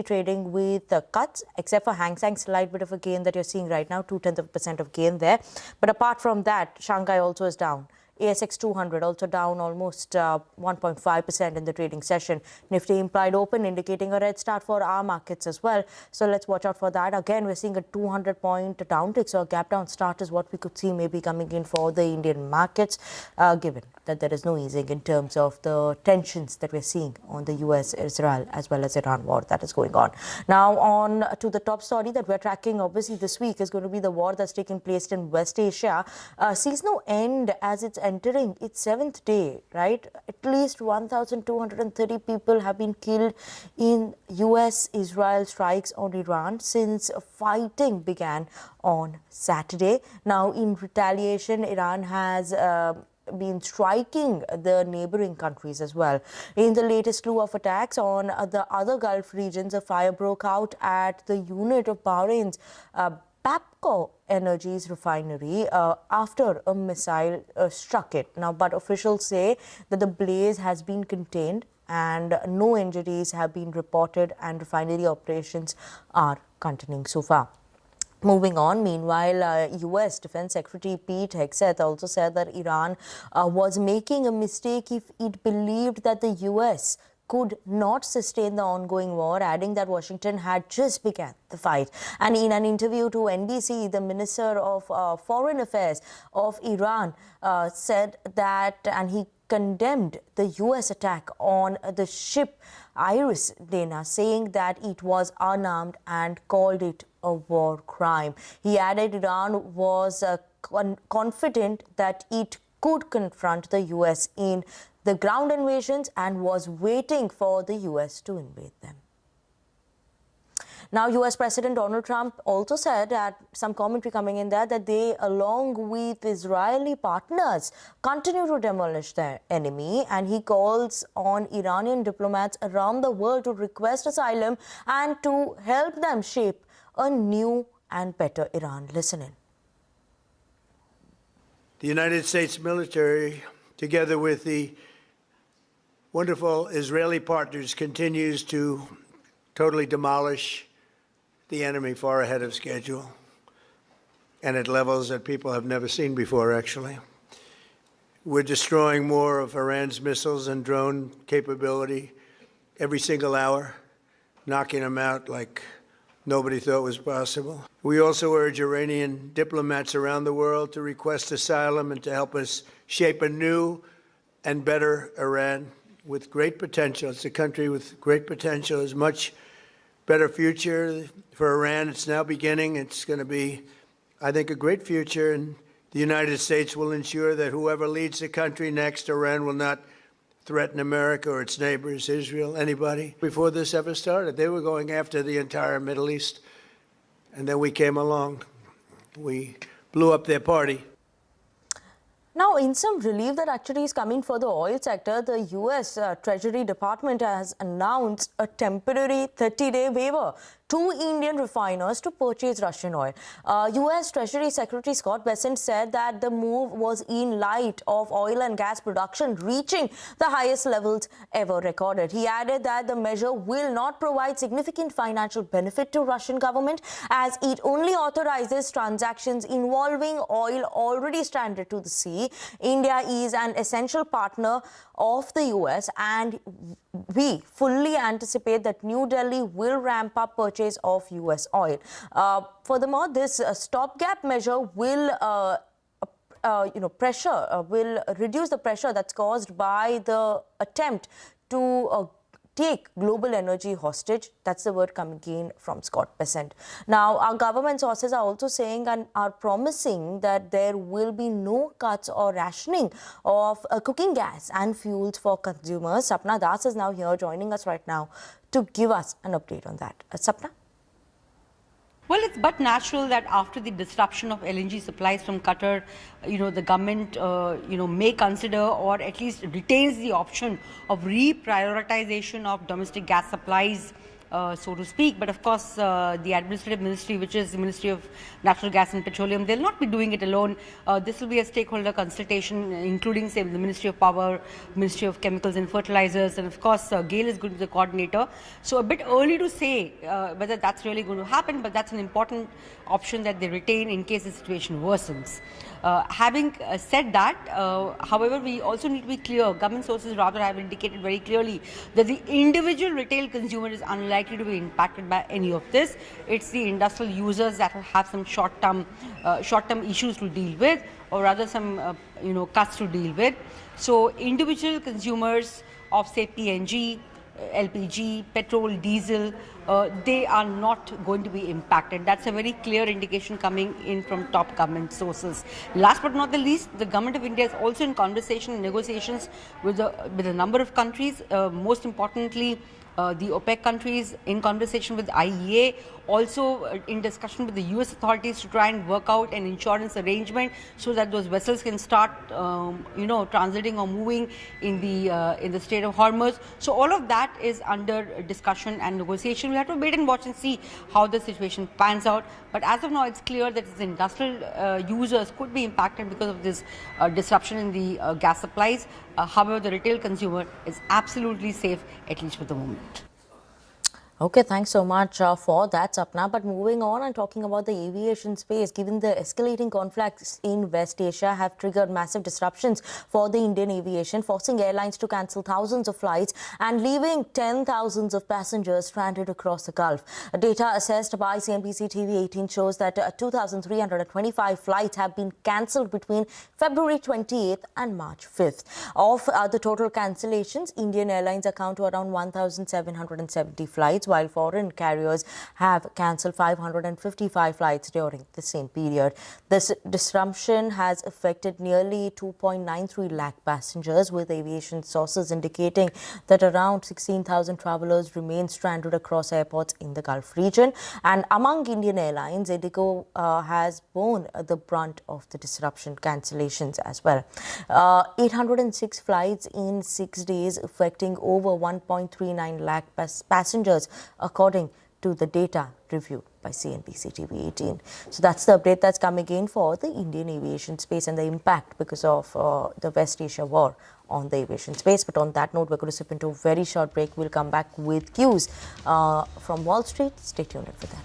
trading with cuts, except for Hang Seng, slight bit of a gain that you're seeing right now, 0.2% of gain there. But apart from that, Shanghai also is down. ASX 200 also down almost 1.5% in the trading session. Nifty implied open indicating a red start for our markets as well. So let's watch out for that. Again, we're seeing a 200-point downtick. So a gap down start is what we could see maybe coming in for the Indian markets, given that there is no easing in terms of the tensions that we're seeing on the US, Israel, as well as Iran war that is going on. Now, on to the top story that we're tracking, obviously, this week is going to be the war that's taking place in West Asia. Sees no end as it's entering its 7th day, right? At least 1,230 people have been killed in US-Israel strikes on Iran since fighting began on Saturday. Now, in retaliation, Iran has been striking the neighboring countries as well. In the latest slew of attacks on the other Gulf regions, a fire broke out at the unit of Bahrain's Papco Energy's refinery after a missile struck it. Now, but officials say that the blaze has been contained and no injuries have been reported and refinery operations are continuing so far. Moving on, meanwhile, US Defense Secretary Pete Hegseth also said that Iran was making a mistake if it believed that the US could not sustain the ongoing war, adding that Washington had just begun the fight. And in an interview to NBC, the Minister of Foreign Affairs of Iran said that, and he condemned the US attack on the ship Iris Dana, saying that it was unarmed and called it a war crime. He added Iran was confident that it could confront the US in the ground invasions and was waiting for the US to invade them. Now, US President Donald Trump also said, at some commentary coming in there, that they, along with Israeli partners, continue to demolish their enemy, and he calls on Iranian diplomats around the world to request asylum and to help them shape a new and better Iran. Listen in. The United States military, together with the wonderful Israeli partners, continues to totally demolish the enemy far ahead of schedule and at levels that people have never seen before, actually. We're destroying more of Iran's missiles and drone capability every single hour, knocking them out like nobody thought was possible. We also urge Iranian diplomats around the world to request asylum and to help us shape a new and better Iran with great potential. It's a country with great potential. There's much better future for Iran. It's now beginning. It's going to be, I think, a great future. And the United States will ensure that whoever leads the country next, Iran will not threaten America or its neighbors, Israel, anybody. Before this ever started, they were going after the entire Middle East. And then we came along. We blew up their party. Now, in some relief that actually is coming for the oil sector, the US Treasury Department has announced a temporary 30-day waiver to Indian refiners to purchase Russian oil. US Treasury Secretary Scott Bessent said that the move was in light of oil and gas production reaching the highest levels ever recorded. He added that the measure will not provide significant financial benefit to Russian government, as it only authorizes transactions involving oil already stranded to the sea. India is an essential partner of the US, and we fully anticipate that New Delhi will ramp up purchase of US oil. Furthermore, this stopgap measure will will reduce the pressure that's caused by the attempt to take global energy hostage. That's the word coming in from Scott Bessent. Now, our government sources are also saying and are promising that there will be no cuts or rationing of cooking gas and fuels for consumers. Sapna Das is now here joining us right now to give us an update on that. Sapna? Well, it's but natural that after the disruption of LNG supplies from Qatar, the government, may consider or at least retains the option of reprioritization of domestic gas supplies so to speak. But of course, the administrative ministry, which is the Ministry of Natural Gas and Petroleum, they'll not be doing it alone. This will be a stakeholder consultation, including, say, the Ministry of Power, Ministry of Chemicals and Fertilizers, and of course, GAIL is going to be the coordinator. So a bit early to say whether that's really going to happen, but that's an important option that they retain in case the situation worsens. Having said that, however, we also need to be clear, government sources rather have indicated very clearly that the individual retail consumer is unlikely to be impacted by any of this. It's the industrial users that will have some short-term issues to deal with, or rather some cuts to deal with. So individual consumers of, say, PNG, LPG, petrol, diesel, they are not going to be impacted. That's a very clear indication coming in from top government sources. Last but not the least, the government of India is also in conversation and negotiations with a number of countries, most importantly the OPEC countries, in conversation with IEA, also in discussion with the US authorities to try and work out an insurance arrangement so that those vessels can start transiting or moving in the Strait of Hormuz. So all of that is under discussion and negotiation. We have to wait and watch and see how the situation pans out. But as of now, it's clear that the industrial users could be impacted because of this disruption in the gas supplies. However, the retail consumer is absolutely safe, at least for the moment. Okay, thanks so much for that, Sapna. But moving on and talking about the aviation space, given the escalating conflicts in West Asia have triggered massive disruptions for the Indian aviation, forcing airlines to cancel thousands of flights and leaving 10,000s of passengers stranded across the Gulf. Data assessed by CNBC TV 18 shows that 2,325 flights have been cancelled between February 28th and March 5th. Of the total cancellations, Indian Airlines account to around 1,770 flights, while foreign carriers have cancelled 555 flights during the same period. This disruption has affected nearly 2.93 lakh passengers, with aviation sources indicating that around 16,000 travelers remain stranded across airports in the Gulf region. And among Indian airlines, Indigo has borne the brunt of the disruption cancellations as well. 806 flights in 6 days, affecting over 1.39 lakh passengers, according to the data reviewed by CNBC TV 18. So that's the update that's coming in for the Indian aviation space and the impact because of the West Asia war on the aviation space. But on that note, we're going to slip into a very short break. We'll come back with cues from Wall Street. Stay tuned in for that.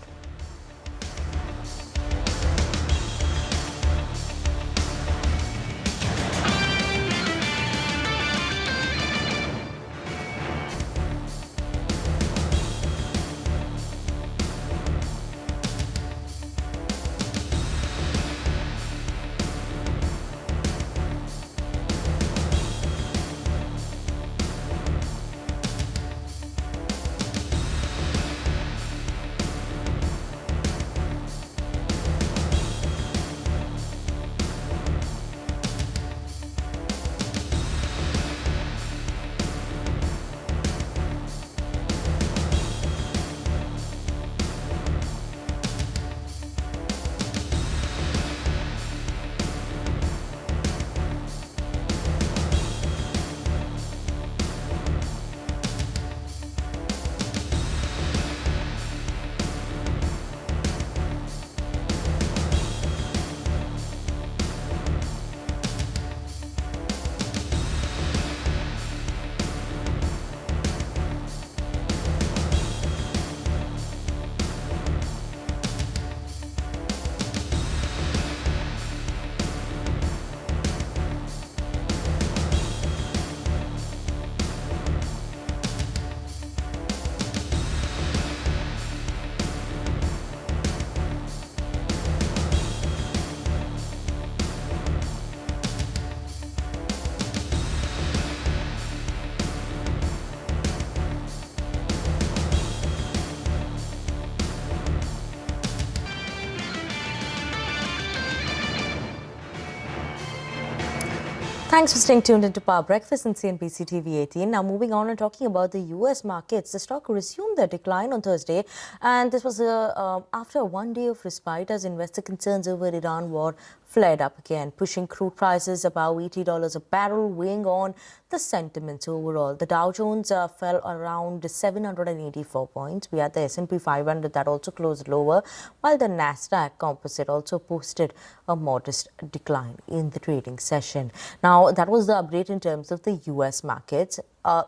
Thanks for staying tuned into Power Breakfast on CNBC TV 18. Now moving on and talking about the US markets, the stock resumed their decline on Thursday, and this was after one day of respite as investor concerns over Iran war flared up again, pushing crude prices above $80 a barrel, weighing on the sentiments overall. The Dow Jones fell around 784 points. We had the S&P 500 that also closed lower, while the Nasdaq Composite also posted a modest decline in the trading session. Now, that was the update in terms of the US markets.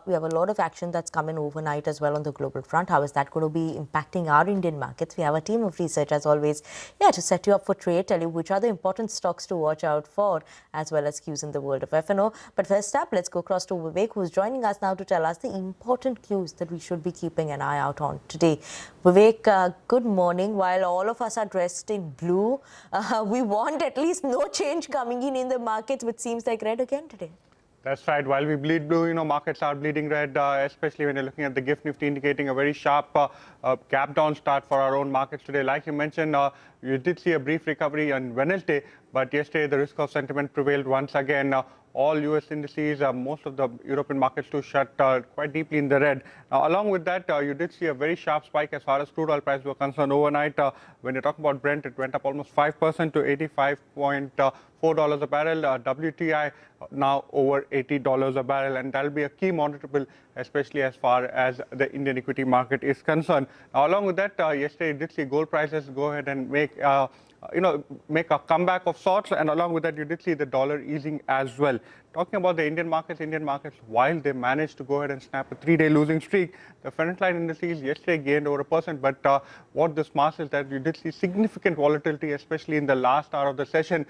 We have a lot of action that's come in overnight as well on the global front. How is that going to be impacting our Indian markets? We have a team of research, as always, to set you up for trade, tell you which are the important stocks to watch out for, as well as cues in the world of F&O. But first up, let's go across to Vivek, who's joining us now to tell us the important cues that we should be keeping an eye out on today. Vivek, good morning. While all of us are dressed in blue, we want at least no change coming in the markets, which seems like red again today. That's right. While we bleed blue, markets are bleeding red, especially when you're looking at the GIFT Nifty indicating a very sharp gap down start for our own markets today. Like you mentioned, you did see a brief recovery on Wednesday, but yesterday the risk of sentiment prevailed once again. All US indices, most of the European markets too shut quite deeply in the red. Now, along with that, you did see a very sharp spike as far as crude oil prices were concerned overnight. When you talk about Brent, it went up almost 5% to $85.4 a barrel. WTI now over $80 a barrel, and that will be a key monitorable, especially as far as the Indian equity market is concerned. Now, along with that, yesterday you did see gold prices go ahead and make a comeback of sorts, and along with that, you did see the dollar easing as well. Talking about the Indian markets, while they managed to go ahead and snap a 3-day losing streak, the frontline indices yesterday gained over 1%. But what this masks is that you did see significant volatility, especially in the last hour of the session,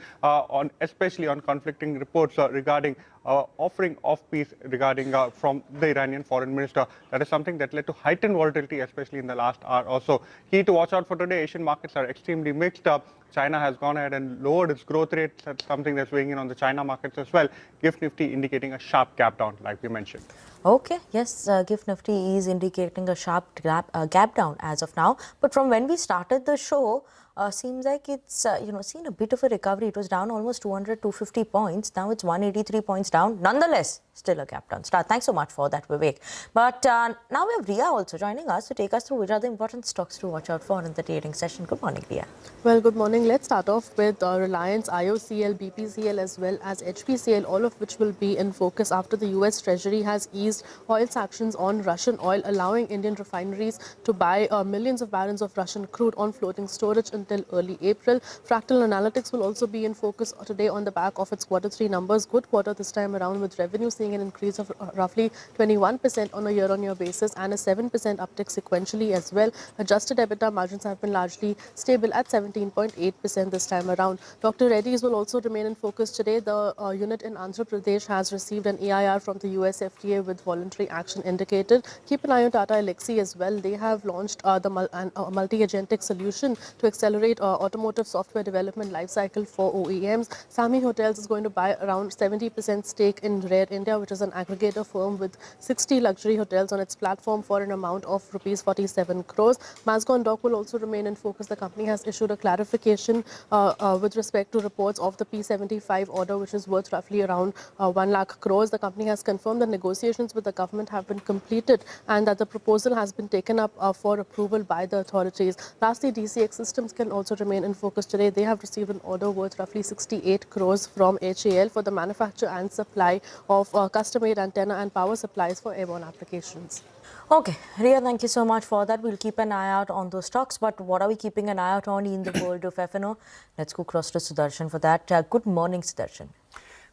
especially on conflicting reports regarding offering of peace regarding from the Iranian foreign minister. That is something that led to heightened volatility, especially in the last hour or so. Key to watch out for today, Asian markets are extremely mixed up. China has gone ahead and lowered its growth rate. That's something that's weighing in on the China markets as well. GIFT Nifty indicating a sharp gap down, like we mentioned. Okay, yes, GIFT Nifty is indicating a sharp gap down as of now. But from when we started the show, seems like it's seen a bit of a recovery. It was down almost 250 points. Now it's 183 points down. Nonetheless, still a gap down start. Thanks so much for that, Vivek. But now we have Ria also joining us to take us through which are the important stocks to watch out for in the trading session. Good morning, Ria. Well, good morning. Let's start off with Reliance, IOCL, BPCL as well as HPCL, all of which will be in focus after the US Treasury has eased oil sanctions on Russian oil, allowing Indian refineries to buy millions of barrels of Russian crude on floating storage until early April. Fractal Analytics will also be in focus today on the back of its Q3 numbers. Good quarter this time around, with revenue seeing an increase of roughly 21% on a year-on-year basis and a 7% uptick sequentially as well. Adjusted EBITDA margins have been largely stable at 17.8% this time around. Dr. Reddy's will also remain in focus today. The unit in Andhra Pradesh has received an EIR from the US FDA with voluntary action indicated. Keep an eye on Tata Elxsi as well. They have launched a multi-agentic solution to accelerate automotive software development lifecycle for OEMs. Sami Hotels is going to buy around 70% stake in Rare India, which is an aggregator firm with 60 luxury hotels on its platform for an amount of rupees 47 crores. Mazagon Dock will also remain in focus. The company has issued a clarification with respect to reports of the P75 order, which is worth roughly around 1 lakh crores. The company has confirmed that negotiations with the government have been completed and that the proposal has been taken up for approval by the authorities. Lastly, DCX Systems can also remain in focus today. They have received an order worth roughly 68 crores from HAL for the manufacture and supply of custom-made antenna and power supplies for airborne applications. Okay, Ria, thank you so much for that. We'll keep an eye out on those stocks. But what are we keeping an eye out on in the world of F&O? Let's go across to Sudarshan for that. Good morning, Sudarshan.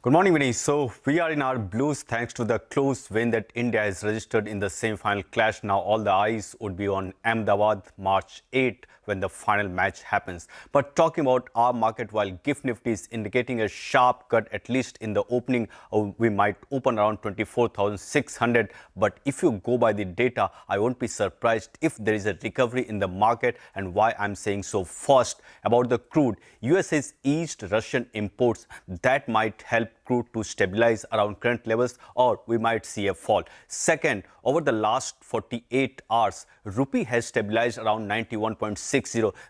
Good morning, Vinny. So we are in our blues thanks to the close win that India has registered in the semi-final clash. Now all the eyes would be on Ahmedabad, March 8, when the final match happens. But talking about our market, while GIFT Nifty is indicating a sharp cut, at least in the opening, we might open around 24,600. But if you go by the data, I won't be surprised if there is a recovery in the market. And why I'm saying so: first, about the crude, US has eased Russian imports. That might help crude to stabilize around current levels, or we might see a fall. Second, over the last 48 hours, rupee has stabilized around 91.60.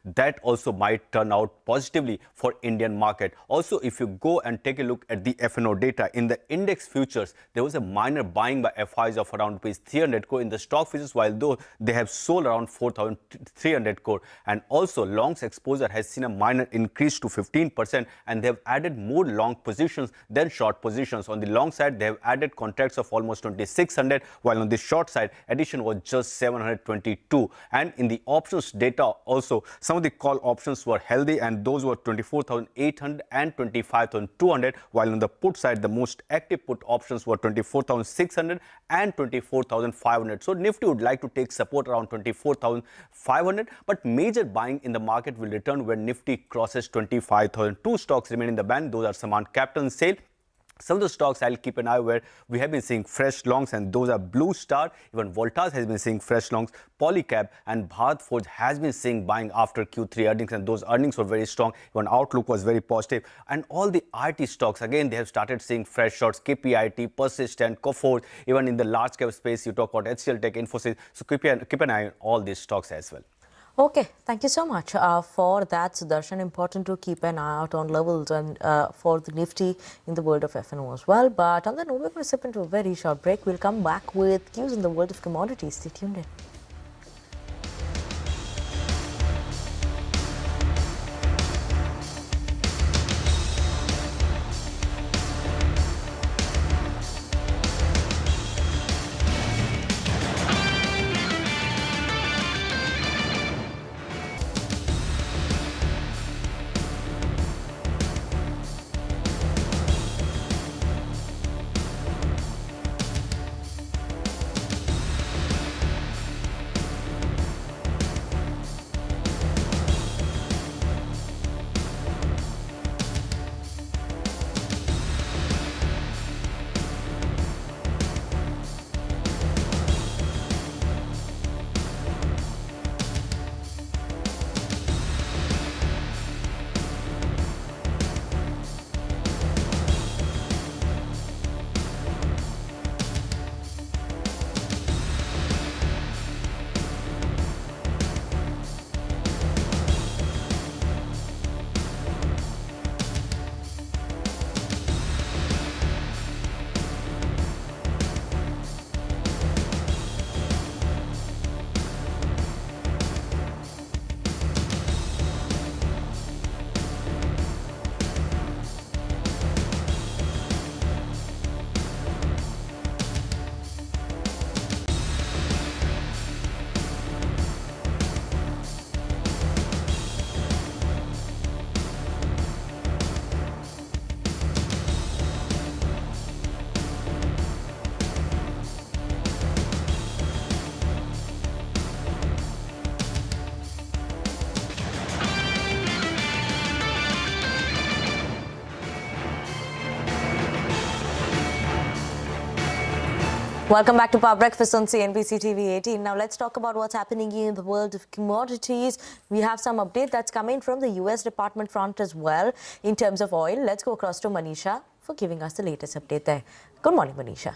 That also might turn out positively for Indian market. Also, if you go and take a look at the F&O data, in the index futures, there was a minor buying by FIs of around ₹300 crore in the stock futures, while though they have sold around 4,300 crore. And also, longs exposure has seen a minor increase to 15%, and they have added more long positions than 10 short positions. On the long side, they have added contracts of almost 2,600, while on the short side, addition was just 722. And in the options data also, some of the call options were healthy, and those were 24,800 and 25,200, while on the put side, the most active put options were 24,600 and 24,500. So Nifty would like to take support around 24,500, but major buying in the market will return when Nifty crosses 25,000. Two stocks remain in the band. Those are Saman Capital Sale. Some of the stocks I'll keep an eye where we have been seeing fresh longs, and those are Blue Star. Even Voltas has been seeing fresh longs. Polycab and Bharat Forge has been seeing buying after Q3 earnings, and those earnings were very strong. Even outlook was very positive. And all the IT stocks, again, they have started seeing fresh shorts. KPIT, Persistent, Coforge. Even in the large cap space, you talk about HCL Tech, Infosys. So keep an eye on all these stocks as well. Okay, thank you so much for that, Sudarshan. Important to keep an eye out on levels and for the Nifty in the world of F&O as well. But on that note, we're going to slip into a very short break. We'll come back with cues in the world of commodities. Stay tuned in. Welcome back to Power Breakfast on CNBC TV 18. Now let's talk about what's happening in the world of commodities. We have some update that's coming from the US Department front as well in terms of oil. Let's go across to Manisha for giving us the latest update there. Good morning, Manisha.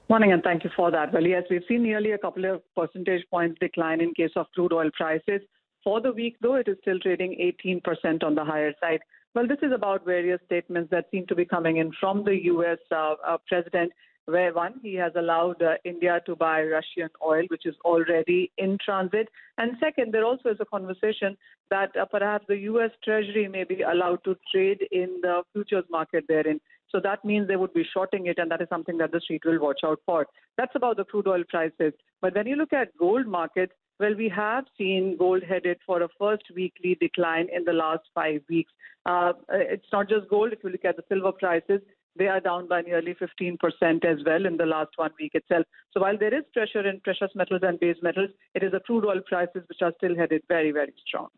Morning, and thank you for that. Well, yes, we've seen nearly a couple of percentage points decline in case of crude oil prices. For the week, though, it is still trading 18% on the higher side. Well, this is about various statements that seem to be coming in from the U.S. President, where one, he has allowed India to buy Russian oil, which is already in transit. And second, there also is a conversation that perhaps the U.S. Treasury may be allowed to trade in the futures market therein. So that means they would be shorting it, and that is something that the street will watch out for. That's about the crude oil prices. But when you look at gold markets, well, we have seen gold headed for a first weekly decline in the last 5 weeks. It's not just gold. If you look at the silver prices, they are down by nearly 15% as well in the last 1 week itself. So while there is pressure in precious metals and base metals, it is the crude oil prices which are still headed very, very strong.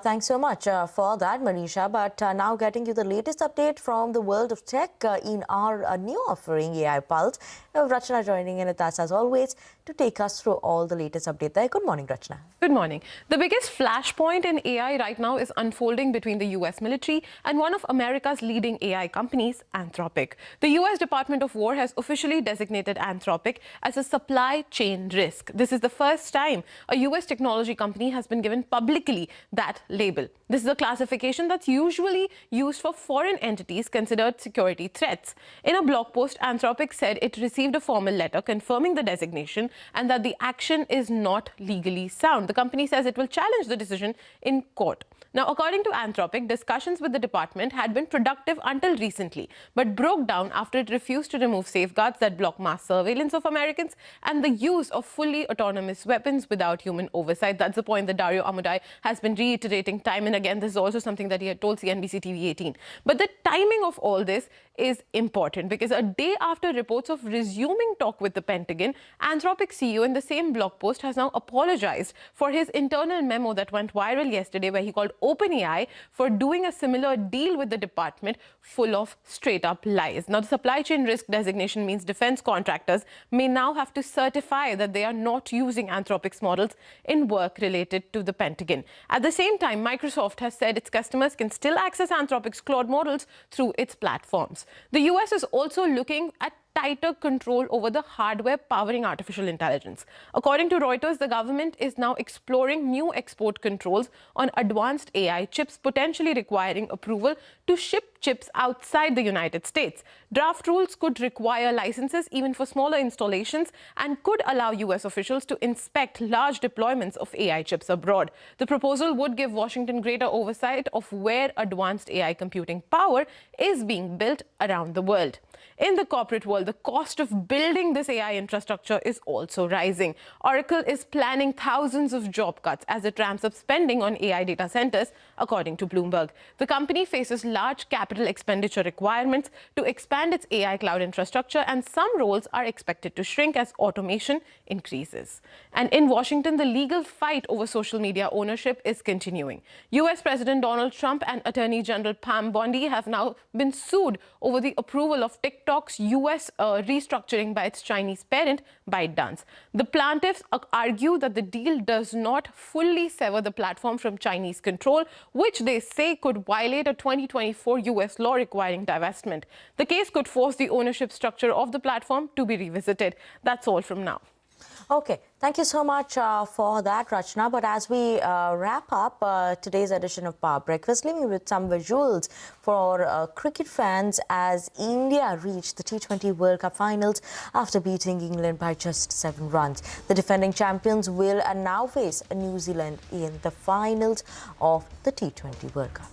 Thanks so much for that, Manisha. But now getting you the latest update from the world of tech in our new offering, AI Pulse. Rachna joining in with us as always to take us through all the latest update there. Good morning, Rachna. Good morning. The biggest flashpoint in AI right now is unfolding between the US military and one of America's leading AI companies, Anthropic. The US Department of War has officially designated Anthropic as a supply chain risk. This is the first time a US technology company has been given publicly that label. This is a classification that's usually used for foreign entities considered security threats. In a blog post, Anthropic said it received a formal letter confirming the designation and that the action is not legally sound. The company says it will challenge the decision in court. Now, according to Anthropic, discussions with the department had been productive until recently, but broke down after it refused to remove safeguards that block mass surveillance of Americans and the use of fully autonomous weapons without human oversight. That's the point that Dario Amodei has been reiterating time and again. This is also something that he had told CNBC TV 18. But the timing of all this is important because a day after reports of resuming talk with the Pentagon, Anthropic CEO in the same blog post has now apologized for his internal memo that went viral yesterday, where he called OpenAI for doing a similar deal with the department full of straight-up lies. Now, the supply chain risk designation means defense contractors may now have to certify that they are not using Anthropic's models in work related to the Pentagon. At the same time, Microsoft has said its customers can still access Anthropic's Claude models through its platforms. The US is also looking at tighter control over the hardware powering artificial intelligence. According to Reuters, the government is now exploring new export controls on advanced AI chips, potentially requiring approval to ship chips outside the United States. Draft rules could require licenses even for smaller installations and could allow US officials to inspect large deployments of AI chips abroad. The proposal would give Washington greater oversight of where advanced AI computing power is being built around the world. In the corporate world, the cost of building this AI infrastructure is also rising. Oracle is planning thousands of job cuts as it ramps up spending on AI data centers, according to Bloomberg. The company faces large capital expenditure requirements to expand its AI cloud infrastructure, and some roles are expected to shrink as automation increases. And in Washington, the legal fight over social media ownership is continuing. US President Donald Trump and Attorney General Pam Bondi have now been sued over the approval of TikTok's US restructuring by its Chinese parent, ByteDance. The plaintiffs argue that the deal does not fully sever the platform from Chinese control, which they say could violate a 2024 US law requiring divestment. The case could force the ownership structure of the platform to be revisited. That's all from now. Okay, thank you so much for that, Rachna. But as we wrap up today's edition of Power Breakfast, leaving you with some visuals for cricket fans as India reached the T20 World Cup finals after beating England by just 7 runs. The defending champions will now face New Zealand in the finals of the T20 World Cup.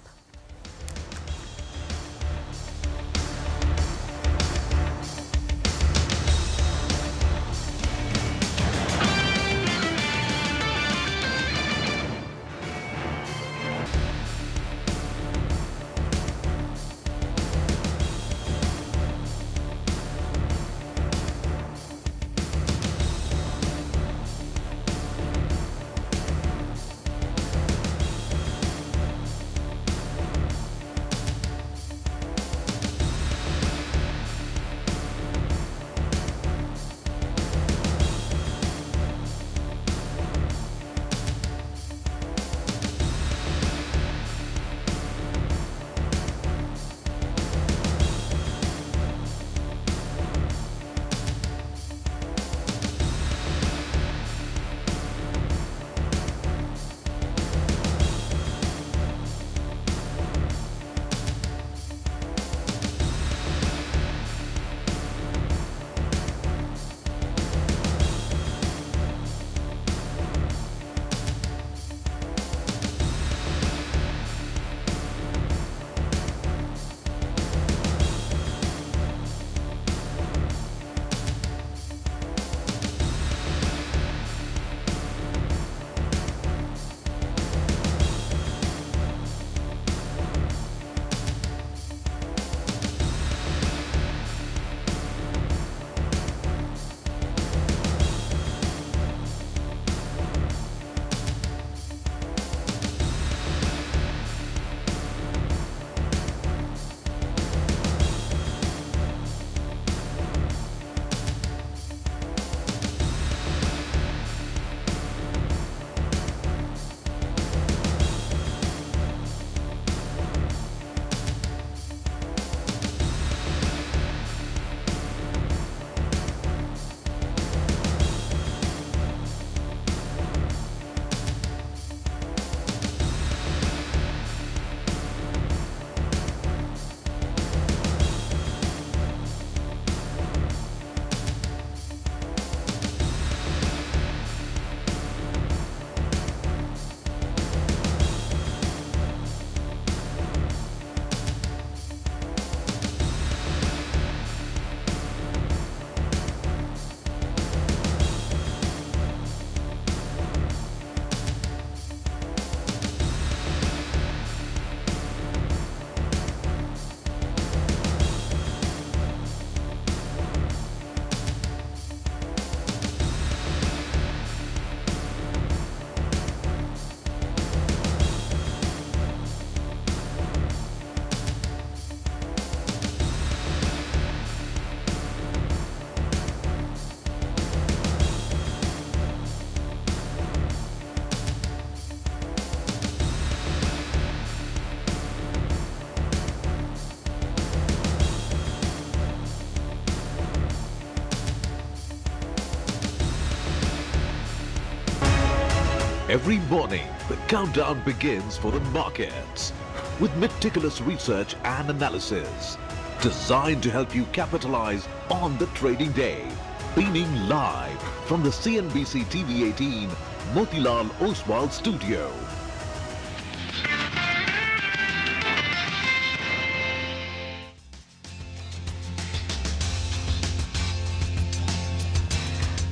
Every morning, the countdown begins for the markets with meticulous research and analysis designed to help you capitalize on the trading day. Beaming live from the CNBC TV 18 Motilal Oswal studio.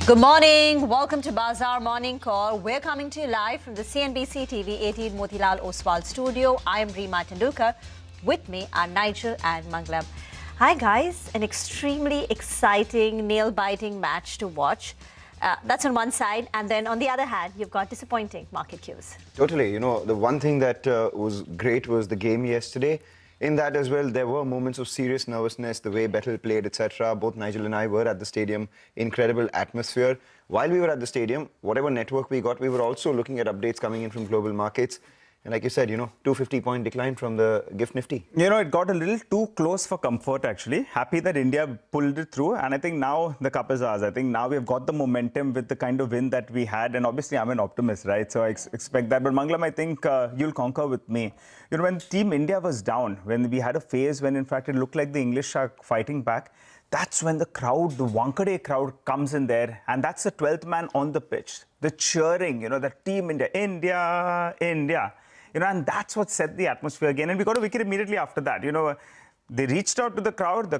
Good morning. Welcome to Bazaar Morning Call. We're coming to you live from the CNBC TV 18 Motilal Oswal studio. I am Reema Tendulkar. With me are Nigel and Mangalam. Hi guys, an extremely exciting, nail-biting match to watch. That's on one side, and then on the other hand, you've got disappointing market cues. Totally. You know, the one thing that was great was the game yesterday. In that as well, there were moments of serious nervousness, the way Bettel played, etc. Both Nigel and I were at the stadium. Incredible atmosphere. While we were at the stadium, whatever network we got, we were also looking at updates coming in from global markets. And like you said, you know, 250-point decline from the GIFT Nifty. You know, it got a little too close for comfort, actually. Happy that India pulled it through. And I think now the cup is ours. I think now we've got the momentum with the kind of win that we had. And obviously, I'm an optimist, right? So I expect that. But Mangalam, I think you'll concur with me. You know, when Team India was down, when we had a phase when, in fact, it looked like the English are fighting back, that's when the crowd, the Wankhede crowd comes in there. And that's the 12th man on the pitch. The cheering, you know, the Team India, India, India. You know, and that's what set the atmosphere again. And we got a wicket immediately after that. You know, they reached out to the crowd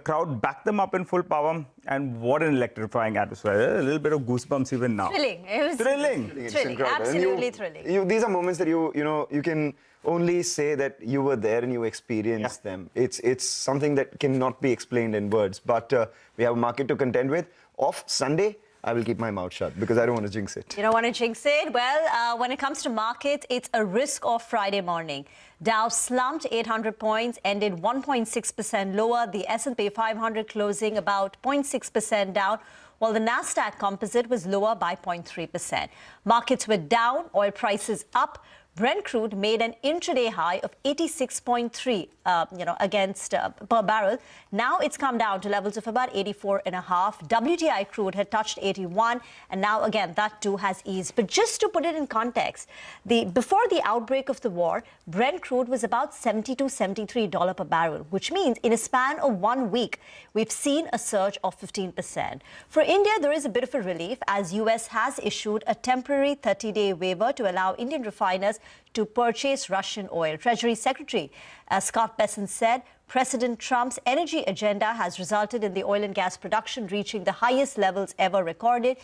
backed them up in full power. And what an electrifying atmosphere. A little bit of goosebumps even now. Thrilling. It was thrilling. Absolutely thrilling. These are moments that you can only say that you were there and you experienced them. It's something that cannot be explained in words. But we have a market to contend with. Off Sunday, I will keep my mouth shut because I don't want to jinx it. You don't want to jinx it? Well, when it comes to markets, it's a risk-off Friday morning. Dow slumped 800 points, ended 1.6% lower. The S&P 500 closing about 0.6% down, while the Nasdaq Composite was lower by 0.3%. Markets were down, oil prices up. Brent crude made an intraday high of 86.3, against per barrel. Now it's come down to levels of about 84.5. WTI crude had touched 81, and now again that too has eased. But just to put it in context, before the outbreak of the war, Brent crude was about $72, $73 per barrel, which means in a span of 1 week, we've seen a surge of 15%. For India, there is a bit of a relief as US has issued a temporary 30-day waiver to allow Indian refiners to purchase Russian oil. Treasury Secretary Scott Bessent said President Trump's energy agenda has resulted in the oil and gas production reaching the highest levels ever recorded.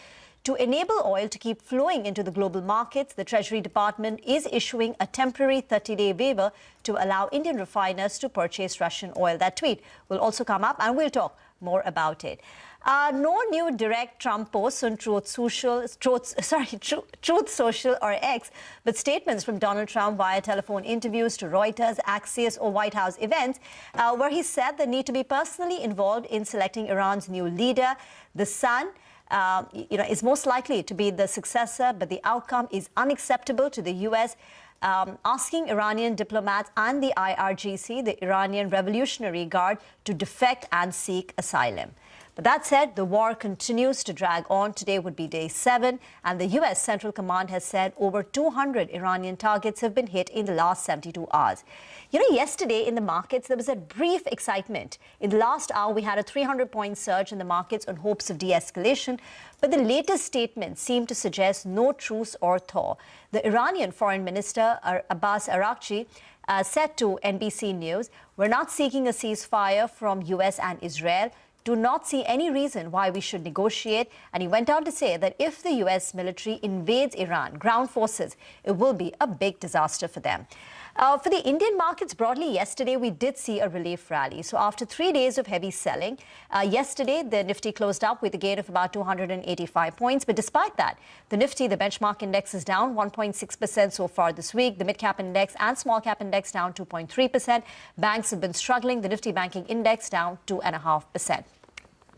To enable oil to keep flowing into the global markets, the Treasury Department is issuing a temporary 30-day waiver to allow Indian refiners to purchase Russian oil. That tweet will also come up, and we'll talk more about it. No new direct Trump posts on Truth Social or X, but statements from Donald Trump via telephone interviews to Reuters, Axios or White House events, where he said the need to be personally involved in selecting Iran's new leader. The Sun is most likely to be the successor, but the outcome is unacceptable to the U.S., asking Iranian diplomats and the IRGC, the Iranian Revolutionary Guard, to defect and seek asylum. But that said, the war continues to drag on. Today would be day 7, and the U.S. Central Command has said over 200 Iranian targets have been hit in the last 72 hours. You know, yesterday in the markets, there was a brief excitement. In the last hour, we had a 300-point surge in the markets on hopes of de-escalation, but the latest statements seem to suggest no truce or thaw. The Iranian Foreign Minister, Abbas Araghchi, said to NBC News, "We're not seeking a ceasefire from U.S. and Israel. Do not see any reason why we should negotiate." And he went on to say that if the U.S. military invades Iran, ground forces, it will be a big disaster for them. For the Indian markets broadly, yesterday we did see a relief rally. So after 3 days of heavy selling, yesterday the Nifty closed up with a gain of about 285 points. But despite that, the Nifty, the benchmark index, is down 1.6% so far this week. The mid-cap index and small-cap index down 2.3%. Banks have been struggling. The Nifty banking index down 2.5%.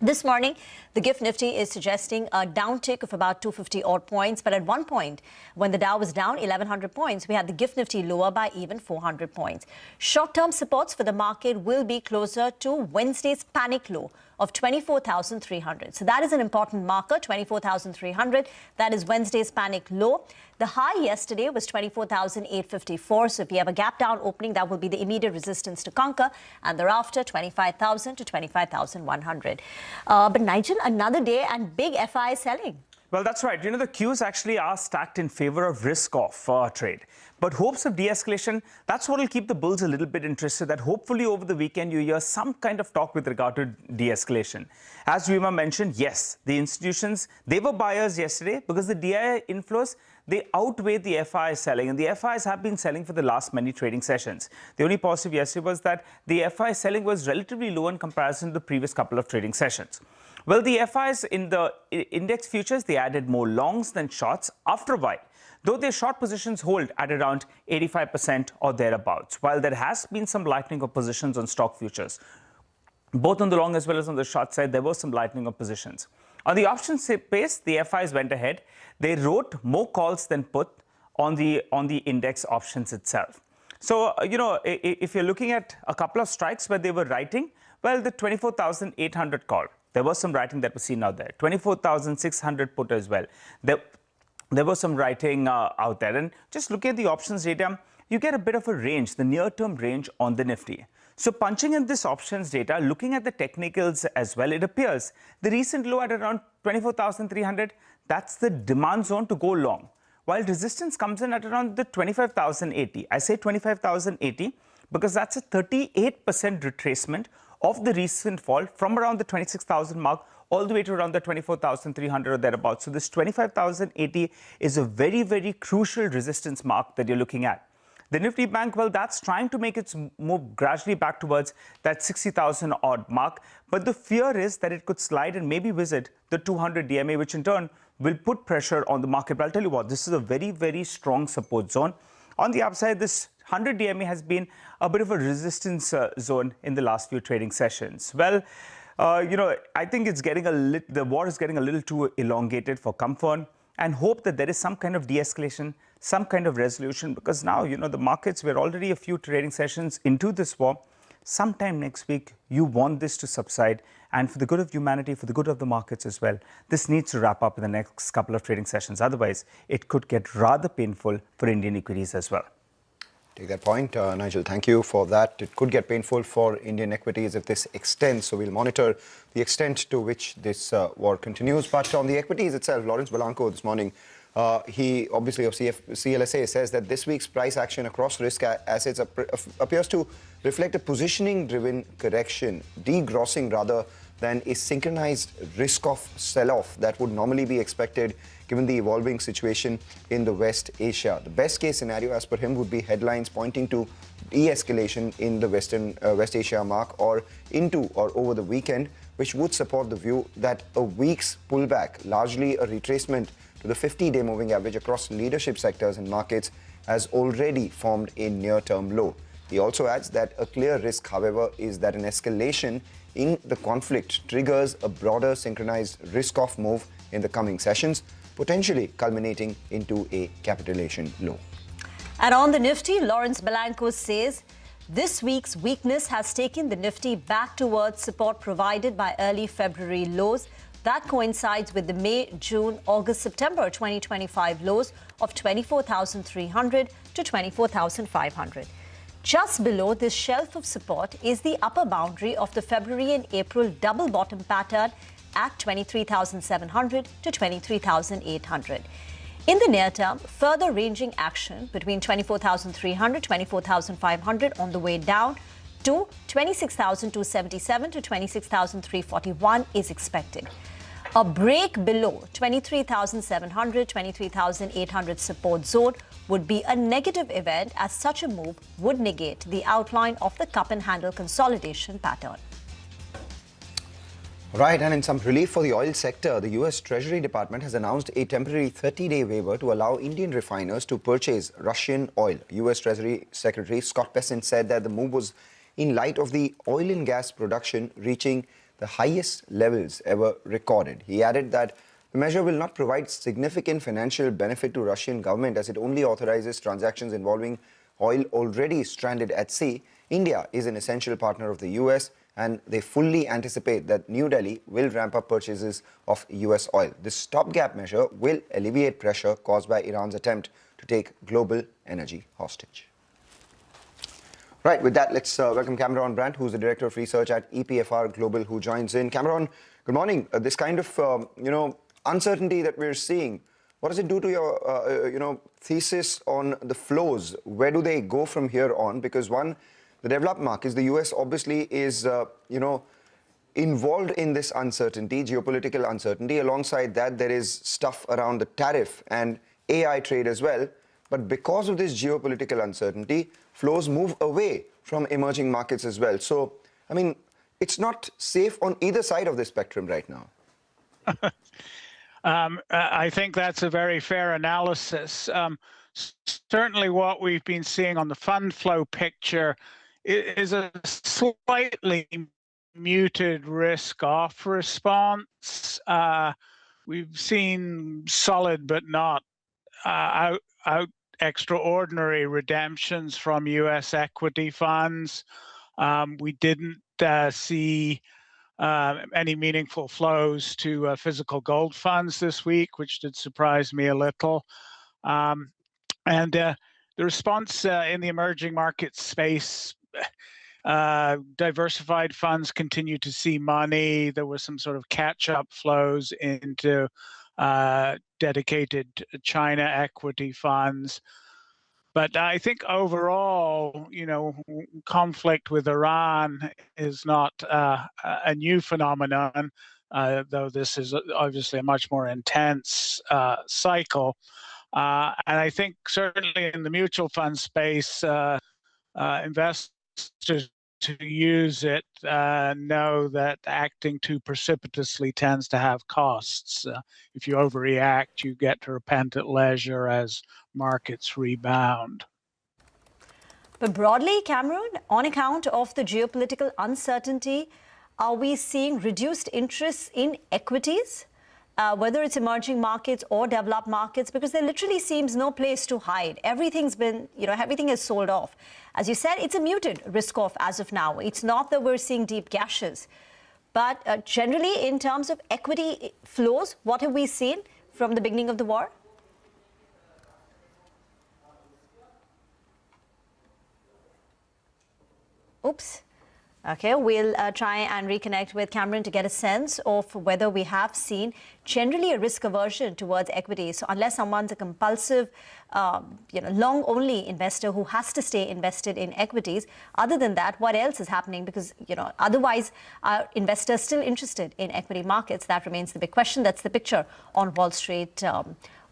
This morning, The GIFT Nifty is suggesting a downtick of about 250 odd points. But at one point, when the Dow was down 1,100 points, we had the GIFT Nifty lower by even 400 points. Short-term supports for the market will be closer to Wednesday's panic low of 24,300. So that is an important marker, 24,300. That is Wednesday's panic low. The high yesterday was 24,854. So if you have a gap down opening, that will be the immediate resistance to conquer. And thereafter, 25,000 to 25,100. But Nigel, another day and big FI selling. Well, that's right. You know, the cues actually are stacked in favor of risk-off trade. But hopes of de-escalation, that's what will keep the bulls a little bit interested, that hopefully over the weekend you hear some kind of talk with regard to de-escalation. As Rima mentioned, yes, the institutions, they were buyers yesterday because the DI inflows, they outweighed the FI selling. And the FIs have been selling for the last many trading sessions. The only positive yesterday was that the FI selling was relatively low in comparison to the previous couple of trading sessions. Well, the FIs in the index futures, they added more longs than shorts after a while, though their short positions hold at around 85% or thereabouts, while there has been some lightening of positions on stock futures. Both on the long as well as on the short side, there was some lightening of positions. On the options space, the FIs went ahead. They wrote more calls than put on the index options itself. So, you know, if you're looking at a couple of strikes where they were writing, well, the 24,800 call, there was some writing that was seen out there. 24,600 put as well. There was some writing out there. And just look at the options data, you get a bit of a range, the near-term range on the Nifty. So punching in this options data, looking at the technicals as well, it appears the recent low at around 24,300, that's the demand zone to go long. While resistance comes in at around the 25,080. I say 25,080 because that's a 38% retracement of the recent fall from around the 26,000 mark all the way to around the 24,300 or thereabouts. So this 25,080 is a very, very crucial resistance mark that you're looking at. The Nifty Bank, well, that's trying to make its move gradually back towards that 60,000 odd mark. But the fear is that it could slide and maybe visit the 200 DMA, which in turn will put pressure on the market. But I'll tell you what, this is a very, very strong support zone. On the upside, this 100 DMA has been a bit of a resistance zone in the last few trading sessions. Well, you know, I think it's getting the war is getting a little too elongated for comfort, and hope that there is some kind of de-escalation, some kind of resolution, because now, you know, the markets, we're already a few trading sessions into this war. Sometime next week, you want this to subside, and for the good of humanity, for the good of the markets as well, this needs to wrap up in the next couple of trading sessions. Otherwise, it could get rather painful for Indian equities as well. Take that point, Nigel. Thank you for that. It could get painful for Indian equities if this extends. So we'll monitor the extent to which this war continues. But on the equities itself, Lawrence Blanco this morning, he obviously of CLSA says that this week's price action across risk assets appears to reflect a positioning-driven correction, degrossing rather than a synchronized risk-off sell-off that would normally be expected given the evolving situation in the West Asia. The best case scenario, as per him, would be headlines pointing to de-escalation in the West Asia mark or into or over the weekend, which would support the view that a week's pullback, largely a retracement to the 50-day moving average across leadership sectors and markets, has already formed a near-term low. He also adds that a clear risk, however, is that an escalation in the conflict triggers a broader synchronized risk-off move in the coming sessions, potentially culminating into a capitulation low. And on the Nifty, Lawrence Blanco says this week's weakness has taken the Nifty back towards support provided by early February lows. That coincides with the May, June, August, September 2025 lows of 24,300 to 24,500. Just below this shelf of support is the upper boundary of the February and April double bottom pattern at 23,700 to 23,800. In the near term, further ranging action between 24,300, 24,500 on the way down to 26,277 to 26,341 is expected. A break below 23,700, 23,800 support zone would be a negative event, as such a move would negate the outline of the cup and handle consolidation pattern. Right, and in some relief for the oil sector, the US Treasury Department has announced a temporary 30-day waiver to allow Indian refiners to purchase Russian oil. US Treasury Secretary Scott Bessent said that the move was in light of the oil and gas production reaching the highest levels ever recorded. He added that the measure will not provide significant financial benefit to Russian government as it only authorizes transactions involving oil already stranded at sea. India is an essential partner of the US, and they fully anticipate that New Delhi will ramp up purchases of US oil. This stopgap measure will alleviate pressure caused by Iran's attempt to take global energy hostage. Right, with that, let's welcome Cameron Brandt, who's the Director of Research at EPFR Global, who joins in. Cameron, good morning. This kind of, uncertainty that we're seeing, what does it do to your, thesis on the flows? Where do they go from here on? Because one, the developed markets, the US obviously is, involved in this uncertainty, geopolitical uncertainty. Alongside that, there is stuff around the tariff and AI trade as well. But because of this geopolitical uncertainty, flows move away from emerging markets as well. So, I mean, it's not safe on either side of the spectrum right now. I think that's a very fair analysis. Certainly what we've been seeing on the fund flow picture is a slightly muted risk-off response. We've seen solid but not out extraordinary redemptions from US equity funds. We didn't see any meaningful flows to physical gold funds this week, which did surprise me a little. And the response in the emerging market space, diversified funds continue to see money. There was some sort of catch-up flows into dedicated China equity funds. But I think overall, conflict with Iran is not a new phenomenon, though this is obviously a much more intense cycle. And I think certainly in the mutual fund space, investors to use it know that acting too precipitously tends to have costs. If you overreact, you get to repent at leisure as markets rebound. But broadly, Cameron, on account of the geopolitical uncertainty, are we seeing reduced interest in equities? Whether it's emerging markets or developed markets, because there literally seems no place to hide. Everything's been, everything is sold off. As you said, it's a muted risk-off as of now. It's not that we're seeing deep gashes. But generally, in terms of equity flows, what have we seen from the beginning of the war? Oops. Okay, we'll try and reconnect with Cameron to get a sense of whether we have seen generally a risk aversion towards equities. So unless someone's a compulsive, long-only investor who has to stay invested in equities, other than that, what else is happening? Because, otherwise, are investors still interested in equity markets? That remains the big question. That's the picture on Wall Street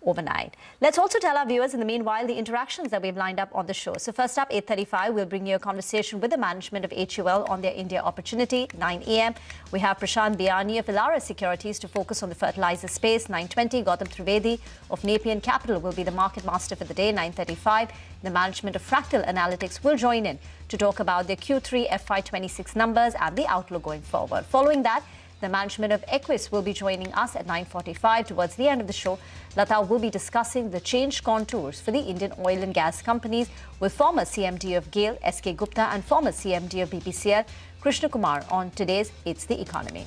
overnight. Let's also tell our viewers in the meanwhile the interactions that we've lined up on the show. So first up, 8:35, we'll bring you a conversation with the management of HUL on their India opportunity. 9 a.m. we have Prashant Biani of Elara Securities to focus on the fertilizer space. 9:20, Gautam Trivedi of Napian Capital will be the market master for the day. 9:35, the management of Fractal Analytics will join in to talk about their Q3 FY26 numbers and the outlook going forward. Following that, the management of Equis will be joining us at 9:45. Towards the end of the show, Lata will be discussing the changed contours for the Indian oil and gas companies with former CMD of GAIL, S.K. Gupta, and former CMD of BPCL, Krishna Kumar, on today's It's the Economy.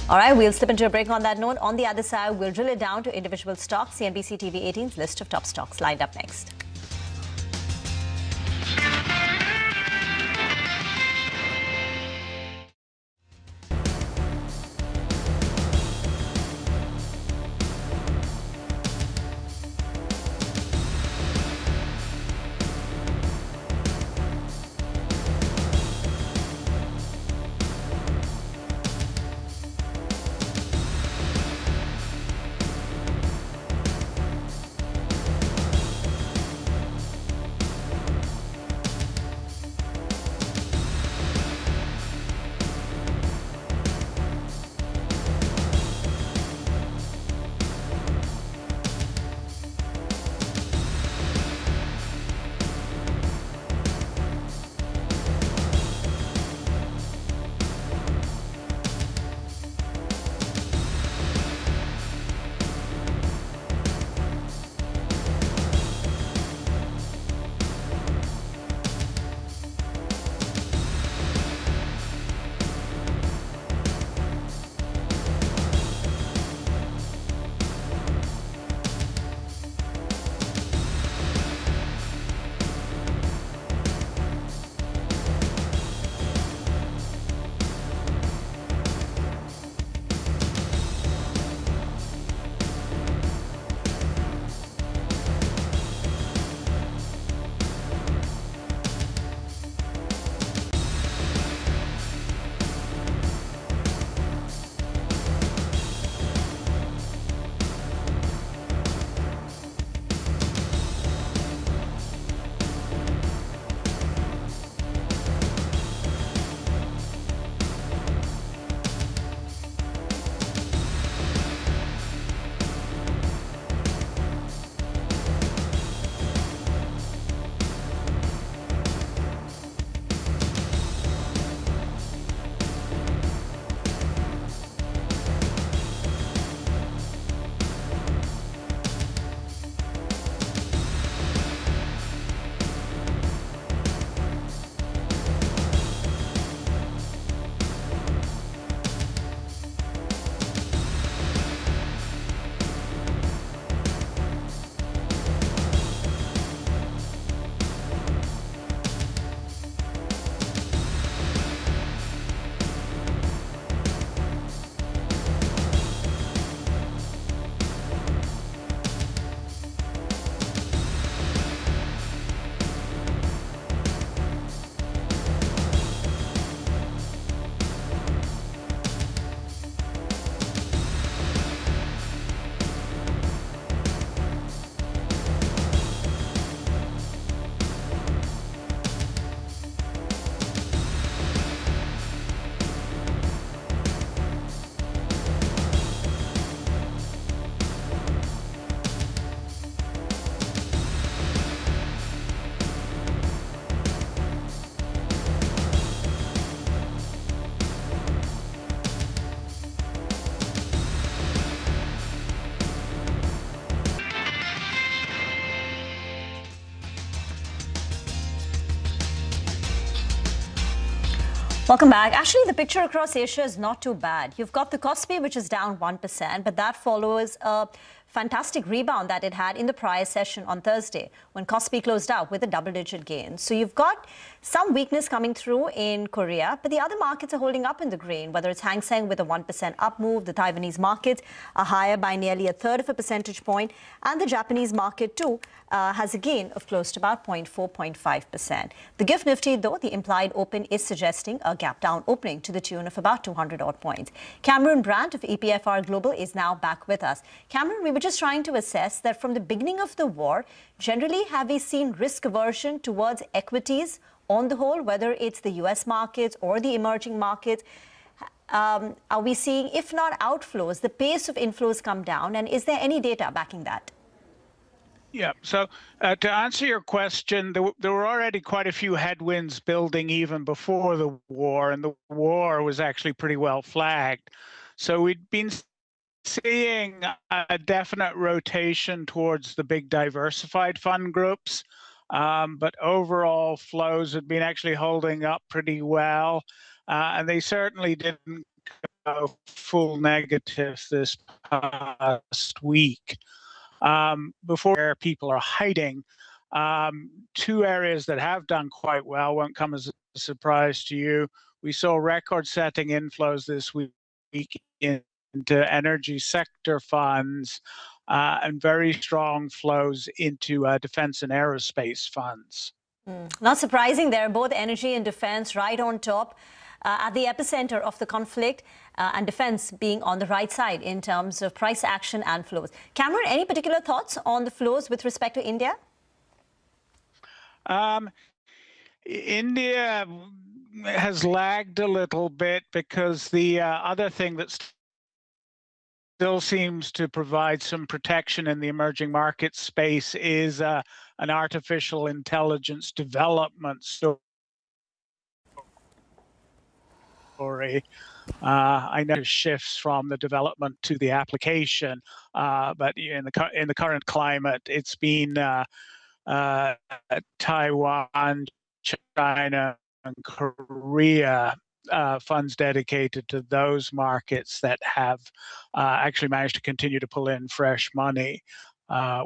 All right, we'll slip into a break on that note. On the other side, we'll drill it down to individual stocks. CNBC TV 18's list of top stocks lined up next. Welcome back. Actually, the picture across Asia is not too bad. You've got the Kospi, which is down 1%, but that follows a fantastic rebound that it had in the prior session on Thursday when Kospi closed out with a double-digit gain. So you've got some weakness coming through in Korea, but the other markets are holding up in the green, whether it's Hang Seng with a 1% up move, the Taiwanese markets are higher by nearly a third of a percentage point, and the Japanese market too has a gain of close to about 0.5%. The GIFT Nifty, though, the implied open is suggesting a gap down opening to the tune of about 200 odd points. Cameron Brandt of EPFR Global is now back with us. Cameron, we were just trying to assess that from the beginning of the war, generally have we seen risk aversion towards equities on the whole, whether it's the US markets or the emerging markets? Are we seeing, if not outflows, the pace of inflows come down? And is there any data backing that? Yeah, so to answer your question, there were already quite a few headwinds building even before the war, and the war was actually pretty well flagged. So we'd been seeing a definite rotation towards the big diversified fund groups, but overall flows had been actually holding up pretty well, and they certainly didn't go full negative this past week. Before people are hiding, two areas that have done quite well won't come as a surprise to you. We saw record-setting inflows this week into energy sector funds and very strong flows into defense and aerospace funds. Not surprising, they're both energy and defense right on top. At the epicenter of the conflict, and defense being on the right side in terms of price action and flows. Cameron, any particular thoughts on the flows with respect to India? India has lagged a little bit because the other thing that still seems to provide some protection in the emerging market space is an artificial intelligence development story. I know shifts from the development to the application, but in the current climate, it's been Taiwan, China, and Korea funds dedicated to those markets that have actually managed to continue to pull in fresh money,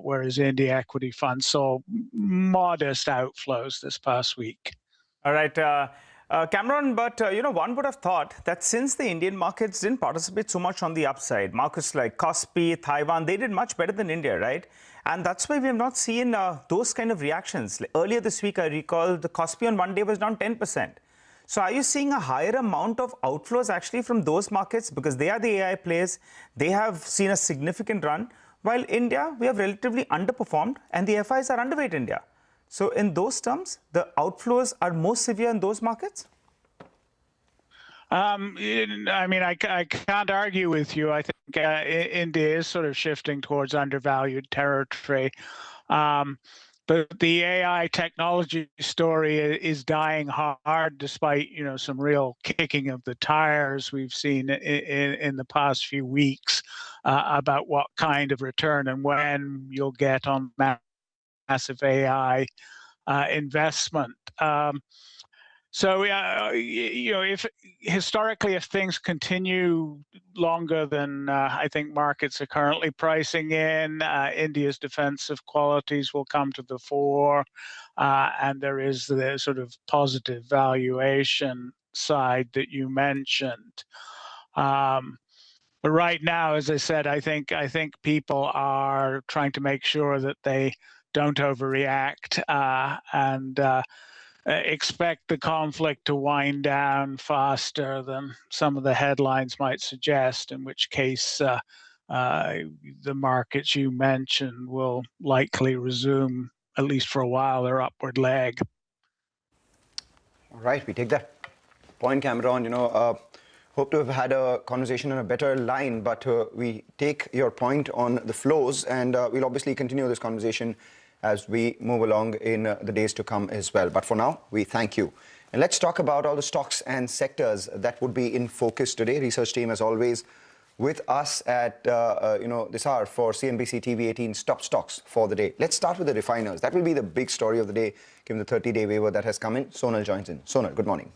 whereas India equity funds saw modest outflows this past week. All right. Cameron, but one would have thought that since the Indian markets didn't participate so much on the upside, markets like Kospi, Taiwan, they did much better than India, right? And that's why we have not seen those kind of reactions. Earlier this week, I recall the Kospi on one day was down 10%. So are you seeing a higher amount of outflows actually from those markets because they are the AI players? They have seen a significant run, while India, we have relatively underperformed and the FIs are underweight India. So in those terms, the outflows are more severe in those markets? I mean, I can't argue with you. I think India is sort of shifting towards undervalued territory. But the AI technology story is dying hard despite, some real kicking of the tires we've seen in the past few weeks about what kind of return and when you'll get on massive AI investment. So, if historically, if things continue longer than I think markets are currently pricing in, India's defensive qualities will come to the fore, and there is the sort of positive valuation side that you mentioned. But right now, as I said, I think people are trying to make sure that they don't overreact and expect the conflict to wind down faster than some of the headlines might suggest, in which case the markets you mentioned will likely resume, at least for a while, their upward leg. All right, we take that point, Cameron. Hope to have had a conversation on a better line, but we take your point on the flows, and we'll obviously continue this conversation as we move along in the days to come as well. But for now, we thank you. And let's talk about all the stocks and sectors that would be in focus today. Research team, as always, with us at this hour for CNBC TV 18's top stocks for the day. Let's start with the refiners. That will be the big story of the day, given the 30-day waiver that has come in. Sonal joins in. Sonal, good morning.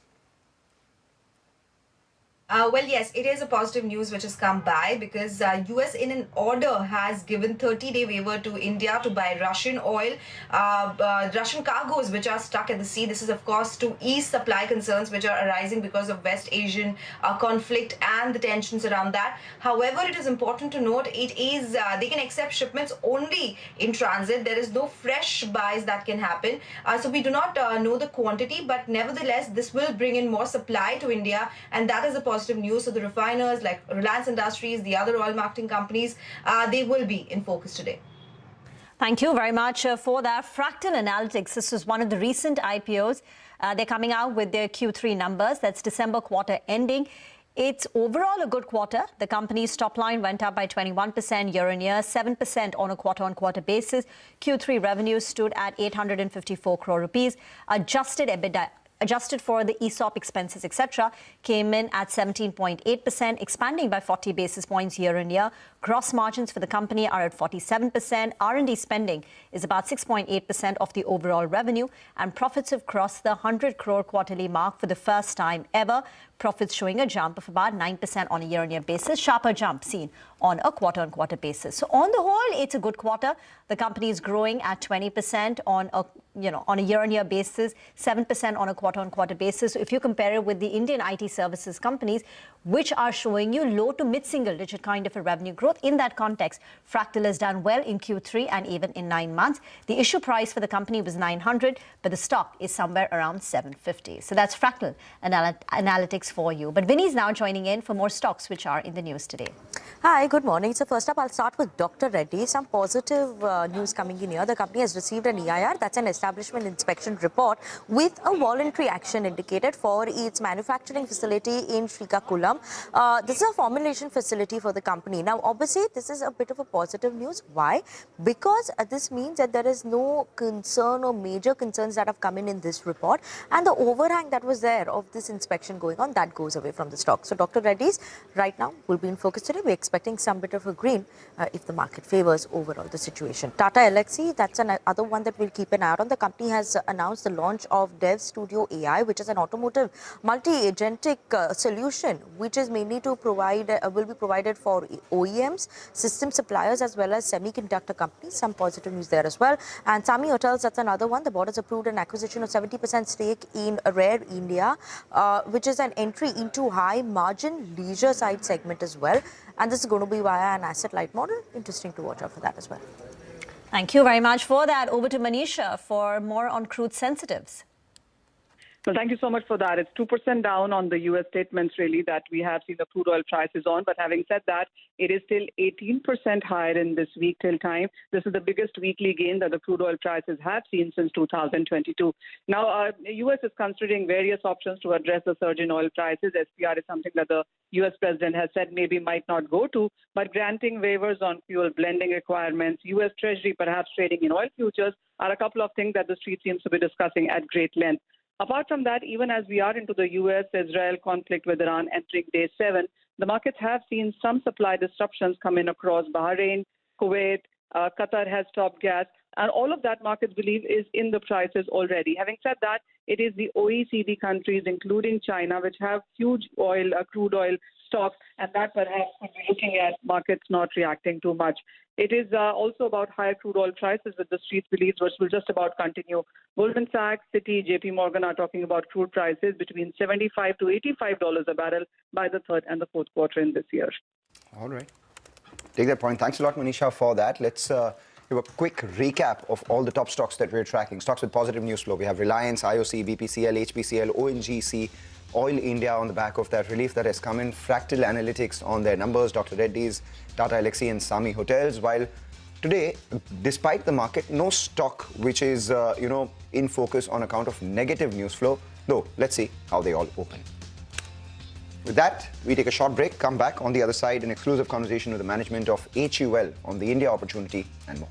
Well, yes, it is a positive news which has come by because US in an order has given 30-day waiver to India to buy Russian oil, Russian cargoes which are stuck at the sea. This is, of course, to ease supply concerns which are arising because of West Asian conflict and the tensions around that. However, it is important to note it is they can accept shipments only in transit. There is no fresh buys that can happen. So we do not know the quantity, but nevertheless, this will bring in more supply to India, and that is a positive news. So the refiners like Reliance Industries, the other oil marketing companies, they will be in focus today. Thank you very much for that. Fractal Analytics, this was one of the recent IPOs. They're coming out with their Q3 numbers. That's December quarter ending. It's overall a good quarter. The company's top line went up by 21% year-on-year, 7% on a quarter-on-quarter basis. Q3 revenues stood at 854 crore rupees. Adjusted EBITDA, adjusted for the ESOP expenses, etc., came in at 17.8%, expanding by 40 basis points year-on-year. Gross margins for the company are at 47%. R&D spending is about 6.8% of the overall revenue, and profits have crossed the 100 crore quarterly mark for the first time ever. Profits showing a jump of about 9% on a year-on-year basis, sharper jump seen on a quarter-on-quarter basis. So on the whole, it's a good quarter. The company is growing at 20% on a year-on-year basis, 7% on a quarter-on-quarter basis. So if you compare it with the Indian IT services companies, which are showing you low to mid-single-digit kind of a revenue growth, in that context, Fractal has done well in Q3 and even in 9 months. The issue price for the company was 900, but the stock is somewhere around 750. So that's Fractal Analytics for you. But Vinny is now joining in for more stocks which are in the news today. Hi, good morning. So first up, I'll start with Dr. Reddy. Some positive news coming in here. The company has received an EIR, that's an establishment inspection report, with a voluntary action indicated for its manufacturing facility in Srikakulam. This is a formulation facility for the company. Now, obviously, this is a bit of a positive news. Why? Because this means that there is no concern or major concerns that have come in this report, and the overhang that was there of this inspection going on, that goes away from the stock. So Dr. Reddy's right now will be in focus today. We're expecting some bit of a green if the market favors overall the situation. Tata Elxsi, that's another one that we'll keep an eye on. The company has announced the launch of Dev Studio AI, which is an automotive multi-agentic solution, which is mainly to provide, will be provided for OEMs, system suppliers, as well as semiconductor companies. Some positive news there as well. And Sami Hotels, that's another one. The board has approved an acquisition of 70% stake in Rare India, which is an entry into high margin leisure side segment as well. And this is going to be via an asset light model. Interesting to watch out for that as well. Thank you very much for that. Over to Manisha for more on crude sensitives. Well, thank you so much for that. It's 2% down on the U.S. statements, really, that we have seen the crude oil prices on. But having said that, it is still 18% higher in this week till time. This is the biggest weekly gain that the crude oil prices have seen since 2022. Now, U.S. is considering various options to address the surge in oil prices. SPR is something that the U.S. president has said maybe might not go to, but granting waivers on fuel blending requirements, U.S. Treasury perhaps trading in oil futures are a couple of things that the street seems to be discussing at great length. Apart from that, even as we are into the U.S.-Israel conflict with Iran entering day 7, the markets have seen some supply disruptions come in across Bahrain, Kuwait, Qatar has stopped gas, and all of that markets believe is in the prices already. Having said that, it is the OECD countries, including China, which have huge crude oil stocks, and that perhaps could be looking at markets not reacting too much. It is also about higher crude oil prices, with the street believes which will just about continue. Goldman Sachs, Citi, JP Morgan are talking about crude prices between $75 to $85 a barrel by the third and the fourth quarter in this year. All right. Take that point. Thanks a lot, Manisha, for that. Let's give a quick recap of all the top stocks that we're tracking. Stocks with positive news flow. We have Reliance, IOC, BPCL, HPCL, ONGC, Oil India on the back of that relief that has come in. Fractal Analytics on their numbers. Dr. Reddy's, Tata Elxsi and Sami Hotels. While today, despite the market, no stock which is, in focus on account of negative news flow. Though, let's see how they all open. With that, we take a short break, come back on the other side, an exclusive conversation with the management of HUL on the India opportunity and more.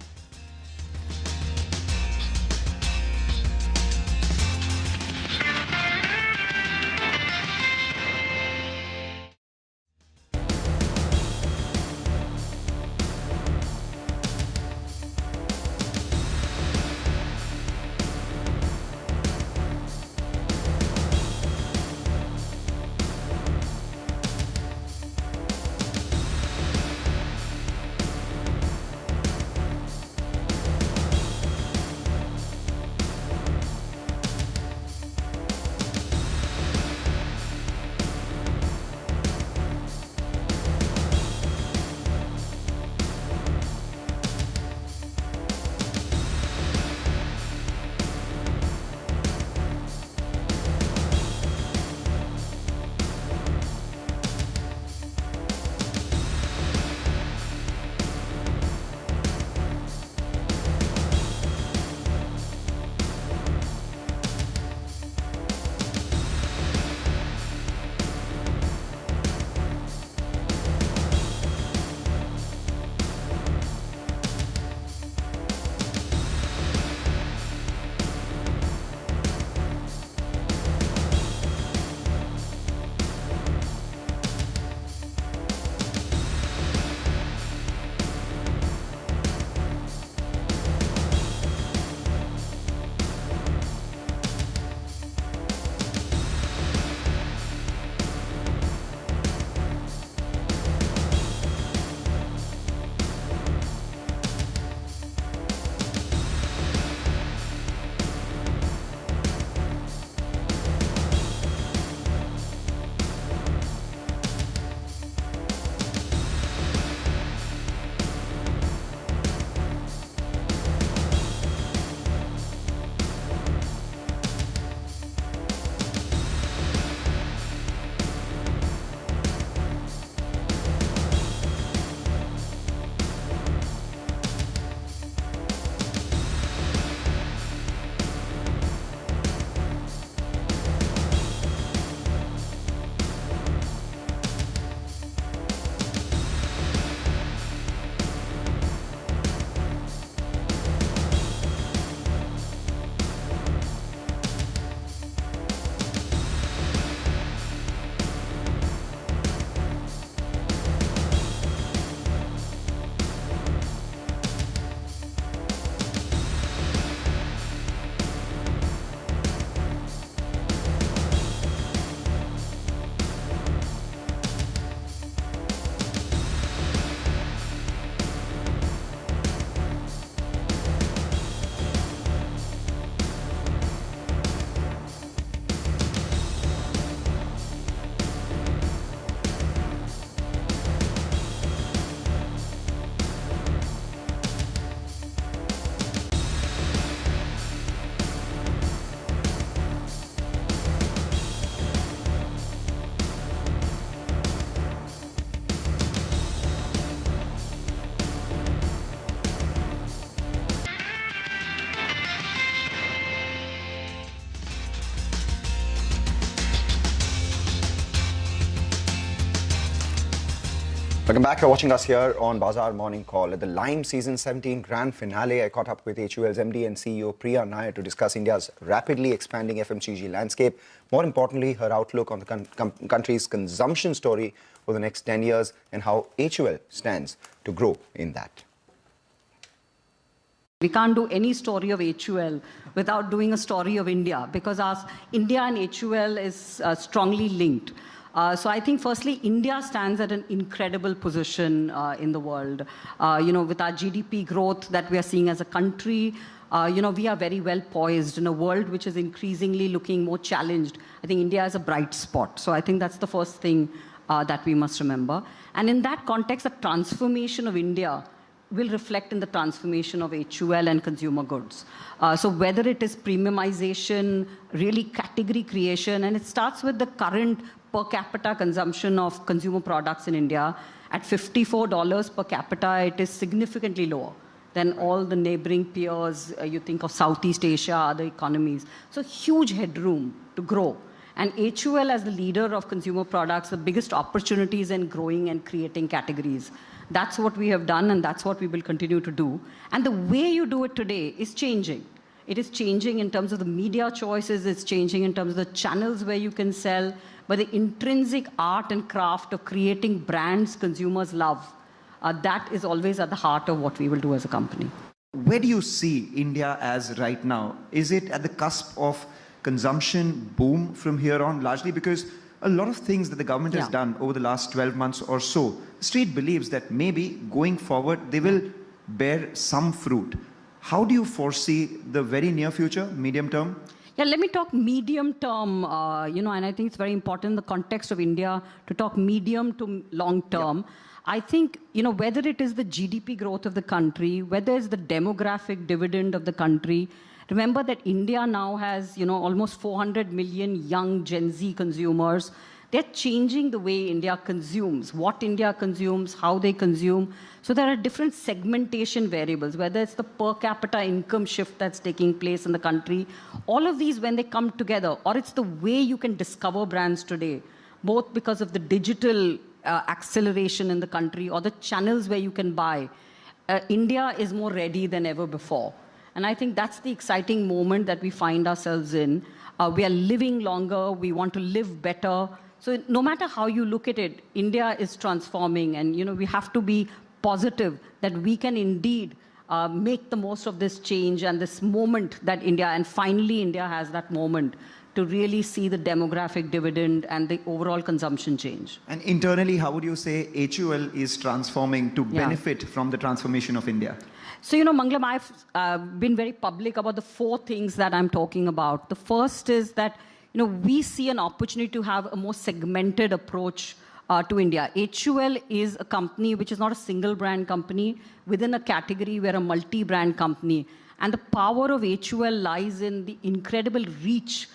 Welcome back. You're watching us here on Bazaar Morning Call. At the Lime Season 17 Grand Finale, I caught up with HUL's MD and CEO Priya Nair to discuss India's rapidly expanding FMCG landscape. More importantly, her outlook on the country's consumption story for the next 10 years and how HUL stands to grow in that. We can't do any story of HUL without doing a story of India, because India and HUL is strongly linked. So I think, firstly, India stands at an incredible position in the world. With our GDP growth that we are seeing as a country, we are very well poised in a world which is increasingly looking more challenged. I think India is a bright spot. So I think that's the first thing that we must remember. And in that context, the transformation of India will reflect in the transformation of HUL and consumer goods. So whether it is premiumization, really category creation, and it starts with the current per capita consumption of consumer products in India. At $54 per capita, it is significantly lower than all the neighboring peers. You think of Southeast Asia, other economies. So huge headroom to grow. And HUL, as the leader of consumer products, the biggest opportunities in growing and creating categories. That's what we have done, and that's what we will continue to do. And the way you do it today is changing. It is changing in terms of the media choices. It's changing in terms of the channels where you can sell. But the intrinsic art and craft of creating brands consumers love, that is always at the heart of what we will do as a company. Where do you see India as right now? Is it at the cusp of consumption boom from here on, largely because a lot of things that the government has done over the last 12 months or so, the street believes that maybe going forward, they will bear some fruit. How do you foresee the very near future, medium term? Yeah, let me talk medium term, and I think it's very important in the context of India to talk medium to long term. Yeah. I think, whether it is the GDP growth of the country, whether it's the demographic dividend of the country, remember that India now has, almost 400 million young Gen Z consumers. They're changing the way India consumes, what India consumes, how they consume. So there are different segmentation variables, whether it's the per capita income shift that's taking place in the country. All of these, when they come together, or it's the way you can discover brands today, both because of the digital acceleration in the country or the channels where you can buy, India is more ready than ever before. And I think that's the exciting moment that we find ourselves in. We are living longer. We want to live better. So no matter how you look at it, India is transforming. And, we have to be positive that we can indeed make the most of this change and this moment that and finally India has that moment to really see the demographic dividend and the overall consumption change. And internally, how would you say HUL is transforming to benefit from the transformation of India? So, Mangalam, I've been very public about the 4 things that I'm talking about. The first is that, we see an opportunity to have a more segmented approach to India. HUL is a company which is not a single brand company within a category. We're a multi-brand company. And the power of HUL lies in the incredible reach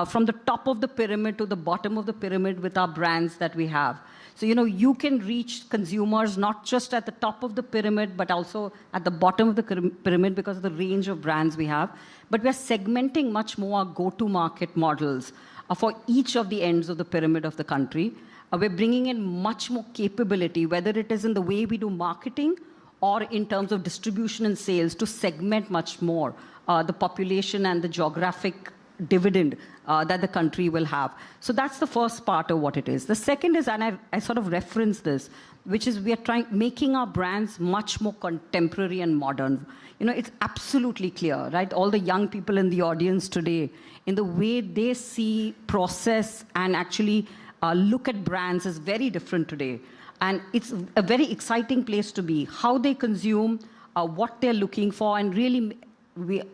from the top of the pyramid to the bottom of the pyramid with our brands that we have. So, you can reach consumers not just at the top of the pyramid, but also at the bottom of the pyramid because of the range of brands we have. But we're segmenting much more our go-to-market models for each of the ends of the pyramid of the country. We're bringing in much more capability, whether it is in the way we do marketing or in terms of distribution and sales, to segment much more the population and the geographic dividend that the country will have. So that's the first part of what it is. The second is, and I sort of reference this, which is we are making our brands much more contemporary and modern. It's absolutely clear, right? All the young people in the audience today, in the way they see, process, and actually look at brands is very different today. And it's a very exciting place to be. How they consume, what they're looking for, and really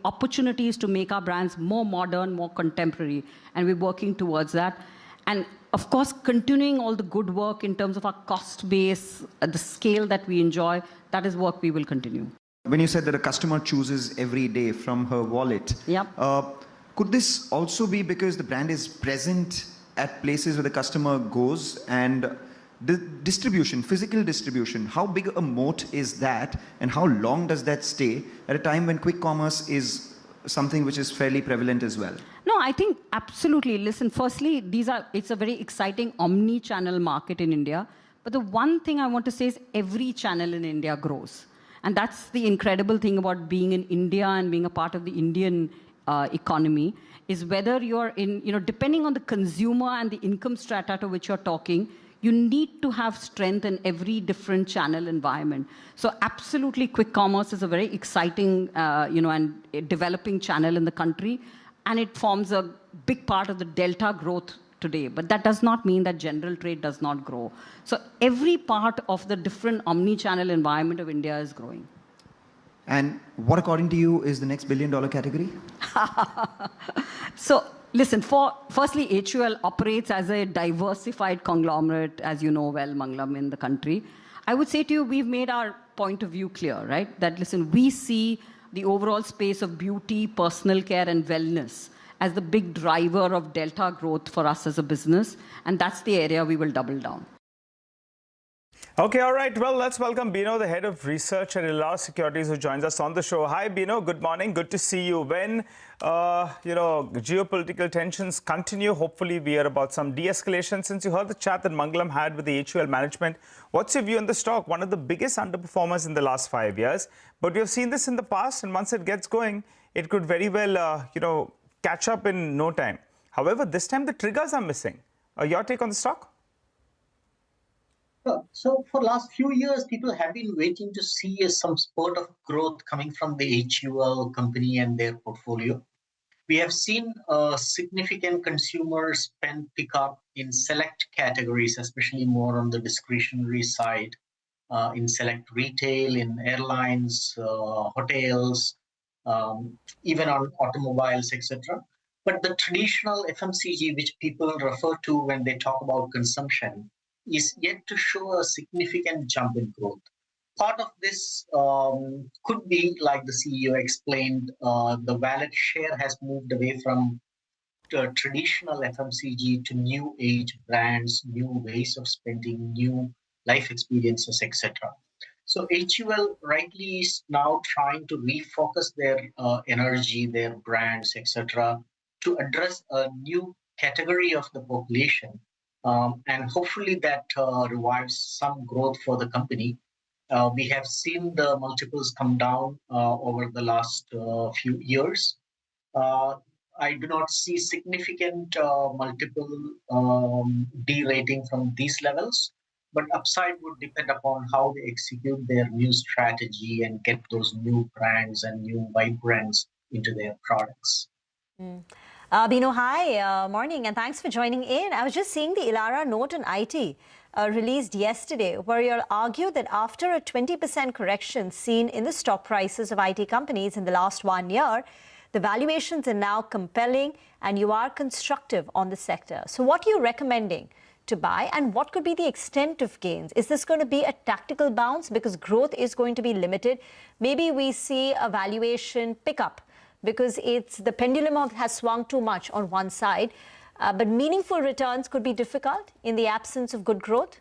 opportunities to make our brands more modern, more contemporary, and we're working towards that. And of course, continuing all the good work in terms of our cost base, the scale that we enjoy, that is work we will continue. When you said that a customer chooses every day from her wallet, could this also be because the brand is present at places where the customer goes, and the distribution, physical distribution, how big a moat is that, and how long does that stay at a time when quick commerce is something which is fairly prevalent as well? No, I think absolutely. Listen, firstly, it's a very exciting omni-channel market in India. But the one thing I want to say is every channel in India grows. And that's the incredible thing about being in India and being a part of the Indian economy, is whether you're in, depending on the consumer and the income strata to which you're talking, you need to have strength in every different channel environment. So absolutely, quick commerce is a very exciting, and developing channel in the country, and it forms a big part of the delta growth today. But that does not mean that general trade does not grow. So every part of the different omni-channel environment of India is growing. And what, according to you, is the next billion-dollar category? So, listen, firstly, HUL operates as a diversified conglomerate, as you know well, Mangalam, in the country. I would say to you, we've made our point of view clear, right? That, listen, we see the overall space of beauty, personal care, and wellness as the big driver of delta growth for us as a business. And that's the area we will double down. Okay, all right. Well, let's welcome Bino, the head of research at Elara Securities, who joins us on the show. Hi, Bino. Good morning. Good to see you. When, geopolitical tensions continue, hopefully we hear about some de-escalation. Since you heard the chat that Mangalam had with the HUL management, what's your view on the stock? One of the biggest underperformers in the last 5 years. But we have seen this in the past, and once it gets going, it could very well, catch up in no time. However, this time the triggers are missing. Your take on the stock? So for last few years, people have been waiting to see some spurt of growth coming from the HUL company and their portfolio. We have seen a significant consumer spend pickup in select categories, especially more on the discretionary side, in select retail, in airlines, hotels, even on automobiles, etc. But the traditional FMCG, which people refer to when they talk about consumption, is yet to show a significant jump in growth. Part of this could be, like the CEO explained, the wallet share has moved away from traditional FMCG to new age brands, new ways of spending, new life experiences, etc. So HUL rightly is now trying to refocus their energy, their brands, etc., to address a new category of the population. And hopefully that revives some growth for the company. We have seen the multiples come down over the last few years. I do not see significant multiple derating from these levels, but upside would depend upon how they execute their new strategy and get those new brands and new vibrants into their products. Bino, hi, morning, and thanks for joining in. I was just seeing the Elara note on IT released yesterday, where you'll argue that after a 20% correction seen in the stock prices of IT companies in the last 1 year, the valuations are now compelling and you are constructive on the sector. So what are you recommending to buy, and what could be the extent of gains? Is this going to be a tactical bounce because growth is going to be limited? Maybe we see a valuation pickup because the pendulum has swung too much on one side, but meaningful returns could be difficult in the absence of good growth?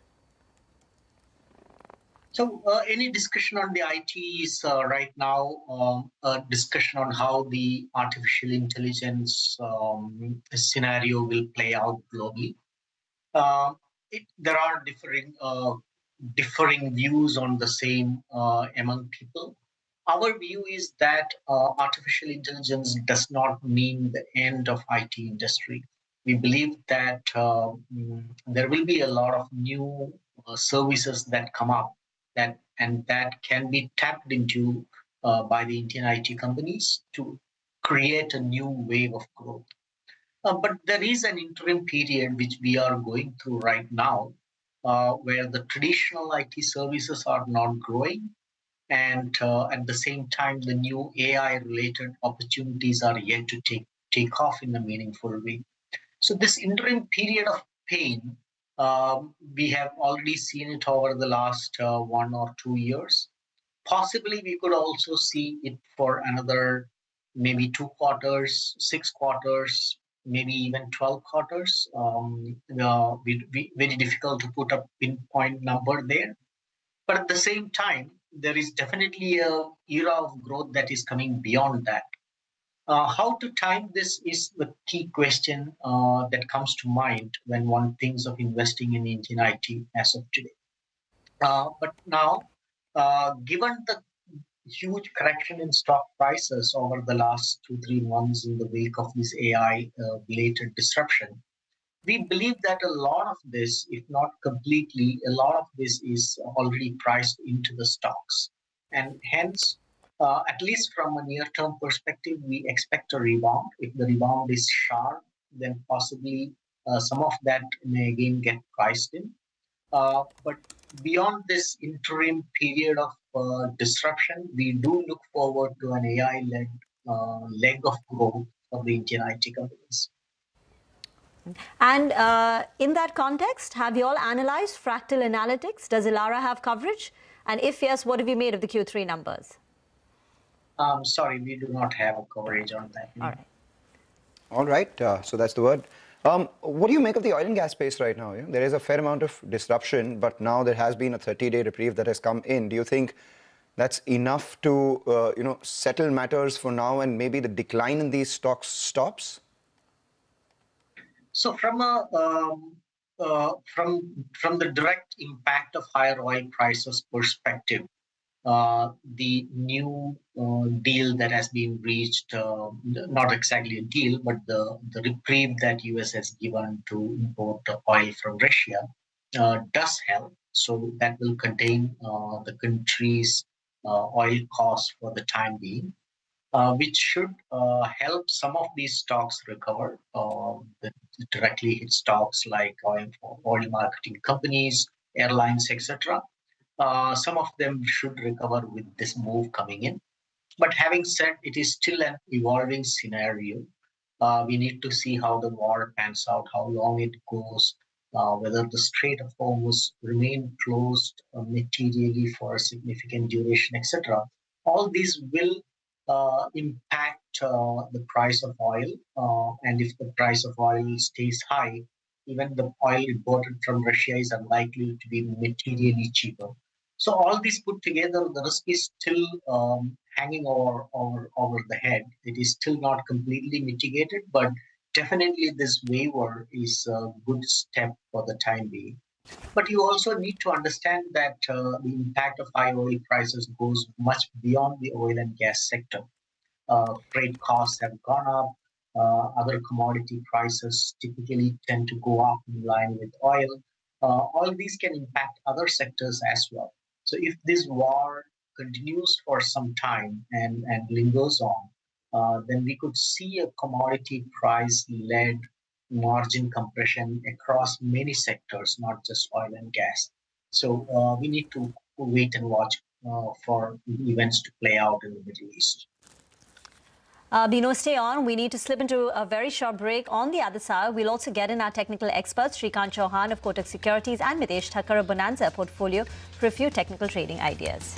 So any discussion on the IT is right now a discussion on how the artificial intelligence scenario will play out globally. There are differing views on the same among people. Our view is that artificial intelligence does not mean the end of IT industry. We believe that there will be a lot of new services that come up that can be tapped into by the Indian IT companies to create a new wave of growth. But there is an interim period which we are going through right now, where the traditional IT services are not growing, and at the same time, the new AI-related opportunities are yet to take off in a meaningful way. So this interim period of pain, we have already seen it over the last 1 or 2 years. Possibly, we could also see it for another maybe 2 quarters, 6 quarters, maybe even 12 quarters. Very difficult to put a pinpoint number there. But at the same time, there is definitely an era of growth that is coming beyond that. How to time this is the key question that comes to mind when one thinks of investing in Indian IT as of today. But now, given the huge correction in stock prices over the last 2-3 months in the wake of this AI related disruption, we believe that a lot of this, if not completely, a lot of this is already priced into the stocks. And hence, at least from a near-term perspective, we expect a rebound. If the rebound is sharp, then possibly some of that may again get priced in. But beyond this interim period of disruption, we do look forward to an AI-led leg of growth for the Indian IT companies. And in that context, have you all analyzed Fractal Analytics? Does Elara have coverage? And if yes, what have you made of the Q3 numbers? Sorry, we do not have a coverage on that. All right. All right, so that's the word. What do you make of the oil and gas space right now? There is a fair amount of disruption, but now there has been a 30-day reprieve that has come in. Do you think that's enough to settle matters for now, and maybe the decline in these stocks stops? So from the direct impact of higher oil prices perspective, the new deal that has been reached, not exactly a deal, but the reprieve that US has given to import oil from Russia does help. So that will contain the country's oil costs for the time being. Which should help some of these stocks recover. The directly hit stocks like oil marketing companies, airlines, etc. Some of them should recover with this move coming in. But having said, it is still an evolving scenario. We need to see how the war pans out, how long it goes, whether the Strait of Hormuz remain closed materially for a significant duration, etc. All these will impact the price of oil. And if the price of oil stays high, even the oil imported from Russia is unlikely to be materially cheaper. So all these put together, the risk is still hanging over the head. It is still not completely mitigated, but definitely this waiver is a good step for the time being. But you also need to understand that the impact of high oil prices goes much beyond the oil and gas sector. Freight costs have gone up. Other commodity prices typically tend to go up in line with oil. All these can impact other sectors as well. So if this war continues for some time and lingers on, then we could see a commodity price-led margin compression across many sectors, not just oil and gas. So we need to wait and watch for events to play out in the Middle East. Bino, stay on. We need to slip into a very short break. On the other side, we'll also get in our technical experts, Shrikant Chauhan of Kotak Securities and Mitesh Thakkar of Bonanza Portfolio for a few technical trading ideas.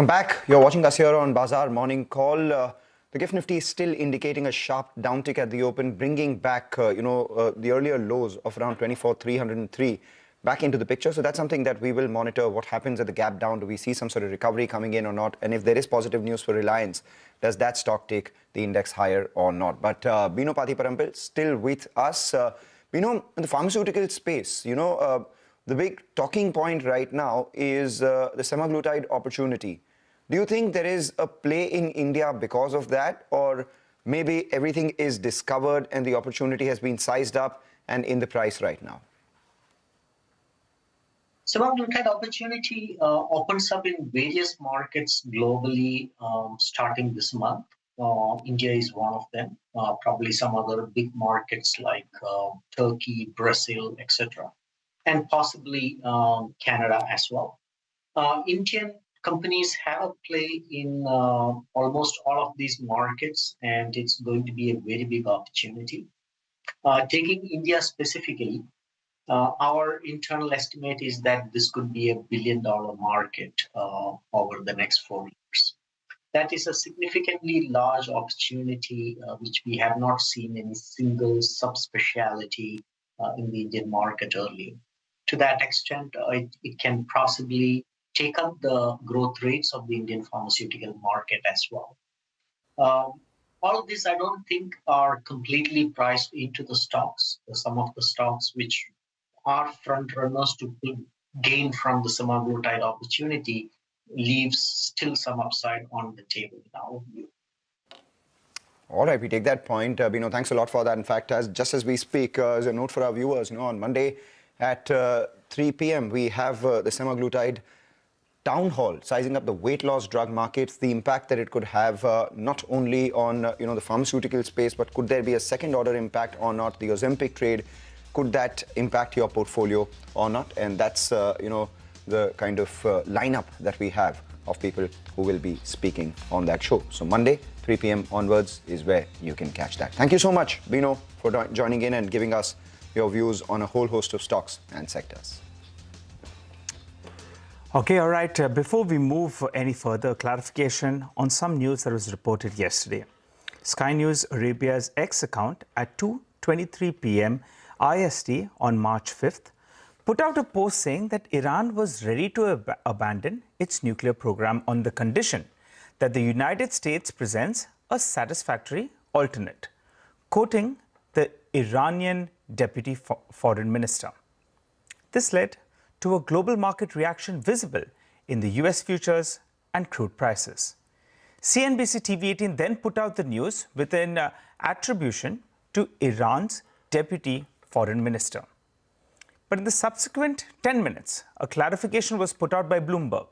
Welcome back. You're watching us here on Bazaar Morning Call. The GIFT Nifty is still indicating a sharp downtick at the open, bringing back, the earlier lows of around 24,303 back into the picture. So that's something that we will monitor. What happens at the gap down? Do we see some sort of recovery coming in or not? And if there is positive news for Reliance, does that stock take the index higher or not? But Bino Patiparampil still with us. Bino, in the pharmaceutical space, the big talking point right now is the semaglutide opportunity. Do you think there is a play in India because of that, or maybe everything is discovered and the opportunity has been sized up and in the price right now? Semaglutide opportunity opens up in various markets globally starting this month. India is one of them, probably some other big markets like Turkey, Brazil, etc., and possibly Canada as well. Indian companies have a play in almost all of these markets, and it's going to be a very big opportunity. Taking India specifically, our internal estimate is that this could be $1 billion market over the next 4 years. That is a significantly large opportunity, which we have not seen any single subspecialty in the Indian market earlier. To that extent, it can possibly take up the growth rates of the Indian pharmaceutical market as well. All of this, I don't think, are completely priced into the stocks. Some of the stocks which are front runners to gain from the semaglutide opportunity leaves still some upside on the table in our view. All right, we take that point. Bino, thanks a lot for that. In fact, just as we speak, as a note for our viewers, on Monday at 3 p.m., we have the semaglutide town hall sizing up the weight loss drug markets, the impact that it could have not only on the pharmaceutical space, but could there be a second order impact or not? The Ozempic trade, could that impact your portfolio or not? And that's the kind of lineup that we have of people who will be speaking on that show. So Monday 3 p.m. onwards is where you can catch that. Thank you so much, Bino, for joining in and giving us your views on a whole host of stocks and sectors. Okay, all right. Before we move any further, clarification on some news that was reported yesterday. Sky News Arabia's X account at 2:23 p.m. IST on March 5th put out a post saying that Iran was ready to abandon its nuclear program on the condition that the United States presents a satisfactory alternate, quoting the Iranian Deputy Foreign Minister. This led to a global market reaction visible in the US futures and crude prices. CNBC TV18 then put out the news with an attribution to Iran's Deputy Foreign Minister. But in the subsequent 10 minutes, a clarification was put out by Bloomberg,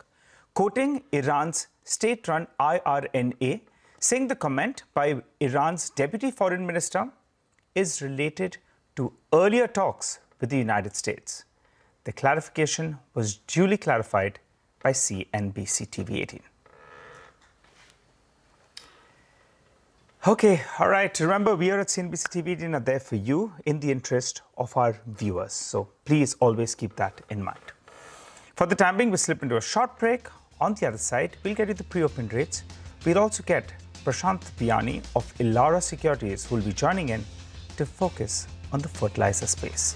quoting Iran's state-run IRNA, saying the comment by Iran's Deputy Foreign Minister is related to earlier talks with the United States. The clarification was duly clarified by CNBC TV18. Okay, all right. Remember, we are at CNBC TV18 are there for you in the interest of our viewers. So please always keep that in mind. For the time being, we'll slip into a short break. On the other side, we'll get you the pre-open rates. We'll also get Prashant Biyani of Elara Securities, who will be joining in to focus on the fertilizer space.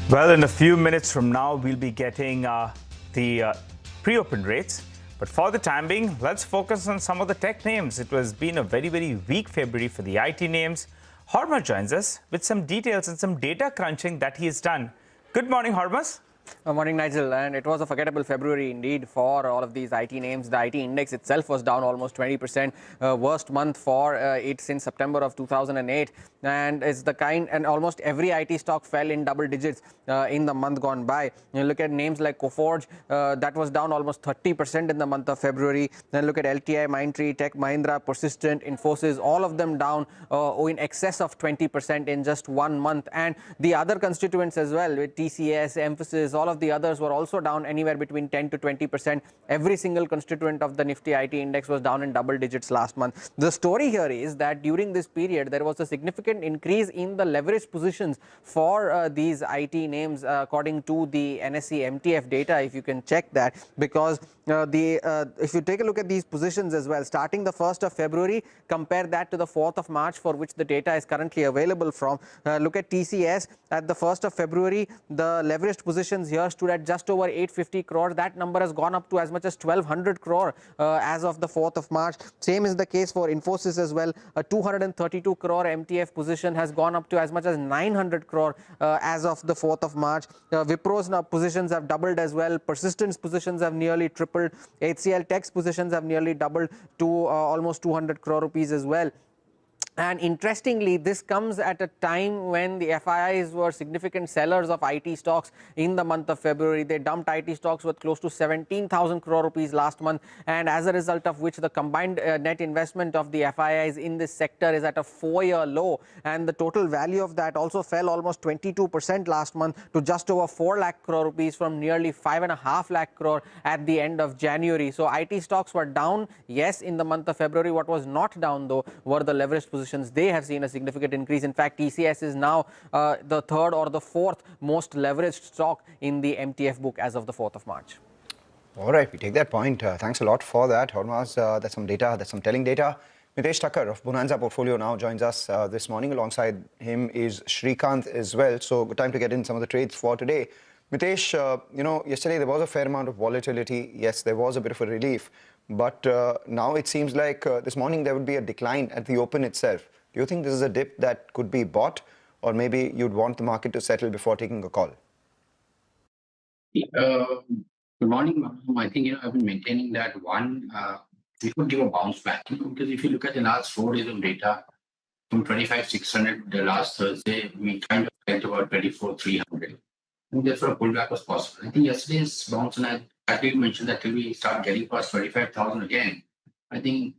Well, in a few minutes from now, we'll be getting the pre-open rates. But for the time being, let's focus on some of the tech names. It has been a very, very weak February for the IT names. Hormuz joins us with some details and some data crunching that he has done. Good morning, Hormuz. Good morning, Nigel. And it was a forgettable February indeed for all of these IT names. The IT index itself was down almost 20%, worst month for it since September of 2008. And it's the kind, and almost every IT stock fell in double digits in the month gone by. You look at names like Coforge, that was down almost 30% in the month of February. Then look at LTI, Mindtree, Tech Mahindra, Persistent, Infosys, all of them down in excess of 20% in just 1 month. And the other constituents as well, with TCS, Emphasis, all of the others were also down anywhere between 10 to 20%. Every single constituent of the Nifty IT index was down in double digits last month. The story here is that during this period, there was a significant increase in the leverage positions for these IT names, according to the NSE MTF data, if you can check that, because if you take a look at these positions as well, starting the 1st of February, compare that to the 4th of March, for which the data is currently available from. Look at TCS at the 1st of February, the leveraged positions here stood at just over 850 crore. That number has gone up to as much as 1200 crore as of the 4th of March. Same is the case for Infosys as well. A 232 crore MTF position has gone up to as much as 900 crore as of the 4th of March. Wipro's positions have doubled as well. Persistence positions have nearly tripled. HCL Tech's positions have nearly doubled to almost 200 crore rupees as well. And interestingly, this comes at a time when the FIIs were significant sellers of IT stocks in the month of February. They dumped IT stocks worth close to 17,000 crore rupees last month, and as a result of which the combined net investment of the FIIs in this sector is at a 4-year low, and the total value of that also fell almost 22% last month to just over 4 lakh crore rupees from nearly 5.5 lakh crore at the end of January. So IT stocks were down, yes, in the month of February. What was not down though were the leveraged positions. They have seen a significant increase. In fact, TCS is now the 3rd or the 4th most leveraged stock in the MTF book as of the 4th of March. All right, we take that point. Thanks a lot for that, Hormuz. That's some data, that's some telling data. Mitesh Thakkar of Bonanza Portfolio now joins us this morning. Alongside him is Srikanth as well. So good time to get in some of the trades for today. Mitesh, yesterday there was a fair amount of volatility. Yes, there was a bit of a relief. But now it seems like this morning there would be a decline at the open itself. Do you think this is a dip that could be bought, or maybe you'd want the market to settle before taking a call? Good morning. I think I've been maintaining that we could give a bounce back, because if you look at the last 4 days of data, from 25,600 the last Thursday, we kind of went to about 24,300. And therefore a pullback was possible. I think yesterday's bounce, and I actually mentioned that till we start getting past 25,000 again, I think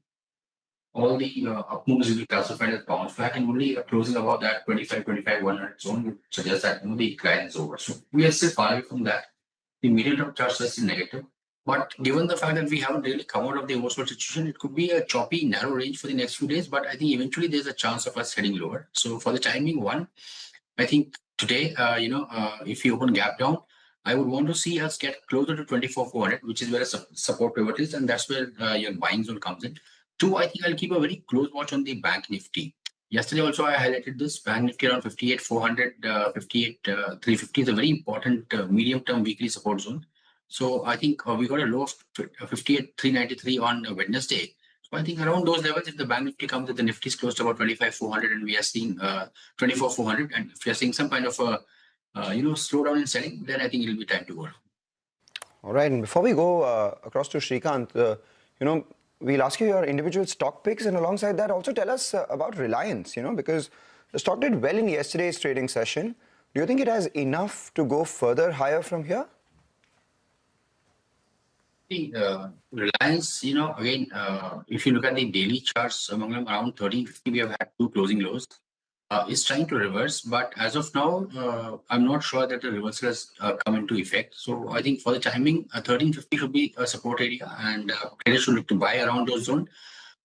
all the up moves will be classified as bounce back, and only closing about that 25,100 zone would suggest that the decline is over. So we are still far away from that. The medium-term charts are still negative. But given the fact that we haven't really come out of the oversold situation, it could be a choppy, narrow range for the next few days. But I think eventually there's a chance of us heading lower. So for the timing, I think today, if you open gap down, I would want to see us get closer to 24,400, which is where a support pivot is, and that's where your buying zone comes in. 2, I think I'll keep a very close watch on the Bank Nifty. Yesterday also I highlighted this Bank Nifty around 58,400, 58,350 is a very important medium-term weekly support zone. So I think we got a low of 58,393 on Wednesday. So I think around those levels, if the Bank Nifty comes, the Nifty is close to about 25,400, and we are seeing 24,400, and if we are seeing some kind of a slowdown in selling, then I think it'll be time to go. All right, and before we go across to Srikanth, we'll ask you your individual stock picks, and alongside that also tell us about Reliance, because the stock did well in yesterday's trading session. Do you think it has enough to go further higher from here? Reliance, again, if you look at the daily charts, among them around 1350, we have had 2 closing lows. Is trying to reverse, but as of now, I'm not sure that the reversal has come into effect. So I think for the timing, 1350 should be a support area, and traders should look to buy around those zones.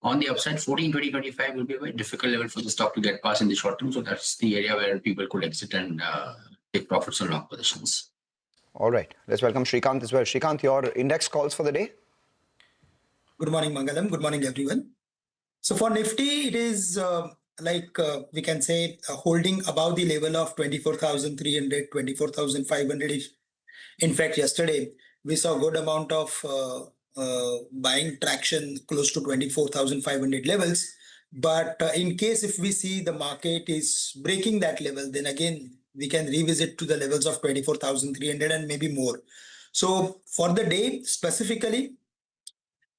On the upside, 14, 20, 25 will be a very difficult level for the stock to get past in the short term. So that's the area where people could exit and take profits on long positions. All right, let's welcome Srikanth as well. Srikanth, your index calls for the day? Good morning, Mangalam. Good morning, everyone. So for Nifty, it is we can say, holding above the level of 24,300, 24,500. In fact, yesterday we saw a good amount of buying traction close to 24,500 levels. But in case if we see the market is breaking that level, then again we can revisit to the levels of 24,300 and maybe more. So for the day specifically,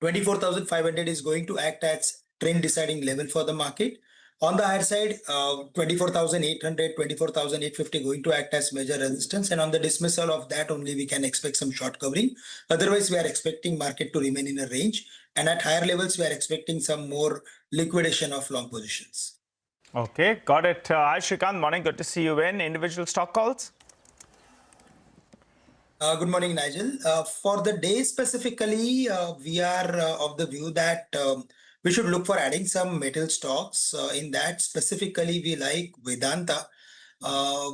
24,500 is going to act as trend deciding level for the market. On the higher side, 24,800, 24,850 going to act as major resistance, and on the dismissal of that only we can expect some short covering. Otherwise, we are expecting market to remain in a range, and at higher levels we are expecting some more liquidation of long positions. Okay, got it. Hi Shrikant, morning. Good to see you in. Individual stock calls? Good morning, Nigel. For the day specifically, we are of the view that we should look for adding some metal stocks. In that specifically, we like Vedanta,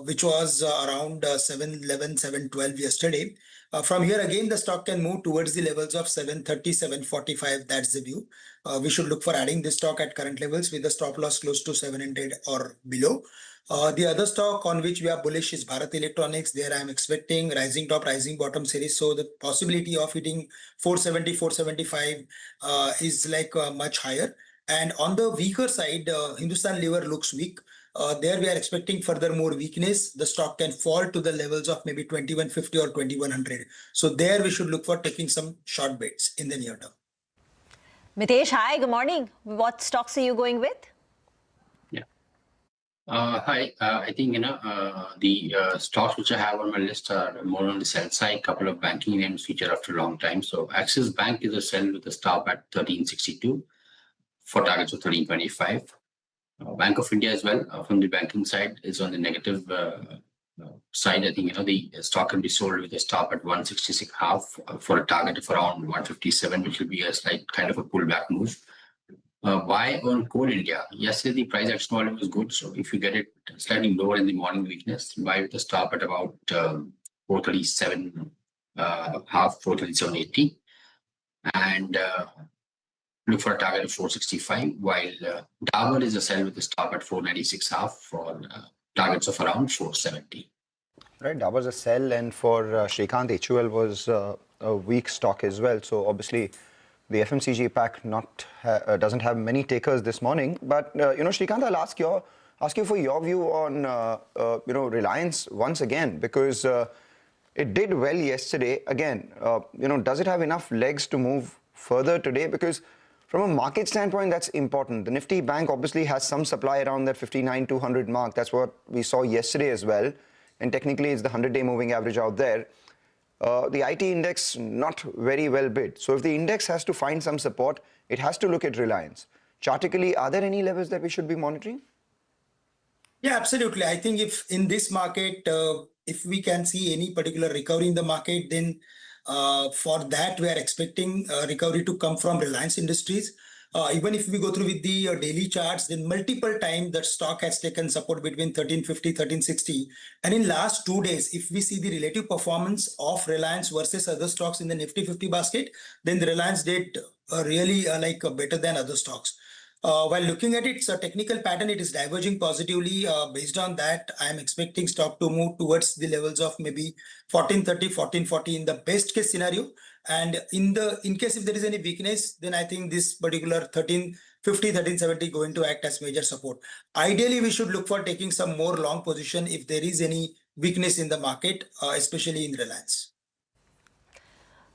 which was around 711, 712 yesterday. From here again, the stock can move towards the levels of 730, 745. That's the view. We should look for adding this stock at current levels with the stop loss close to 700 or below. The other stock on which we are bullish is Bharat Electronics. There I am expecting rising top, rising bottom series. So the possibility of hitting 470, 475 is much higher. And on the weaker side, Hindustan Lever looks weak. There we are expecting further more weakness. The stock can fall to the levels of maybe 2150 or 2100. So there we should look for taking some short bets in the near term. Mitesh, hi, good morning. What stocks are you going with? Hi, I think, the stocks which I have on my list are more on the sell side, couple of banking names feature after a long time. So Axis Bank is a sell with a stop at 1362 for targets of 1325. Bank of India as well, from the banking side, is on the negative side. I think, the stock can be sold with a stop at 166.5 for a target of around 157, which will be a slight kind of a pullback move. Buy on Coal India. Yesterday, the price action volume was good. So if you get it slightly lower in the morning weakness, buy with a stop at about 437, half 437.80. And look for a target of 465, while Dabur is a sell with a stop at 496.5 for targets of around 470. Right, Dabur is a sell, and for Shrikant, HUL was a weak stock as well. So obviously, the FMCG pack doesn't have many takers this morning. But Shrikant, I'll ask you for your view on Reliance once again, because it did well yesterday. Again, does it have enough legs to move further today? Because from a market standpoint, that's important. The Nifty Bank obviously has some supply around that 59,200 mark. That's what we saw yesterday as well. And technically, it's the 100-day moving average out there. The IT index not very well bid. So if the index has to find some support, it has to look at Reliance. Chartically, are there any levels that we should be monitoring? Yeah, absolutely. I think if in this market, if we can see any particular recovery in the market, then for that we are expecting recovery to come from Reliance Industries. Even if we go through with the daily charts, then multiple times that stock has taken support between 1350, 1360. And in last 2 days, if we see the relative performance of Reliance versus other stocks in the Nifty 50 basket, then the Reliance did really better than other stocks. While looking at its technical pattern, it is diverging positively. Based on that, I am expecting stock to move towards the levels of maybe 1430, 1440 in the best case scenario. And in case if there is any weakness, then I think this particular 1350, 1370 going to act as major support. Ideally, we should look for taking some more long position if there is any weakness in the market, especially in Reliance.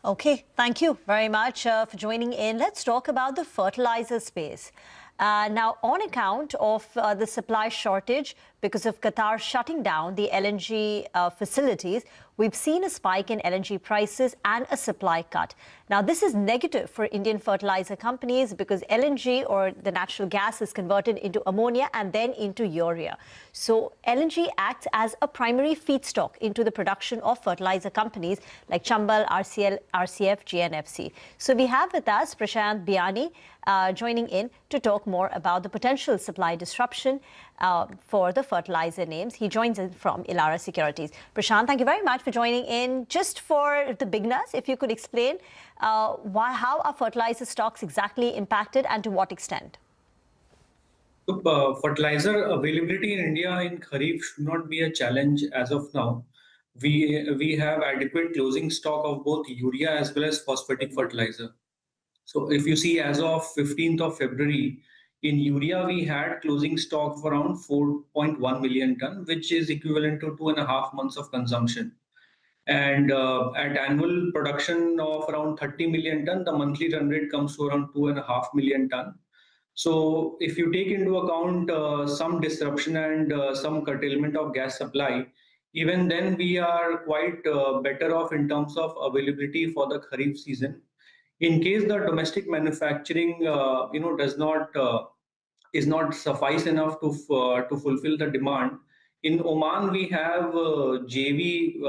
Okay, thank you very much for joining in. Let's talk about the fertilizer space. Now, on account of the supply shortage because of Qatar shutting down the LNG facilities, we've seen a spike in LNG prices and a supply cut. Now, this is negative for Indian fertilizer companies because LNG, or the natural gas, is converted into ammonia and then into urea. So LNG acts as a primary feedstock into the production of fertilizer companies like Chambal, RCL, RCF, GNFC. So we have with us Prashant Biani joining in to talk more about the potential supply disruption for the fertilizer names. He joins in from Elara Securities. Prashant, thank you very much for joining in. Just for the beginners, if you could explain how are fertilizer stocks exactly impacted and to what extent? So, fertilizer availability in India in Kharif should not be a challenge as of now. We have adequate closing stock of both urea as well as phosphatic fertilizer. So if you see as of 15th of February, in urea we had closing stock of around 4.1 million ton, which is equivalent to 2.5 months of consumption. And at annual production of around 30 million ton, the monthly run rate comes to around 2.5 million ton. So if you take into account some disruption and some curtailment of gas supply, even then we are quite better off in terms of availability for the Kharif season. In case the domestic manufacturing, does not is not suffice enough to fulfill the demand. In Oman, we have JV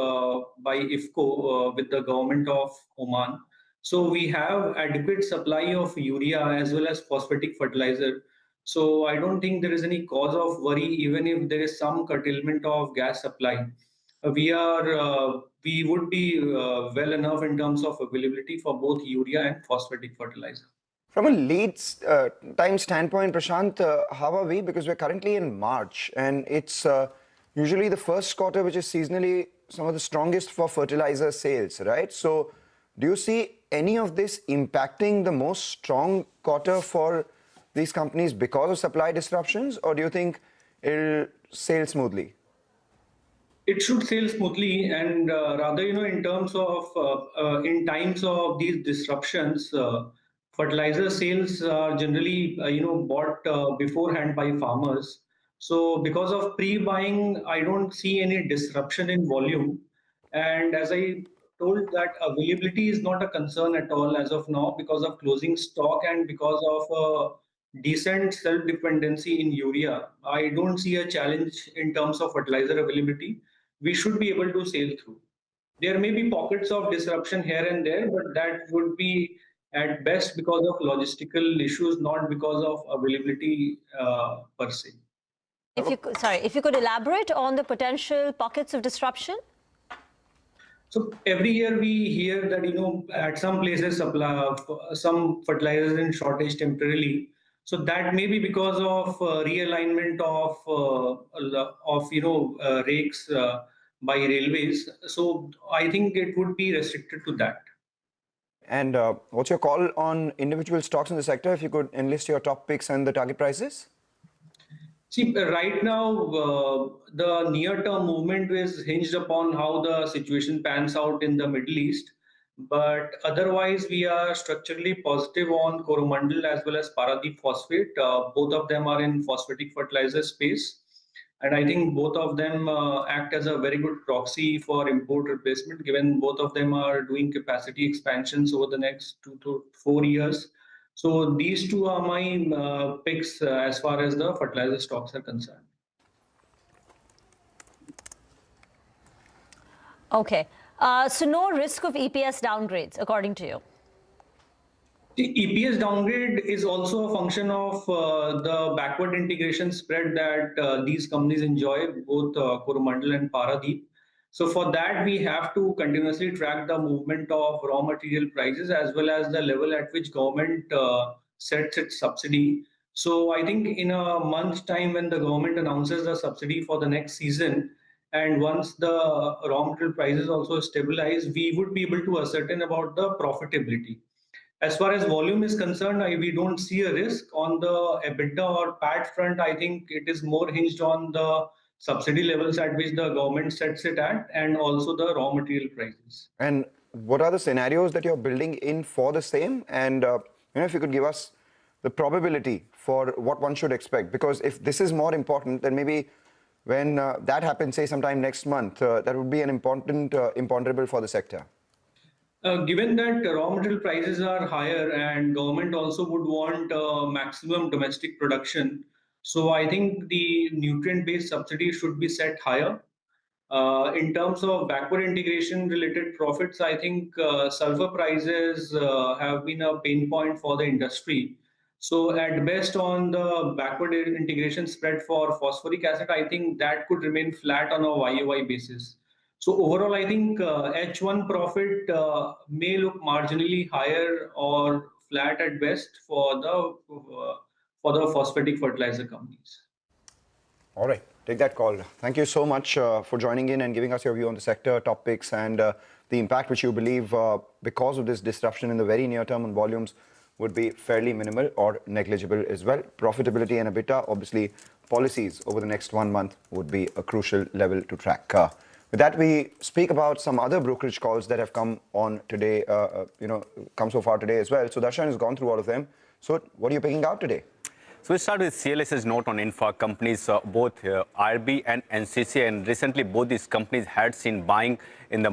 by IFCO with the government of Oman. So we have adequate supply of urea as well as phosphatic fertilizer. So I don't think there is any cause of worry, even if there is some curtailment of gas supply. We would be well enough in terms of availability for both urea and phosphatic fertilizer. From a lead time standpoint, Prashant, how are we? Because we're currently in March, and it's usually the first quarter, which is seasonally some of the strongest for fertilizer sales, right? So do you see any of this impacting the most strong quarter for these companies because of supply disruptions, or do you think it'll sail smoothly? It should sail smoothly, and rather, in terms of in times of these disruptions, fertilizer sales are generally, bought beforehand by farmers. So because of pre-buying, I don't see any disruption in volume. And as I told, that availability is not a concern at all as of now because of closing stock and because of decent self-dependency in urea. I don't see a challenge in terms of fertilizer availability. We should be able to sail through. There may be pockets of disruption here and there, but that would be at best because of logistical issues, not because of availability per se. If you could elaborate on the potential pockets of disruption. So every year we hear that at some places some fertilizers in shortage temporarily. So that may be because of realignment of rakes by railways. So I think it would be restricted to that. And what's your call on individual stocks in the sector? If you could enlist your top picks and the target prices. See, right now, the near-term movement is hinged upon how the situation pans out in the Middle East. But otherwise, we are structurally positive on Coromandel as well as Paradeep Phosphate. Both of them are in phosphatic fertilizer space. And I think both of them act as a very good proxy for import replacement, given both of them are doing capacity expansions over the next 2 to 4 years. So these two are my picks as far as the fertilizer stocks are concerned. Okay. So no risk of EPS downgrades, according to you? The EPS downgrade is also a function of the backward integration spread that these companies enjoy, both Coromandel and Paradeep. So for that, we have to continuously track the movement of raw material prices as well as the level at which government sets its subsidy. So I think in a month's time, when the government announces the subsidy for the next season, and once the raw material prices also stabilize, we would be able to ascertain about the profitability. As far as volume is concerned, we don't see a risk. On the EBITDA or PAT front, I think it is more hinged on the subsidy levels at which the government sets it at, and also the raw material prices. And what are the scenarios that you're building in for the same? And if you could give us the probability for what one should expect, because if this is more important, then maybe when that happens, say sometime next month, that would be an important imponderable for the sector. Given that raw material prices are higher and government also would want maximum domestic production, so I think the nutrient-based subsidy should be set higher. In terms of backward integration related profits, I think sulfur prices have been a pain point for the industry. So at best on the backward integration spread for phosphoric acid, I think that could remain flat on a YOY basis. So overall, I think H1 profit may look marginally higher or flat at best for for the phosphatic fertilizer companies. All right, take that call. Thank you so much for joining in and giving us your view on the sector topics and the impact which you believe because of this disruption in the very near term on volumes would be fairly minimal or negligible as well. Profitability and EBITDA, obviously policies over the next 1 month would be a crucial level to track. With that, we speak about some other brokerage calls that have come on today, come so far today as well. So Darshan has gone through all of them. So what are you picking out today? So we start with CLS's note on infra companies, both IRB and NCC, and recently both these companies had seen buying in the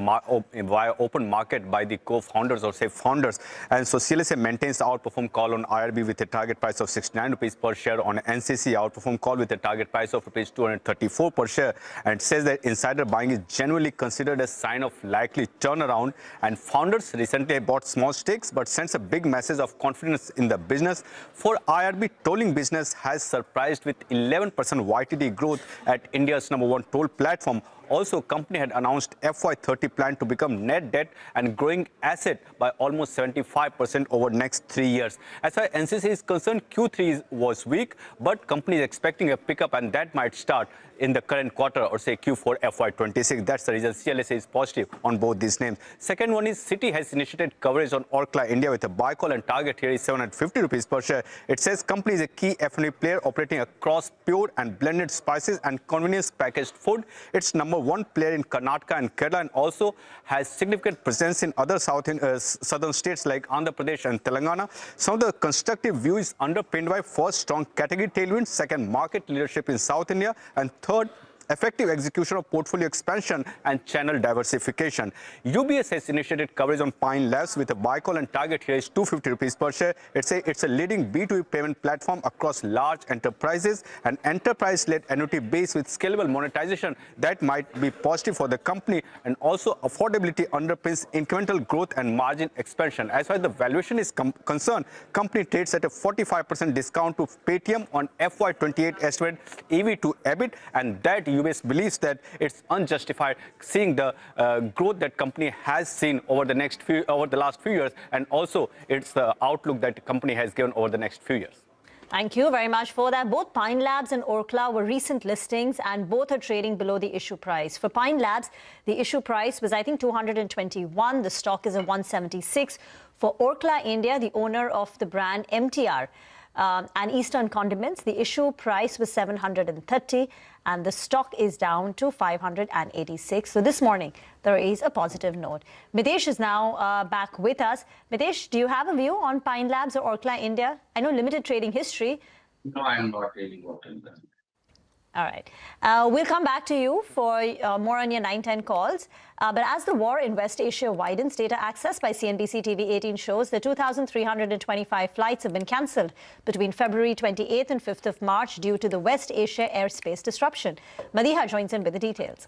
via open market by the co-founders or say founders. And so CLSA maintains the outperform call on IRB with a target price of 69 rupees per share, on NCC outperform call with a target price of rupees 234 per share, and says that insider buying is generally considered a sign of likely turnaround. And founders recently bought small stakes but sends a big message of confidence in the business. For IRB, tolling business has surprised with 11% YTD growth at India's #1 toll platform. Also, company had announced FY30 plan to become net debt and growing asset by almost 75% over next 3 years. As far as NCC is concerned, Q3 was weak, but company is expecting a pickup, and that might start in the current quarter or say Q4 FY26. That's the reason CLSA is positive on both these names. Second one is Citi has initiated coverage on Orkla India with a buy call, and target here is 750 rupees per share. It says company is a key F&B player operating across pure and blended spices and convenience packaged food. It's #1 player in Karnataka and Kerala, and also has significant presence in other southern states like Andhra Pradesh and Telangana. Some of the constructive view is underpinned by first, strong category tailwinds, second, market leadership in South India, and third, effective execution of portfolio expansion and channel diversification. UBS has initiated coverage on Pine Labs with a buy call, and target here is 250 rupees per share. It's a leading B2B payment platform across large enterprises, and enterprise-led annuity base with scalable monetization that might be positive for the company, and also affordability underpins incremental growth and margin expansion. As far as the valuation is concerned, company trades at a 45% discount to Paytm on FY28 estimate EV to EBIT, and that UBS believes that it's unjustified, seeing the growth that company has seen over the last few years, and also it's the outlook that the company has given over the next few years. Thank you very much for that. Both Pine Labs and Orkla were recent listings, and both are trading below the issue price. For Pine Labs, the issue price was, I think, 221. The stock is at 176. For Orkla India, the owner of the brand MTR and Eastern Condiments, the issue price was 730, and the stock is down to 586. So this morning, there is a positive note. Mitesh is now back with us. Mitesh, do you have a view on Pine Labs or Orkla India? I know limited trading history. No, I am not really watching them. All right. We'll come back to you for more on your 9-10 calls. But as the war in West Asia widens, data accessed by CNBC TV 18 shows that 2,325 flights have been cancelled between February 28th and 5th of March due to the West Asia airspace disruption. Madiha joins in with the details.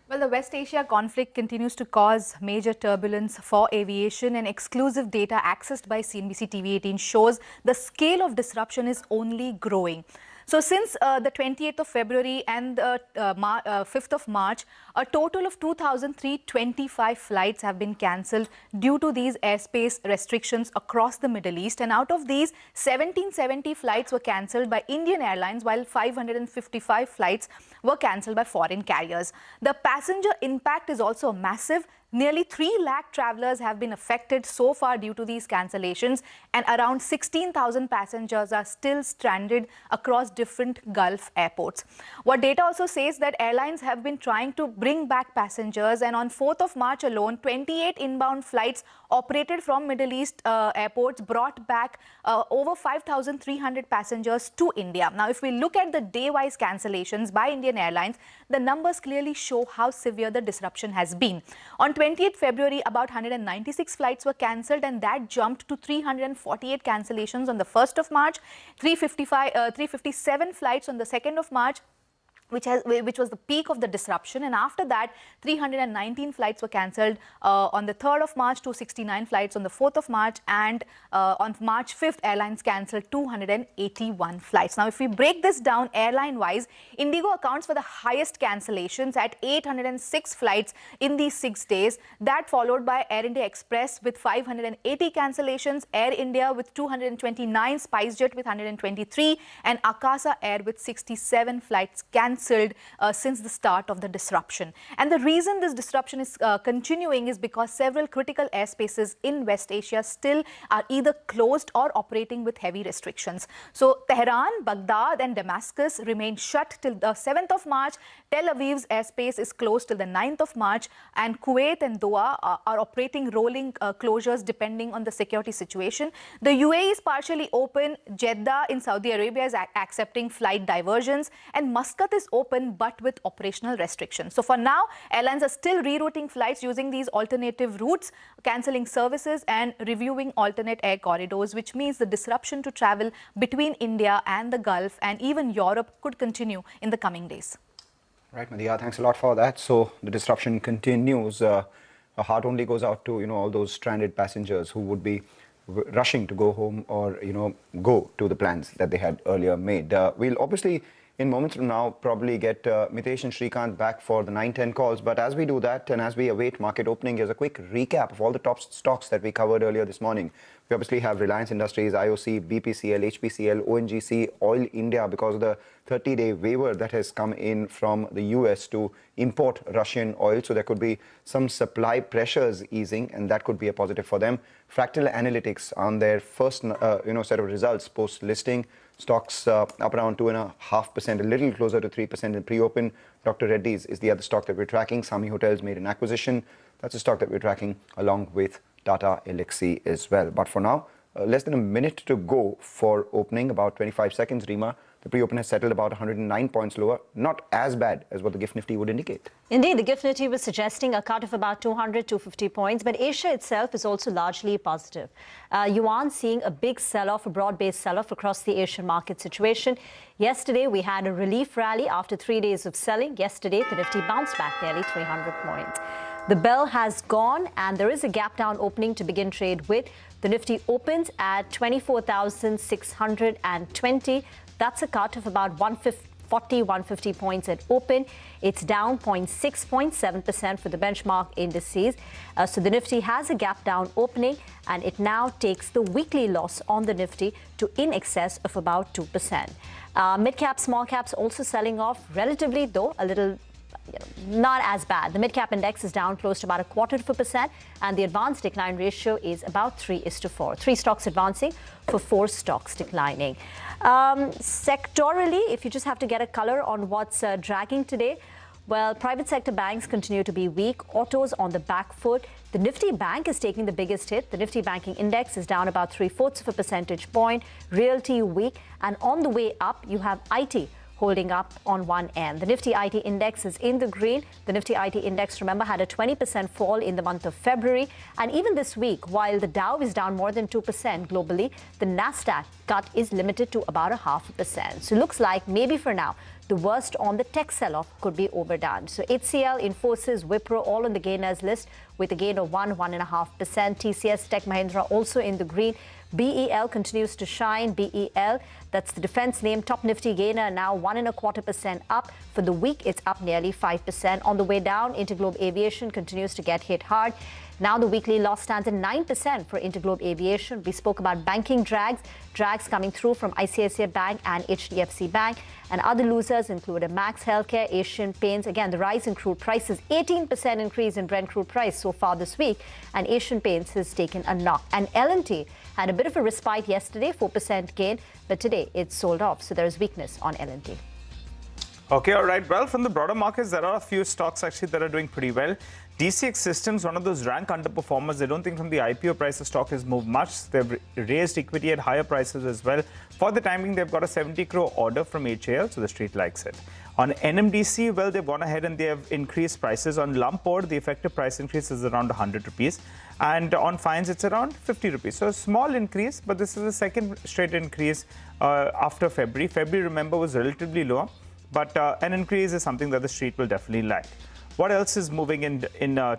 Well, the West Asia conflict continues to cause major turbulence for aviation, and exclusive data accessed by CNBC TV 18 shows the scale of disruption is only growing. So since the 28th of February and the 5th of March, a total of 2,325 flights have been cancelled due to these airspace restrictions across the Middle East. And out of these, 1,770 flights were cancelled by Indian Airlines, while 555 flights were cancelled by foreign carriers. The passenger impact is also massive. Nearly 3 lakh travellers have been affected so far due to these cancellations, and around 16,000 passengers are still stranded across different Gulf airports. What data also says that airlines have been trying to bring back passengers, and on 4th of March alone, 28 inbound flights operated from Middle East airports brought back over 5,300 passengers to India. Now, if we look at the day-wise cancellations by Indian Airlines, the numbers clearly show how severe the disruption has been. On 20th February, about 196 flights were cancelled, and that jumped to 348 cancellations on the 1st of March, 357 flights on the 2nd of March, which was the peak of the disruption, and after that 319 flights were cancelled on the 3rd of March, 269 flights on the 4th of March, and on March 5th airlines cancelled 281 flights. Now if we break this down airline wise, Indigo accounts for the highest cancellations at 806 flights in these 6 days, that followed by Air India Express with 580 cancellations, Air India with 229, SpiceJet with 123, and Akasa Air with 67 flights cancelled since the start of the disruption. And the reason this disruption is continuing is because several critical airspaces in West Asia still are either closed or operating with heavy restrictions. So Tehran, Baghdad and Damascus remain shut till the 7th of March. Tel Aviv's airspace is closed till the 9th of March, and Kuwait and Doha are operating rolling closures depending on the security situation. The UAE is partially open, Jeddah in Saudi Arabia is accepting flight diversions, and Muscat is open but with operational restrictions. So for now, airlines are still rerouting flights using these alternative routes, cancelling services and reviewing alternate air corridors, which means the disruption to travel between India and the Gulf and even Europe could continue in the coming days. Right, Madhya, thanks a lot for that. So the disruption continues. A heart only goes out to, all those stranded passengers who would be rushing to go home or, go to the plans that they had earlier made. We'll obviously, in moments from now, probably get Mitesh and Shrikant back for the 9-10 calls. But as we do that and as we await market opening, here's a quick recap of all the top stocks that we covered earlier this morning. We obviously have Reliance Industries, IOC, BPCL, HPCL, ONGC, Oil India, because of the 30-day waiver that has come in from the US to import Russian oil. So there could be some supply pressures easing, and that could be a positive for them. Fractal Analytics on their first set of results post-listing. Stocks up around 2.5%, a little closer to 3% in pre-open. Dr. Reddy's is the other stock that we're tracking. Sami Hotels made an acquisition. That's a stock that we're tracking along with Tata Elxsi as well. But for now, less than a minute to go for opening, about 25 seconds, Rima. The pre-open has settled about 109 points lower. Not as bad as what the GIFT Nifty would indicate. Indeed, the GIFT Nifty was suggesting a cut of about 200, 250 points, but Asia itself is also largely positive. Yuan seeing a big sell-off, a broad-based sell-off across the Asian market situation. Yesterday, we had a relief rally after 3 days of selling. Yesterday, the Nifty bounced back nearly 300 points. The bell has gone and there is a gap down opening to begin trade with. The Nifty opens at 24,620. That's a cut of about 150 points at open. It's down 0.6.7% for the benchmark indices. So the Nifty has a gap down opening, and it now takes the weekly loss on the Nifty to in excess of about 2%. Mid-cap, small caps also selling off relatively, though, a little not as bad. The mid-cap index is down close to about 0.25%, and the advanced decline ratio is about 3:4. 3 stocks advancing for 4 stocks declining. Sectorally, if you just have to get a color on what's dragging today, well, private sector banks continue to be weak. Autos on the back foot. The Nifty Bank is taking the biggest hit. The Nifty Banking Index is down about 0.75 percentage point. Realty weak. And on the way up, you have IT holding up on one end. The Nifty IT Index is in the green. The Nifty IT Index, remember, had a 20% fall in the month of February. And even this week, while the Dow is down more than 2% globally, the Nasdaq cut is limited to about 0.5%. So it looks like maybe for now, the worst on the tech sell-off could be overdone. So HCL, Infosys, Wipro, all on the gainers list with a gain of 1.5%. TCS, Tech Mahindra also in the green. BEL continues to shine. BEL, that's the defense name, top Nifty gainer, now 1.25% up. For the week, it's up nearly 5%. On the way down, Interglobe Aviation continues to get hit hard. Now the weekly loss stands at 9% for Interglobe Aviation. We spoke about banking drags coming through from ICICI Bank and HDFC Bank. And other losers include Max Healthcare, Asian Paints. Again, the rise in crude prices, 18% increase in Brent crude price so far this week. And Asian Paints has taken a knock. And L&T had a bit of a respite yesterday, 4% gain. But today, it's sold off. So there's weakness on L&T. Okay, all right. Well, from the broader markets, there are a few stocks actually that are doing pretty well. DCX Systems, one of those rank underperformers. I don't think from the IPO price the stock has moved much. They've raised equity at higher prices as well. For the timing, they've got a 70 crore order from HAL, so the street likes it. On NMDC, well, they've gone ahead and they have increased prices. On Lumpord, the effective price increase is around 100 rupees. And on fines, it's around 50 rupees. So a small increase, but this is the second straight increase after February. February, remember, was relatively lower. but an increase is something that the street will definitely like. What else is moving in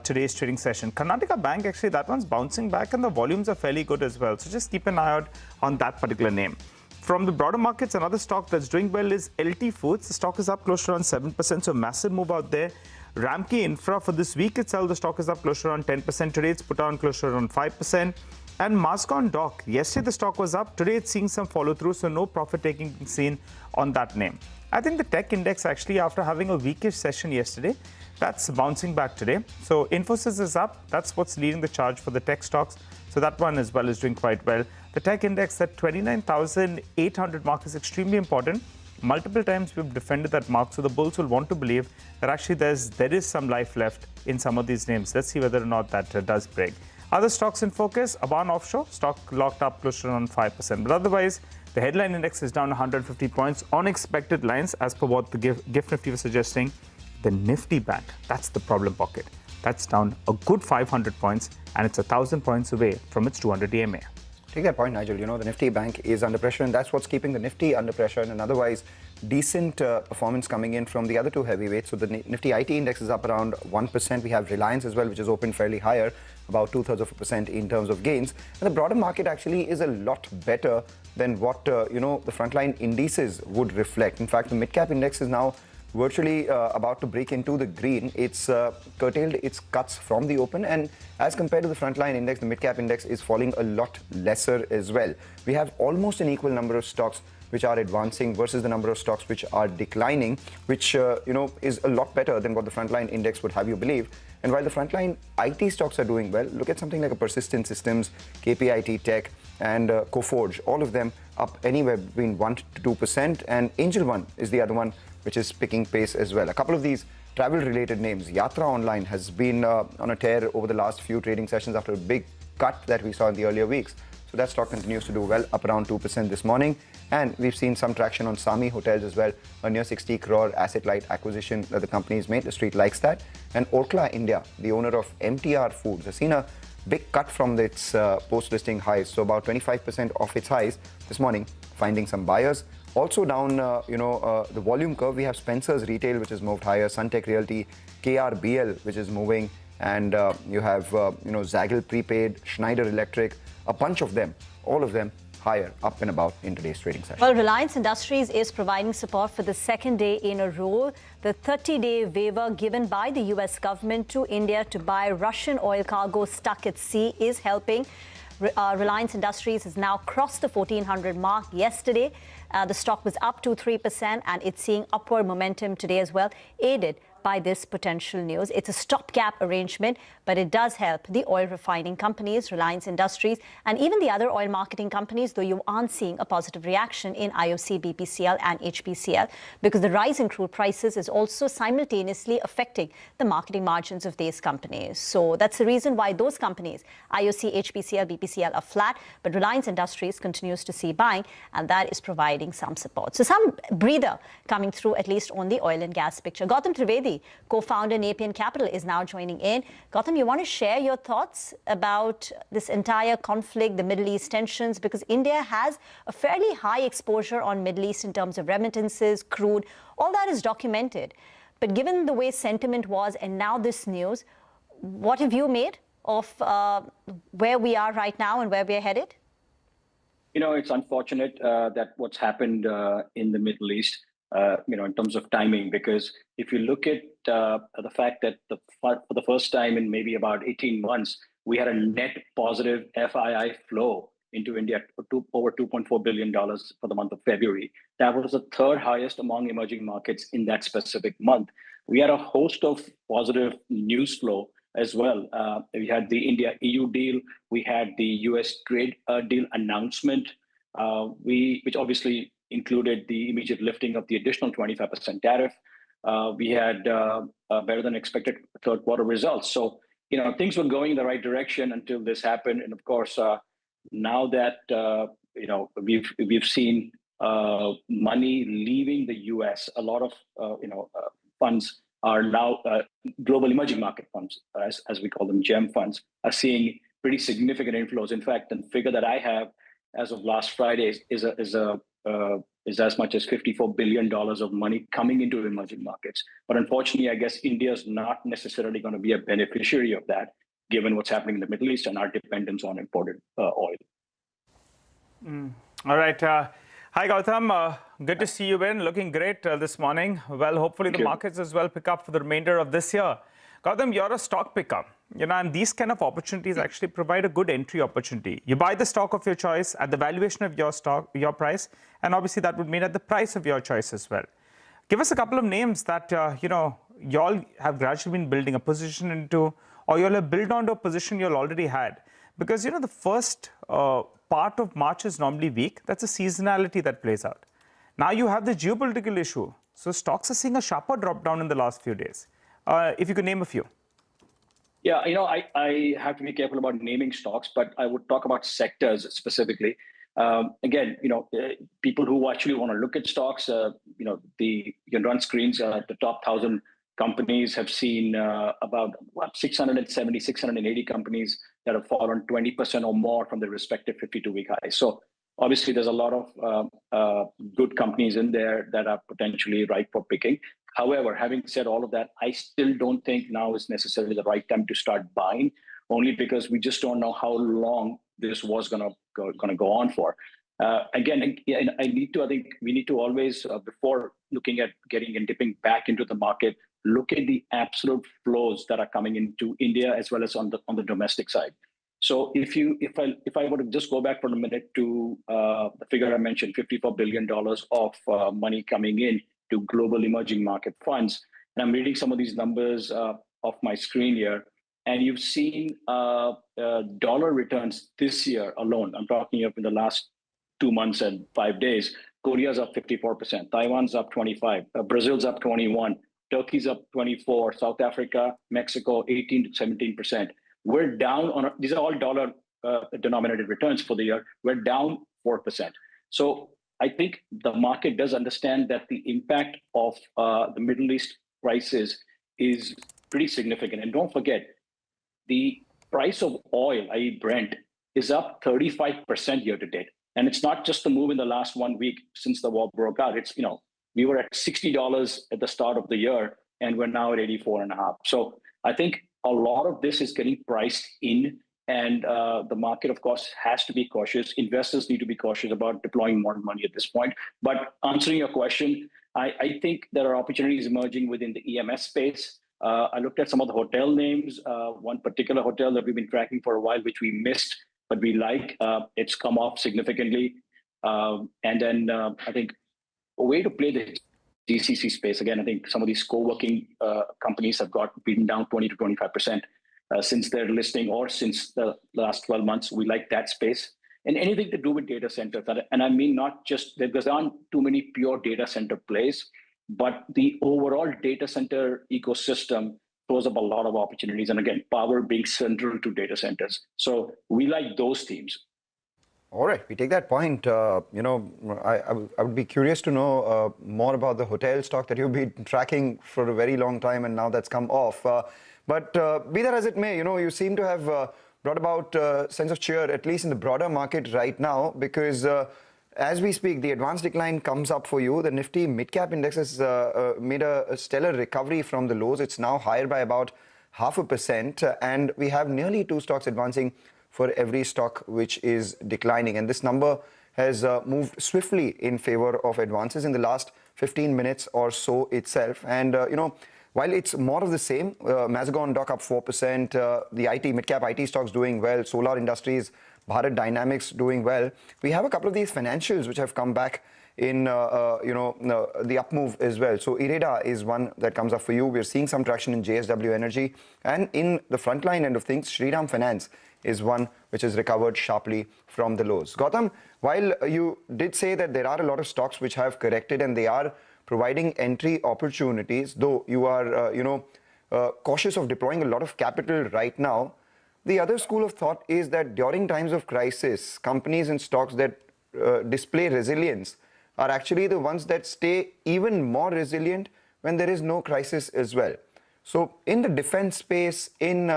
today's trading session? Karnataka Bank, actually, that one's bouncing back and the volumes are fairly good as well. So just keep an eye out on that particular name. From the broader markets, another stock that's doing well is LT Foods. The stock is up close to around 7%, so massive move out there. Ramki Infra, for this week itself, the stock is up close to around 10%. Today, it's put on close to around 5%. And Mazagon Dock, yesterday the stock was up. Today, it's seeing some follow-through, so no profit-taking being seen on that name. I think the tech index, actually, after having a weakish session yesterday, that's bouncing back today. So Infosys is up. That's what's leading the charge for the tech stocks. So that one as well is doing quite well. The tech index at 29,800 mark is extremely important. Multiple times we've defended that mark, so the bulls will want to believe that actually there is some life left in some of these names. Let's see whether or not that does break. Other stocks in focus, Aban Offshore, stock locked up close to around 5%. But otherwise, the headline index is down 150 points on expected lines as per what the GIFT Nifty was suggesting. The Nifty Bank, that's the problem pocket. That's down a good 500 points and it's 1,000 points away from its 200 EMA. Take that point, Nigel. You know, the Nifty Bank is under pressure, and that's what's keeping the Nifty under pressure, and an otherwise decent performance coming in from the other two heavyweights. So the Nifty IT index is up around 1%. We have Reliance as well, which is open fairly higher, about 0.2% in terms of gains. And the broader market actually is a lot better than what, the frontline indices would reflect. In fact, the mid-cap index is now virtually about to break into the green. It's curtailed its cuts from the open, and as compared to the frontline index, the mid-cap index is falling a lot lesser as well. We have almost an equal number of stocks which are advancing versus the number of stocks which are declining, which is a lot better than what the frontline index would have you believe. And while the frontline IT stocks are doing well, look at something like a Persistent Systems, KPIT Tech, and Coforge. All of them up anywhere between 1 to 2%, and Angel One is the other one which is picking pace as well. A couple of these travel-related names. Yatra Online has been on a tear over the last few trading sessions after a big cut that we saw in the earlier weeks. So that stock continues to do well, up around 2% this morning. And we've seen some traction on Sami Hotels as well, a near 60 crore asset-light acquisition that the company has made. The street likes that. And Orkla India, the owner of MTR Foods, has seen a big cut from its post-listing highs. So about 25% off its highs this morning, finding some buyers. Also down, the volume curve, we have Spencer's Retail, which has moved higher, Suntech Realty, KRBL, which is moving, and you have, Zaggle Prepaid, Schneider Electric, a bunch of them, all of them higher, up and about in today's trading session. Well, Reliance Industries is providing support for the second day in a row. The 30-day waiver given by the U.S. government to India to buy Russian oil cargo stuck at sea is helping. Reliance Industries has now crossed the 1400 mark yesterday. The stock was up to 3% and it's seeing upward momentum today as well, aided by this potential news. It's a stopgap arrangement, but it does help the oil refining companies, Reliance Industries, and even the other oil marketing companies, though you aren't seeing a positive reaction in IOC, BPCL and HPCL, because the rise in crude prices is also simultaneously affecting the marketing margins of these companies. So that's the reason why those companies, IOC, HPCL, BPCL, are flat, but Reliance Industries continues to see buying, and that is providing some support. So some breather coming through, at least on the oil and gas picture. Gautam Trivedi, co-founder Napian Capital, is now joining in. Gautam, you want to share your thoughts about this entire conflict, the Middle East tensions, because India has a fairly high exposure on Middle East in terms of remittances, crude, all that is documented. But given the way sentiment was and now this news, what have you made of where we are right now and where we're headed? It's unfortunate that what's happened in the Middle East, in terms of timing, because if you look at the fact that for the first time in maybe about 18 months, we had a net positive FII flow into India, over $2.4 billion for the month of February. That was the third highest among emerging markets in that specific month. We had a host of positive news flow as well. We had the India-EU deal. We had the US trade deal announcement, which obviously included the immediate lifting of the additional 25% tariff. We had better than expected third quarter results. So, things were going in the right direction until this happened. And of course, now that, we've seen money leaving the US, a lot of, funds are now global emerging market funds, as we call them, GEM funds, are seeing pretty significant inflows. In fact, the figure that I have as of last Friday is a is as much as $54 billion of money coming into emerging markets. But unfortunately, I guess India is not necessarily going to be a beneficiary of that, given what's happening in the Middle East and our dependence on imported oil. All right. Hi, Gautam. Good to see you, Ben. Looking great this morning. Well, hopefully the markets as well pick up for the remainder of this year. Gautam, you're a stock picker, and these kind of opportunities actually provide a good entry opportunity. You buy the stock of your choice at the valuation of your stock, your price, and obviously that would mean at the price of your choice as well. Give us a couple of names that, y'all have gradually been building a position into, or you'll have built onto a position you'll already had. Because, the first part of March is normally weak. That's a seasonality that plays out. Now you have the geopolitical issue. So stocks are seeing a sharper drop down in the last few days. If you could name a few. Yeah, I have to be careful about naming stocks, but I would talk about sectors specifically. Again, people who actually want to look at stocks, you can run screens. The top 1,000 companies have seen about 670, 680 companies that have fallen 20% or more from their respective 52-week highs. So obviously, there's a lot of good companies in there that are potentially ripe for picking. However, having said all of that, I still don't think now is necessarily the right time to start buying, only because we just don't know how long this was going to go on for. Again, I think we need to always, before looking at getting and dipping back into the market, look at the absolute flows that are coming into India as well as on the domestic side. So if I were to just go back for a minute to the figure I mentioned, $54 billion of money coming in to global emerging market funds, and I'm reading some of these numbers off my screen here, and you've seen dollar returns this year alone. I'm talking of in the last 2 months and 5 days. Korea's up 54%, Taiwan's up 25%, Brazil's up 21%, Turkey's up 24%, South Africa, Mexico 18 to 17%. We're down on these are all dollar denominated returns for the year. We're down 4%. So I think the market does understand that the impact of the Middle East crisis is pretty significant. And don't forget, the price of oil, i.e. Brent, is up 35% year to date. And it's not just the move in the last 1 week since the war broke out. It's, we were at $60 at the start of the year, and we're now at 84.5. So I think a lot of this is getting priced in, and the market, of course, has to be cautious. Investors need to be cautious about deploying more money at this point. But answering your question, I think there are opportunities emerging within the EMS space. I looked at some of the hotel names. One particular hotel that we've been tracking for a while, which we missed, but we like. It's come off significantly. And then I think a way to play the GCC space, again, I think some of these co-working companies have got beaten down 20 to 25% since their listing or since the last 12 months. We like that space. And anything to do with data centers. And I mean, not just, there aren't too many pure data center plays, but the overall data center ecosystem throws up a lot of opportunities. And again, power being central to data centers. So we like those themes. All right, we take that point. I would be curious to know more about the hotel stock that you've been tracking for a very long time, and now that's come off. But be that as it may, you seem to have brought about a sense of cheer, at least in the broader market right now, because as we speak, the advanced decline comes up for you. The Nifty mid-cap index has made a stellar recovery from the lows. It's now higher by about 0.5%, and we have nearly 2 stocks advancing for every stock which is declining. And this number has moved swiftly in favor of advances in the last 15 minutes or so itself. And, while it's more of the same, Mazagon Dock up 4%, the mid-cap IT stocks doing well, Solar Industries, Bharat Dynamics doing well. We have a couple of these financials which have come back in, the up move as well. So IREDA is one that comes up for you. We're seeing some traction in JSW Energy. And in the frontline end of things, Shriram Finance is one which has recovered sharply from the lows. Gautam, while you did say that there are a lot of stocks which have corrected and they are providing entry opportunities, though you are, cautious of deploying a lot of capital right now, the other school of thought is that during times of crisis, companies and stocks that display resilience are actually the ones that stay even more resilient when there is no crisis as well. So in the defense space, in,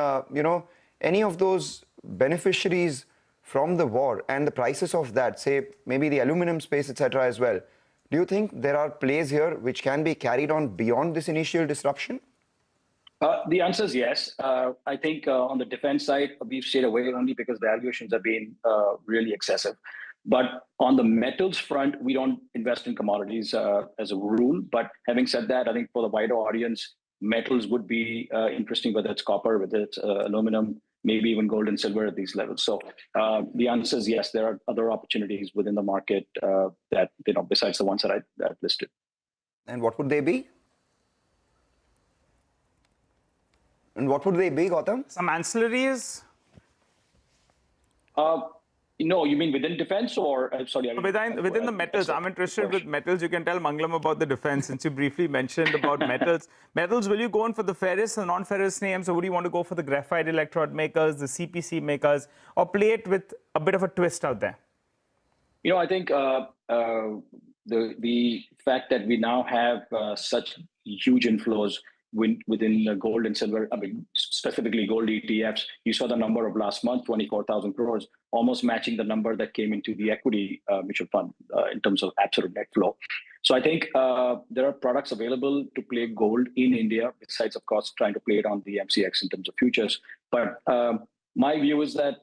any of those beneficiaries from the war and the prices of that, say maybe the aluminum space, etc. as well, Do you think there are plays here which can be carried on beyond this initial disruption? The answer is yes. I think on the defense side, we've stayed away only because valuations have been really excessive. But on the metals front, we don't invest in commodities as a rule. But having said that, I think for the wider audience, metals would be interesting, whether it's copper, whether it's aluminum, maybe even gold and silver at these levels. So the answer is yes, there are other opportunities within the market that, besides the ones that I've listed. And what would they be? And what would they be, Gautam? Some ancillaries? No, you mean within defense or, sorry? Within the metals. I'm interested with metals. You can tell Mangalam about the defense since you briefly mentioned about metals. Metals, will you go on for the ferrous and non-ferrous names, or would you want to go for the graphite electrode makers, the CPC makers, or play it with a bit of a twist out there? I think the fact that we now have such huge inflows within the gold and silver, specifically gold ETFs, you saw the number of last month, 24,000 crores, almost matching the number that came into the equity mutual fund in terms of absolute net flow. So I think there are products available to play gold in India, besides, of course, trying to play it on the MCX in terms of futures. But my view is that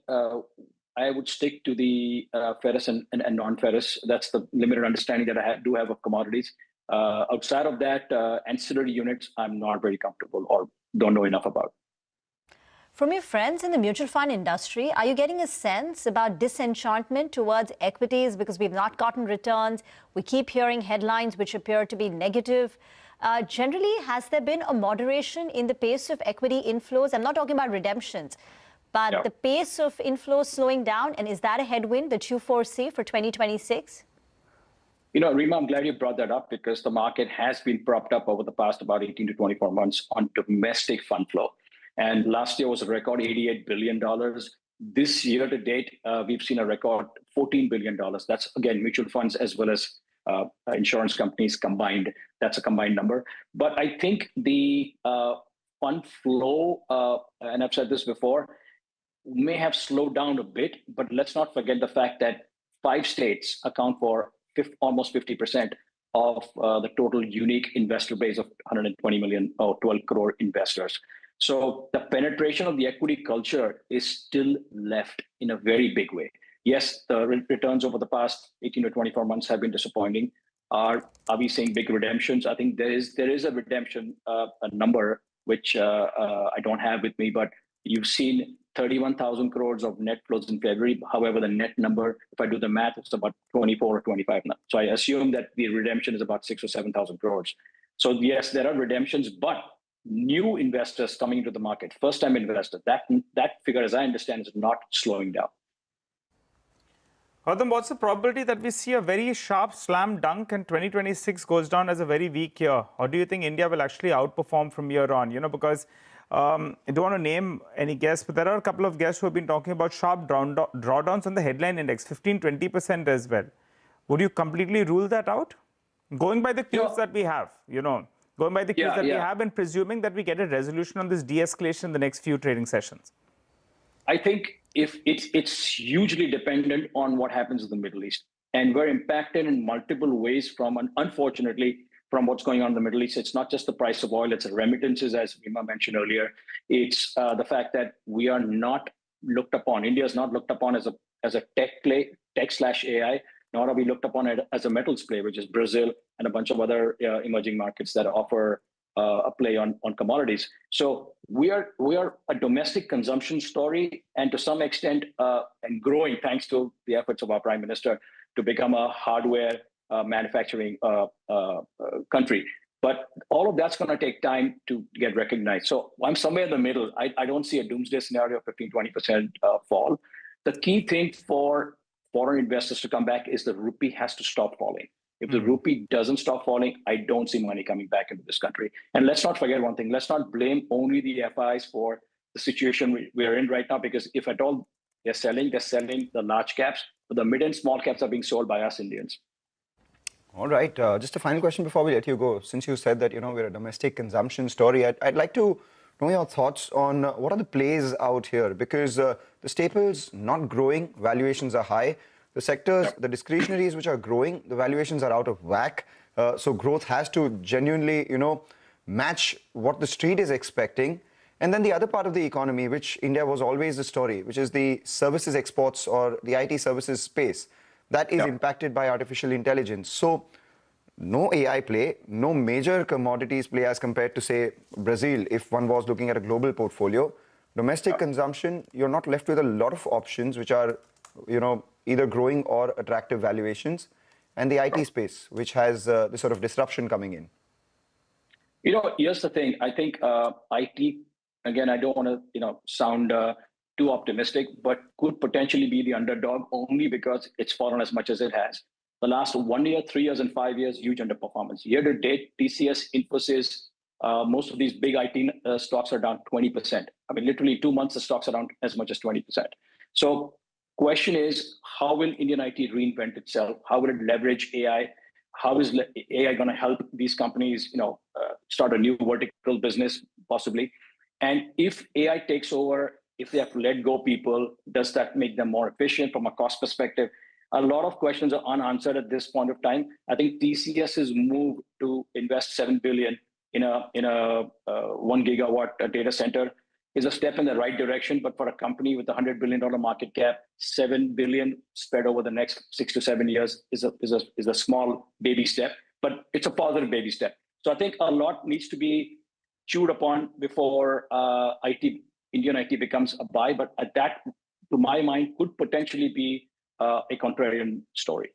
I would stick to the ferrous and non-ferrous. That's the limited understanding that I do have of commodities. Outside of that, ancillary units, I'm not very comfortable or don't know enough about. From your friends in the mutual fund industry, are you getting a sense about disenchantment towards equities because we've not gotten returns? We keep hearing headlines which appear to be negative. Generally, has there been a moderation in the pace of equity inflows? I'm not talking about redemptions, but the pace of inflows slowing down. And is that a headwind that you foresee for 2026? Rima, I'm glad you brought that up because the market has been propped up over the past about 18 to 24 months on domestic fund flow. And last year was a record $88 billion. This year to date, we've seen a record $14 billion. That's, again, mutual funds as well as insurance companies combined. That's a combined number. But I think the fund flow, and I've said this before, may have slowed down a bit. But let's not forget the fact that 5 states account for almost 50% of the total unique investor base of 120 million or 12 crore investors. So the penetration of the equity culture is still left in a very big way. Yes, the returns over the past 18 to 24 months have been disappointing. Are we seeing big redemptions? I think there is a redemption a number which I don't have with me, but you've seen 31,000 crores of net flows in February. However, the net number, if I do the math, it's about 24 or 25 now. So I assume that the redemption is about 6,000 or 7,000 crores. So yes, there are redemptions, but new investors coming into the market, first-time investors, that figure, as I understand, is not slowing down. Gautam, what's the probability that we see a very sharp slam dunk and 2026 goes down as a very weak year? Or do you think India will actually outperform from here on? Because I don't want to name any guests, but there are a couple of guests who have been talking about sharp drawdowns on the headline index, 15-20% as well. Would you completely rule that out? Going by the cues that we have, going by the cues that we have and presuming that we get a resolution on this de-escalation in the next few trading sessions. I think if it's hugely dependent on what happens in the Middle East. And we're impacted in multiple ways unfortunately, from what's going on in the Middle East. It's not just the price of oil, it's remittances, as Rima mentioned earlier. It's the fact that we are not looked upon. India is not looked upon as a tech play, tech/AI, nor are we looked upon as a metals play, which is Brazil and a bunch of other emerging markets that offer a play on commodities. So we are a domestic consumption story, and to some extent, and growing thanks to the efforts of our Prime Minister to become a hardware manufacturing country. But all of that's going to take time to get recognized. So I'm somewhere in the middle. I don't see a doomsday scenario of 15-20% fall. The key thing for foreign investors to come back is the rupee has to stop falling. If the rupee doesn't stop falling, I don't see money coming back into this country. And let's not forget one thing. Let's not blame only the FIs for the situation we're in right now, because if at all they're selling the large caps, but the mid and small caps are being sold by us Indians. All right. Just a final question before we let you go. Since you said that, we're a domestic consumption story, I'd like to know your thoughts on what are the plays out here? Because the staples not growing, valuations are high. The sectors, the discretionaries which are growing, the valuations are out of whack. So growth has to genuinely, match what the street is expecting. And then the other part of the economy, which India was always the story, which is the services exports or the IT services space, that is impacted by artificial intelligence. So no AI play, no major commodities play as compared to, say, Brazil, if one was looking at a global portfolio. Domestic consumption, you're not left with a lot of options which are, either growing or attractive valuations. And the IT space, which has this sort of disruption coming in. Here's the thing. I think IT, again, I don't want to, sound too optimistic, but could potentially be the underdog only because it's fallen as much as it has. The last 1 year, 3 years, and 5 years, huge underperformance. Year to date, TCS, Infosys, most of these big IT stocks are down 20%. I mean, literally 2 months, the stocks are down as much as 20%. So question is, how will Indian IT reinvent itself? How will it leverage AI? How is AI going to help these companies, start a new vertical business, possibly? And if AI takes over, if they have to let go people, does that make them more efficient from a cost perspective? A lot of questions are unanswered at this point of time. I think TCS's move to invest $7 billion in a 1 gigawatt data center is a step in the right direction. But for a company with a $100 billion market cap, $7 billion spread over the next 6 to 7 years is a small baby step, but it's a positive baby step. So I think a lot needs to be chewed upon before Indian IT becomes a buy. But that, to my mind, could potentially be a contrarian story.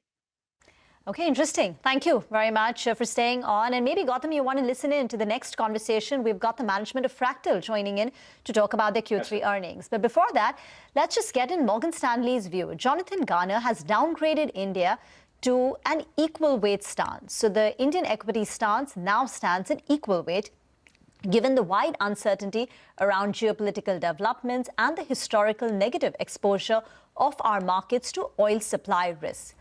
Okay, interesting. Thank you very much for staying on. And maybe, Gautam, you want to listen in to the next conversation. We've got the management of Fractal joining in to talk about their Q3 earnings. But before that, let's just get in Morgan Stanley's view. Jonathan Garner has downgraded India to an equal weight stance. So the Indian equity stance now stands at equal weight, given the wide uncertainty around geopolitical developments and the historical negative exposure of our markets to oil supply risks.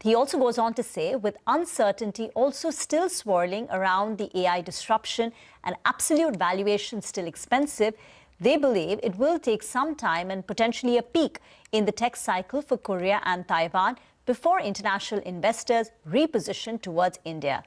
He also goes on to say, with uncertainty also still swirling around the AI disruption and absolute valuation still expensive, they believe it will take some time and potentially a peak in the tech cycle for Korea and Taiwan before international investors reposition towards India.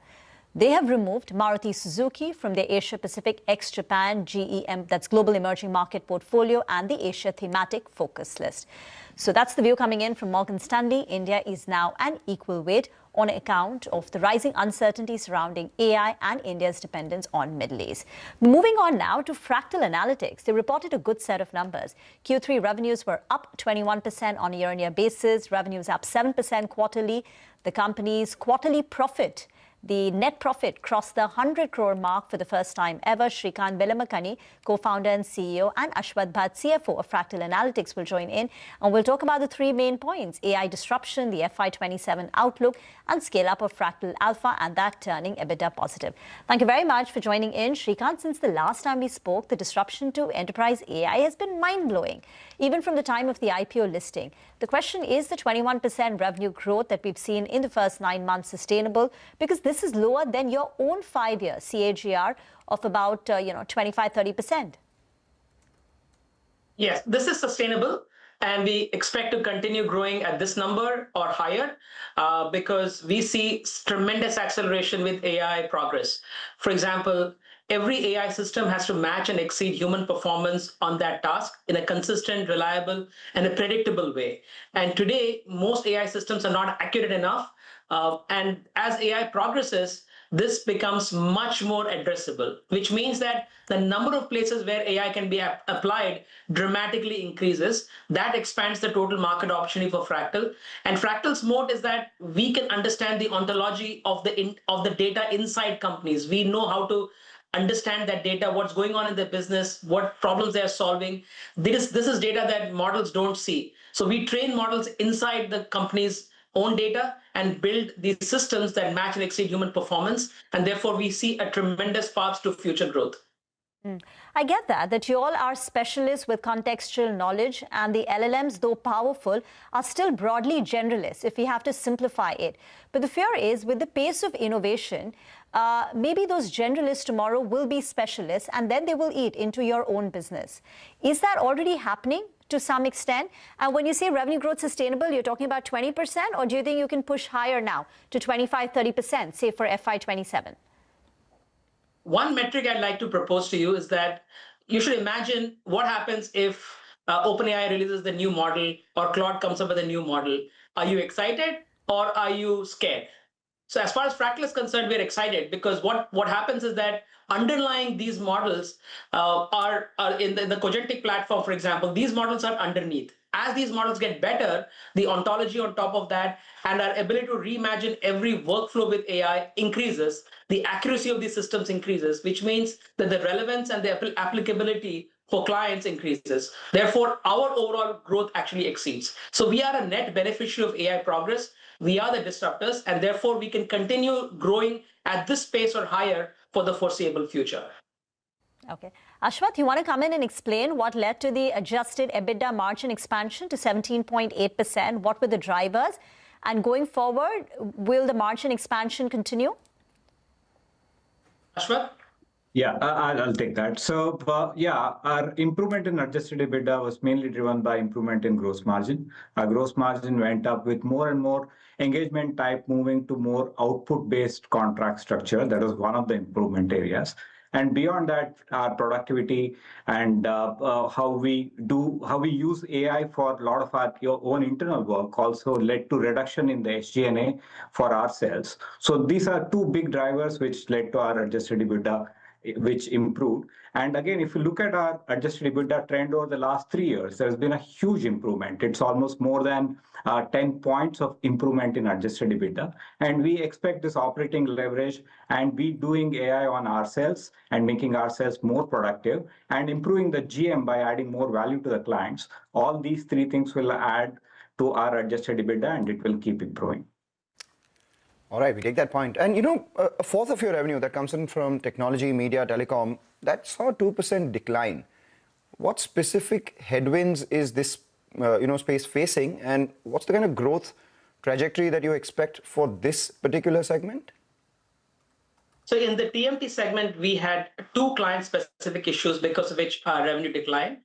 They have removed Maruti Suzuki from their Asia Pacific ex-Japan GEM, that's Global Emerging Market portfolio, and the Asia thematic focus list. So that's the view coming in from Morgan Stanley. India is now an equal weight on account of the rising uncertainty surrounding AI and India's dependence on Middle East. Moving on now to Fractal Analytics. They reported a good set of numbers. Q3 revenues were up 21% on a year-on-year basis. Revenues up 7% quarterly. The company's quarterly profit, the net profit, crossed the 100 crore mark for the first time ever. Shrikant Velamakani, co-founder and CEO, and Ashwath Bhatt, CFO of Fractal Analytics, will join in. And we'll talk about the three main points: AI disruption, the FY27 outlook, and scale-up of Fractal Alpha, and that turning EBITDA positive. Thank you very much for joining in. Shrikant, since the last time we spoke, the disruption to enterprise AI has been mind-blowing, even from the time of the IPO listing. The question is the 21% revenue growth that we've seen in the first 9 months sustainable? Because this is lower than your own 5-year CAGR of about 25-30%. Yes, this is sustainable, and we expect to continue growing at this number or higher because we see tremendous acceleration with AI progress. For example, every AI system has to match and exceed human performance on that task in a consistent, reliable, and a predictable way. And today, most AI systems are not accurate enough. And as AI progresses, this becomes much more addressable, which means that the number of places where AI can be applied dramatically increases. That expands the total market opportunity for Fractal. And Fractal's moat is that we can understand the ontology of the data inside companies. We know how to understand that data, what's going on in their business, what problems they're solving. This is data that models don't see. So we train models inside the company's own data and build these systems that match and exceed human performance. And therefore, we see a tremendous path to future growth. I get that you all are specialists with contextual knowledge, and the LLMs, though powerful, are still broadly generalists if we have to simplify it. But the fear is, with the pace of innovation, maybe those generalists tomorrow will be specialists, and then they will eat into your own business. Is that already happening? to some extent? And when you say revenue growth sustainable, you're talking about 20%, or do you think you can push higher now to 25, 30%, say for FY27? One metric I'd like to propose to you is that you should imagine what happens if OpenAI releases the new model or Claude comes up with a new model. Are you excited or are you scared? So as far as Fractal is concerned, we're excited because what happens is that underlying these models are in the Cogentic platform, for example, these models are underneath. As these models get better, the ontology on top of that and our ability to reimagine every workflow with AI increases, the accuracy of these systems increases, which means that the relevance and the applicability for clients increases. Therefore, our overall growth actually exceeds. So we are a net beneficiary of AI progress. We are the disruptors, and therefore we can continue growing at this pace or higher for the foreseeable future. Okay. Ashwath, you want to come in and explain what led to the adjusted EBITDA margin expansion to 17.8%? What were the drivers? And going forward, will the margin expansion continue? Ashwath? Yeah, I'll take that. So, yeah, our improvement in adjusted EBITDA was mainly driven by improvement in gross margin. Our gross margin went up with more and more engagement type moving to more output-based contract structure. That was one of the improvement areas. And beyond that, our productivity and how we use AI for a lot of our own internal work also led to reduction in the SG&A for ourselves. So these are two big drivers which led to our adjusted EBITDA, which improved. And again, if you look at our adjusted EBITDA trend over the last 3 years, there's been a huge improvement. It's almost more than 10 points of improvement in adjusted EBITDA. And we expect this operating leverage and we doing AI on ourselves and making ourselves more productive and improving the GM by adding more value to the clients. All these three things will add to our adjusted EBITDA and it will keep improving. All right, we take that point. And a fourth of your revenue that comes in from technology, media, telecom, that saw a 2% decline. What specific headwinds is this space facing, and what's the kind of growth trajectory that you expect for this particular segment? So in the TMT segment, we had two client-specific issues because of which our revenue declined.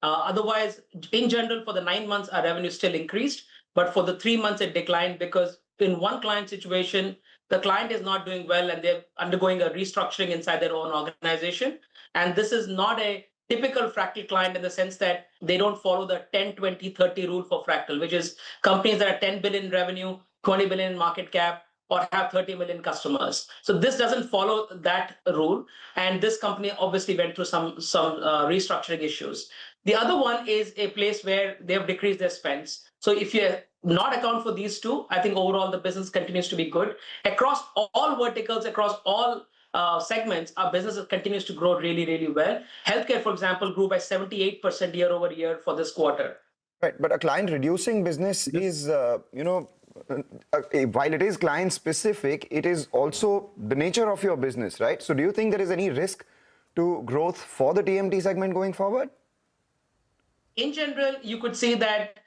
Otherwise, in general, for the 9 months, our revenue still increased. But for the 3 months, it declined because in one client situation, the client is not doing well and they're undergoing a restructuring inside their own organization. And this is not a typical Fractal client in the sense that they don't follow the 10, 20, 30 rule for Fractal, which is companies that are 10 billion revenue, 20 billion market cap, or have 30 million customers. So this doesn't follow that rule. And this company obviously went through some restructuring issues. The other one is a place where they have decreased their spends. So if you not account for these two, I think overall the business continues to be good. Across all verticals, across all segments, our business continues to grow really, really well. Healthcare, for example, grew by 78% year over year for this quarter. Right, but a client reducing business is, while it is client specific, it is also the nature of your business, right? So do you think there is any risk to growth for the TMT segment going forward? In general, you could say that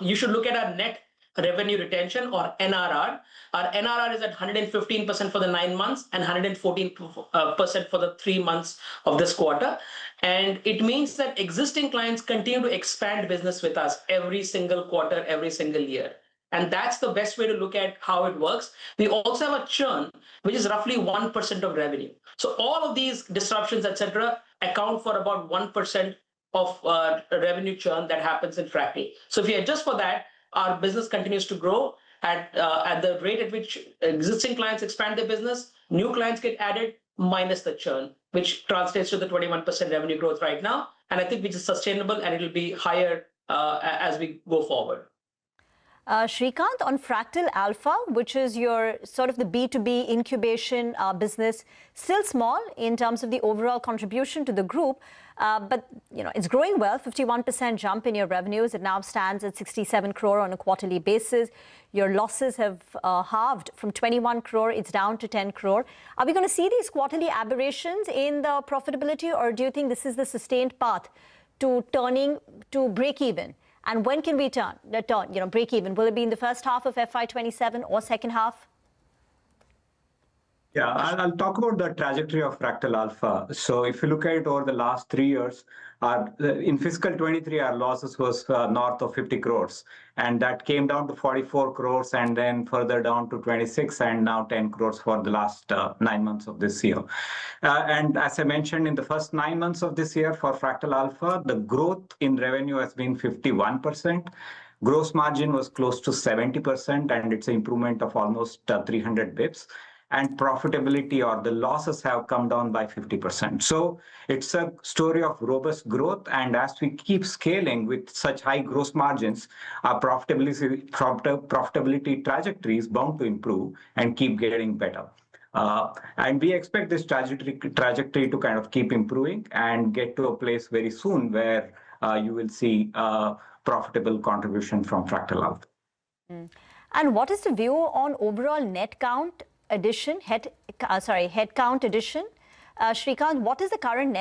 you should look at our net revenue retention or NRR. Our NRR is at 115% for the 9 months and 114% for the 3 months of this quarter. And it means that existing clients continue to expand business with us every single quarter, every single year. And that's the best way to look at how it works. We also have a churn, which is roughly 1% of revenue. So all of these disruptions, etc., account for about 1% of revenue churn that happens in Fractal. So if you adjust for that, our business continues to grow at the rate at which existing clients expand their business, new clients get added, minus the churn, which translates to the 21% revenue growth right now. And I think which is sustainable and it'll be higher as we go forward. Shrikant, on Fractal Alpha, which is your sort of the B2B incubation business, still small in terms of the overall contribution to the group, but it's growing well, 51% jump in your revenues. It now stands at 67 crore on a quarterly basis. Your losses have halved from 21 crore, it's down to 10 crore. Are we going to see these quarterly aberrations in the profitability, or do you think this is the sustained path to turning to break even? And when can we break even? Will it be in the first half of FY27 or second half? Yeah, I'll talk about the trajectory of Fractal Alpha. So if you look at it over the last 3 years, in fiscal 23, our losses was north of 50 crores. And that came down to 44 crores and then further down to 26 and now 10 crores for the last 9 months of this year. And as I mentioned, in the first 9 months of this year for Fractal Alpha, the growth in revenue has been 51%. Gross margin was close to 70%, and it's an improvement of almost 300 bips. And profitability or the losses have come down by 50%. So it's a story of robust growth. And as we keep scaling with such high gross margins, our profitability trajectory is bound to improve and keep getting better. And we expect this trajectory to kind of keep improving and get to a place very soon where you will see profitable contribution from Fractal Alpha. And what is the view on overall net count addition, headcount addition? Shrikant, what is the current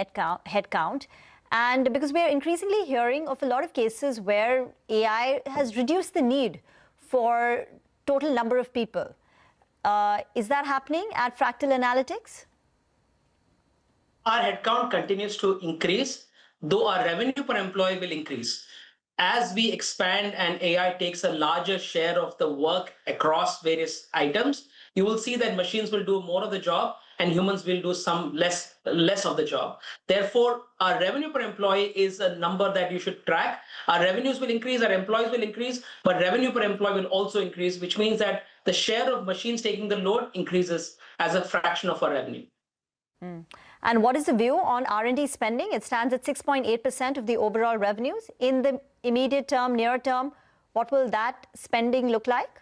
head count? And because we are increasingly hearing of a lot of cases where AI has reduced the need for total number of people. Is that happening at Fractal Analytics? Our headcount continues to increase, though our revenue per employee will increase. As we expand and AI takes a larger share of the work across various items, you will see that machines will do more of the job and humans will do some less of the job. Therefore, our revenue per employee is a number that you should track. Our revenues will increase, our employees will increase, but revenue per employee will also increase, which means that the share of machines taking the load increases as a fraction of our revenue. And what is the view on R&D spending? It stands at 6.8% of the overall revenues. In the immediate term, near term, what will that spending look like?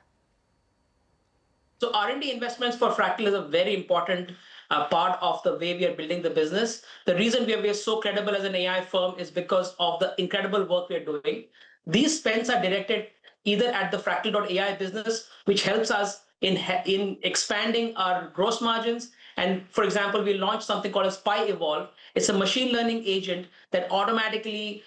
So R&D investments for Fractal is a very important part of the way we are building the business. The reason we are so credible as an AI firm is because of the incredible work we are doing. These spends are directed either at the Fractal.ai business, which helps us in expanding our gross margins. And for example, we launched something called as Pi Evolve. It's a machine learning agent that automatically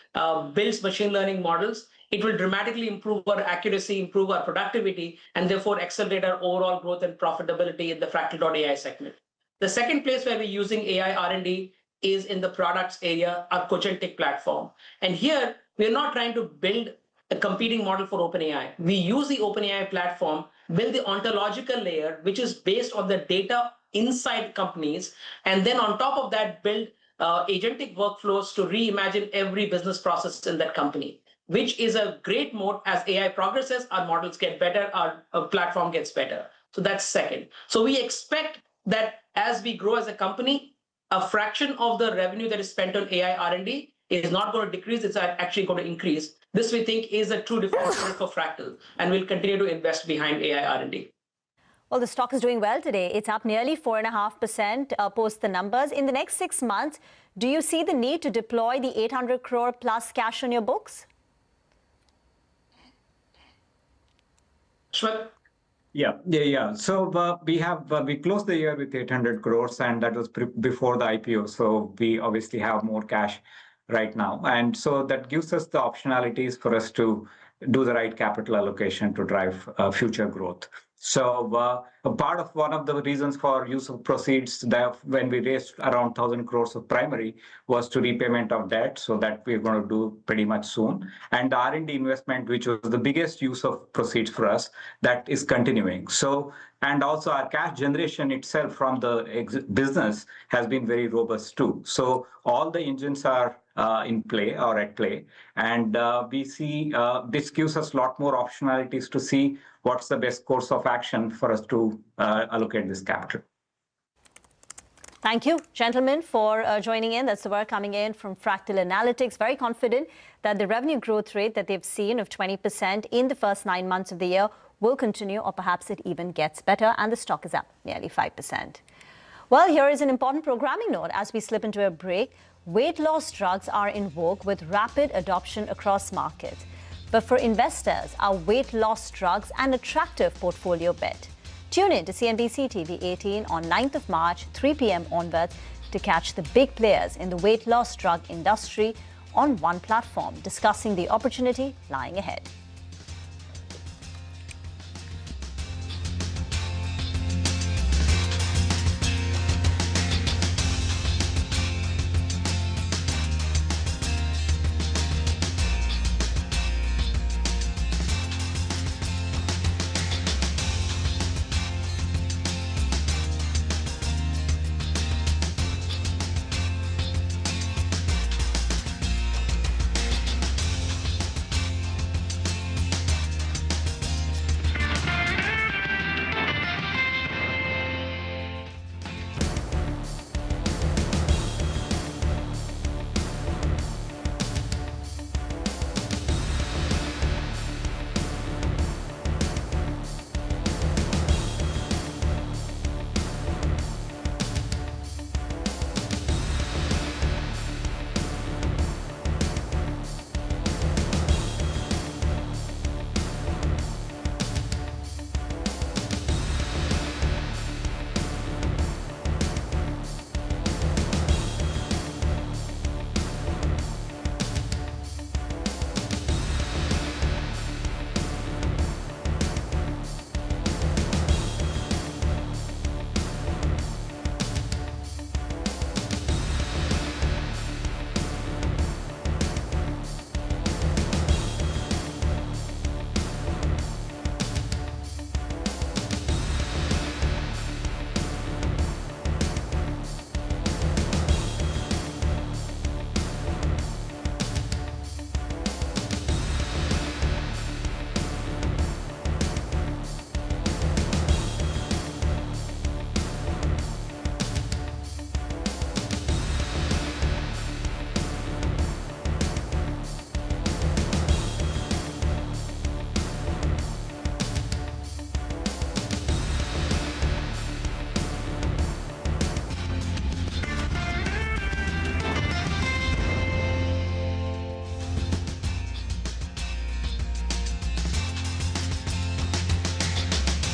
builds machine learning models. It will dramatically improve our accuracy, improve our productivity, and therefore accelerate our overall growth and profitability in the Fractal.ai segment. The second place where we're using AI R&D is in the products area, our Cogentic platform. And here, we're not trying to build a competing model for OpenAI. We use the OpenAI platform, build the ontological layer, which is based on the data inside companies, and then on top of that, build agentic workflows to reimagine every business process in that company, which is a great mode. As AI progresses, our models get better, our platform gets better. So that's second. So we expect that as we grow as a company, a fraction of the revenue that is spent on AI R&D is not going to decrease, it's actually going to increase. This we think is a true differentiator for Fractal, and we'll continue to invest behind AI R&D. Well, the stock is doing well today. It's up nearly 4.5% post the numbers. In the next 6 months, do you see the need to deploy the 800 crore plus cash on your books? Shwet? Yeah. So we closed the year with 800 crores, and that was before the IPO. So we obviously have more cash right now, and so that gives us the optionalities for us to do the right capital allocation to drive future growth. So one of the reasons for use of proceeds that when we raised around 1,000 crores of primary was to repayment of debt. So that we're going to do pretty much soon. And the R&D investment, which was the biggest use of proceeds for us, that is continuing. So, and also our cash generation itself from the business has been very robust too. So all the engines are in play or at play. And we see this gives us a lot more optionalities to see what's the best course of action for us to allocate this capital. Thank you, gentlemen, for joining in. That's the word coming in from Fractal Analytics. Very confident that the revenue growth rate that they've seen of 20% in the first 9 months of the year will continue, or perhaps it even gets better, and the stock is up nearly 5%. Well, here is an important programming note as we slip into a break. Weight loss drugs are in vogue with rapid adoption across markets. But for investors, are weight loss drugs an attractive portfolio bet? Tune in to CNBC TV 18 on 9th of March, 3 p.m. onwards to catch the big players in the weight loss drug industry on one platform, discussing the opportunity lying ahead.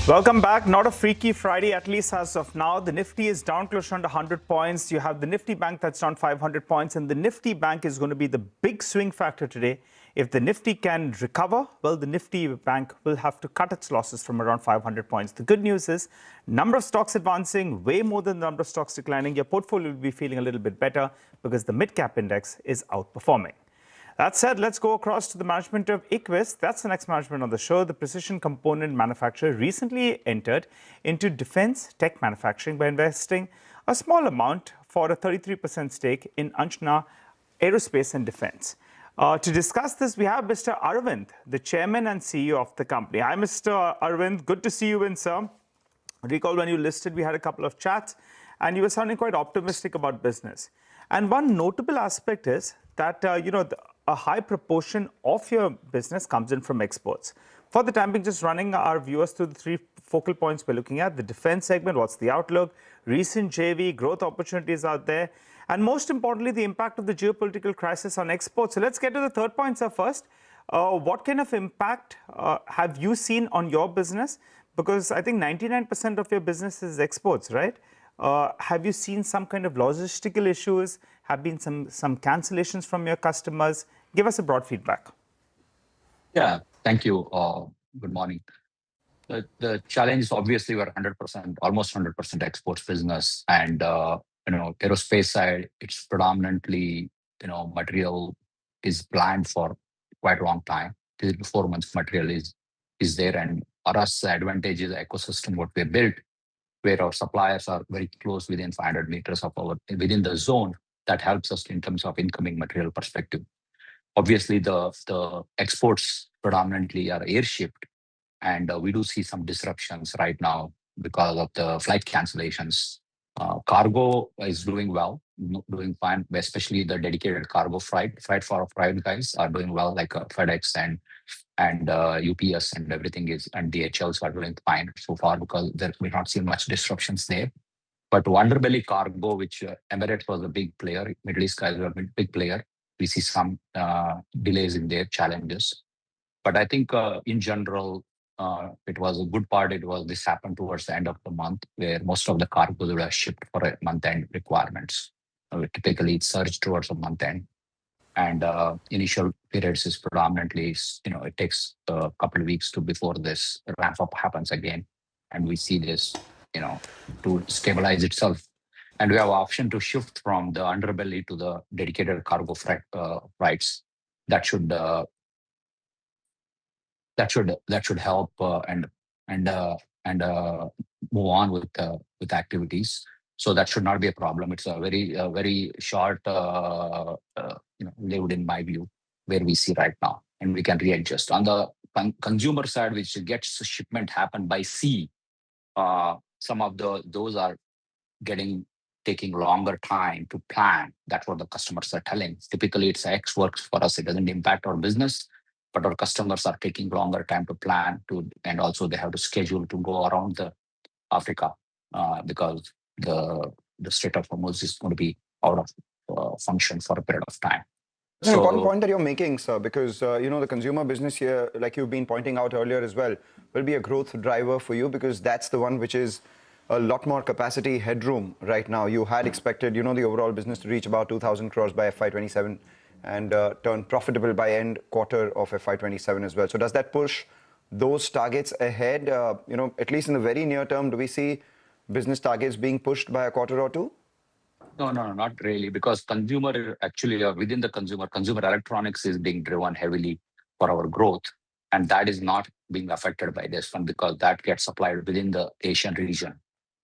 Welcome back. Not a freaky Friday, at least as of now. The Nifty is down close to under 100 points. You have the Nifty Bank that's down 500 points. And the Nifty Bank is going to be the big swing factor today. If the Nifty can recover, well, the Nifty Bank will have to cut its losses from around 500 points. The good news is number of stocks advancing, way more than the number of stocks declining. Your portfolio will be feeling a little bit better because the mid-cap index is outperforming. That said, let's go across to the management of ICICI. That's the next management on the show. The precision component manufacturer recently entered into defense tech manufacturing by investing a small amount for a 33% stake in Anshna Aerospace and Defense. To discuss this, we have Mr. Arvind, the chairman and CEO of the company. Hi, Mr. Arvind. Good to see you in, sir. I recall when you listed, we had a couple of chats, and you were sounding quite optimistic about business. And one notable aspect is that, a high proportion of your business comes in from exports. For the time being, just running our viewers through the three focal points we're looking at: the defense segment, what's the outlook, recent JV, growth opportunities out there, and most importantly, the impact of the geopolitical crisis on exports. So let's get to the third point, sir, first. What kind of impact have you seen on your business? Because I think 99% of your business is exports, right? Have you seen some kind of logistical issues? Have been some cancellations from your customers? Give us a broad feedback. Yeah, thank you. Good morning. The challenge is obviously we're 100%, almost 100% exports business, and aerospace side, it's predominantly material is planned for quite a long time. 3 to 4 months material is there, and for us, the advantage is the ecosystem what we built, where our suppliers are very close within 500 meters of within the zone. That helps us in terms of incoming material perspective. Obviously, the exports predominantly are air shipped, and we do see some disruptions right now because of the flight cancellations. Cargo is doing well, doing fine, especially the dedicated cargo freight for private guys are doing well, like FedEx and UPS and everything and DHLs are doing fine so far because we're not seeing much disruptions there. But underbelly cargo, which Emirates was a big player, Middle East guys were a big player, we see some delays in their challenges. But I think in general, it was a good part. This happened towards the end of the month where most of the cargoes were shipped for a month-end requirements. Typically, it surged towards a month-end. And initial periods is predominantly, it takes a couple of weeks before this ramp-up happens again. And we see this, to stabilize itself. And we have an option to shift from the underbelly to the dedicated cargo freights. That should help and move on with activities. So that should not be a problem. It's a very short lived in my view where we see right now, and we can readjust. On the consumer side, which gets shipment happen by sea, some of those are taking longer time to plan. That's what the customers are telling. Typically, it's X works for us. It doesn't impact our business, but our customers are taking longer time to plan and also they have to schedule to go around the Africa because the Strait of Hormuz is going to be out of function for a period of time. It's an important point that you're making, sir, because the consumer business here, like you've been pointing out earlier as well, will be a growth driver for you because that's the one which is a lot more capacity headroom right now. You had expected, the overall business to reach about 2,000 crores by FY27 and turn profitable by end quarter of FY27 as well. So does that push those targets ahead? At least in the very near term, do we see business targets being pushed by a quarter or two? No, not really, because consumer actually within the consumer electronics is being driven heavily for our growth, and that is not being affected by this one because that gets supplied within the Asian region,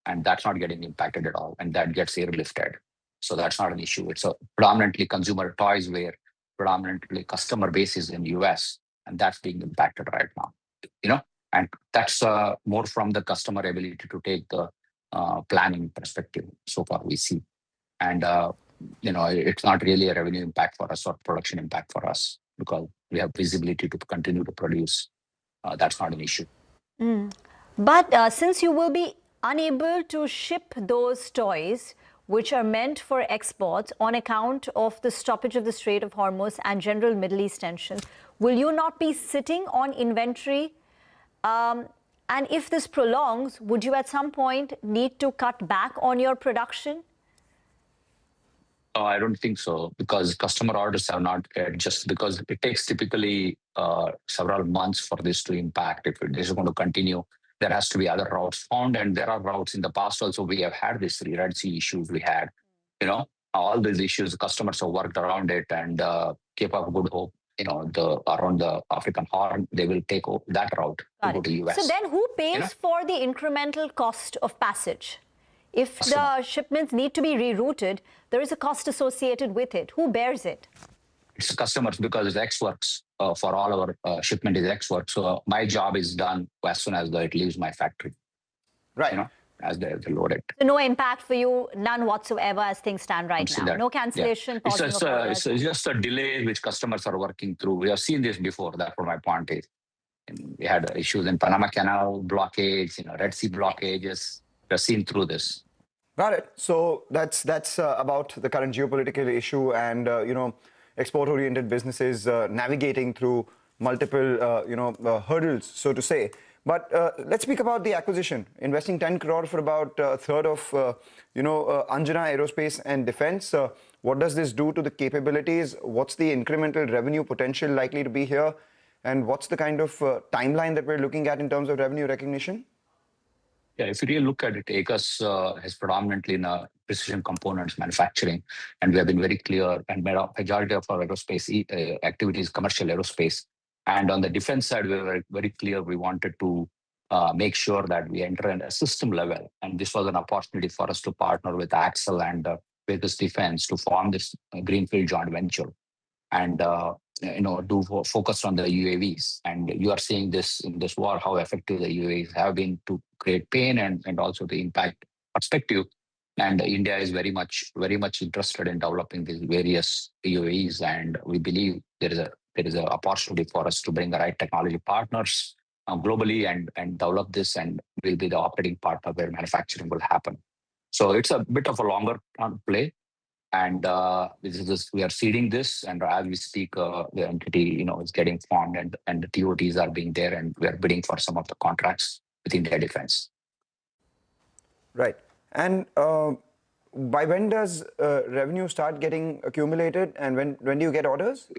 and that's not getting impacted at all, and that gets airlifted. So that's not an issue. It's a predominantly consumer toys where predominantly customer base is in US, and that's being impacted right now. And that's more from the customer ability to take the planning perspective. So far we see. And, it's not really a revenue impact for us or production impact for us because we have visibility to continue to produce. That's not an issue. But since you will be unable to ship those toys, which are meant for exports on account of the stoppage of the Strait of Hormuz and general Middle East tensions, will you not be sitting on inventory And if this prolongs, would you at some point need to cut back on your production? I don't think so, because customer orders have not just because it takes typically several months for this to impact. If this is going to continue, there has to be other routes found, and there are routes in the past also. We have had these Red Sea issues. We had, all these issues. Customers have worked around it and keep up good hope. Around the African Horn, they will take that route to go to US. So then, who pays for the incremental cost of passage? If the shipments need to be rerouted, there is a cost associated with it. Who bears it? It's customers, because it's ex-works. For all our shipment is ex-works. So my job is done as soon as it leaves my factory. Right. As they load it. So no impact for you, none whatsoever as things stand right now. No cancellation. Yeah. It's just a delay which customers are working through. We have seen this before. That's what my point is. And we had issues in Panama Canal blockage, Red Sea blockages. We've seen through this. Got it. So that's about the current geopolitical issue and export-oriented businesses navigating through multiple hurdles, so to say. But let's speak about the acquisition. Investing 10 crore for about a third of Anjana Aerospace and Defense. What does this do to the capabilities? What's the incremental revenue potential likely to be here? And what's the kind of timeline that we're looking at in terms of revenue recognition? Yeah, if you really look at it, Aegis is predominantly in precision components manufacturing, and we have been very clear, and majority of our aerospace activities, commercial aerospace. And on the defense side, we were very clear we wanted to make sure that we enter at a system level. And this was an opportunity for us to partner with Axel and Aegis Defense to form this greenfield joint venture and do focus on the UAVs. And you are seeing this in this war, how effective the UAVs have been to create pain and also the impact perspective. And India is very much interested in developing these various UAVs. And we believe there is an opportunity for us to bring the right technology partners globally and develop this, and will be the operating partner where manufacturing will happen. So it's a bit of a longer play. And we are seeding this, and as we speak, the entity is getting formed, and the TOTs are being there, and we are bidding for some of the contracts with India Defense. Right. And by when does revenue start getting accumulated, and when do you get orders?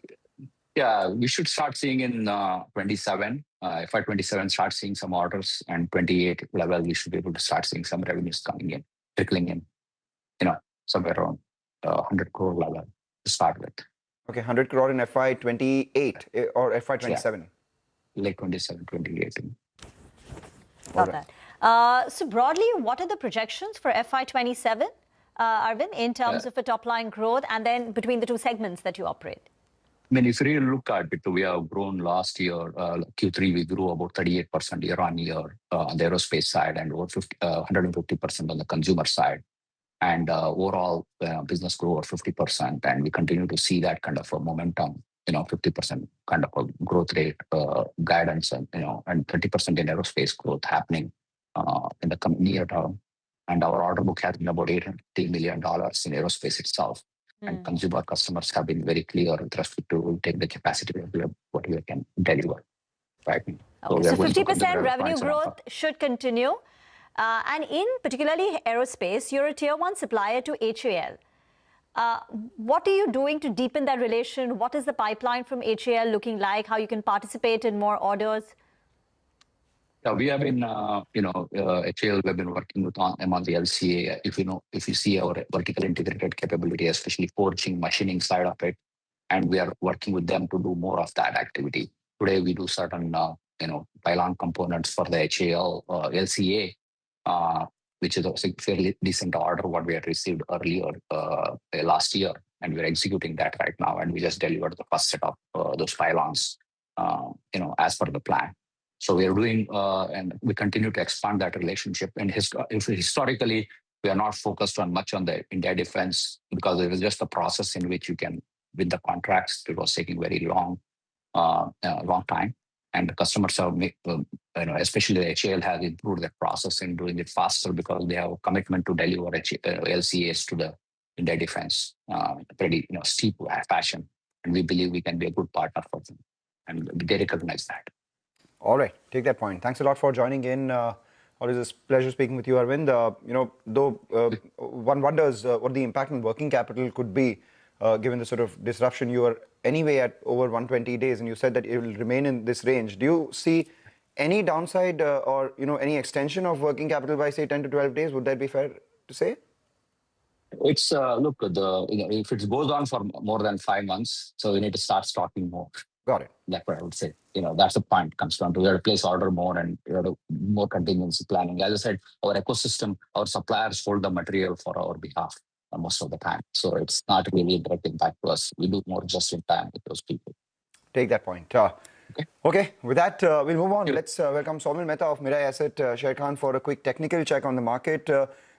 Yeah, we should start seeing in 27. FY27 start seeing some orders, and 28 level we should be able to start seeing some revenues coming in, trickling in, somewhere around 100 crore level to start with. Okay, 100 crore in FY28 or FY27? Yeah. Late 27, 28. Got that. So broadly, what are the projections for FY27, Arvind, in terms of a top-line growth, and then between the two segments that you operate? I mean, if you really look at it, we have grown last year, Q3, we grew about 38% year on year on the aerospace side, and over 150% on the consumer side. And overall business grew over 50%, and we continue to see that kind of a momentum, 50% kind of a growth rate guidance, and 30% in aerospace growth happening in the near term. And our order book has been about $800 million in aerospace itself. And consumer customers have been very clear with respect to take the capacity of what we can deliver. Right. Okay, so 50% revenue growth should continue. And in particularly aerospace, you're a tier 1 supplier to HAL. What are you doing to deepen that relation? What is the pipeline from HAL looking like? How you can participate in more orders? Yeah, we have been, HAL, we've been working with them on the LCA. If you see our vertical integrated capability, especially forging, machining side of it, and we are working with them to do more of that activity. Today, we do certain, pylon components for the HAL LCA, which is a fairly decent order, what we had received earlier last year. And we're executing that right now. And we just delivered the first set of those pylons, as per the plan. So we are doing, and we continue to expand that relationship. And historically, we are not focused on much on the India defense, because it was just a process in which you can win the contracts. It was taking very long time. And the customers have, especially the HAL has improved that process in doing it faster, because they have a commitment to deliver LCAs to the India defense, pretty steep fashion. And we believe we can be a good partner for them. And they recognize that. All right, take that point. Thanks a lot for joining in. Always a pleasure speaking with you, Arvind. One wonders what the impact on working capital could be, given the sort of disruption. You are anyway at over 120 days, and you said that it will remain in this range. Do you see any downside or any extension of working capital by say 10 to 12 days? Would that be fair to say? It's look, if it goes on for more than 5 months, so we need to start stocking more. Got it. That's what I would say. That's the point comes down to. We have to place order more and more contingency planning. As I said, our ecosystem, our suppliers hold the material for our behalf most of the time. So it's not really a direct impact to us. We do more just in time with those people. Take that point. Okay, with that, we'll move on. Let's welcome Saumil Mehta of Mirae Asset Sharekhan for a quick technical check on the market.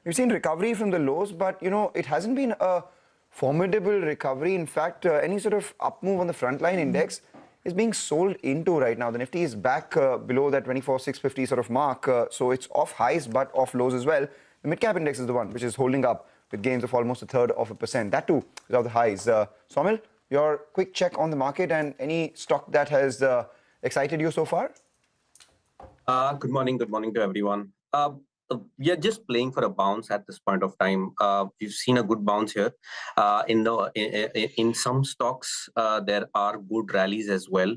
We've seen recovery from the lows, but it hasn't been a formidable recovery. In fact, any sort of up move on the frontline index is being sold into right now. The Nifty is back below that 24,650 sort of mark. So it's off highs, but off lows as well. The mid-cap index is the one which is holding up with gains of almost 1/3%. That too is off the highs. Saumil, your quick check on the market and any stock that has excited you so far? Good morning to everyone. We are just playing for a bounce at this point of time. We've seen a good bounce here. In some stocks, there are good rallies as well.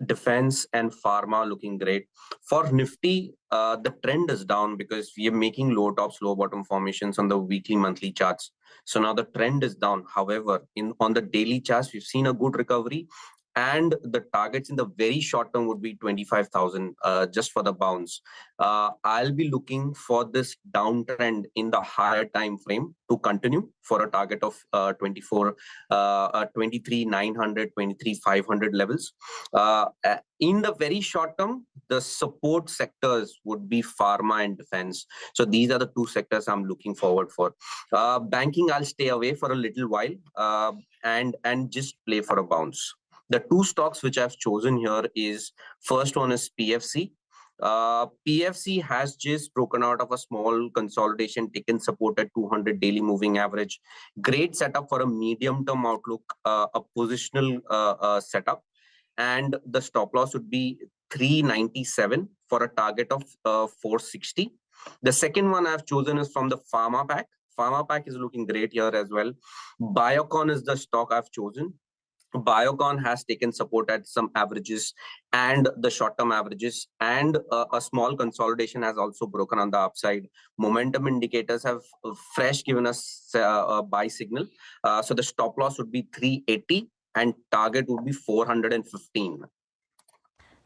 Defense and pharma looking great. For Nifty, the trend is down because we are making low tops, low bottom formations on the weekly, monthly charts. So now the trend is down. However, on the daily charts, we've seen a good recovery. And the targets in the very short term would be 25,000 just for the bounce. I'll be looking for this downtrend in the higher time frame to continue for a target of 23,900, 23,500 levels. In the very short term, the support sectors would be pharma and defense. So these are the two sectors I'm looking forward for. Banking, I'll stay away for a little while and just play for a bounce. The two stocks which I've chosen here is, first one is PFC. PFC has just broken out of a small consolidation, taken support at 200 daily moving average. Great setup for a medium-term outlook, a positional setup. And the stop loss would be 397 for a target of 460. The second one I've chosen is from the Pharma Pack. Pharma Pack is looking great here as well. Biocon is the stock I've chosen. Biocon has taken support at some averages and the short-term averages, and a small consolidation has also broken on the upside. Momentum indicators have fresh given us a buy signal. So the stop loss would be 380 and target would be 415.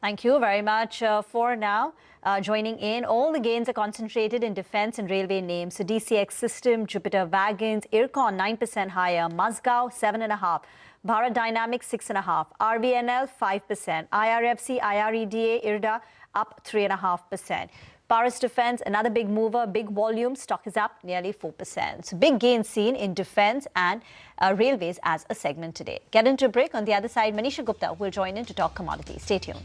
Thank you very much for now. Joining in, all the gains are concentrated in defense and railway names. So DCX System, Jupiter Wagons, Ircon 9% higher, Mazgao 7.5%. Bharat Dynamics 6.5%, RVNL 5%, IRFC, IREDA, IRDA up 3.5%. Paris Defense, another big mover, big volume, stock is up nearly 4%. So big gains seen in defense and railways as a segment today. Get into a break. On the other side, Manisha Gupta will join in to talk commodities. Stay tuned.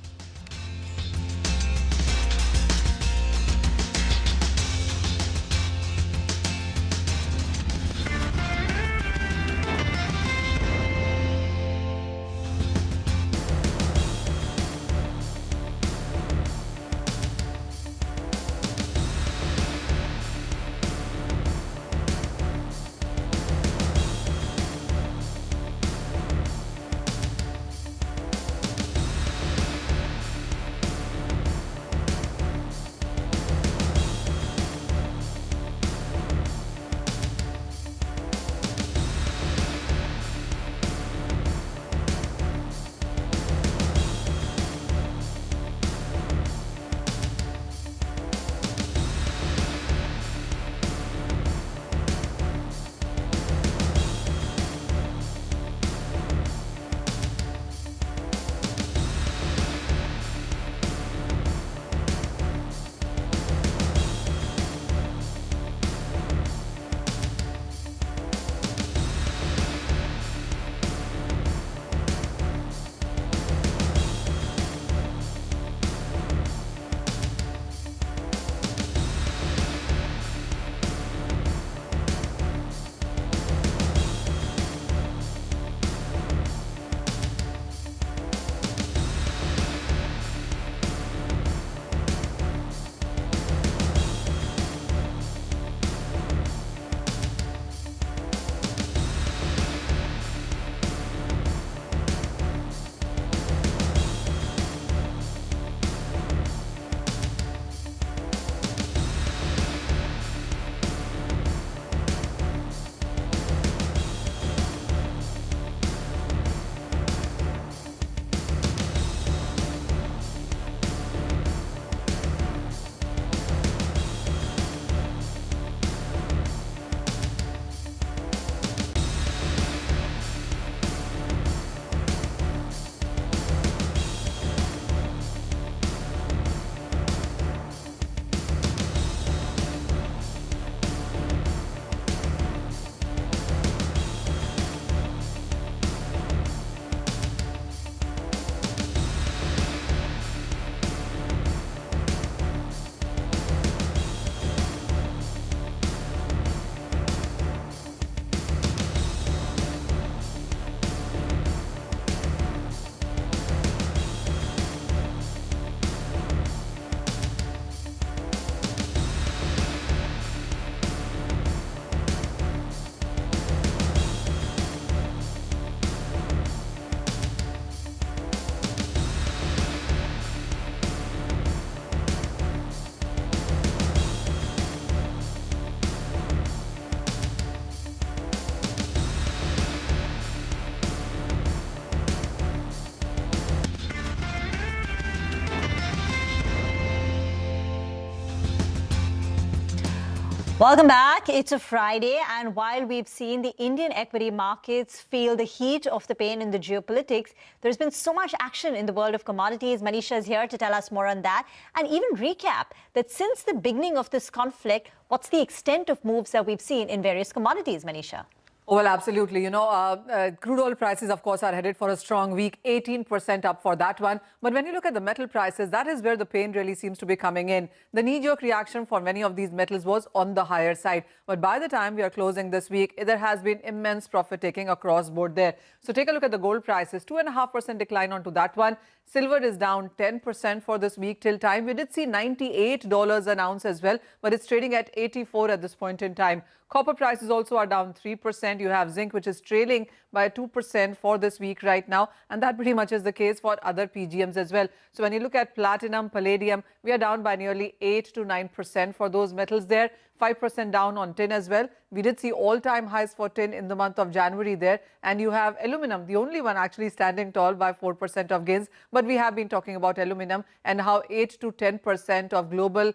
Welcome back. It's a Friday, and while we've seen the Indian equity markets feel the heat of the pain in the geopolitics, there's been so much action in the world of commodities. Manisha is here to tell us more on that and even recap that since the beginning of this conflict, what's the extent of moves that we've seen in various commodities, Manisha? Oh, well, absolutely. Crude oil prices, of course, are headed for a strong week, 18% up for that one. But when you look at the metal prices, that is where the pain really seems to be coming in. The knee-jerk reaction for many of these metals was on the higher side. But by the time we are closing this week, there has been immense profit taking across board there. So take a look at the gold prices, 2.5% decline onto that one. Silver is down 10% for this week till time. We did see $98 an ounce as well, but it's trading at 84 at this point in time. Copper prices also are down 3%. You have zinc, which is trailing by 2% for this week right now. And that pretty much is the case for other PGMs as well. So when you look at platinum, palladium, we are down by nearly 8 to 9% for those metals there. 5% down on tin as well. We did see all-time highs for tin in the month of January there. And you have aluminum, the only one actually standing tall by 4% of gains. But we have been talking about aluminum and how 8 to 10% of global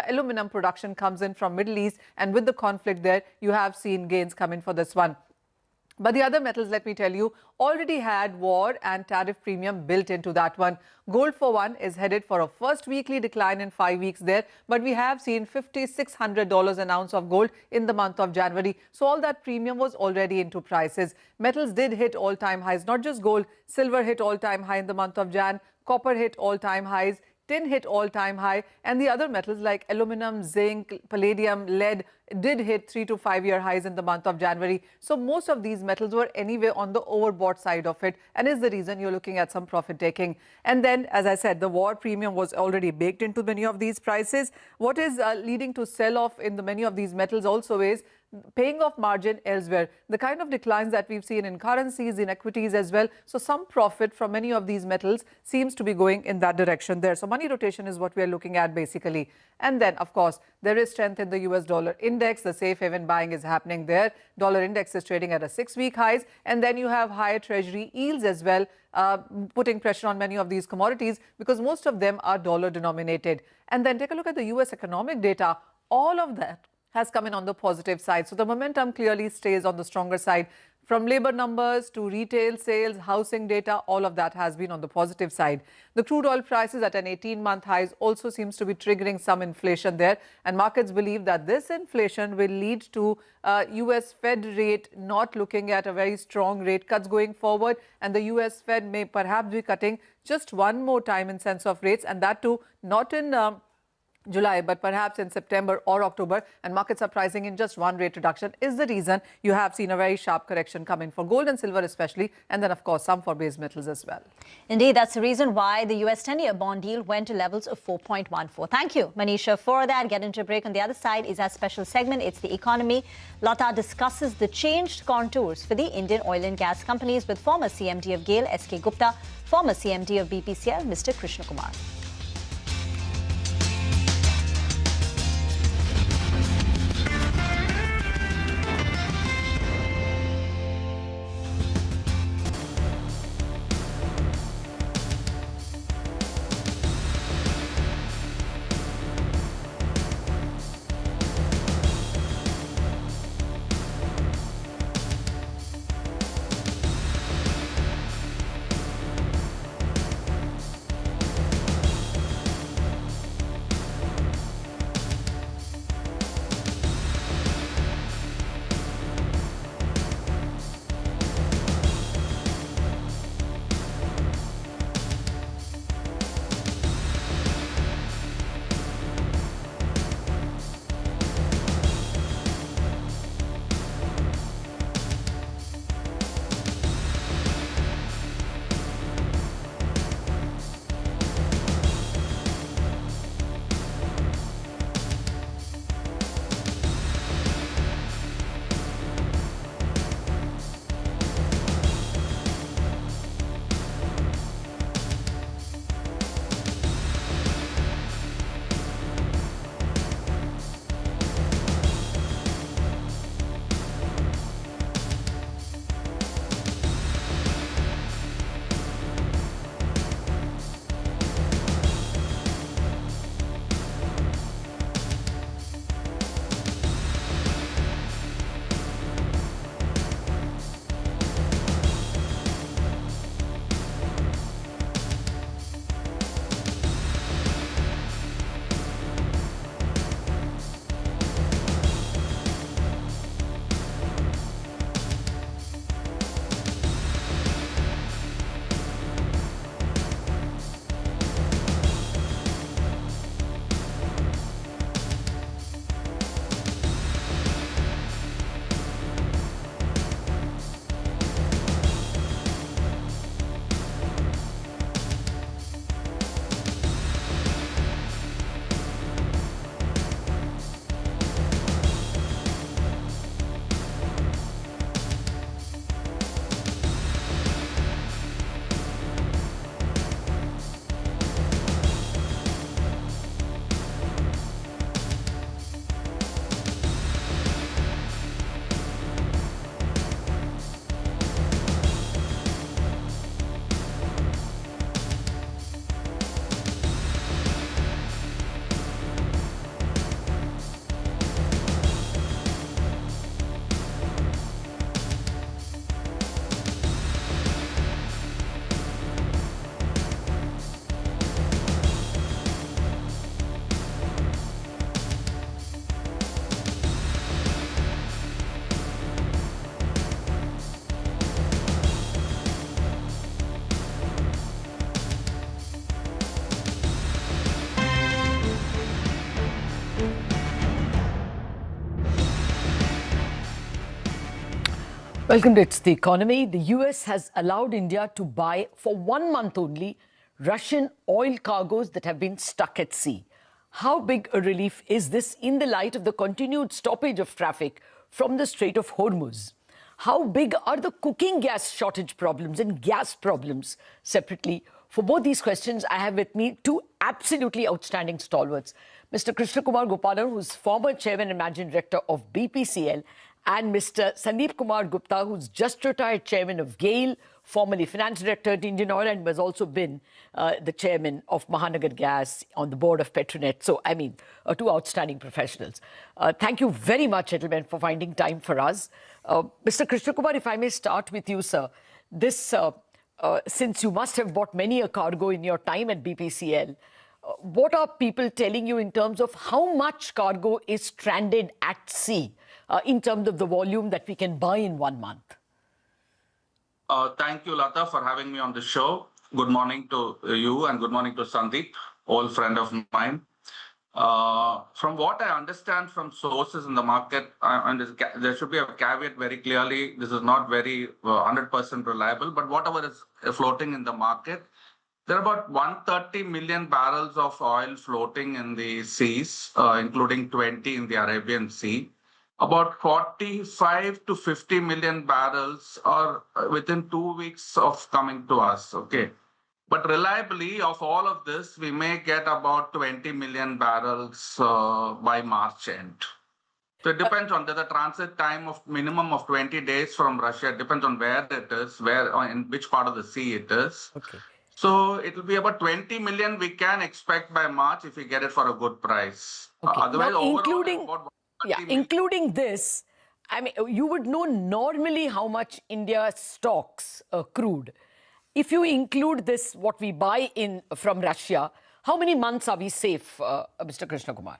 aluminum production comes in from Middle East, and with the conflict there, you have seen gains come in for this one. But the other metals, let me tell you, already had war and tariff premium built into that one. Gold, for one, is headed for a first weekly decline in 5 weeks there, but we have seen $5,600 an ounce of gold in the month of January. So all that premium was already into prices. Metals did hit all-time highs, not just gold. Silver hit all-time high in the month of Jan. Copper hit all-time highs. Tin hit all-time high, and the other metals like aluminum, zinc, palladium, lead did hit 3 to 5 year highs in the month of January. So most of these metals were anyway on the overbought side of it, and is the reason you're looking at some profit taking. And then, as I said, the war premium was already baked into many of these prices. What is leading to sell-off in the many of these metals also is paying off margin elsewhere. The kind of declines that we've seen in currencies, in equities as well. So some profit from many of these metals seems to be going in that direction there. So money rotation is what we are looking at basically. And then, of course, there is strength in the US dollar index. The safe haven buying is happening there. Dollar index is trading at a 6-week highs. And then you have higher treasury yields as well, putting pressure on many of these commodities because most of them are dollar denominated. And then take a look at the US economic data. All of that has come in on the positive side. So the momentum clearly stays on the stronger side. From labor numbers to retail sales, housing data, all of that has been on the positive side. The crude oil prices at an 18-month highs also seems to be triggering some inflation there. And markets believe that this inflation will lead to US Fed rate not looking at a very strong rate cuts going forward. And the US Fed may perhaps be cutting just one more time in sense of rates, and that too not in July, but perhaps in September or October, and markets are pricing in just one rate reduction is the reason you have seen a very sharp correction come in for gold and silver especially, and then of course some for base metals as well. Indeed, that's the reason why the US 10-year bond yield went to levels of 4.14. Thank you, Manisha, for that. Get into a break. On the other side is our special segment. It's the economy. Lata discusses the changed contours for the Indian oil and gas companies with former CMD of GAIL, SK Gupta, former CMD of BPCL, Mr. Krishna Kumar. Welcome to It's the Economy. The US has allowed India to buy for 1 month only Russian oil cargoes that have been stuck at sea. How big a relief is this in the light of the continued stoppage of traffic from the Strait of Hormuz? How big are the cooking gas shortage problems and gas problems separately? For both these questions, I have with me two absolutely outstanding stalwarts. Mr. Krishna Kumar Gopalan, who's former chairman and managing director of BPCL, and Mr. Sandeep Kumar Gupta, who's just retired chairman of GAIL, formerly finance director at Indian Oil, and has also been the chairman of Mahanagar Gas, on the board of Petronet. So, I mean, two outstanding professionals. Thank you very much, gentlemen, for finding time for us. Mr. Krishna Kumar, if I may start with you, sir. This, since you must have bought many a cargo in your time at BPCL, what are people telling you in terms of how much cargo is stranded at sea in terms of the volume that we can buy in 1 month? Thank you, Lata, for having me on the show. Good morning to you and good morning to Sandeep, old friend of mine. From what I understand from sources in the market, and there should be a caveat very clearly, this is not very 100% reliable, but whatever is floating in the market, there are about 130 million barrels of oil floating in the seas, including 20 in the Arabian Sea. About 45 to 50 million barrels are within 2 weeks of coming to us, okay? But reliably, of all of this, we may get about 20 million barrels by March end. So it depends on the transit time of minimum of 20 days from Russia. It depends on where it is, in which part of the sea it is. Okay. So it will be about 20 million we can expect by March if we get it for a good price. Okay. Otherwise, Now, overall, including this, I mean, you would know normally how much India stocks crude. If you include this, what we buy in from Russia, how many months are we safe, Mr. Krishna Kumar?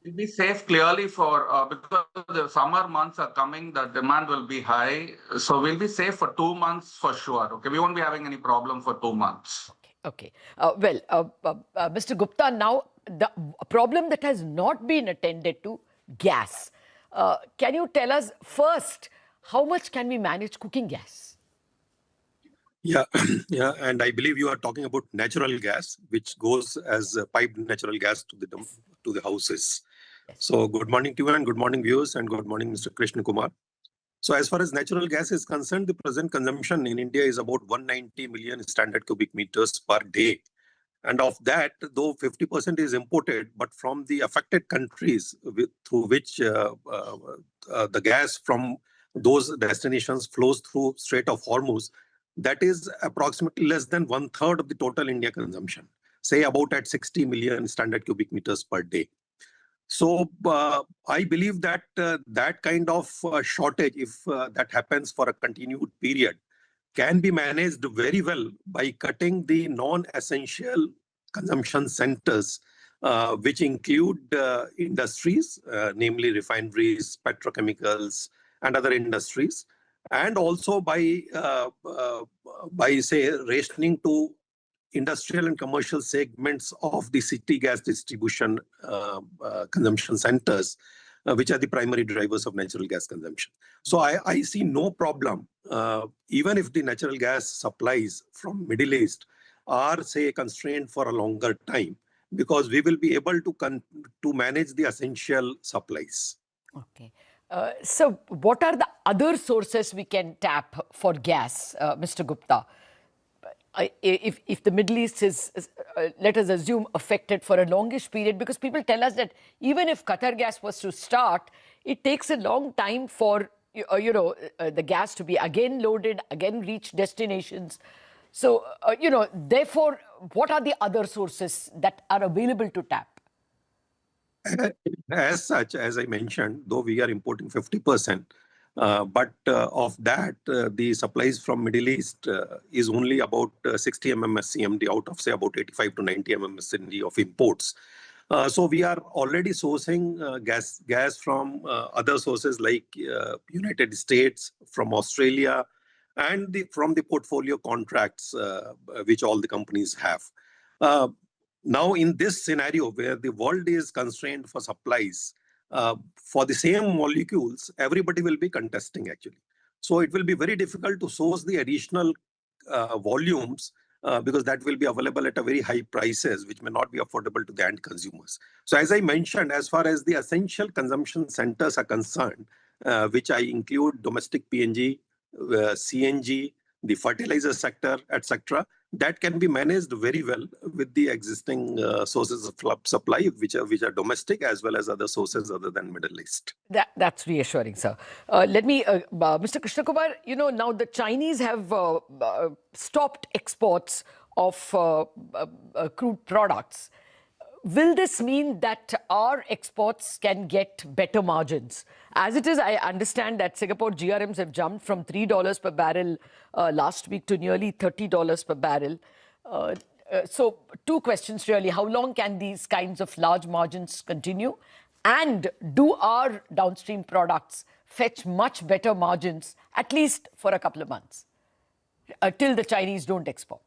We'll be safe clearly for, because the summer months are coming, the demand will be high. So we'll be safe for 2 months for sure. Okay, we won't be having any problem for 2 months. Okay. Mr. Gupta, now the problem that has not been attended to, gas. Can you tell us first, how much can we manage cooking gas? Yeah, yeah, and I believe you are talking about natural gas, which goes as piped natural gas to the houses. Yes. So good morning to you and good morning viewers and good morning, Mr. Krishna Kumar. So as far as natural gas is concerned, the present consumption in India is about 190 million standard cubic meters per day. And of that, though 50% is imported, but from the affected countries through which the gas from those destinations flows through Strait of Hormuz, that is approximately less than 1/3 of the total India consumption, say about at 60 million standard cubic meters per day. So I believe that that kind of shortage, if that happens for a continued period, can be managed very well by cutting the non-essential consumption centers, which include industries, namely refineries, petrochemicals, and other industries, and also by say rationing to industrial and commercial segments of the city gas distribution consumption centers, which are the primary drivers of natural gas consumption. So I see no problem, even if the natural gas supplies from Middle East are, say, constrained for a longer time, because we will be able to manage the essential supplies. Okay. So what are the other sources we can tap for gas, Mr. Gupta? If the Middle East is, let us assume, affected for a longish period, because people tell us that even if Qatar gas was to start, it takes a long time for the gas to be again loaded, again reach destinations. So, therefore, what are the other sources that are available to tap? As such, as I mentioned, though we are importing 50%, but of that, the supplies from Middle East is only about 60 MMSCMD out of, say, about 85 to 90 MMSCMD of imports. So we are already sourcing gas from other sources like United States, from Australia, and from the portfolio contracts which all the companies have. Now, in this scenario where the world is constrained for supplies, for the same molecules, everybody will be contesting actually. So it will be very difficult to source the additional volumes because that will be available at a very high prices, which may not be affordable to the end consumers. So as I mentioned, as far as the essential consumption centers are concerned, which I include domestic PNG, CNG, the fertilizer sector, etc., that can be managed very well with the existing sources of supply, which are domestic as well as other sources other than Middle East. That's reassuring, sir. Mr. Krishna Kumar, now the Chinese have stopped exports of crude products. Will this mean that our exports can get better margins? As it is, I understand that Singapore GRMs have jumped from $3 per barrel last week to nearly $30 per barrel. So two questions really. How long can these kinds of large margins continue? And do our downstream products fetch much better margins, at least for a couple of months, till the Chinese don't export?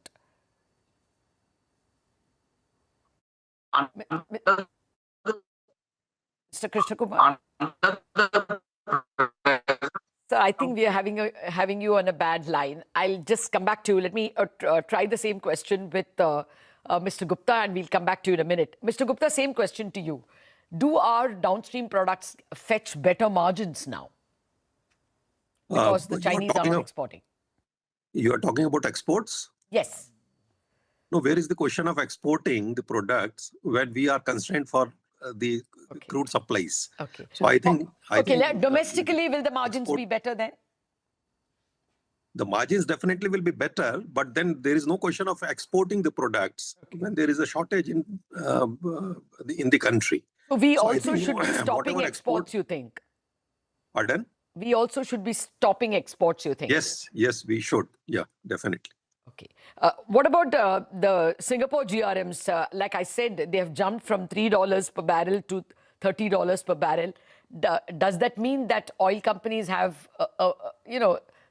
Mr. Krishna Kumar. So I think we are having you on a bad line. I'll just come back to you. Let me try the same question with Mr. Gupta, and we'll come back to you in a minute. Mr. Gupta, same question to you. Do our downstream products fetch better margins now? Because the Chinese are not exporting. You are talking about exports? Yes. No, where is the question of exporting the products when we are constrained for the crude supplies? Okay. So I think... domestically, will the margins be better then? The margins definitely will be better, but then there is no question of exporting the products when there is a shortage in the country. So we also should be stopping exports, you think? Pardon? We also should be stopping exports, you think? Yes, we should. Yeah, definitely. Okay. What about the Singapore GRMs? Like I said, they have jumped from $3 per barrel to $30 per barrel. Does that mean that oil companies have,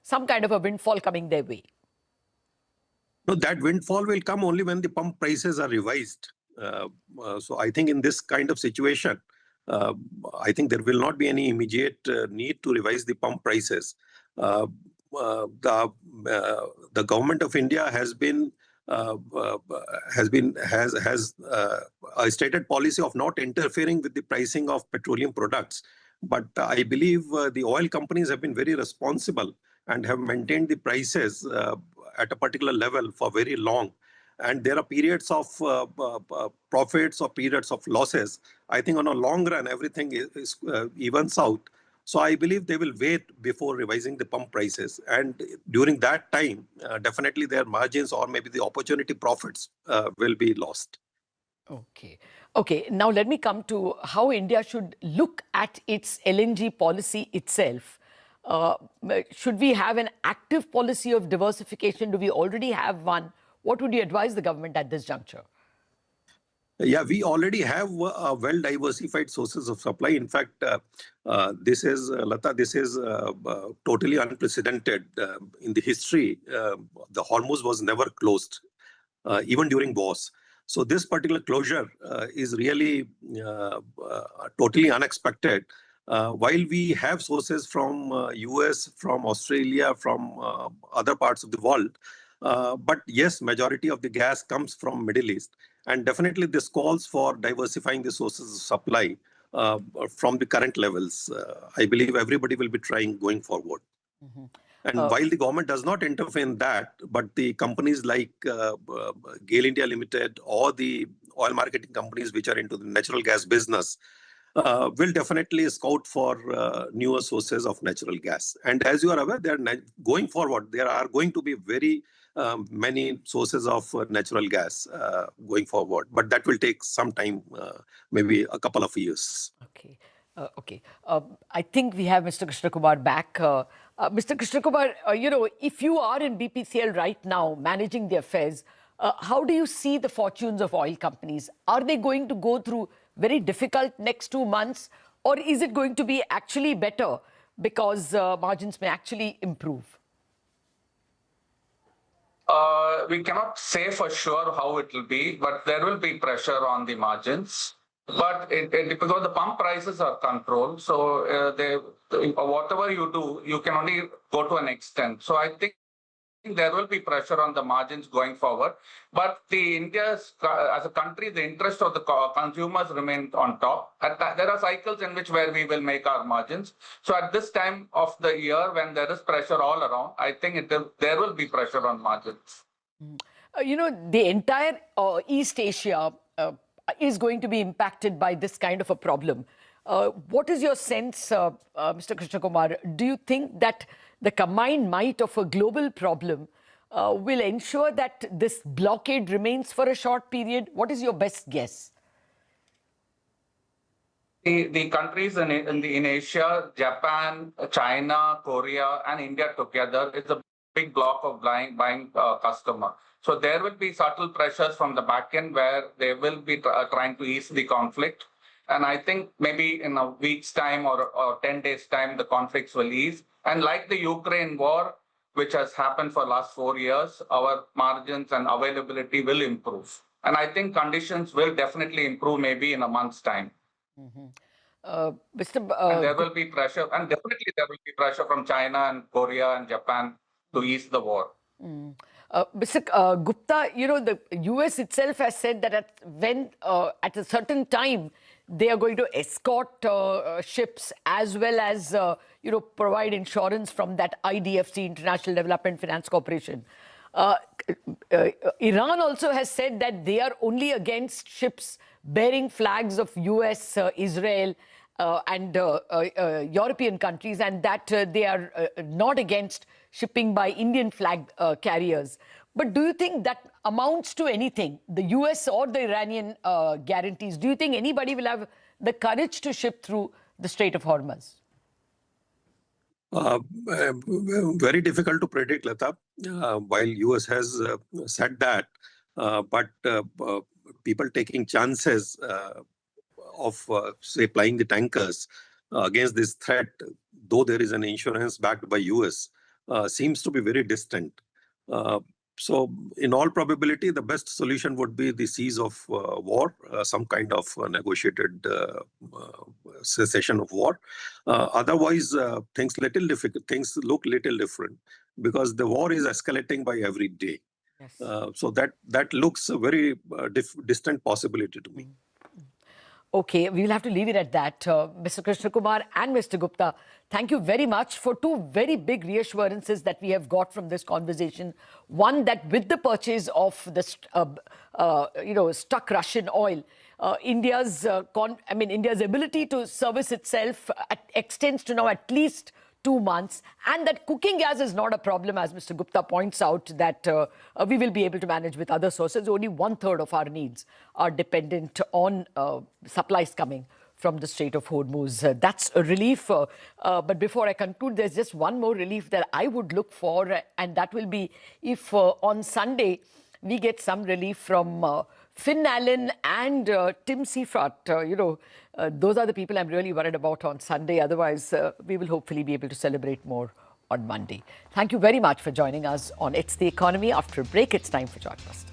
some kind of a windfall coming their way? No, that windfall will come only when the pump prices are revised. So I think in this kind of situation, I think there will not be any immediate need to revise the pump prices. The government of India has a stated policy of not interfering with the pricing of petroleum products. But I believe the oil companies have been very responsible and have maintained the prices at a particular level for very long. And there are periods of profits or periods of losses. I think on a long run, everything evens out. So I believe they will wait before revising the pump prices. And during that time, definitely their margins or maybe the opportunity profits will be lost. Okay. Now let me come to how India should look at its LNG policy itself. Should we have an active policy of diversification? Do we already have one? What would you advise the government at this juncture? Yeah, we already have well-diversified sources of supply. In fact, this is, Lata, this is totally unprecedented in the history. The Hormuz was never closed, even during wars. So this particular closure is really totally unexpected. While we have sources from US, from Australia, from other parts of the world, but yes, majority of the gas comes from Middle East. And definitely this calls for diversifying the sources of supply from the current levels. I believe everybody will be trying going forward. And while the government does not interfere in that, but the companies like GAIL India Limited or the oil marketing companies which are into the natural gas business will definitely scout for newer sources of natural gas. And as you are aware, going forward, there are going to be very many sources of natural gas going forward. But that will take some time, maybe a couple of years. Okay. I think we have Mr. Krishna Kumar back. Mr. Krishna Kumar, if you are in BPCL right now managing the affairs, how do you see the fortunes of oil companies? Are they going to go through very difficult next 2 months, or is it going to be actually better because margins may actually improve? We cannot say for sure how it will be, but there will be pressure on the margins. but because the pump prices are controlled, so whatever you do, you can only go to an extent. So I think there will be pressure on the margins going forward. But India's, as a country, the interest of the consumers remain on top. There are cycles in which where we will make our margins. So at this time of the year, when there is pressure all around, I think there will be pressure on margins. You know, the entire East Asia is going to be impacted by this kind of a problem. What is your sense, Mr. Krishna Kumar? Do you think that the combined might of a global problem will ensure that this blockade remains for a short period? What is your best guess? The countries in Asia, Japan, China, Korea, and India together is a big block of buying customer. So there will be subtle pressures from the back end where they will be trying to ease the conflict. And I think maybe in a week's time or 10 days' time, the conflicts will ease. And like the Ukraine war, which has happened for the last 4 years, our margins and availability will improve. And I think conditions will definitely improve maybe in a month's time. And there will be pressure, and definitely there will be pressure from China and Korea and Japan to ease the war. Mr. Gupta, you know, the US itself has said that at a certain time, they are going to escort ships as well as, you know, provide insurance from that IDFC, International Development Finance Corporation. Iran also has said that they are only against ships bearing flags of US, Israel, and European countries, and that they are not against shipping by Indian flag carriers. But do you think that amounts to anything, the US or the Iranian guarantees? Do you think anybody will have the courage to ship through the Strait of Hormuz? Very difficult to predict, Lata. While US has said that, but people taking chances of, say, plying the tankers against this threat, though there is an insurance backed by US, seems to be very distant. So in all probability, the best solution would be the cease of war, some kind of negotiated cessation of war. Otherwise, things look little different because the war is escalating by every day. Yes. So that looks a very distant possibility to me. Okay, we will have to leave it at that. Mr. Krishna Kumar and Mr. Gupta, thank you very much for two very big reassurances that we have got from this conversation. One, that with the purchase of the stuck Russian oil, India's ability to service itself extends to now at least 2 months, and that cooking gas is not a problem, as Mr. Gupta points out, that we will be able to manage with other sources. Only 1/3 of our needs are dependent on supplies coming from the Strait of Hormuz. That's a relief. But before I conclude, there's just one more relief that I would look for, and that will be if on Sunday we get some relief from Finn Allen and Tim Seifert. Those are the people I'm really worried about on Sunday. Otherwise, we will hopefully be able to celebrate more on Monday. Thank you very much for joining us on It's the Economy. After a break, it's time for Chartbusters.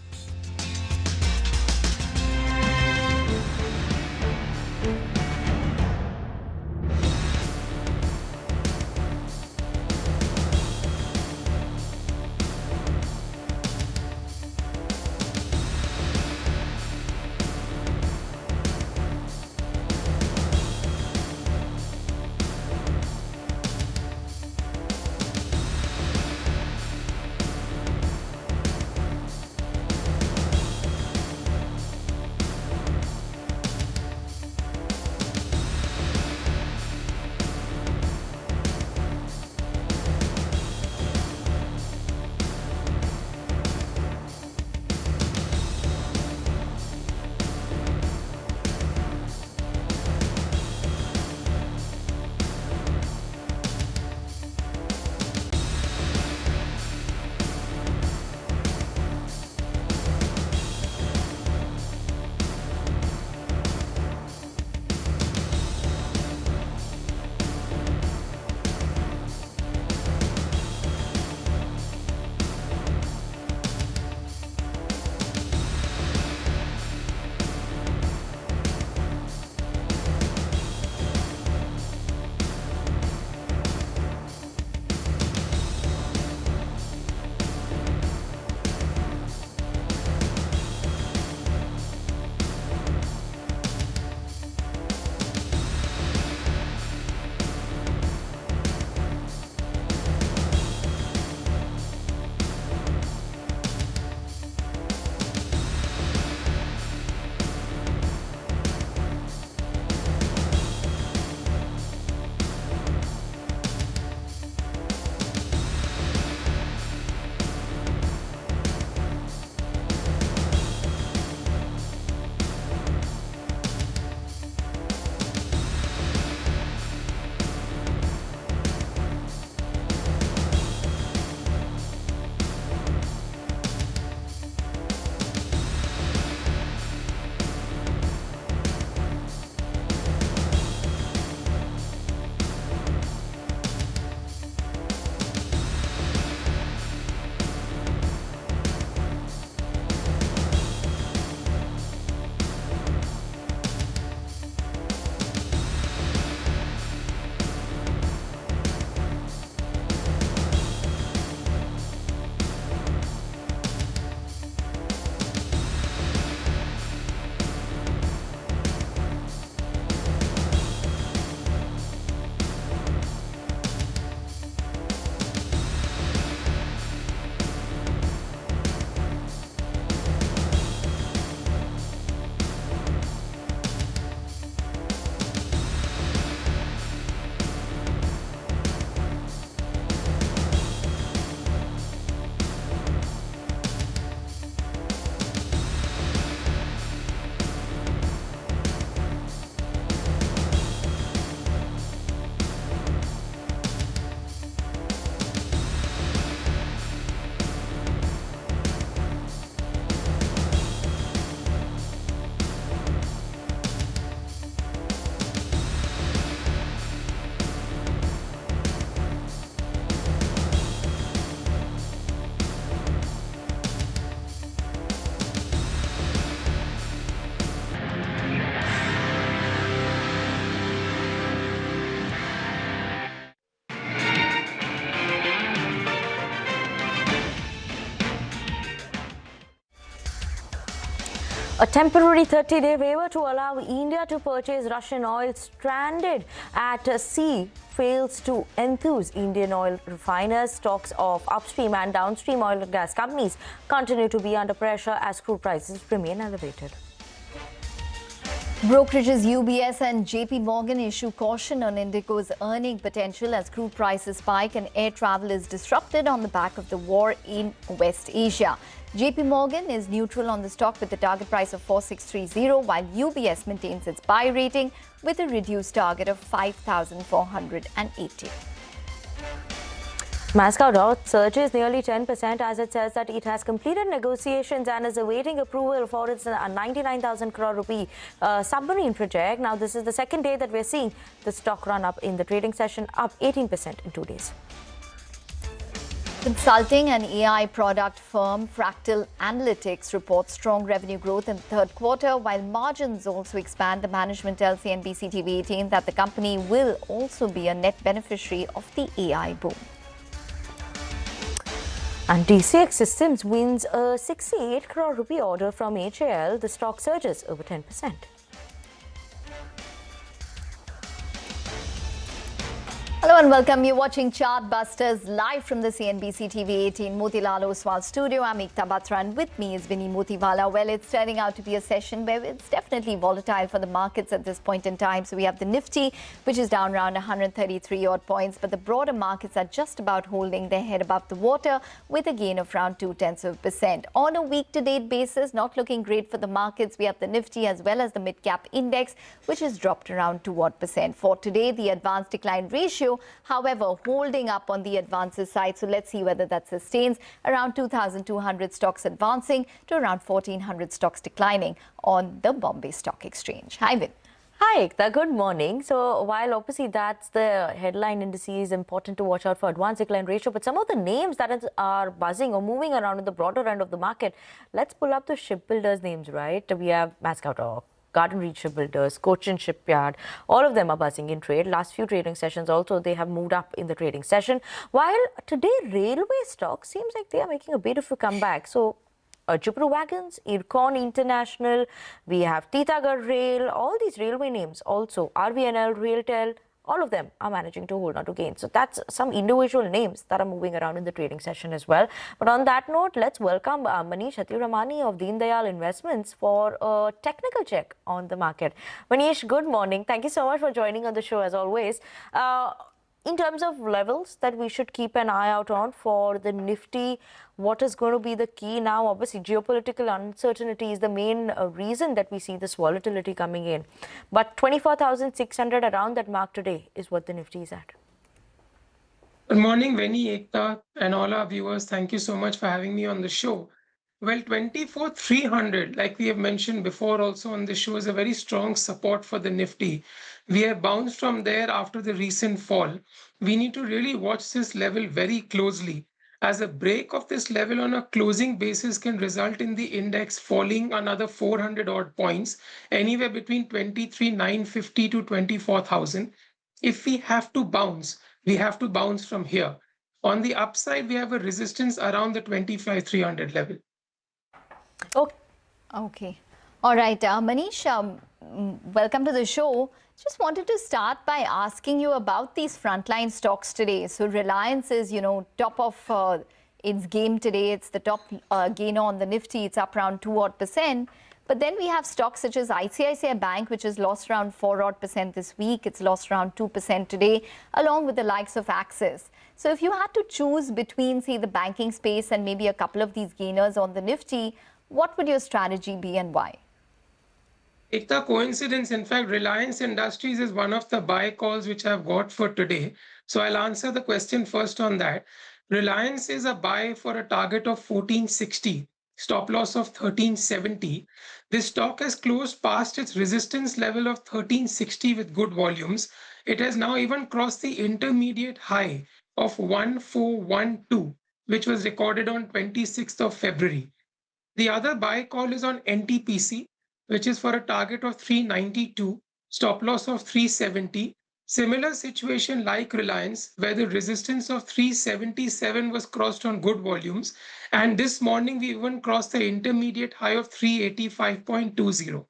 A temporary 30-day waiver to allow India to purchase Russian oil stranded at sea fails to enthuse Indian oil refiners. Stocks of upstream and downstream oil and gas companies continue to be under pressure as crude prices remain elevated. Brokerages UBS and JP Morgan issue caution on Indigo's earning potential as crude prices spike and air travel is disrupted on the back of the war in West Asia. JP Morgan is neutral on the stock with a target price of 4630, while UBS maintains its buy rating with a reduced target of 5,480. Mascot surges nearly 10% as it says that it has completed negotiations and is awaiting approval for its 99,000 crore rupee submarine project. Now, this is the second day that we're seeing the stock run up in the trading session, up 18% in 2 days. Consulting and AI product firm Fractal Analytics reports strong revenue growth in the third quarter, while margins also expand. The management tells CNBC TV 18 that the company will also be a net beneficiary of the AI boom. And DCX Systems wins a 68 crore rupee order from HAL. The stock surges over 10%. Hello and welcome. You're watching Chartbusters live from the CNBC TV 18 Motilal Oswal studio. I'm Ekta Batra and with me is Vinny Motiwala. Well, it's turning out to be a session where it's definitely volatile for the markets at this point in time. So we have the Nifty, which is down around 133 odd points, but the broader markets are just about holding their head above the water with a gain of around 0.2%. On a week-to-date basis, not looking great for the markets. We have the Nifty as well as the mid-cap index, which has dropped around 2 odd percent. For today, the advanced decline ratio, however, holding up on the advances side. So let's see whether that sustains. Around 2,200 stocks advancing to around 1,400 stocks declining on the Bombay Stock Exchange. Hi, Vin. Hi, Ekta. Good morning. So while obviously that's the headline indices, important to watch out for advanced decline ratio, but some of the names that are buzzing or moving around in the broader end of the market, let's pull up the shipbuilders names, right? We have Mascot, Garden Reach Shipbuilders, Cochin Shipyard, all of them are buzzing in trade. Last few trading sessions also, they have moved up in the trading session. While today, railway stocks seems like they are making a bit of a comeback. So, Jupiter Wagons, Ircon International, we have Titagarh Rail, all these railway names also, RVNL, Railtel, all of them are managing to hold on to gains. So that's some individual names that are moving around in the trading session as well. But on that note, let's welcome Manish Hatiramani of Deen Dayal Investments for a technical check on the market. Manish, good morning. Thank you so much for joining on the show as always. In terms of levels that we should keep an eye out on for the Nifty, what is going to be the key now? Obviously, geopolitical uncertainty is the main reason that we see this volatility coming in. But 24,600 around that mark today is what the Nifty is at. Good morning, Vinny, Ekta, and all our viewers. Thank you so much for having me on the show. Well, 24,300, like we have mentioned before also on the show, is a very strong support for the Nifty. We have bounced from there after the recent fall. We need to really watch this level very closely, as a break of this level on a closing basis can result in the index falling another 400 odd points, anywhere between 23,950 to 24,000. If we have to bounce from here. On the upside, we have a resistance around the 25,300 level. Okay. All right. Manish, welcome to the show. Just wanted to start by asking you about these frontline stocks today. So Reliance is, top of its game today. It's the top gainer on the Nifty. It's up around 2 odd percent. But then we have stocks such as ICICI Bank, which has lost around 4 odd percent this week. It's lost around 2% today, along with the likes of Axis. So if you had to choose between, say, the banking space and maybe a couple of these gainers on the Nifty, what would your strategy be and why? It's a coincidence. In fact, Reliance Industries is one of the buy calls which I've got for today. So I'll answer the question first on that. Reliance is a buy for a target of 1460, stop loss of 1370. This stock has closed past its resistance level of 1360 with good volumes. It has now even crossed the intermediate high of 1412, which was recorded on 26th of February. The other buy call is on NTPC, which is for a target of 392, stop loss of 370. Similar situation like Reliance, where the resistance of 377 was crossed on good volumes. And this morning, we even crossed the intermediate high of 385.20.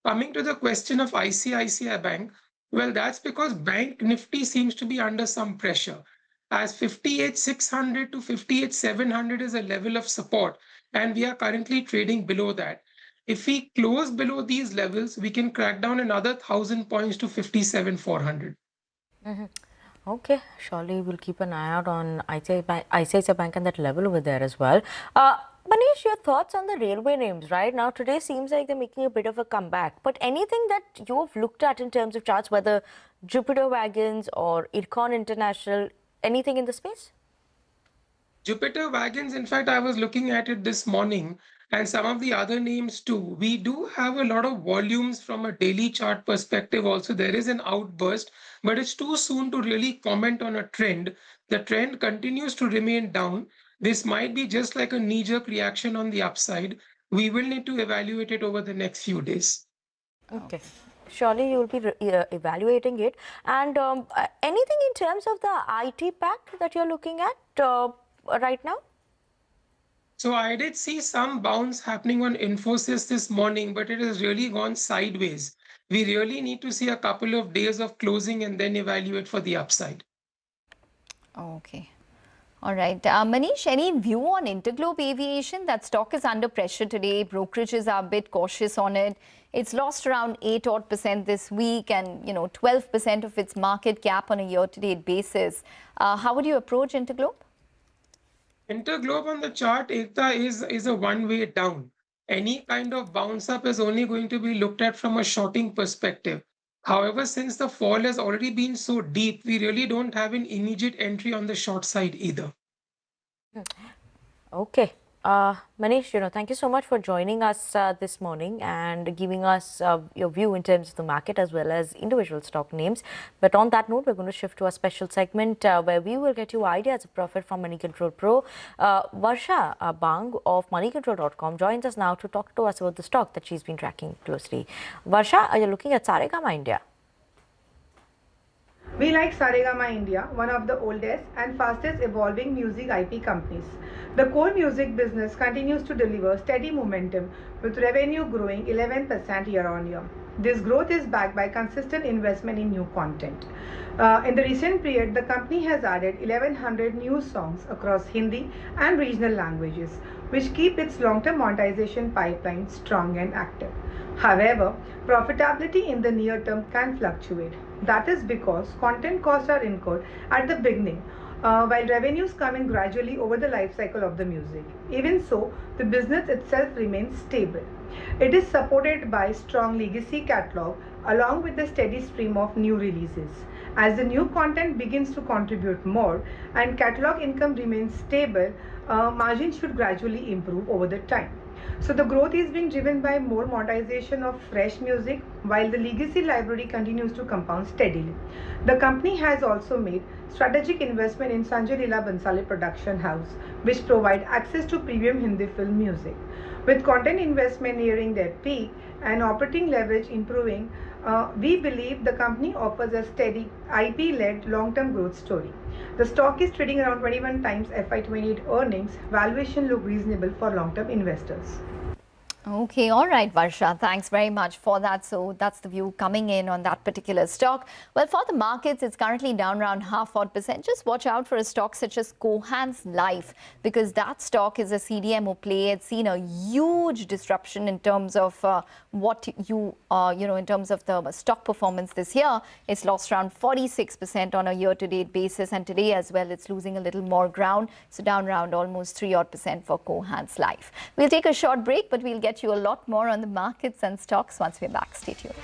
Coming to the question of ICICI Bank, well, that's because Bank Nifty seems to be under some pressure, as 58,600 to 58,700 is a level of support, and we are currently trading below that. If we close below these levels, we can crack down another 1,000 points to 57,400. Okay, surely we'll keep an eye out on ICICI Bank and that level over there as well. Manish, your thoughts on the railway names right now? Today seems like they're making a bit of a comeback, but anything that you've looked at in terms of charts, whether Jupiter Wagons or Ircon International, anything in the space? Jupiter Wagons, in fact, I was looking at it this morning, and some of the other names too. We do have a lot of volumes from a daily chart perspective also. There is an outburst, but it's too soon to really comment on a trend. The trend continues to remain down. This might be just like a knee-jerk reaction on the upside. We will need to evaluate it over the next few days. Okay. Surely you will be evaluating it. And anything in terms of the IT pack that you're looking at right now? So I did see some bounce happening on Infosys this morning, but it has really gone sideways. We really need to see a couple of days of closing and then evaluate for the upside. Okay. All right. Manish, any view on Interglobe Aviation? That stock is under pressure today. Brokerages are a bit cautious on it. It's lost around 8% this week and, 12% of its market cap on a year-to-date basis. How would you approach Interglobe? Interglobe on the chart, Ekta, is a one-way down. Any kind of bounce up is only going to be looked at from a shorting perspective. However, since the fall has already been so deep, we really don't have an immediate entry on the short side either. Okay. Manish, thank you so much for joining us this morning and giving us your view in terms of the market as well as individual stock names. But on that note, we're going to shift to a special segment where we will get you ideas of profit from Money Control Pro. Varsha Bang of moneycontrol.com joins us now to talk to us about the stock that she's been tracking closely. Varsha, are you looking at Saregama India? We like Saregama India, one of the oldest and fastest evolving music IP companies. The core music business continues to deliver steady momentum with revenue growing 11% year-on-year. This growth is backed by consistent investment in new content. In the recent period, the company has added 1,100 new songs across Hindi and regional languages, which keep its long-term monetization pipeline strong and active. However, profitability in the near term can fluctuate. That is because content costs are incurred at the beginning, while revenues come in gradually over the life cycle of the music. Even so, the business itself remains stable. It is supported by strong legacy catalog along with a steady stream of new releases. As the new content begins to contribute more and catalog income remains stable, margins should gradually improve over the time. So the growth is being driven by more monetization of fresh music while the legacy library continues to compound steadily. The company has also made strategic investment in Sanjay Leela Bhansali Production House, which provide access to premium Hindi film music. With content investment nearing their peak and operating leverage improving, we believe the company offers a steady IP-led long-term growth story. The stock is trading around 21 times FY28 earnings. Valuation look reasonable for long-term investors. Okay, all right, Varsha, thanks very much for that. So that's the view coming in on that particular stock. Well, for the markets, it's currently down around 0.5%. Just watch out for a stock such as Cohance Life, because that stock is a CDMO play. It's seen a huge disruption in terms of in terms of the stock performance this year. It's lost around 46% on a year-to-date basis, and today as well, it's losing a little more ground. So down around almost 3% for Cohance Life. We'll take a short break, but we'll get you a lot more on the markets and stocks once we're back. Stay tuned.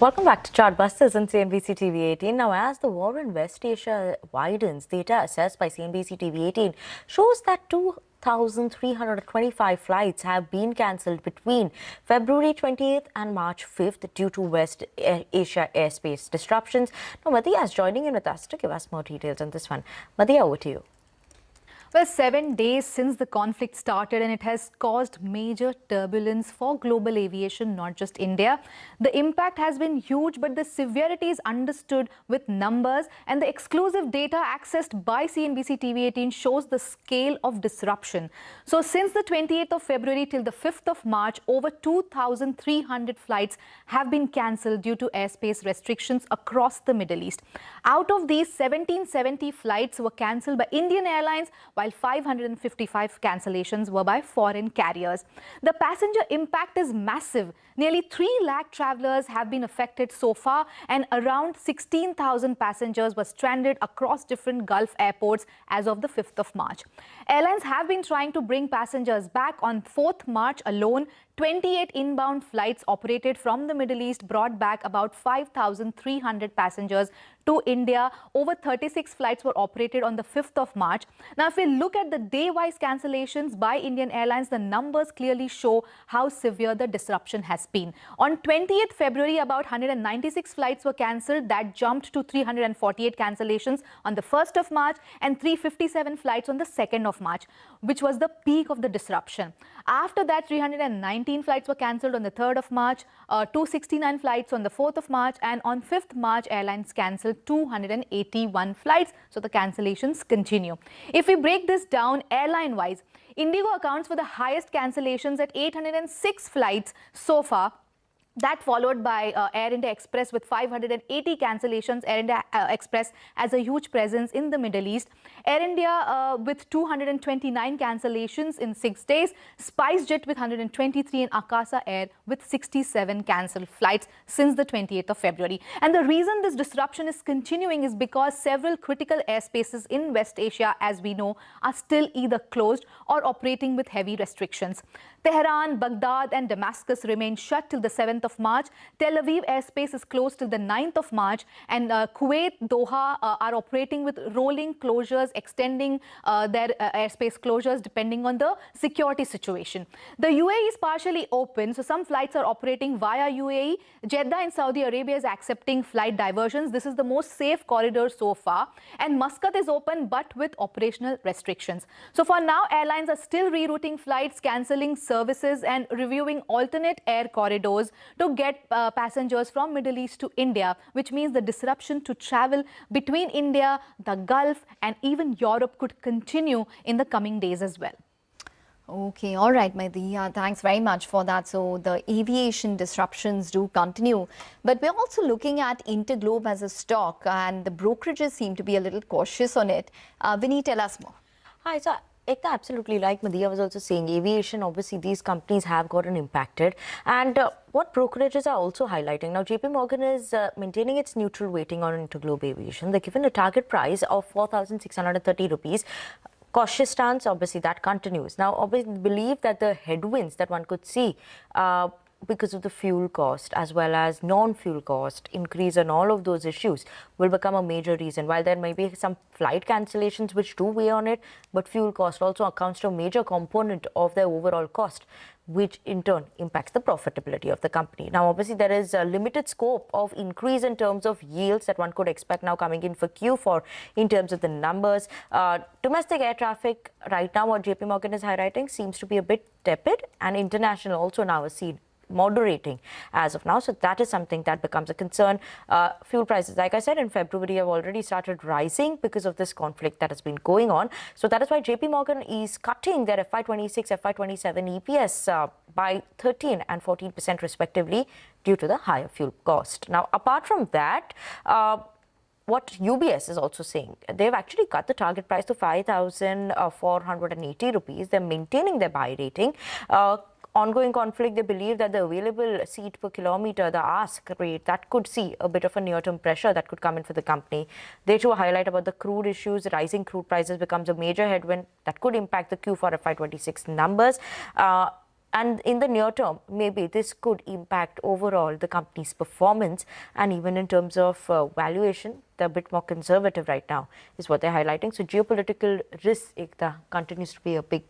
Welcome back to Chartbusters on CNBC TV 18. Now, as the war in West Asia widens, data assessed by CNBC TV 18 shows that 2,325 flights have been cancelled between February 20th and March 5th due to West Asia airspace disruptions. Now, Madhya is joining in with us to give us more details on this one. Madhya, over to you. Well, 7 days since the conflict started, and it has caused major turbulence for global aviation, not just India. The impact has been huge, but the severity is understood with numbers, and the exclusive data accessed by CNBC TV 18 shows the scale of disruption. So since the 28th of February till the 5th of March, over 2,300 flights have been cancelled due to airspace restrictions across the Middle East. Out of these, 1,770 flights were cancelled by Indian Airlines, while 555 cancellations were by foreign carriers. The passenger impact is massive. Nearly 3 lakh travellers have been affected so far, and around 16,000 passengers were stranded across different Gulf airports as of the 5th of March. Airlines have been trying to bring passengers back. On 4th March alone, 28 inbound flights operated from the Middle East brought back about 5,300 passengers to India. Over 36 flights were operated on the 5th of March. Now, if we look at the day-wise cancellations by Indian Airlines, the numbers clearly show how severe the disruption has been. On 20th February, about 196 flights were cancelled. That jumped to 348 cancellations on the 1st of March and 357 flights on the 2nd of March, which was the peak of the disruption. After that, 319 flights were cancelled on the 3rd of March, 269 flights on the 4th of March, and on 5th March, airlines cancelled 281 flights. So the cancellations continue. If we break this down airline-wise, Indigo accounts for the highest cancellations at 806 flights so far. That followed by Air India Express with 580 cancellations. Air India Express has a huge presence in the Middle East. Air India with 229 cancellations in 6 days. SpiceJet with 123 and Akasa Air with 67 cancelled flights since the 28th of February. And the reason this disruption is continuing is because several critical airspaces in West Asia, as we know, are still either closed or operating with heavy restrictions. Tehran, Baghdad and Damascus remain shut till the 7th of March. Tel Aviv airspace is closed till the 9th of March. And Kuwait, Doha are operating with rolling closures, extending their airspace closures depending on the security situation. The UAE is partially open, so some flights are operating via UAE. Jeddah in Saudi Arabia is accepting flight diversions. This is the most safe corridor so far. And Muscat is open but with operational restrictions. So for now, airlines are still rerouting flights, cancelling services and reviewing alternate air corridors to get passengers from Middle East to India, which means the disruption to travel between India, the Gulf and even Europe could continue in the coming days as well. Okay, all right, Madhya, thanks very much for that. So the aviation disruptions do continue, but we're also looking at Interglobe as a stock, and the brokerages seem to be a little cautious on it. Vinny, tell us more. Hi, so Ekta, absolutely, like Madhya was also saying, aviation, obviously these companies have gotten impacted, and what brokerages are also highlighting. Now, JP Morgan is maintaining its neutral weighting on Interglobe Aviation. They're given a target price of 4,630 rupees. Cautious stance, obviously, that continues. Now, obviously, believe that the headwinds that one could see because of the fuel cost as well as non-fuel cost increase and all of those issues will become a major reason. While there may be some flight cancellations which do weigh on it, but fuel cost also accounts to a major component of their overall cost, which in turn impacts the profitability of the company. Now, obviously, there is a limited scope of increase in terms of yields that one could expect now coming in for Q4 in terms of the numbers. Domestic air traffic right now, what JP Morgan is highlighting, seems to be a bit tepid, and international also now is seen moderating as of now. So that is something that becomes a concern. Fuel prices, like I said, in February have already started rising because of this conflict that has been going on. So that is why JP Morgan is cutting their FY26, FY27 EPS by 13% and 14% respectively due to the higher fuel cost. Now, apart from that, what UBS is also saying, they've actually cut the target price to 5,480 rupees. They're maintaining their buy rating. Ongoing conflict, they believe that the available seat per kilometer, the ask rate, that could see a bit of a near-term pressure that could come in for the company. They too highlight about the crude issues. Rising crude prices becomes a major headwind that could impact the Q4 FY26 numbers. And in the near term, maybe this could impact overall the company's performance, and even in terms of valuation, they're a bit more conservative right now, is what they're highlighting. So geopolitical risk, Ekta, continues to be a big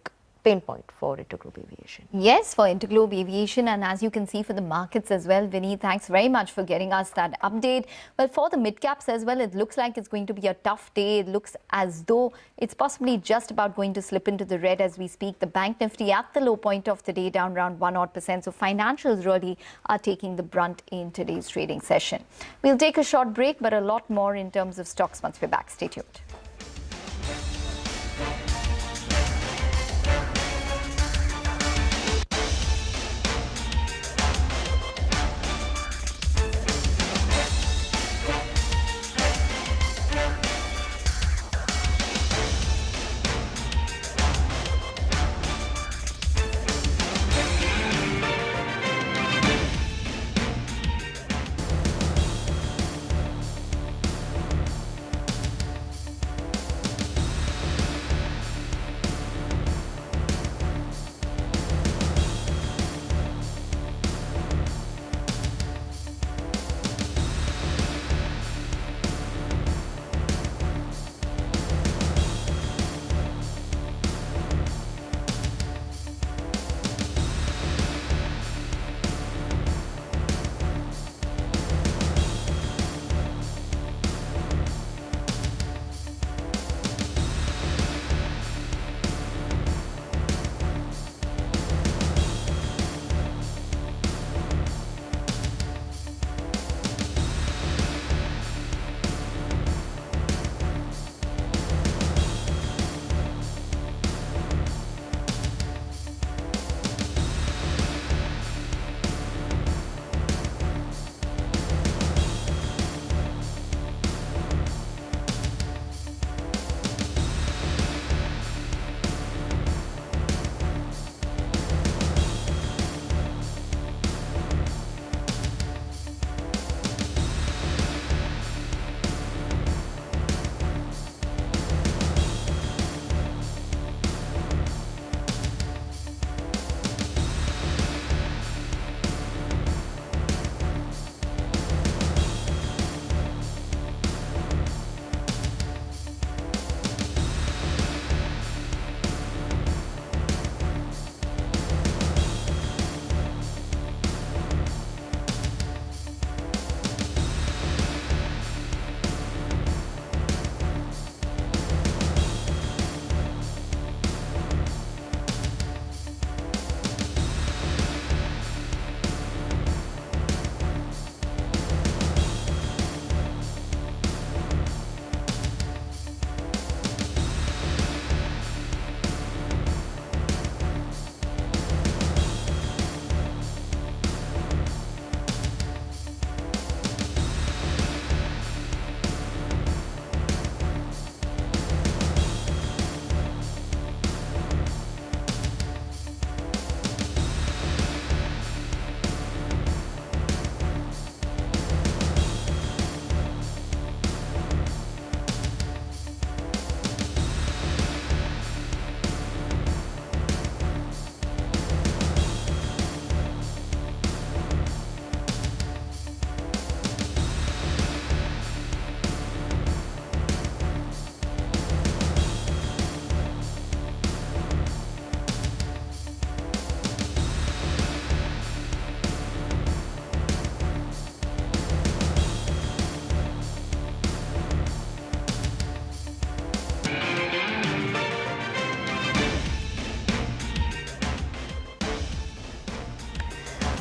pain point for Interglobe Aviation. Yes, for Interglobe Aviation, and as you can see for the markets as well. Vinny, thanks very much for getting us that update. Well, for the mid-caps as well, it looks like it's going to be a tough day. It looks as though it's possibly just about going to slip into the red as we speak. The Bank Nifty at the low point of the day, down around 1%. So financials really are taking the brunt in today's trading session. We'll take a short break, but a lot more in terms of stocks once we're back. Stay tuned.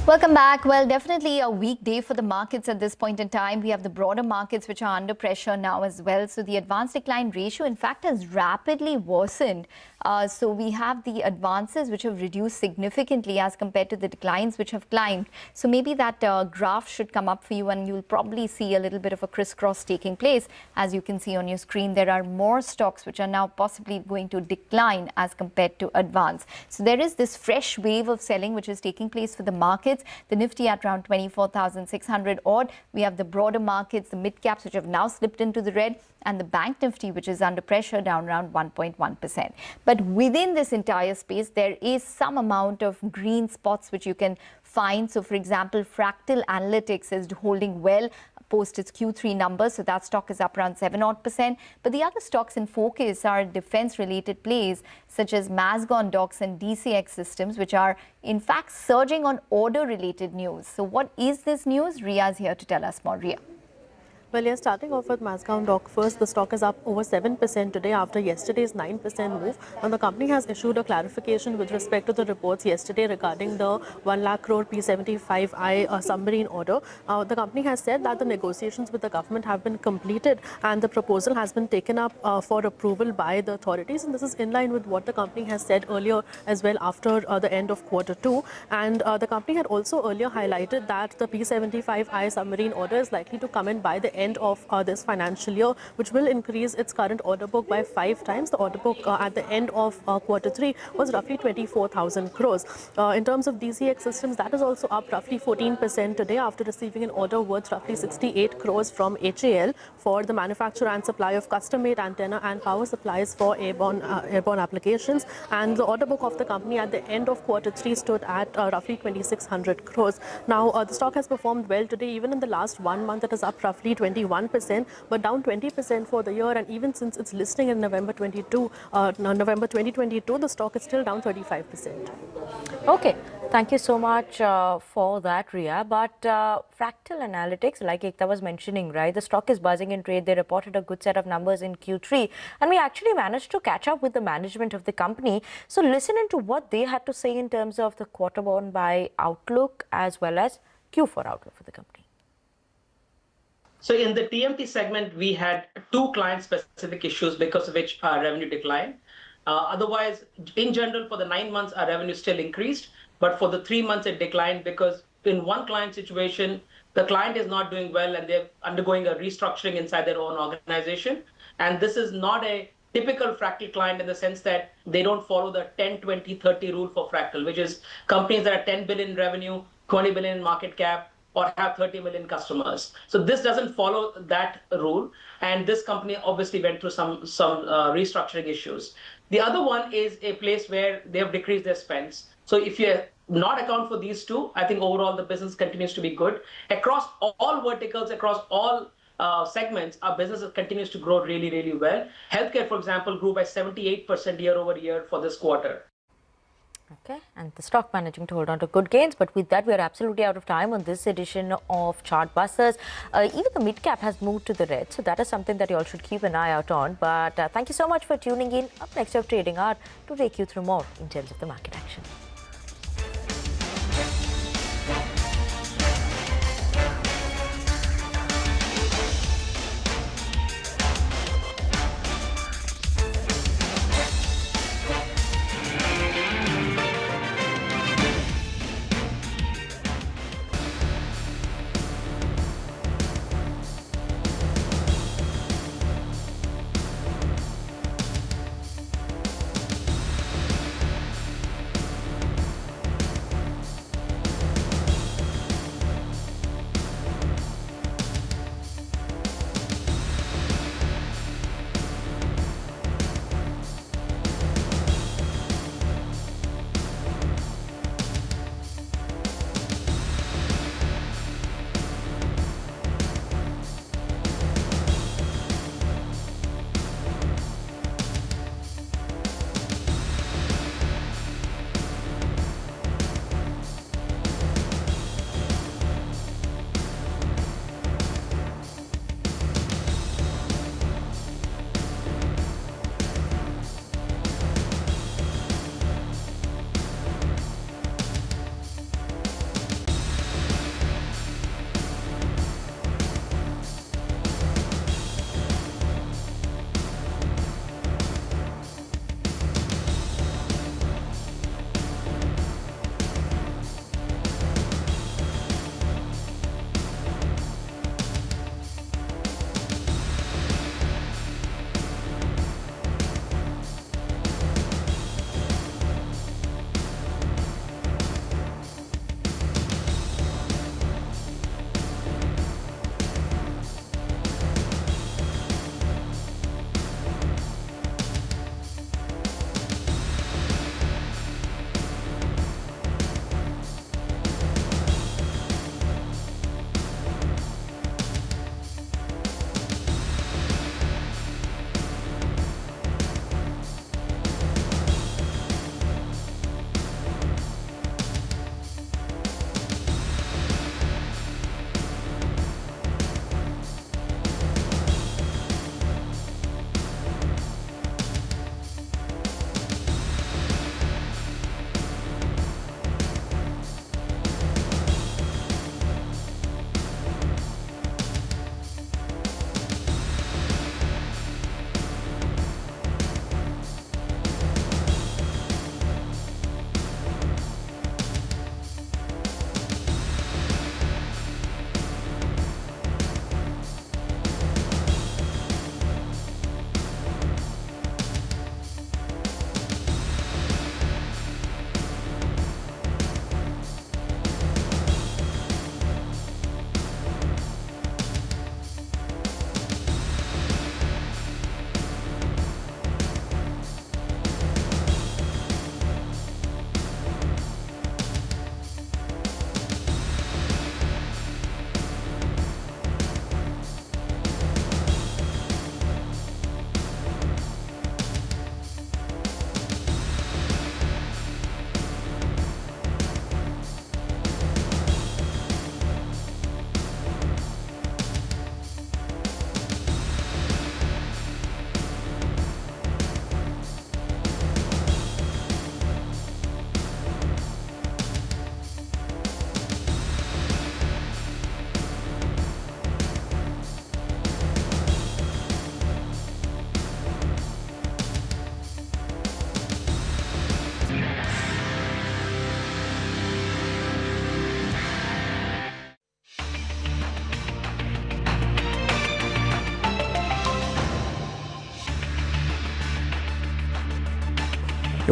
Welcome back. Well, definitely a weak day for the markets at this point in time. We have the broader markets which are under pressure now as well. So the advance decline ratio, in fact, has rapidly worsened. So we have the advances which have reduced significantly as compared to the declines which have climbed. So maybe that graph should come up for you, and you'll probably see a little bit of a crisscross taking place. As you can see on your screen, there are more stocks which are now possibly going to decline as compared to advance. So there is this fresh wave of selling which is taking place for the markets. The Nifty at around 24,600 odd. We have the broader markets, the mid caps which have now slipped into the red, and the Bank Nifty, which is under pressure, down around 1.1%. But within this entire space, there is some amount of green spots which you can find. So, for example, Fractal Analytics is holding well post its Q3 numbers, so that stock is up around 7%. But the other stocks in focus are defense-related plays such as Mazgon Docks and DCX Systems, which are in fact surging on order-related news. So what is this news? Ria is here to tell us more. Ria. Well, yeah, starting off with Mazgon Dock first, the stock is up over 7% today after yesterday's 9% move. And the company has issued a clarification with respect to the reports yesterday regarding the 1 lakh crore P75I submarine order. The company has said that the negotiations with the government have been completed and the proposal has been taken up for approval by the authorities. And this is in line with what the company has said earlier as well after the end of Q2. And the company had also earlier highlighted that the P75I submarine order is likely to come in by the end of this financial year, which will increase its current order book by 5 times. The order book at the end of Q3 was roughly 24,000 crores. In terms of DCX Systems, that is also up roughly 14% today after receiving an order worth roughly 68 crores from HAL for the manufacture and supply of custom-made antenna and power supplies for airborne applications. And the order book of the company at the end of Q3 stood at roughly 2,600 crores. Now, the stock has performed well today. Even in the last 1 month, it is up roughly 21%, but down 20% for the year. And even since its listing in November 2022, the stock is still down 35%. Okay, thank you so much for that, Ria. But Fractal Analytics, like Ekta was mentioning, right, the stock is buzzing in trade. They reported a good set of numbers in Q3, and we actually managed to catch up with the management of the company. So listen into what they had to say in terms of the quarter gone by outlook as well as Q4 outlook for the company. So in the TMT segment, we had 2 client-specific issues because of which our revenue declined. Otherwise, in general, for the 9 months, our revenue still increased. But for the 3 months, it declined because in one client situation, the client is not doing well and they're undergoing a restructuring inside their own organization. And this is not a typical Fractal client in the sense that they don't follow the 10-20-30 rule for Fractal, which is companies that are 10 billion revenue, 20 billion market cap, or have 30 million customers. So this doesn't follow that rule. And this company obviously went through some restructuring issues. The other one is a place where they have decreased their spends. So if you not account for these 2, I think overall the business continues to be good. Across all verticals, across all segments, our business continues to grow really, really well. Healthcare, for example, grew by 78% year over year for this quarter. Okay, and the stock managing to hold on to good gains. But with that, we are absolutely out of time on this edition of Chart Busters. Even the mid cap has moved to the red, so that is something that you all should keep an eye out on. But thank you so much for tuning in. Up next, we have Trading Hour to take you through more in terms of the market action.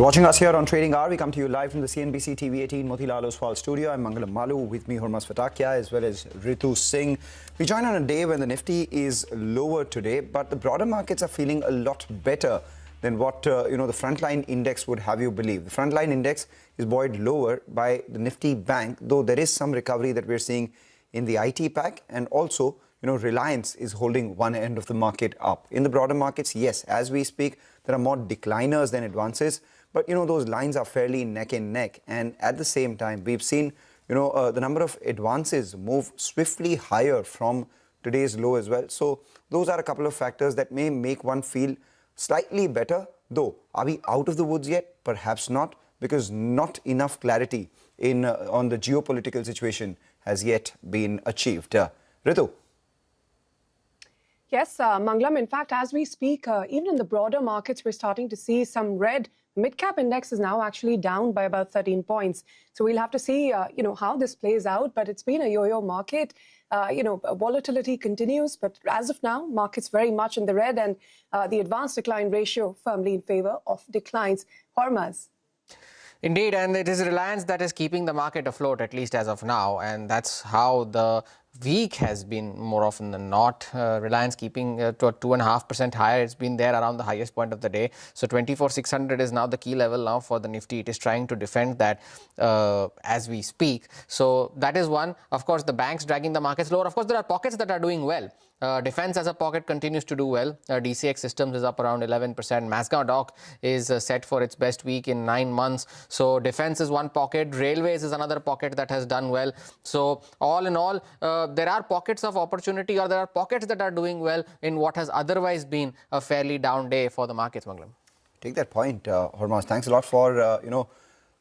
You're watching us here on Trading Hour. We come to you live from the CNBC TV 18 Motilal Oswal studio. I'm Mangalam Malu, with me Hormas Fatakia as well as Ritu Singh. We join on a day when the Nifty is lower today, but the broader markets are feeling a lot better than what the frontline index would have you believe. The frontline index is buoyed lower by the Nifty Bank, though there is some recovery that we're seeing in the IT pack, and also Reliance is holding one end of the market up. In the broader markets, yes, as we speak, there are more decliners than advances. But, those lines are fairly neck and neck. And at the same time, we've seen, the number of advances move swiftly higher from today's low as well. So those are a couple of factors that may make one feel slightly better. Though, are we out of the woods yet? Perhaps not, because not enough clarity on the geopolitical situation has yet been achieved. Ritu. Yes, Mangalam, in fact, as we speak, even in the broader markets, we're starting to see some red. Mid-cap index is now actually down by about 13 points. So we'll have to see, how this plays out. But it's been a yo-yo market. Volatility continues. But as of now, markets very much in the red, and the advanced decline ratio firmly in favor of declines. Hormas. Indeed, and it is Reliance that is keeping the market afloat, at least as of now. And that's how the week has been more often than not. Reliance keeping to 2.5% higher. It's been there around the highest point of the day. So 24,600 is now the key level now for the Nifty. It is trying to defend that as we speak. So that is one. Of course, the banks dragging the markets lower. Of course, there are pockets that are doing well. Defense as a pocket continues to do well. DCX Systems is up around 11%. Mazagon Dock is set for its best week in 9 months. So defense is one pocket. Railways is another pocket that has done well. So all in all, there are pockets of opportunity, or there are pockets that are doing well in what has otherwise been a fairly down day for the markets, Mangalam. Take that point, Hormas. Thanks a lot for,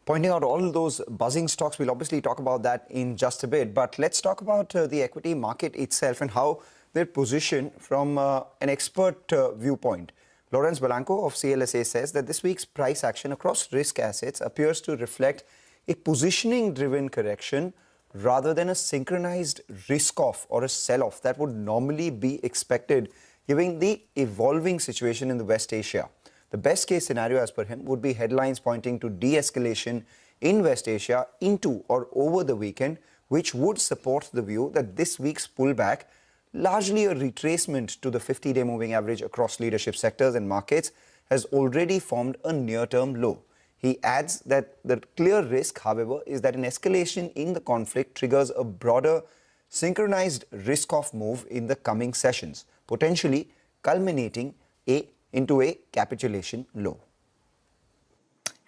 pointing out all those buzzing stocks. We'll obviously talk about that in just a bit. But let's talk about the equity market itself and how they're positioned from an expert viewpoint. Lawrence Blanco of CLSA says that this week's price action across risk assets appears to reflect a positioning-driven correction rather than a synchronized risk-off or a sell-off that would normally be expected given the evolving situation in the West Asia. The best-case scenario, as per him, would be headlines pointing to de-escalation in West Asia into or over the weekend, which would support the view that this week's pullback, largely a retracement to the 50-day moving average across leadership sectors and markets, has already formed a near-term low. He adds that the clear risk, however, is that an escalation in the conflict triggers a broader synchronized risk-off move in the coming sessions, potentially culminating into a capitulation low.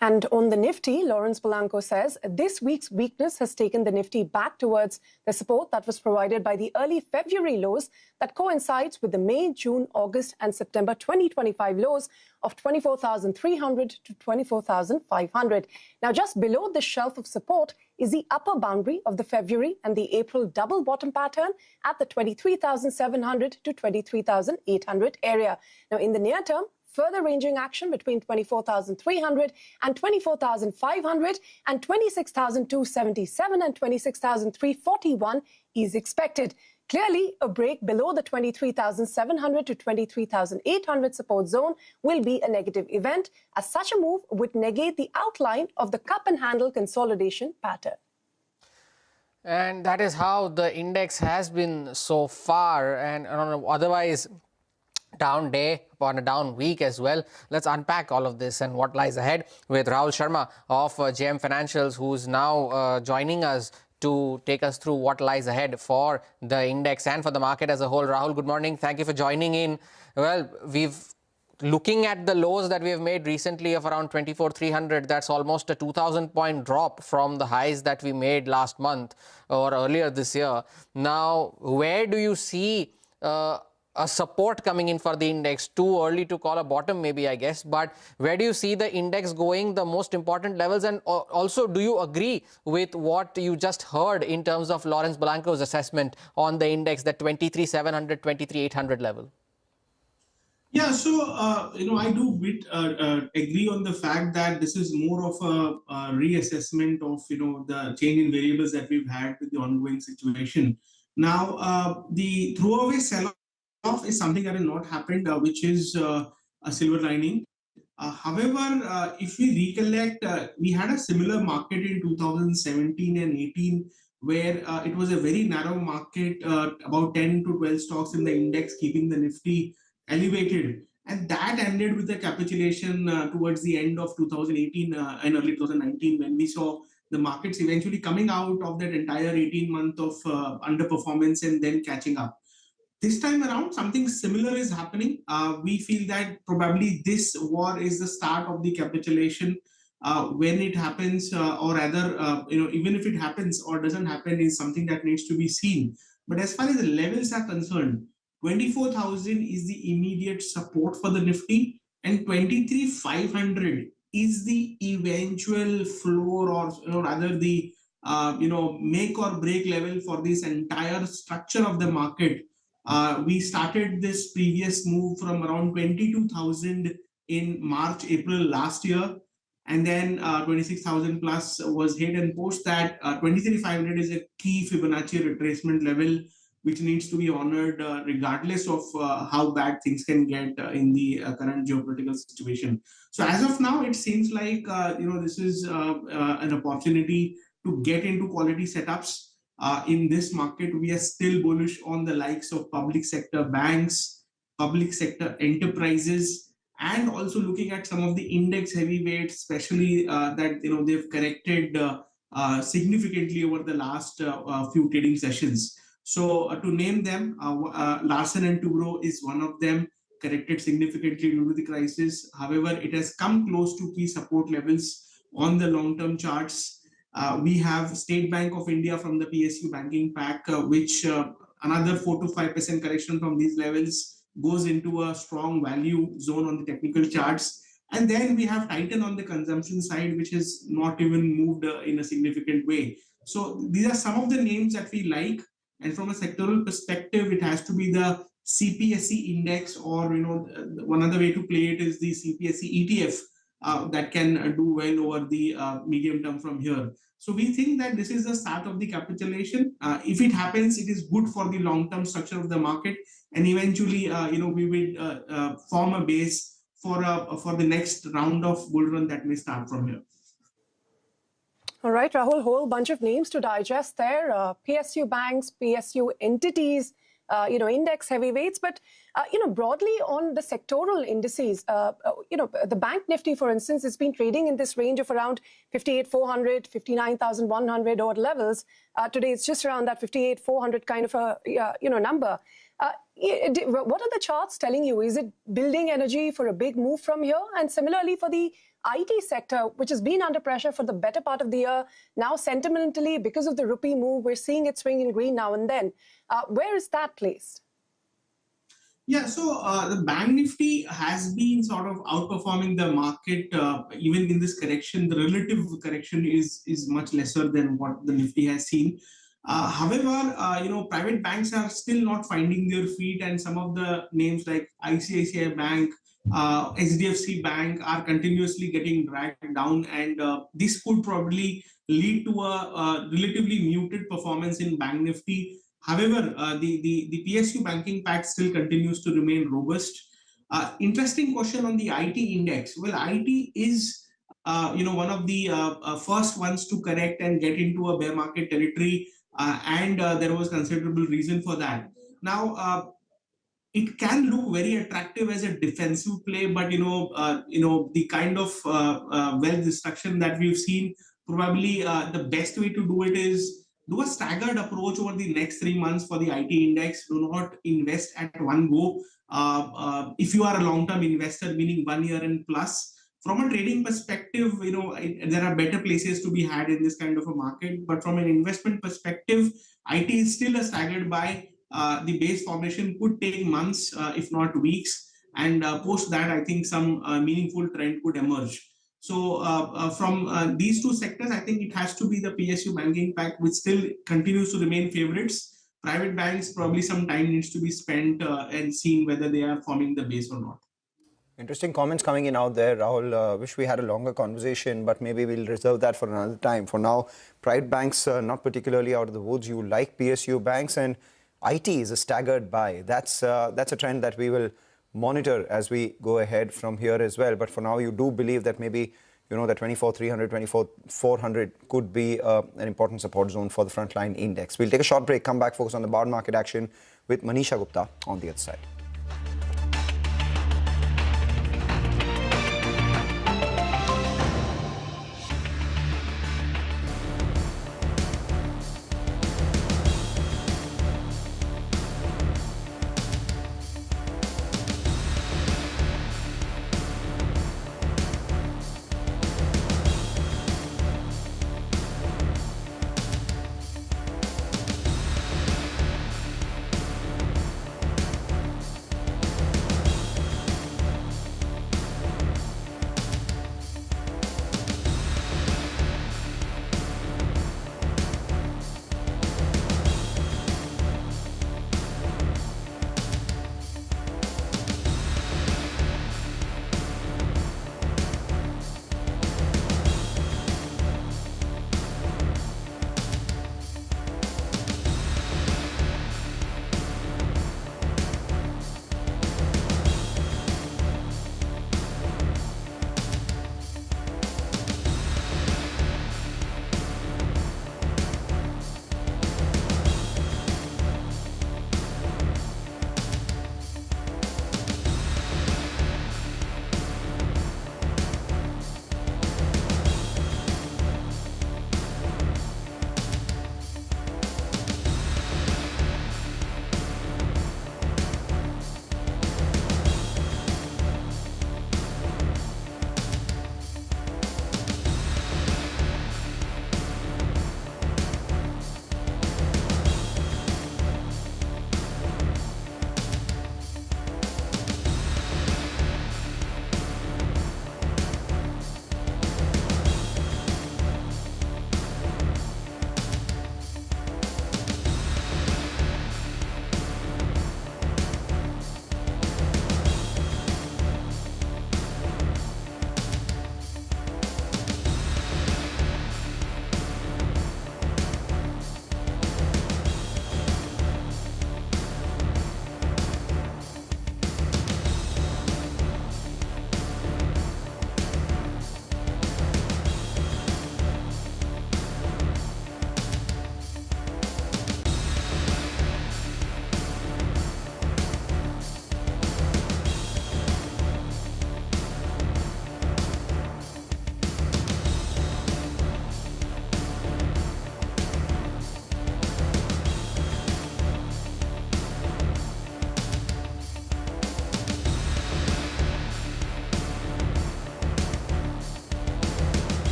And on the Nifty, Lawrence Blanco says this week's weakness has taken the Nifty back towards the support that was provided by the early February lows that coincides with the May, June, August and September 2025 lows of 24,300 to 24,500. Now, just below the shelf of support is the upper boundary of the February and the April double bottom pattern at the 23,700 to 23,800 area. Now, in the near term, further ranging action between 24,300 and 24,500 and 26,277 and 26,341 is expected. Clearly, a break below the 23,700 to 23,800 support zone will be a negative event, as such a move would negate the outline of the cup and handle consolidation pattern. And that is how the index has been so far, and on an otherwise down day, on a down week as well. Let's unpack all of this and what lies ahead with Rahul Sharma of JM Financials, who's now joining us to take us through what lies ahead for the index and for the market as a whole. Rahul, good morning. Thank you for joining in. Well, looking at the lows that we have made recently of around 24,300, that's almost a 2,000 point drop from the highs that we made last month or earlier this year. Now, where do you see a support coming in for the index? Too early to call a bottom maybe, I guess, but where do you see the index going, the most important levels? And also, do you agree with what you just heard in terms of Lawrence Blanco's assessment on the index, the 23,700, 23,800 level? Yeah, so, I do agree on the fact that this is more of a reassessment of, the change in variables that we've had with the ongoing situation. Now, the throwaway sell-off is something that has not happened, which is a silver lining. However, if we recollect, we had a similar market in 2017 and 18, where it was a very narrow market, about 10 to 12 stocks in the index, keeping the Nifty elevated. And that ended with a capitulation towards the end of 2018 and early 2019, when we saw the markets eventually coming out of that entire 18-month of underperformance and then catching up. This time around, something similar is happening. We feel that probably this war is the start of the capitulation. When it happens, or rather, even if it happens or doesn't happen, is something that needs to be seen. But as far as the levels are concerned, 24,000 is the immediate support for the Nifty, and 23,500 is the eventual floor, or rather the make or break level for this entire structure of the market. We started this previous move from around 22,000 in March, April last year, and then 26,000 plus was hit, and post that 23,500 is a key Fibonacci retracement level which needs to be honored regardless of how bad things can get in the current geopolitical situation. So as of now, it seems like this is an opportunity to get into quality setups. In this market, we are still bullish on the likes of public sector banks, public sector enterprises, and also looking at some of the index heavyweights, especially that they've corrected significantly over the last few trading sessions. So to name them, Larsen & Toubro is one of them, corrected significantly due to the crisis. However, it has come close to key support levels on the long-term charts. We have State Bank of India from the PSU banking pack, which another 4 to 5% correction from these levels goes into a strong value zone on the technical charts. And then we have Titan on the consumption side, which has not even moved in a significant way. So these are some of the names that we like. And from a sectoral perspective, it has to be the CPSE index, or one other way to play it is the CPSE ETF that can do well over the medium term from here. So we think that this is the start of the capitulation. If it happens, it is good for the long-term structure of the market, and eventually, we will form a base for the next round of bull run that may start from here. All right, Rahul, whole bunch of names to digest there. PSU banks, PSU entities, index heavyweights. But, broadly on the sectoral indices, the bank Nifty, for instance, has been trading in this range of around 58,400, 59,100 odd levels. Today, it's just around that 58,400 kind of a, number. What are the charts telling you? Is it building energy for a big move from here? And similarly for the IT sector, which has been under pressure for the better part of the year, now sentimentally, because of the rupee move, we're seeing it swing in green now and then. Where is that placed? Yeah, so the Bank Nifty has been sort of outperforming the market even in this correction. The relative correction is much lesser than what the Nifty has seen. However, private banks are still not finding their feet, and some of the names like ICICI Bank, HDFC Bank are continuously getting dragged down, and this could probably lead to a relatively muted performance in Bank Nifty. However, the PSU banking pack still continues to remain robust. Interesting question on the IT index. Well, IT is one of the first ones to correct and get into a bear market territory, and there was considerable reason for that. Now, it can look very attractive as a defensive play, but the kind of wealth destruction that we've seen, probably the best way to do it is do a staggered approach over the next 3 months for the IT index. Do not invest at one go. If you are a long-term investor, meaning 1 year and plus, from a trading perspective, there are better places to be had in this kind of a market. But from an investment perspective, IT is still a staggered buy. The base formation could take months, if not weeks. And post that, I think some meaningful trend could emerge. So from these two sectors, I think it has to be the PSU banking pack, which still continues to remain favorites. Private banks, probably some time needs to be spent and seen whether they are forming the base or not. Interesting comments coming in out there, Rahul. Wish we had a longer conversation, but maybe we'll reserve that for another time. For now, private banks, not particularly out of the woods. You like PSU banks, and IT is a staggered buy. That's a trend that we will monitor as we go ahead from here as well. But for now, you do believe that maybe, you know, the 24,300, 24,400 could be an important support zone for the frontline index. We'll take a short break, come back, focus on the bond market action with Manisha Gupta on the other side.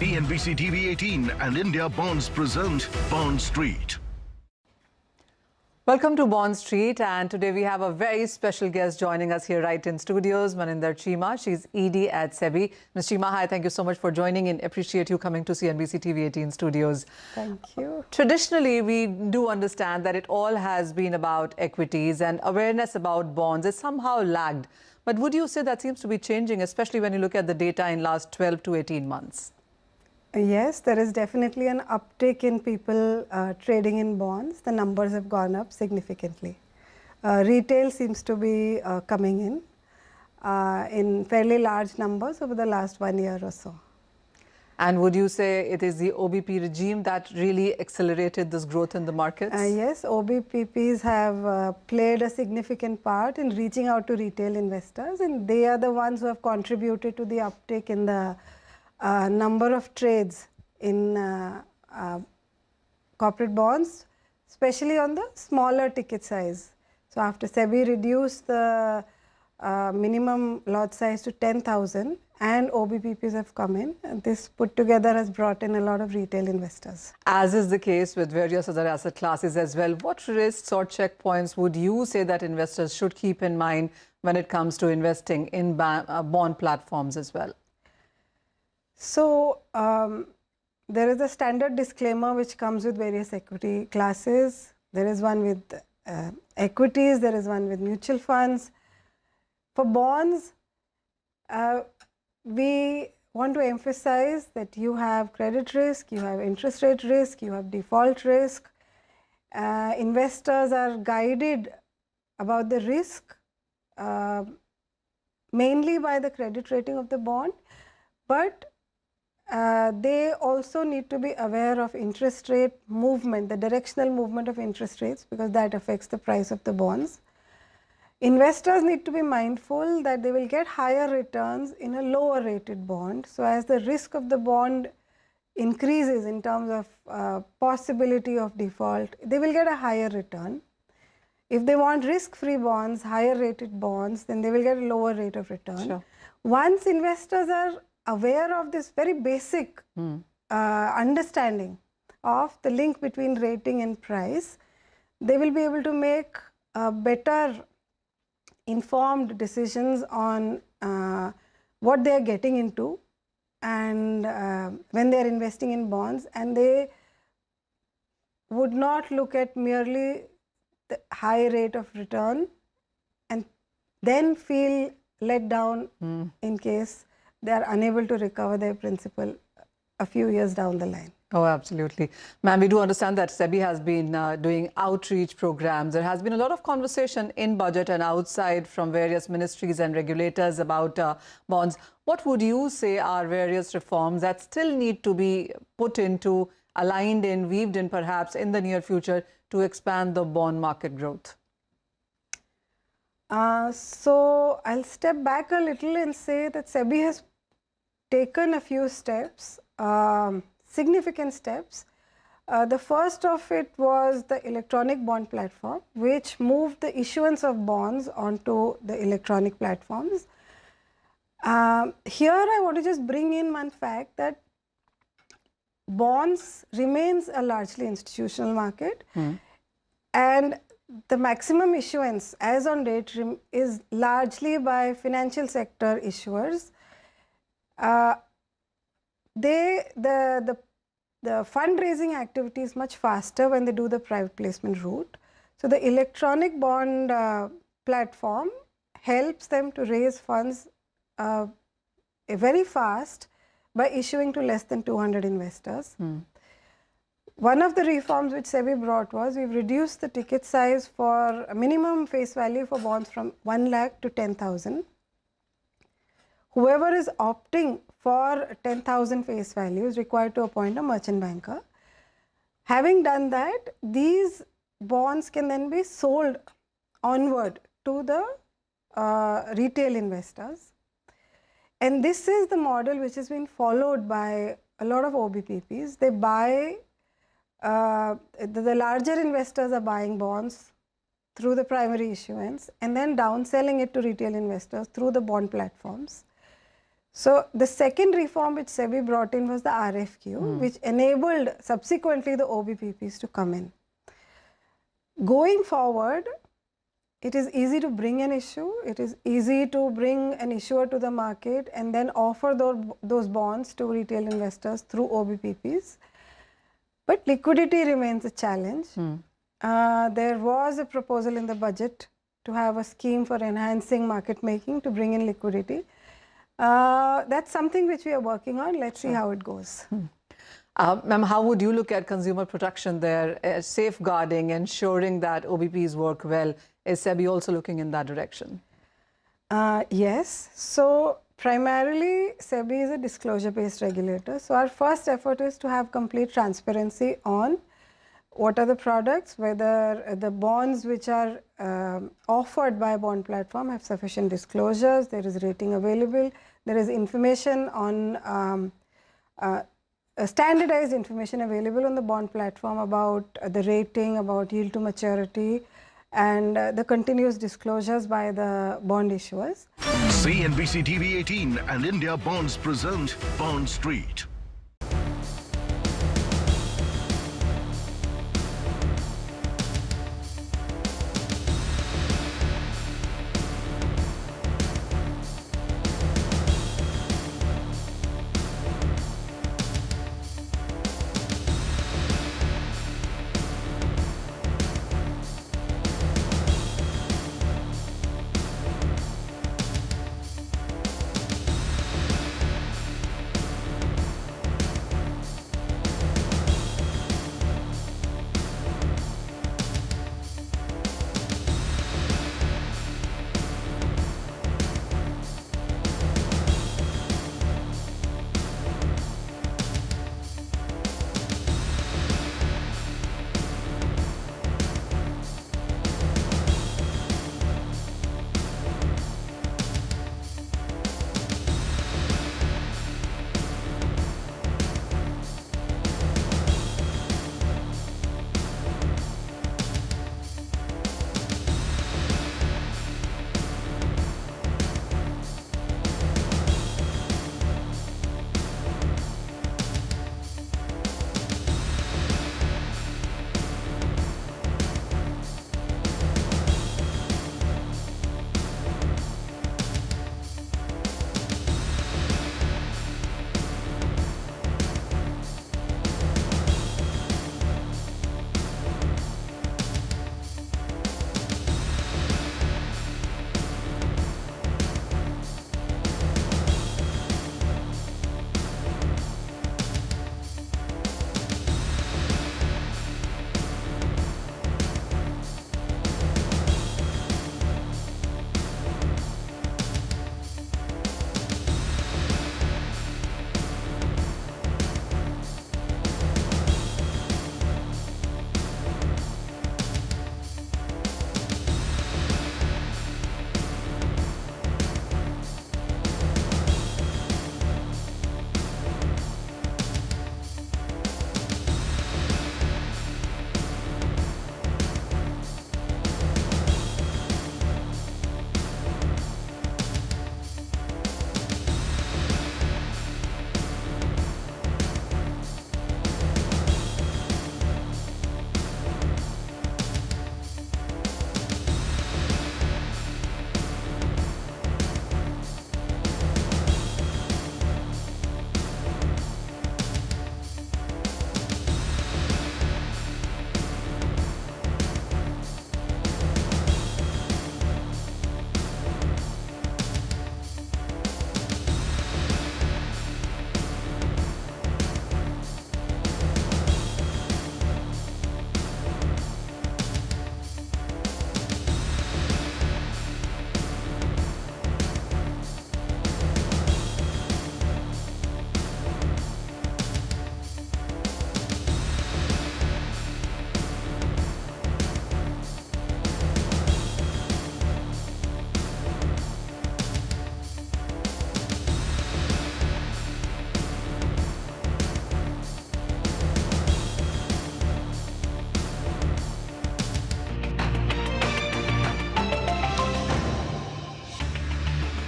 CNBC TV 18 and India Bonds present Bond Street. Welcome to Bond Street, and today we have a very special guest joining us here right in studios, Maninder Cheema. She's ED at SEBI. Ms. Cheema, hi, thank you so much for joining in. Appreciate you coming to CNBC TV 18 studios. Thank you. Traditionally, we do understand that it all has been about equities, and awareness about bonds is somehow lagged. But would you say that seems to be changing, especially when you look at the data in last 12 to 18 months? Yes, there is definitely an uptick in people trading in bonds. The numbers have gone up significantly. Retail seems to be coming in fairly large numbers over the last 1 year or so. And would you say it is the OBP regime that really accelerated this growth in the markets? Yes, OBPPs have played a significant part in reaching out to retail investors, and they are the ones who have contributed to the uptick in the number of trades in corporate bonds, especially on the smaller ticket size. So after SEBI reduced the minimum lot size to 10,000 and OBPPs have come in, and this put together has brought in a lot of retail investors. As is the case with various other asset classes as well, what risks or checkpoints would you say that investors should keep in mind when it comes to investing in bond platforms as well? So, there is a standard disclaimer which comes with various equity classes. There is one with equities, there is one with mutual funds. For bonds, we want to emphasize that you have credit risk, you have interest rate risk, you have default risk. Investors are guided about the risk mainly by the credit rating of the bond, but they also need to be aware of interest rate movement, the directional movement of interest rates, because that affects the price of the bonds. Investors need to be mindful that they will get higher returns in a lower rated bond. So as the risk of the bond increases in terms of possibility of default, they will get a higher return. If they want risk-free bonds, higher rated bonds, then they will get a lower rate of return. Sure. Once investors are aware of this very basic understanding of the link between rating and price, they will be able to make better informed decisions on what they are getting into and when they are investing in bonds, and they would not look at merely the high rate of return and then feel let down in case they are unable to recover their principal a few years down the line. Oh, absolutely. Ma'am, we do understand that SEBI has been doing outreach programs. There has been a lot of conversation in budget and outside from various ministries and regulators about bonds. What would you say are various reforms that still need to be put into, aligned in, weaved in perhaps in the near future to expand the bond market growth? So I'll step back a little and say that SEBI has taken a few steps, significant steps. The first of it was the electronic bond platform, which moved the issuance of bonds onto the electronic platforms. Here I want to just bring in one fact that bonds remains a largely institutional market, and the maximum issuance as on date is largely by financial sector issuers. The fundraising activity is much faster when they do the private placement route. So the electronic bond platform helps them to raise funds very fast by issuing to less than 200 investors. One of the reforms which SEBI brought was we've reduced the ticket size for a minimum face value for bonds from 1 lakh to 10,000. Whoever is opting for 10,000 face value is required to appoint a merchant banker. Having done that, these bonds can then be sold onward to the retail investors. And this is the model which has been followed by a lot of OBPPs. They buy, the larger investors are buying bonds through the primary issuance and then downselling it to retail investors through the bond platforms. So the second reform which SEBI brought in was the RFQ, which enabled subsequently the OBPPs to come in. Going forward, it is easy to bring an issue, it is easy to bring an issuer to the market and then offer those bonds to retail investors through OBPPs. But liquidity remains a challenge. There was a proposal in the budget to have a scheme for enhancing market making to bring in liquidity. That's something which we are working on. Let's see how it goes. Ma'am, how would you look at consumer protection there, safeguarding, ensuring that OBPs work well? Is SEBI also looking in that direction? Yes. So primarily, SEBI is a disclosure-based regulator. So our first effort is to have complete transparency on what are the products, whether the bonds which are offered by a bond platform have sufficient disclosures, there is rating available, there is information on standardized information available on the bond platform about the rating, about yield to maturity, and the continuous disclosures by the bond issuers. CNBC TV 18 and India Bonds present Bond Street.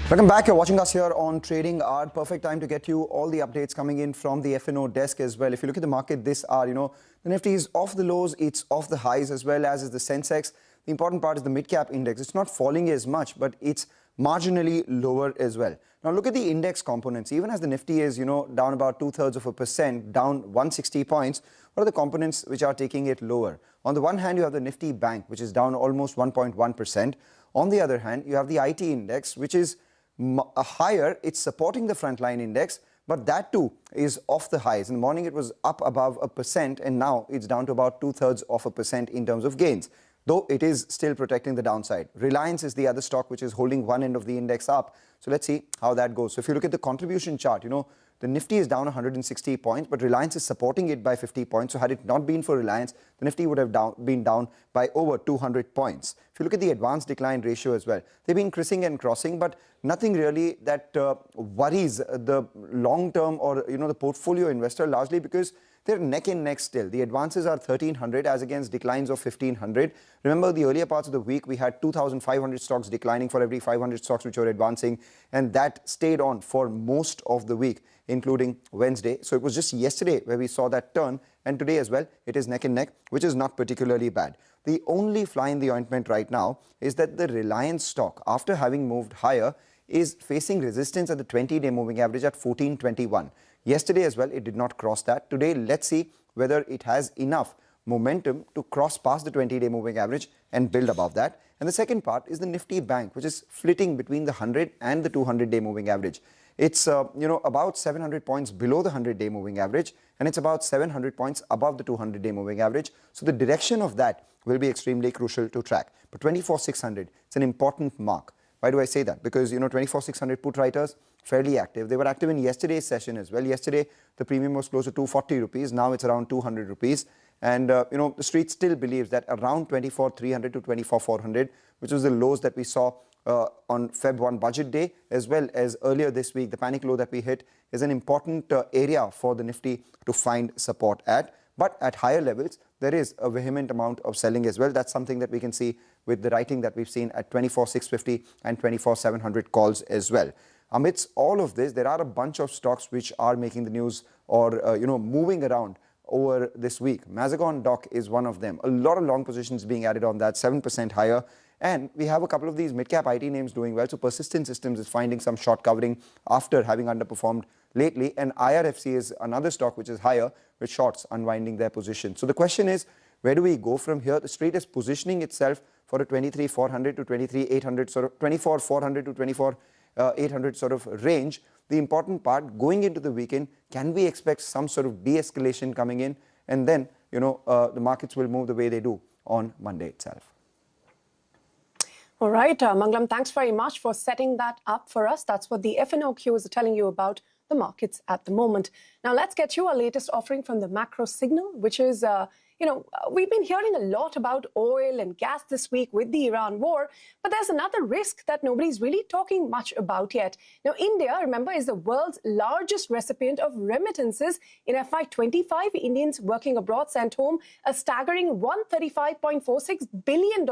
Welcome back. You're watching us here on Trading Hour. Perfect time to get you all the updates coming in from the F&O desk as well. If you look at the market this hour, the Nifty is off the lows, it's off the highs, as well as is the Sensex. The important part is the mid-cap index. It's not falling as much, but it's marginally lower as well. Now look at the index components. Even as the Nifty is, down about 0.2%, down 160 points, what are the components which are taking it lower? On the one hand, you have the Nifty Bank, which is down almost 1.1%. On the other hand, you have the IT index, which is higher. It's supporting the frontline index, but that too is off the highs. In the morning, it was up above 1%, and now it's down to about 0.2% in terms of gains, though it is still protecting the downside. Reliance is the other stock which is holding one end of the index up. So let's see how that goes. So if you look at the contribution chart, the Nifty is down 160 points, but Reliance is supporting it by 50 points. So had it not been for Reliance, the Nifty would have been down by over 200 points. If you look at the advanced decline ratio as well, they've been crissing and crossing, but nothing really that worries the long-term or, the portfolio investor, largely because they're neck and neck still. The advances are 1,300 as against declines of 1,500. Remember, the earlier parts of the week, we had 2,500 stocks declining for every 500 stocks which were advancing, and that stayed on for most of the week, including Wednesday. So it was just yesterday where we saw that turn, and today as well, it is neck and neck, which is not particularly bad. The only fly in the ointment right now is that the Reliance stock, after having moved higher, is facing resistance at the 20-day moving average at 1421. Yesterday as well, it did not cross that. Today, let's see whether it has enough momentum to cross past the 20-day moving average and build above that. And the second part is the Nifty Bank, which is flitting between the 100 and the 200-day moving average. It's, about 700 points below the 100-day moving average, and it's about 700 points above the 200-day moving average. So the direction of that will be extremely crucial to track. But 24,600, it's an important mark. Why do I say that? Because, 24,600 put writers, fairly active. They were active in yesterday's session as well. Yesterday, the premium was close to 240 rupees. Now it's around 200 rupees. And, the street still believes that around 24,300 to 24,400, which was the lows that we saw on Feb 1 budget day, as well as earlier this week, the panic low that we hit is an important area for the Nifty to find support at. But at higher levels, there is a vehement amount of selling as well. That's something that we can see with the writing that we've seen at 24,650 and 24,700 calls as well. Amidst all of this, there are a bunch of stocks which are making the news or, moving around over this week. Mazagon Dock is one of them. A lot of long positions being added on that, 7% higher. And we have a couple of these mid-cap IT names doing well. So Persistent Systems is finding some short covering after having underperformed lately. And IRFC is another stock which is higher, with shorts unwinding their position. So the question is, where do we go from here? The street is positioning itself for a 23,400 to 23,800 sort of 24,400 to 24,800 sort of range. The important part going into the weekend, can we expect some sort of de-escalation coming in? And then, the markets will move the way they do on Monday itself. All right, Mangalam, thanks very much for setting that up for us. That's what the F&O cues are telling you about the markets at the moment. Now, let's get you our latest offering from the macro signal, which is, we've been hearing a lot about oil and gas this week with the Iran war, but there's another risk that nobody's really talking much about yet. Now, India, remember, is the world's largest recipient of remittances. In FY25, Indians working abroad sent home a staggering $135.46 billion,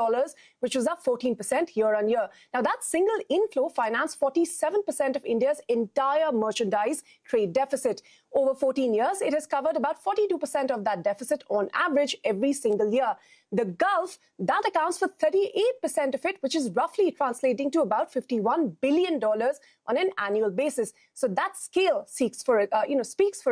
which was up 14% year on year. Now, that single inflow financed 47% of India's entire merchandise trade deficit. Over 14 years, it has covered about 42% of that deficit on average every single year. The Gulf, that accounts for 38% of it, which is roughly translating to about $51 billion on an annual basis. So that scale speaks for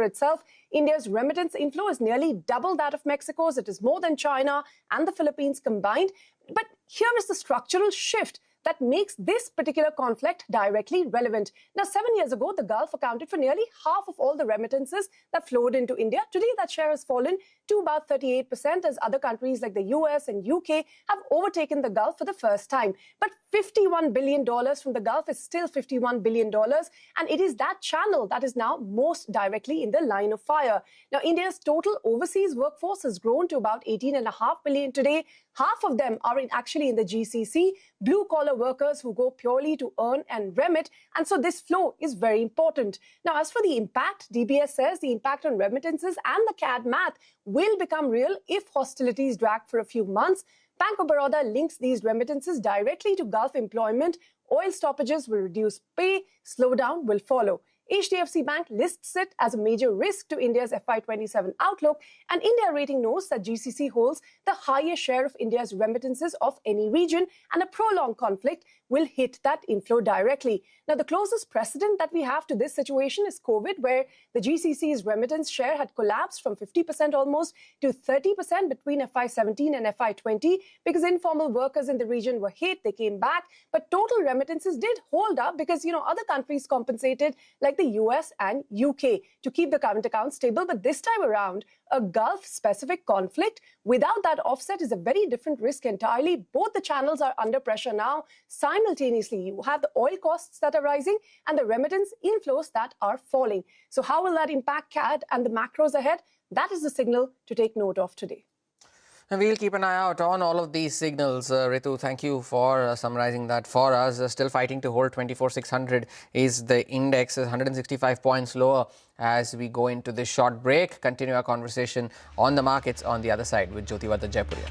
itself. India's remittance inflow is nearly double that of Mexico's. It is more than China and the Philippines combined. But here is the structural shift that makes this particular conflict directly relevant. Now, 7 years ago, the Gulf accounted for nearly half of all the remittances that flowed into India. Today, that share has fallen to about 38% as other countries like the US and UK have overtaken the Gulf for the first time. But $51 billion from the Gulf is still $51 billion, and it is that channel that is now most directly in the line of fire. Now, India's total overseas workforce has grown to about 18.5 million today. Half of them are actually in the GCC, blue-collar workers who go purely to earn and remit, and so this flow is very important. Now, as for the impact, DBS says the impact on remittances and the CAD math will become real if hostilities drag for a few months. Bank of Baroda links these remittances directly to Gulf employment oil stoppages will reduce pay, slowdown will follow. HDFC Bank lists it as a major risk to India's FY27 outlook, and India Rating knows that GCC holds the highest share of India's remittances of any region, and a prolonged conflict will hit that inflow directly. Now, the closest precedent that we have to this situation is COVID, where the GCC's remittance share had collapsed from 50% almost to 30% between FY17 and FY20 because informal workers in the region were hit, they came back, but total remittances did hold up because, other countries compensated like the US and UK to keep the current account stable. But this time around, a Gulf-specific conflict without that offset is a very different risk entirely. Both the channels are under pressure now. Simultaneously, you have the oil costs that are rising and the remittance inflows that are falling. So how will that impact CAD and the macros ahead? That is the signal to take note of today. And we'll keep an eye out on all of these signals. Ritu, thank you for summarizing that for us. Still fighting to hold 24,600 is the index, 165 points lower as we go into this short break. Continue our conversation on the markets on the other side with Jyotivardhan Jaipuria.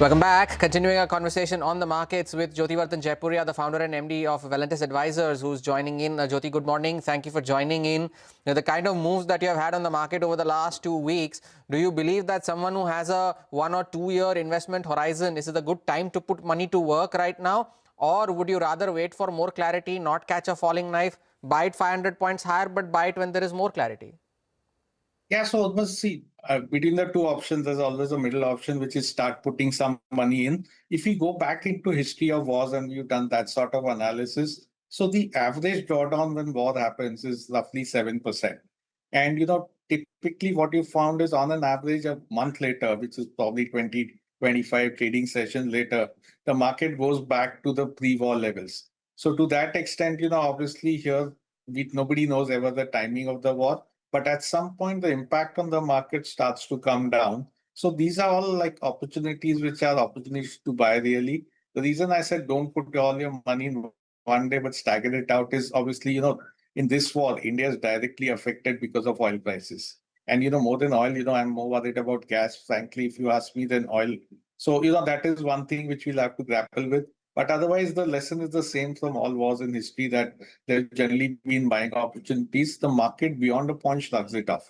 Welcome back. Continuing our conversation on the markets with Jyotivartan Jaipuria, the founder and MD of Valentis Advisors, who's joining in. Jyoti, good morning. Thank you for joining in. The kind of moves that you have had on the market over the last 2 weeks, do you believe that someone who has a 1 or 2 year investment horizon, is it a good time to put money to work right now? Or would you rather wait for more clarity, not catch a falling knife, buy it 500 points higher, but buy it when there is more clarity? Yeah, so almost see, between the two options, there's always a middle option, which is start putting some money in. If we go back into history of wars and we've done that sort of analysis, so the average drawdown when war happens is roughly 7%. And, typically what you found is on an average a month later, which is probably 20, 25 trading sessions later, the market goes back to the pre-war levels. So to that extent, obviously here, nobody knows ever the timing of the war. But at some point, the impact on the market starts to come down. So these are all like opportunities which are opportunities to buy really. The reason I said don't put all your money in one day but stagger it out is obviously, in this war, India is directly affected because of oil prices. And, more than oil, I'm more worried about gas, frankly, if you ask me, than oil. So, that is one thing which we'll have to grapple with. But otherwise, the lesson is the same from all wars in history that there's generally been buying opportunities. The market beyond a point shrugs it off.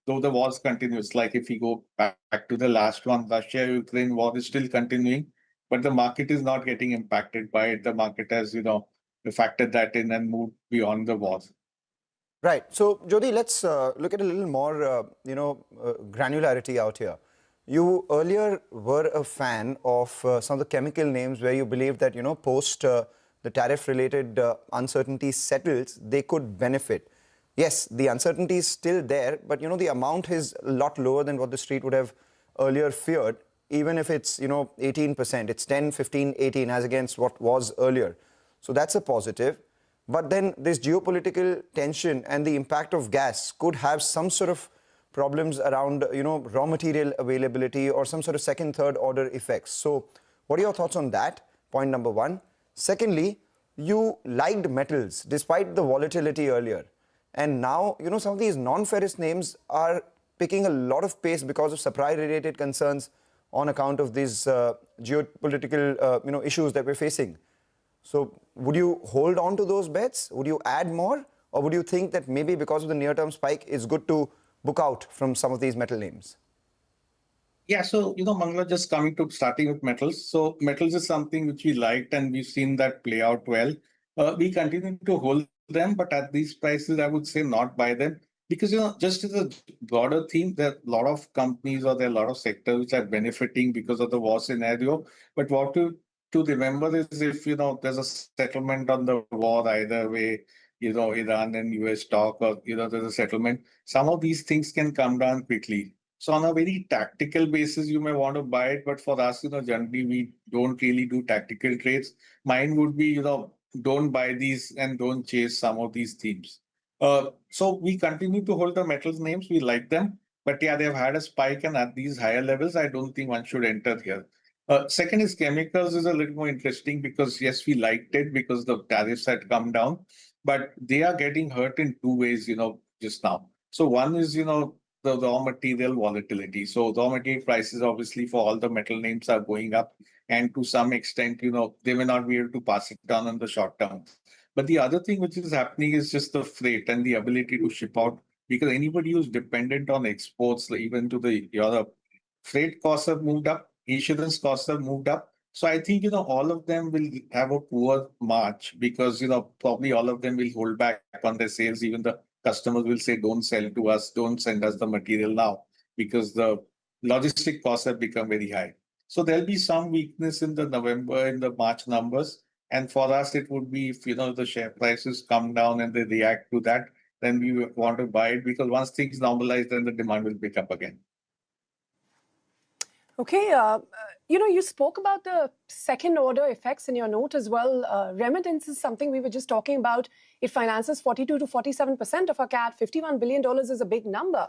Though the wars continues, like if we go back to the last one, Russia-Ukraine war is still continuing, but the market is not getting impacted by it. The market has, factored that in and moved beyond the wars. Right. So, Jyoti, let's look at a little more, granularity out here. You earlier were a fan of some of the chemical names where you believed that, post the tariff-related uncertainty settles, they could benefit. Yes, the uncertainty is still there, but, the amount is a lot lower than what the street would have earlier feared, even if it's, 18%. It's 10, 15, 18 as against what was earlier. So that's a positive. But then this geopolitical tension and the impact of gas could have some sort of problems around, raw material availability or some sort of second, third order effects. So what are your thoughts on that? Point number one. Secondly, you liked metals despite the volatility earlier. And now, some of these non-ferrous names are picking a lot of pace because of supply-related concerns on account of these geopolitical, issues that we're facing. So would you hold on to those bets? Would you add more? Or would you think that maybe because of the near-term spike, it's good to book out from some of these metal names? Yeah, so, Mangala, just starting with metals. So metals is something which we liked and we've seen that play out well. We continue to hold them, but at these prices, I would say not buy them. Because, just as a broader theme, there are a lot of companies or there are a lot of sectors which are benefiting because of the war scenario. But what to remember is if, there's a settlement on the war either way, Iran and US talk or, there's a settlement, some of these things can come down quickly. So on a very tactical basis, you may want to buy it. But for us, generally, we don't really do tactical trades. Mine would be, don't buy these and don't chase some of these themes. So we continue to hold the metals names. We like them. But yeah, they've had a spike and at these higher levels, I don't think one should enter here. Second is chemicals is a little more interesting because, yes, we liked it because the tariffs had come down, but they are getting hurt in two ways, just now. So one is, the raw material volatility. So raw material prices, obviously, for all the metal names are going up. And to some extent, they may not be able to pass it down in the short term. But the other thing which is happening is just the freight and the ability to ship out. Because anybody who's dependent on exports, like even to the Europe, freight costs have moved up. Insurance costs have moved up. So I think, all of them will have a poor March because, probably all of them will hold back on their sales. Even the customers will say, don't sell to us, don't send us the material now because the logistic costs have become very high. So there'll be some weakness in the November and the March numbers. And for us, it would be if, the share prices come down and they react to that, then we want to buy it because once things normalize, then the demand will pick up again. Okay, you spoke about the second order effects in your note as well. Remittance is something we were just talking about. It finances 42 to 47% of our CAT. $51 billion is a big number.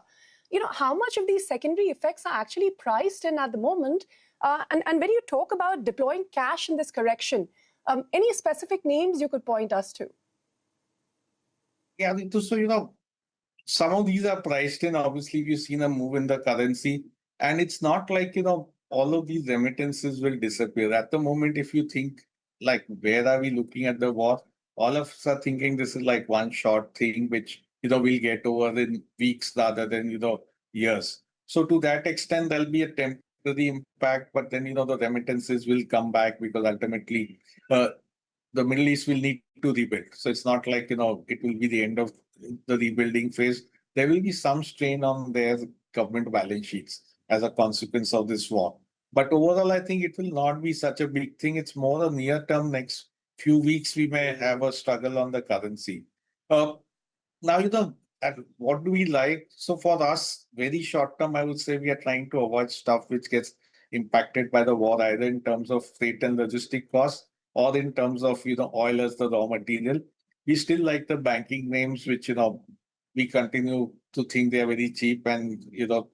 How much of these secondary effects are actually priced in at the moment? And when you talk about deploying cash in this correction, any specific names you could point us to? Yeah, so, some of these are priced in. Obviously, we've seen a move in the currency. And it's not like, all of these remittances will disappear. At the moment, if you think like, where are we looking at the war? All of us are thinking this is like one short thing, which, we'll get over in weeks rather than, years. So to that extent, there'll be a temporary impact, but then, the remittances will come back because ultimately the Middle East will need to rebuild. So it's not like, it will be the end of the rebuilding phase. There will be some strain on their government balance sheets as a consequence of this war. But overall, I think it will not be such a big thing. It's more a near term. Next few weeks, we may have a struggle on the currency. Now, what do we like? So for us, very short term, I would say we are trying to avoid stuff which gets impacted by the war, either in terms of freight and logistic costs or in terms of, oil as the raw material. We still like the banking names, which, we continue to think they are very cheap and,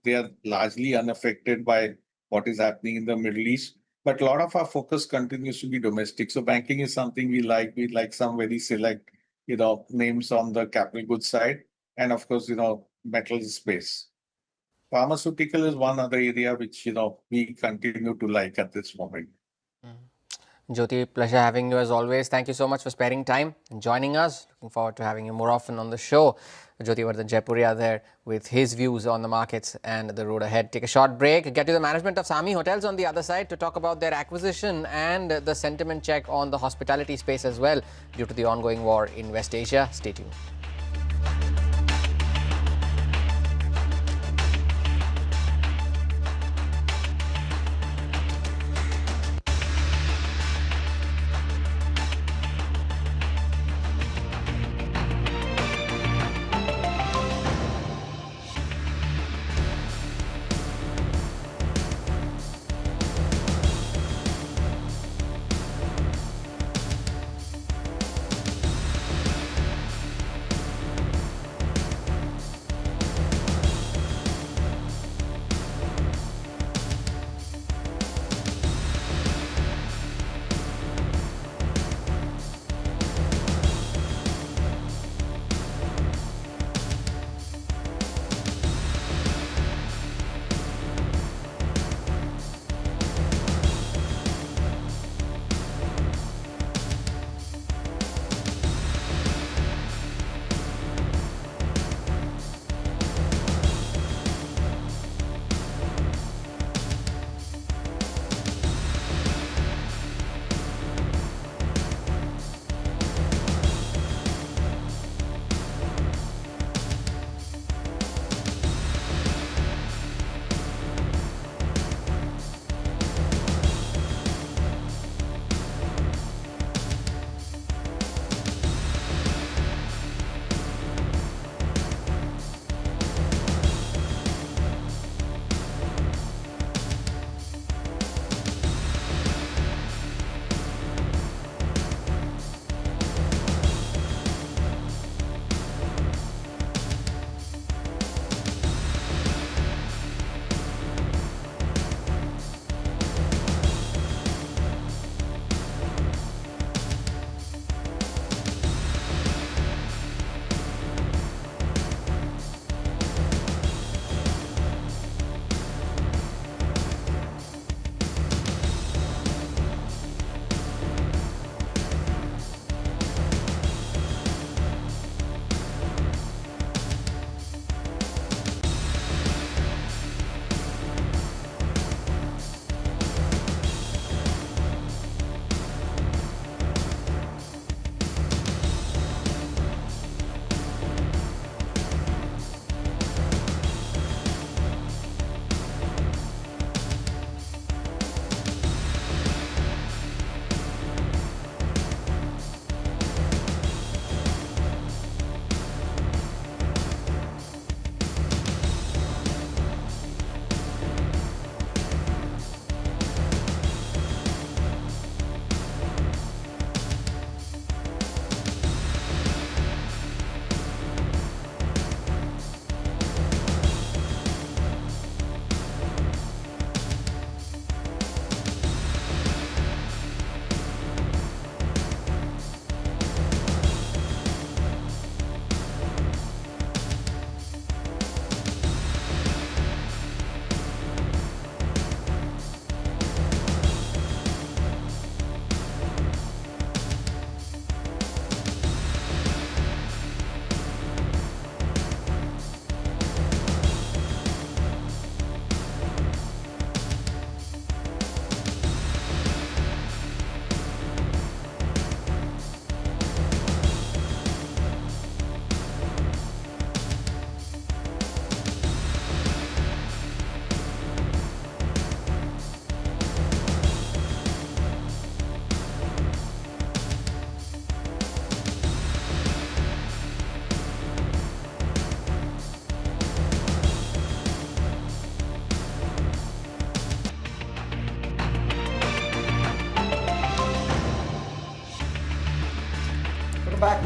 they are largely unaffected by what is happening in the Middle East. But a lot of our focus continues to be domestic. So banking is something we like. We like some very select, names on the capital goods side. And of course, metals space. Pharmaceutical is one other area which, we continue to like at this moment. Jyoti, pleasure having you as always. Thank you so much for sparing time and joining us. Looking forward to having you more often on the show. Jyoti Vardhan Jaipuria there with his views on the markets and the road ahead. Take a short break. Get to the management of Sami Hotels on the other side to talk about their acquisition and the sentiment check on the hospitality space as well due to the ongoing war in West Asia. Stay tuned.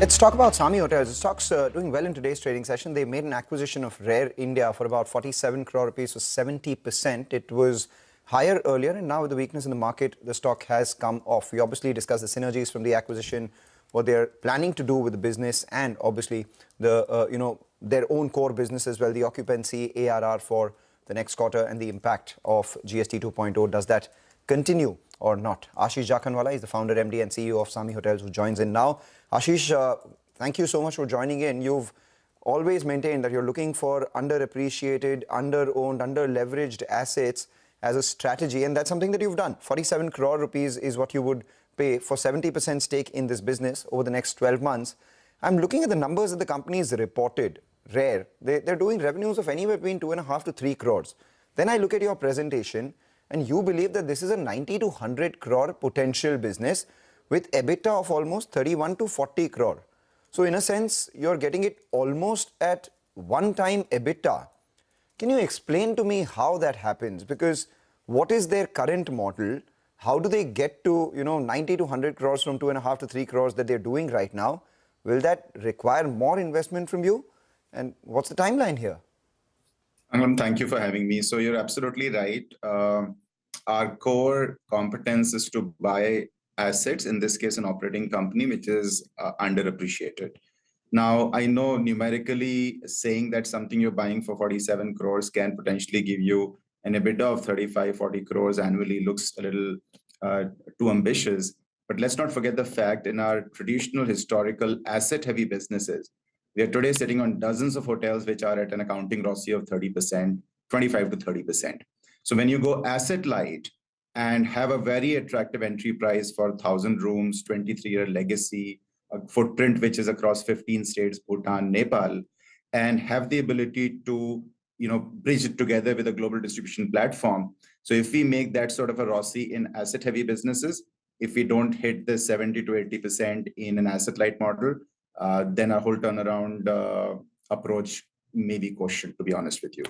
Let's talk about Sami Hotels. The stock's doing well in today's trading session. They made an acquisition of Rare India for about 47 crore rupees, so 70%. It was higher earlier, and now with the weakness in the market, the stock has come off. We obviously discussed the synergies from the acquisition, what they're planning to do with the business, and obviously the their own core business as well, the occupancy, ARR for the next quarter, and the impact of GST 2.0. Does that continue or not? Ashish Jakhanwala is the founder, MD and CEO of Sami Hotels, who joins in now. Ashish, thank you so much for joining in. You've always maintained that you're looking for underappreciated, under-owned, under-leveraged assets as a strategy, and that's something that you've done. 47 crore rupees is what you would pay for 70% stake in this business over the next 12 months. I'm looking at the numbers that the company's reported, Rare. They're doing revenues of anywhere between 2.5 to 3 crores. Then I look at your presentation, and you believe that this is a 90 to 100 crore potential business with EBITDA of almost 31 to 40 crore. So in a sense, you're getting it almost at one-time EBITDA. Can you explain to me how that happens? Because what is their current model? How do they get to 90 to 100 crores from 2.5 to 3 crores that they're doing right now? Will that require more investment from you? And what's the timeline here? Thank you for having me. So you're absolutely right. Our core competence is to buy assets, in this case, an operating company, which is underappreciated. Now, I know numerically saying that something you're buying for 47 crores can potentially give you an EBITDA of 35, 40 crores annually looks a little too ambitious. But let's not forget the fact in our traditional historical asset-heavy businesses, we are today sitting on dozens of hotels which are at an accounting ROCE of 30%, 25 to 30%. So when you go asset light and have a very attractive entry price for 1,000 rooms, 23-year legacy, a footprint which is across 15 states, Bhutan, Nepal, and have the ability to bridge it together with a global distribution platform. So if we make that sort of a ROCE in asset-heavy businesses, if we don't hit the 70 to 80% in an asset-light model, then our whole turnaround approach may be questioned, to be honest with you.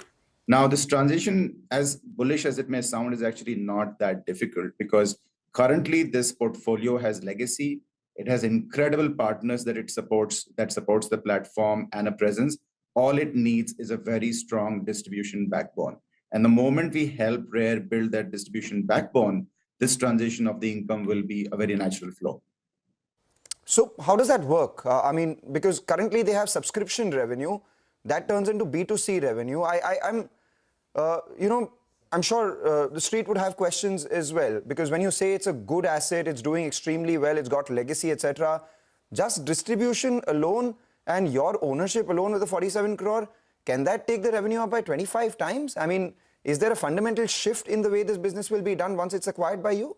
Now, this transition, as bullish as it may sound, is actually not that difficult because currently this portfolio has legacy. It has incredible partners that it supports, the platform and a presence. All it needs is a very strong distribution backbone. And the moment we help Rare build that distribution backbone, this transition of the income will be a very natural flow. So how does that work? Because currently they have subscription revenue that turns into B2C revenue. I'm sure the street would have questions as well, because when you say it's a good asset, it's doing extremely well, it's got legacy, etc. Just distribution alone and your ownership alone with the 47 crore, can that take the revenue up by 25 times? Is there a fundamental shift in the way this business will be done once it's acquired by you?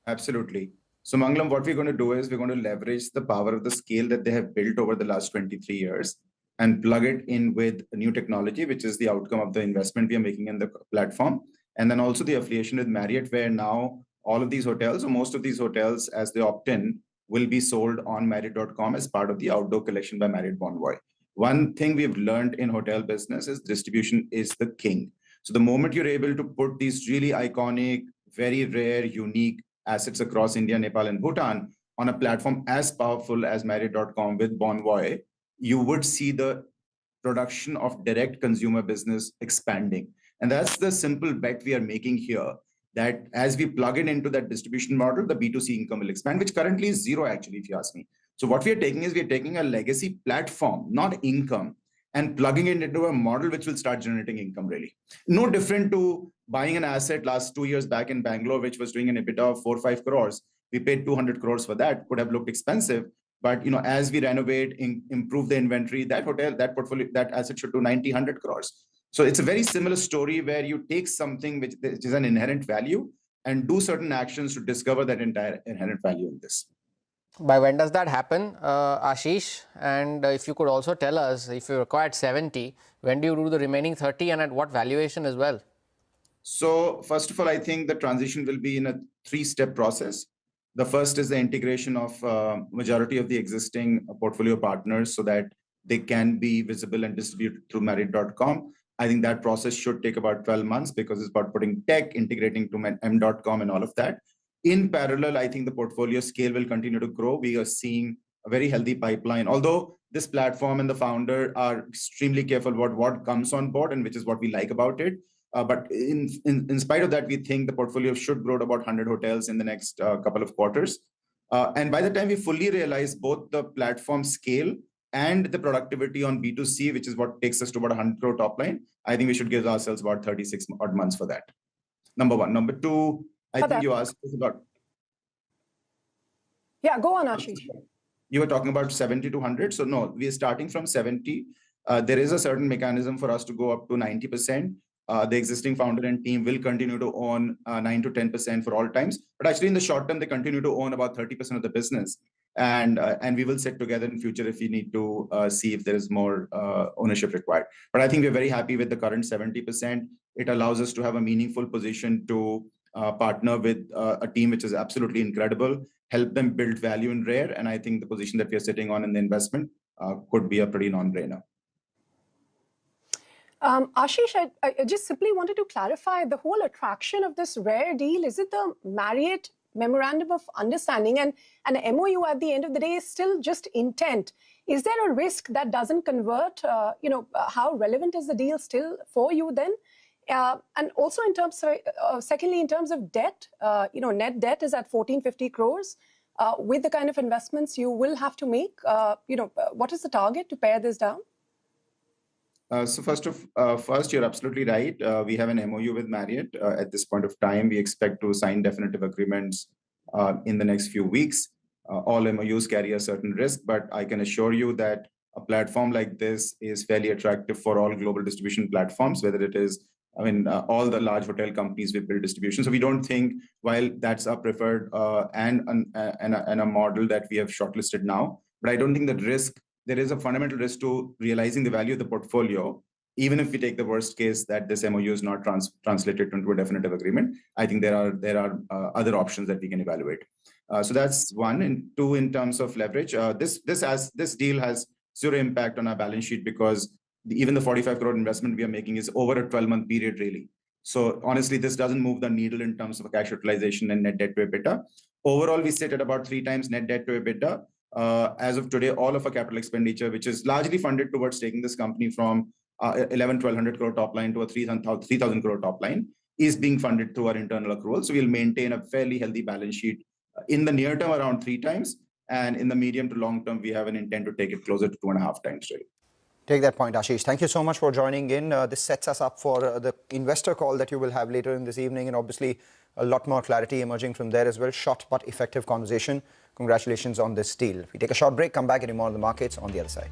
Absolutely. So Mangalam, what we're going to do is we're going to leverage the power of the scale that they have built over the last 23 years and plug it in with new technology, which is the outcome of the investment we are making in the platform. And then also the affiliation with Marriott, where now all of these hotels, or most of these hotels, as they opt in, will be sold on Marriott.com as part of the outdoor collection by Marriott Bonvoy. One thing we've learned in hotel business is distribution is the king. So the moment you're able to put these really iconic, very rare, unique assets across India, Nepal, and Bhutan on a platform as powerful as Marriott.com with Bonvoy, you would see the production of direct consumer business expanding. And that's the simple bet we are making here, that as we plug it into that distribution model, the B2C income will expand, which currently is zero, actually, if you ask me. So what we are taking is we're taking a legacy platform, not income, and plugging it into a model which will start generating income, really. No different to buying an asset last 2 years back in Bangalore, which was doing an EBITDA of 4 or 5 crores. We paid 200 crores for that, could have looked expensive. But as we renovate, improve the inventory, that hotel, that portfolio, that asset should do 90, 100 crores. So it's a very similar story where you take something which is an inherent value and do certain actions to discover that entire inherent value in this. By when does that happen, Ashish? And if you could also tell us, if you required 70, when do you do the remaining 30 and at what valuation as well? So first of all, I think the transition will be in a 3-step process. The first is the integration of majority of the existing portfolio partners so that they can be visible and distributed through Marriott.com. I think that process should take about 12 months because it's about putting tech, integrating to M.com and all of that. In parallel, I think the portfolio scale will continue to grow. We are seeing a very healthy pipeline. Although this platform and the founder are extremely careful about what comes on board, and which is what we like about it. But in spite of that, we think the portfolio should grow to about 100 hotels in the next couple of quarters. And by the time we fully realize both the platform scale and the productivity on B2C, which is what takes us to about 100 crore top line, I think we should give ourselves about 36 odd months for that. Number one. Number two, I think you asked us about... Yeah, go on, Ashish. You were talking about 70 to 100. So no, we are starting from 70. There is a certain mechanism for us to go up to 90%. The existing founder and team will continue to own 9 to 10% for all times. But actually in the short term, they continue to own about 30% of the business. And we will sit together in future if we need to see if there is more ownership required. But I think we're very happy with the current 70%. It allows us to have a meaningful position to partner with a team which is absolutely incredible, help them build value in Rare. And I think the position that we are sitting on in the investment could be a pretty non-brainer. Ashish, I just simply wanted to clarify the whole attraction of this Rare deal. Is it the Marriott Memorandum of Understanding, and an MOU at the end of the day is still just intent? Is there a risk that doesn't convert? How relevant is the deal still for you then? And also in terms of, secondly, in terms of debt, net debt is at 1450 crores. With the kind of investments you will have to make, what is the target to pare this down? So first, you're absolutely right. We have an MOU with Marriott. At this point of time, we expect to sign definitive agreements in the next few weeks. All MOUs carry a certain risk, but I can assure you that a platform like this is fairly attractive for all global distribution platforms, whether it is, all the large hotel companies will build distribution. So we don't think, while that's our preferred and a model that we have shortlisted now, but I don't think that there is a fundamental risk to realizing the value of the portfolio, even if we take the worst case that this MOU is not translated into a definitive agreement. I think there are other options that we can evaluate. So that's one. And two, in terms of leverage, this deal has zero impact on our balance sheet, because even the 45 crore investment we are making is over a 12-month period, really. So honestly, this doesn't move the needle in terms of cash utilization and net debt to EBITDA. Overall, we sit at about 3 times net debt to EBITDA. As of today, all of our capital expenditure, which is largely funded towards taking this company from 1,100 crore top line to a 3,000 crore top line, is being funded through our internal accrual. So we'll maintain a fairly healthy balance sheet in the near term around 3 times. And in the medium to long term, we have an intent to take it closer to 2.5 times. Really. Take that point, Ashish. Thank you so much for joining in. This sets us up for the investor call that you will have later in this evening, and obviously a lot more clarity emerging from there as well. Short but effective conversation. Congratulations on this deal. We take a short break, come back, and more on the markets on the other side.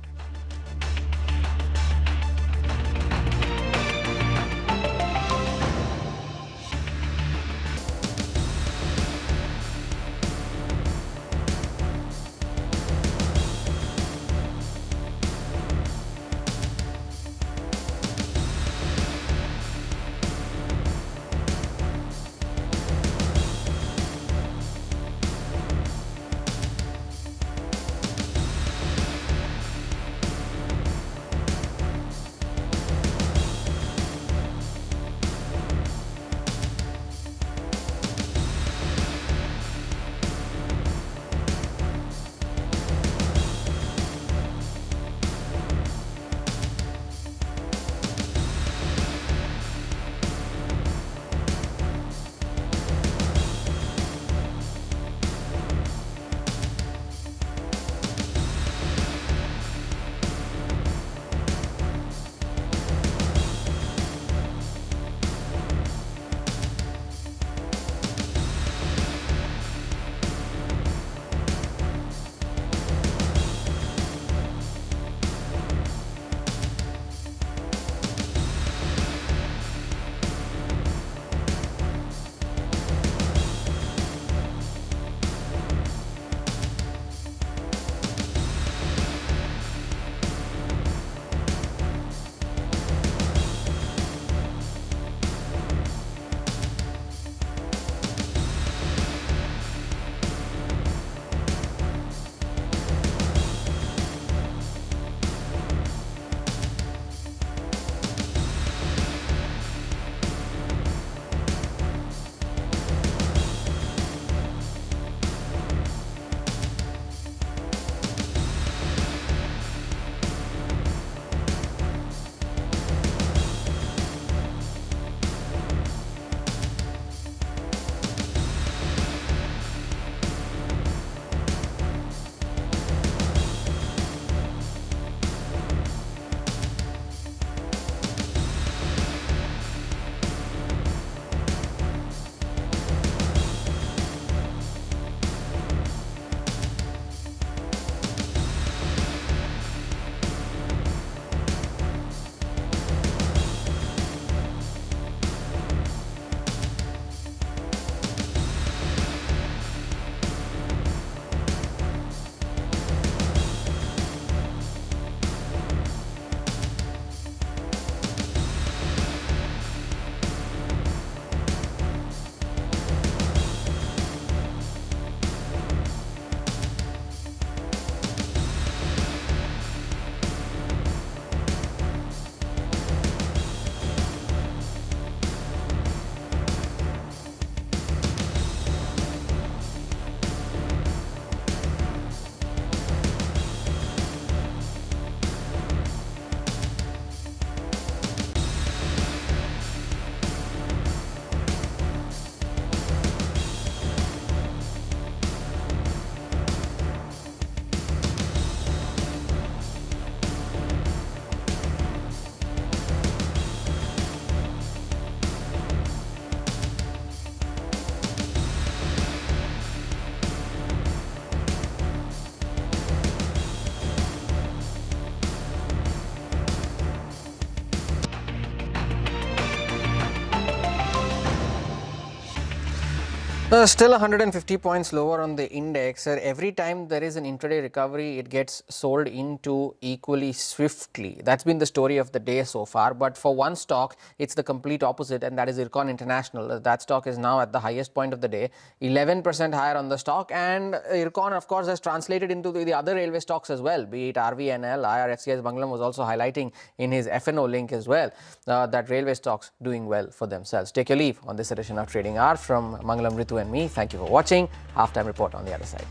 Still 150 points lower on the index. Every time there is an intraday recovery, it gets sold into equally swiftly. That's been the story of the day so far. But for one stock, it's the complete opposite, and that is Ircon International. That stock is now at the highest point of the day, 11% higher on the stock. And Ircon, of course, has translated into the other railway stocks as well, be it RVNL. IRFCS Banglam was also highlighting in his FNO link as well that railway stocks doing well for themselves. Take your leave on this edition of Trading Hour from Mangalam, Ritu and me. Thank you for watching. Halftime report on the other side.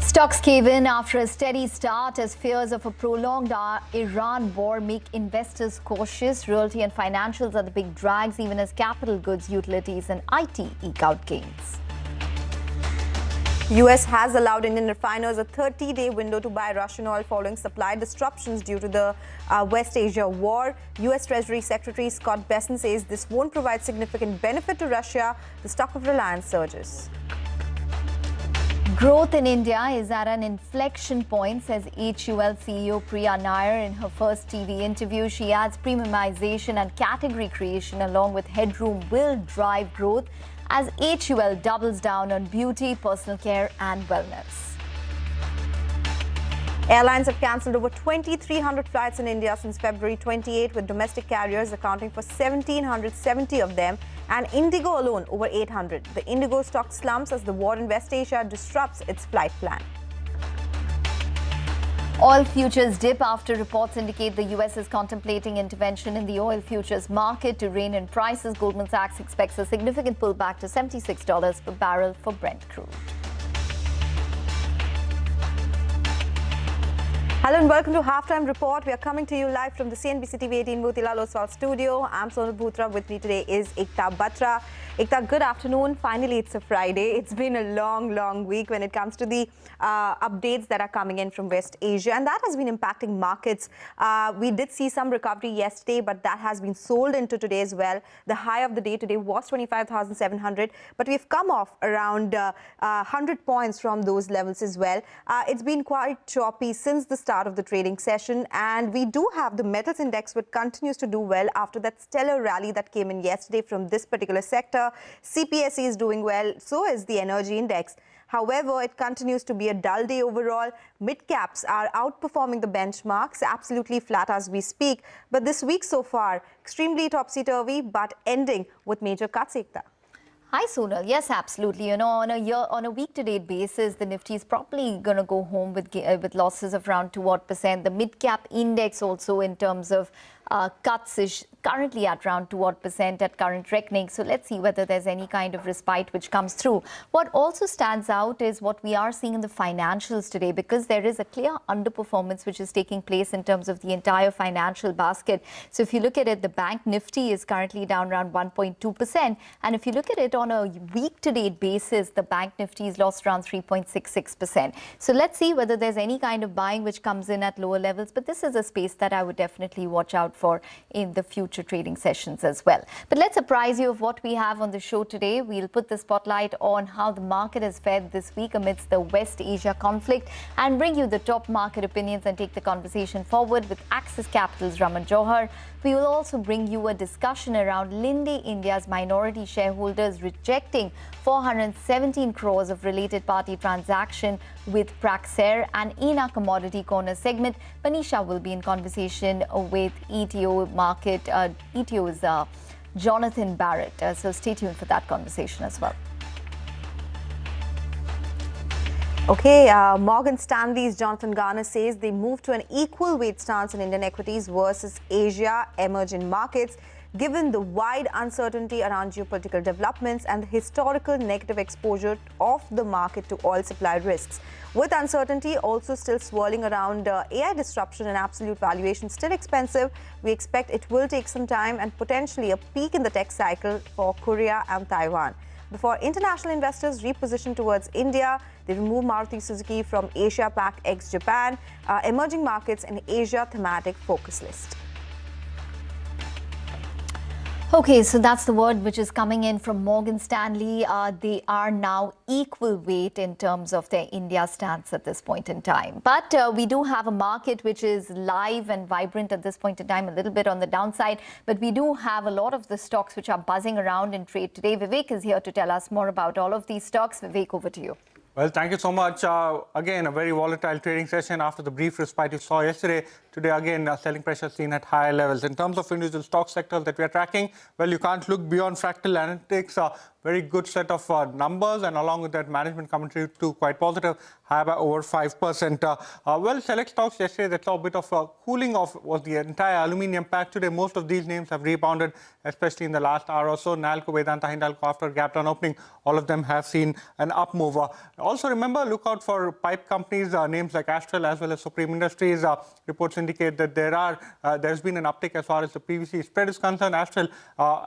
Stocks cave in after a steady start as fears of a prolonged Iran war make investors cautious. Realty and financials are the big drags, even as capital goods, utilities and IT eke out gains. US has allowed Indian refiners a 30-day window to buy Russian oil following supply disruptions due to the West Asia war. US Treasury Secretary Scott Bessent says this won't provide significant benefit to Russia. The stock of Reliance surges. Growth in India is at an inflection point, says HUL CEO Priya Nair in her first TV interview. She adds premiumization and category creation along with headroom will drive growth as HUL doubles down on beauty, personal care and wellness. Airlines have cancelled over 2,300 flights in India since February 28, with domestic carriers accounting for 1,770 of them and Indigo alone over 800. The Indigo stock slumps as the war in West Asia disrupts its flight plan. Oil futures dip after reports indicate the US is contemplating intervention in the oil futures market to rein in prices. Goldman Sachs expects a significant pullback to $76 per barrel for Brent crude. Hello and welcome to Halftime Report. We are coming to you live from the CNBC TV 18 Motilal Oswal studio. I'm Sonal Bhutra. With me today is Ekta Batra. Ekta, good afternoon. Finally, it's a Friday. It's been a long week when it comes to the updates that are coming in from West Asia, and that has been impacting markets. We did see some recovery yesterday, but that has been sold into today as well. The high of the day today was 25,700, but we've come off around 100 points from those levels as well. It's been quite choppy since the start of the trading session, and we do have the metals index which continues to do well after that stellar rally that came in yesterday from this particular sector. CPSE is doing well, so is the energy index. However, it continues to be a dull day overall. Mid-caps are outperforming the benchmarks, absolutely flat as we speak. But this week so far, extremely topsy-turvy, but ending with major cuts, Ekta. Hi, Sonal. Yes, absolutely. You know, on a week-to-date basis, the Nifty is probably going to go home with losses of around 2% The mid-cap index also in terms of cuts is currently at around 2% at current reckoning. So let's see whether there's any kind of respite which comes through. What also stands out is what we are seeing in the financials today, because there is a clear underperformance which is taking place in terms of the entire financial basket. So if you look at it, the bank Nifty is currently down around 1.2%. And if you look at it on a week-to-date basis, the bank Nifty is lost around 3.66%. So let's see whether there's any kind of buying which comes in at lower levels. But this is a space that I would definitely watch out for in the future trading sessions as well. But let's apprise you of what we have on the show today. We'll put the spotlight on how the market has fared this week amidst the West Asia conflict and bring you the top market opinions and take the conversation forward with Axis Capital's Raman Johar. We will also bring you a discussion around Linde India's minority shareholders rejecting 417 crores of related party transaction with Praxair, and in our commodity corner segment, Manisha will be in conversation with ETO's Jonathan Barrett. So stay tuned for that conversation as well. Okay, Morgan Stanley's Jonathan Garner says they moved to an equal weight stance in Indian equities versus Asia emerging markets, given the wide uncertainty around geopolitical developments and the historical negative exposure of the market to oil supply risks. With uncertainty also still swirling around AI disruption and absolute valuation still expensive, we expect it will take some time and potentially a peak in the tech cycle for Korea and Taiwan. Before international investors reposition towards India, they remove Maruti Suzuki from Asia Pac ex-Japan, emerging markets and Asia thematic focus list. Okay, so that's the word which is coming in from Morgan Stanley. They are now equal weight in terms of their India stance at this point in time. But we do have a market which is live and vibrant at this point in time, a little bit on the downside. But we do have a lot of the stocks which are buzzing around in trade today. Vivek is here to tell us more about all of these stocks. Vivek, over to you. Well, thank you so much. Again, a very volatile trading session after the brief respite you saw yesterday. Today, again, selling pressure seen at higher levels. In terms of individual stock sectors that we are tracking, well, you can't look beyond Fractal Analytics. Very good set of numbers, and along with that, management commentary too quite positive, high by over 5%. Well, select stocks yesterday that saw a bit of cooling off was the entire aluminium pack. Today, most of these names have rebounded, especially in the last hour or so. Nalco, Vedanta, Hindalco, after gap down opening, all of them have seen an up move. Also, remember, look out for pipe companies, names like Astral as well as Supreme Industries. Reports indicate indicate that there's been an uptick as far as the PVC spread is concerned, as well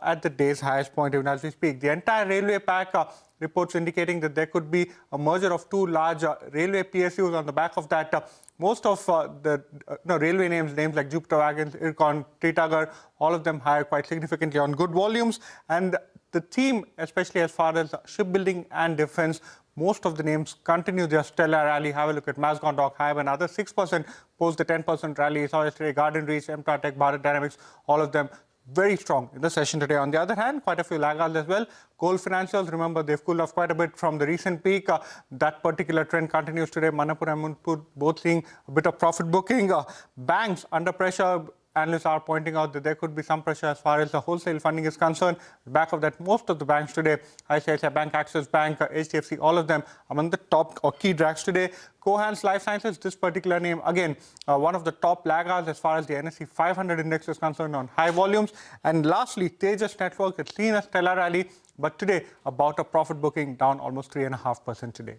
at the day's highest point even as we speak. The entire railway pack reports indicating that there could be a merger of two large railway PSUs. On the back of that, most of the railway names like Jupiter Wagons, Ircon, Titagar, all of them higher quite significantly on good volumes. And the theme, especially as far as shipbuilding and defense, most of the names continue their stellar rally. Have a look at Mazagon Dock, high another 6% post the 10% rally. Saw yesterday Garden Reach, Emtratech, Bharat Dynamics, all of them very strong in the session today. On the other hand, quite a few laggards as well. Coal financials, remember, they've cooled off quite a bit from the recent peak. That particular trend continues today. Manapur and Munpur both seeing a bit of profit booking. Banks under pressure. Analysts are pointing out that there could be some pressure as far as the wholesale funding is concerned. Back of that, most of the banks today, ICICI Bank, Axis Bank, HDFC, all of them among the top or key drags today. Cohance Life Sciences, this particular name, again, one of the top laggards as far as the NSE 500 index is concerned on high volumes. And lastly, Tejas Network, it's seen a stellar rally, but today about a profit booking, down almost 3.5% today.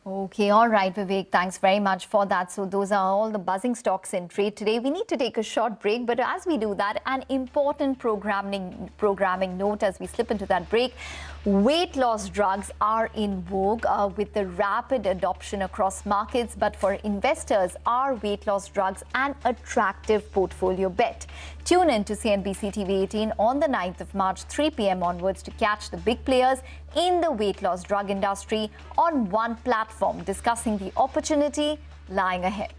Okay, all right, Vivek, thanks very much for that. So those are all the buzzing stocks in trade today. We need to take a short break, but as we do that, an important programming note as we slip into that break. Weight loss drugs are in vogue with the rapid adoption across markets, but for investors, are weight loss drugs an attractive portfolio bet? Tune in to CNBC TV 18 on the 9th of March, 3 p.m. onwards to catch the big players in the weight loss drug industry on one platform, discussing the opportunity lying ahead.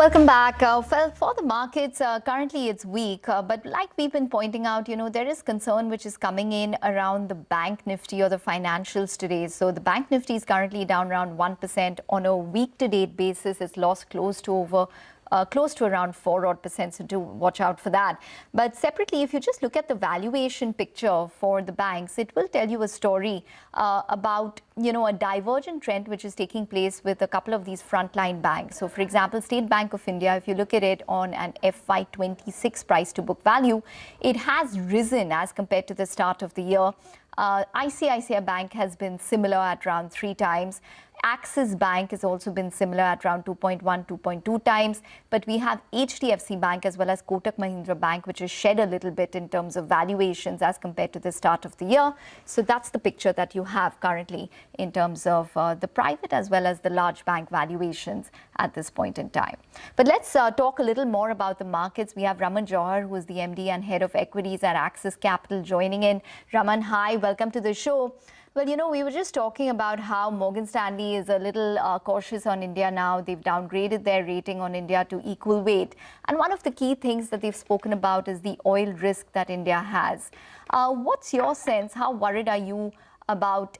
Welcome back. Well, for the markets, currently it's weak, but like we've been pointing out, there is concern which is coming in around the bank Nifty or the financials today. So the bank Nifty is currently down around 1% on a week-to-date basis. It's lost close to around 4%, so do watch out for that. But separately, if you just look at the valuation picture for the banks, it will tell you a story about, a divergent trend which is taking place with a couple of these frontline banks. So, for example, State Bank of India, if you look at it on an FY26 price to book value, it has risen as compared to the start of the year. ICICI Bank has been similar at around 3 times. Axis Bank has also been similar at around 2.1, 2.2 times. But we have HDFC Bank as well as Kotak Mahindra Bank, which has shed a little bit in terms of valuations as compared to the start of the year. So that's the picture that you have currently in terms of the private as well as the large bank valuations at this point in time. But let's talk a little more about the markets. We have Raman Johar, who is the MD and Head of Equities at Axis Capital, joining in. Raman, hi, welcome to the show. Well, we were just talking about how Morgan Stanley is a little cautious on India now. They've downgraded their rating on India to equal weight. And one of the key things that they've spoken about is the oil risk that India has. What's your sense? How worried are you about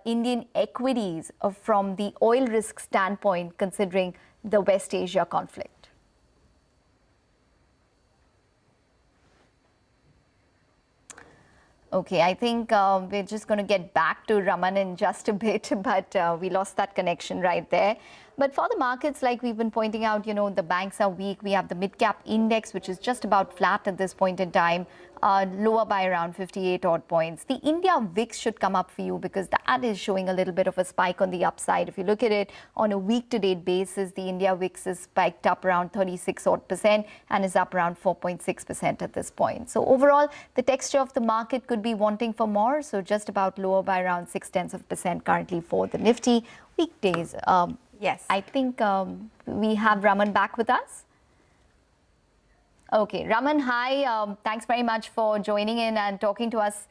Indian equities from the oil risk standpoint, considering the West Asia conflict? Okay, I think we're just going to get back to Raman in just a bit, but we lost that connection right there. But for the markets, like we've been pointing out, the banks are weak. We have the mid-cap index, which is just about flat at this point in time, lower by around 58 odd points. The India VIX should come up for you because that is showing a little bit of a spike on the upside. If you look at it on a week-to-date basis, the India VIX is spiked up around 36 odd % and is up around 4.6% at this point. So overall, the texture of the market could be wanting for more. So just about lower by around 0.6% currently for the Nifty. Weekdays, yes, I think we have Raman back with us. Okay, Raman, hi. Thanks very much for joining in and talking to us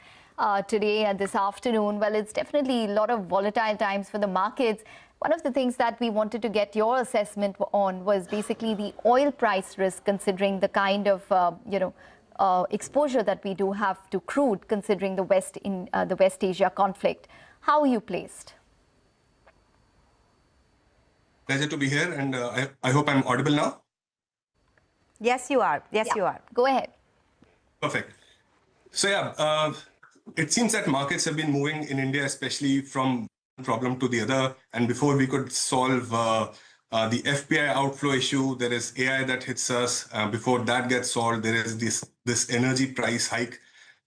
today and this afternoon. Well, it's definitely a lot of volatile times for the markets. One of the things that we wanted to get your assessment on was basically the oil price risk, considering the kind of, exposure that we do have to crude, considering the West Asia conflict. How are you placed? Pleasure to be here, and I hope I'm audible now. Yes, you are. Yes, you are. Go ahead. Perfect. So yeah, it seems that markets have been moving in India, especially from one problem to the other. And before we could solve the FPI outflow issue, there is AI that hits us. Before that gets solved, there is this energy price hike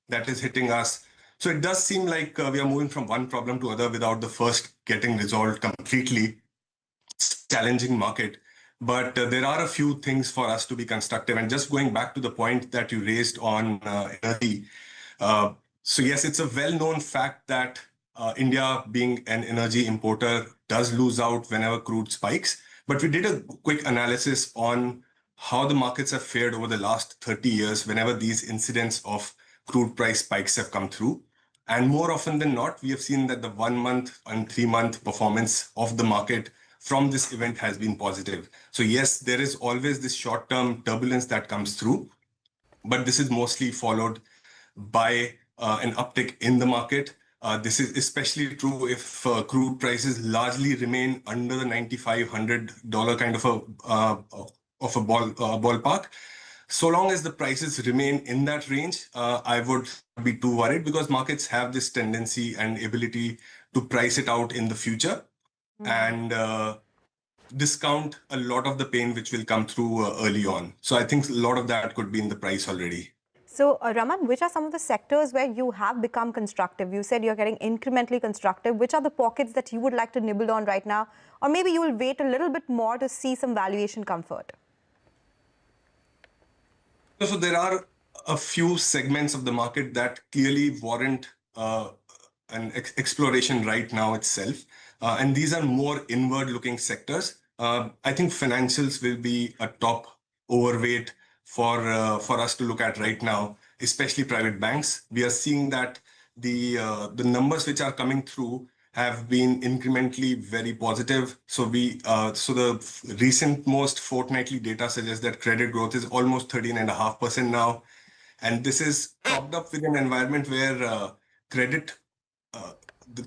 that is hitting us. So it does seem like we are moving from one problem to other without the first getting resolved completely. It's a challenging market. But there are a few things for us to be constructive. And just going back to the point that you raised on energy. So yes, it's a well-known fact that India, being an energy importer, does lose out whenever crude spikes. But we did a quick analysis on how the markets have fared over the last 30 years whenever these incidents of crude price spikes have come through. And more often than not, we have seen that the 1 month and 3 month performance of the market from this event has been positive. So yes, there is always this short-term turbulence that comes through, but this is mostly followed by an uptick in the market. This is especially true if crude prices largely remain under the $9,500 kind of a ballpark. So long as the prices remain in that range, I would be too worried because markets have this tendency and ability to price it out in the future and discount a lot of the pain which will come through early on. So I think a lot of that could be in the price already. So, Raman, which are some of the sectors where you have become constructive? You said you're getting incrementally constructive. Which are the pockets that you would like to nibble on right now? Or maybe you will wait a little bit more to see some valuation comfort? So there are a few segments of the market that clearly warrant an exploration right now itself. And these are more inward-looking sectors. I think financials will be a top overweight for us to look at right now, especially private banks. We are seeing that the numbers which are coming through have been incrementally very positive. So the recent most fortnightly data suggests that credit growth is almost 13.5% now. And this is topped up with an environment where the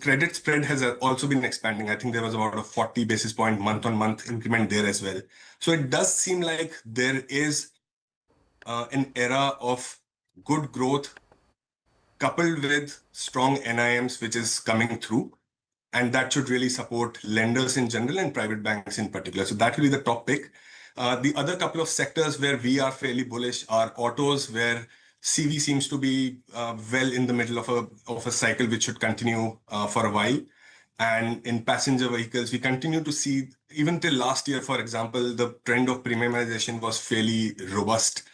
credit spread has also been expanding. I think there was about a 40 basis point month-on-month increment there as well. So it does seem like there is an era of good growth coupled with strong NIMs, which is coming through. And that should really support lenders in general and private banks in particular. So that will be the top pick. The other couple of sectors where we are fairly bullish are autos, where CV seems to be well in the middle of a cycle which should continue for a while. And in passenger vehicles, we continue to see, even till last year, for example, the trend of premiumization was fairly robust.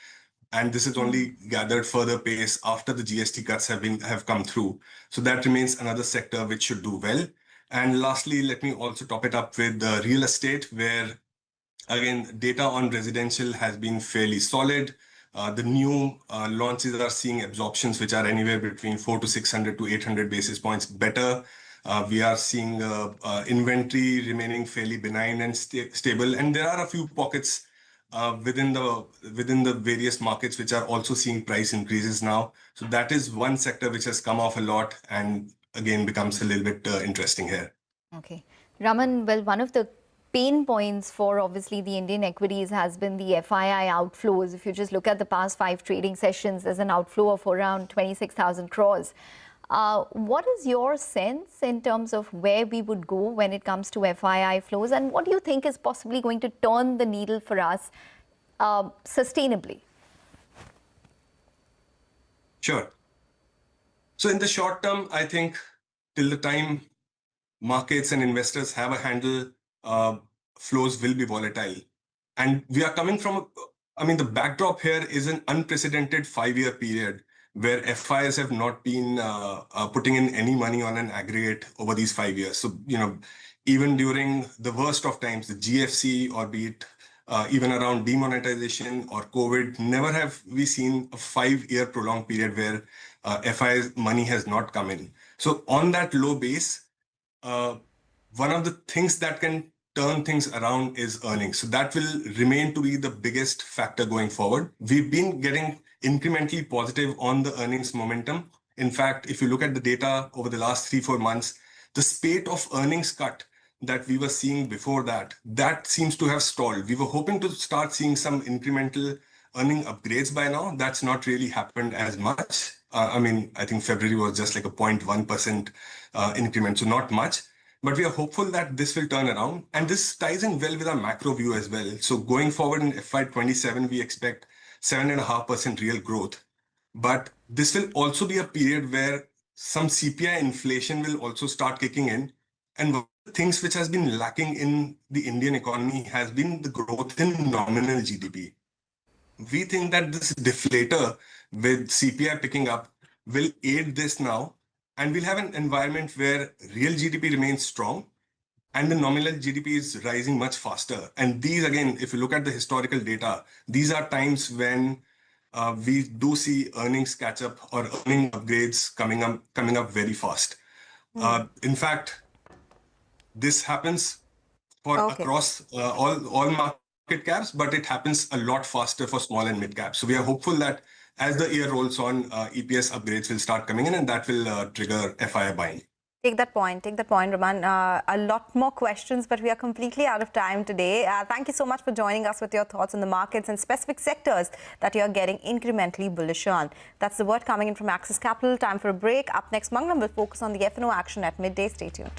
And this has only gathered further pace after the GST cuts have come through. So that remains another sector which should do well. And lastly, let me also top it up with real estate, where again, data on residential has been fairly solid. The new launches are seeing absorptions which are anywhere between 400 to 600 to 800 basis points better. We are seeing inventory remaining fairly benign and stable. And there are a few pockets within the various markets which are also seeing price increases now. So that is one sector which has come off a lot and again becomes a little bit interesting here. Okay. Raman, well, one of the pain points for obviously the Indian equities has been the FII outflows. If you just look at the past 5 trading sessions, there's an outflow of around 26,000 crores. What is your sense in terms of where we would go when it comes to FII flows, and what do you think is possibly going to turn the needle for us sustainably? Sure. So in the short term, I think till the time markets and investors have a handle, flows will be volatile. And we are coming from, the backdrop here is an unprecedented 5-year period where FIs have not been putting in any money on an aggregate over these 5 years. So, even during the worst of times, the GFC, or be it even around demonetization or COVID, never have we seen a 5-year prolonged period where FIs money has not come in. So on that low base, one of the things that can turn things around is earnings. So that will remain to be the biggest factor going forward. We've been getting incrementally positive on the earnings momentum. In fact, if you look at the data over the last 3-4 months, the spate of earnings cut that we were seeing before that seems to have stalled. We were hoping to start seeing some incremental earning upgrades by now. That's not really happened as much. I think February was just like a 0.1% increment, so not much. But we are hopeful that this will turn around. And this ties in well with our macro view as well. So going forward in FY27, we expect 7.5% real growth. But this will also be a period where some CPI inflation will also start kicking in. And one of the things which has been lacking in the Indian economy has been the growth in nominal GDP. We think that this deflator with CPI picking up will aid this now. And we'll have an environment where real GDP remains strong and the nominal GDP is rising much faster. And these, again, if you look at the historical data, these are times when we do see earnings catch up or earning upgrades coming up very fast. In fact, this happens across all market caps, but it happens a lot faster for small and mid caps. So we are hopeful that as the year rolls on, EPS upgrades will start coming in and that will trigger FII buying. Take that point, Raman. A lot more questions, but we are completely out of time today. Thank you so much for joining us with your thoughts on the markets and specific sectors that you are getting incrementally bullish on. That's the word coming in from Axis Capital. Time for a break. Up next, Mangalam will focus on the F&O action at midday. Stay tuned.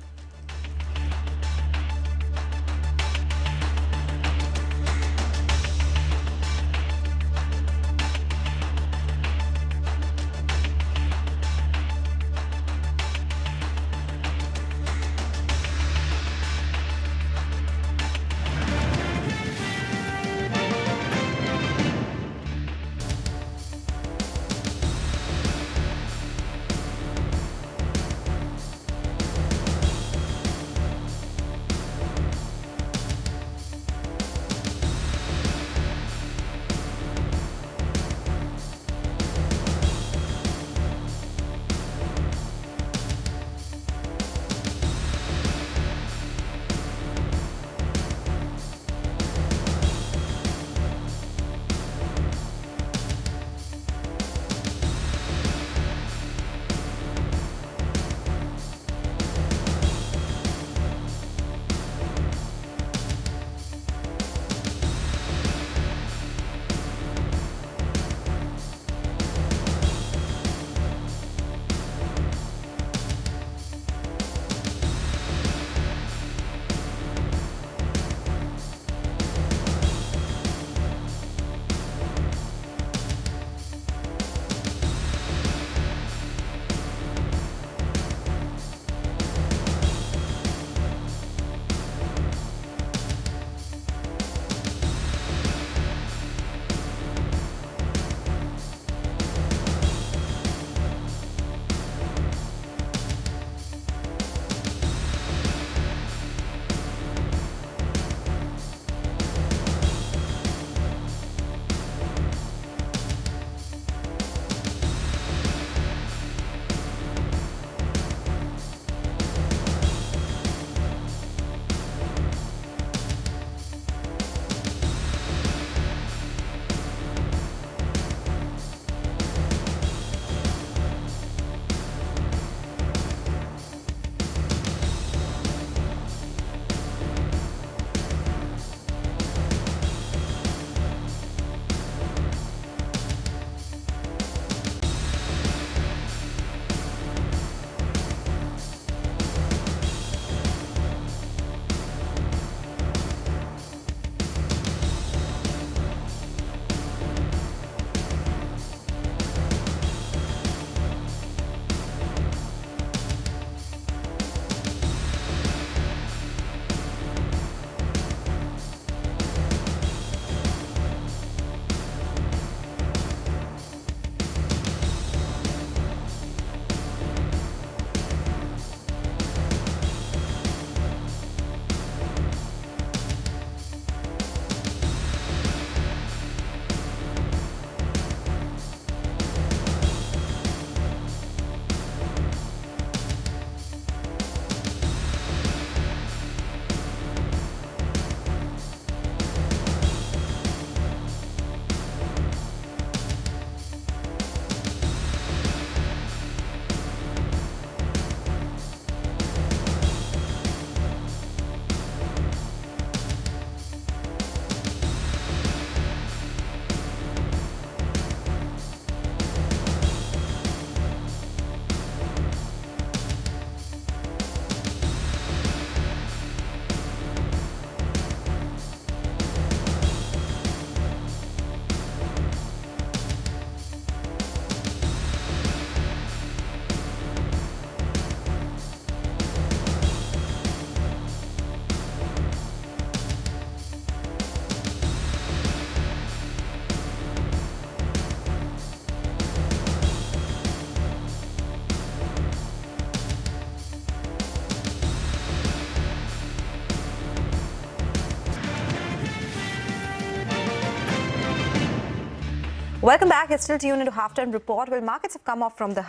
Welcome back. It's still tuned into Halftime Report. Well, markets have come off from the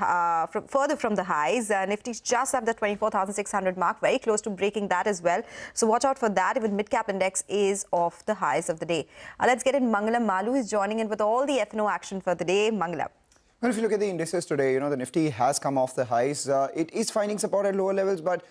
further from the highs. Nifty's just up the 24,600 mark, very close to breaking that as well. So watch out for that. Even mid-cap index is off the highs of the day. Let's get in. Mangalam Malu is joining in with all the F&O action for the day. Mangalam. Well, if you look at the indices today, the Nifty has come off the highs. It is finding support at lower levels, but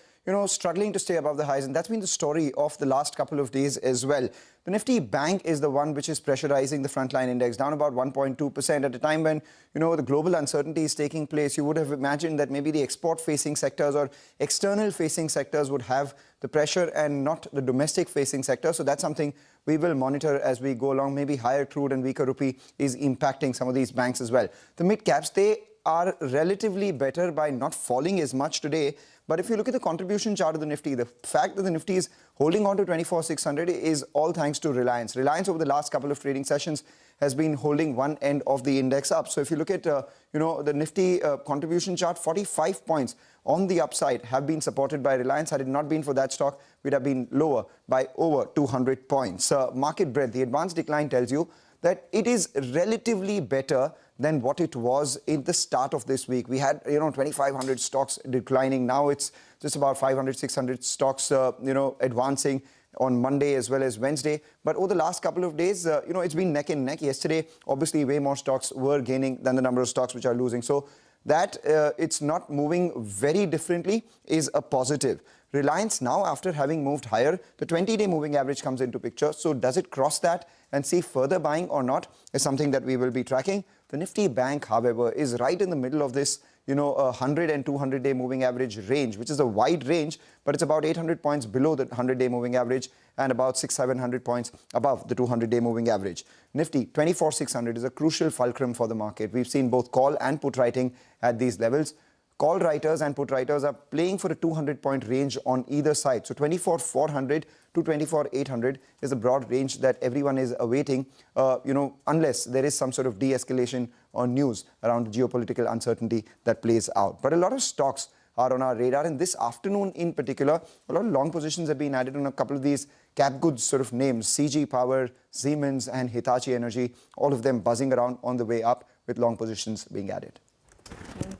struggling to stay above the highs, and that's been the story of the last couple of days as well. The Nifty Bank is the one which is pressurizing the frontline index, down about 1.2% at a time when, the global uncertainty is taking place. You would have imagined that maybe the export-facing sectors or external-facing sectors would have the pressure and not the domestic-facing sector. So that's something we will monitor as we go along. Maybe higher crude and weaker rupee is impacting some of these banks as well. The mid-caps, they are relatively better by not falling as much today. But if you look at the contribution chart of the Nifty, the fact that the Nifty is holding on to 24,600 is all thanks to Reliance. Reliance over the last couple of trading sessions has been holding one end of the index up. So if you look at, the Nifty contribution chart, 45 points on the upside have been supported by Reliance. Had it not been for that stock, we'd have been lower by over 200 points. Market breadth, the advanced decline tells you that it is relatively better than what it was in the start of this week. We had, 2,500 stocks declining. Now it's just about 500, 600 stocks, advancing on Monday as well as Wednesday. But over the last couple of days, it's been neck and neck. Yesterday, obviously, way more stocks were gaining than the number of stocks which are losing. So that it's not moving very differently is a positive. Reliance now, after having moved higher, the 20-day moving average comes into picture. So does it cross that and see further buying or not is something that we will be tracking. The Nifty Bank, however, is right in the middle of this, 100 and 200-day moving average range, which is a wide range, but it's about 800 points below the 100-day moving average and about 600-700 points above the 200-day moving average. Nifty 24,600 is a crucial fulcrum for the market. We've seen both call and put writing at these levels. Call writers and put writers are playing for a 200-point range on either side. So 24,400 to 24,800 is the broad range that everyone is awaiting, unless there is some sort of de-escalation or news around the geopolitical uncertainty that plays out. But a lot of stocks are on our radar, and this afternoon in particular, a lot of long positions have been added on a couple of these cap goods sort of names, CG Power, Siemens and Hitachi Energy, all of them buzzing around on the way up with long positions being added.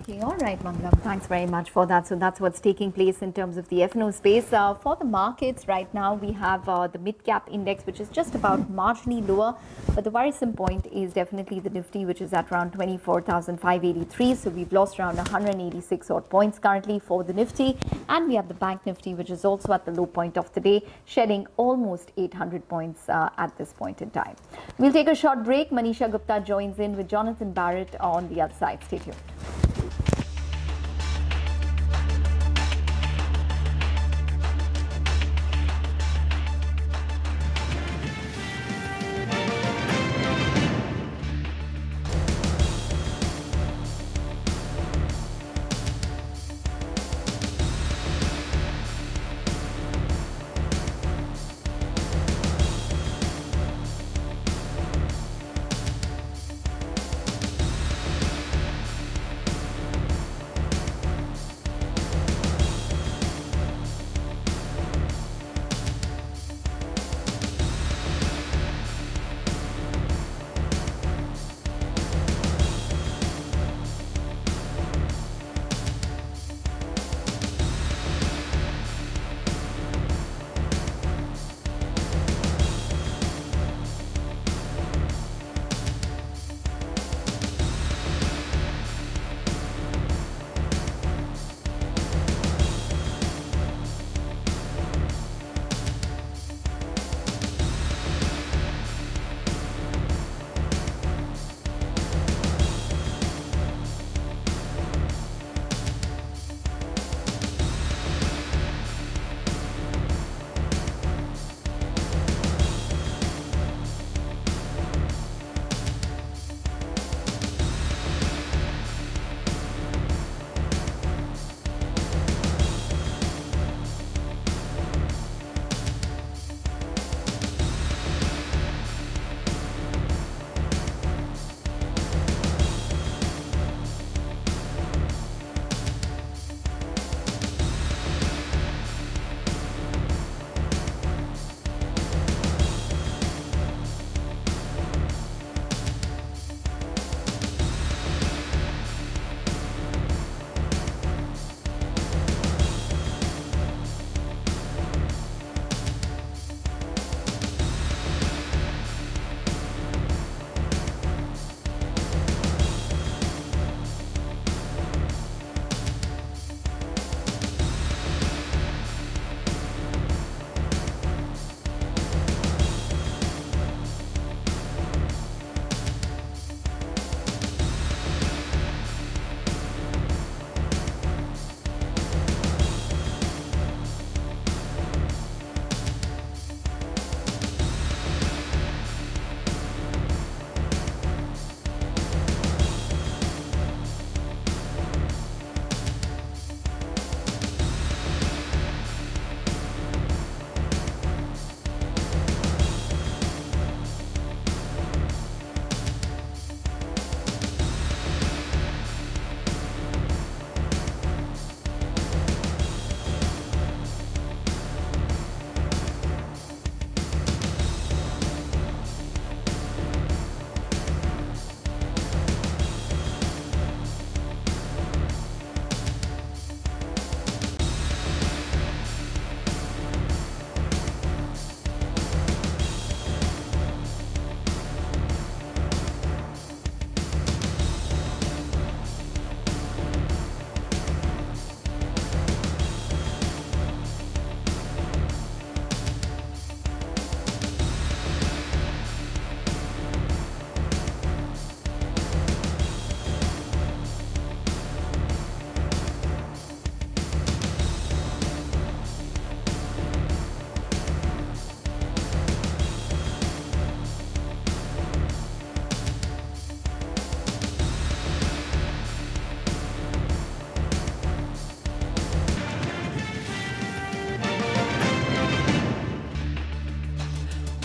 Okay, all right, Mangalam. Thanks very much for that. So that's what's taking place in terms of the F&O space. For the markets right now, we have the mid-cap index, which is just about marginally lower. But the worrisome point is definitely the Nifty, which is at around 24,583. So we've lost around 186 odd points currently for the Nifty. And we have the Bank Nifty, which is also at the low point of the day, shedding almost 800 points at this point in time. We'll take a short break. Manisha Gupta joins in with Jonathan Barrett on the other side. Stay tuned.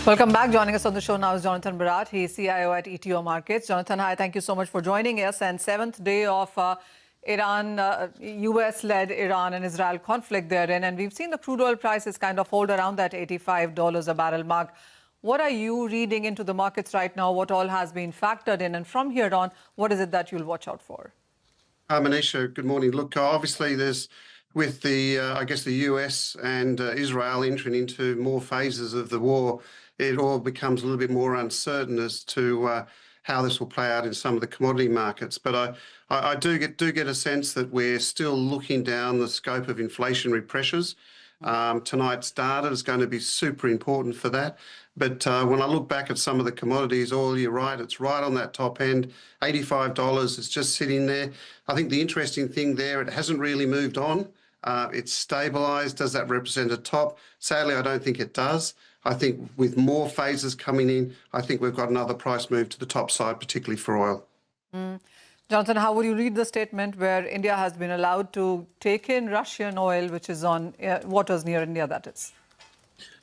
Welcome back. Joining us on the show now is Jonathan Bharat. He is CIO at ETO Markets. Jonathan, hi. Thank you so much for joining us. And seventh day of US-led Iran and Israel conflict therein. And we've seen the crude oil prices kind of hold around that $85 a barrel mark. What are you reading into the markets right now? What all has been factored in? And from here on, what is it that you'll watch out for? Manisha, good morning. Look, obviously there's, with the, I guess the US and Israel entering into more phases of the war, it all becomes a little bit more uncertain as to how this will play out in some of the commodity markets. But I do get a sense that we're still looking down the scope of inflationary pressures. Tonight's data is going to be super important for that. But when I look back at some of the commodities, oil, you're right, it's right on that top end. $85 is just sitting there. I think the interesting thing there, it hasn't really moved on. It's stabilized. Does that represent a top? Sadly, I don't think it does. I think with more phases coming in, I think we've got another price move to the top side, particularly for oil. Jonathan, how would you read the statement where India has been allowed to take in Russian oil, which is on waters near India, that is?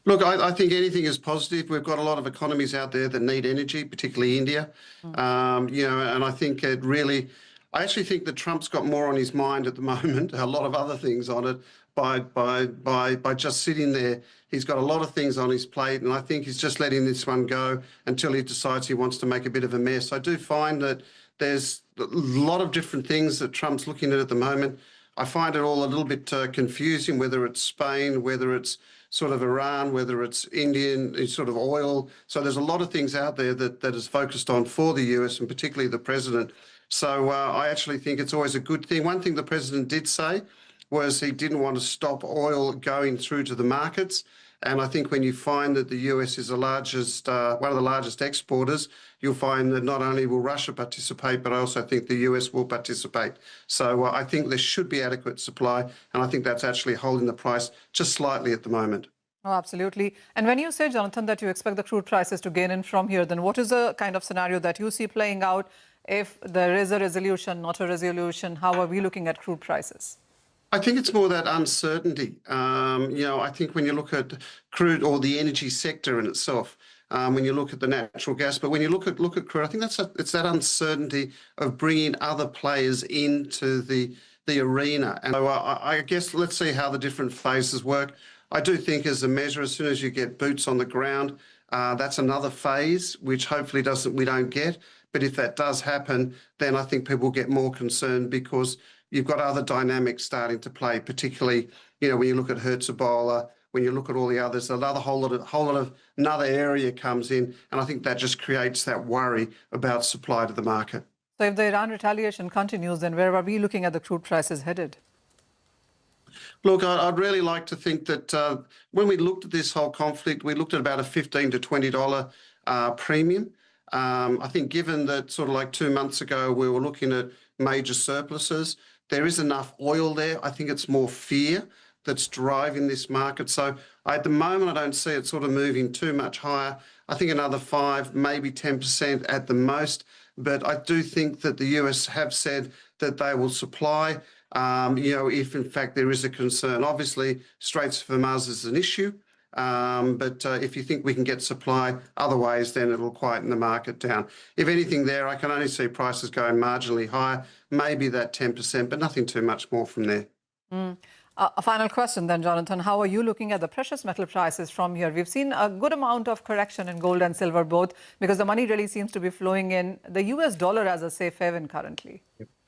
Look, I think anything is positive. We've got a lot of economies out there that need energy, particularly India. And I think I actually think that Trump's got more on his mind at the moment, a lot of other things on it, by just sitting there. He's got a lot of things on his plate, and I think he's just letting this one go until he decides he wants to make a bit of a mess. I do find that there's a lot of different things that Trump's looking at the moment. I find it all a little bit confusing, whether it's Spain, whether it's sort of Iran, whether it's Indian sort of oil. So there's a lot of things out there that is focused on for the US and particularly the president. So I actually think it's always a good thing. One thing the president did say was he didn't want to stop oil going through to the markets. And I think when you find that the US is the largest, one of the largest exporters, you'll find that not only will Russia participate, but I also think the US will participate. So I think there should be adequate supply, and I think that's actually holding the price just slightly at the moment. Oh, absolutely. And when you say, Jonathan, that you expect the crude prices to gain in from here, then what is the kind of scenario that you see playing out if there is a resolution, not a resolution? How are we looking at crude prices? I think it's more that uncertainty. I think when you look at crude or the energy sector in itself, when you look at the natural gas, but when you look at crude, I think it's that uncertainty of bringing other players into the arena. And so I guess let's see how the different phases work. I do think as a measure, as soon as you get boots on the ground, that's another phase, which hopefully we don't get. But if that does happen, then I think people get more concerned because you've got other dynamics starting to play, particularly, when you look at Herzebollah, when you look at all the others, another whole lot of another area comes in. And I think that just creates that worry about supply to the market. So if the Iran retaliation continues, then where are we looking at the crude prices headed? Look, I'd really like to think that when we looked at this whole conflict, we looked at about a $15 to $20 premium. I think given that sort of like 2 months ago, we were looking at major surpluses, there is enough oil there. I think it's more fear that's driving this market. So at the moment, I don't see it sort of moving too much higher. I think another 5, maybe 10% at the most. But I do think that the US have said that they will supply, if in fact there is a concern. Obviously, Straits of Hormuz is an issue. But if you think we can get supply other ways, then it'll quieten the market down. If anything there, I can only see prices going marginally higher, maybe that 10%, but nothing too much more from there. A final question then, Jonathan. How are you looking at the precious metal prices from here? We've seen a good amount of correction in gold and silver both because the money really seems to be flowing in the US dollar as a safe haven currently.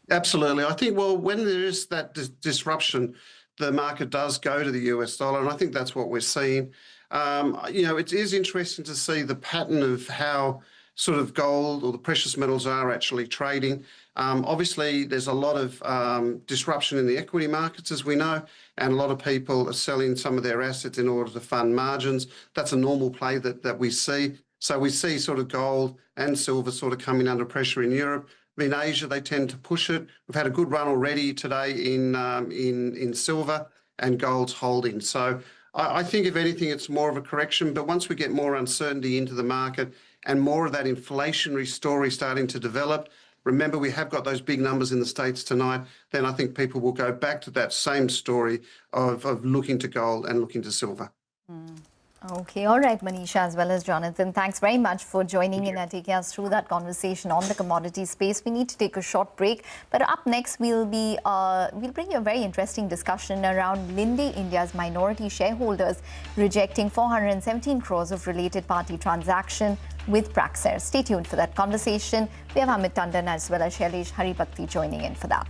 Absolutely. I think, when there is that disruption, the market does go to the US dollar, and I think that's what we're seeing. It is interesting to see the pattern of how sort of gold or the precious metals are actually trading. Obviously, there's a lot of disruption in the equity markets, as we know, and a lot of people are selling some of their assets in order to fund margins. That's a normal play that we see. So we see sort of gold and silver sort of coming under pressure in Europe. In Asia, they tend to push it. We've had a good run already today in silver, and gold's holding. So I think, if anything, it's more of a correction. But once we get more uncertainty into the market and more of that inflationary story starting to develop, remember we have got those big numbers in the States tonight, then I think people will go back to that same story of looking to gold and looking to silver. Okay, all right, Manisha as well as Jonathan. Thanks very much for joining in and taking us through that conversation on the commodity space. We need to take a short break, but up next we'll bring you a very interesting discussion around Linde India's minority shareholders rejecting 417 crores of related party transaction with Praxair. Stay tuned for that conversation. We have Amit Tandon as well as Shailesh Haribhakti joining in for that.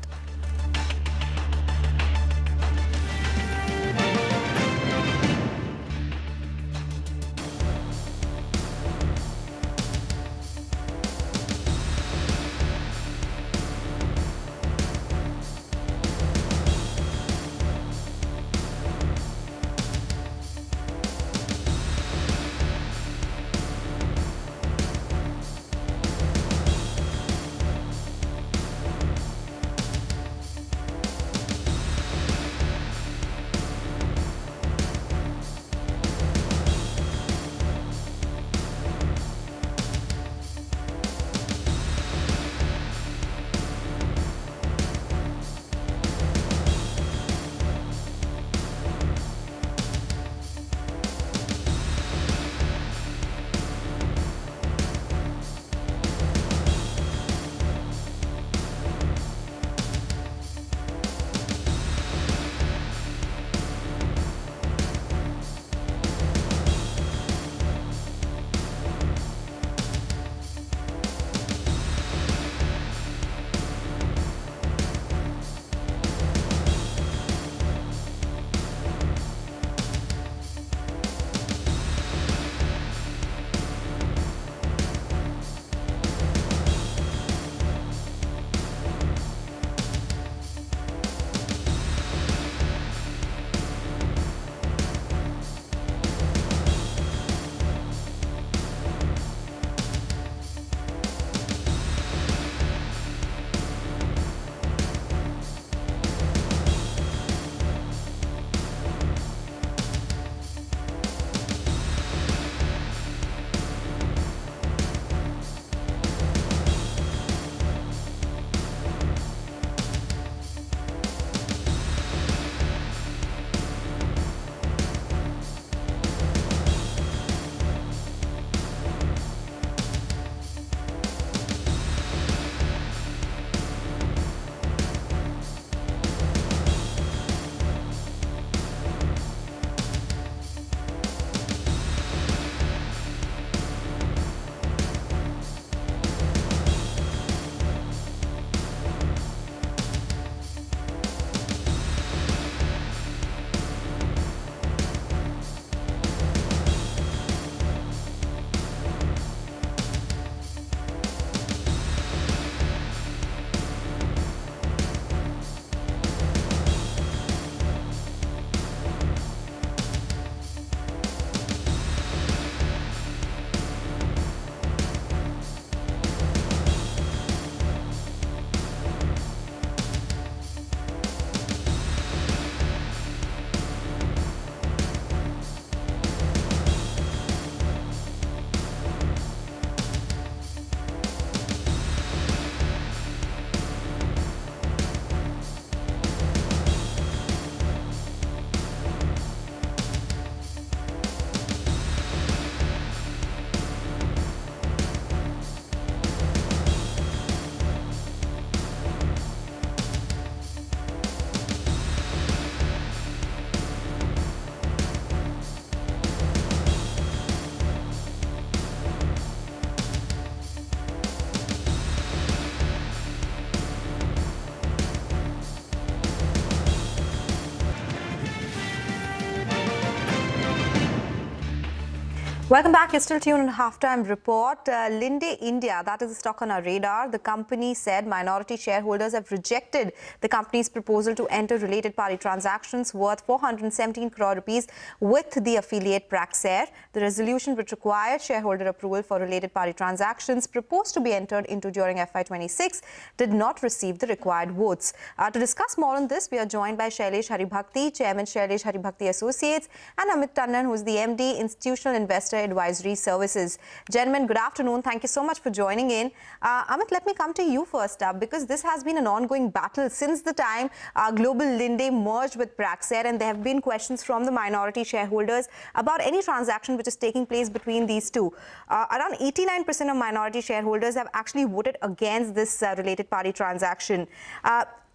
Welcome back. You're still tuned on Halftime Report. Linde India, that is the stock on our radar. The company said minority shareholders have rejected the company's proposal to enter related party transactions worth 417 crore rupees with the affiliate Praxair. The resolution, which requires shareholder approval for related party transactions proposed to be entered into during FY26, did not receive the required votes. To discuss more on this, we are joined by Shailesh Haribhakti, Chairman Shailesh Haribhakti Associates, and Amit Tandon, who is the MD, Institutional Investor Investor Advisory Services. Gentlemen, good afternoon. Thank you so much for joining in. Amit, let me come to you first up, because this has been an ongoing battle since the time Global Linde merged with Praxair, and there have been questions from the minority shareholders about any transaction which is taking place between these two. Around 89% of minority shareholders have actually voted against this related party transaction.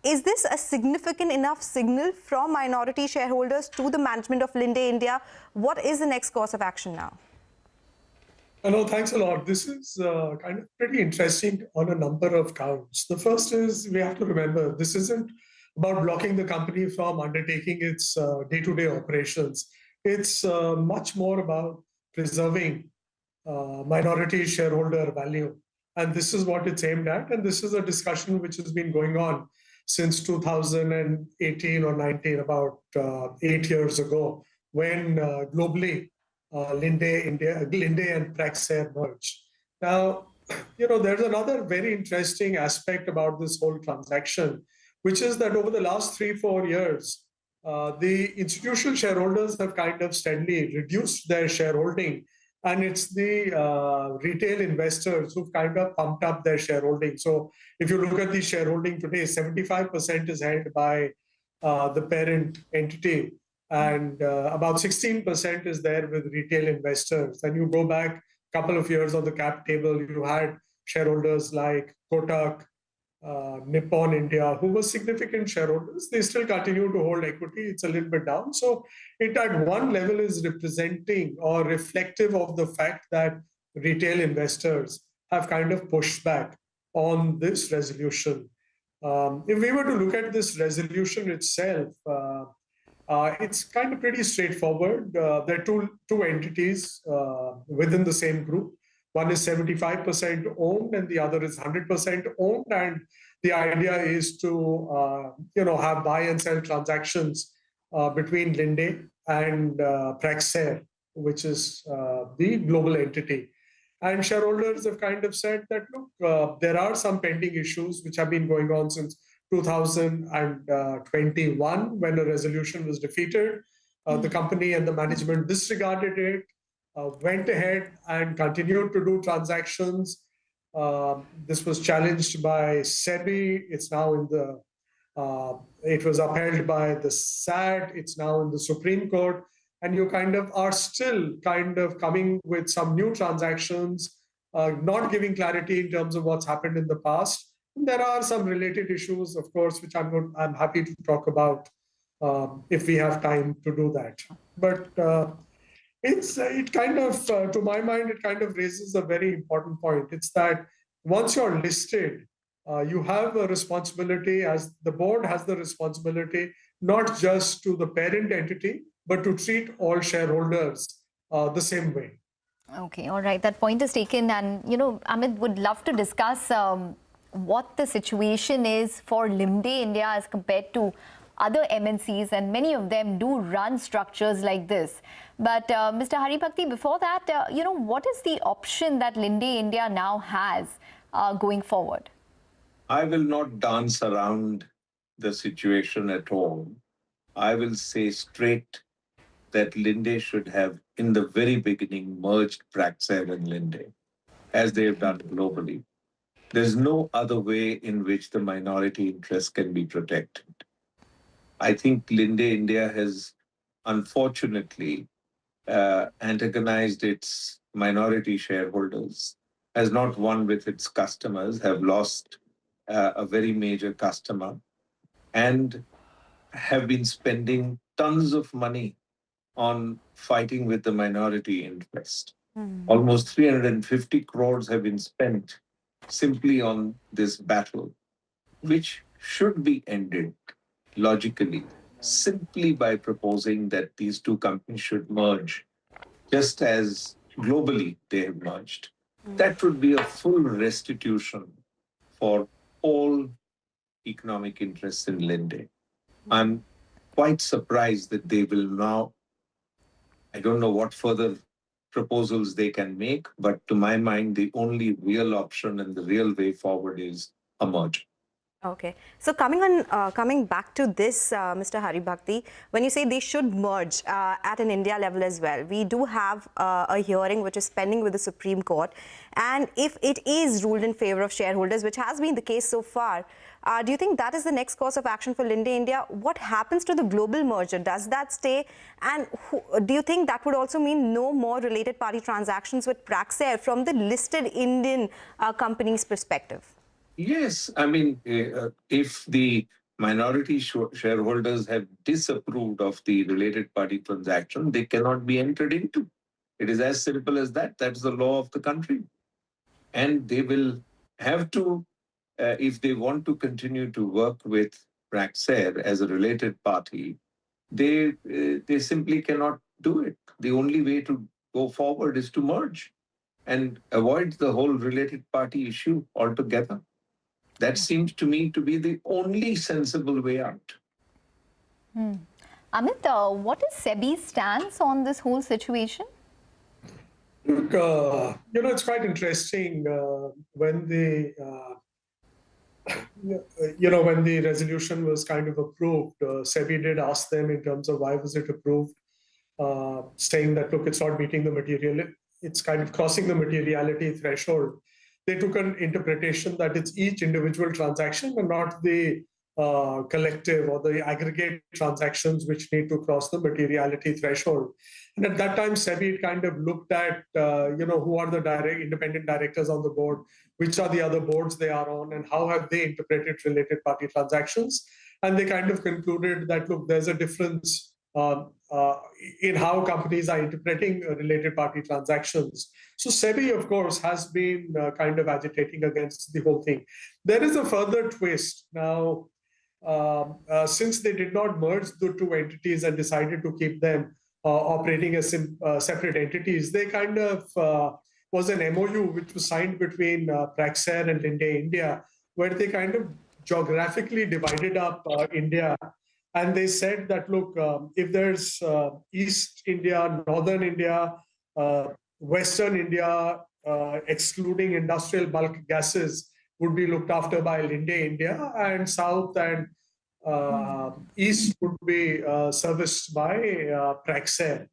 Is this a significant enough signal from minority shareholders to the management of Linde India? What is the next course of action now? No, thanks a lot. This is kind of pretty interesting on a number of counts. The first is, we have to remember, this isn't about blocking the company from undertaking its day-to-day operations. It's much more about preserving minority shareholder value. And this is what it's aimed at. And this is a discussion which has been going on since 2018 or 19, about 8 years ago, when globally Linde and Praxair merged. Now, there's another very interesting aspect about this whole transaction, which is that over the last 3-4 years, the institutional shareholders have kind of steadily reduced their shareholding. And it's the retail investors who've kind of pumped up their shareholding. So if you look at the shareholding today, 75% is held by the parent entity, and about 16% is there with retail investors. And you go back a couple of years on the cap table, you had shareholders like Kotak, Nippon India, who were significant shareholders. They still continue to hold equity. It's a little bit down. So it at one level is representing or reflective of the fact that retail investors have kind of pushed back on this resolution. If we were to look at this resolution itself, it's kind of pretty straightforward. There are two entities within the same group. One is 75% owned and the other is 100% owned. And the idea is to, have buy and sell transactions between Linde and Praxair, which is the global entity. And shareholders have kind of said that, look, there are some pending issues which have been going on since 2021, when a resolution was defeated. The company and the management disregarded it. Went ahead and continued to do transactions. This was challenged by SEBI. It's now in the, it was upheld by the SAT. It's now in the Supreme Court. And you kind of are still kind of coming with some new transactions, not giving clarity in terms of what's happened in the past. And there are some related issues, of course, which I'm happy to talk about if we have time to do that. But it kind of, to my mind, it kind of raises a very important point. It's that once you're listed, you have a responsibility, as the board has the responsibility, not just to the parent entity, but to treat all shareholders the same way. Okay, all right. That point is taken. And, Amit would love to discuss what the situation is for Linde India as compared to other MNCs, and many of them do run structures like this. But Mr. Haribhakti, before that, what is the option that Linde India now has going forward? I will not dance around the situation at all. I will say straight that Linde should have, in the very beginning, merged Praxair and Linde, as they have done globally. There's no other way in which the minority interest can be protected. I think Linde India has, unfortunately, antagonized its minority shareholders, has not won with its customers, have lost a very major customer, and have been spending tons of money on fighting with the minority interest. Almost 350 crores have been spent simply on this battle, which should be ended logically, simply by proposing that these two companies should merge, just as globally they have merged. That would be a full restitution for all economic interests in Linde. I'm quite surprised that they will now, I don't know what further proposals they can make, but to my mind, the only real option and the real way forward is a merger. Okay. So coming back to this, Mr. Haribhakti, when you say they should merge at an India level as well, we do have a hearing which is pending with the Supreme Court. And if it is ruled in favor of shareholders, which has been the case so far, do you think that is the next course of action for Linde India? What happens to the global merger? Does that stay? And do you think that would also mean no more related party transactions with Praxair from the listed Indian company's perspective? Yes, I mean, if the minority shareholders have disapproved of the related party transaction, they cannot be entered into. It is as simple as that. That's the law of the country. And they will have to, if they want to continue to work with Praxair as a related party, they simply cannot do it. The only way to go forward is to merge and avoid the whole related party issue altogether. That seems to me to be the only sensible way out. Amit, what is SEBI's stance on this whole situation? Look, it's quite interesting when the when the resolution was kind of approved, SEBI did ask them in terms of why was it approved, saying that, look, it's not meeting the material, it's kind of crossing the materiality threshold. They took an interpretation that it's each individual transaction and not the collective or the aggregate transactions which need to cross the materiality threshold. And at that time, SEBI kind of looked at, who are the independent directors on the board, which are the other boards they are on, and how have they interpreted related party transactions. And they kind of concluded that, look, there's a difference in how companies are interpreting related party transactions. So SEBI, of course, has been kind of agitating against the whole thing. There is a further twist. Now, since they did not merge the two entities and decided to keep them operating as separate entities, they kind of was an MOU which was signed between Praxair and Linde India, where they kind of geographically divided up India. And they said that, look, if there's East India, Northern India, Western India, excluding industrial bulk gases, would be looked after by Linde India, and South and East would be serviced by Praxair.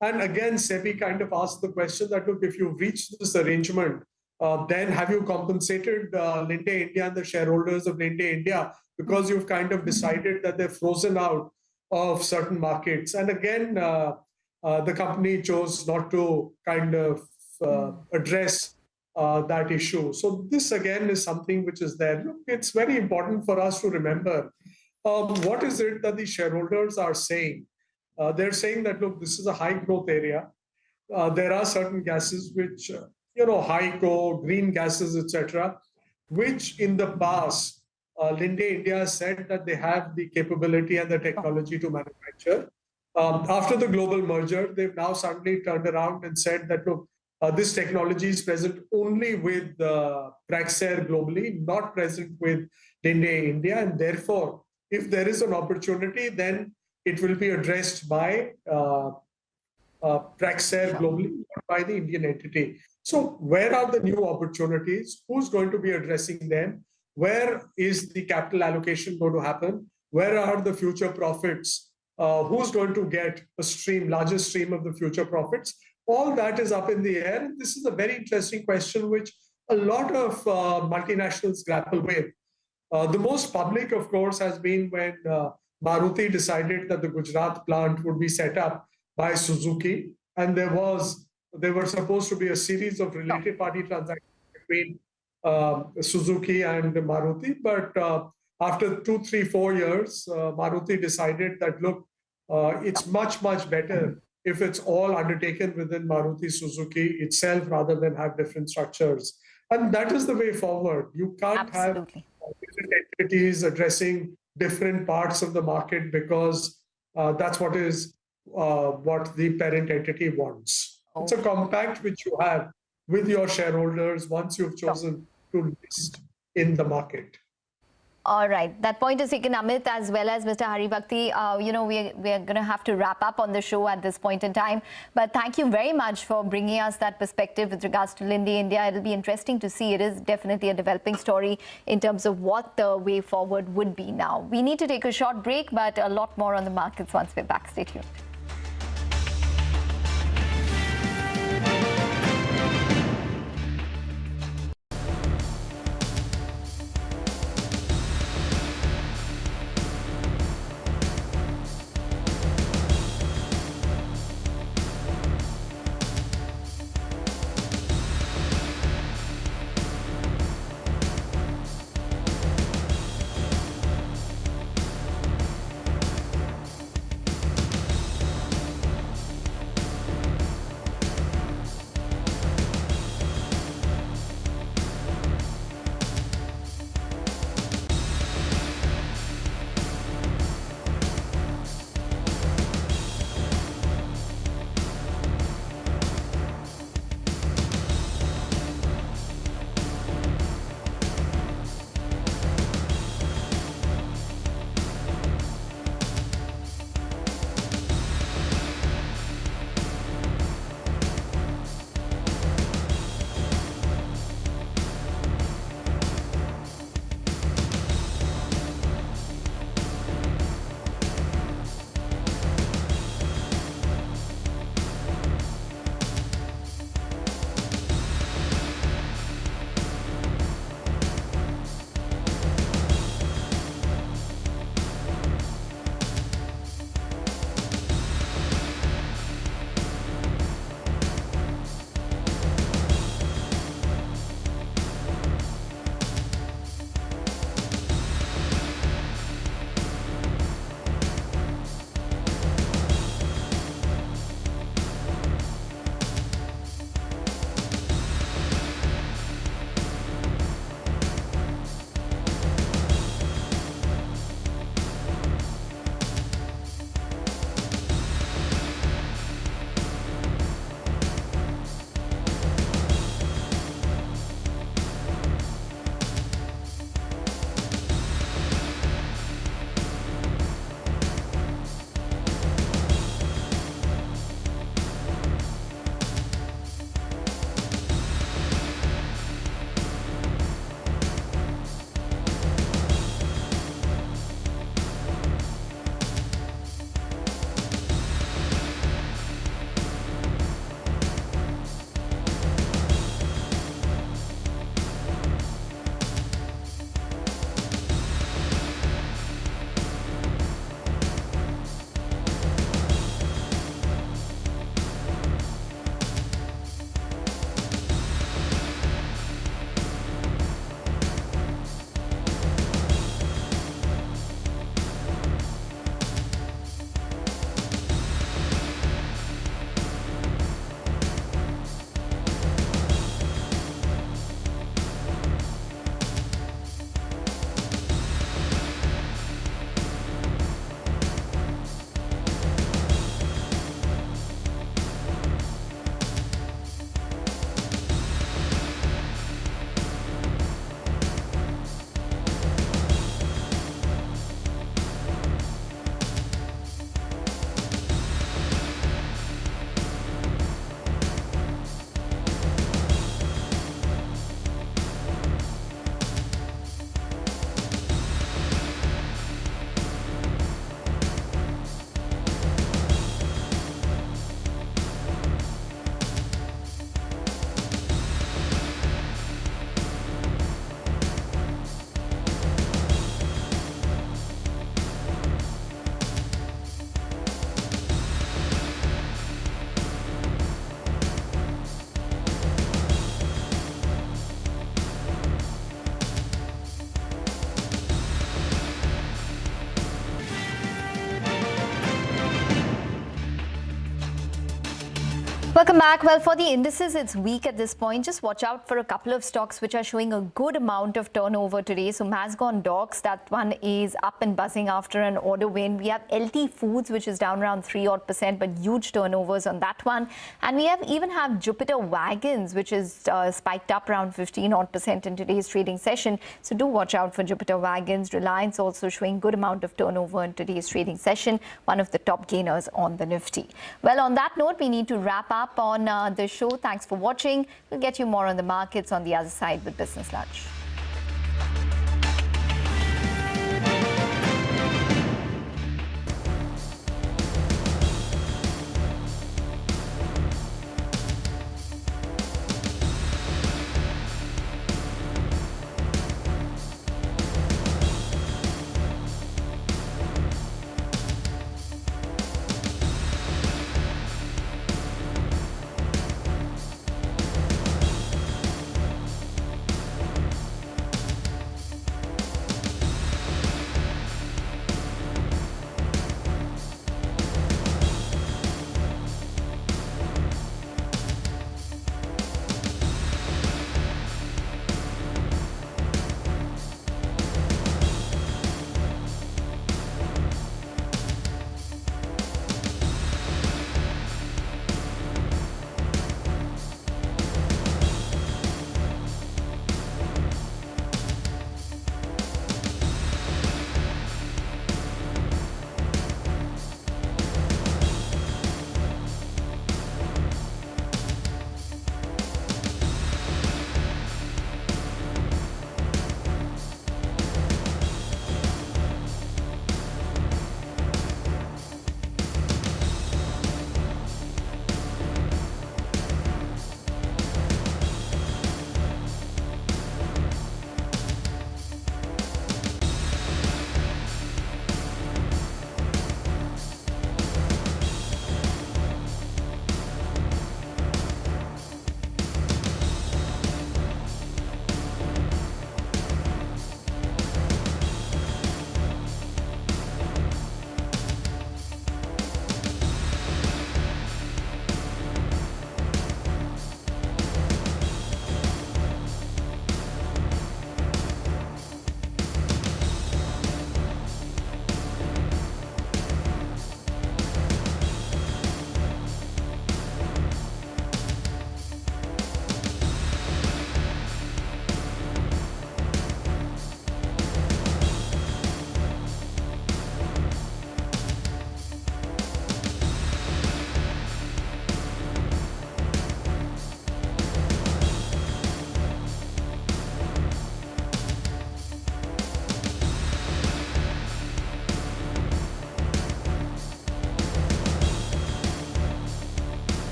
And again, SEBI kind of asked the question that, look, if you've reached this arrangement, then have you compensated Linde India and the shareholders of Linde India, because you've kind of decided that they're frozen out of certain markets? And again, the company chose not to kind of address that issue. So this again is something which is there. Look, it's very important for us to remember what is it that the shareholders are saying. They're saying that, look, this is a high growth area. There are certain gases which, HYCO, green gases, etc., which in the past, Linde India said that they have the capability and the technology to manufacture. After the global merger, they've now suddenly turned around and said that, look, this technology is present only with Praxair globally, not present with Linde India. And therefore, if there is an opportunity, then it will be addressed by Praxair globally, not by the Indian entity. So where are the new opportunities? Who's going to be addressing them? Where is the capital allocation going to happen? Where are the future profits? Who's going to get a larger stream of the future profits? All that is up in the air. And this is a very interesting question, which a lot of multinationals grapple with. The most public, of course, has been when Maruti decided that the Gujarat plant would be set up by Suzuki. And there were supposed to be a series of related party transactions between Suzuki and Maruti. But after 2, 3, 4 years, Maruti decided that, look, it's much, much better if it's all undertaken within Maruti Suzuki itself rather than have different structures. And that is the way forward. You can't have different entities addressing different parts of the market, because that's what the parent entity wants. It's a compact which you have with your shareholders once you've chosen to list in the market. All right. That point is taken, Amit, as well as Mr. Haribhakti. We're going to have to wrap up on the show at this point in time. But thank you very much for bringing us that perspective with regards to Linde India. It'll be interesting to see. It is definitely a developing story in terms of what the way forward would be now. We need to take a short break, but a lot more on the markets once we're back. Stay tuned. Welcome back. Well, for the indices, it's weak at this point. Just watch out for a couple of stocks which are showing a good amount of turnover today. So Mazgon Docs, that one is up and buzzing after an order win. We have LT Foods, which is down around 3% but huge turnovers on that one. And we even have Jupiter Wagons, which is spiked up around 15% in today's trading session. So do watch out for Jupiter Wagons. Reliance also showing good amount of turnover in today's trading session, one of the top gainers on the Nifty. Well, on that note, we need to wrap up on the show. Thanks for watching. We'll get you more on the markets on the other side with Business Lunch.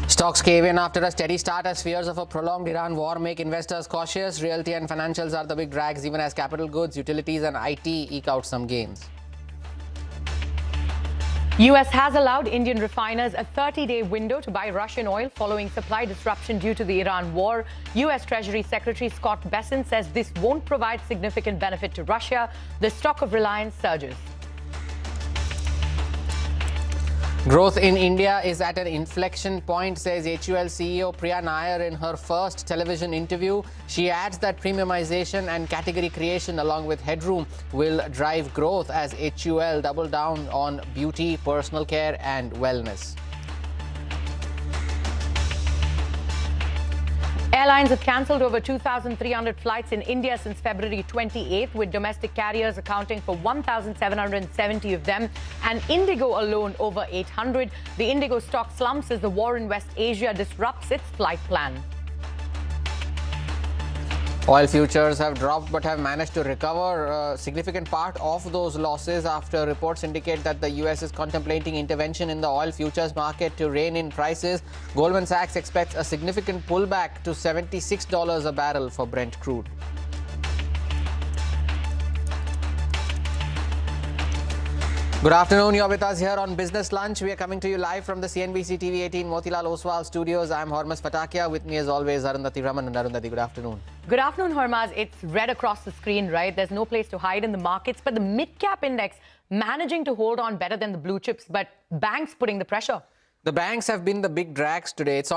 Stocks cave in after a steady start as fears of a prolonged Iran war make investors cautious. Realty and financials are the big drags, even as capital goods, utilities and IT eke out some gains. US has allowed Indian refiners a 30-day window to buy Russian oil following supply disruption due to the Iran war. US Treasury Secretary Scott Bessent says this won't provide significant benefit to Russia. The stock of Reliance surges. Growth in India is at an inflection point, says HUL CEO Priya Nair in her first television interview. She adds that premiumization and category creation along with headroom will drive growth as HUL double down on beauty, personal care and wellness. Airlines have cancelled over 2,300 flights in India since February 28th, with domestic carriers accounting for 1,770 of them, and Indigo alone over 800. The Indigo stock slumps as the war in West Asia disrupts its flight plan. Oil futures have dropped but have managed to recover a significant part of those losses after reports indicate that the US is contemplating intervention in the oil futures market to rein in prices. Goldman Sachs expects a significant pullback to $76 a barrel for Brent crude. Good afternoon, you're with us here on Business Lunch. We are coming to you live from the CNBC TV 18 Motilal Oswal studios. I'm Hormuz Fatakia. With me as always, Arundhati Raman. And Arundhati, good afternoon. Good afternoon, Hormaz. It's red across the screen, right? There's no place to hide in the markets, but the mid-cap index managing to hold on better than the blue chips, but banks putting the pressure. The banks have been the big drags today. It's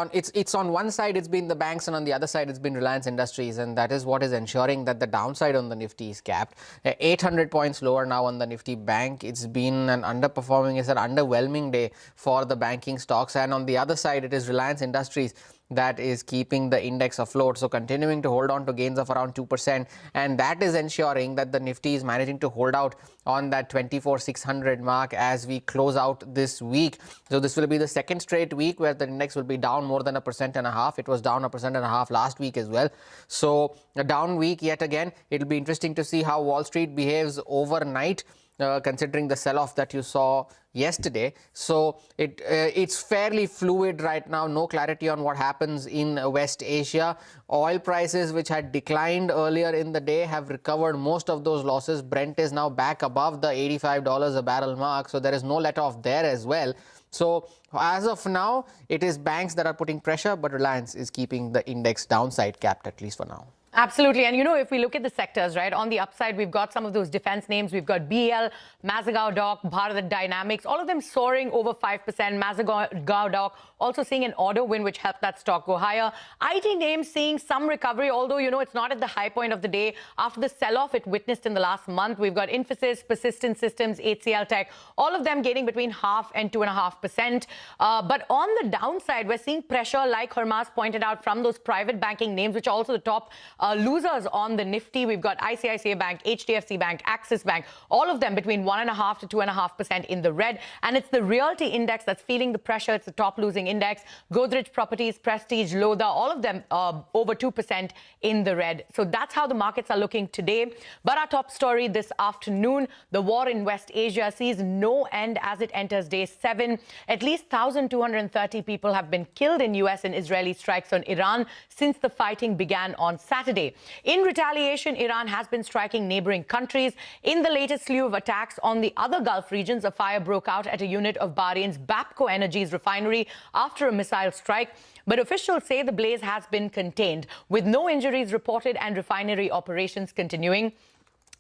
on one side, it's been the banks, and on the other side, it's been Reliance Industries. And that is what is ensuring that the downside on the Nifty is capped. 800 points lower now on the Nifty Bank. It's been an underwhelming day for the banking stocks. And on the other side, it is Reliance Industries that is keeping the index afloat. So continuing to hold on to gains of around 2%. And that is ensuring that the Nifty is managing to hold out on that 24,600 mark as we close out this week. So this will be the second straight week where the index will be down more than 1.5%. It was down 1.5% last week as well. So a down week yet again. It'll be interesting to see how Wall Street behaves overnight, considering the sell-off that you saw yesterday. So it's fairly fluid right now. No clarity on what happens in West Asia. Oil prices, which had declined earlier in the day, have recovered most of those losses. Brent is now back above the $85 a barrel mark. So there is no let-off there as well. So as of now, it is banks that are putting pressure, but Reliance is keeping the index downside capped, at least for now. Absolutely. And, if we look at the sectors, right, on the upside, we've got some of those defense names. We've got BL, Mazagon Dock, Bharat Dynamics, all of them soaring over 5%. Mazagon Dock also seeing an order win, which helped that stock go higher. IT names seeing some recovery, although, it's not at the high point of the day. After the sell-off it witnessed in the last month, we've got Infosys, Persistent Systems, HCL Tech, all of them gaining between 0.5% and 2.5%. But on the downside, we're seeing pressure, like Hormaz pointed out, from those private banking names, which are also the top losers on the Nifty. We've got ICICI Bank, HDFC Bank, Axis Bank, all of them between 1.5% to 2.5% in the red. And it's the realty index that's feeling the pressure. It's the top losing index. Godrej Properties, Prestige, Lodha, all of them over 2% in the red. So that's how the markets are looking today. But our top story this afternoon, the war in West Asia sees no end as it enters day 7. At least 1,230 people have been killed in US and Israeli strikes on Iran since the fighting began on Saturday. In retaliation, Iran has been striking neighboring countries. In the latest slew of attacks on the other Gulf regions, a fire broke out at a unit of Bahrain's Bapco Energy's refinery after a missile strike. But officials say the blaze has been contained, with no injuries reported and refinery operations continuing.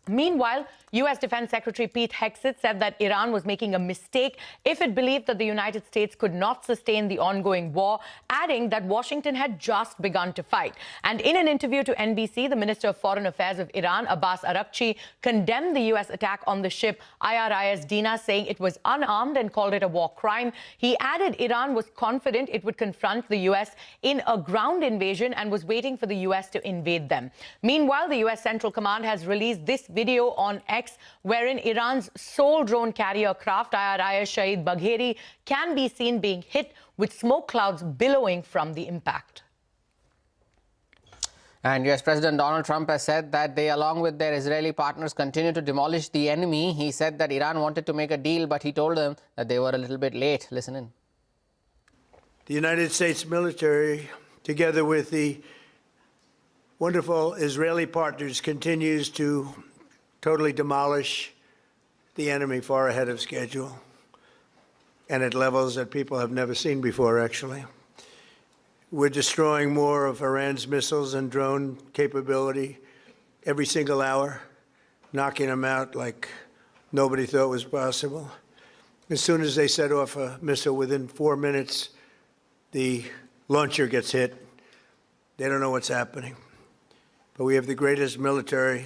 Meanwhile, U.S. Defense Secretary Pete Hegseth said that Iran was making a mistake if it believed that the United States could not sustain the ongoing war, adding that Washington had just begun to fight. And in an interview to NBC, the Minister of Foreign Affairs of Iran, Abbas Araghchi, condemned the U.S. attack on the ship IRIS Dina, saying it was unarmed and called it a war crime. He added Iran was confident it would confront the U.S. in a ground invasion and was waiting for the U.S. to invade them. Meanwhile, the U.S. Central Command has released this video on X, wherein Iran's sole drone carrier craft, IRIS Shahid Bagheri, can be seen being hit with smoke clouds billowing from the impact. And US President Donald Trump has said that they, along with their Israeli partners, continue to demolish the enemy. He said that Iran wanted to make a deal, but he told them that they were a little bit late. Listen in. The United States military, together with the wonderful Israeli partners, continues to totally demolish the enemy far ahead of schedule and at levels that people have never seen before, actually. We're destroying more of Iran's missiles and drone capability every single hour, knocking them out like nobody thought was possible. As soon as they set off a missile, within 4 minutes, the launcher gets hit. They don't know what's happening. But we have the greatest military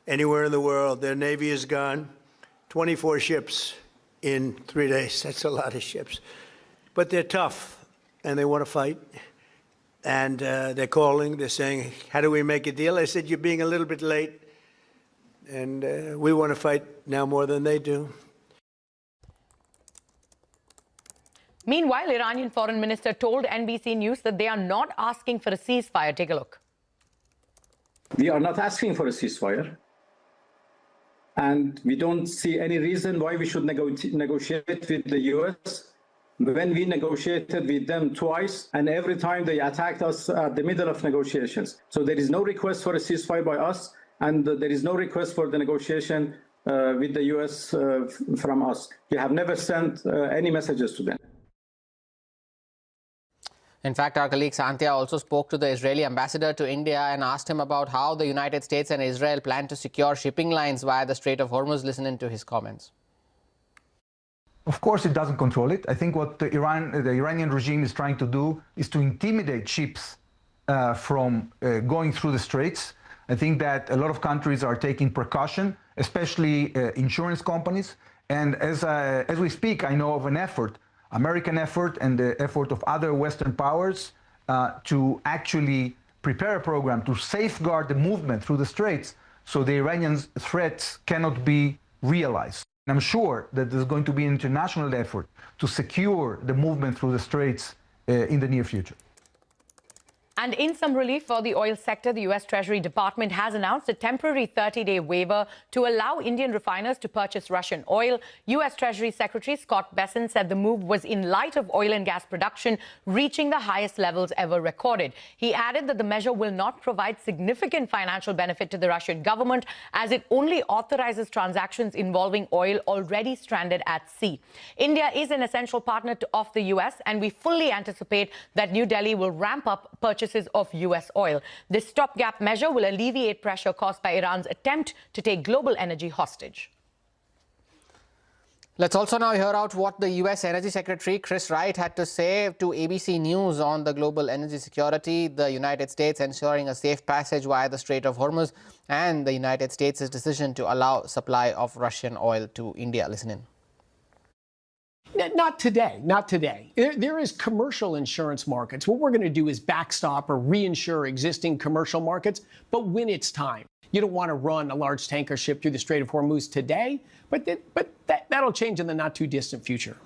anywhere in the world. Their Navy is gone. 24 ships in 3 days. That's a lot of ships. But they're tough, and they want to fight. And they're calling, they're saying, how do we make a deal? I said, you're being a little bit late. And we want to fight now more than they do. Meanwhile, Iranian foreign minister told NBC News that they are not asking for a ceasefire. Take a look. We are not asking for a ceasefire. And we don't see any reason why we should negotiate with the US. When we negotiated with them twice, and every time they attacked us at the middle of negotiations. So there is no request for a ceasefire by us, and there is no request for the negotiation with the US from us. We have never sent any messages to them. In fact, our colleague Santya also spoke to the Israeli ambassador to India and asked him about how the United States and Israel plan to secure shipping lines via the Strait of Hormuz. Listen into his comments. Of course, it doesn't control it. I think what the Iranian regime is trying to do is to intimidate ships from going through the straits. I think that a lot of countries are taking precaution, especially insurance companies. And as we speak, I know of an effort, American effort and the effort of other Western powers to actually prepare a program to safeguard the movement through the straits so the Iranian threats cannot be realized. I'm sure that there's going to be an international effort to secure the movement through the straits in the near future. And in some relief for the oil sector, the US Treasury Department has announced a temporary 30-day waiver to allow Indian refiners to purchase Russian oil. US Treasury Secretary Scott Bessent said the move was in light of oil and gas production reaching the highest levels ever recorded. He added that the measure will not provide significant financial benefit to the Russian government, as it only authorizes transactions involving oil already stranded at sea. India is an essential partner of the US, and we fully anticipate that New Delhi will ramp up purchases of US oil. This stopgap measure will alleviate pressure caused by Iran's attempt to take global energy hostage. Let's also now hear out what the US Energy Secretary Chris Wright had to say to ABC News on the global energy security, the United States ensuring a safe passage via the Strait of Hormuz, and the United States' decision to allow supply of Russian oil to India. Listen in. Not today, not today. There is commercial insurance markets. What we're going to do is backstop or reinsure existing commercial markets, but when it's time. You don't want to run a large tanker ship through the Strait of Hormuz today, but that'll change in the not too distant future.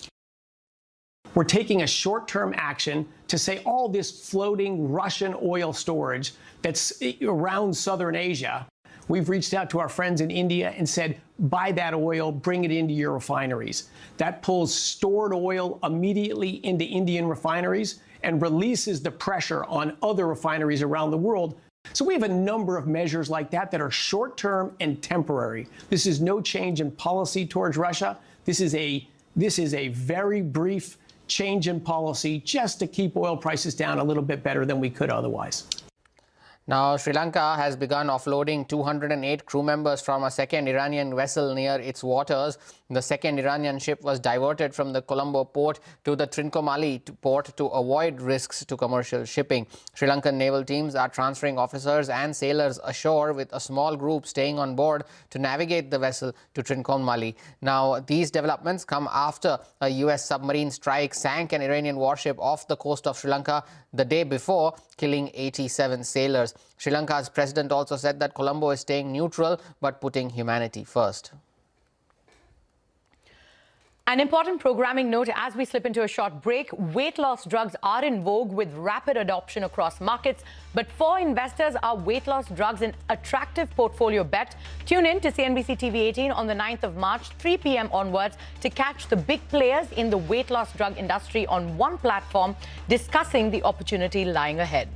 We're taking a short-term action to say all this floating Russian oil storage that's around southern Asia. We've reached out to our friends in India and said, buy that oil, bring it into your refineries. That pulls stored oil immediately into Indian refineries and releases the pressure on other refineries around the world. So we have a number of measures like that are short-term and temporary. This is no change in policy towards Russia. This is a very brief change in policy just to keep oil prices down a little bit better than we could otherwise. Now, Sri Lanka has begun offloading 208 crew members from a second Iranian vessel near its waters. The second Iranian ship was diverted from the Colombo port to the Trincomalee port to avoid risks to commercial shipping. Sri Lankan naval teams are transferring officers and sailors ashore, with a small group staying on board to navigate the vessel to Trincomalee. Now, these developments come after a US submarine strike sank an Iranian warship off the coast of Sri Lanka the day before, killing 87 sailors. Sri Lanka's president also said that Colombo is staying neutral but putting humanity first. An important programming note as we slip into a short break: weight loss drugs are in vogue with rapid adoption across markets. But for investors, are weight loss drugs an attractive portfolio bet? Tune in to CNBC TV 18 on the 9th of March, 3 p.m. onwards, to catch the big players in the weight loss drug industry on one platform, discussing the opportunity lying ahead.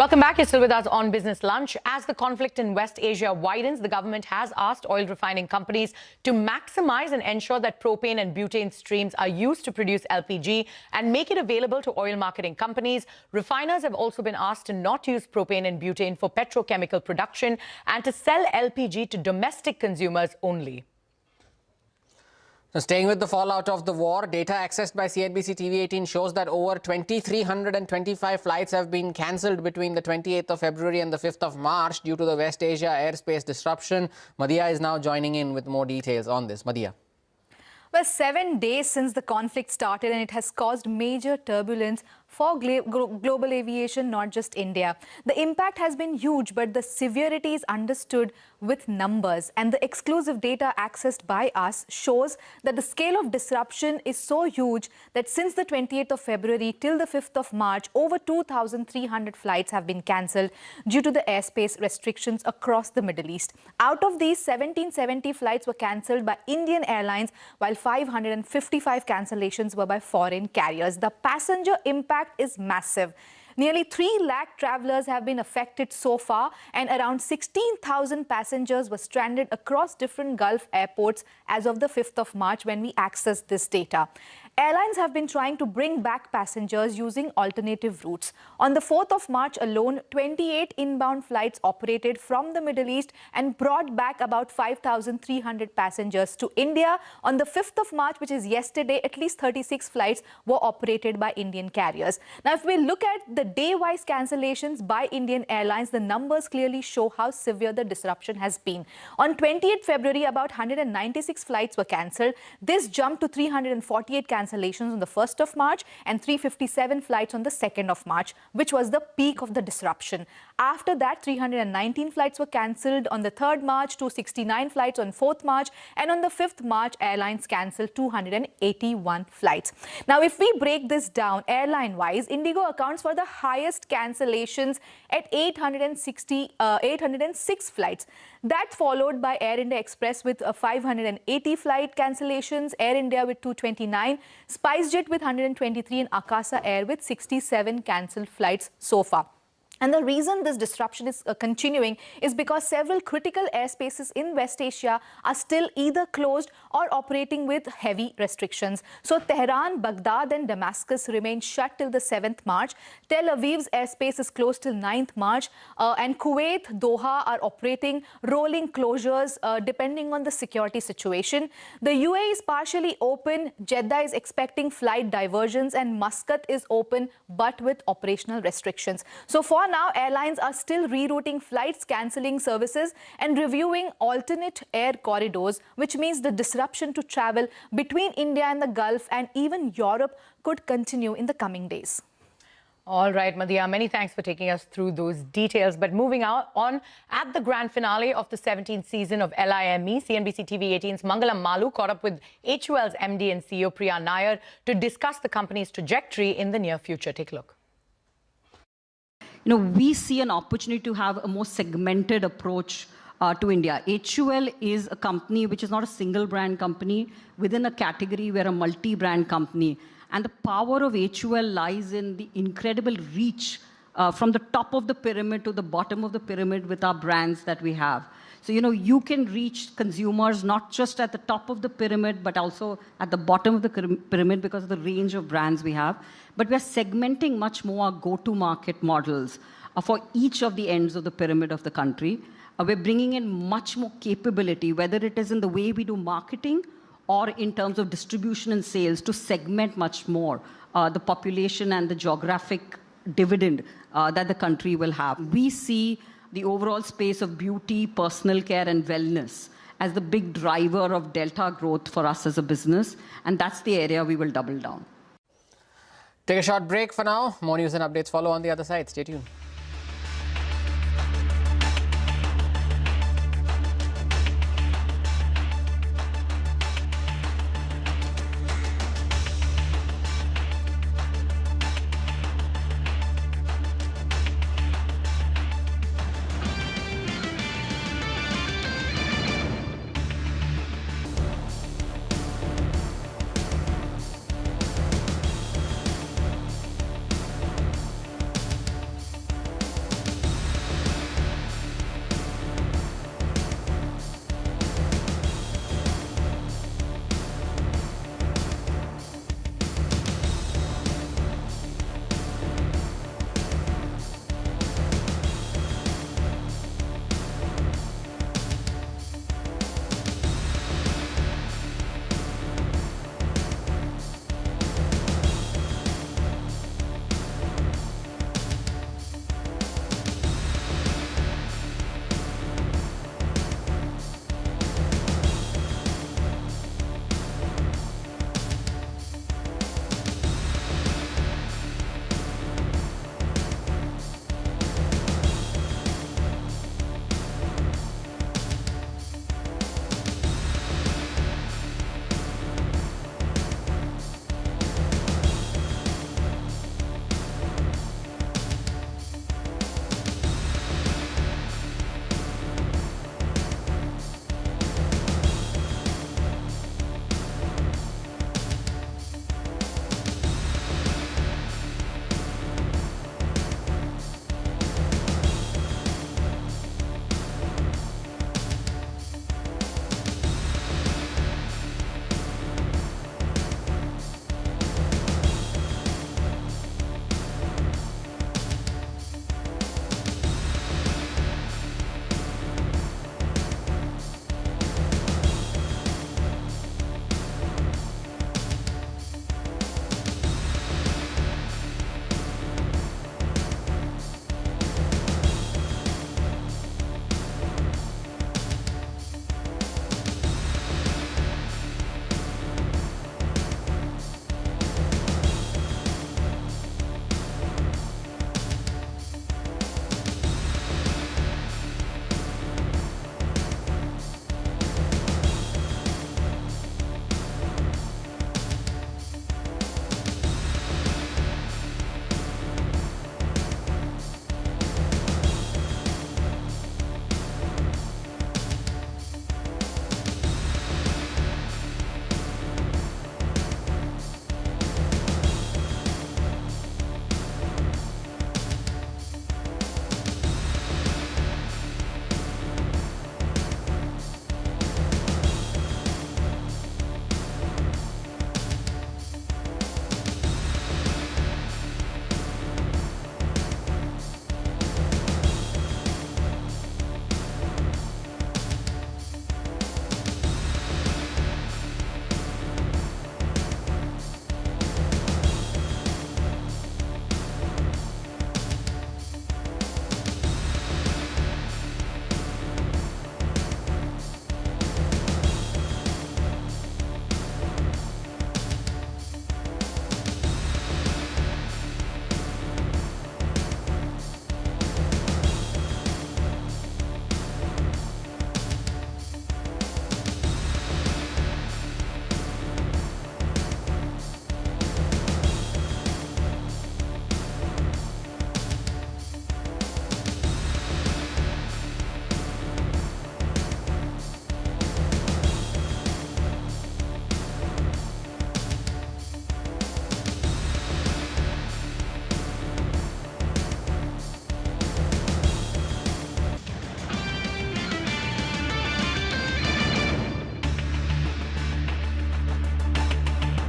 Welcome back. You're still with us on Business Lunch. As the conflict in West Asia widens, the government has asked oil refining companies to maximize and ensure that propane and butane streams are used to produce LPG and make it available to oil marketing companies. Refiners have also been asked to not use propane and butane for petrochemical production and to sell LPG to domestic consumers only. So staying with the fallout of the war, data accessed by CNBC TV18 shows that over 2,325 flights have been cancelled between the 28th of February and the 5th of March due to the West Asia airspace disruption. Madhya is now joining in with more details on this. Madhya. Well, 7 days since the conflict started, and it has caused major turbulence for global aviation, not just India. The impact has been huge, but the severity is understood with numbers. And the exclusive data accessed by us shows that the scale of disruption is so huge that since the 28th of February till the 5th of March, over 2,300 flights have been cancelled due to the airspace restrictions across the Middle East. Out of these, 1,770 flights were cancelled by Indian Airlines, while 555 cancellations were by foreign carriers. The passenger impact is massive. Nearly 3 lakh travelers have been affected so far, and around 16,000 passengers were stranded across different Gulf airports as of the 5th of March when we accessed this data. Airlines have been trying to bring back passengers using alternative routes. On the 4th of March alone, 28 inbound flights operated from the Middle East and brought back about 5,300 passengers to India. On the 5th of March, which is yesterday, at least 36 flights were operated by Indian carriers. Now, if we look at the day-wise cancellations by Indian Airlines, the numbers clearly show how severe the disruption has been. On 28th February, about 196 flights were cancelled. This jumped to 348 cancellations on the 1st of March and 357 flights on the 2nd of March, which was the peak of the disruption. After that, 319 flights were cancelled on the 3rd March, 269 flights on 4th March, and on the 5th March, airlines cancelled 281 flights. Now, if we break this down airline-wise, Indigo accounts for the highest cancellations at 806 flights. That's followed by Air India Express with 580 flight cancellations, Air India with 229, SpiceJet with 123, and Akasa Air with 67 cancelled flights so far. And the reason this disruption is continuing is because several critical airspaces in West Asia are still either closed or operating with heavy restrictions. So Tehran, Baghdad and Damascus remain shut till the 7th March. Tel Aviv's airspace is closed till 9th March. And Kuwait, Doha are operating rolling closures depending on the security situation. The UAE is partially open. Jeddah is expecting flight diversions, and Muscat is open but with operational restrictions. So for now, airlines are still rerouting flights, cancelling services and reviewing alternate air corridors, which means the disruption to travel between India and the Gulf and even Europe could continue in the coming days. All right, Madhya, many thanks for taking us through those details. But moving on, at the grand finale of the 17th season of LIME, CNBC TV18's Mangalam Malu caught up with HUL's MD and CEO Priya Nair to discuss the company's trajectory in the near future. Take a look. We see an opportunity to have a more segmented approach to India. HUL is a company which is not a single brand company within a category. We're a multi-brand company. And the power of HUL lies in the incredible reach from the top of the pyramid to the bottom of the pyramid with our brands that we have. So, you can reach consumers not just at the top of the pyramid, but also at the bottom of the pyramid because of the range of brands we have. But we're segmenting much more our go-to-market models for each of the ends of the pyramid of the country. We're bringing in much more capability, whether it is in the way we do marketing or in terms of distribution and sales, to segment much more the population and the geographic dividend that the country will have. We see the overall space of beauty, personal care, and wellness as the big driver of delta growth for us as a business, and that's the area we will double down. Take a short break for now. More news and updates follow on the other side. Stay tuned.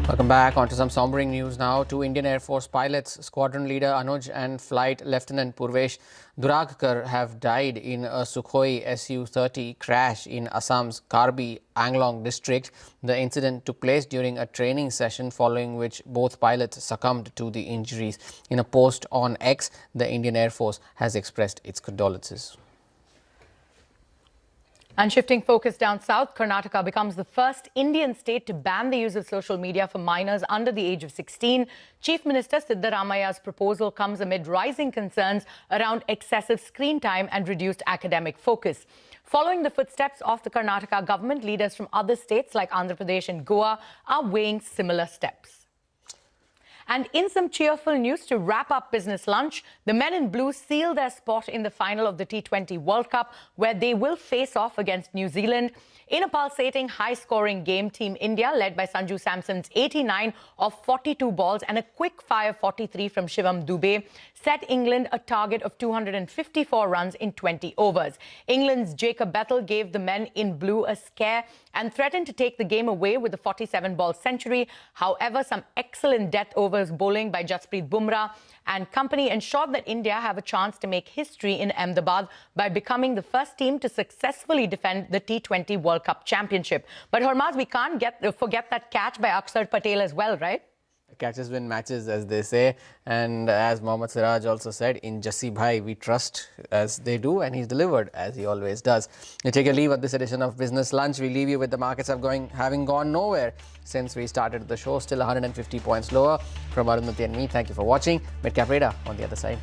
Welcome back. On to some sombering news now. Two Indian Air Force pilots, Squadron Leader Anuj and Flight Lieutenant Purvesh Duragkar, have died in a Sukhoi Su-30 crash in Assam's Karbi Anglong district. The incident took place during a training session, following which both pilots succumbed to the injuries. In a post on X, the Indian Air Force has expressed its condolences. And shifting focus down south, Karnataka becomes the first Indian state to ban the use of social media for minors under the age of 16. Chief Minister Siddaramaia's proposal comes amid rising concerns around excessive screen time and reduced academic focus. Following the footsteps of the Karnataka government, leaders from other states like Andhra Pradesh and Goa are weighing similar steps. And in some cheerful news to wrap up Business Lunch, the men in blue seal their spot in the final of the T20 World Cup, where they will face off against New Zealand. In a pulsating, high-scoring game, Team India, led by Sanju Samson's 89 of 42 balls and a quick-fire 43 from Shivam Dube, set England a target of 254 runs in 20 overs. England's Jacob Bethel gave the men in blue a scare and threatened to take the game away with a 47-ball century. However, some excellent death overs bowling by Jasprit Bumrah and company ensured that India have a chance to make history in Ahmedabad by becoming the first team to successfully defend the T20 World Cup Championship. But Hormaz, we can't forget that catch by Akshar Patel as well, right? Catches win matches, as they say, and as Mohammad Siraj also said, in Jassi Bhai we trust, as they do, and he's delivered as he always does. We take a leave of this edition of Business Lunch. We leave you with the markets having gone nowhere since we started the show, still 150 points lower. From Arundhati and me, thank you for watching. Midcap Radar on the other side.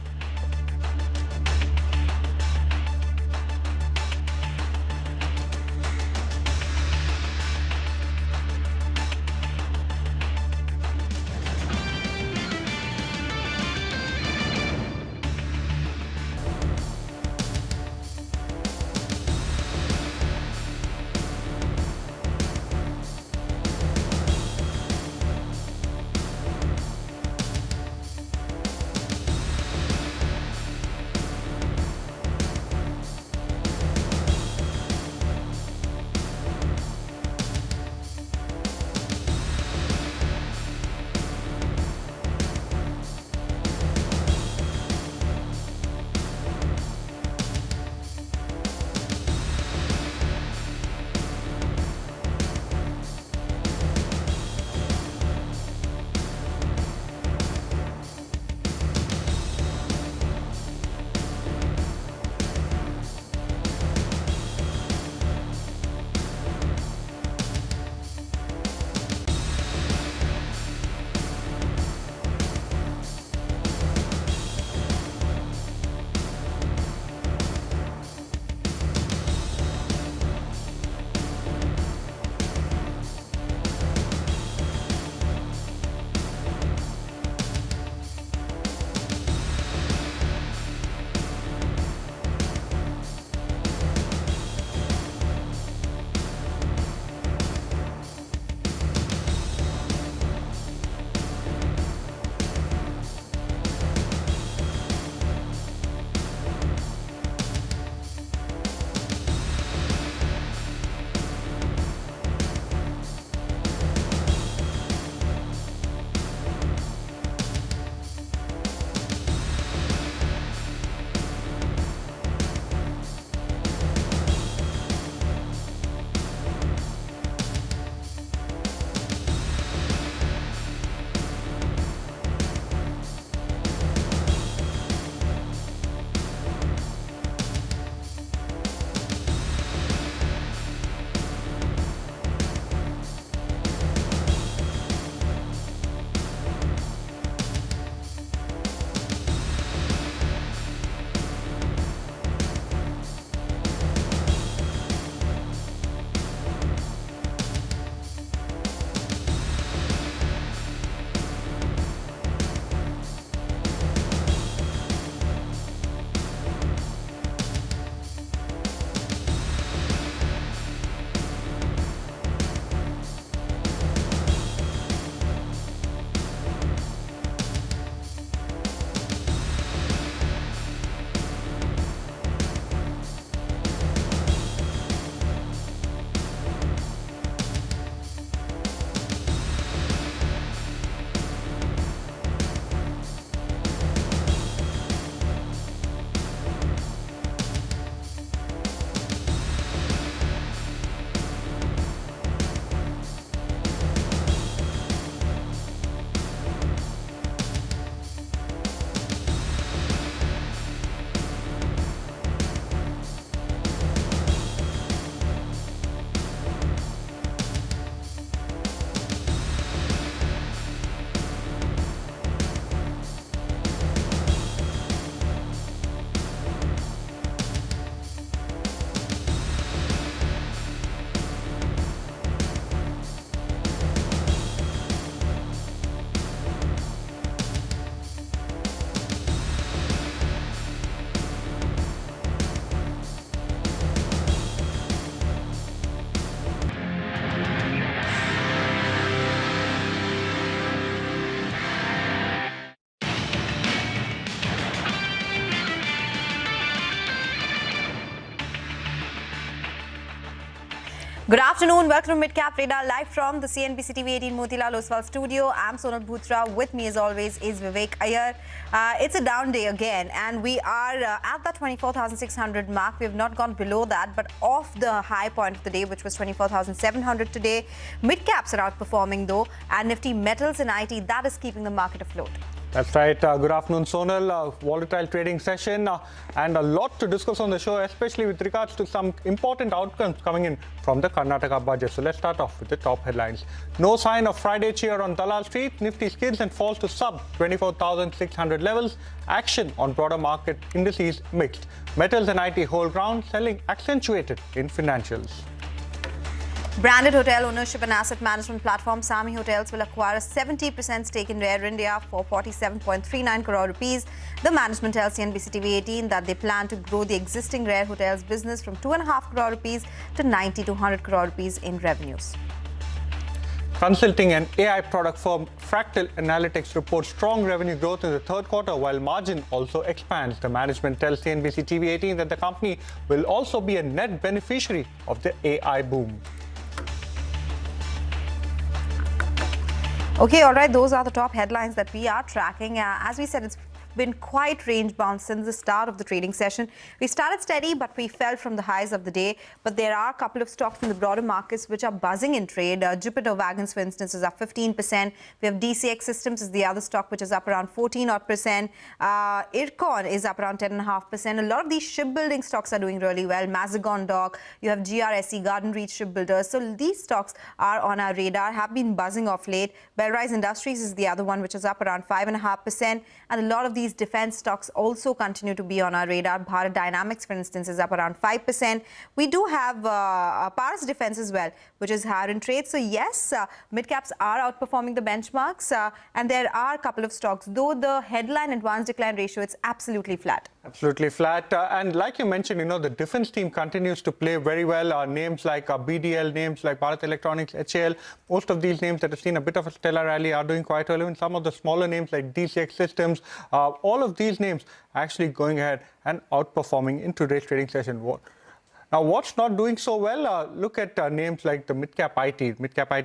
Good afternoon. Welcome to Mid-Cap Radar live from the CNBC TV 18 Motilal Oswal studio. I'm Sonal Bhutra. With me as always is Vivek Iyer. It's a down day again and we are at that 24,600 mark. We have not gone below that, but off the high point of the day, which was 24,700 today. Mid-caps are outperforming though, and Nifty Metals and IT, that is keeping the market afloat. That's right. Good afternoon, Sonal. Volatile trading session and a lot to discuss on the show, especially with regards to some important outcomes coming in from the Karnataka budget. So let's start off with the top headlines. No sign of Friday cheer on Dalal Street. Nifty skids and falls to sub 24,600 levels. Action on broader market indices mixed. Metals and IT hold ground, selling accentuated in financials. Branded hotel ownership and asset management platform Sami Hotels will acquire a 70% stake in Rare India for 47.39 crore rupees. The management tells CNBC TV 18 that they plan to grow the existing Rare Hotels business from 2.5 crore rupees to 90 to 100 crore rupees in revenues. Consulting and AI product firm Fractal Analytics reports strong revenue growth in the third quarter while margin also expands. The management tells CNBC TV 18 that the company will also be a net beneficiary of the AI boom. Okay, all right, those are the top headlines that we are tracking. As we said, it's been quite range bound since the start of the trading session. We started steady, but we fell from the highs of the day. But there are a couple of stocks in the broader markets which are buzzing in trade. Jupiter Wagons, for instance, is up 15%. We have DCX Systems is the other stock which is up around 14%. Ircon is up around 10.5%. A lot of these shipbuilding stocks are doing really well. Mazagon Dock, you have GRSE, Garden Reach Shipbuilders. So these stocks are on our radar, have been buzzing off late. Reliance Industries is the other one which is up around 5.5%. And a lot of these defense stocks also continue to be on our radar. Bharat Dynamics, for instance, is up around 5%. We do have Paras Defense as well, which is higher in trade. So yes, mid-caps are outperforming the benchmarks. And there are a couple of stocks, though the headline advance decline ratio, it's absolutely flat. Absolutely flat. And like you mentioned, the defense team continues to play very well. Names like BDL, names like Bharat Electronics, HAL, most of these names that have seen a bit of a stellar rally are doing quite well. Even some of the smaller names like DCX Systems, all of these names actually going ahead and outperforming in today's trading session. Now, what's not doing so well? Look at names like the mid-cap IT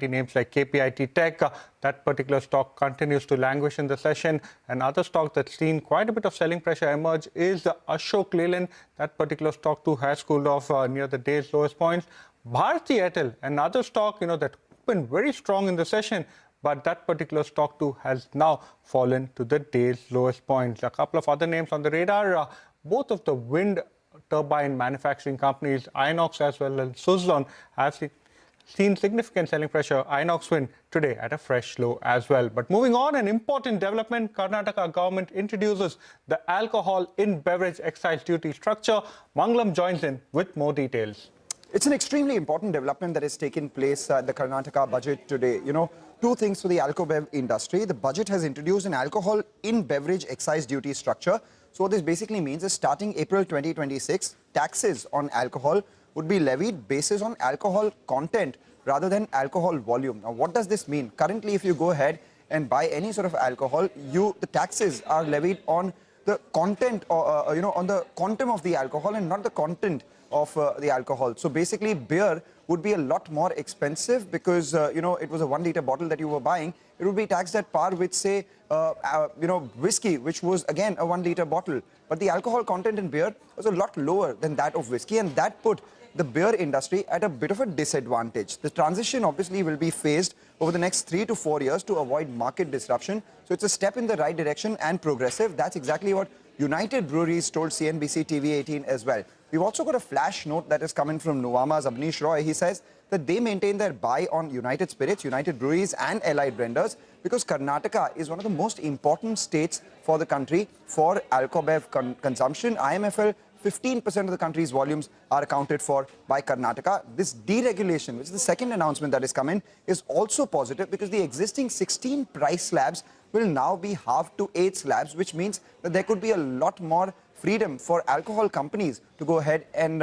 names like KPIT Tech. That particular stock continues to languish in the session. Another stock that's seen quite a bit of selling pressure emerge is the Ashok Leyland. That particular stock too has cooled off near the day's lowest points. Bharti Airtel, another stock that opened very strong in the session, but that particular stock too has now fallen to the day's lowest points. A couple of other names on the radar, both of the wind turbine manufacturing companies, Inox as well as Suzlon, have seen significant selling pressure. Inox Wind today at a fresh low as well. But moving on, an important development, Karnataka government introduces the alcohol in beverage excise duty structure. Mangalam joins in with more details. It's an extremely important development that has taken place at the Karnataka budget today. Two things for the alcobev industry. The budget has introduced an alcohol in beverage excise duty structure. So what this basically means is starting April 2026, taxes on alcohol would be levied basis on alcohol content rather than alcohol volume. Now, what does this mean? Currently, if you go ahead and buy any sort of alcohol, the taxes are levied on the content or, on the quantum of the alcohol and not the content of the alcohol. So basically, beer would be a lot more expensive because, it was a 1 liter bottle that you were buying. It would be taxed at par with, say, whiskey, which was, again, a 1 liter bottle. But the alcohol content in beer was a lot lower than that of whiskey, and that put the beer industry at a bit of a disadvantage. The transition obviously will be phased over the next 3 to 4 years to avoid market disruption. So it's a step in the right direction and progressive. That's exactly what United Breweries told CNBC TV 18 as well. We've also got a flash note that is coming from Nuvama's Abneesh Roy. He says that they maintain their buy on United Spirits, United Breweries and allied vendors because Karnataka is one of the most important states for the country for alcobev consumption. IMFL, 15% of the country's volumes are accounted for by Karnataka. This deregulation, which is the second announcement that is coming, is also positive because the existing 16 price slabs will now be halved to 8 slabs, which means that there could be a lot more freedom for alcohol companies to go ahead and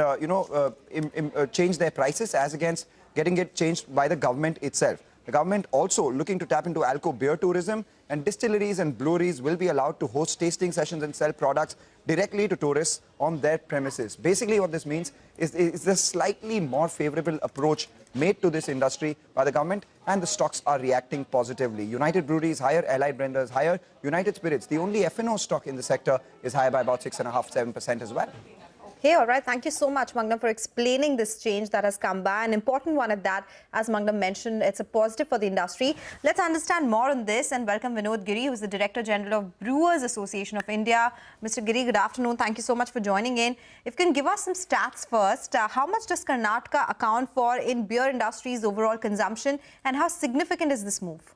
change their prices as against getting it changed by the government itself. The government also looking to tap into alco beer tourism, and distilleries and breweries will be allowed to host tasting sessions and sell products directly to tourists on their premises. Basically, what this means is a slightly more favorable approach made to this industry by the government, and the stocks are reacting positively. United Breweries higher, Allied Blenders higher, United Spirits, the only F&O stock in the sector, is higher by about 6.5–7% as well. Hey, all right. Thank you so much, Mangnam, for explaining this change that has come by. An important one at that, as Mangnam mentioned, it's a positive for the industry. Let's understand more on this and welcome Vinod Giri, who is the Director General of Brewers Association of India. Mr. Giri, good afternoon. Thank you so much for joining in. If you can give us some stats first, how much does Karnataka account for in beer industry's overall consumption, and how significant is this move?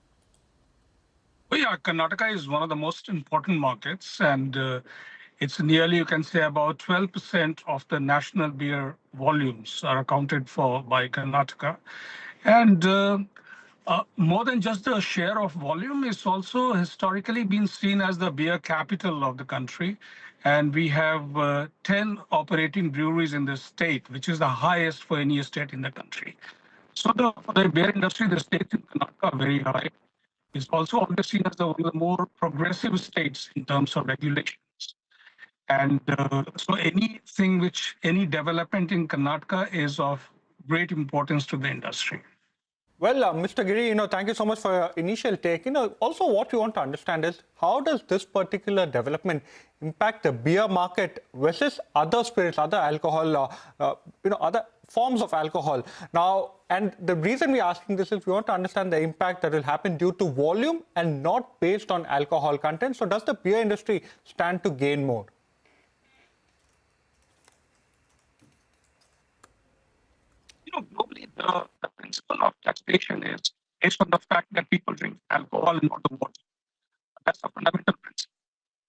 Well, yeah, Karnataka is one of the most important markets, and it's nearly, you can say, about 12% of the national beer volumes are accounted for by Karnataka. And more than just the share of volume, it's also historically been seen as the beer capital of the country. And we have 10 operating breweries in the state, which is the highest for any state in the country. So for the beer industry, the stakes in Karnataka are very high. It's also always seen as one of the more progressive states in terms of regulations. And so any development in Karnataka is of great importance to the industry. Well, Mr. Giri, thank you so much for your initial take. Also what we want to understand is how does this particular development impact the beer market versus other spirits, other alcohol, other forms of alcohol. Now, and the reason we're asking this is we want to understand the impact that will happen due to volume and not based on alcohol content. So does the beer industry stand to gain more? Globally, the principle of taxation is based on the fact that people drink alcohol and not the water. That's a fundamental principle.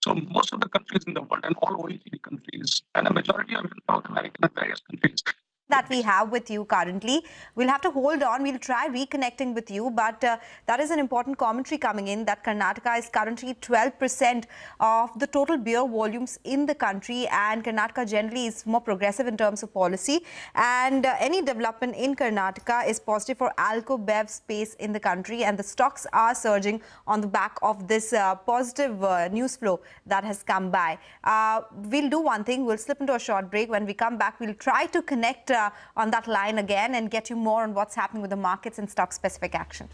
So most of the countries in the world, and all OECD countries, and a majority of South American and various countries, that we have with you currently. We'll have to hold on. We'll try reconnecting with you, but that is an important commentary coming in that Karnataka is currently 12% of the total beer volumes in the country, and Karnataka generally is more progressive in terms of policy, and any development in Karnataka is positive for alco bev space in the country, and the stocks are surging on the back of this positive news flow that has come by. We'll do one thing. We'll slip into a short break. When we come back, we'll try to connect on that line again and get you more on what's happening with the markets and stock specific action.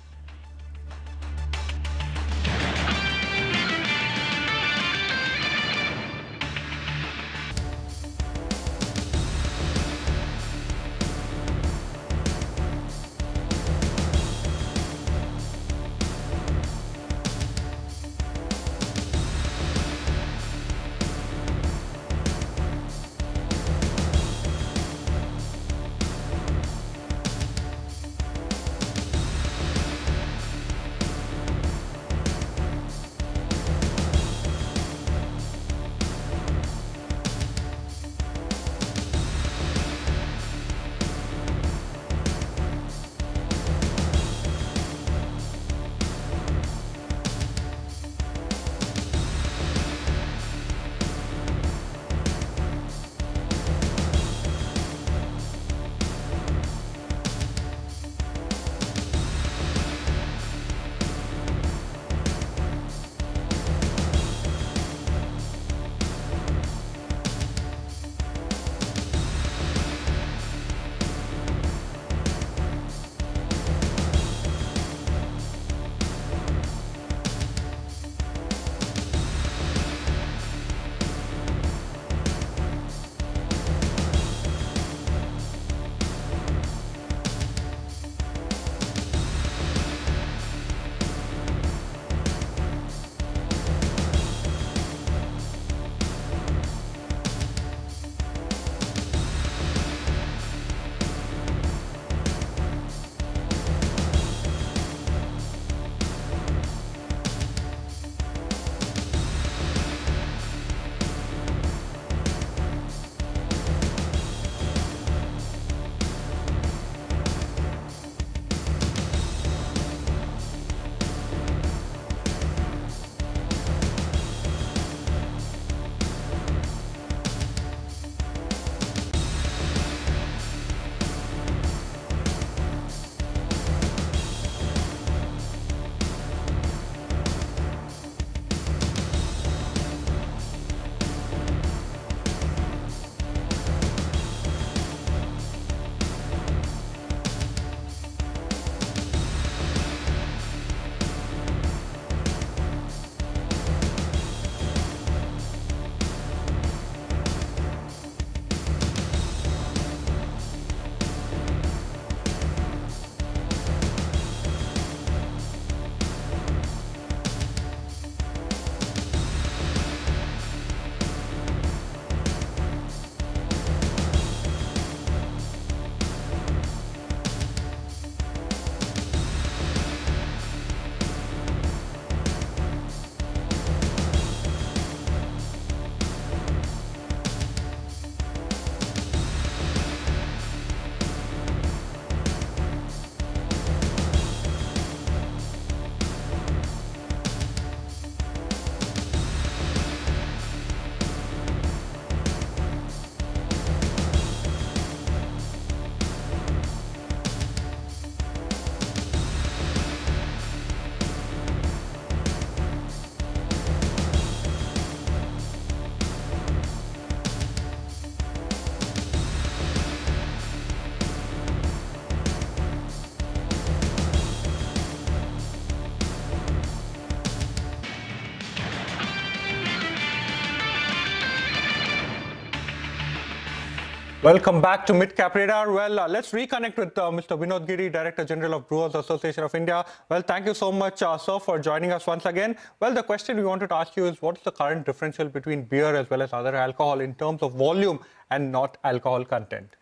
Welcome back to Mid Cap Radar. Well, let's reconnect with Mr. Vinod Giri, Director General of Brewers Association of India. Well, thank you so much, sir, for joining us once again. Well, the question we wanted to ask you is, what is the current differential between beer as well as other alcohol in terms of volume and not alcohol content?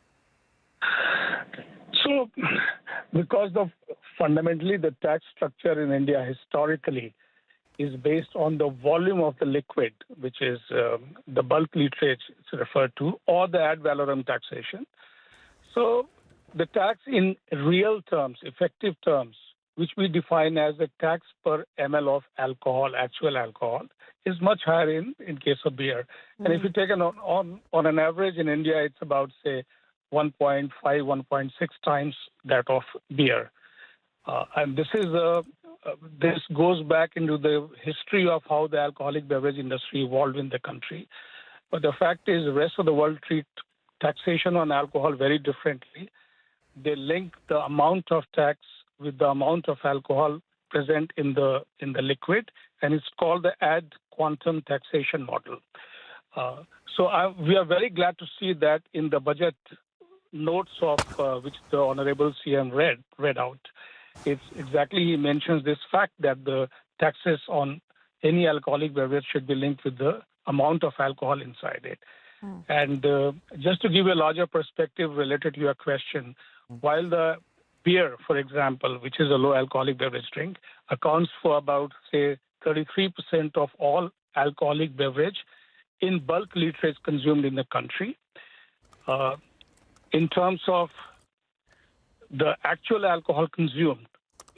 So, because of fundamentally the tax structure in India historically is based on the volume of the liquid, which is the bulk literage it's referred to, or the ad valorem taxation. So the tax in real terms, effective terms, which we define as the tax per ml of alcohol, actual alcohol, is much higher in case of beer. And if you take on an average in India, it's about, say, 1.5, 1.6 times that of beer. And this goes back into the history of how the alcoholic beverage industry evolved in the country. But the fact is, the rest of the world treat taxation on alcohol very differently. They link the amount of tax with the amount of alcohol present in the liquid, and it's called the ad quantum taxation model. We are very glad to see that in the budget notes of which the Honorable CM read out. It's exactly, he mentions this fact that the taxes on any alcoholic beverage should be linked with the amount of alcohol inside it. And just to give you a larger perspective related to your question, while the beer, for example, which is a low alcoholic beverage drink, accounts for about, say, 33% of all alcoholic beverage in bulk literage consumed in the country. In terms of the actual alcohol consumed,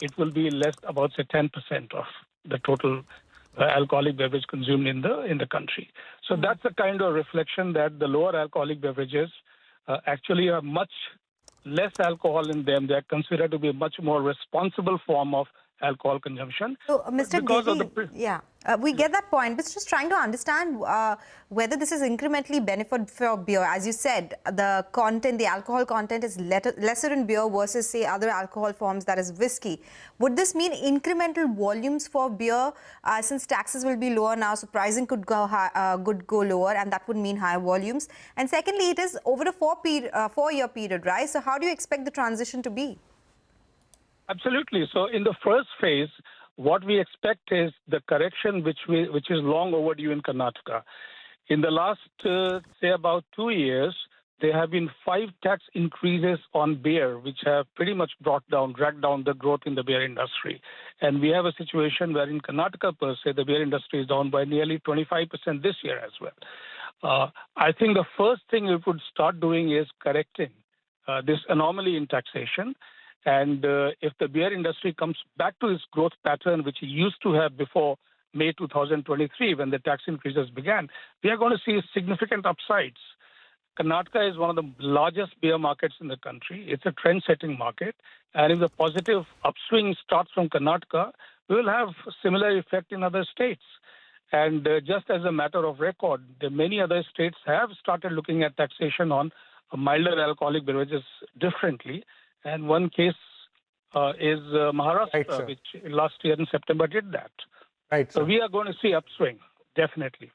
it will be less, about, say, 10% of the total alcoholic beverage consumed in the country. So that's the kind of reflection that the lower alcoholic beverages actually are much less alcohol in them. They're considered to be a much more responsible form of alcohol consumption. So, Mr. Giri, we get that point, but just trying to understand whether this is incrementally benefit for beer. As you said, the content, the alcohol content is lesser in beer versus, say, other alcohol forms, that is whiskey. Would this mean incremental volumes for beer, since taxes will be lower now, so pricing could go lower, and that would mean higher volumes? And secondly, it is over a four-year period, right? So how do you expect the transition to be? Absolutely. So in the first phase, what we expect is the correction which is long overdue in Karnataka. In the last, say, about 2 years, there have been 5 tax increases on beer, which have pretty much dragged down the growth in the beer industry. And we have a situation where in Karnataka, per se, the beer industry is down by nearly 25% this year as well. I think the first thing we would start doing is correcting this anomaly in taxation. And if the beer industry comes back to its growth pattern, which it used to have before May 2023, when the tax increases began, we are going to see significant upsides. Karnataka is one of the largest beer markets in the country. It's a trend-setting market. And if the positive upswing starts from Karnataka, we will have a similar effect in other states. And just as a matter of record, many other states have started looking at taxation on milder alcoholic beverages differently. And one case is Maharashtra, which last year in September did that. Right. So we are going to see upswing, definitely.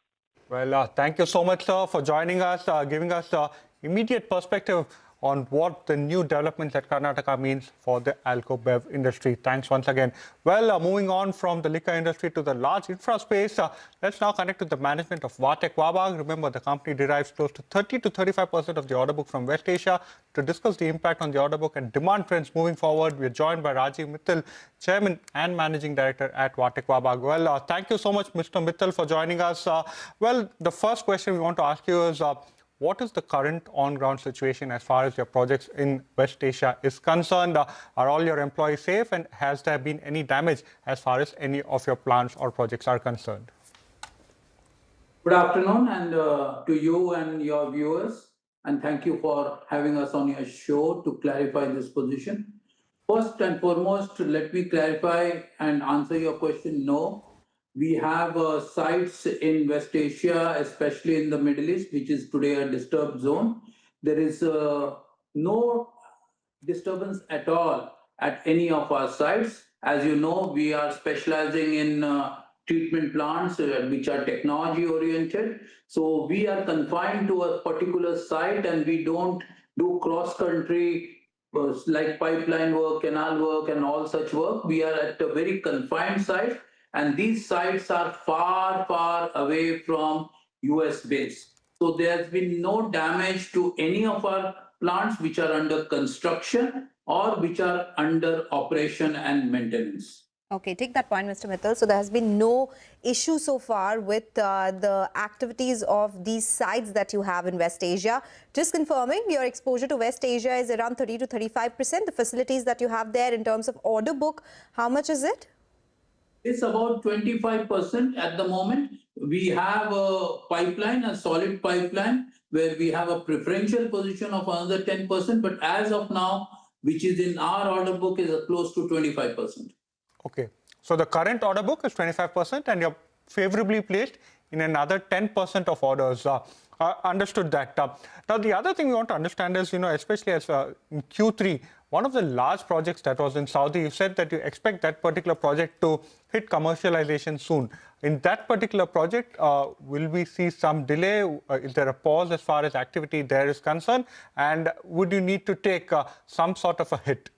Well, thank you so much, sir, for joining us, giving us immediate perspective on what the new developments at Karnataka means for the alco-bev industry. Thanks once again. Well, moving on from the liquor industry to the large infra space, let's now connect with the management of Vatek Wabag. Remember, the company derives close to 30 to 35% of the order book from West Asia. To discuss the impact on the order book and demand trends moving forward, we're joined by Rajiv Mittal, Chairman and Managing Director at Vatek Wabag. Well, thank you so much, Mr. Mittal, for joining us. Well, the first question we want to ask you is, what is the current on-ground situation as far as your projects in West Asia is concerned? Are all your employees safe, and has there been any damage as far as any of your plants or projects are concerned? Good afternoon, and to you and your viewers, and thank you for having us on your show to clarify this position. First and foremost, let me clarify and answer your question. No. We have sites in West Asia, especially in the Middle East, which is today a disturbed zone. There is no disturbance at all at any of our sites. As you know, we are specializing in treatment plants which are technology oriented. So we are confined to a particular site and we don't do cross country like pipeline work, canal work and all such work. We are at a very confined site and these sites are far, far away from US base. So there's been no damage to any of our plants which are under construction or which are under operation and maintenance. Okay, take that point, Mr. Mittal. So there has been no issue so far with the activities of these sites that you have in West Asia. Just confirming, your exposure to West Asia is around 30 to 35%. The facilities that you have there in terms of order book, how much is it? It's about 25% at the moment. We have a pipeline, a solid pipeline, where we have a preferential position of another 10%. But as of now, which is in our order book, is close to 25%. Okay, so the current order book is 25% and you're favorably placed in another 10% of orders. Understood that. Now, the other thing we want to understand is, especially as in Q3, one of the large projects that was in Saudi, you said that you expect that particular project to hit commercialization soon. In that particular project, will we see some delay? Is there a pause as far as activity there is concerned? And would you need to take some sort of a hit?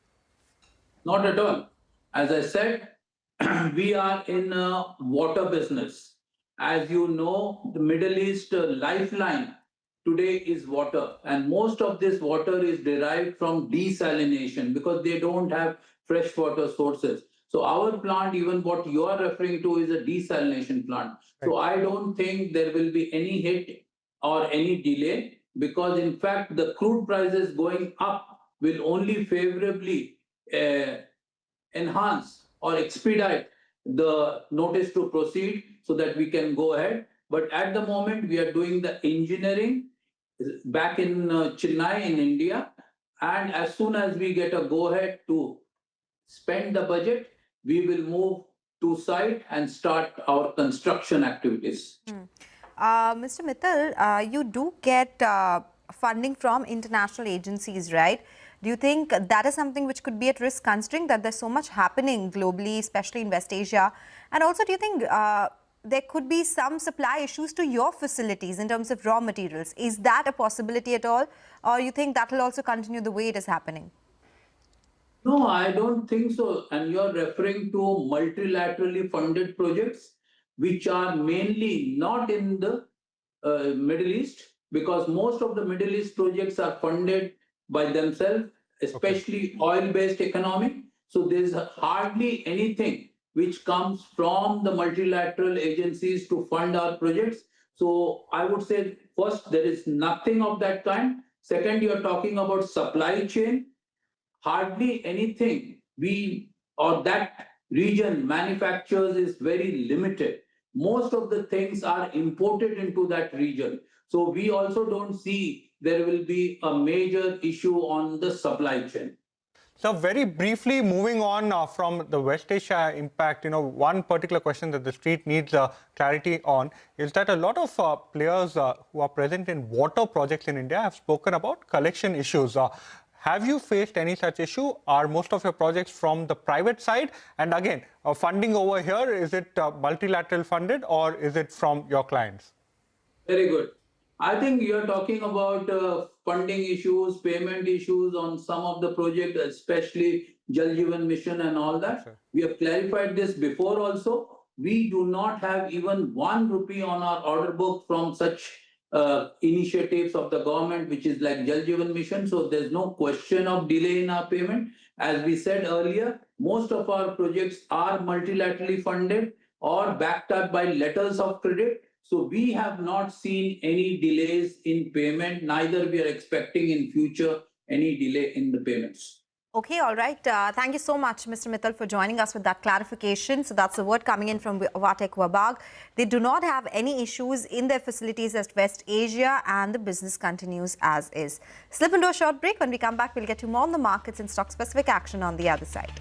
Not at all. As I said, we are in a water business. As you know, the Middle East lifeline today is water. And most of this water is derived from desalination because they don't have fresh water sources. So our plant, even what you are referring to, is a desalination plant. Right. So I don't think there will be any hit or any delay because in fact, the crude prices going up will only favorably enhance or expedite the notice to proceed so that we can go ahead. But at the moment, we are doing the engineering back in Chennai in India. And as soon as we get a go-ahead to spend the budget, we will move to site and start our construction activities. Mr. Mittal, you do get funding from international agencies, right? Do you think that is something which could be at risk considering that there's so much happening globally, especially in West Asia? And also, do you think there could be some supply issues to your facilities in terms of raw materials? Is that a possibility at all? Or you think that will also continue the way it is happening? No, I don't think so. And you're referring to multilaterally funded projects, which are mainly not in the Middle East, because most of the Middle East projects are funded by themselves, especially oil-based economy. So there's hardly anything which comes from the multilateral agencies to fund our projects. So I would say, first, there is nothing of that kind. Second, you're talking about supply chain. Hardly anything we or that region manufactures is very limited. Most of the things are imported into that region. So we also don't see there will be a major issue on the supply chain. So very briefly, moving on from the West Asia impact, one particular question that the street needs clarity on is that a lot of players who are present in water projects in India have spoken about collection issues. Have you faced any such issue? Are most of your projects from the private side? And again, funding over here, is it multilateral funded or is it from your clients? Very good. I think you're talking about funding issues, payment issues on some of the projects, especially Jal Jeevan Mission and all that. Sure. We have clarified this before also. We do not have even 1 rupee on our order book from such initiatives of the government, which is like Jal Jeevan Mission. So there's no question of delay in our payment. As we said earlier, most of our projects are multilaterally funded or backed up by letters of credit. So we have not seen any delays in payment, neither we are expecting in future any delay in the payments. Okay, all right. Thank you so much, Mr. Mittal, for joining us with that clarification. So that's the word coming in from Vatek Wabag. They do not have any issues in their facilities at West Asia and the business continues as is. Slip into a short break. When we come back, we'll get to more on the markets and stock-specific action on the other side.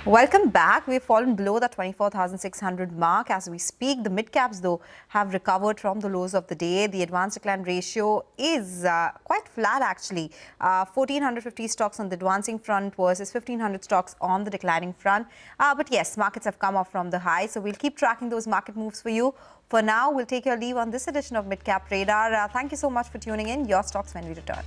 Welcome back. We've fallen below the 24,600 mark as we speak. The mid-caps, though, have recovered from the lows of the day. The advance decline ratio is quite flat, actually. 1,450 stocks on the advancing front versus 1,500 stocks on the declining front. But yes, markets have come off from the high, so we'll keep tracking those market moves for you. For now, we'll take your leave on this edition of Mid-Cap Radar. Thank you so much for tuning in. Your stocks when we return.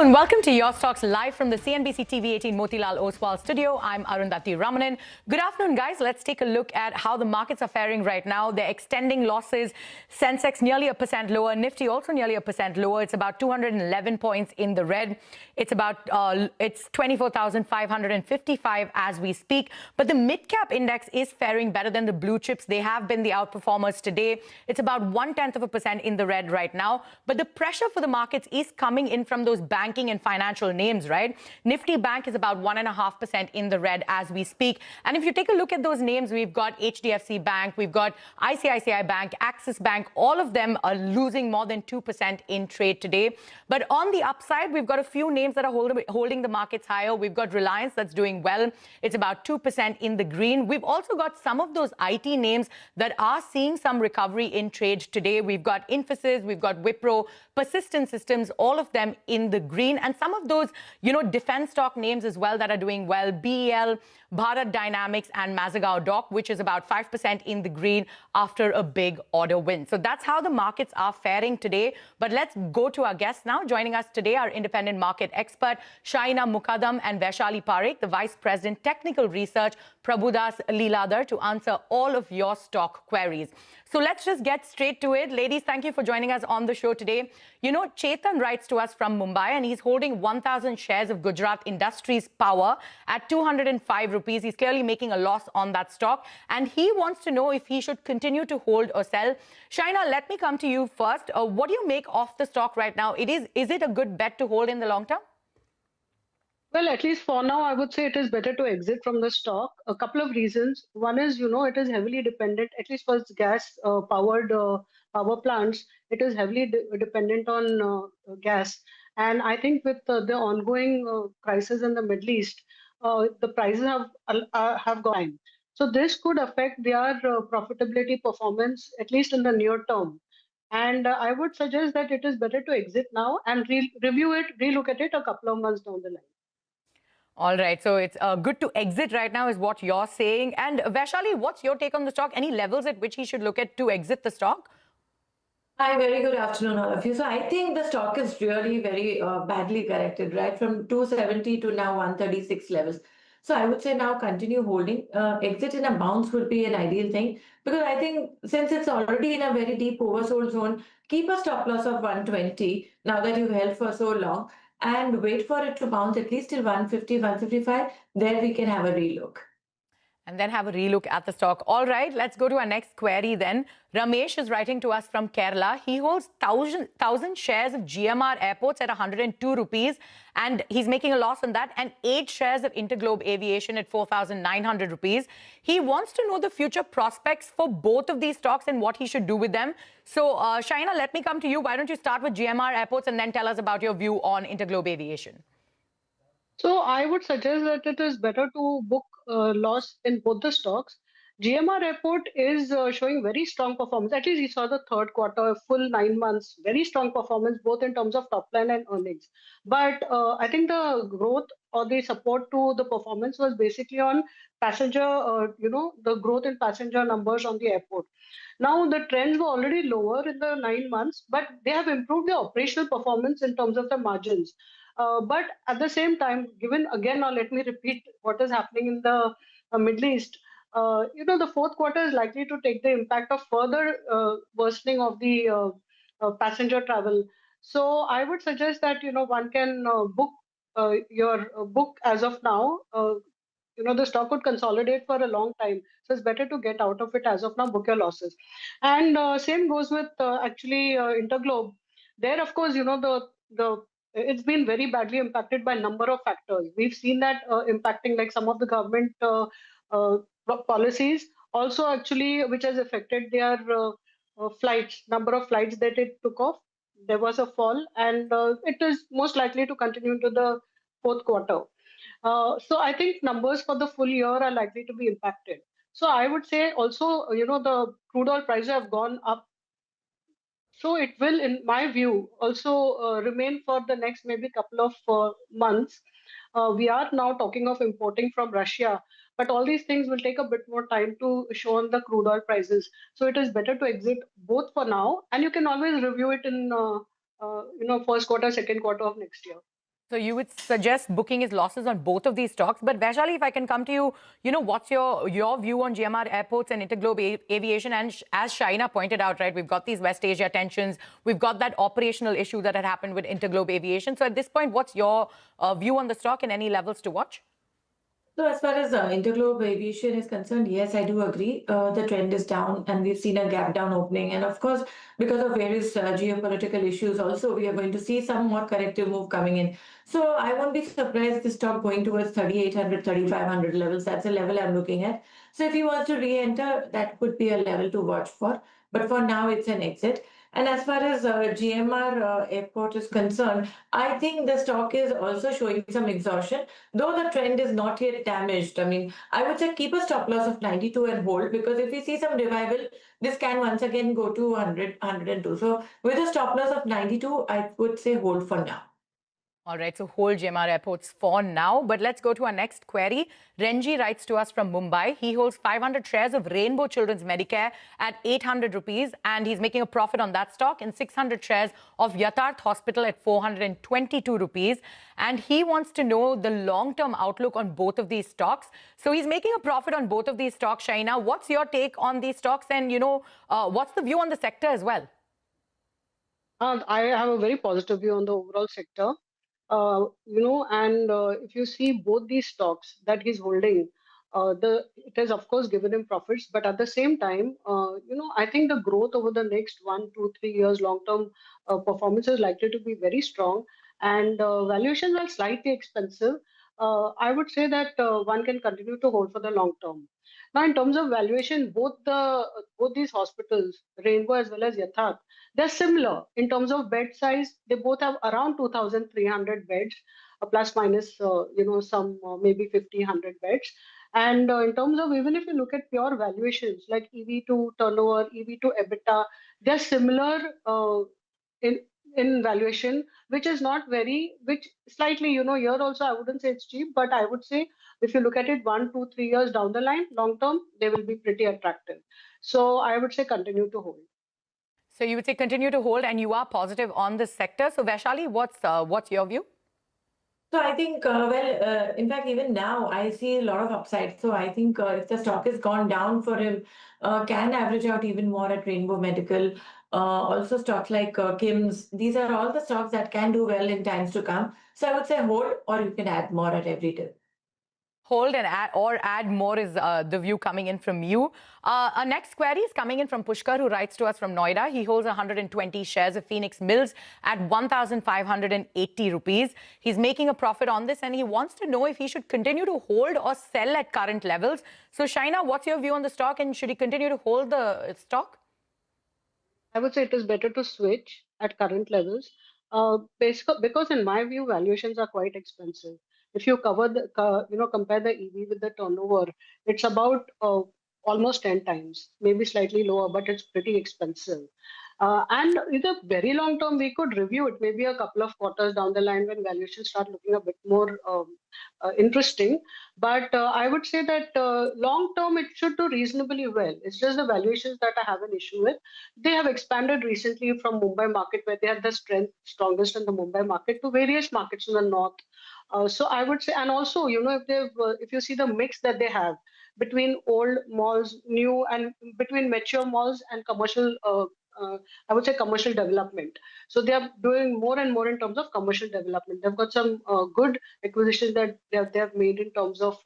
afternoon. Welcome to Your Stocks live from the CNBC TV 18 Motilal Oswal studio. I'm Arundhati Ramanan. Good afternoon, guys. Let's take a look at how the markets are faring right now. They're extending losses. Sensex nearly 1% lower. Nifty also nearly 1% lower. It's about 211 points in the red. It's about it's 24,555 as we speak. But the mid-cap index is faring better than the blue chips. They have been the outperformers today. It's about 0.1% in the red right now. But the pressure for the markets is coming in from those banking and financial names, right? Nifty Bank is about 1.5% in the red as we speak. And if you take a look at those names, we've got HDFC Bank, we've got ICICI Bank, Axis Bank, all of them are losing more than 2% in trade today. But on the upside, we've got a few names that are holding the markets higher. We've got Reliance that's doing well. It's about 2% in the green. We've also got some of those IT names that are seeing some recovery in trade today. We've got Infosys, we've got Wipro, Persistent Systems, all of them in the green, and some of those, defense stock names as well that are doing well. BEL, Bharat Dynamics, and Mazagaon Dock, which is about 5% in the green after a big order win. So that's how the markets are faring today. But let's go to our guests now. Joining us today are independent market expert Shaina Mukaddam and Vaishali Parekh, the Vice President Technical Research, Prabhudas Leeladhar, to answer all of your stock queries. So let's just get straight to it. Ladies, thank you for joining us on the show today. Chetan writes to us from Mumbai, and he's holding 1,000 shares of Gujarat Industries Power at 205 rupees. He's clearly making a loss on that stock, and he wants to know if he should continue to hold or sell. Shaina, let me come to you first. What do you make of the stock right now? Is it a good bet to hold in the long term? Well, at least for now, I would say it is better to exit from the stock. A couple of reasons. One is, it is heavily dependent, at least for gas-powered power plants, it is heavily dependent on gas. And I think with the ongoing crisis in the Middle East, the prices have gone. So this could affect their profitability performance, at least in the near term. And I would suggest that it is better to exit now and review it, relook at it a couple of months down the line. All right, so it's good to exit right now is what you're saying. And Vaishali, what's your take on the stock? Any levels at which he should look at to exit the stock? Hi, very good afternoon, all of you. So I think the stock is really very badly corrected, right? From 270 to now 136 levels. So I would say now continue holding. Exit in a bounce would be an ideal thing, because I think since it's already in a very deep oversold zone, keep a stop loss of 120 now that you've held for so long, and wait for it to bounce at least till 150, 155. There we can have a relook. And then have a relook at the stock. All right, let's go to our next query then. Ramesh is writing to us from Kerala. He holds 1,000 shares of GMR Airports at 102 rupees, and he's making a loss on that, and 8 shares of Interglobe Aviation at 4,900 rupees. He wants to know the future prospects for both of these stocks and what he should do with them. So, Shaina, let me come to you. Why don't you start with GMR Airports and then tell us about your view on Interglobe Aviation? So I would suggest that it is better to book loss in both the stocks. GMR Airport is showing very strong performance. At least we saw the third quarter, full 9 months, very strong performance, both in terms of top line and earnings. But I think the growth or the support to the performance was basically on passenger, the growth in passenger numbers on the airport. Now, the trends were already lower in the 9 months, but they have improved their operational performance in terms of the margins. But at the same time, given again, now let me repeat what is happening in the Middle East. The fourth quarter is likely to take the impact of further worsening of the passenger travel. So I would suggest that one can book your book as of now. The stock would consolidate for a long time, so it's better to get out of it as of now. Book your losses, and same goes with actually Interglobe. There, of course, it's been very badly impacted by a number of factors. We've seen that impacting like some of the government policies, also actually which has affected their flights, number of flights that it took off. There was a fall, and it is most likely to continue into the fourth quarter. So I think numbers for the full year are likely to be impacted. So I would say also, the crude oil prices have gone up. So it will, in my view, also remain for the next maybe couple of months. We are now talking of importing from Russia, but all these things will take a bit more time to show on the crude oil prices. So it is better to exit both for now, and you can always review it in first quarter, second quarter of next year. So you would suggest booking his losses on both of these stocks. But Vaishali, if I can come to you, what's your view on GMR Airports and Interglobe Aviation? And as Shaina pointed out, right, we've got these West Asia tensions. We've got that operational issue that had happened with Interglobe Aviation. So at this point, what's your view on the stock and any levels to watch? So as far as Interglobe Aviation is concerned, yes, I do agree. The trend is down and we've seen a gap down opening. And of course, because of various geopolitical issues also, we are going to see some more corrective move coming in. So I won't be surprised the stock going towards 3,800, 3,500 levels. That's a level I'm looking at. So if he wants to re-enter, that could be a level to watch for. But for now, it's an exit. And as far as GMR Airport is concerned, I think the stock is also showing some exhaustion, though the trend is not yet damaged. I mean, I would say keep a stop loss of 92 and hold, because if we see some revival, this can once again go to 100, 102. So with a stop loss of 92, I would say hold for now. All right, so hold GMR Airports for now. But let's go to our next query. Renji writes to us from Mumbai. He holds 500 shares of Rainbow Children's Medicare at 800 rupees, and he's making a profit on that stock, and 600 shares of Yatharth Hospital at 422 rupees. And he wants to know the long-term outlook on both of these stocks. So he's making a profit on both of these stocks. Shaina, what's your take on these stocks? And, what's the view on the sector as well? I have a very positive view on the overall sector. If you see both these stocks that he's holding, it has of course given him profits, but at the same time, I think the growth over the next 1, 2, 3 years, long-term performance is likely to be very strong, and valuations are slightly expensive. I would say that one can continue to hold for the long term. Now, in terms of valuation, both these hospitals, Rainbow as well as Yatharth, they're similar in terms of bed size. They both have around 2,300 beds, plus minus, some maybe 1,500 beds. And in terms of, even if you look at pure valuations like EV to turnover, EV to EBITDA, they're similar in valuation, which is not which slightly, here also I wouldn't say it's cheap, but I would say if you look at it 1, 2, 3 years down the line, long term, they will be pretty attractive. So I would say continue to hold. So you would say continue to hold, and you are positive on this sector. So Vaishali, what's your view? So I think, in fact, even now I see a lot of upside. So I think if the stock has gone down for him, can average out even more at Rainbow Medical. Also stocks like Kim's. These are all the stocks that can do well in times to come. So I would say hold, or you can add more at every dip. Hold and add more is the view coming in from you. Our next query is coming in from Pushkar, who writes to us from Noida. He holds 120 shares of Phoenix Mills at 1,580 rupees. He's making a profit on this, and he wants to know if he should continue to hold or sell at current levels. So Shaina, what's your view on the stock, and should he continue to hold the stock? I would say it is better to switch at current levels, because in my view, valuations are quite expensive. If you compare the EV with the turnover, it's about almost 10 times, maybe slightly lower, but it's pretty expensive. And in the very long term, we could review it maybe a couple of quarters down the line when valuations start looking a bit more interesting. But I would say that long term, it should do reasonably well. It's just the valuations that I have an issue with. They have expanded recently from Mumbai market, where they had the strongest in the Mumbai market, to various markets in the north. So I would say, and also, if you see the mix that they have between old malls, new, and between mature malls and commercial, I would say commercial development. So they are doing more and more in terms of commercial development. They've got some good acquisitions that they have made in terms of,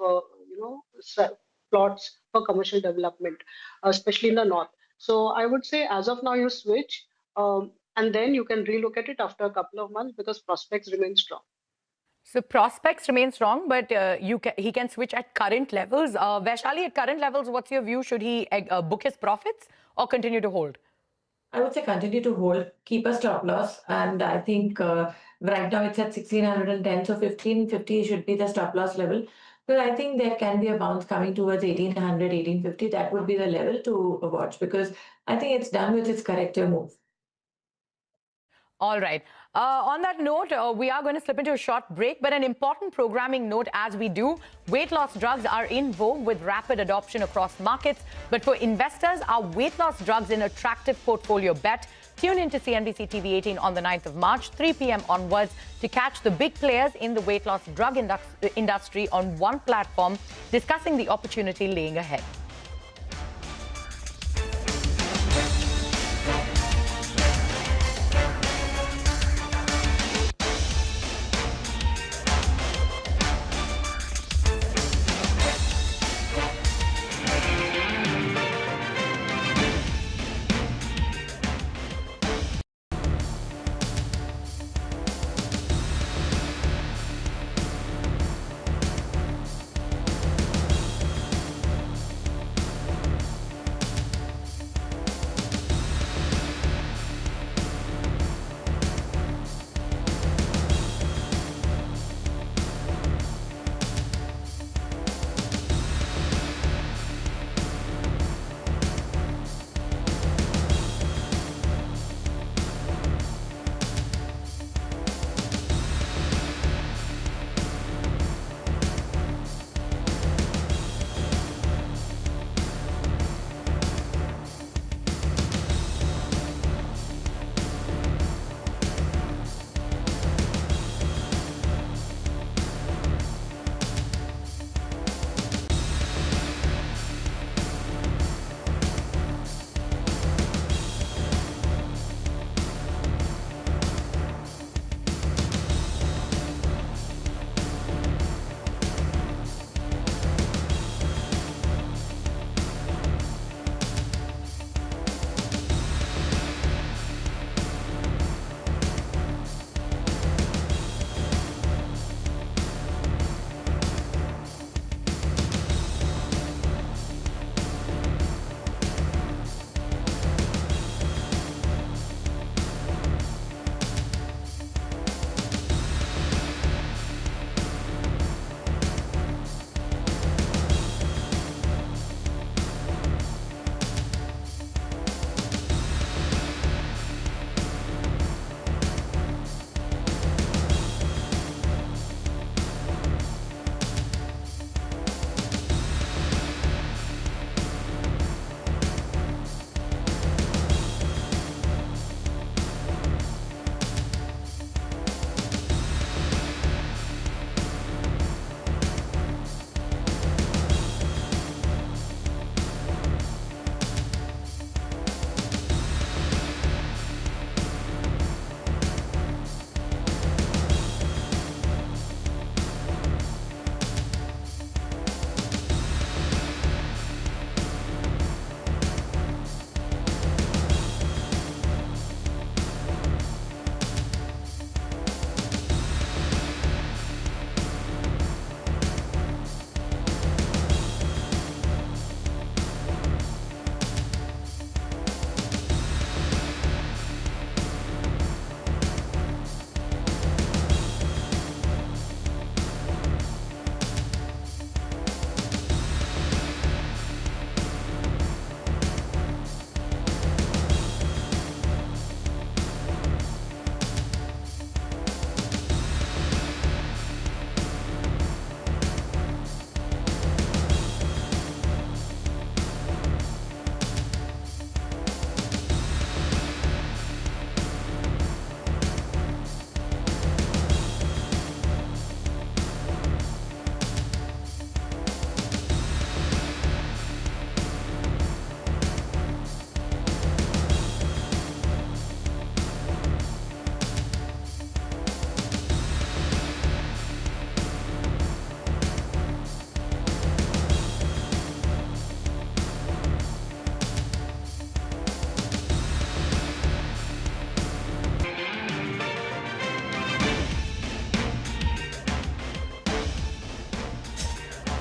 plots for commercial development, especially in the north. So I would say as of now, you switch, and then you can relook at it after a couple of months, because prospects remain strong. So prospects remain strong, but he can switch at current levels. Vaishali, at current levels, what's your view? Should he book his profits or continue to hold? I would say continue to hold, keep a stop loss. And I think right now it's at 1,610, so 1,550 should be the stop loss level. But I think there can be a bounce coming towards 1,800, 1,850. That would be the level to watch, because I think it's done with its corrective move. All right. On that note, we are going to slip into a short break, but an important programming note as we do. Weight loss drugs are in vogue with rapid adoption across markets. But for investors, are weight loss drugs an attractive portfolio bet? Tune in to CNBC TV 18 on the 9th of March, 3 p.m. onwards, to catch the big players in the weight loss drug industry on one platform, discussing the opportunity laying ahead.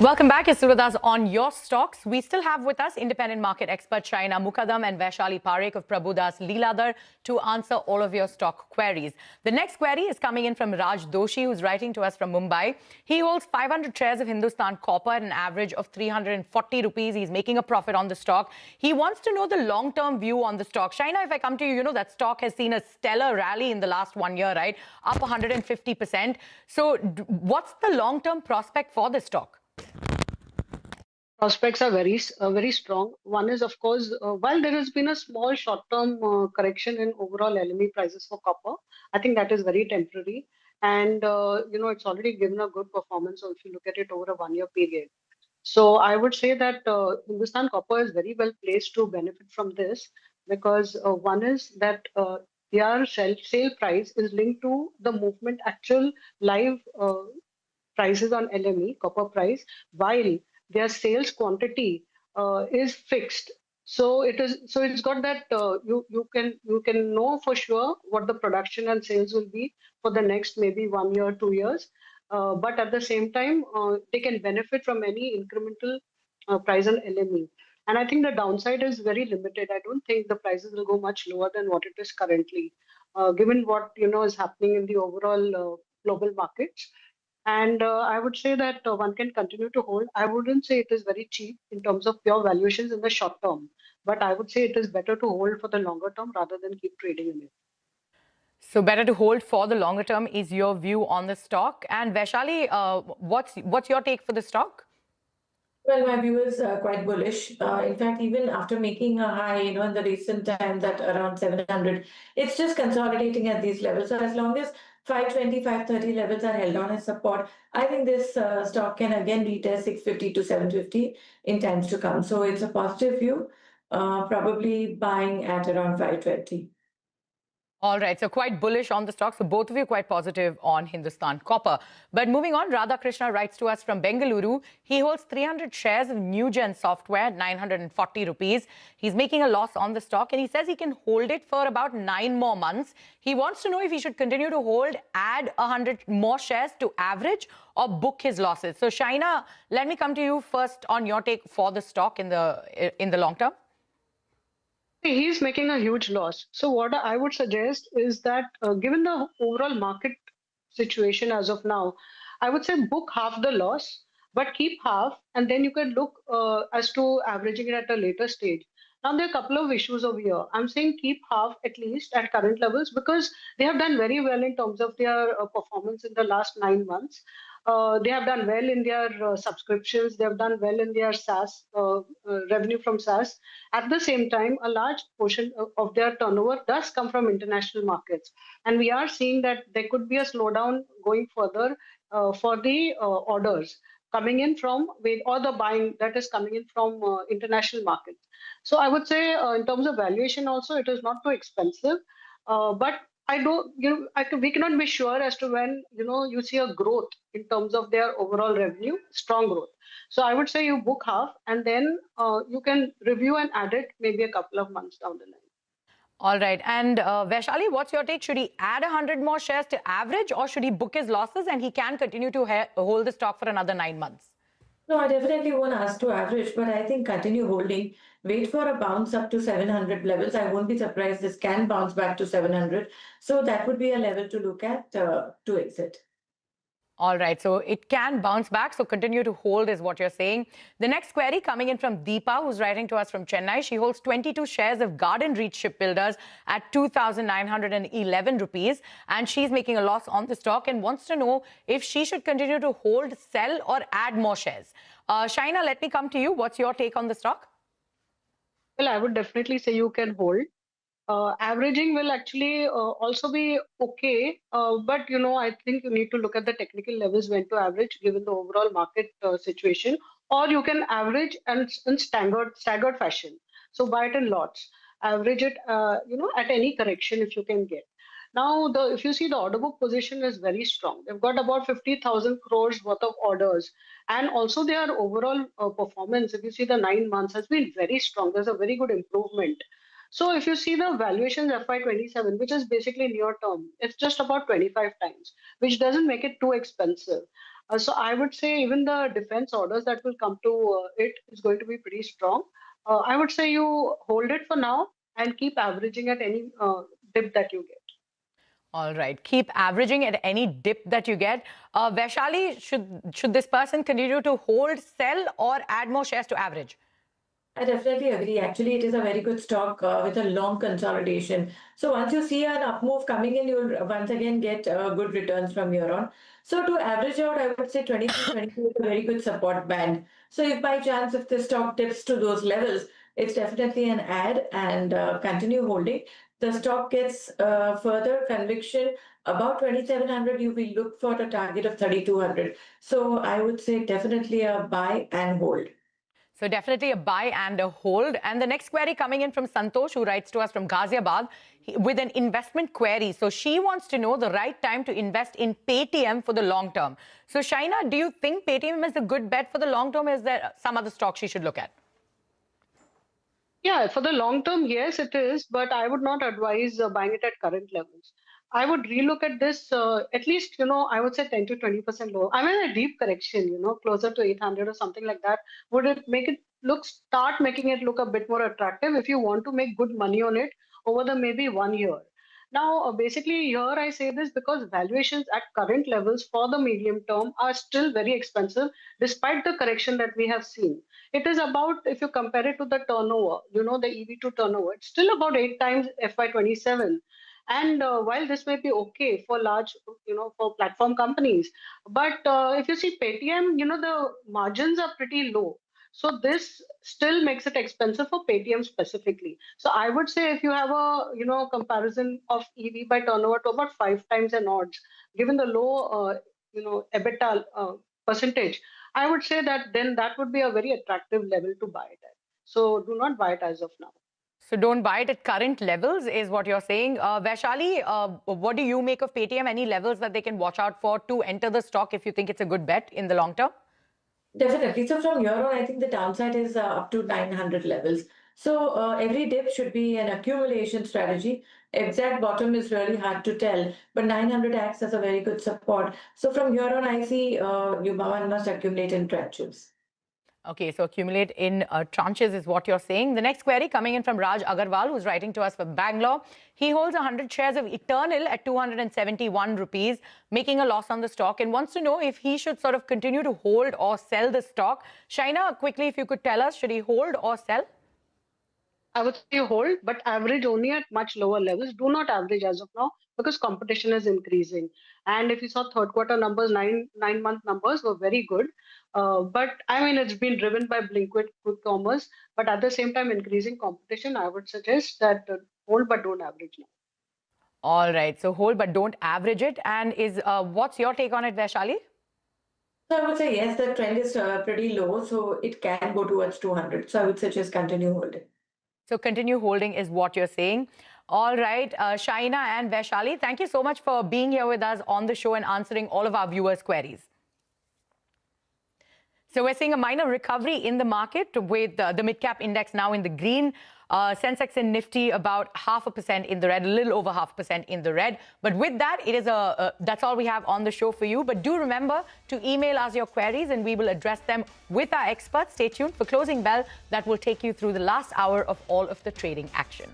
Welcome back. It's Suryadas on your stocks. We still have with us independent market expert Shaina Mukadam and Vaishali Parekh of Prabhudas Leeladhar to answer all of your stock queries. The next query is coming in from Raj Doshi, who's writing to us from Mumbai. He holds 500 shares of Hindustan Copper at an average of 340 rupees. He's making a profit on the stock. He wants to know the long-term view on the stock. Shaina, if I come to you, you know that stock has seen a stellar rally in the last 1 year, right? Up 150%. So what's the long-term prospect for this stock? Prospects are very strong. One is, of course, while there has been a small short-term correction in overall LME prices for copper, I think that is very temporary. And, it's already given a good performance if you look at it over a one-year period. So I would say that Hindustan Copper is very well placed to benefit from this because one is that their sale price is linked to the movement, actual live prices on LME, copper price, while their sales quantity is fixed. So it's got that you can know for sure what the production and sales will be for the next maybe 1 year, 2 years. But at the same time, they can benefit from any incremental price on LME. And I think the downside is very limited. I don't think the prices will go much lower than what it is currently, given what is happening in the overall global markets. And I would say that one can continue to hold. I wouldn't say it is very cheap in terms of pure valuations in the short term, but I would say it is better to hold for the longer term rather than keep trading in it. So better to hold for the longer term is your view on the stock. And Vaishali, what's your take for the stock? Well, my view is quite bullish. In fact, even after making a high, in the recent times at around 700, it's just consolidating at these levels. So as long as 520, 530 levels are held on as support, I think this stock can again retest 650 to 750 in times to come. So it's a positive view, probably buying at around 520. All right, so quite bullish on the stock. So both of you quite positive on Hindustan Copper. But moving on, Radha Krishna writes to us from Bengaluru. He holds 300 shares of Newgen Software, 940 rupees. He's making a loss on the stock and he says he can hold it for about 9 more months. He wants to know if he should continue to hold, add 100 more shares to average or book his losses. So Shaina, let me come to you first on your take for the stock in the long term. He's making a huge loss. So what I would suggest is that given the overall market situation as of now, I would say book half the loss, but keep half, and then you can look as to averaging it at a later stage. Now, there are a couple of issues over here. I'm saying keep half at least at current levels because they have done very well in terms of their performance in the last 9 months. They have done well in their subscriptions. They have done well in their SaaS revenue from SaaS. At the same time, a large portion of their turnover does come from international markets. And we are seeing that there could be a slowdown going further for the orders coming in from or the buying that is coming in from international markets. So I would say in terms of valuation also, it is not too expensive. But we cannot be sure as to when, you see a growth in terms of their overall revenue, strong growth. So I would say you book half and then you can review and add it maybe a couple of months down the line. All right. And Vaishali, what's your take? Should he add 100 more shares to average or should he book his losses and he can continue to hold the stock for another 9 months? No, I definitely won't ask to average, but I think continue holding. Wait for a bounce up to 700 levels. I won't be surprised this can bounce back to 700. So that would be a level to look at to exit. All right, so it can bounce back, so continue to hold is what you're saying. The next query coming in from Deepa, who's writing to us from Chennai. She holds 22 shares of Garden Reach Shipbuilders at 2,911 rupees, and she's making a loss on the stock and wants to know if she should continue to hold, sell, or add more shares. Shaina, let me come to you. What's your take on the stock? Well, I would definitely say you can hold. Averaging will actually also be okay, but I think you need to look at the technical levels when to average given the overall market situation, or you can average and in staggered fashion. So buy it in lots, average it, at any correction if you can get. Now, if you see the order book position is very strong. They've got about 50,000 crores worth of orders, and also their overall performance, if you see the 9 months, has been very strong. There's a very good improvement. So if you see the valuations FY27, which is basically near term, it's just about 25 times, which doesn't make it too expensive. So I would say even the defense orders that will come to it is going to be pretty strong. I would say you hold it for now and keep averaging at any dip that you get. All right. Keep averaging at any dip that you get. Vaishali, should this person continue to hold, sell, or add more shares to average? I definitely agree. Actually, it is a very good stock with a long consolidation. So once you see an up move coming in, you'll once again get good returns from here on. So to average out, I would say 23, 22 is a very good support band. So if by chance, if the stock dips to those levels, it's definitely an add and continue holding. The stock gets further conviction about 2,700, you will look for a target of 3,200. So I would say definitely a buy and hold. So definitely a buy and a hold. And the next query coming in from Santosh, who writes to us from Ghaziabad with an investment query. So she wants to know the right time to invest in Paytm for the long term. So Shaina, do you think Paytm is a good bet for the long term? Is there some other stock she should look at? Yeah, for the long term, yes, it is, but I would not advise buying it at current levels. I would relook at this at least, I would say 10 to 20% lower. I mean, a deep correction, closer to 800 or something like that. Would it make it start making it look a bit more attractive if you want to make good money on it over the maybe 1 year? Now, basically, here I say this because valuations at current levels for the medium term are still very expensive, despite the correction that we have seen. It is about, if you compare it to the turnover, the EV to turnover, it's still about 8 times FY27. And while this may be okay for large, for platform companies, but if you see Paytm, the margins are pretty low. So this still makes it expensive for Paytm specifically. So I would say if you have a comparison of EV by turnover to about 5 times an odds, given the low EBITDA percentage, I would say that then that would be a very attractive level to buy it at. So do not buy it as of now. So don't buy it at current levels is what you're saying. Vaishali, what do you make of Paytm? Any levels that they can watch out for to enter the stock if you think it's a good bet in the long term? Definitely. So from here on, I think the downside is up to 900 levels. So every dip should be an accumulation strategy. Exact bottom is really hard to tell, but 900 acts as a very good support. So from here on, I see one must accumulate in tranches. Okay, so accumulate in tranches is what you're saying. The next query coming in from Raj Agarwal, who's writing to us from Bangalore. He holds 100 shares of Eternal at 271 rupees, making a loss on the stock, and wants to know if he should sort of continue to hold or sell the stock. Shaina, quickly, if you could tell us, should he hold or sell? I would say hold, but average only at much lower levels. Do not average as of now because competition is increasing. And if you saw third quarter numbers, nine-month numbers were very good. But I mean, it's been driven by Blinkit, quick commerce. But at the same time, increasing competition, I would suggest that hold but don't average now. All right, so hold but don't average it. And is what's your take on it, Vaishali? So I would say yes, the trend is pretty low, so it can go towards 200. So I would suggest continue holding. So continue holding is what you're saying. All right, Shaina and Vaishali, thank you so much for being here with us on the show and answering all of our viewers' queries. So we're seeing a minor recovery in the market with the mid-cap index now in the green. Sensex and Nifty about 0.5% in the red, a little over 0.5% in the red. But with that, it is that's all we have on the show for you. But do remember to email us your queries and we will address them with our experts. Stay tuned for Closing Bell that will take you through the last hour of all of the trading action.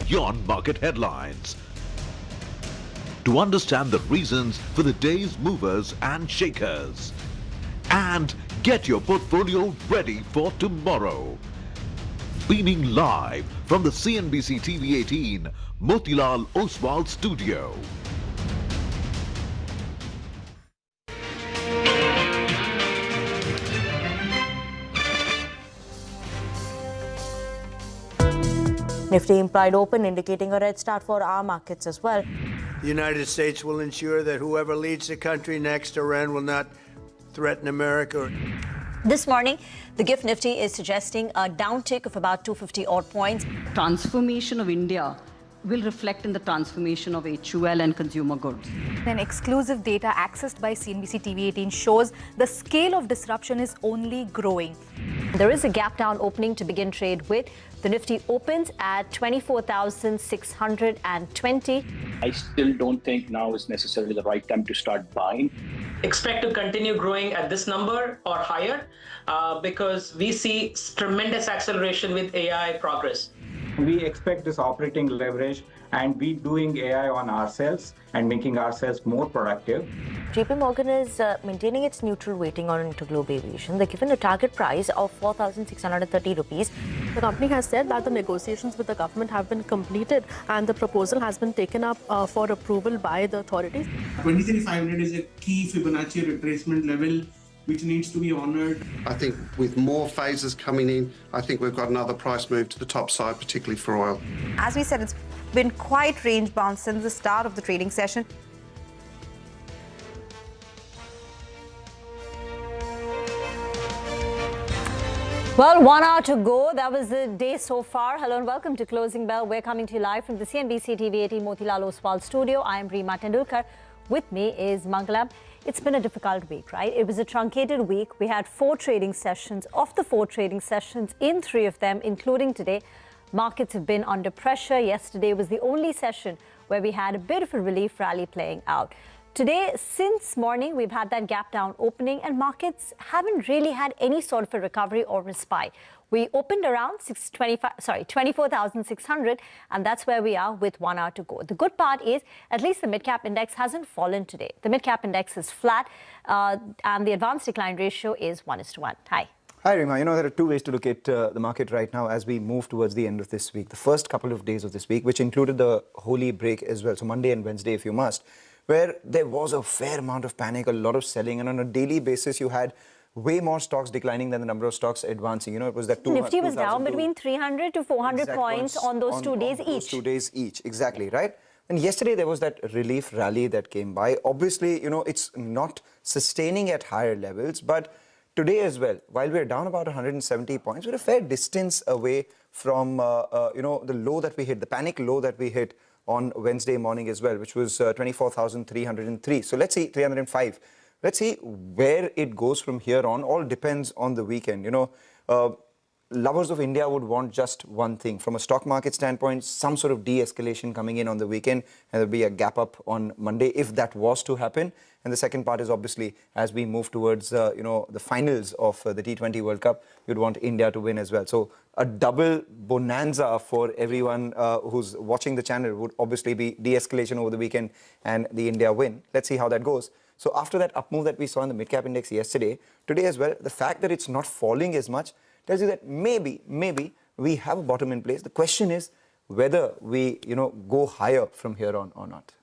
beyond market headlines. To understand the reasons for the day's movers and shakers. And get your portfolio ready for tomorrow. Beaming live from the CNBC TV 18 Motilal Oswal studio. Nifty implied open indicating a red start for our markets as well. The United States will ensure that whoever leads the country next, Iran, will not threaten America. This morning, the GIFT Nifty is suggesting a downtick of about 250 odd points. Transformation of India will reflect in the transformation of HUL and consumer goods. An exclusive data accessed by CNBC TV 18 shows the scale of disruption is only growing. There is a gap down opening to begin trade with. The Nifty opens at 24,620. I still don't think now is necessarily the right time to start buying. Expect to continue growing at this number or higher because we see tremendous acceleration with AI progress. We expect this operating leverage and we doing AI on ourselves and making ourselves more productive. JP Morgan is maintaining its neutral weighting on Interglobe Aviation. They're given a target price of 4,630 rupees. The company has said that the negotiations with the government have been completed and the proposal has been taken up for approval by the authorities. 23,500 is a key Fibonacci retracement level which needs to be honored. I think with more phases coming in, I think we've got another price move to the top side, particularly for oil. As we said, it's been quite range bound since the start of the trading session. Well, 1 hour to go. That was the day so far. Hello and welcome to Closing Bell. We're coming to you live from the CNBC TV 18 Motilal Oswal studio. I am Reema Tendulkar. With me is Mangalam. It's been a difficult week, right? It was a truncated week. We had 4 trading sessions. Of the 4 trading sessions, in 3 of them, including today, markets have been under pressure. Yesterday was the only session where we had a bit of a relief rally playing out. Today, since morning, we've had that gap down opening and markets haven't really had any sort of a recovery or respite. We opened around 24,600 and that's where we are with 1 hour to go. The good part is at least the mid-cap index hasn't fallen today. The mid-cap index is flat and the advanced decline ratio is 1:1. Hi. Hi, Reema. You know, there are 2 ways to look at the market right now as we move towards the end of this week. The first couple of days of this week, which included the holy break as well, so Monday and Wednesday if you must, where there was a fair amount of panic, a lot of selling, and on a daily basis you had way more stocks declining than the number of stocks advancing. You know, it was that Nifty was down between 300 to 400 points on those 2 days each. Those 2 days each, exactly, right? And yesterday there was that relief rally that came by. Obviously, you know, it's not sustaining at higher levels, but today as well, while we're down about 170 points, we're a fair distance away from, you know, the low that we hit, the panic low that we hit on Wednesday morning as well, which was 24,303. So let's see, 305. Let's see where it goes from here on. All depends on the weekend. You know, lovers of India would want just one thing. From a stock market standpoint, some sort of de-escalation coming in on the weekend, and there'll be a gap up on Monday if that was to happen. And the second part is obviously as we move towards, you know, the finals of the T20 World Cup, you'd want India to win as well. So a double bonanza for everyone who's watching the channel would obviously be de-escalation over the weekend and the India win. Let's see how that goes. So after that up move that we saw in the mid-cap index yesterday, today as well, the fact that it's not falling as much tells you that maybe we have a bottom in place. The question is whether we, you know, go higher from here on or not.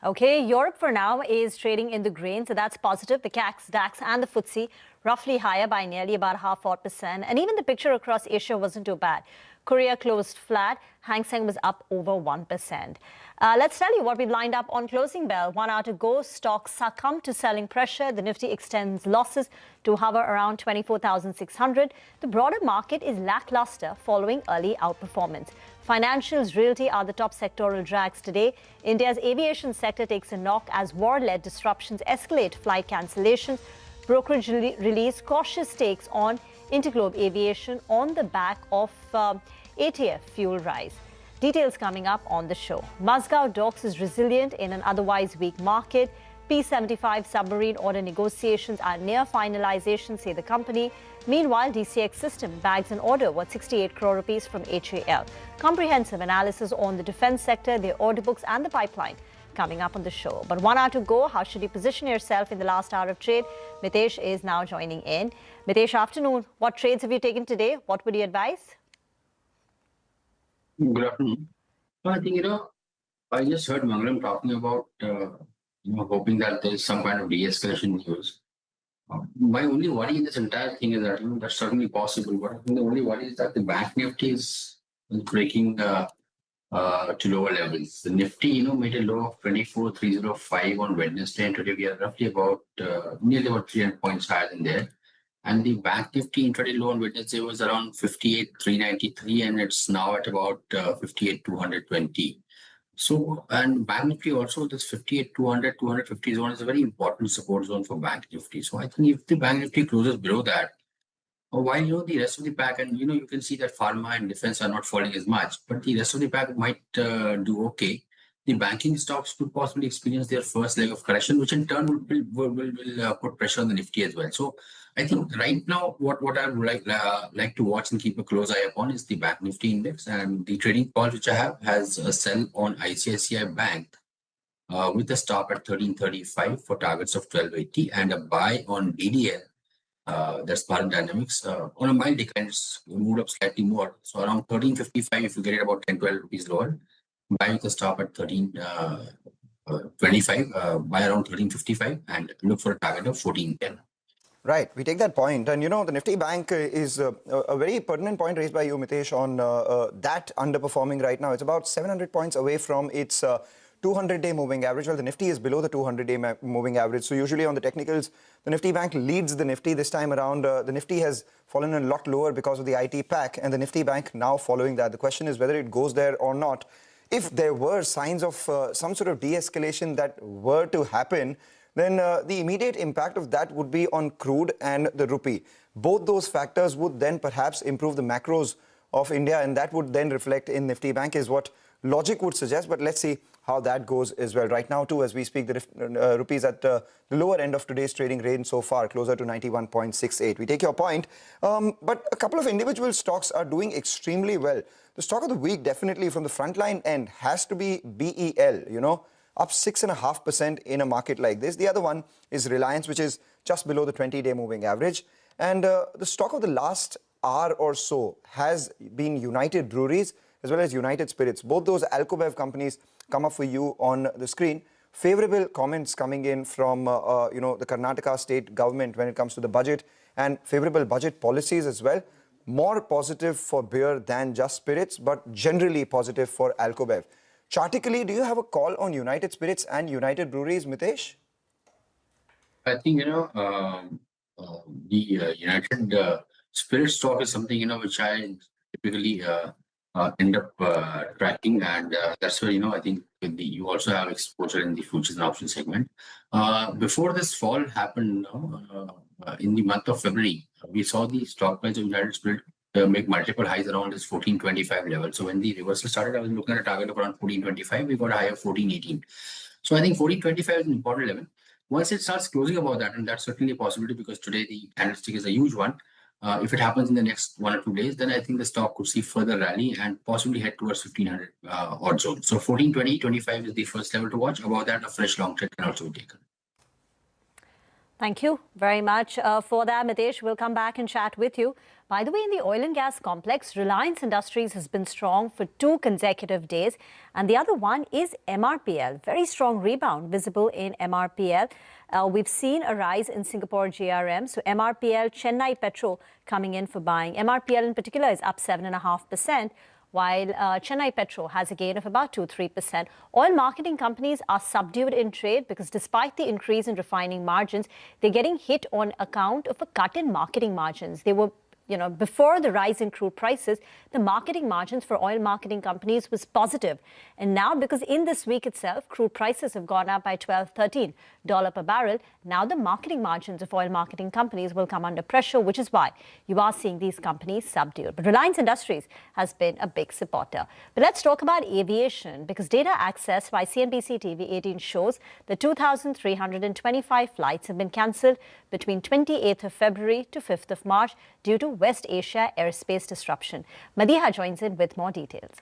Okay, Europe for now is trading in the green, so that's positive. The CAC, DAX and the FTSE roughly higher by nearly about 0.5%. And even the picture across Asia wasn't too bad. Korea closed flat. Hang Seng was up over 1%. Let's tell you what we've lined up on Closing Bell. 1 hour to go. Stocks succumb to selling pressure. The Nifty extends losses to hover around 24,600. The broader market is lackluster following early outperformance. Financials, realty are the top sectoral drags today. India's aviation sector takes a knock as war-led disruptions escalate flight cancellations. Brokerage release cautious takes on Interglobe Aviation on the back of ATF fuel rise. Details coming up on the show. Mazgaon Docks is resilient in an otherwise weak market. P-75 submarine order negotiations are near finalization, say the company. Meanwhile, DCX System bags an order worth 68 crore rupees from HAL. Comprehensive analysis on the defense sector, their order books and the pipeline coming up on the show. But 1 hour to go. How should you position yourself in the last hour of trade? Mitesh is now joining in. Mitesh, afternoon. What trades have you taken today? What would you advise? Good afternoon. I think, I just heard Mangalam talking about, hoping that there is some kind of de-escalation news. My only worry in this entire thing is that, that's certainly possible, but I think the only worry is that the Bank Nifty is breaking to lower levels. The Nifty, made a low of 24,305 on Wednesday, and today we are roughly about, nearly about 300 points higher than there. And the Bank Nifty intraday low on Wednesday was around 58,393, and it's now at about 58,220. So, and Bank Nifty also, this 58,200, 250 zone is a very important support zone for Bank Nifty. So I think if the Bank Nifty closes below that, while, the rest of the pack, and, you can see that pharma and defense are not falling as much, but the rest of the pack might do okay. The banking stocks could possibly experience their first leg of correction, which in turn will put pressure on the Nifty as well. So I think right now, what I would like to watch and keep a close eye upon is the Bank Nifty index, and the trading call which I have has a sell on ICICI Bank with a stop at 1335 for targets of 1280, and a buy on BDL. That's Bharat Dynamics. On a mild decline, it's moved up slightly more. So around 1355, if you get it about 10-12 rupees lower, buy with a stop at 1325, buy around 1355, and look for a target of 1410. Right, we take that point. And, the Nifty Bank is a very pertinent point raised by you, Mitesh, on that underperforming right now. It's about 700 points away from its 200-day moving average. Well, the Nifty is below the 200-day moving average. So usually on the technicals, the Nifty Bank leads the Nifty. This time around, the Nifty has fallen a lot lower because of the IT pack, and the Nifty Bank now following that. The question is whether it goes there or not. If there were signs of some sort of de-escalation that were to happen, then the immediate impact of that would be on crude and the rupee. Both those factors would then perhaps improve the macros of India, and that would then reflect in Nifty Bank is what logic would suggest. But let's see how that goes as well. Right now, too, as we speak, the rupees at the lower end of today's trading range so far, closer to 91.68. We take your point. But a couple of individual stocks are doing extremely well. The stock of the week, definitely from the frontline end, has to be BEL, up 6.5% in a market like this. The other one is Reliance, which is just below the 20-day moving average. And the stock of the last hour or so has been United Breweries as well as United Spirits. Both those Alcobev companies come up for you on the screen. Favorable comments coming in from, the Karnataka state government when it comes to the budget, and favorable budget policies as well. More positive for beer than just spirits, but generally positive for Alcobev. Chartically, do you have a call on United Spirits and United Breweries, Mitesh? I think, the United Spirit stock is something, which I typically end up tracking, and that's where, I think you also have exposure in the futures and options segment. Before this fall happened, in the month of February, we saw the stock price of United Spirit make multiple highs around this 1425 level. So when the reversal started, I was looking at a target of around 1425. We got a high of 1418. So I think 1425 is an important level. Once it starts closing above that, and that's certainly a possibility because today the candlestick is a huge one. If it happens in the next 1 or 2 days, then I think the stock could see further rally and possibly head towards 1500 odd zone. So 1420-25 is the first level to watch. Above that, a fresh long trade can also be taken. Thank you very much for that, Mitesh. We'll come back and chat with you. By the way, in the oil and gas complex, Reliance Industries has been strong for 2 consecutive days. And the other one is MRPL. Very strong rebound visible in MRPL. We've seen a rise in Singapore GRM. So MRPL, Chennai Petro coming in for buying. MRPL in particular is up 7.5%. While Chennai Petro has a gain of about 2-3%. Oil marketing companies are subdued in trade because despite the increase in refining margins, they're getting hit on account of a cut in marketing margins. They were before the rise in crude prices, the marketing margins for oil marketing companies was positive. And now, because in this week itself, crude prices have gone up by $12, $13 per barrel, now the marketing margins of oil marketing companies will come under pressure, which is why you are seeing these companies subdued. But Reliance Industries has been a big supporter. But let's talk about aviation, because data accessed by CNBC TV 18 shows that 2,325 flights have been cancelled between 28th of February to 5th of March due to West Asia airspace disruption. Madiha joins in with more details.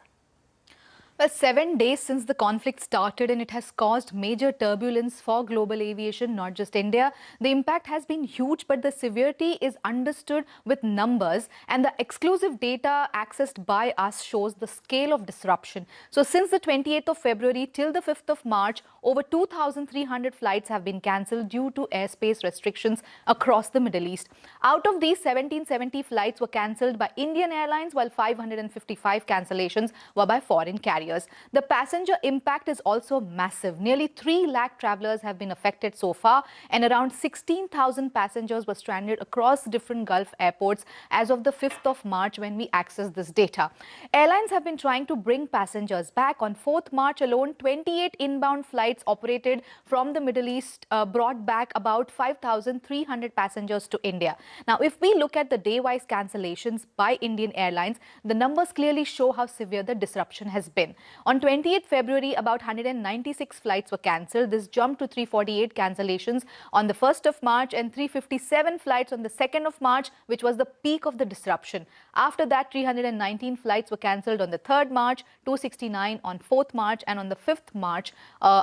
Well, 7 days since the conflict started, and it has caused major turbulence for global aviation, not just India. The impact has been huge, but the severity is understood with numbers, and the exclusive data accessed by us shows the scale of disruption. So since the 28th of February till the 5th of March, over 2,300 flights have been cancelled due to airspace restrictions across the Middle East. Out of these, 1,770 flights were cancelled by Indian Airlines, while 555 cancellations were by foreign carriers. The passenger impact is also massive. Nearly 3 lakh travellers have been affected so far, and around 16,000 passengers were stranded across different Gulf airports as of the 5th of March when we access this data. Airlines have been trying to bring passengers back. On 4th March alone, 28 inbound flights operated from the Middle East brought back about 5,300 passengers to India. Now, if we look at the day-wise cancellations by Indian Airlines, the numbers clearly show how severe the disruption has been. On 28th February, about 196 flights were cancelled. This jumped to 348 cancellations on the 1st of March and 357 flights on the 2nd of March, which was the peak of the disruption. After that, 319 flights were cancelled on the 3rd March, 269 on 4th March, and on the 5th March,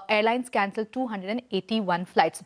airlines cancelled 281 flights.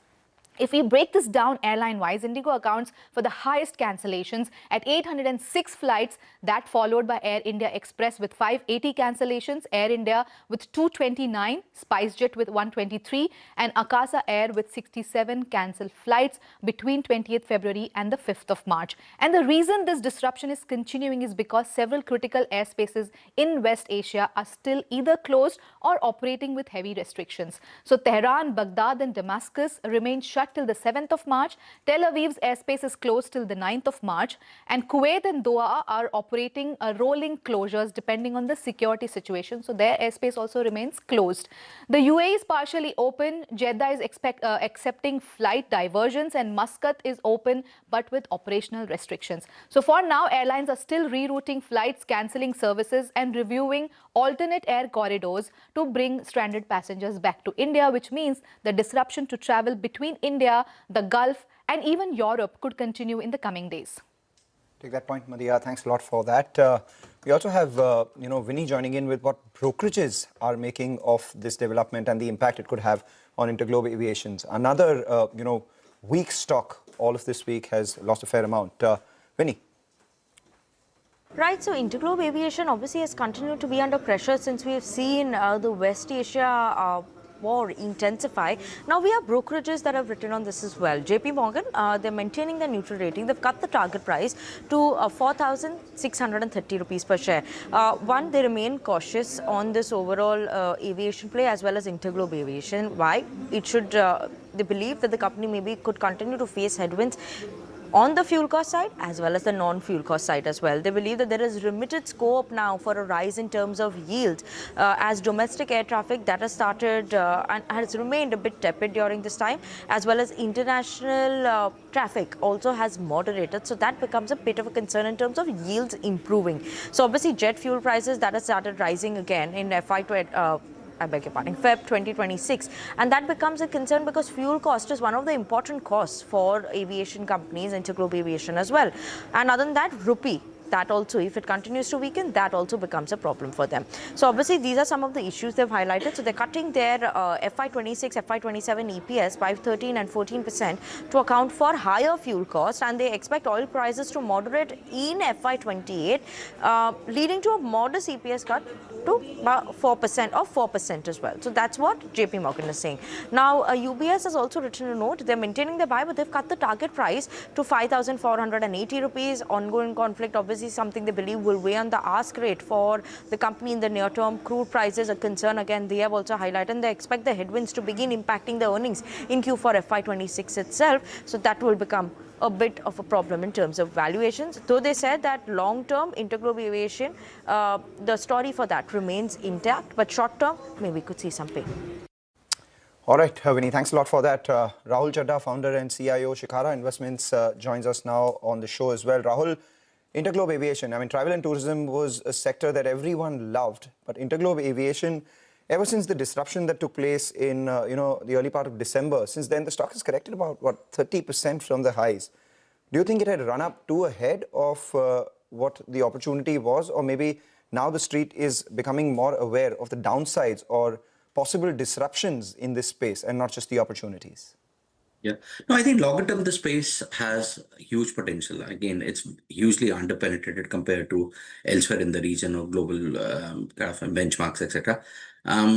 If we break this down airline-wise, Indigo accounts for the highest cancellations at 806 flights, that followed by Air India Express with 580 cancellations, Air India with 229, SpiceJet with 123, and Akasa Air with 67 cancelled flights between 20th February and the 5th of March. And the reason this disruption is continuing is because several critical airspaces in West Asia are still either closed or operating with heavy restrictions. So Tehran, Baghdad and Damascus remain shut till the 7th of March. Tel Aviv's airspace is closed till the 9th of March, and Kuwait and Doha are operating rolling closures depending on the security situation. So their airspace also remains closed. The UAE is partially open. Jeddah is accepting flight diversions, and Muscat is open but with operational restrictions. So for now, airlines are still rerouting flights, cancelling services and reviewing alternate air corridors to bring stranded passengers back to India, which means the disruption to travel between India, the Gulf and even Europe could continue in the coming days. Take that point, Madhya. Thanks a lot for that. We also have, Vinny joining in with what brokerages are making of this development and the impact it could have on Interglobe Aviations. Another, weak stock all of this week has lost a fair amount. Vinny. Right, so Interglobe Aviation obviously has continued to be under pressure since we have seen the West Asia war intensify. Now we have brokerages that have written on this as well. JP Morgan, they're maintaining their neutral rating. They've cut the target price to 4,630 rupees per share. One, they remain cautious on this overall aviation play as well as Interglobe Aviation. Why? It should, they believe that the company maybe could continue to face headwinds on the fuel cost side as well as the non-fuel cost side as well. They believe that there is limited scope now for a rise in terms of yield as domestic air traffic that has started and has remained a bit tepid during this time, as well as international traffic also has moderated. So that becomes a bit of a concern in terms of yields improving. So obviously jet fuel prices that have started rising again in Feb 2026, and that becomes a concern because fuel cost is one of the important costs for aviation companies, Interglobe Aviation as well. And other than that, rupee, that also, if it continues to weaken, that also becomes a problem for them. So obviously these are some of the issues they've highlighted. So they're cutting their FY26, FY27 EPS by 13 and 14% to account for higher fuel costs, and they expect oil prices to moderate in FY28, leading to a modest EPS cut to 4% or 4% as well. So that's what JP Morgan is saying. Now UBS has also written a note. They're maintaining their buy, but they've cut the target price to 5,480 rupees. Ongoing conflict obviously something they believe will weigh on the ask rate for the company in the near term. Crude prices a concern again. They have also highlighted, and they expect the headwinds to begin impacting the earnings in Q4 FY26 itself. So that will become a bit of a problem in terms of valuations. Though they said that long-term, Interglobe Aviation, the story for that remains intact, but short-term, maybe we could see some pain. All right, Vinny, thanks a lot for that. Rahul Chadha, founder and CIO, Shikhara Investments, joins us now on the show as well. Rahul, Interglobe Aviation, I mean, travel and tourism was a sector that everyone loved, but Interglobe Aviation, ever since the disruption that took place in, the early part of December, since then the stock has corrected about, 30% from the highs. Do you think it had run up too ahead of what the opportunity was, or maybe now the street is becoming more aware of the downsides or possible disruptions in this space and not just the opportunities? Yeah, no, I think longer term, the space has huge potential. Again, it's hugely underpenetrated compared to elsewhere in the region or global kind of benchmarks, etc.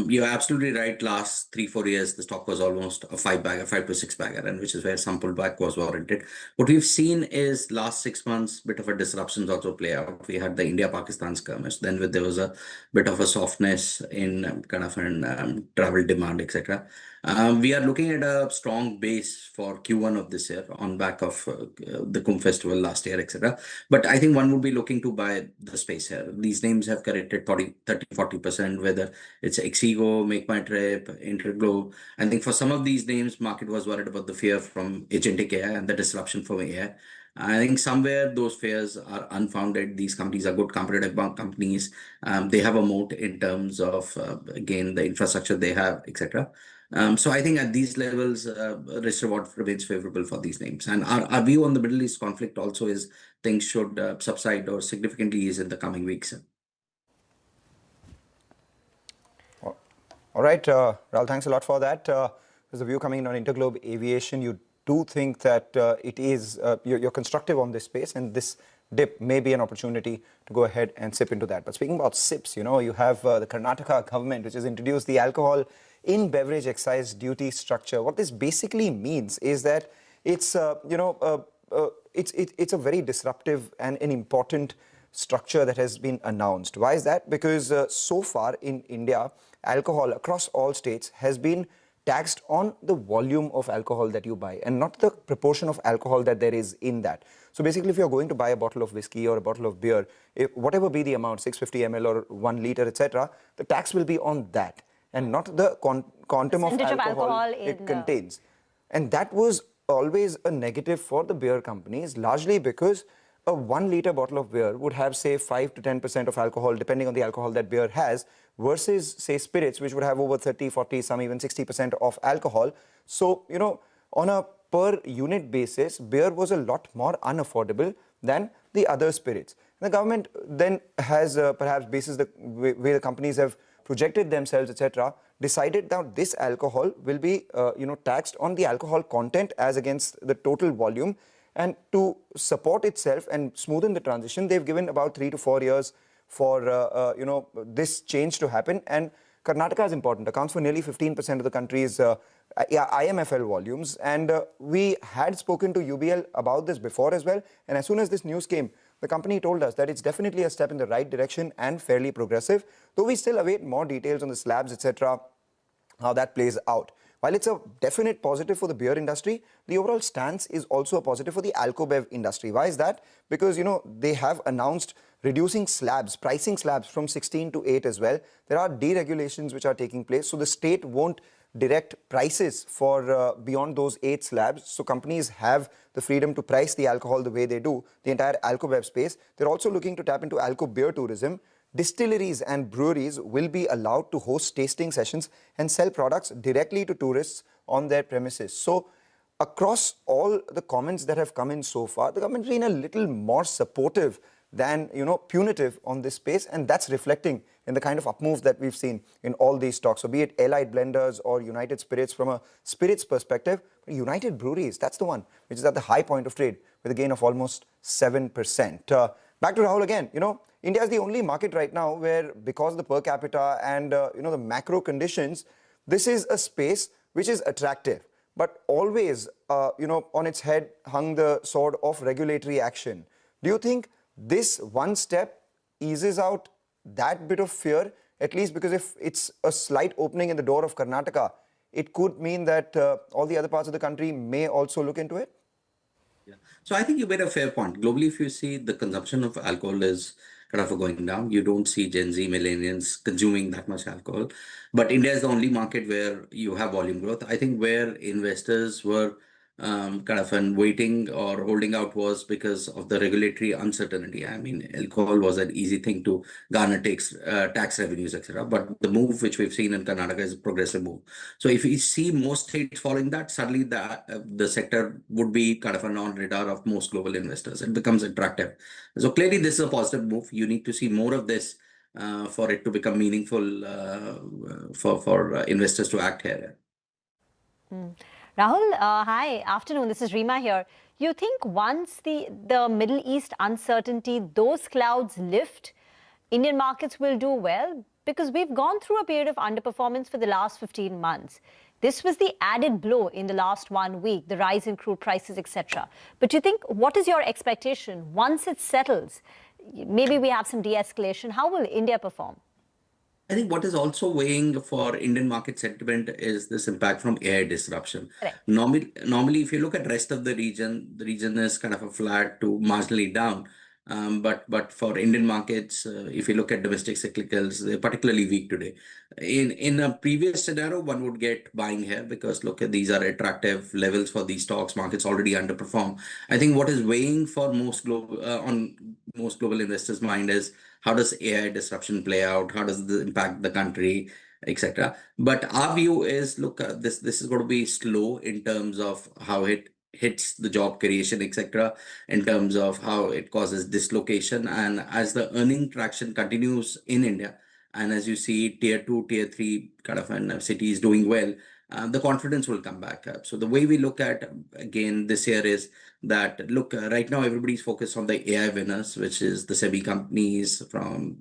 You're absolutely right. Last 3-4 years, the stock was almost a 5 to 6 bagger, and which is where some pullback was warranted. What we've seen is last 6 months, bit of a disruptions also play out. We had the India-Pakistan skirmish. Then there was a bit of a softness in kind of travel demand, etc. We are looking at a strong base for Q1 of this year on back of the Kumbh festival last year, etc. But I think one would be looking to buy the space here. These names have corrected 30-40%, whether it's Exigo, Make My Trip, Interglobe. I think for some of these names, market was worried about the fear from agentic AI and the disruption from AI. I think somewhere those fears are unfounded. These companies are good competitive companies. They have a moat in terms of, again, the infrastructure they have, etc. So I think at these levels, risk reward remains favorable for these names. And our view on the Middle East conflict also is things should subside or significantly ease in the coming weeks. All right, Rahul, thanks a lot for that. There's a view coming in on Interglobe Aviation. You do think that it is, you're constructive on this space, and this dip may be an opportunity to go ahead and sip into that. But speaking about sips, you have the Karnataka government, which has introduced the alcohol in beverage excise duty structure. What this basically means is that it's, it's a very disruptive and an important structure that has been announced. Why is that? Because so far in India, alcohol across all states has been taxed on the volume of alcohol that you buy and not the proportion of alcohol that there is in that. So basically, if you're going to buy a bottle of whiskey or a bottle of beer, whatever be the amount, 650 ml or 1 liter, etc., the tax will be on that and not the quantum of alcohol it contains. And that was always a negative for the beer companies, largely because a 1 liter bottle of beer would have, say, 5 to 10% of alcohol, depending on the alcohol that beer has, versus, say, spirits, which would have over 30, 40, some even 60% of alcohol. So, on a per unit basis, beer was a lot more unaffordable than the other spirits. And the government then has, perhaps basis the way the companies have projected themselves, etc., decided that this alcohol will be, taxed on the alcohol content as against the total volume. And to support itself and smoothen the transition, they've given about 3 to 4 years for this change to happen. And Karnataka is important, accounts for nearly 15% of the country's IMFL volumes. And we had spoken to UBL about this before as well. And as soon as this news came, the company told us that it's definitely a step in the right direction and fairly progressive, though we still await more details on the slabs, etc., how that plays out. While it's a definite positive for the beer industry, the overall stance is also a positive for the alco-bev industry. Why is that? Because, they have announced reducing slabs, pricing slabs from 16 to 8 as well. There are deregulations which are taking place, so the state won't direct prices for beyond those 8 slabs. So companies have the freedom to price the alcohol the way they do, the entire alco-bev space. They're also looking to tap into alco-beer tourism. Distilleries and breweries will be allowed to host tasting sessions and sell products directly to tourists on their premises. So across all the comments that have come in so far, the government's been a little more supportive than, punitive on this space, and that's reflecting in the kind of upmove that we've seen in all these stocks. So be it Allied Blenders or United Spirits from a spirits perspective, United Breweries, that's the one which is at the high point of trade with a gain of almost 7%. Back to Rahul again, India is the only market right now where, because of the per capita and, the macro conditions, this is a space which is attractive. But always, on its head hung the sword of regulatory action. Do you think this one step eases out that bit of fear, at least because if it's a slight opening in the door of Karnataka, it could mean that all the other parts of the country may also look into it? So I think you made a fair point. Globally, if you see the consumption of alcohol is kind of going down, you don't see Gen Z millennials consuming that much alcohol. But India is the only market where you have volume growth. I think where investors were waiting or holding out was because of the regulatory uncertainty. I mean, alcohol was an easy thing to garner tax revenues, etc. But the move which we've seen in Karnataka is a progressive move. So if we see most states following that, suddenly the sector would be kind of a non-radar of most global investors. It becomes attractive. So clearly, this is a positive move. You need to see more of this for it to become meaningful for investors to act here. Rahul, hi, afternoon. This is Reema here. You think once the Middle East uncertainty, those clouds lift, Indian markets will do well? Because we've gone through a period of underperformance for the last 15 months. This was the added blow in the last 1 week, the rise in crude prices, etc. But you think, what is your expectation once it settles? Maybe we have some de-escalation. How will India perform? I think what is also weighing for Indian market sentiment is this impact from AI disruption. Normally, if you look at rest of the region is kind of a flat to marginally down. But for Indian markets, if you look at domestic cyclicals, they're particularly weak today. In a previous scenario, one would get buying here because look at these are attractive levels for these stocks. Markets already underperform. I think what is weighing for most global investors' mind is how does AI disruption play out? How does it impact the country, etc. But our view is, look, this is going to be slow in terms of how it hits the job creation, etc., in terms of how it causes dislocation. And as the earning traction continues in India, and as you see tier 2, tier 3 kind of cities doing well, the confidence will come back up. So the way we look at, again, this year is that, look, right now everybody's focused on the AI winners, which is the semi companies from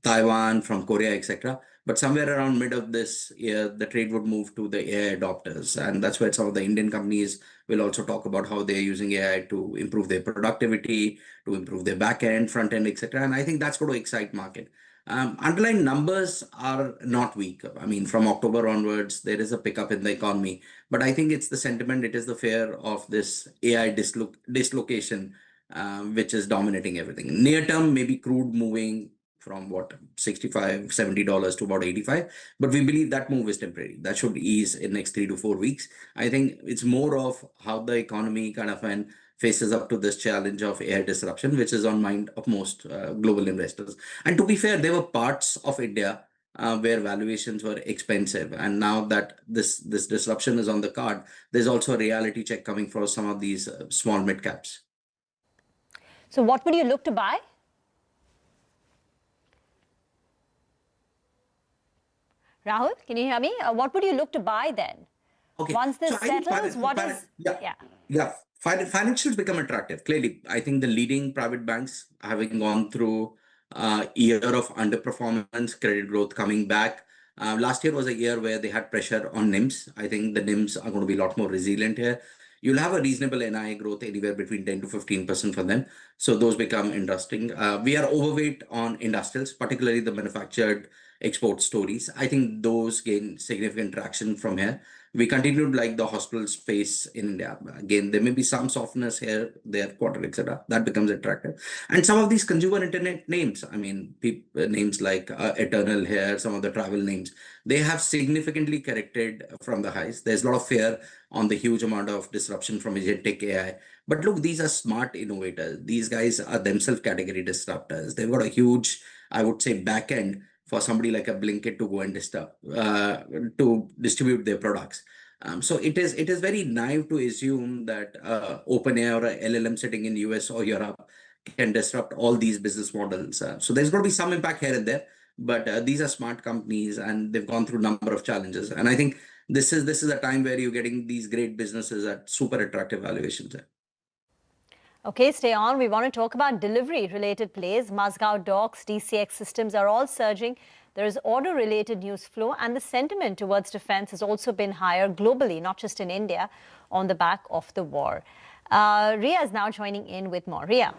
Taiwan, from Korea, etc. But somewhere around mid of this year, the trade would move to the AI adopters. And that's where some of the Indian companies will also talk about how they're using AI to improve their productivity, to improve their back end, front end, etc. And I think that's going to excite market. Underlying numbers are not weak. I mean, from October onwards, there is a pickup in the economy. But I think it's the sentiment, it is the fear of this AI dislocation, which is dominating everything. Near term, maybe crude moving from what, $65, $70 to about 85. But we believe that move is temporary. That should ease in next 3 to 4 weeks. I think it's more of how the economy kind of faces up to this challenge of AI disruption, which is on mind of most global investors. And to be fair, there were parts of India where valuations were expensive. And now that this disruption is on the card, there's also a reality check coming for some of these small mid caps. So what would you look to buy? Rahul, can you hear me? What would you look to buy then? Okay. Once this settles, Financials become attractive. Clearly, I think the leading private banks, having gone through a year of underperformance, credit growth coming back. Last year was a year where they had pressure on NIMs. I think the NIMs are going to be a lot more resilient here. You'll have a reasonable NII growth anywhere between 10 to 15% for them. So those become interesting. We are overweight on industrials, particularly the manufactured export stories. I think those gain significant traction from here. We continue to like the hospital space in India. Again, there may be some softness here, there, quarter, etc. That becomes attractive. And some of these consumer internet names, I mean, names like Eternal here, some of the travel names, they have significantly corrected from the highs. There's a lot of fear on the huge amount of disruption from agentic AI. But look, these are smart innovators. These guys are themselves category disruptors. They've got a huge, I would say, back end for somebody like a Blinkit to go and to distribute their products. So it is very naive to assume that OpenAI or a LLM sitting in US or Europe can disrupt all these business models. So there's going to be some impact here and there, but these are smart companies and they've gone through a number of challenges. And I think this is a time where you're getting these great businesses at super attractive valuations. Okay, stay on. We want to talk about delivery-related plays. Mazgaon Docks, DCX systems are all surging. There is order-related news flow, and the sentiment towards defense has also been higher globally, not just in India, on the back of the war. Ria is now joining in with more. Ria.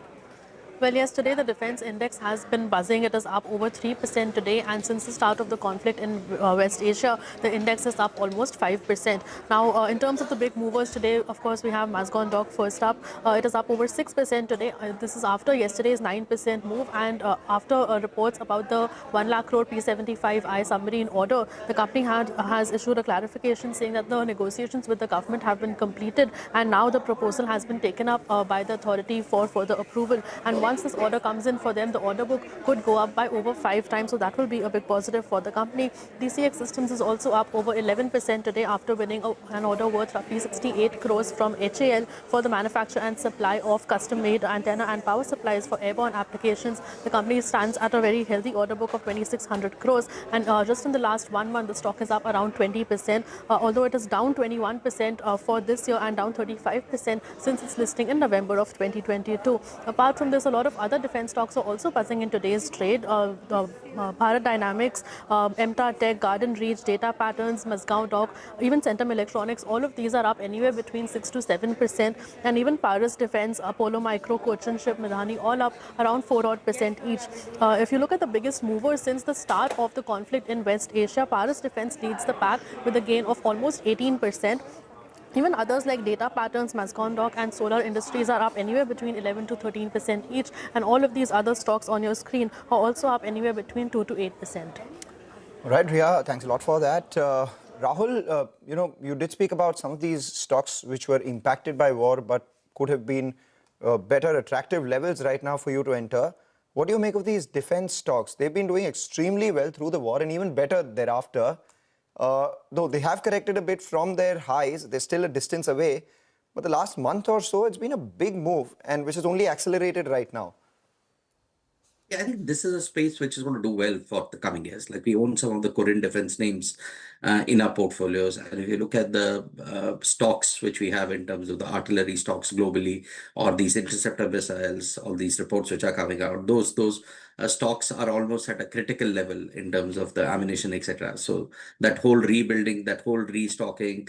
Well, yes, today the defense index has been buzzing. It is up over 3% today, and since the start of the conflict in West Asia, the index is up almost 5%. Now, in terms of the big movers today, of course, we have Mazagon Dock first up. It is up over 6% today. This is after yesterday's 9% move, and after reports about the 1 lakh crore P75I submarine order, the company has issued a clarification saying that the negotiations with the government have been completed, and now the proposal has been taken up by the authority for further approval. And once this order comes in for them, the order book could go up by over 5 times, so that will be a big positive for the company. DCX Systems is also up over 11% today after winning an order worth roughly 68 crores from HAL for the manufacture and supply of custom-made antenna and power supplies for airborne applications. The company stands at a very healthy order book of 2,600 crores, and just in the last 1 month, the stock is up around 20%, although it is down 21% for this year and down 35% since its listing in November of 2022. Apart from this, a lot of other defense stocks are also buzzing in today's trade. Bharat Dynamics, MTA Tech, Garden Reach, Data Patterns, Mazagon Dock, even Centum Electronics, all of these are up anywhere between 6 to 7%. And even Paris Defense, Apollo Micro, Cochin Ship, Midhani, all up around 4% each. If you look at the biggest movers since the start of the conflict in West Asia, Paris Defense leads the pack with a gain of almost 18%. Even others like Data Patterns, Mazagon Dock and Solar Industries are up anywhere between 11 to 13% each, and all of these other stocks on your screen are also up anywhere between 2 to 8%. Right, Riya, thanks a lot for that. Rahul, you did speak about some of these stocks which were impacted by war but could have been better attractive levels right now for you to enter. What do you make of these defense stocks? They've been doing extremely well through the war and even better thereafter. Though they have corrected a bit from their highs, they're still a distance away. But the last month or so, it's been a big move, and which is only accelerated right now. Yeah, I think this is a space which is going to do well for the coming years. Like, we own some of the Korean defense names in our portfolios. And if you look at the stocks which we have in terms of the artillery stocks globally, or these interceptor missiles, all these reports which are coming out, those stocks are almost at a critical level in terms of the ammunition, etc. So that whole rebuilding, that whole restocking,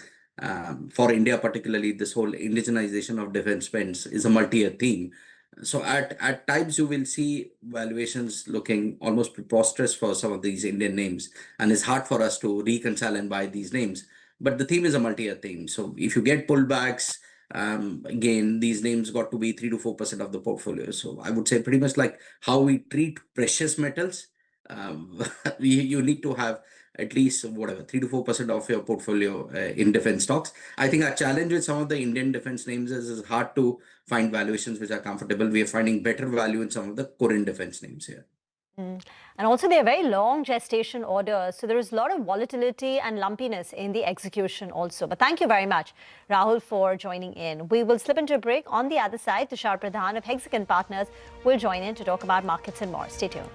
for India particularly, this whole indigenization of defense spends is a multi-year theme. So at times you will see valuations looking almost preposterous for some of these Indian names, and it's hard for us to reconcile and buy these names. But the theme is a multi-year theme. So if you get pullbacks, again, these names got to be 3 to 4% of the portfolio. So I would say pretty much like how we treat precious metals, you need to have at least 3 to 4% of your portfolio in defense stocks. I think our challenge with some of the Indian defense names is hard to find valuations which are comfortable. We are finding better value in some of the Korean defense names here. And also, they are very long gestation orders, so there is a lot of volatility and lumpiness in the execution also. But thank you very much, Rahul, for joining in. We will slip into a break. On the other side, Tushar Pradhan of Hexagon Partners will join in to talk about markets and more. Stay tuned.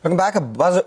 Welcome back.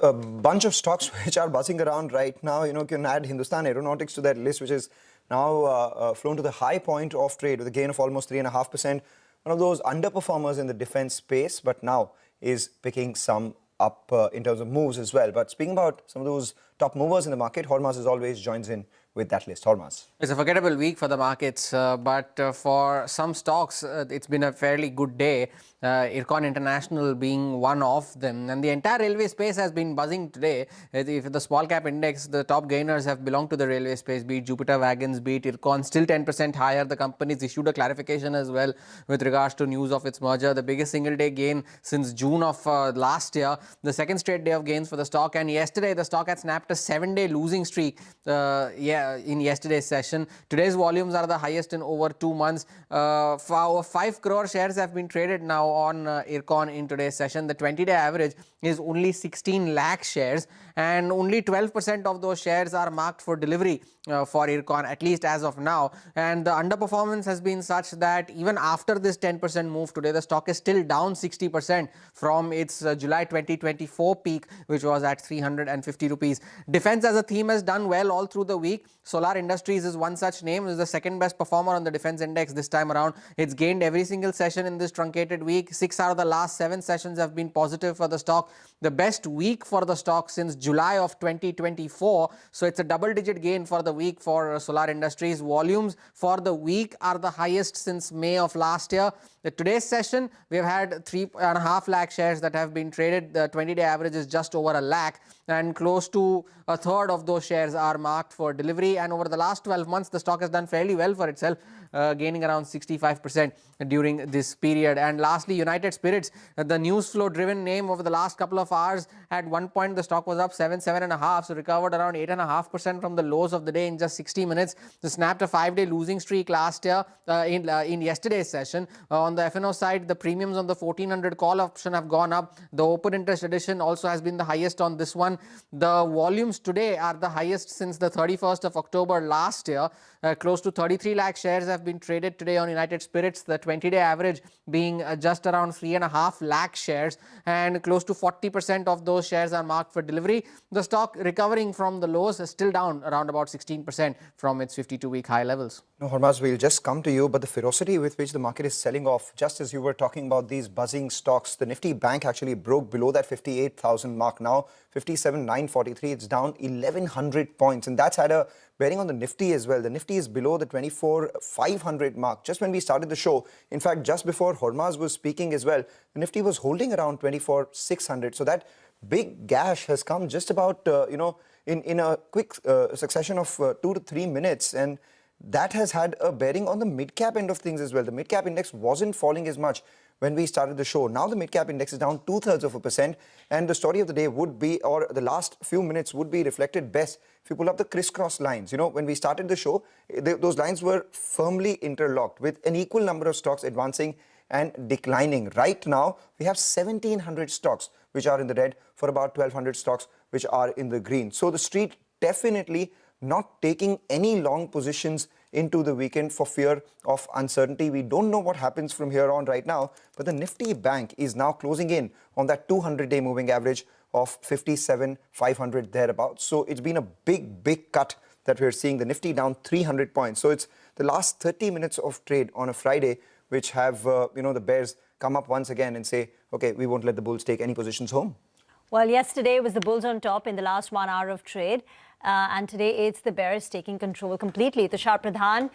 A bunch of stocks which are buzzing around right now. You can add Hindustan Aeronautics to that list, which is now flown to the high point of trade with a gain of almost 3.5%. One of those underperformers in the defense space, but now is picking some up in terms of moves as well. But speaking about some of those top movers in the market, Hormaz as always joins in with that list. Hormaz. It's a forgettable week for the markets, but for some stocks, it's been a fairly good day. Ircon International being one of them, and the entire railway space has been buzzing today. If the small cap index, the top gainers have belonged to the railway space, be it Jupiter Wagons, be it Ircon, still 10% higher. The company's issued a clarification as well with regards to news of its merger. The biggest single day gain since June of last year, the second straight day of gains for the stock, and yesterday the stock had snapped a 7-day losing streak in yesterday's session. Today's volumes are the highest in over 2 months. 5 crore shares have been traded now on Ircon in today's session. The 20-day average is only 16 lakh shares, and only 12% of those shares are marked for delivery for Ircon, at least as of now. And the underperformance has been such that even after this 10% move today, the stock is still down 60% from its July 2024 peak, which was at 350 rupees. Defense as a theme has done well all through the week. Solar Industries is one such name. It is the second best performer on the defense index this time around. It's gained every single session in this truncated week. 6 out of the last 7 sessions have been positive for the stock. The best week for the stock since July of 2024. So it's a double-digit gain for the week for Solar Industries. Volumes for the week are the highest since May of last year. Today's session, we've had 3.5 lakh shares that have been traded. The 20-day average is just over a lakh, and close to a third of those shares are marked for delivery. And over the last 12 months, the stock has done fairly well for itself, gaining around 65% during this period. And lastly, United Spirits, the news flow driven name over the last couple of hours. At one point, the stock was up 7.5, so recovered around 8.5% from the lows of the day in just 60 minutes. It snapped a 5-day losing streak last year in yesterday's session. On the F&O side, the premiums on the 1400 call option have gone up. The open interest edition also has been the highest on this one. The volumes today are the highest since the 31st of October last year. Close to 33 lakh shares have been traded today on United Spirits, the 20-day average being just around 3.5 lakh shares, and close to 40% of those shares are marked for delivery. The stock recovering from the lows is still down around about 16% from its 52-week high levels. No, Hormaz, we'll just come to you, but the ferocity with which the market is selling off, just as you were talking about these buzzing stocks, the Nifty Bank actually broke below that 58,000 mark now, 57,943. It's down 1,100 points, and that's had a bearing on the Nifty as well. The Nifty is below the 24,500 mark. Just when we started the show, in fact, just before Hormaz was speaking as well, the Nifty was holding around 24,600. So that big gash has come just about, in a quick succession of 2 to 3 minutes, and that has had a bearing on the mid-cap end of things as well. The mid-cap index wasn't falling as much when we started the show. Now the mid-cap index is down 0.2%, and the story of the day would be, or the last few minutes would be reflected best if you pull up the crisscross lines. When we started the show, those lines were firmly interlocked with an equal number of stocks advancing and declining. Right now, we have 1,700 stocks which are in the red for about 1,200 stocks which are in the green. So the street definitely not taking any long positions into the weekend for fear of uncertainty. We don't know what happens from here on right now, but the Nifty Bank is now closing in on that 200-day moving average of 57,500 thereabouts. So it's been a big cut that we're seeing. The Nifty down 300 points. So it's the last 30 minutes of trade on a Friday which have, the bears come up once again and say, okay, we won't let the bulls take any positions home. Well, yesterday was the bulls on top in the last 1 hour of trade. And today it's the bears taking control completely. Tushar Pradhan,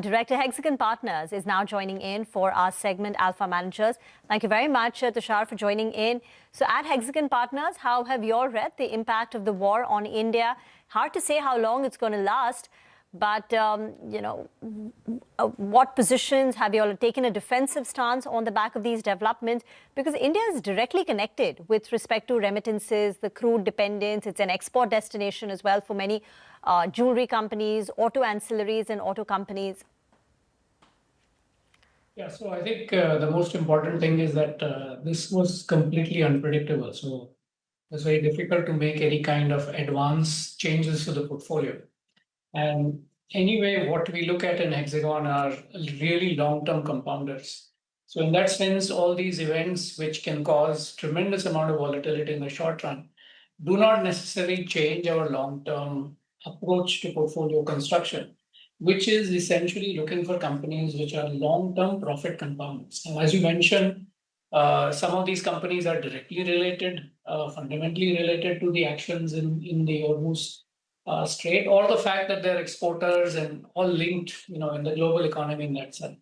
Director Hexagon Partners, is now joining in for our segment Alpha Managers. Thank you very much, Tushar, for joining in. So at Hexagon Partners, how have you all read the impact of the war on India? Hard to say how long it's going to last. But, what positions have you all taken a defensive stance on the back of these developments? Because India is directly connected with respect to remittances, the crude dependence. It's an export destination as well for many jewelry companies, auto ancillaries and auto companies. Yeah, so I think the most important thing is that this was completely unpredictable. So it's very difficult to make any kind of advanced changes to the portfolio. And anyway, what we look at in Hexagon are really long-term compounders. So in that sense, all these events which can cause tremendous amount of volatility in the short run do not necessarily change our long-term approach to portfolio construction, which is essentially looking for companies which are long-term profit compounders. Now, as you mentioned, some of these companies are directly related, fundamentally related to the actions in the Hormuz Strait, or the fact that they're exporters and all linked, in the global economy in that sense.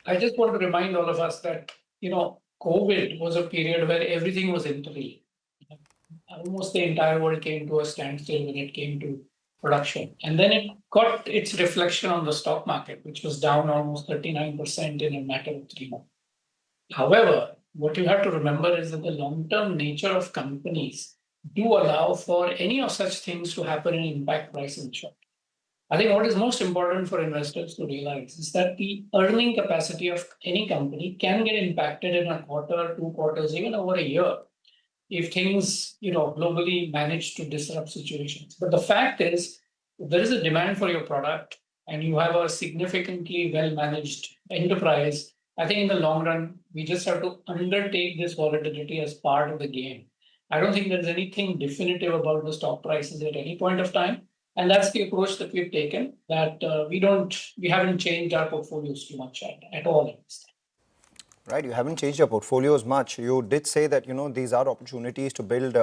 I just want to remind all of us that, COVID was a period where everything was interlinked. Almost the entire world came to a standstill when it came to production. And then it got its reflection on the stock market, which was down almost 39% in a matter of 3 months. However, what you have to remember is that the long-term nature of companies do allow for any of such things to happen and impact price in short. I think what is most important for investors to realize is that the earning capacity of any company can get impacted in a quarter, 2 quarters, even over a year, if things, globally manage to disrupt situations. But the fact is, if there is a demand for your product and you have a significantly well-managed enterprise, I think in the long run, we just have to undertake this volatility as part of the game. I don't think there's anything definitive about the stock prices at any point of time. And that's the approach that we've taken, that we haven't changed our portfolios too much at all. Right, you haven't changed your portfolios much. You did say that, these are opportunities to build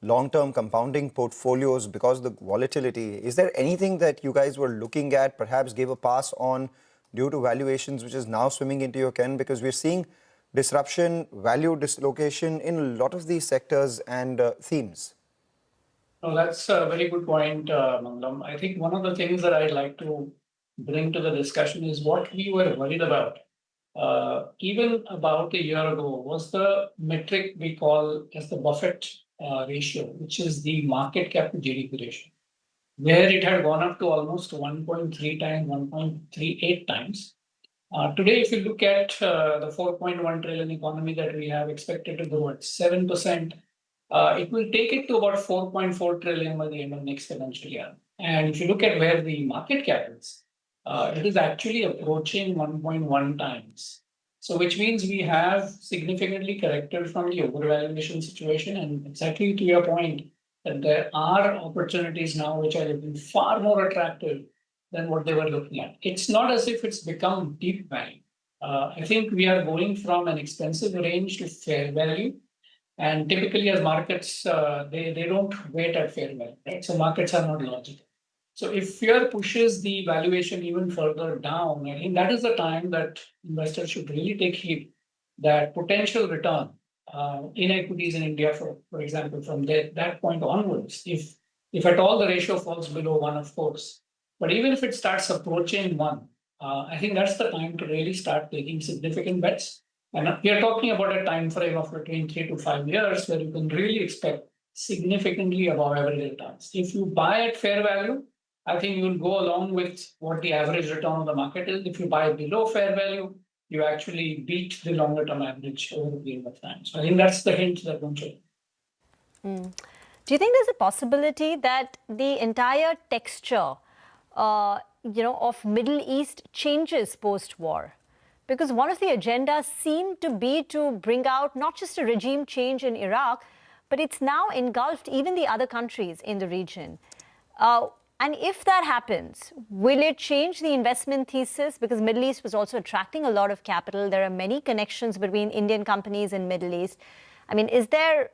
long-term compounding portfolios because of the volatility. Is there anything that you guys were looking at, perhaps gave a pass on due to valuations, which is now swimming into your ken? Because we're seeing disruption, value dislocation in a lot of these sectors and themes. No, that's a very good point, Mangalam. I think one of the things that I'd like to bring to the discussion is what we were worried about. Even about a year ago, was the metric we call as the Buffett ratio, which is the market cap to GDP ratio, where it had gone up to almost 1.3 times, 1.38 times. Today, if you look at the 4.1 trillion economy that we have expected to grow at 7%, it will take it to about 4.4 trillion by the end of next financial year. And if you look at where the market cap is, it is actually approaching 1.1 times. So which means we have significantly corrected from the overvaluation situation. And exactly to your point, that there are opportunities now which are looking far more attractive than what they were looking at. It's not as if it's become deep value. I think we are going from an expensive range to fair value. And typically as markets, they don't wait at fair value, right? So markets are not logical. So if fear pushes the valuation even further down, I think that is the time that investors should really take heed that potential return in equities in India, for example, from that point onwards, if at all the ratio falls below 1, of course, but even if it starts approaching 1, I think that's the time to really start taking significant bets. And we are talking about a time frame of between 3 to 5 years where you can really expect significantly above average returns. If you buy at fair value, I think you will go along with what the average return of the market is. If you buy below fair value, you actually beat the longer term average over a period of time. So I think that's the hint that one should. Do you think there's a possibility that the entire texture, of Middle East changes post-war? Because one of the agendas seemed to be to bring out not just a regime change in Iraq, but it's now engulfed even the other countries in the region. And if that happens, will it change the investment thesis? Because Middle East was also attracting a lot of capital. There are many connections between Indian companies in Middle East. I mean, is there,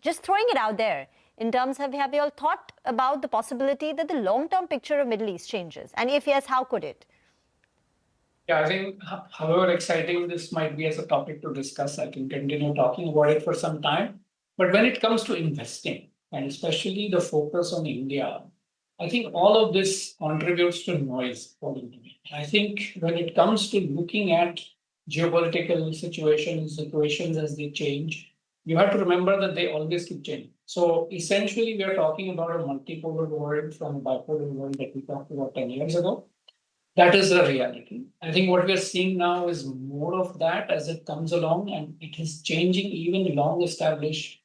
just throwing it out there, in terms of, have you all thought about the possibility that the long-term picture of Middle East changes? And if yes, how could it? Yeah, I think however exciting this might be as a topic to discuss, I can continue talking about it for some time. But when it comes to investing, and especially the focus on India, I think all of this contributes to noise, according to me. I think when it comes to looking at geopolitical situations as they change, you have to remember that they always keep changing. So essentially, we are talking about a multipolar world from a bipolar world that we talked about 10 years ago. That is the reality. I think what we are seeing now is more of that as it comes along, and it is changing even long-established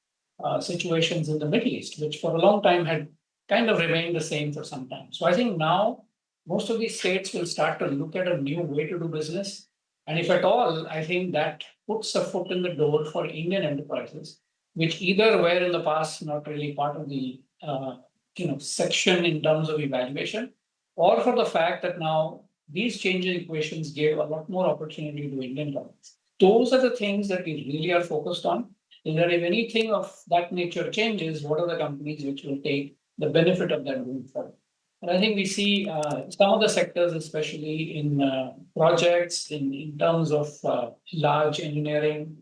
situations in the Middle East, which for a long time had kind of remained the same for some time. So I think now most of these states will start to look at a new way to do business. And if at all, I think that puts a foot in the door for Indian enterprises, which either were in the past not really part of the section in terms of evaluation, or for the fact that now these changing equations gave a lot more opportunity to Indian companies. Those are the things that we really are focused on. And that if anything of that nature changes, what are the companies which will take the benefit of that going forward? And I think we see some of the sectors, especially in projects, in terms of large engineering,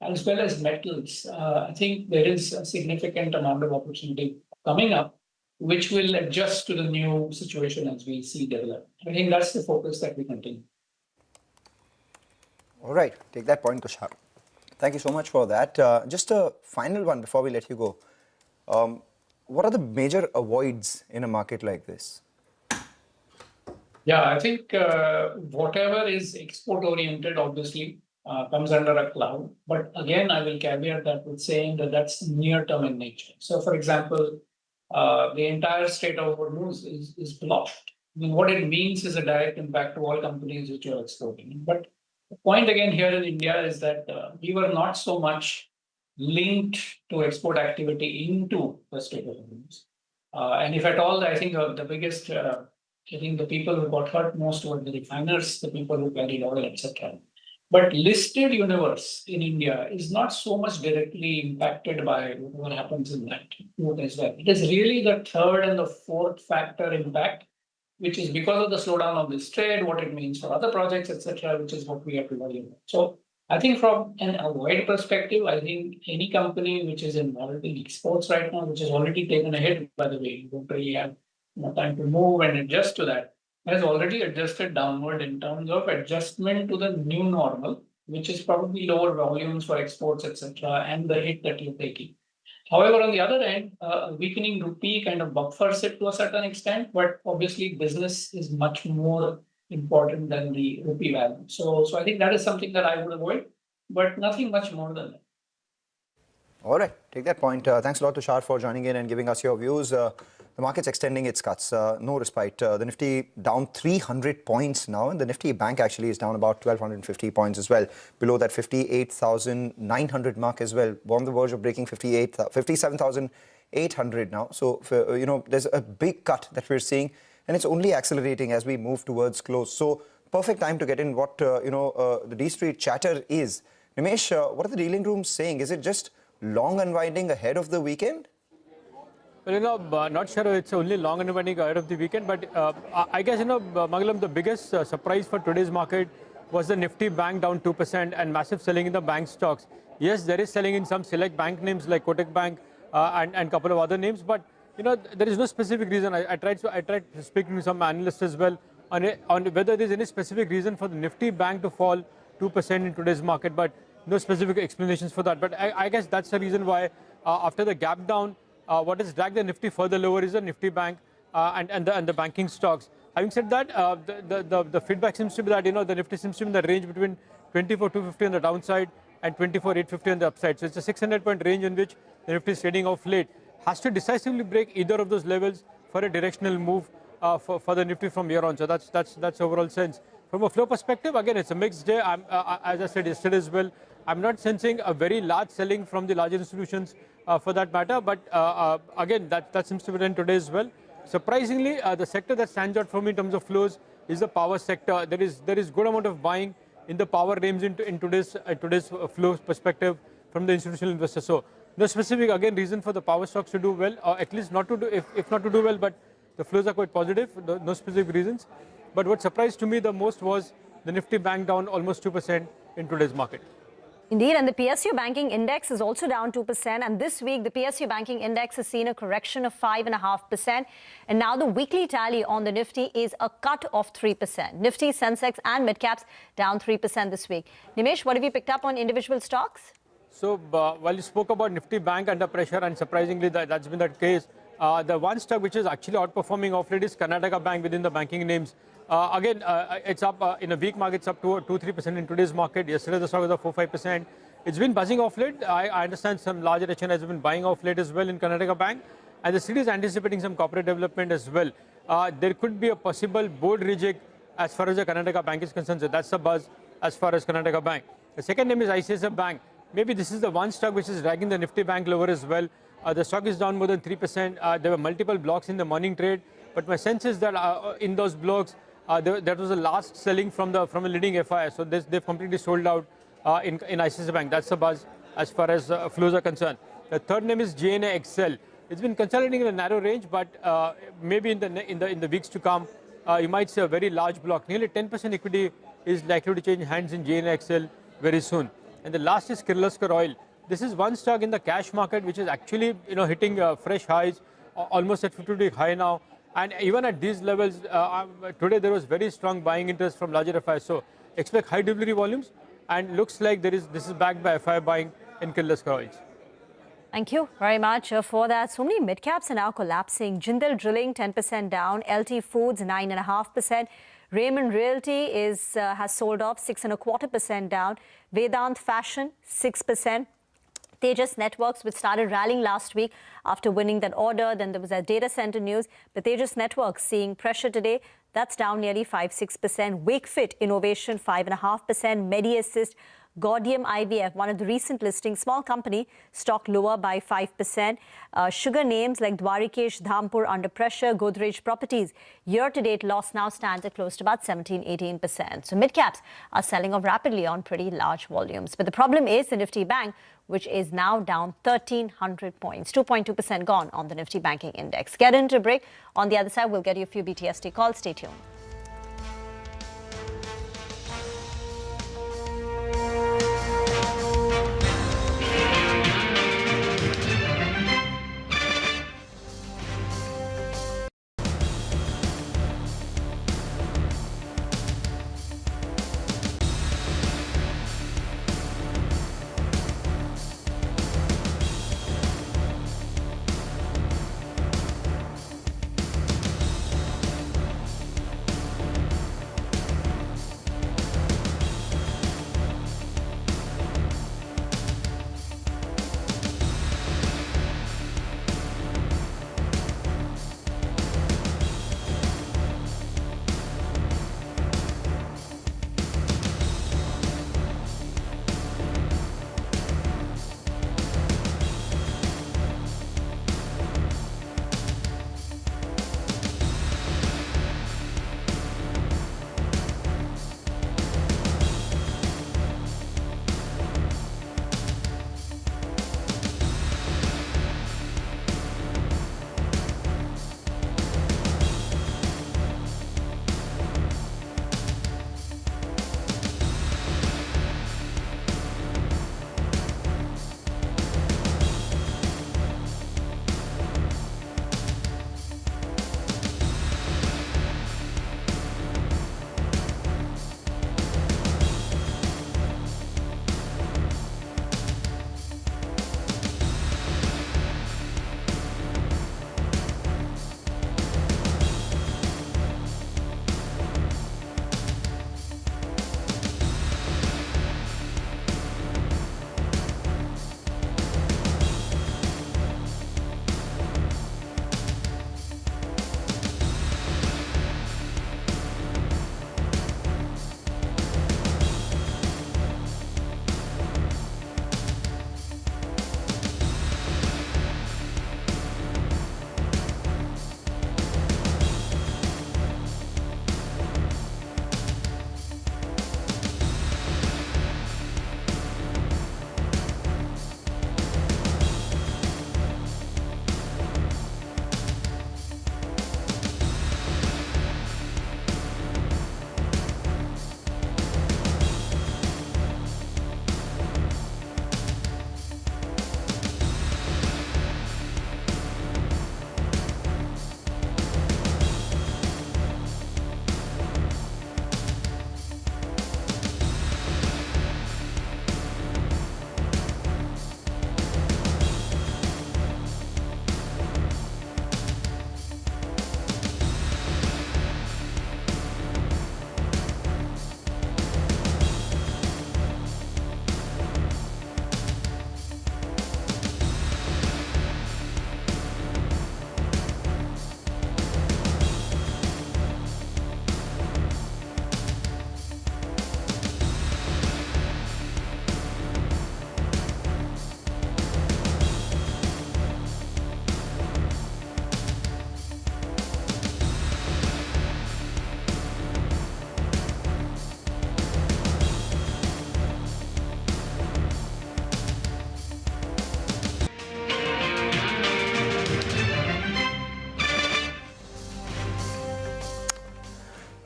as well as metals. I think there is a significant amount of opportunity coming up, which will adjust to the new situation as we see develop. I think that's the focus that we continue. All right, take that point, Tushar. Thank you so much for that. Just a final one before we let you go. What are the major avoids in a market like this? Yeah, I think whatever is export oriented obviously comes under a cloud. But again, I will caveat that with saying that that's near term in nature. So for example, the entire Strait of Hormuz is blocked. I mean, what it means is a direct impact to all companies which are exporting. But the point again here in India is that we were not so much linked to export activity into the Strait of Hormuz. And if at all, I think the biggest, I think the people who got hurt most were the refiners, the people who carried oil, etc. But listed universe in India is not so much directly impacted by what happens in that route as well. It is really the third and the fourth factor impact, which is because of the slowdown of this trade, what it means for other projects, etc., which is what we have to worry about. So I think from an avoid perspective, I think any company which is involved in exports right now, which has already taken a hit, by the way, you don't really have time to move and adjust to that, has already adjusted downward in terms of adjustment to the new normal, which is probably lower volumes for exports, etc., and the hit that you're taking. However, on the other end, a weakening rupee kind of buffers it to a certain extent, but obviously business is much more important than the rupee value. So I think that is something that I would avoid, but nothing much more than that. All right, take that point. Thanks a lot, Tushar, for joining in and giving us your views. The market's extending its cuts, no respite. The Nifty down 300 points now, and the Nifty Bank actually is down about 1,250 points as well, below that 58,900 mark as well. We're on the verge of breaking 57,800 now. So, there's a big cut that we're seeing, and it's only accelerating as we move towards close. So, perfect time to get in what, the D-Street chatter is. Nimesh, what are the dealing rooms saying? Is it just long unwinding ahead of the weekend? Well, not sure it's only long unwinding ahead of the weekend, but I guess, Mangalam, the biggest surprise for today's market was the Nifty Bank down 2% and massive selling in the bank stocks. Yes, there is selling in some select bank names like Kotak Bank and a couple of other names, but there is no specific reason. I tried speaking to some analysts as well on whether there is any specific reason for the Nifty Bank to fall 2% in today's market, but no specific explanations for that. But I guess that's the reason why after the gap down, what has dragged the Nifty further lower is the Nifty Bank and the banking stocks. Having said that, the feedback seems to be that the Nifty seems to be in the range between 24,250 on the downside and 24,850 on the upside. So it's a 600-point range in which the Nifty is trading off late. Has to decisively break either of those levels for a directional move for the Nifty from here on. So that's overall sense. From a flow perspective, again, it's a mixed day. As I said yesterday as well, I'm not sensing a very large selling from the larger institutions for that matter. But again, that seems to be done today as well. Surprisingly, the sector that stands out for me in terms of flows is the power sector. There is good amount of buying in the power names in today's flow perspective from the institutional investors. So no specific reason for the power stocks to do well, or at least not to do if not to do well, but the flows are quite positive. No specific reasons. But what surprised to me the most was the Nifty Bank down almost 2% in today's market. Indeed, and the PSU banking index is also down 2%. And this week, the PSU banking index has seen a correction of 5.5%. And now the weekly tally on the Nifty is a cut of 3%. Nifty, Sensex and midcaps down 3% this week. Nimesh, what have you picked up on individual stocks? So while you spoke about Nifty Bank under pressure, and surprisingly that's been the case, the one stock which is actually outperforming of late is Karnataka Bank within the banking names. It's up in a weak market, it's up 2-3% in today's market. Yesterday the stock was up 4-5%. It's been buzzing off late. I understand some larger HN has been buying off late as well in Karnataka Bank. And the city is anticipating some corporate development as well. There could be a possible board reject as far as the Karnataka Bank is concerned. So that's the buzz as far as Karnataka Bank. The second name is ICICI Bank. Maybe this is the one stock which is dragging the Nifty Bank lower as well. The stock is down more than 3%. There were multiple blocks in the morning trade, but my sense is that in those blocks, that was the last selling from a leading FI. So they've completely sold out in ICICI Bank. That's the buzz as far as flows are concerned. The third name is JNXL. It's been consolidating in a narrow range, but maybe in the weeks to come, you might see a very large block. Nearly 10% equity is likely to change hands in JNXL very soon. And the last is Kirloskar Oil. This is one stock in the cash market which is actually hitting fresh highs, almost at 50-week high now. And even at these levels, today there was very strong buying interest from larger FIs. So expect high delivery volumes, and looks like this is backed by FI buying in Kirloskar Oils. Thank you very much for that. So many mid-caps are now collapsing. Jindal Drilling 10% down, LT Foods 9.5%. Raymond Realty has sold off 6.25% down. Vedant Fashion 6%. Tejas Networks, which started rallying last week after winning that order. Then there was a data center news. But Tejas Networks seeing pressure today. That's down nearly 5-6%. Wakefit Innovation 5.5%. MediAssist, Gaudium IVF, one of the recent listings, small company, stock lower by 5%. Sugar names like Dwarikesh Dhampur under pressure. Godrej Properties, year-to-date loss now stands at close to about 17-18%. So mid-caps are selling off rapidly on pretty large volumes. But the problem is the Nifty Bank, which is now down 1,300 points, 2.2% gone on the Nifty Banking Index. Get into a break. On the other side, we'll get you a few BTST calls. Stay tuned.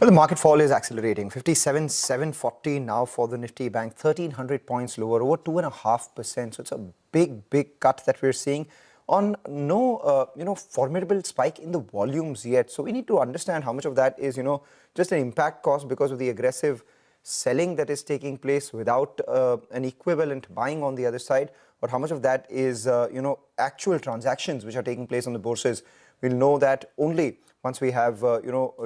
Well, the market fall is accelerating. 57,740 now for the Nifty Bank, 1,300 points lower, over 2.5%. So it's a big cut that we're seeing on no, formidable spike in the volumes yet. So we need to understand how much of that is, just an impact cost because of the aggressive selling that is taking place without an equivalent buying on the other side, or how much of that is, actual transactions which are taking place on the bourses. We'll know that only once we have,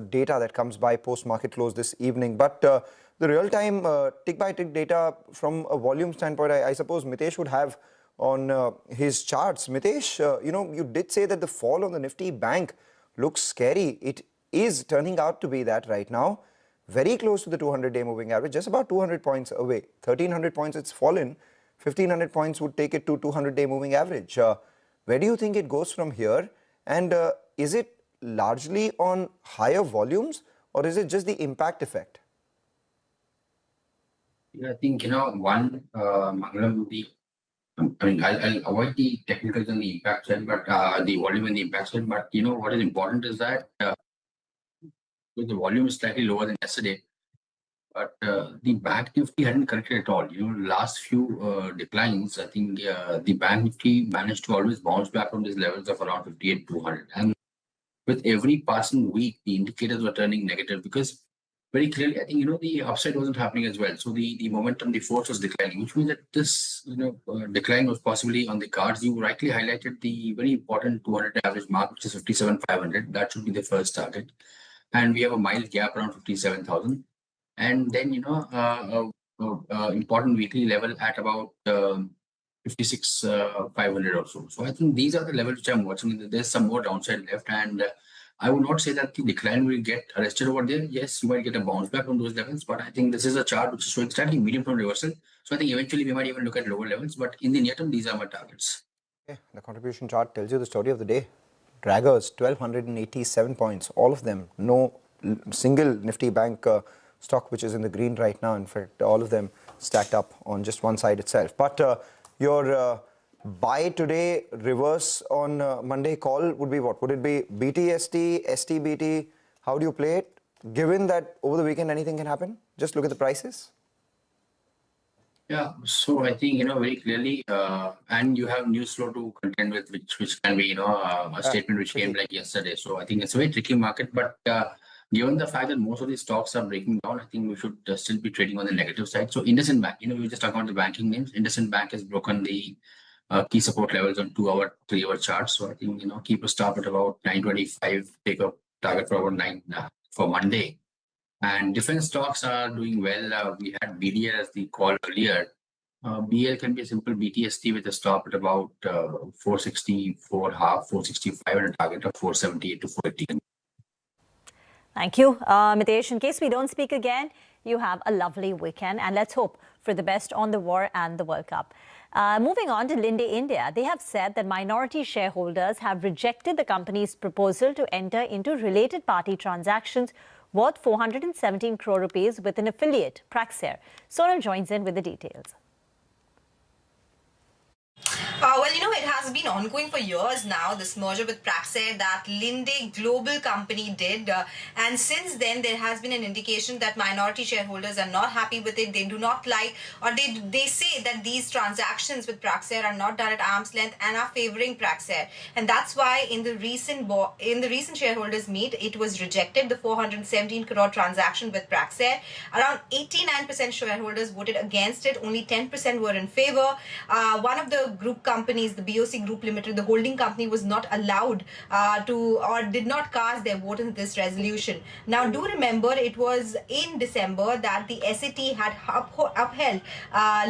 data that comes by post-market close this evening. But the real-time tick-by-tick data from a volume standpoint, I suppose Mitesh would have on his charts. Mitesh, you did say that the fall on the Nifty Bank looks scary. It is turning out to be that right now. Very close to the 200-day moving average, just about 200 points away. 1,300 points it's fallen. 1,500 points would take it to 200-day moving average. Where do you think it goes from here? And is it largely on higher volumes, or is it just the impact effect? Yeah, I think, one, Mangalam, I'll avoid the technicals and the impact side, but the volume and the impact side. But, what is important is that the volume is slightly lower than yesterday, but the Bank Nifty hadn't corrected at all. Last few declines, I think the Bank Nifty managed to always bounce back from these levels of around 58,200. And with every passing week, the indicators were turning negative because very clearly, I think, the upside wasn't happening as well. So the momentum, the force was declining, which means that this, decline was possibly on the cards. You rightly highlighted the very important 200 average mark, which is 57,500. That should be the first target. And we have a mild gap around 57,000. And then, important weekly level at about 56,500 or so. So I think these are the levels which I'm watching. There's some more downside left, and I would not say that the decline will get arrested over there. Yes, you might get a bounce back from those levels, but I think this is a chart which is showing slightly medium-term reversal. So I think eventually we might even look at lower levels, but in the near term, these are my targets. Okay, the contribution chart tells you the story of the day. Draggers, 1,287 points, all of them. No single Nifty Bank stock which is in the green right now. In fact, all of them stacked up on just one side itself. But your buy today, reverse on Monday call would be what? Would it be BTST, STBT? How do you play it? Given that over the weekend anything can happen, just look at the prices. Yeah, so I think, very clearly, and you have news flow to contend with, which can be, a statement which came like yesterday. So I think it's a very tricky market, but given the fact that most of these stocks are breaking down, I think we should still be trading on the negative side. So IndusInd Bank, we just talk about the banking names. IndusInd Bank has broken the key support levels on 2-hour, 3-hour charts. So I think, keep a stop at about 925, take a target for about 9 for Monday. And defense stocks are doing well. We had BDL as the call earlier. BL can be a simple BTST with a stop at about 464 half, 465 and a target of 478 to 480. Thank you, Mitesh. In case we don't speak again, you have a lovely weekend, and let's hope for the best on the war and the World Cup. Moving on to Linde India, they have said that minority shareholders have rejected the company's proposal to enter into related party transactions worth 417 crore rupees with an affiliate, Praxair. Sonal joins in with the details. Well, it has been ongoing for years now, this merger with Praxair that Linde Global Company did. And since then, there has been an indication that minority shareholders are not happy with it. They do not like, or they say that these transactions with Praxair are not done at arm's length and are favoring Praxair. And that's why in the recent shareholders meet, it was rejected, the 417 crore transaction with Praxair. Around 89% shareholders voted against it. Only 10% were in favor. One of the group companies, the BOC Group Limited, the holding company, was not allowed did not cast their vote in this resolution. Now, do remember, it was in December that the SAT had upheld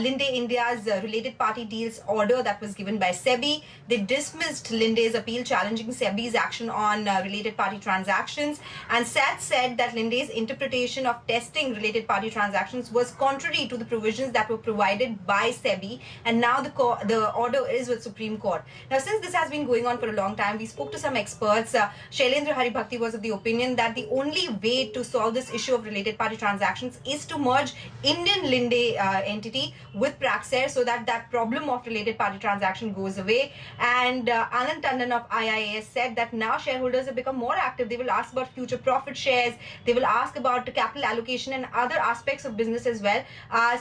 Linde India's related party deals order that was given by SEBI. They dismissed Linde's appeal challenging SEBI's action on related party transactions. And SAT said that Linde's interpretation of testing related party transactions was contrary to the provisions that were provided by SEBI. And now the order is with Supreme Court. about. Now, since this has been going on for a long time, we spoke to some experts. Shailendra Haribhakti was of the opinion that the only way to solve this issue of related party transactions is to merge Indian Linde entity with Praxair so that that problem of related party transaction goes away. And Anand Tandon of IIAS said that now shareholders have become more active. They will ask about future profit shares. They will ask about capital allocation and other aspects of business as well.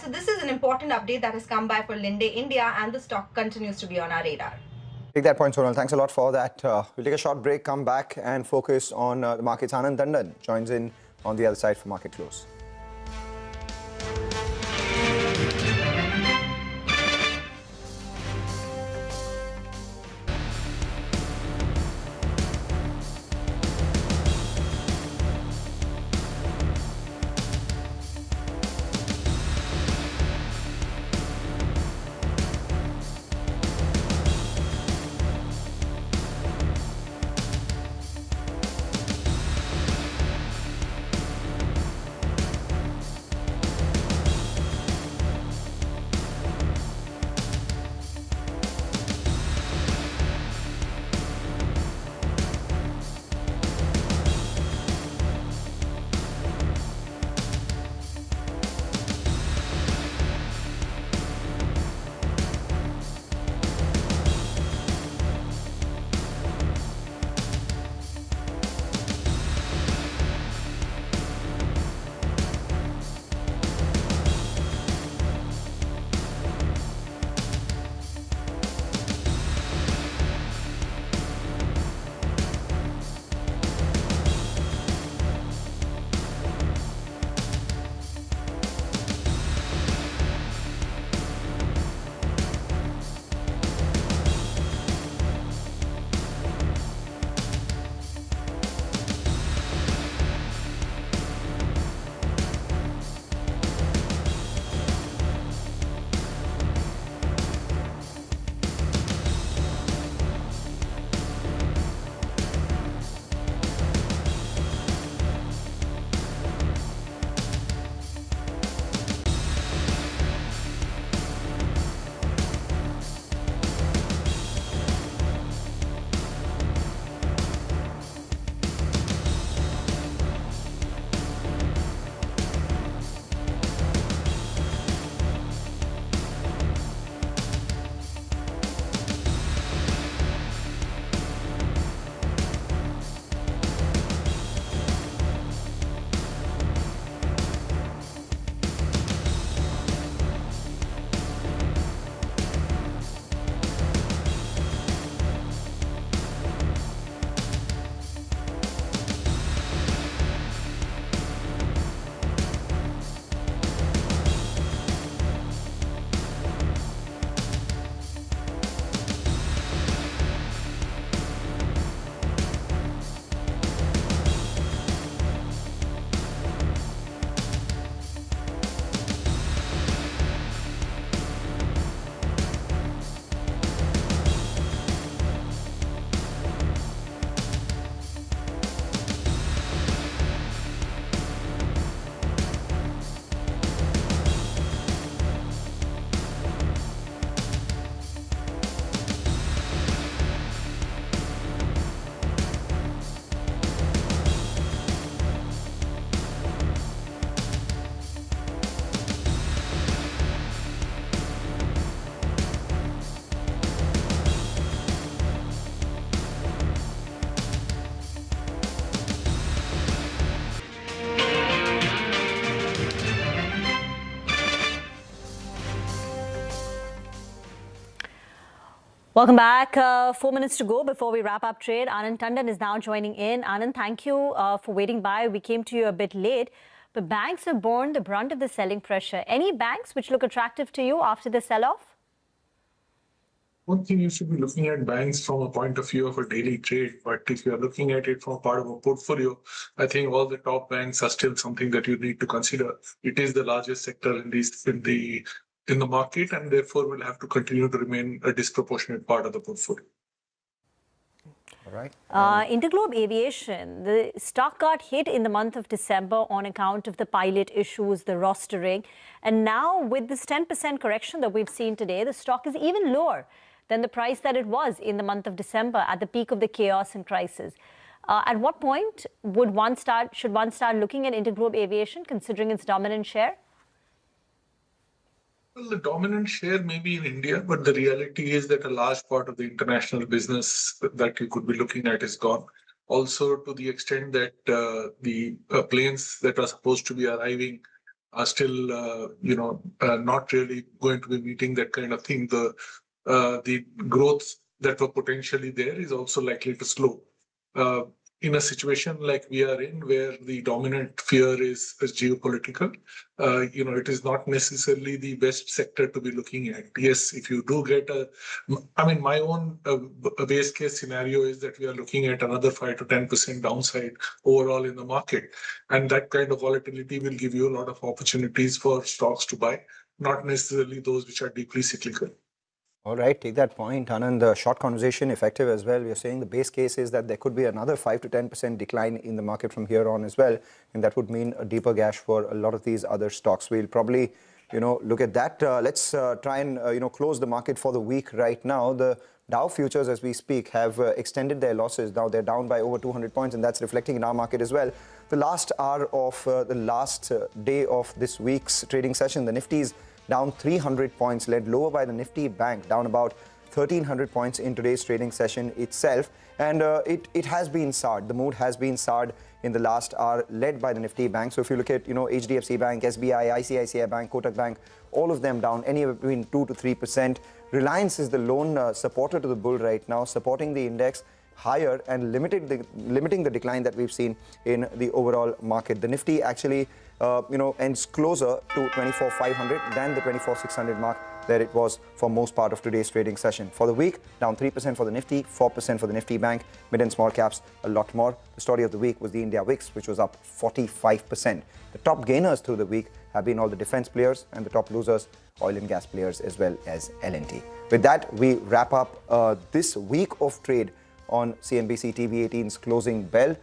So this is an important update that has come by for Linde India, and the stock continues to be on our radar. Take that point, Sonal. Thanks a lot for that. We'll take a short break, come back and focus on the markets. Anand Tandon joins in on the other side for Market Close. Welcome back. 4 minutes to go before we wrap up trade. Anand Tandon is now joining in. Anand, thank you for waiting by. We came to you a bit late, but banks have borne the brunt of the selling pressure. Any banks which look attractive to you after the sell-off? One thing, you should be looking at banks from a point of view of a daily trade, but if you are looking at it from part of a portfolio, I think all the top banks are still something that you need to consider. It is the largest sector in the market, and therefore will have to continue to remain a disproportionate part of the portfolio. All right. Interglobe Aviation, the stock got hit in the month of December on account of the pilot issues, the rostering. And now with this 10% correction that we've seen today, the stock is even lower than the price that it was in the month of December at the peak of the chaos and crisis. At what point should one start looking at Interglobe Aviation, considering its dominant share? Well, the dominant share may be in India, but the reality is that a large part of the international business that you could be looking at is gone. Also, to the extent that the planes that are supposed to be arriving are still, not really going to be meeting that kind of thing. The growth that were potentially there is also likely to slow. In a situation like we are in, where the dominant fear is geopolitical, it is not necessarily the best sector to be looking at. Yes, if you do get my own base case scenario is that we are looking at another 5 to 10% downside overall in the market. And that kind of volatility will give you a lot of opportunities for stocks to buy, not necessarily those which are deeply cyclical. All right, take that point, Anand. Short conversation effective as well. We are saying the base case is that there could be another 5 to 10% decline in the market from here on as well, and that would mean a deeper gash for a lot of these other stocks. We'll probably, look at that. Let's try and close the market for the week right now. The Dow futures, as we speak, have extended their losses. Now they're down by over 200 points, and that's reflecting in our market as well. The last hour of the last day of this week's trading session, the Nifty's down 300 points, led lower by the Nifty Bank, down about 1,300 points in today's trading session itself. And it has been soured. The mood has been soured in the last hour, led by the Nifty Bank. So if you look at, HDFC Bank, SBI, ICICI Bank, Kotak Bank, all of them down anywhere between 2 to 3%. Reliance is the lone supporter to the bull right now, supporting the index higher and limiting the decline that we've seen in the overall market. The Nifty actually ends closer to 24,500 than the 24,600 mark that it was for most part of today's trading session. For the week, down 3% for the Nifty, 4% for the Nifty Bank, mid and small caps a lot more. The story of the week was the India VIX, which was up 45%. The top gainers through the week have been all the defense players, and the top losers, oil and gas players as well as L&T. With that, we wrap up this week of trade on CNBC TV 18's closing bell.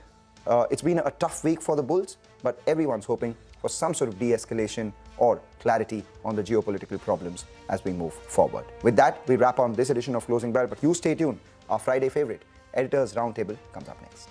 It's been a tough week for the bulls, but everyone's hoping for some sort of de-escalation or clarity on the geopolitical problems as we move forward. With that, we wrap on this edition of Closing Bell, but you stay tuned. Our Friday favorite, Editors Roundtable, comes up next.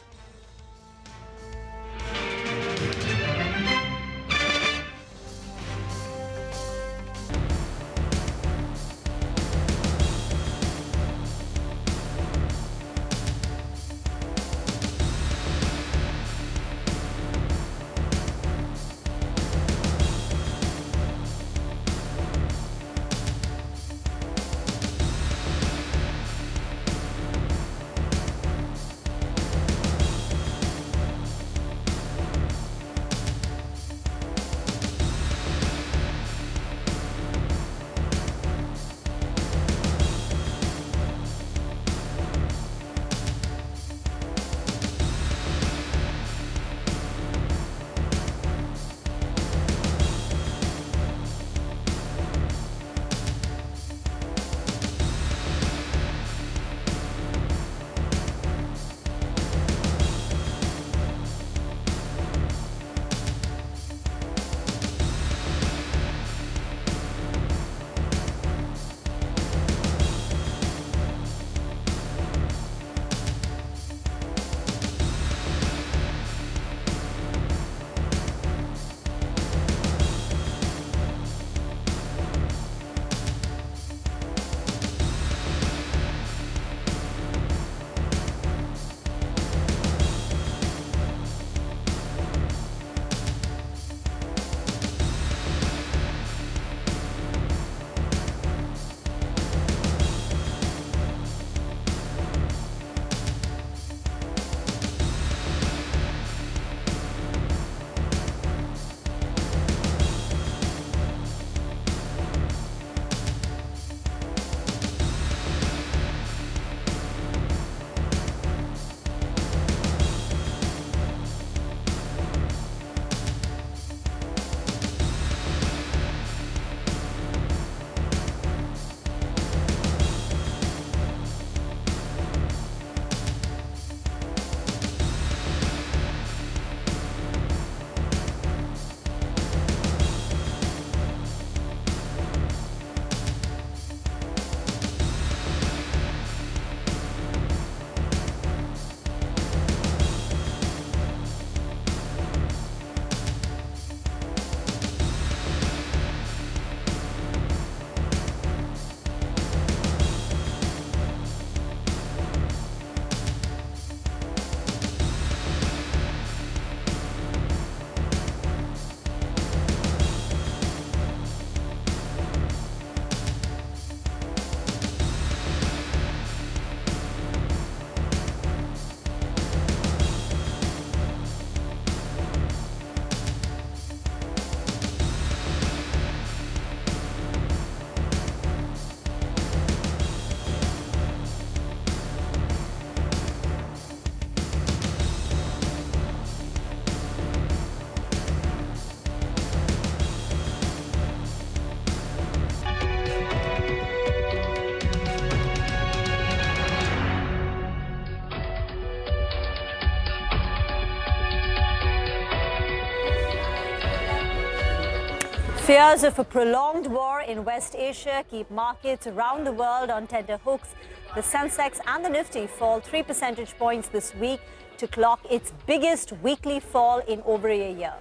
Fears of a prolonged war in West Asia keep markets around the world on tender hooks. The Sensex and the Nifty fall 3 percentage points this week to clock its biggest weekly fall in over a year.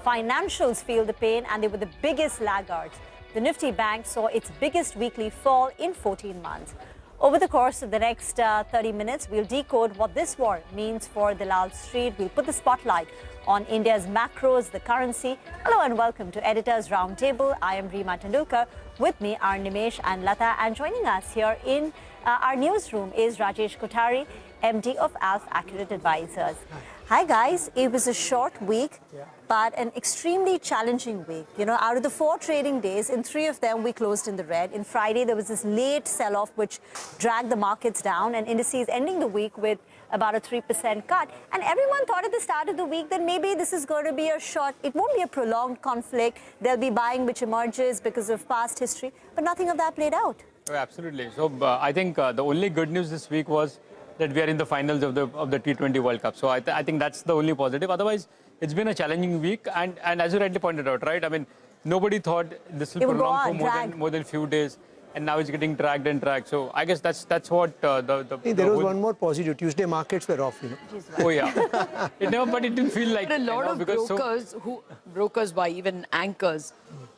Financials feel the pain and they were the biggest laggards. The Nifty Bank saw its biggest weekly fall in 14 months. Over the course of the next 30 minutes, we'll decode what this war means for Dalal Street. We'll put the spotlight on India's macros, the currency. Hello and welcome to Editors Roundtable. I am Reema Tendulkar. With me are Nimesh and Lata. And joining us here in our newsroom is Rajesh Kothari, MD of Alf Accurate Advisors. Hi guys, it was a short week, but an extremely challenging week. You know, out of the 4 trading days, in 3 of them we closed in the red. In Friday, there was this late sell-off which dragged the markets down, and indices ending the week with about a 3% cut. And everyone thought at the start of the week that maybe this is going to be a short, it won't be a prolonged conflict. There'll be buying which emerges because of past history, but nothing of that played out. Oh, absolutely. So I think the only good news this week was that we are in the finals of the T20 World Cup. So I think that's the only positive. Otherwise, it's been a challenging week. And as you rightly pointed out, right? I mean, nobody thought this will prolong for more than few days. And now it's getting dragged and dragged. So I guess that's what there was one more positive. Tuesday markets were off, you know. Oh yeah. But it didn't feel like. But a lot of brokers, by even anchors,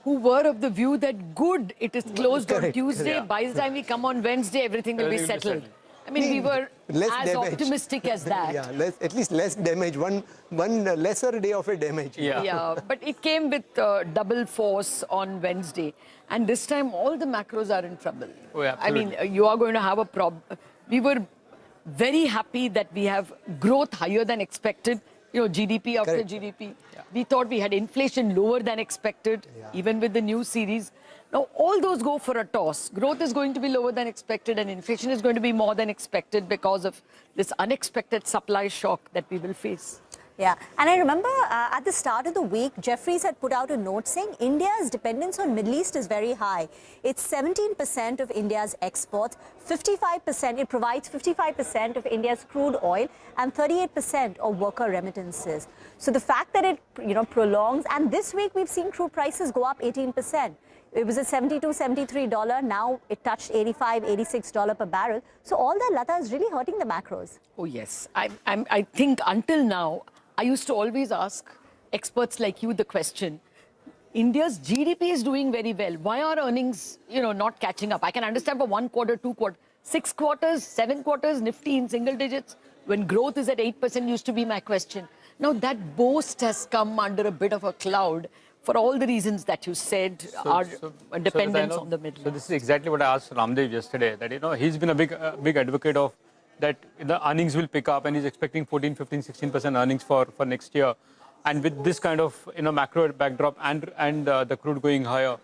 who were of the view that good, it is closed on Tuesday. By the time we come on Wednesday, everything will be settled. I mean, we were as optimistic as that. Yeah, at least less damage, one lesser day of a damage. Yeah, but it came with double force on Wednesday. And this time, all the macros are in trouble. Oh, yeah, I mean, you are going to have a problem. We were very happy that we have growth higher than expected. You know, GDP after GDP. We thought we had inflation lower than expected, even with the new series. Now, all those go for a toss. Growth is going to be lower than expected and inflation is going to be more than expected because of this unexpected supply shock that we will face. Yeah, and I remember at the start of the week, Jeffries had put out a note saying India's dependence on Middle East is very high. It's 17% of India's exports, 55%, it provides 55% of India's crude oil and 38% of worker remittances. So the fact that it, prolongs, and this week we've seen crude prices go up 18%. It was at $72, $73. Now it touched $85, $86 per barrel. So all that, Lata, is really hurting the macros. Oh, yes. I think until now, I used to always ask experts like you the question, India's GDP is doing very well. Why are earnings, not catching up? I can understand for 1 quarter, 2 quarters, 6 quarters, 7 quarters, Nifty in single digits. When growth is at 8% used to be my question. Now that boast has come under a bit of a cloud. For all the reasons that you said, our dependence on the Middle East. So this is exactly what I asked Ramdev yesterday, that he's been a big advocate of that the earnings will pick up and he's expecting 14, 15, 16% earnings for next year. And with this kind of macro backdrop and the crude going higher,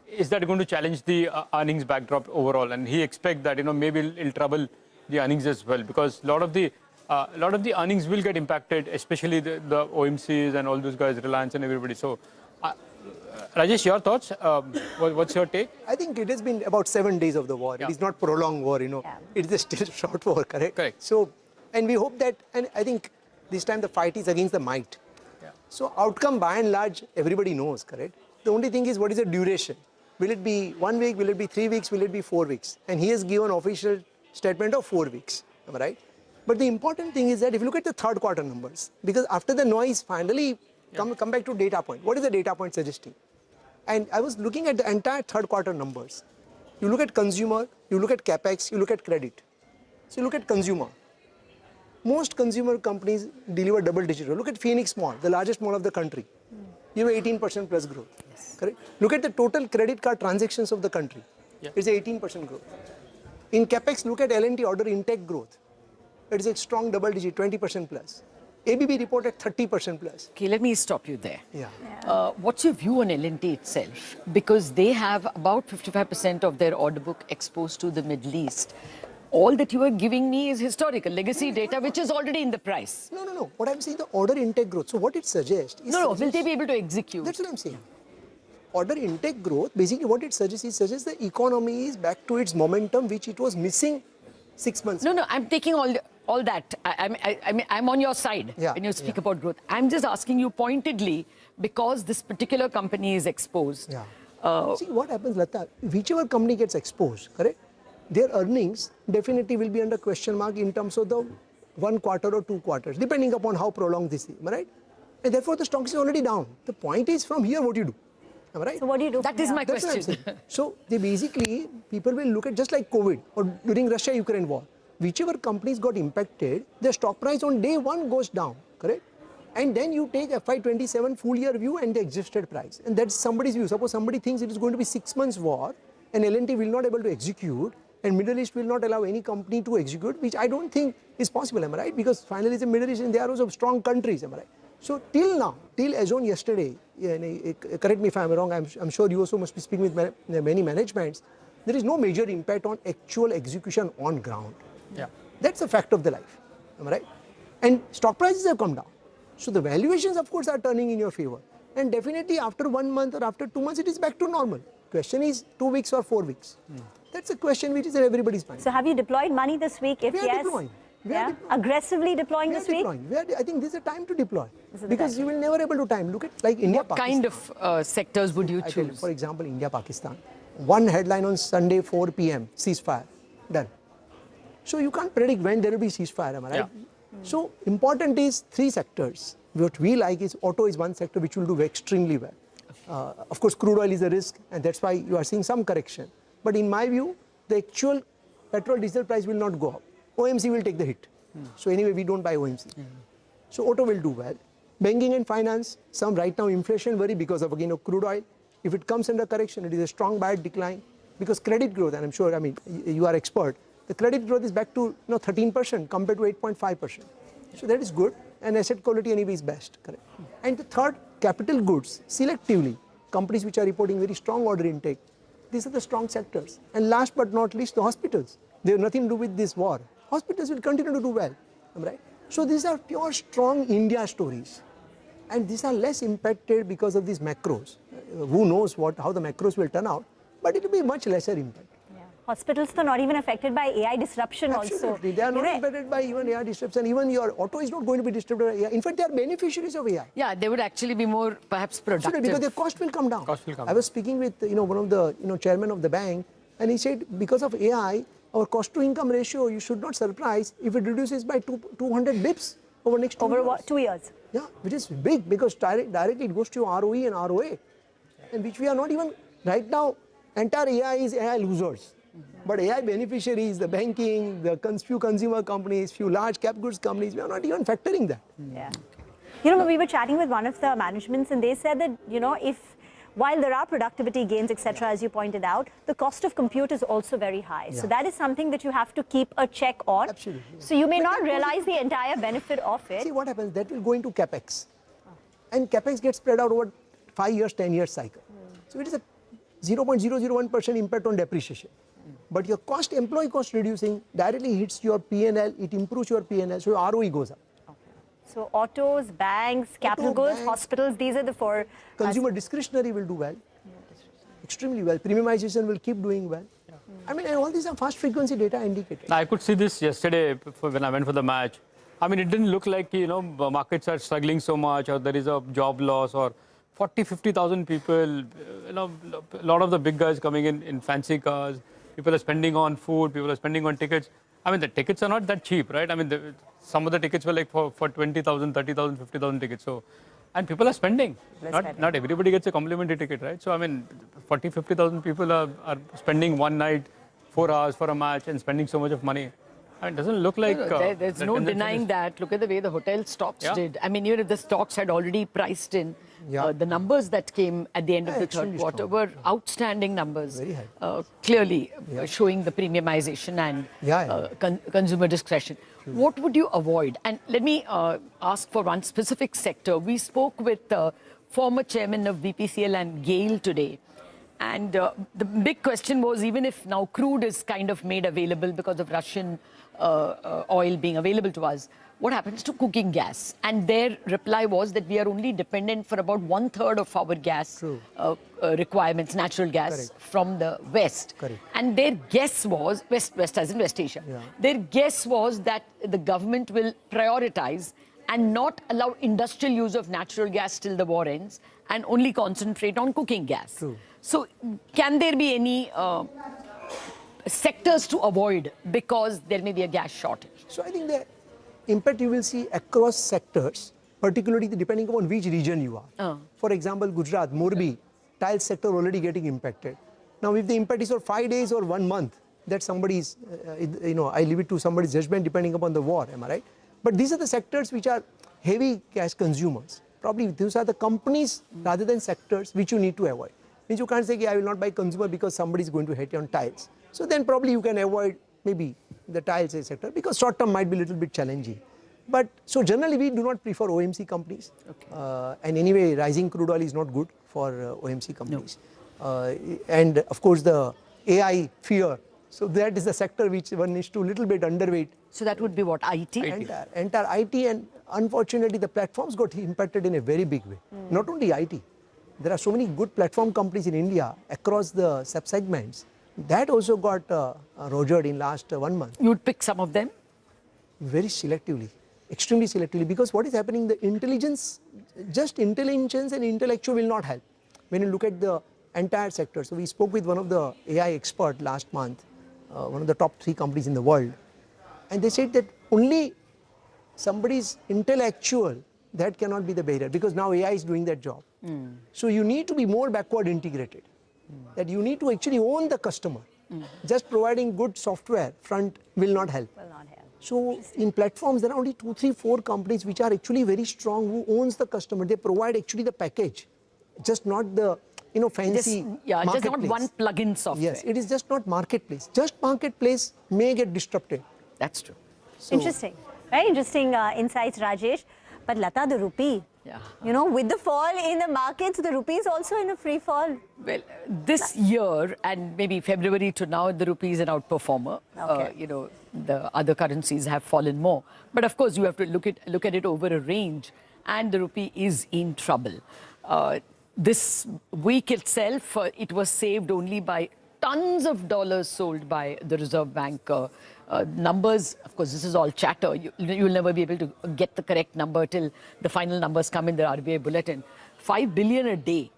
is that going to challenge the earnings backdrop overall? And he expects that maybe it'll trouble the earnings as well, because a lot of the earnings will get impacted, especially the OMCs and all those guys, Reliance and everybody. So Rajesh, your thoughts? What's your take? I think it has been about 7 days of the war. It is not prolonged war, It is still short war, correct? Correct. So, and we hope that, and I think this time the fight is against the might. So outcome by and large, everybody knows, correct? The only thing is, what is the duration? Will it be 1 week? Will it be 3 weeks? Will it be 4 weeks? And he has given official statement of 4 weeks, am I right? But the important thing is that if you look at the third quarter numbers, because after the noise finally, come back to data point. What is the data point suggesting? And I was looking at the entire third quarter numbers. You look at consumer, you look at capex, you look at credit. So you look at consumer. Most consumer companies deliver double-digit growth. Look at Phoenix Mall, the largest mall of the country. You have 18% plus growth. Correct? Look at the total credit card transactions of the country. It's 18% growth. In capex, look at L&T order intake growth. It is a strong double-digit, 20% plus. ABB reported 30% plus. Okay, let me stop you there. What's your view on L&T itself? Because they have about 55% of their order book exposed to the Middle East. All that you are giving me is historical legacy data, which is already in the price. No. What I'm saying, the order intake growth. So what it suggests is... will they be able to execute? That's what I'm saying. Order intake growth, basically what it suggests the economy is back to its momentum, which it was missing 6 months. No, I'm taking all the... all that. I mean, I'm on your side when you speak about growth. I'm just asking you pointedly, because this particular company is exposed. See, what happens, Lata, whichever company gets exposed, correct, their earnings definitely will be under question mark in terms of the 1 quarter or 2 quarters, depending upon how prolonged this is, am I right? And therefore, the stocks is already down. The point is, from here, what you do, am I right? So what do you do? That is my That's what I'm question. saying. So they basically, people will look at just like COVID or during Russia-Ukraine war. Whichever companies got impacted, their stock price on day 1 goes down, correct? And then you take FY27 full year view and the existed price. And that's somebody's view. Suppose somebody thinks it is going to be 6 months war and L&T will not able to execute and Middle East will not allow any company to execute, which I don't think is possible, am I right? Because finally the Middle East and they are also strong countries, am I right? So till now, till as on yesterday, correct me if I'm wrong, I'm sure you also must be speaking with many managements, there is no major impact on actual execution on ground. That's a fact of the life, am I right? And stock prices have come down. So the valuations, of course, are turning in your favor. And definitely after 1 month or after 2 months, it is back to normal. Question is 2 weeks or 4 weeks. That's a question which is in everybody's mind. So have you deployed money this week? If We are yes, deploying. aggressively deploying this week? I think this is a time to deploy. Because you will never able to time. Look at like India, What kind of sectors would you choose? For example, India, Pakistan. One headline on Sunday, 4 p.m. ceasefire. Done. So you can't predict when there will be ceasefire, am I right? So important is 3 sectors. What we like is auto is one sector which will do extremely well. Of course, crude oil is a risk and that's why you are seeing some correction. But in my view, the actual petrol diesel price will not go up. OMC will take the hit. So anyway, we don't buy OMC. So auto will do well. Banking and finance, some right now inflation worry because of again of crude oil. If it comes under correction, it is a strong buy decline because credit growth, and I'm sure, I mean, you are expert, the credit growth is back to 13% compared to 8.5%. So that is good, and asset quality anyway is best, correct. And the third, capital goods, selectively, companies which are reporting very strong order intake, these are the strong sectors. And last but not least, the hospitals. They have nothing to do with this war. Hospitals will continue to do well, right? So these are pure strong India stories. And these are less impacted because of these macros. Who knows how the macros will turn out, but it will be much lesser impact. Hospitals are not even affected by AI disruption also. They are not affected by even AI disruption. Even your auto is not going to be disturbed by AI. In fact, they are beneficiaries of AI. Yeah, they would actually be more perhaps productive. Because their cost will come down. I was speaking with one of the chairman of the bank, and he said because of AI, our cost to income ratio, you should not surprise if it reduces by 200 bips over next 2 years. Over what, 2 years? Yeah, which is big because directly it goes to your ROE and ROA, and which we are not even right now. Entire AI is AI losers. But AI beneficiaries, the banking, the few consumer companies, few large cap goods companies, we are not even factoring that. Yeah. We were chatting with one of the managements and they said that, while there are productivity gains, etc., as you pointed out, the cost of compute is also very high. So that is something that you have to keep a check on. Absolutely. So you may not realize the entire benefit of it. See what happens, that will go into CapEx. And CapEx gets spread out over 5 years, 10 years cycle. So it is a 0.001% impact on depreciation. But your employee cost reducing directly hits your P&L, it improves your P&L, so your ROE goes up. So autos, banks, capital goods, hospitals, these are the 4. Consumer discretionary will do well, extremely well. Premiumization will keep doing well. I mean, and all these are fast frequency data indicators. I could see this yesterday when I went for the match. I mean, it didn't look like, markets are struggling so much or there is a job loss or 40,000-50,000 people, a lot of the big guys coming in fancy cars. People are spending on food, people are spending on tickets. I mean, the tickets are not that cheap, right? I mean, some of the tickets were like for 20,000, 30,000, 50,000 tickets. So, and people are spending. Not everybody gets a complimentary ticket, right? So, I mean, 40,000-50,000 people are spending one night, 4 hours for a match and spending so much of money. I mean, it doesn't look like... there's no denying that. Look at the way the hotel stocks did. I mean, even if the stocks had already priced in, the numbers that came at the end of the third quarter were outstanding numbers. Very high. Clearly showing the premiumization and consumer discretion. What would you avoid? And let me ask for one specific sector. We spoke with the former chairman of BPCL and GAIL today. And the big question was, even if now crude is kind of made available because of Russian oil being available to us, what happens to cooking gas? And their reply was that we are only dependent for about 1/3 of our gas requirements, natural gas, from the West. And their guess was, West as in West Asia, their guess was that the government will prioritize and not allow industrial use of natural gas till the war ends and only concentrate on cooking gas. So can there be any sectors to avoid because there may be a gas shortage? So I think the impact you will see across sectors, particularly depending upon which region you are. For example, Gujarat, Morbi, tile sector already getting impacted. Now, if the impact is for 5 days or 1 month, that somebody's, I leave it to somebody's judgment depending upon the war, am I right? But these are the sectors which are heavy cash consumers. Probably these are the companies rather than sectors which you need to avoid. Means you can't say, I will not buy consumer because somebody is going to hit you on tiles. So then probably you can avoid maybe the tiles sector because short term might be a little bit challenging. But so generally we do not prefer OMC companies. And anyway, rising crude oil is not good for OMC companies. And of course the AI fear. So that is the sector which one needs to little bit underweight. So that would be what, IT? Entire IT, and unfortunately the platforms got impacted in a very big way. Not only IT. There are so many good platform companies in India across the sub-segments. That also got rogered in last 1 month. You would pick some of them? Very selectively, extremely selectively, because what is happening, the intelligence, just intelligence and intellectual will not help. When you look at the entire sector. So we spoke with one of the AI expert last month, one of the top 3 companies in the world. And they said that only somebody's intellectual, that cannot be the barrier because now AI is doing that job. So you need to be more backward integrated. That you need to actually own the customer. Just providing good software front will not help. So in platforms, there are only 2, 3, 4 companies which are actually very strong, who owns the customer. They provide actually the package, just not the fancy just not one plug-in software. Yes, it is just not marketplace. Just marketplace may get disrupted. That's true. So, interesting. Very interesting insights, Rajesh. But Lata, the rupee, with the fall in the markets, the rupee is also in a free fall. Well, this year and maybe February to now, the rupee is an outperformer. The other currencies have fallen more. But of course, you have to look at it over a range, and the rupee is in trouble. This week itself, it was saved only by tons of dollars sold by the Reserve Bank. Numbers, of course, this is all chatter. You'll never be able to get the correct number till the final numbers come in the RBI bulletin. 5 billion a day,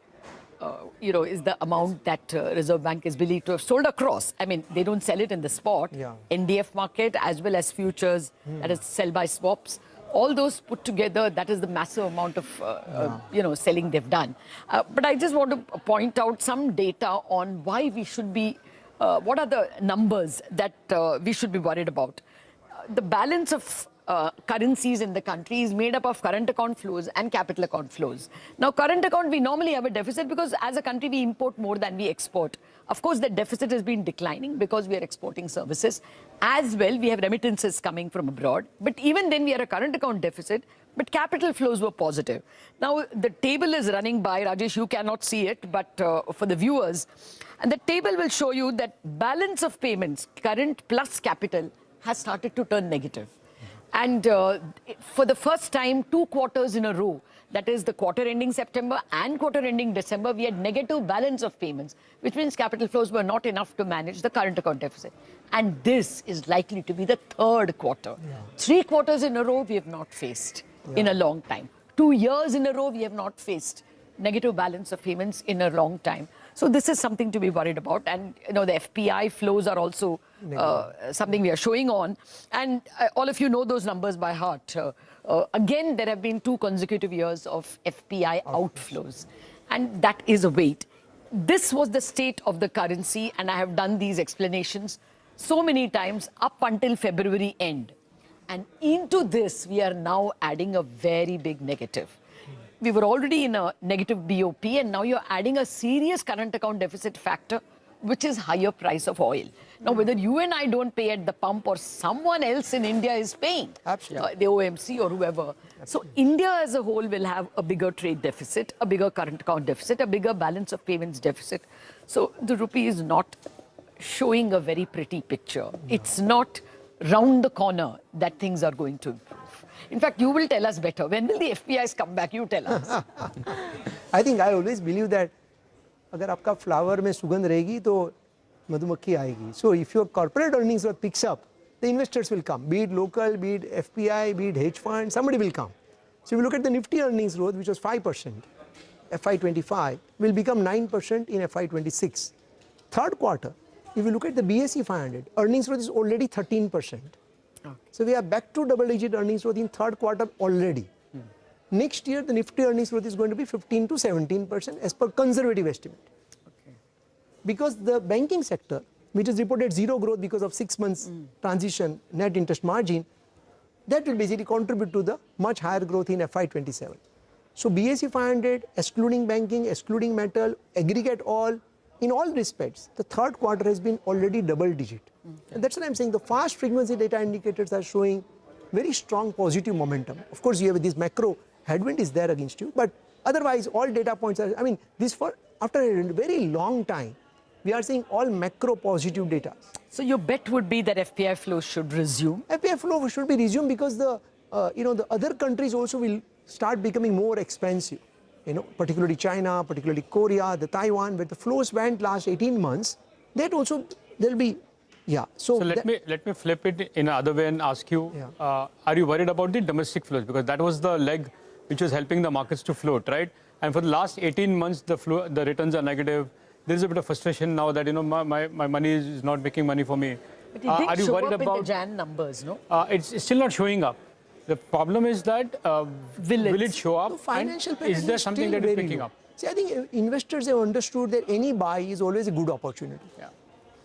is the amount that Reserve Bank is believed to have sold across. I mean, they don't sell it in the spot, NDF market, as well as futures, that is sell by swaps. All those put together, that is the massive amount of, selling they've done. But I just want to point out some data on why we should be, what are the numbers that we should be worried about. The balance of currencies in the country is made up of current account flows and capital account flows. Now, current account, we normally have a deficit because as a country, we import more than we export. Of course, the deficit has been declining because we are exporting services. As well, we have remittances coming from abroad. But even then, we are a current account deficit, but capital flows were positive. Now, the table is running by, Rajesh, you cannot see it, but for the viewers, and the table will show you that balance of payments, current plus capital, has started to turn negative. And for the first time, 2 quarters in a row, that is the quarter ending September and quarter ending December, we had negative balance of payments, which means capital flows were not enough to manage the current account deficit. And this is likely to be the 3rd quarter. 3 quarters in a row, we have not faced in a long time. 2 years in a row, we have not faced negative balance of payments in a long time. So this is something to be worried about. And, the FPI flows are also something we are showing on. And all of you know those numbers by heart. Again, there have been 2 consecutive years of FPI outflows. And that is a weight. This was the state of the currency. And I have done these explanations so many times up until February end. And into this, we are now adding a very big negative. We were already in a negative BOP, and now you're adding a serious current account deficit factor, which is higher price of oil. Now, whether you and I don't pay at the pump or someone else in India is paying, Absolutely. the OMC or whoever. So India as a whole will have a bigger trade deficit, a bigger current account deficit, a bigger balance of payments deficit. So the rupee is not showing a very pretty picture. It's not round the corner that things are going to improve. In fact, you will tell us better. When will the FPIs come back? You tell us. I think I always believe that अगर आपका flower में सुगंध रहेगी तो मधुमक्खी आएगी. So if your corporate earnings growth picks up, the investors will come. Be it local, be it FPI, be it hedge fund, somebody will come. So if you look at the Nifty earnings growth, which was 5%, FY25 will become 9% in FY26. Third quarter, if you look at the BSE 500, earnings growth is already 13%. So we are back to double-digit earnings growth in third quarter already. Next year, the Nifty earnings growth is going to be 15 to 17% as per conservative estimate. Because the banking sector, which has reported zero growth because of 6 months transition net interest margin, that will basically contribute to the much higher growth in FY27. So BSE 500, excluding banking, excluding metal, aggregate all, in all respects, the third quarter has been already double-digit. And that's what I'm saying. The fast frequency data indicators are showing very strong positive momentum. Of course, you have this macro headwind is there against you, but otherwise all data points are, I mean, this for after a very long time, we are seeing all macro positive data. So your bet would be that FPI flow should resume? FPI flow should be resumed because the, the other countries also will start becoming more expensive. Particularly China, particularly Korea, the Taiwan, where the flows went last 18 months, that also there'll be, So let me flip it in another way and ask you, are you worried about the domestic flows? Because that was the leg which was helping the markets to float, right? And for the last 18 months, the returns are negative. There's a bit of frustration now that, my money is not making money for me. But it did show up in the Jan numbers, no? It's still not showing up. The problem is that will it show up? Financial and is there something that is picking up? See, I think investors have understood that any buy is always a good opportunity.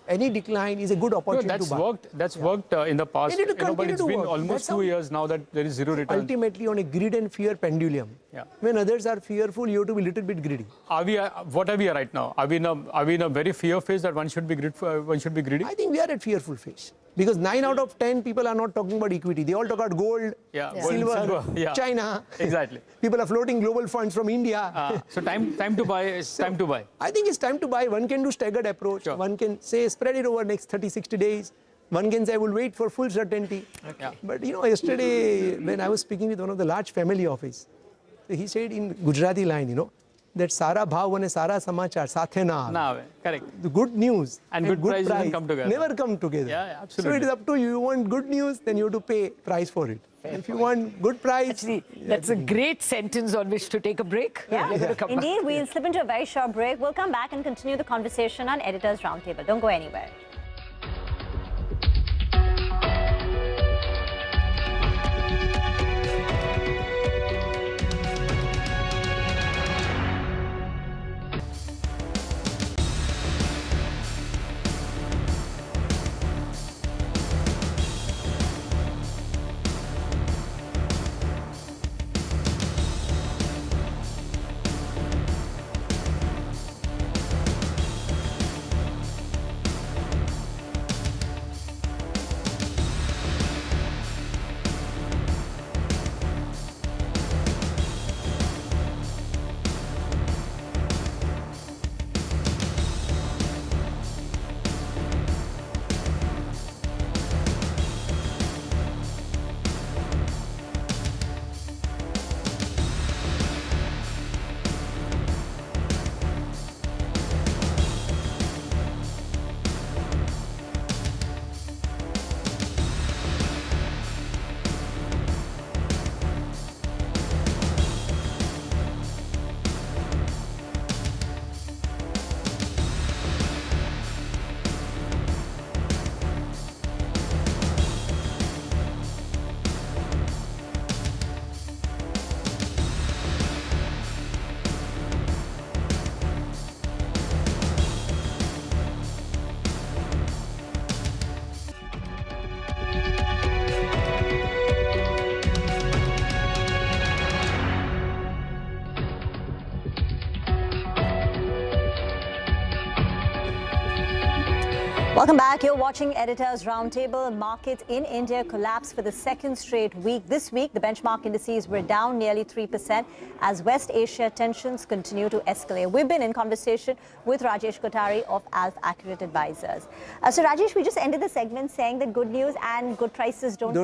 Any decline is a good opportunity to buy. That's worked in the past, but it's been almost 2 years now that there is zero return. Ultimately on a greed and fear pendulum. When others are fearful, you have to be a little bit greedy. What are we right now? Are we in a very fear phase that one should be greedy? I think we are at fearful phase. Because 9 out of 10 people are not talking about equity. They all talk about gold, silver, China. Exactly. People are floating global funds from India. So time to buy is time to buy. I think it's time to buy. One can do staggered approach. One can say spread it over next 30, 60 days. One can say I will wait for full certainty. But yesterday when I was speaking with one of the large family office, he said in Gujarati line, that Sara Bhav and Sara Samachar Sathe na aave. Correct. The good news and good price never come together. Yeah, absolutely. So it is up to you. You want good news, then you have to pay price for it. If you want good price... Actually, that's a great sentence on which to take a break. Indeed, we'll slip into a very short break. We'll come back and continue the conversation on Editor's Roundtable. Don't go anywhere. Welcome back. You're watching Editor's Roundtable. Markets in India collapsed for the second straight week. This week, the benchmark indices were down nearly 3% as West Asia tensions continue to escalate. We've been in conversation with Rajesh Kothari of Alf Accurate Advisors. So Rajesh, we just ended the segment saying that good news and good prices don't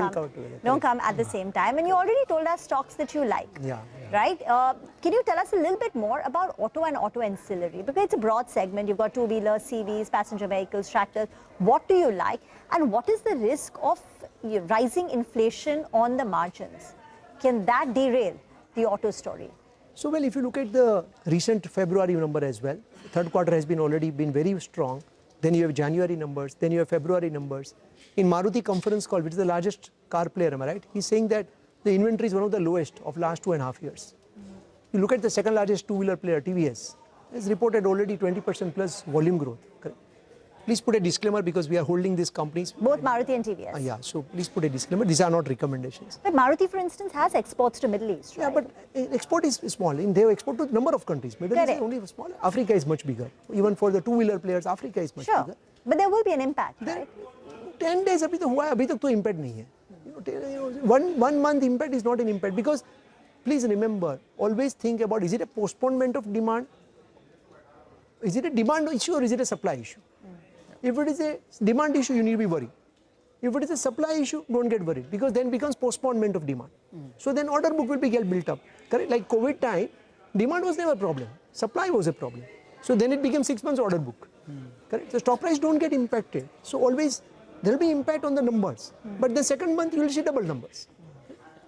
come at the same time. And you already told us stocks that you like. Yeah. Right? Can you tell us a little bit more about auto and auto ancillary? Because it's a broad segment. You've got two-wheelers, CVs, passenger vehicles, tractors. What do you like? And what is the risk of rising inflation on the margins? Can that derail the auto story? So, well, if you look at the recent February number as well, third quarter has already been very strong. Then you have January numbers, then you have February numbers. In Maruti conference call, which is the largest car player, am I right? He's saying that the inventory is one of the lowest of last 2.5 years. You look at the second largest two-wheeler player, TVS, has reported already 20% plus volume growth. Correct? Please put a disclaimer because we are holding these companies. Both Maruti and TVS. Yeah, so please put a disclaimer. These are not recommendations. But Maruti, for instance, has exports to Middle East, right? Yeah, but export is small. They export to a number of countries. Middle East is only small. Africa is much bigger. Even for the two-wheeler players, Africa is much bigger. But there will be an impact, right? 10 days अभी तो हुआ है, अभी तक तो impact नहीं है. One month impact is not an impact because please remember, always think about, is it a postponement of demand? Is it a demand issue or is it a supply issue? If it is a demand issue, you need to be worried. If it is a supply issue, don't get worried because then becomes postponement of demand. So then order book will be get built up. Correct? Like COVID time, demand was never a problem. Supply was a problem. So then it became 6 months order book. Correct? So stock price don't get impacted. So always there will be impact on the numbers. But the second month you will see double numbers.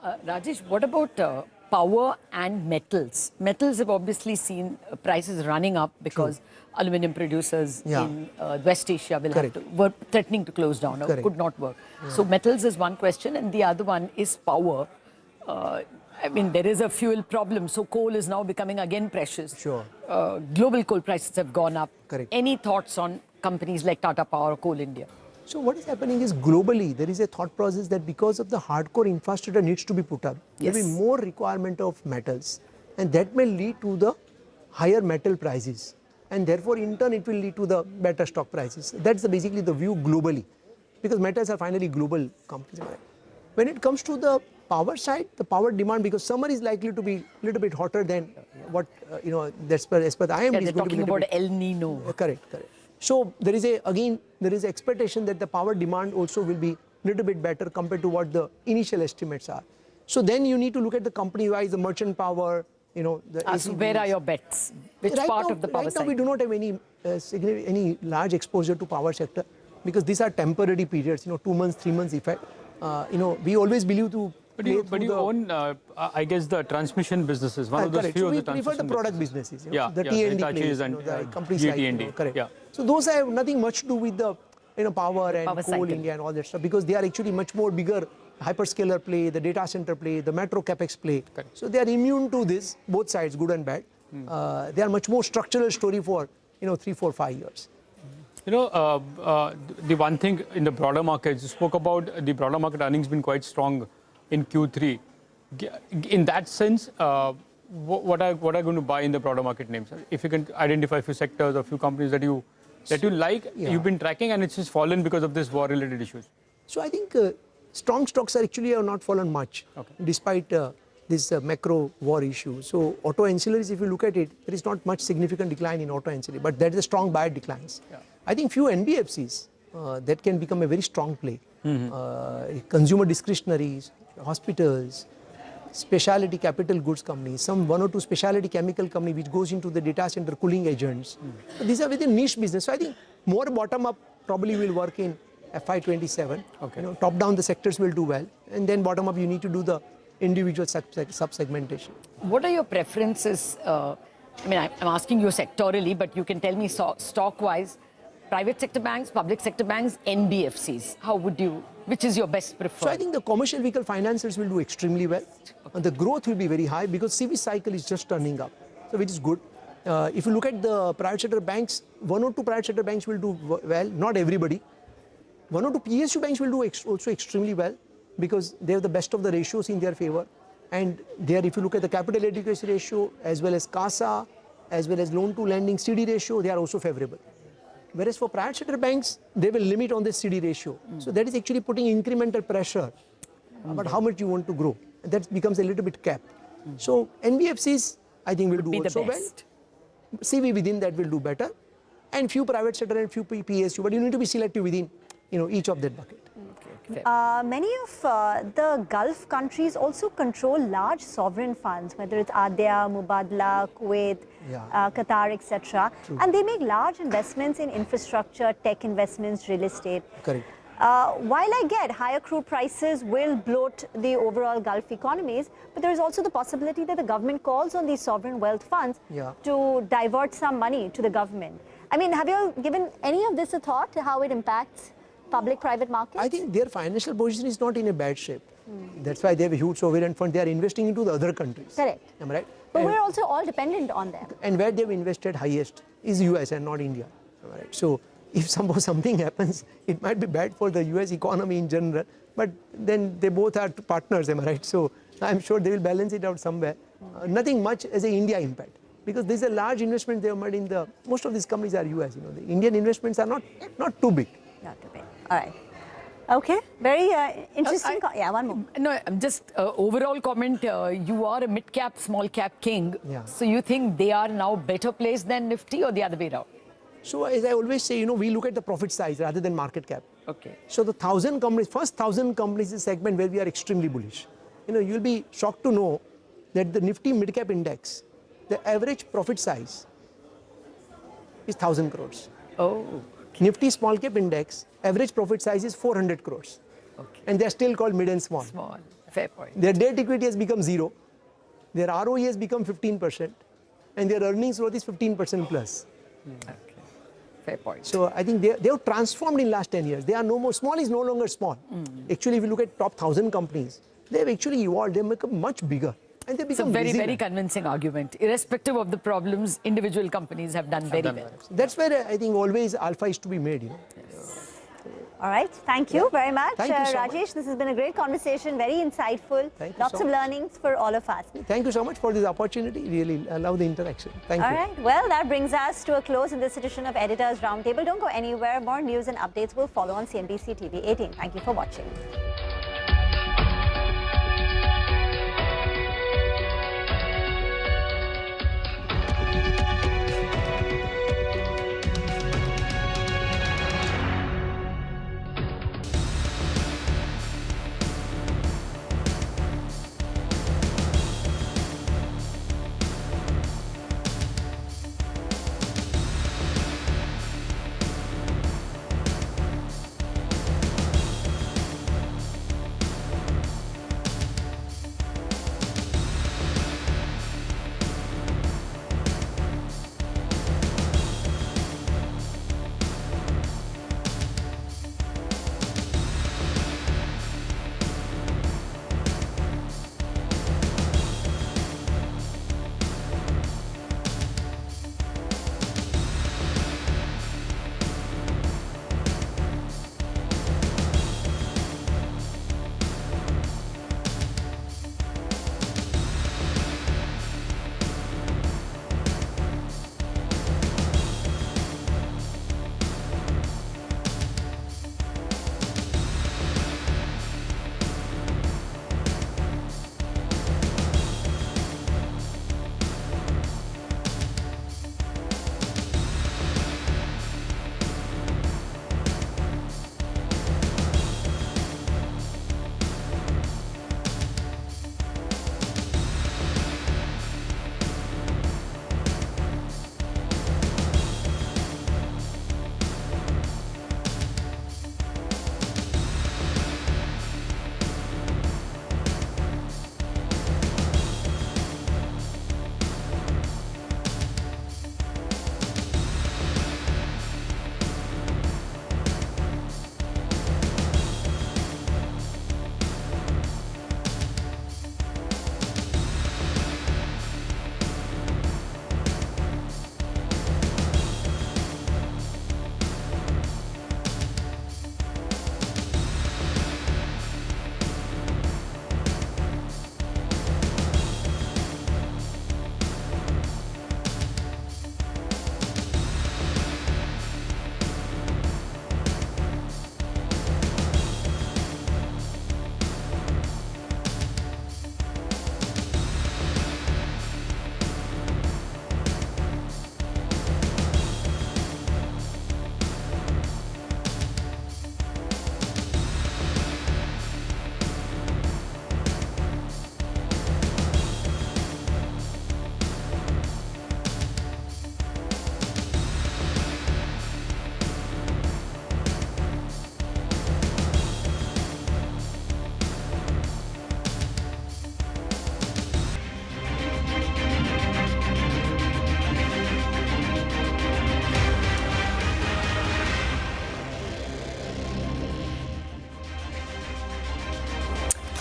Rajesh, what about power and metals? Metals have obviously seen prices running up because aluminium producers in West Asia will have to, were threatening to close down or could not work. So metals is one question and the other one is power. I mean, there is a fuel problem, so coal is now becoming again precious. Global coal prices have gone up. Any thoughts on companies like Tata Power or Coal India? So what is happening is globally, there is a thought process that because of the hardcore infrastructure needs to be put up, there will be more requirement of metals and that may lead to the higher metal prices and therefore in turn it will lead to the better stock prices. That's basically the view globally because metals are finally global companies. When it comes to the power side, the power demand, because summer is likely to be a little bit hotter than what, as per the IMD they're talking about El Nino. Correct. So there is expectation that the power demand also will be a little bit better compared to what the initial estimates are. So then you need to look at the company-wise, the merchant power, so where are your bets? Which part of the power side? Right now we do not have any large exposure to power sector because these are temporary periods, 2 months, 3 months effect. We always believe to But you own, I guess, the transmission businesses. One of those few of the transmission we prefer the product businesses. The T&D plays, and the companies like, correct. So those have nothing much to do with the power and coal India and all that stuff because they are actually much more bigger hyperscaler play, the data center play, the metro capex play. So they are immune to this, both sides, good and bad. They are much more structural story for 3, 4, 5 years. The one thing in the broader markets, you spoke about the broader market earnings been quite strong in Q3. In that sense, what are going to buy in the broader market names? If you can identify a few sectors or a few companies that you like, you've been tracking and it's just fallen because of this war-related issues. So I think strong stocks have not fallen much despite this macro war issue. So auto ancillaries, if you look at it, there is not much significant decline in auto ancillary, but there is a strong buy declines. I think few NBFCs that can become a very strong play. Consumer discretionaries, hospitals, specialty capital goods companies, one or two specialty chemical company which goes into the data center cooling agents. So these are within niche business. So I think more bottom up probably will work in FY27. Top down the sectors will do well, and then bottom up you need to do the individual sub-segmentation. What are your preferences? I mean, I'm asking you sectorally, but you can tell me stock-wise. Private sector banks, public sector banks, NBFCs. How would you, which is your best preferred? So I think the commercial vehicle financiers will do extremely well. And the growth will be very high because CV cycle is just turning up, so which is good. If you look at the private sector banks, 1 or 2 private sector banks will do well, not everybody. 1 or 2 PSU banks will do also extremely well because they have the best of the ratios in their favor. And there, if you look at the capital adequacy ratio, as well as CASA, as well as loan to lending CD ratio, they are also favorable. Whereas for private sector banks, they will limit on the CD ratio. So that is actually putting incremental pressure about how much you want to grow. That becomes a little bit capped. So NBFCs, I think, will do also well. CV within that will do better, and few private sector and few PSU. But you need to be selective within, each of that bucket. Many of the Gulf countries also control large sovereign funds, whether it's ADIA, Mubadala, Kuwait, Qatar, etc. And they make large investments in infrastructure, tech investments, real estate. Correct. While I get higher crude prices will bloat the overall Gulf economies, but there is also the possibility that the government calls on these sovereign wealth funds to divert some money to the government. I mean, have you given any of this a thought, how it impacts public-private markets? I think their financial position is not in a bad shape. That's why they have a huge sovereign fund. They are investing into the other countries. Correct. Am I right? But we're also all dependent on them. And where they've invested highest is US and not India. Am I right? So if something happens, it might be bad for the US economy in general. But then they both are partners, am I right? So I'm sure they will balance it out somewhere. Nothing much as an India impact. Because there's a large investment they have made in most of these companies are US. The Indian investments are not too big. Not too big. All right. Okay. Very interesting. Yeah, one more. No, just overall comment. You are a mid-cap, small-cap king. Yeah. So you think they are now better placed than Nifty or the other way around? So as I always say, we look at the profit size rather than market cap. Okay. So the 1,000 companies, first 1,000 companies is a segment where we are extremely bullish. You'll be shocked to know that the Nifty mid-cap index, the average profit size is 1,000 crores. Oh. Nifty small cap index, average profit size is 400 crores. Okay. And they are still called mid and small. Small. Fair point. Their debt equity has become zero. Their ROE has become 15%. And their earnings growth is 15% plus. Okay. Fair point. So I think they have transformed in last 10 years. They are no more, small is no longer small. Actually, if you look at top 1,000 companies, they have actually evolved. They have become much bigger. And they become It's a very, resilient. very convincing argument. Irrespective of the problems, individual companies have done very well. That's where I think always alpha is to be made. Yes. All right. Thank you very much, Thank you so Rajesh. much. This has been a great conversation, very insightful. Thank you Lots so of much. learnings for all of us. Thank you so much for this opportunity. Really, I love the interaction. Thank All you. right. Well, that brings us to a close in this edition of Editors Roundtable. Don't go anywhere. More news and updates will follow on CNBC TV 18. Thank you for watching.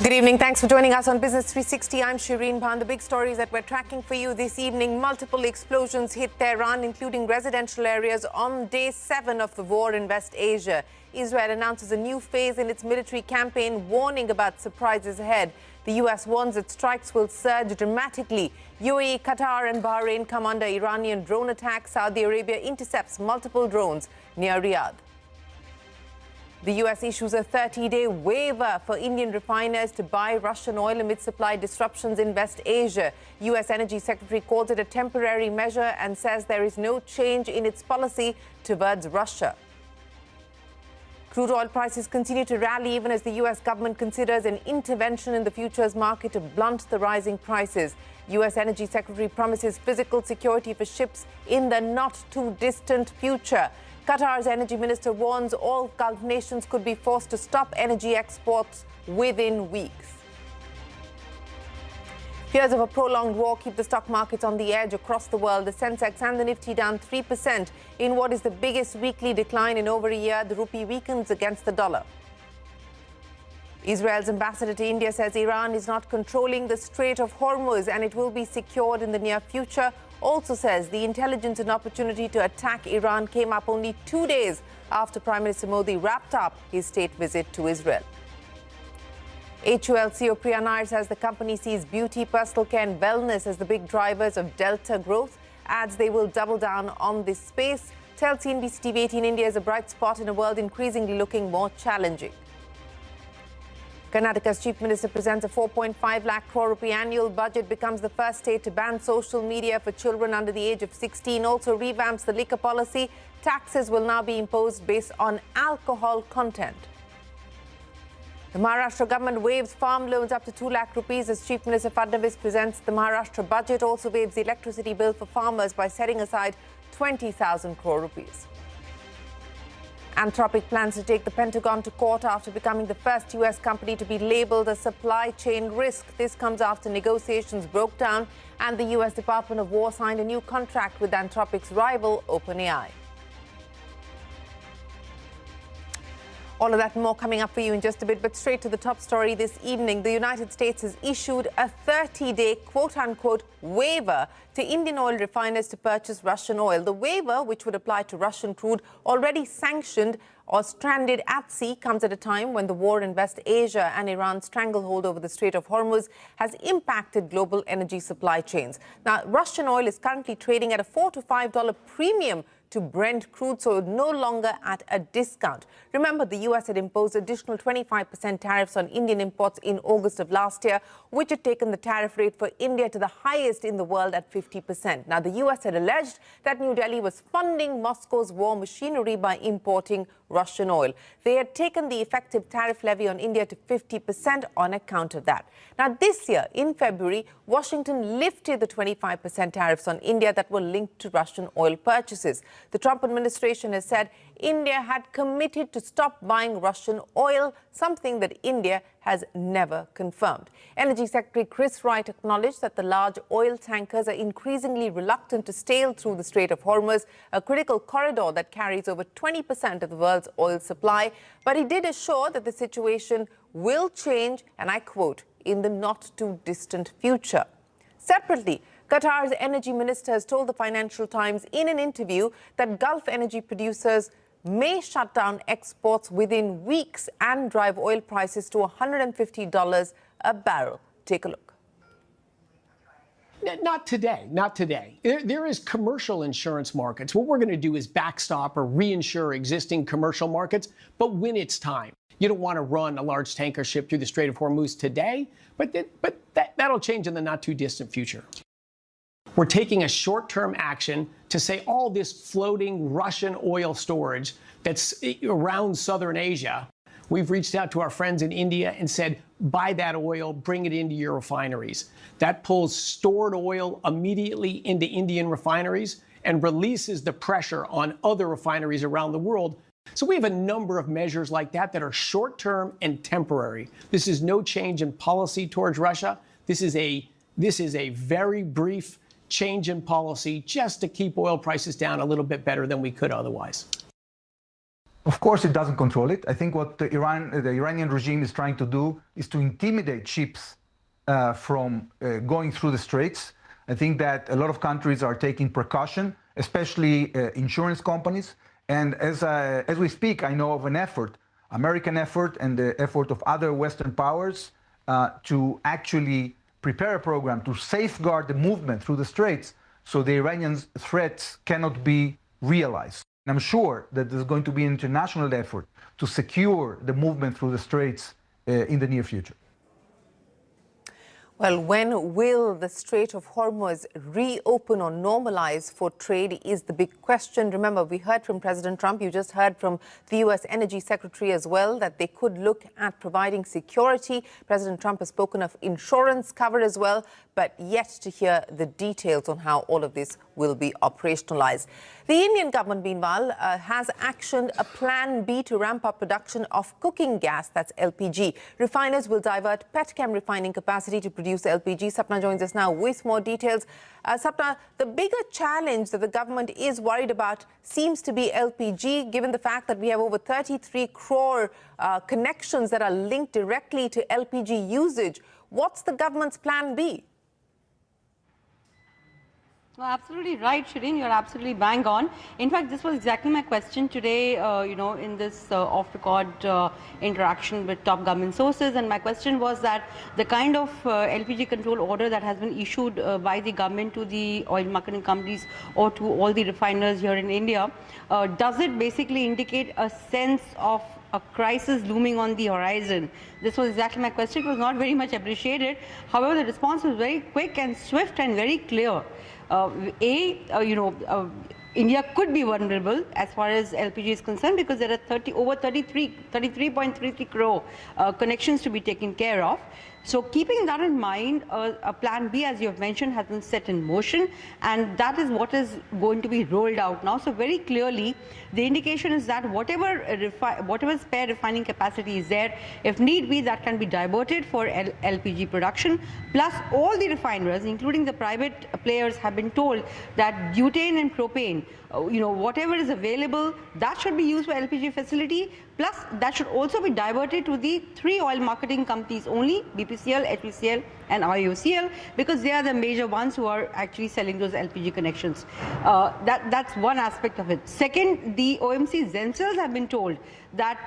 Good evening. Thanks for joining us on Business 360. I'm Shriram Finance. The big stories that we're tracking for you this evening. Multiple explosions hit Tehran, including residential areas on day 7 of the war in West Asia. Israel announces a new phase in its military campaign, warning about surprises ahead. The US warns that strikes will surge dramatically. UAE, Qatar and Bahrain come under Iranian drone attacks. Saudi Arabia intercepts multiple drones near Riyadh. The US issues a 30-day waiver for Indian refiners to buy Russian oil amid supply disruptions in West Asia. US Energy Secretary calls it a temporary measure and says there is no change in its policy towards Russia. Crude oil prices continue to rally even as the US government considers an intervention in the futures market to blunt the rising prices. US Energy Secretary promises physical security for ships in the not-too-distant future. Qatar's energy minister warns all Gulf nations could be forced to stop energy exports within weeks. Fears of a prolonged war keep the stock markets on the edge across the world. The Sensex and the Nifty down 3% in what is the biggest weekly decline in over a year. The rupee weakens against the dollar. Israel's ambassador to India says Iran is not controlling the Strait of Hormuz and it will be secured in the near future. Also says the intelligence and opportunity to attack Iran came up only 2 days after Prime Minister Modi wrapped up his state visit to Israel. HUL CEO Priya Nair says the company sees beauty, personal care and wellness as the big drivers of Delta growth. Adds they will double down on this space. Tells CNBC TV 18 India is a bright spot in a world increasingly looking more challenging. Karnataka's Chief Minister presents a 4.5 lakh crore rupee annual budget, becomes the first state to ban social media for children under the age of 16, also revamps the liquor policy. Taxes will now be imposed based on alcohol content. The Maharashtra government waives farm loans up to 2 lakh rupees as Chief Minister Fadnavis presents the Maharashtra budget. Also waives the electricity bill for farmers by setting aside 20,000 crore rupees. Anthropic plans to take the Pentagon to court after becoming the first US company to be labeled a supply chain risk. This comes after negotiations broke down and the US Department of War signed a new contract with Anthropic's rival, OpenAI. All of that and more coming up for you in just a bit, but straight to the top story this evening. The United States has issued a 30-day quote-unquote waiver to Indian oil refiners to purchase Russian oil. The waiver, which would apply to Russian crude already sanctioned or stranded at sea, comes at a time when the war in West Asia and Iran's stranglehold over the Strait of Hormuz has impacted global energy supply chains. Now, Russian oil is currently trading at a $4 to $5 premium to Brent crude, so no longer at a discount. Remember, the US had imposed additional 25% tariffs on Indian imports in August of last year, which had taken the tariff rate for India to the highest in the world at 50%. Now, the US had alleged that New Delhi was funding Moscow's war machinery by importing Russian oil. They had taken the effective tariff levy on India to 50% on account of that. Now, this year, in February, Washington lifted the 25% tariffs on India that were linked to Russian oil purchases. The Trump administration has said India had committed to stop buying Russian oil, something that India has never confirmed. Energy Secretary Chris Wright acknowledged that the large oil tankers are increasingly reluctant to sail through the Strait of Hormuz, a critical corridor that carries over 20% of the world's oil supply. But he did assure that the situation will change, and I quote, in the not-too-distant future. Separately, Qatar's energy minister has told the Financial Times in an interview that Gulf energy producers may shut down exports within weeks and drive oil prices to $150 a barrel. Take a look. Not today, not today. There is commercial insurance markets. What we're going to do is backstop or reinsure existing commercial markets, but when it's time. You don't want to run a large tanker ship through the Strait of Hormuz today, but that'll change in the not-too-distant future. We're taking a short-term action to say all this floating Russian oil storage that's around southern Asia. We've reached out to our friends in India and said, buy that oil, bring it into your refineries. That pulls stored oil immediately into Indian refineries and releases the pressure on other refineries around the world. So we have a number of measures like that that are short-term and temporary. This is no change in policy towards Russia. This is a very brief change in policy just to keep oil prices down a little bit better than we could otherwise. Of course, it doesn't control it. I think what the Iranian regime is trying to do is to intimidate ships from going through the straits. I think that a lot of countries are taking precaution, especially insurance companies. And as we speak, I know of an effort, American effort and the effort of other Western powers to actually prepare a program to safeguard the movement through the straits so the Iranian threats cannot be realized. And I'm sure that there's going to be an international effort to secure the movement through the straits in the near future. Well, when will the Strait of Hormuz reopen or normalize for trade is the big question. Remember, we heard from President Trump, you just heard from the U.S. Energy Secretary as well, that they could look at providing security. President Trump has spoken of insurance cover as well, but yet to hear the details on how all of this will be operationalized. The Indian government, meanwhile, has actioned a plan B to ramp up production of cooking gas, that's LPG. Refiners will divert petchem refining capacity to produce LPG. Sapna joins us now with more details. Sapna, the bigger challenge that the government is worried about seems to be LPG, given the fact that we have over 33 crore connections that are linked directly to LPG usage. What's the government's plan B? Well, absolutely right, Shireen. You're absolutely bang on. In fact, this was exactly my question today, in this off-record interaction with top government sources. And my question was that the kind of LPG control order that has been issued by the government to the oil marketing companies or to all the refiners here in India, does it basically indicate a sense of a crisis looming on the horizon? This was exactly my question. It was not very much appreciated. However, the response was very quick and swift and very clear. India could be vulnerable as far as LPG is concerned because there are over 33.33 crore connections to be taken care of. So keeping that in mind, a plan B, as you have mentioned, has been set in motion, and that is what is going to be rolled out now. So very clearly, the indication is that whatever spare refining capacity is there, if need be, that can be diverted for LPG production. Plus, all the refiners, including the private players, have been told that butane and propane, whatever is available, that should be used for LPG facility. Plus, that should also be diverted to the 3 oil marketing companies only, BPCL, HPCL and IOCL, because they are the major ones who are actually selling those LPG connections. That's one aspect of it. Second, the OMCs themselves have been told that,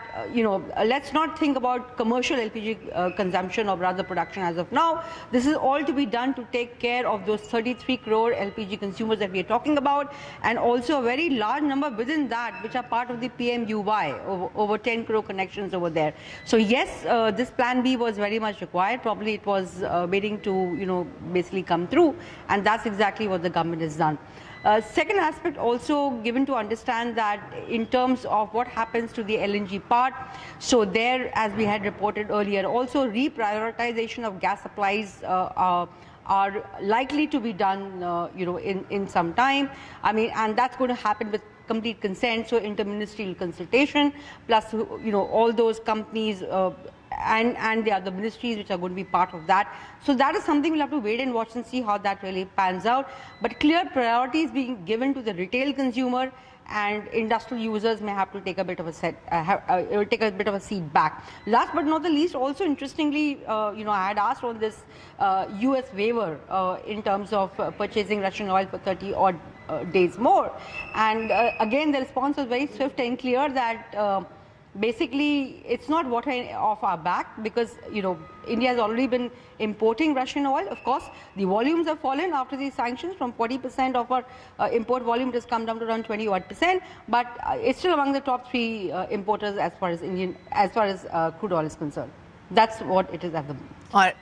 let's not think about commercial LPG consumption or rather production as of now. This is all to be done to take care of those 33 crore LPG consumers that we are talking about, and also a very large number within that which are part of the PMUY, over 10 crore connections over there. So yes, this plan B was very much required. Probably it was waiting to, basically come through, and that's exactly what the government has done. Second aspect also given to understand that in terms of what happens to the LNG part, so there, as we had reported earlier, also reprioritization of gas supplies are likely to be done, in some time. I mean, and that's going to happen with complete consent, so interministerial consultation, plus, all those companies and the other ministries which are going to be part of that. So that is something we'll have to wait and watch and see how that really pans out. But clear priorities being given to the retail consumer, and industrial users may have to take a bit of a seat back. Last but not the least, also interestingly, I had asked on this US waiver in terms of purchasing Russian oil for 30 odd days more, and again the response was very swift and clear that basically it's not water off our back, because India has already been importing Russian oil. Of course, the volumes have fallen after these sanctions. From 40% of our import volume, it has come down to around 20-odd%, but it's still among the top 3 importers as far as crude oil is concerned. That's what it is at the moment. All right.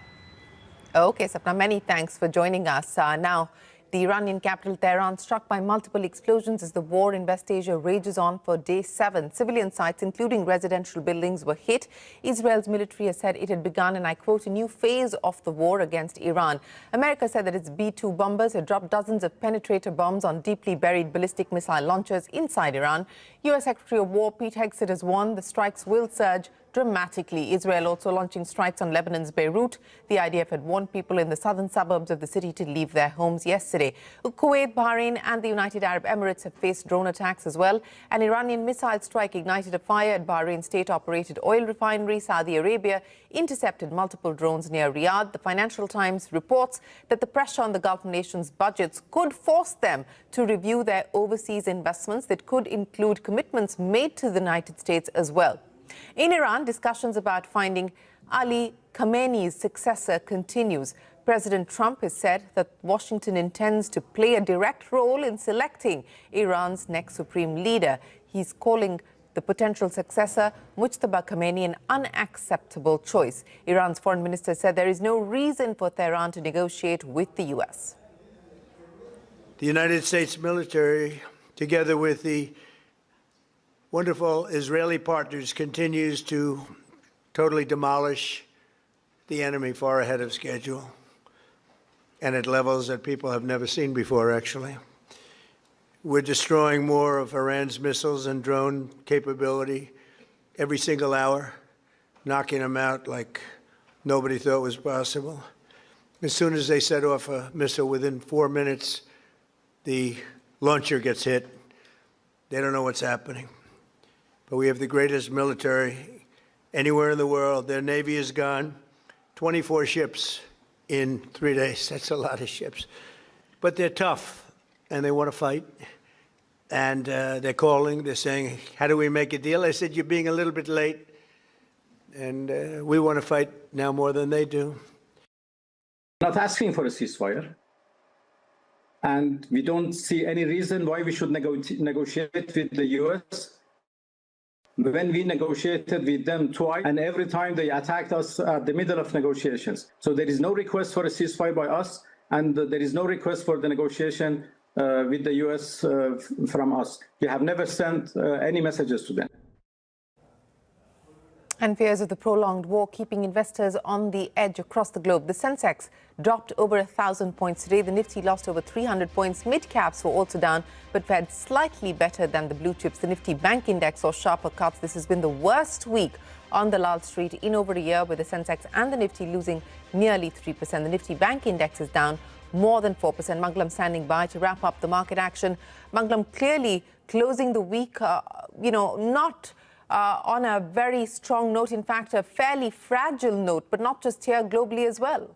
Okay, Sapna, many thanks for joining us. Now, the Iranian capital Tehran struck by multiple explosions as the war in West Asia rages on for day 7. Civilian sites, including residential buildings, were hit. Israel's military has said it had begun, and I quote, a new phase of the war against Iran. America said that its B-2 bombers had dropped dozens of penetrator bombs on deeply buried ballistic missile launchers inside Iran. U.S. Secretary of War Pete Hegseth has warned the strikes will surge dramatically. Israel also launching strikes on Lebanon's Beirut. The IDF had warned people in the southern suburbs of the city to leave their homes yesterday. Kuwait, Bahrain and the United Arab Emirates have faced drone attacks as well. An Iranian missile strike ignited a fire at Bahrain's state-operated oil refinery. Saudi Arabia intercepted multiple drones near Riyadh. The Financial Times reports that the pressure on the Gulf nations' budgets could force them to review their overseas investments that could include commitments made to the United States as well. In Iran, discussions about finding Ali Khamenei's successor continues. President Trump has said that Washington intends to play a direct role in selecting Iran's next supreme leader. He's calling the potential successor, Mujtaba Khamenei, an unacceptable choice. Iran's foreign minister said there is no reason for Tehran to negotiate with the U.S. The United States military, together with the wonderful Israeli partners, continues to totally demolish the enemy far ahead of schedule and at levels that people have never seen before, actually. We're destroying more of Iran's missiles and drone capability every single hour, knocking them out like nobody thought was possible. As soon as they set off a missile, within 4 minutes, the launcher gets hit. They don't know what's happening. But we have the greatest military anywhere in the world. Their Navy is gone. 24 ships in 3 days. That's a lot of ships. But they're tough, and they want to fight. And they're calling. They're saying, how do we make a deal? I said, you're being a little bit late. And we want to fight now more than they do. Not asking for a ceasefire. And we don't see any reason why we should negotiate with the U.S. When we negotiated with them twice, and every time they attacked us at the middle of negotiations. So there is no request for a ceasefire by us, and there is no request for the negotiation with the U.S. From us. We have never sent any messages to them. And fears of the prolonged war keeping investors on the edge across the globe. The Sensex dropped over 1,000 points today. The Nifty lost over 300 points. Mid-caps were also down, but fared slightly better than the blue chips. The Nifty Bank Index saw sharper cuts. This has been the worst week on the Lal Street in over a year, with the Sensex and the Nifty losing nearly 3%. The Nifty Bank Index is down more than 4%. Manglam standing by to wrap up the market action. Manglam clearly closing the week, not on a very strong note, in fact, a fairly fragile note, but not just here, globally as well.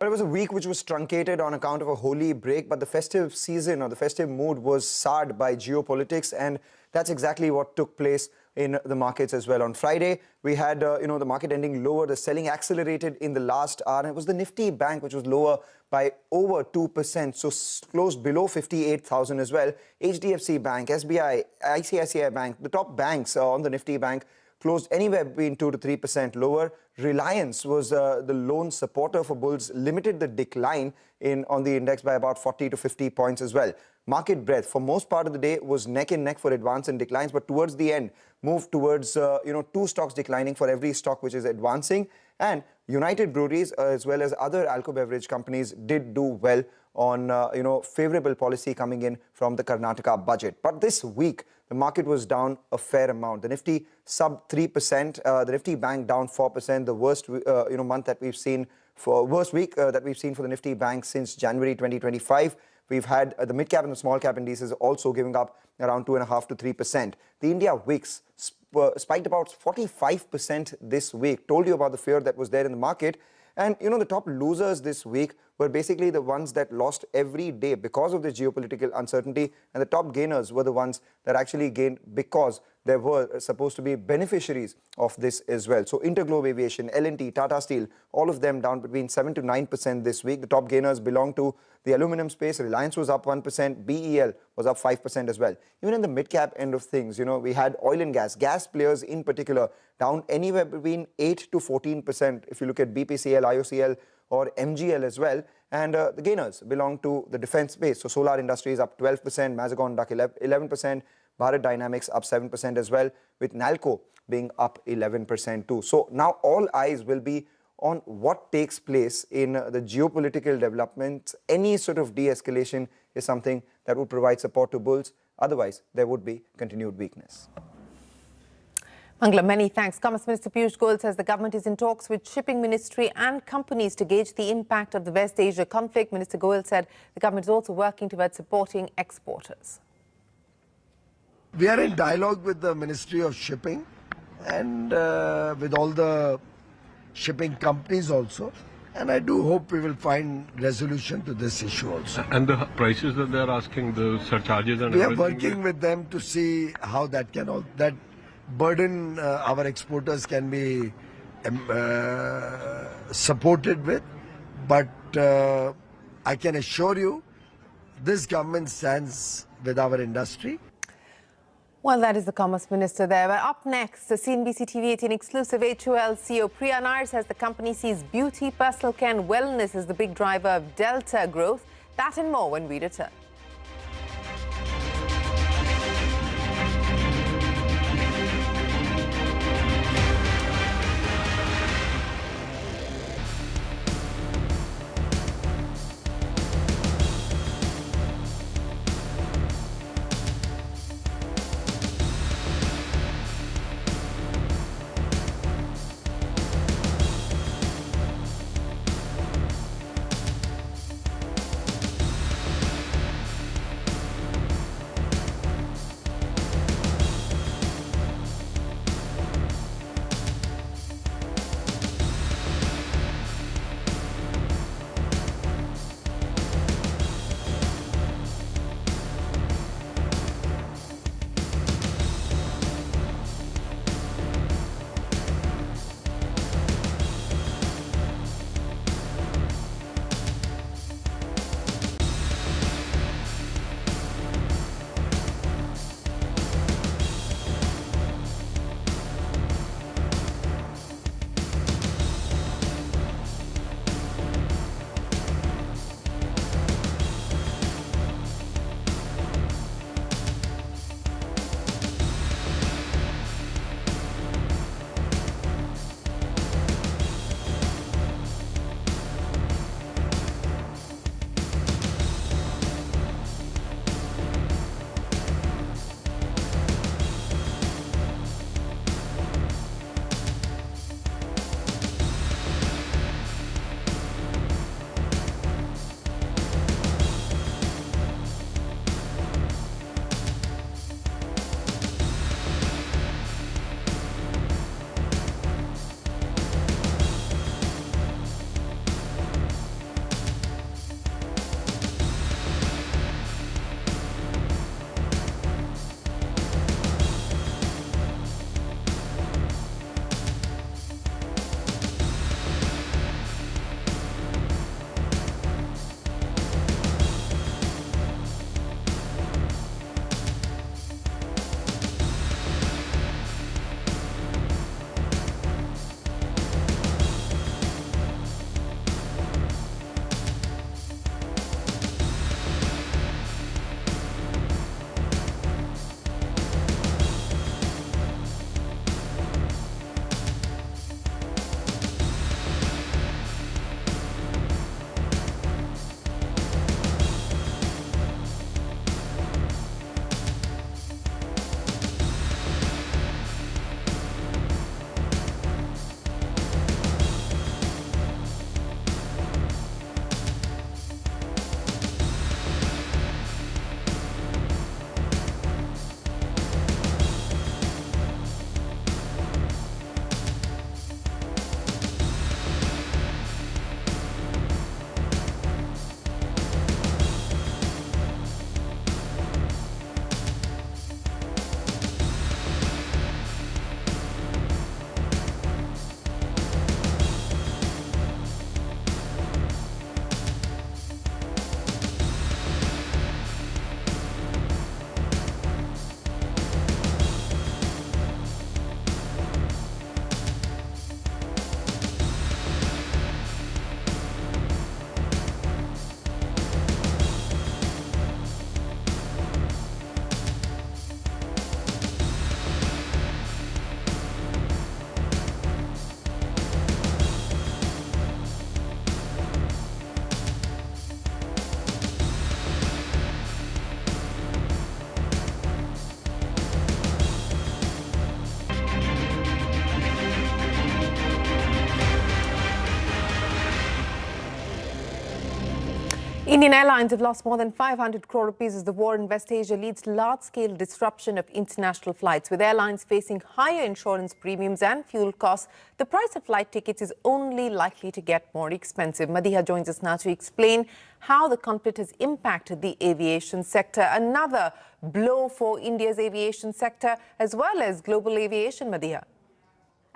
It was a week which was truncated on account of a holy break, but the festive season or the festive mood was soured by geopolitics, and that's exactly what took place in the markets as well. On Friday, we had, the market ending lower. The selling accelerated in the last hour, and it was the Nifty Bank which was lower by over 2%, so closed below 58,000 as well. HDFC Bank, SBI, ICICI Bank, the top banks on the Nifty Bank closed anywhere between 2 to 3% lower. Reliance was the lone supporter for bulls, limited the decline on the index by about 40 to 50 points as well. Market breadth for most part of the day was neck and neck for advance and declines, but towards the end moved towards two stocks declining for every stock which is advancing, and United Breweries as well as other alcohol beverage companies did do well on favorable policy coming in from the Karnataka budget. But this week the market was down a fair amount. The Nifty sub 3%, the Nifty Bank down 4%, the worst month that we've seen worst week that we've seen for the Nifty Bank since January 2025. We've had the mid-cap and the small-cap indices also giving up around 2.5 to 3%. The India Wix spiked about 45% this week. Told you about the fear that was there in the market. And, the top losers this week were basically the ones that lost every day because of the geopolitical uncertainty. And the top gainers were the ones that actually gained because there were supposed to be beneficiaries of this as well. So Interglobe Aviation, L&T, Tata Steel, all of them down between 7 to 9% this week. The top gainers belong to the aluminum space. Reliance was up 1%, BEL was up 5% as well. Even in the mid-cap end of things, we had oil and gas players in particular, down anywhere between 8 to 14% if you look at BPCL, IOCL or MGL as well. And the gainers belong to the defense space. So Solar Industries up 12%, Mazagon duck 11%, Bharat Dynamics up 7% as well, with Nalco being up 11% too. So now all eyes will be on what takes place in the geopolitical developments. Any sort of de-escalation is something that would provide support to bulls. Otherwise, there would be continued weakness. Mangala, many thanks. Commerce Minister Piyush Goyal says the government is in talks with shipping ministry and companies to gauge the impact of the West Asia conflict. Minister Goyal said the government is also working towards supporting exporters. We are in dialogue with the Ministry of Shipping and with all the shipping companies also. And I do hope we will find resolution to this issue also. And the prices that they are asking, the surcharges and we everything? are working with them to see how that can that burden our exporters can be supported with. But I can assure you, this government stands with our industry. Well, that is the Commerce Minister there. But up next, the CNBC TV 18 exclusive HUL CEO Priya Nair says the company sees beauty, personal care and wellness as the big driver of Delta growth. That and more when we return. Indian Airlines have lost more than 500 crore rupees as the war in West Asia leads large-scale disruption of international flights. With airlines facing higher insurance premiums and fuel costs, the price of flight tickets is only likely to get more expensive. Madiha joins us now to explain how the conflict has impacted the aviation sector. Another blow for India's aviation sector as well as global aviation, Madiha.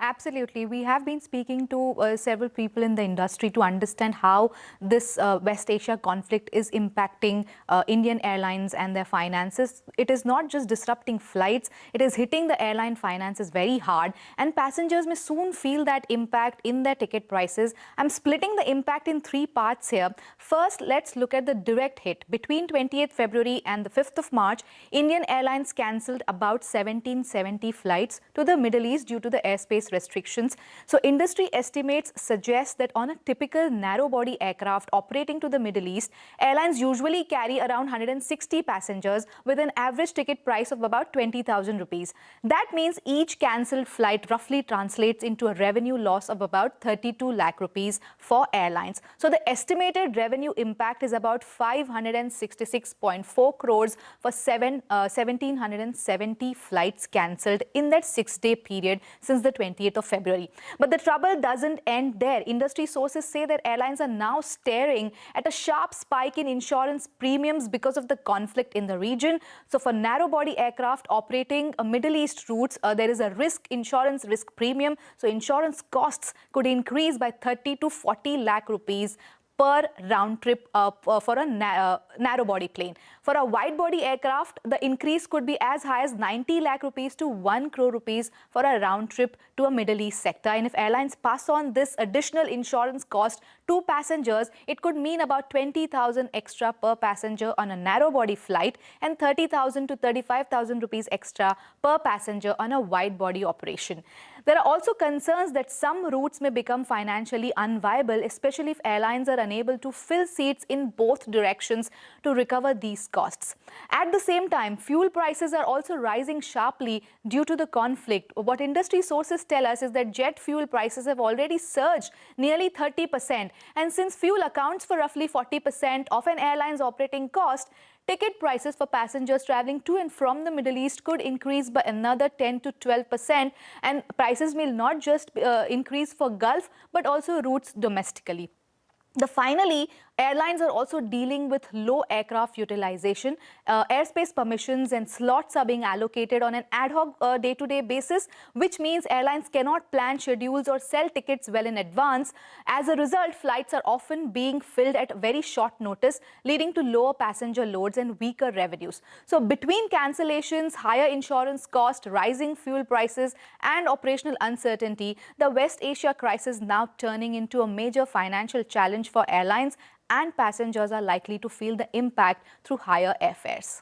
Absolutely. We have been speaking to several people in the industry to understand how this West Asia conflict is impacting Indian airlines and their finances. It is not just disrupting flights, it is hitting the airline finances very hard, and passengers may soon feel that impact in their ticket prices. I'm splitting the impact in three parts here. First, let's look at the direct hit. Between 28th February and the 5th of March, Indian Airlines cancelled about 1770 flights to the Middle East due to the airspace restrictions. So industry estimates suggest that on a typical narrow-body aircraft operating to the Middle East, airlines usually carry around 160 passengers with an average ticket price of about 20,000 rupees. That means each cancelled flight roughly translates into a revenue loss of about 32 lakh rupees for airlines. So the estimated revenue impact is about 566.4 crores for 1,770 flights cancelled in that 6-day period since the 20th of February. But the trouble doesn't end there. Industry sources say that airlines are now staring at a sharp spike in insurance premiums because of the conflict in the region. So for narrow-body aircraft operating Middle East routes, there is a insurance risk premium. So insurance costs could increase by 30 to 40 lakh rupees per round trip for a narrow-body plane. For a wide-body aircraft, the increase could be as high as 90 lakh rupees to 1 crore rupees for a round trip to a Middle East sector. And if airlines pass on this additional insurance cost to passengers, it could mean about 20,000 extra per passenger on a narrow-body flight and 30,000 to 35,000 rupees extra per passenger on a wide-body operation. There are also concerns that some routes may become financially unviable, especially if airlines are unable to fill seats in both directions to recover these costs. At the same time, fuel prices are also rising sharply due to the conflict. What industry sources tell us is that jet fuel prices have already surged nearly 30%. And since fuel accounts for roughly 40% of an airline's operating cost, ticket prices for passengers traveling to and from the Middle East could increase by another 10 to 12%, and prices will not just increase for Gulf but also routes domestically. Finally, airlines are also dealing with low aircraft utilization. Airspace permissions and slots are being allocated on an ad hoc day-to-day basis, which means airlines cannot plan schedules or sell tickets well in advance. As a result, flights are often being filled at very short notice, leading to lower passenger loads and weaker revenues. So between cancellations, higher insurance costs, rising fuel prices and operational uncertainty, the West Asia crisis now turning into a major financial challenge for airlines, and passengers are likely to feel the impact through higher airfares.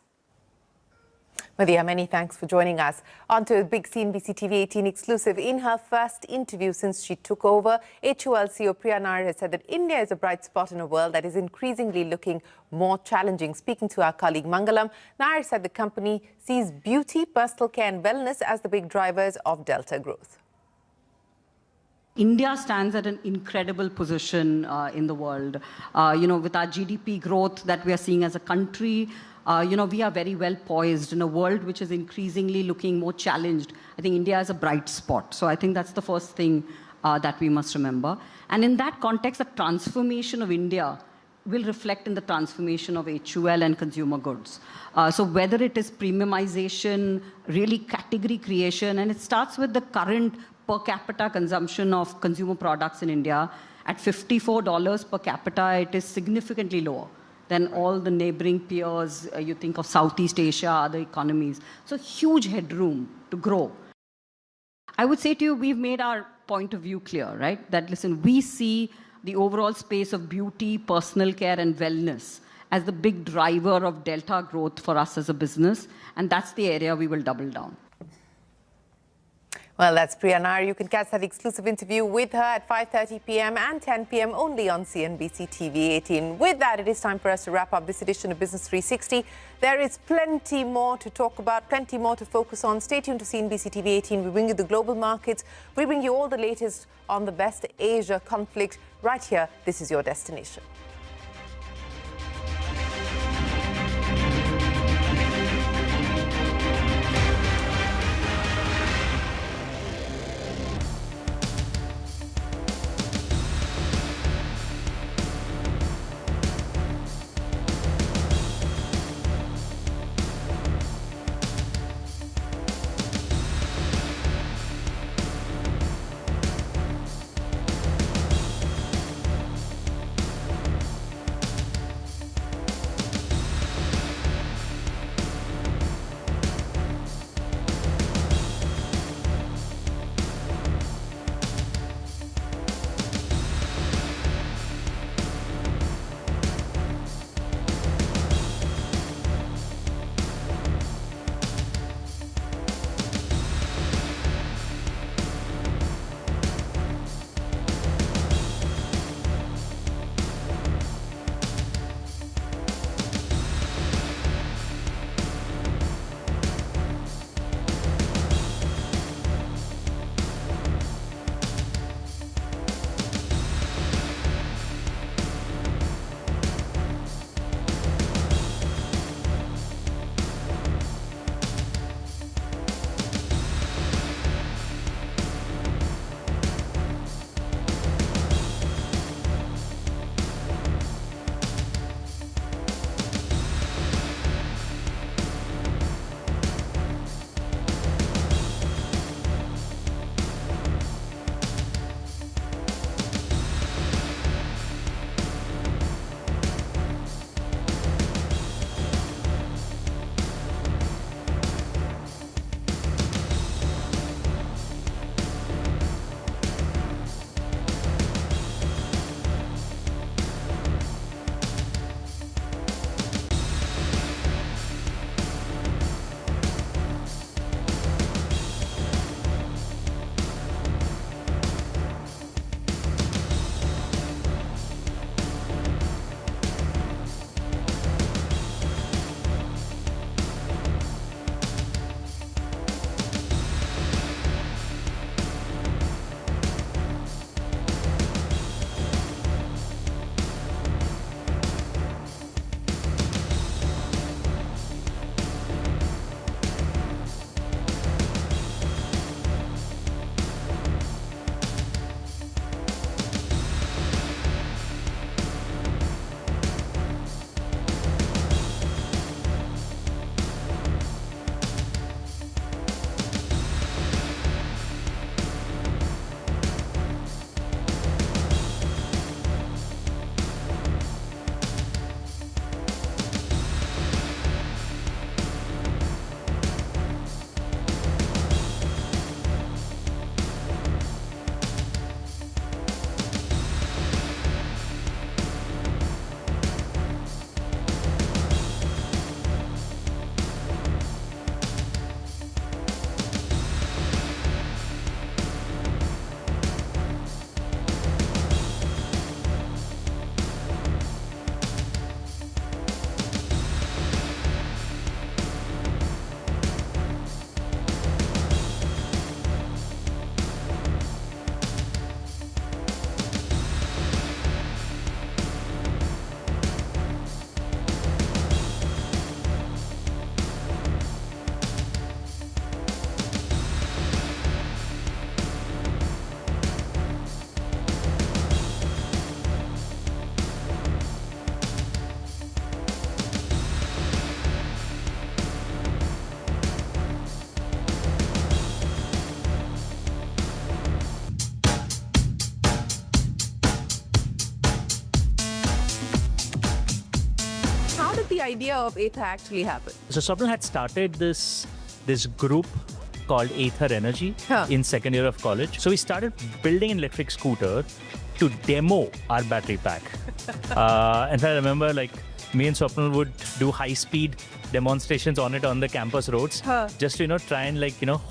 Madiha, many thanks for joining us. On to a big CNBC TV 18 exclusive. In her first interview since she took over, HUL CEO Priya Nair has said that India is a bright spot in a world that is increasingly looking more challenging. Speaking to our colleague Mangalam, Nair said the company sees beauty, personal care and wellness as the big drivers of Delta growth. India stands at an incredible position in the world. With our GDP growth that we are seeing as a country, we are very well poised in a world which is increasingly looking more challenged. I think India is a bright spot. So I think that's the first thing that we must remember. And in that context, the transformation of India will reflect in the transformation of HUL and consumer goods. So whether it is premiumization, really category creation, and it starts with the current per capita consumption of consumer products in India. At $54 per capita, it is significantly lower than all the neighboring peers. You think of Southeast Asia, other economies. So huge headroom to grow. I would say to you, we've made our point of view clear, right? That, listen, we see the overall space of beauty, personal care and wellness as the big driver of Delta growth for us as a business. And that's the area we will double down. Well, that's Priya Nair. You can catch that exclusive interview with her at 5:30 p.m. and 10 p.m. only on CNBC TV 18. With that, it is time for us to wrap up this edition of Business 360. There is plenty more to talk about, plenty more to focus on. Stay tuned to CNBC TV 18. We bring you the global markets. We bring you all the latest on the West Asia conflict right here. This is your destination. idea of Ather actually happen? So Swapnil had started this group called Ather Energy in second year of college. So we started building an electric scooter to demo our battery pack. And I remember like me and Swapnil would do high-speed demonstrations on it on the campus roads, just to try and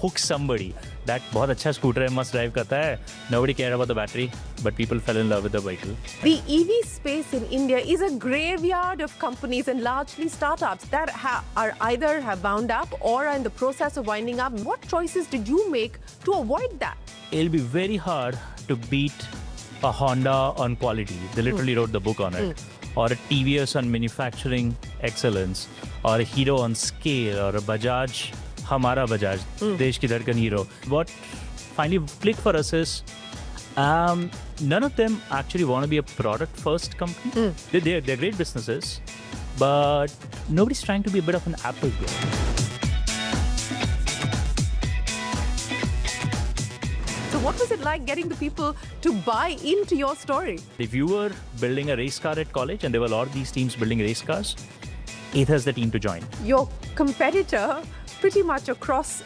hook somebody that बहुत अच्छा scooter है, must drive करता है. Nobody cared about the battery, but people fell in love with the vehicle. The EV space in India is a graveyard of companies and largely startups that are either have wound up or are in the process of winding up. What choices did you make to avoid that? It'll be very hard to beat a Honda on quality. They literally wrote the book on it. Or a TVS on manufacturing excellence, or a Hero on scale, or a Bajaj, Hamara Bajaj, Desh Ki Dhadkan Hero. What finally clicked for us is none of them actually want to be a product-first company. They're great businesses, but nobody's trying to be a bit of an Apple girl. So what was it like getting the people to buy into your story? If you were building a race car at college and there were a lot of these teams building race cars, Ather's the team to join. Your competitor, pretty much across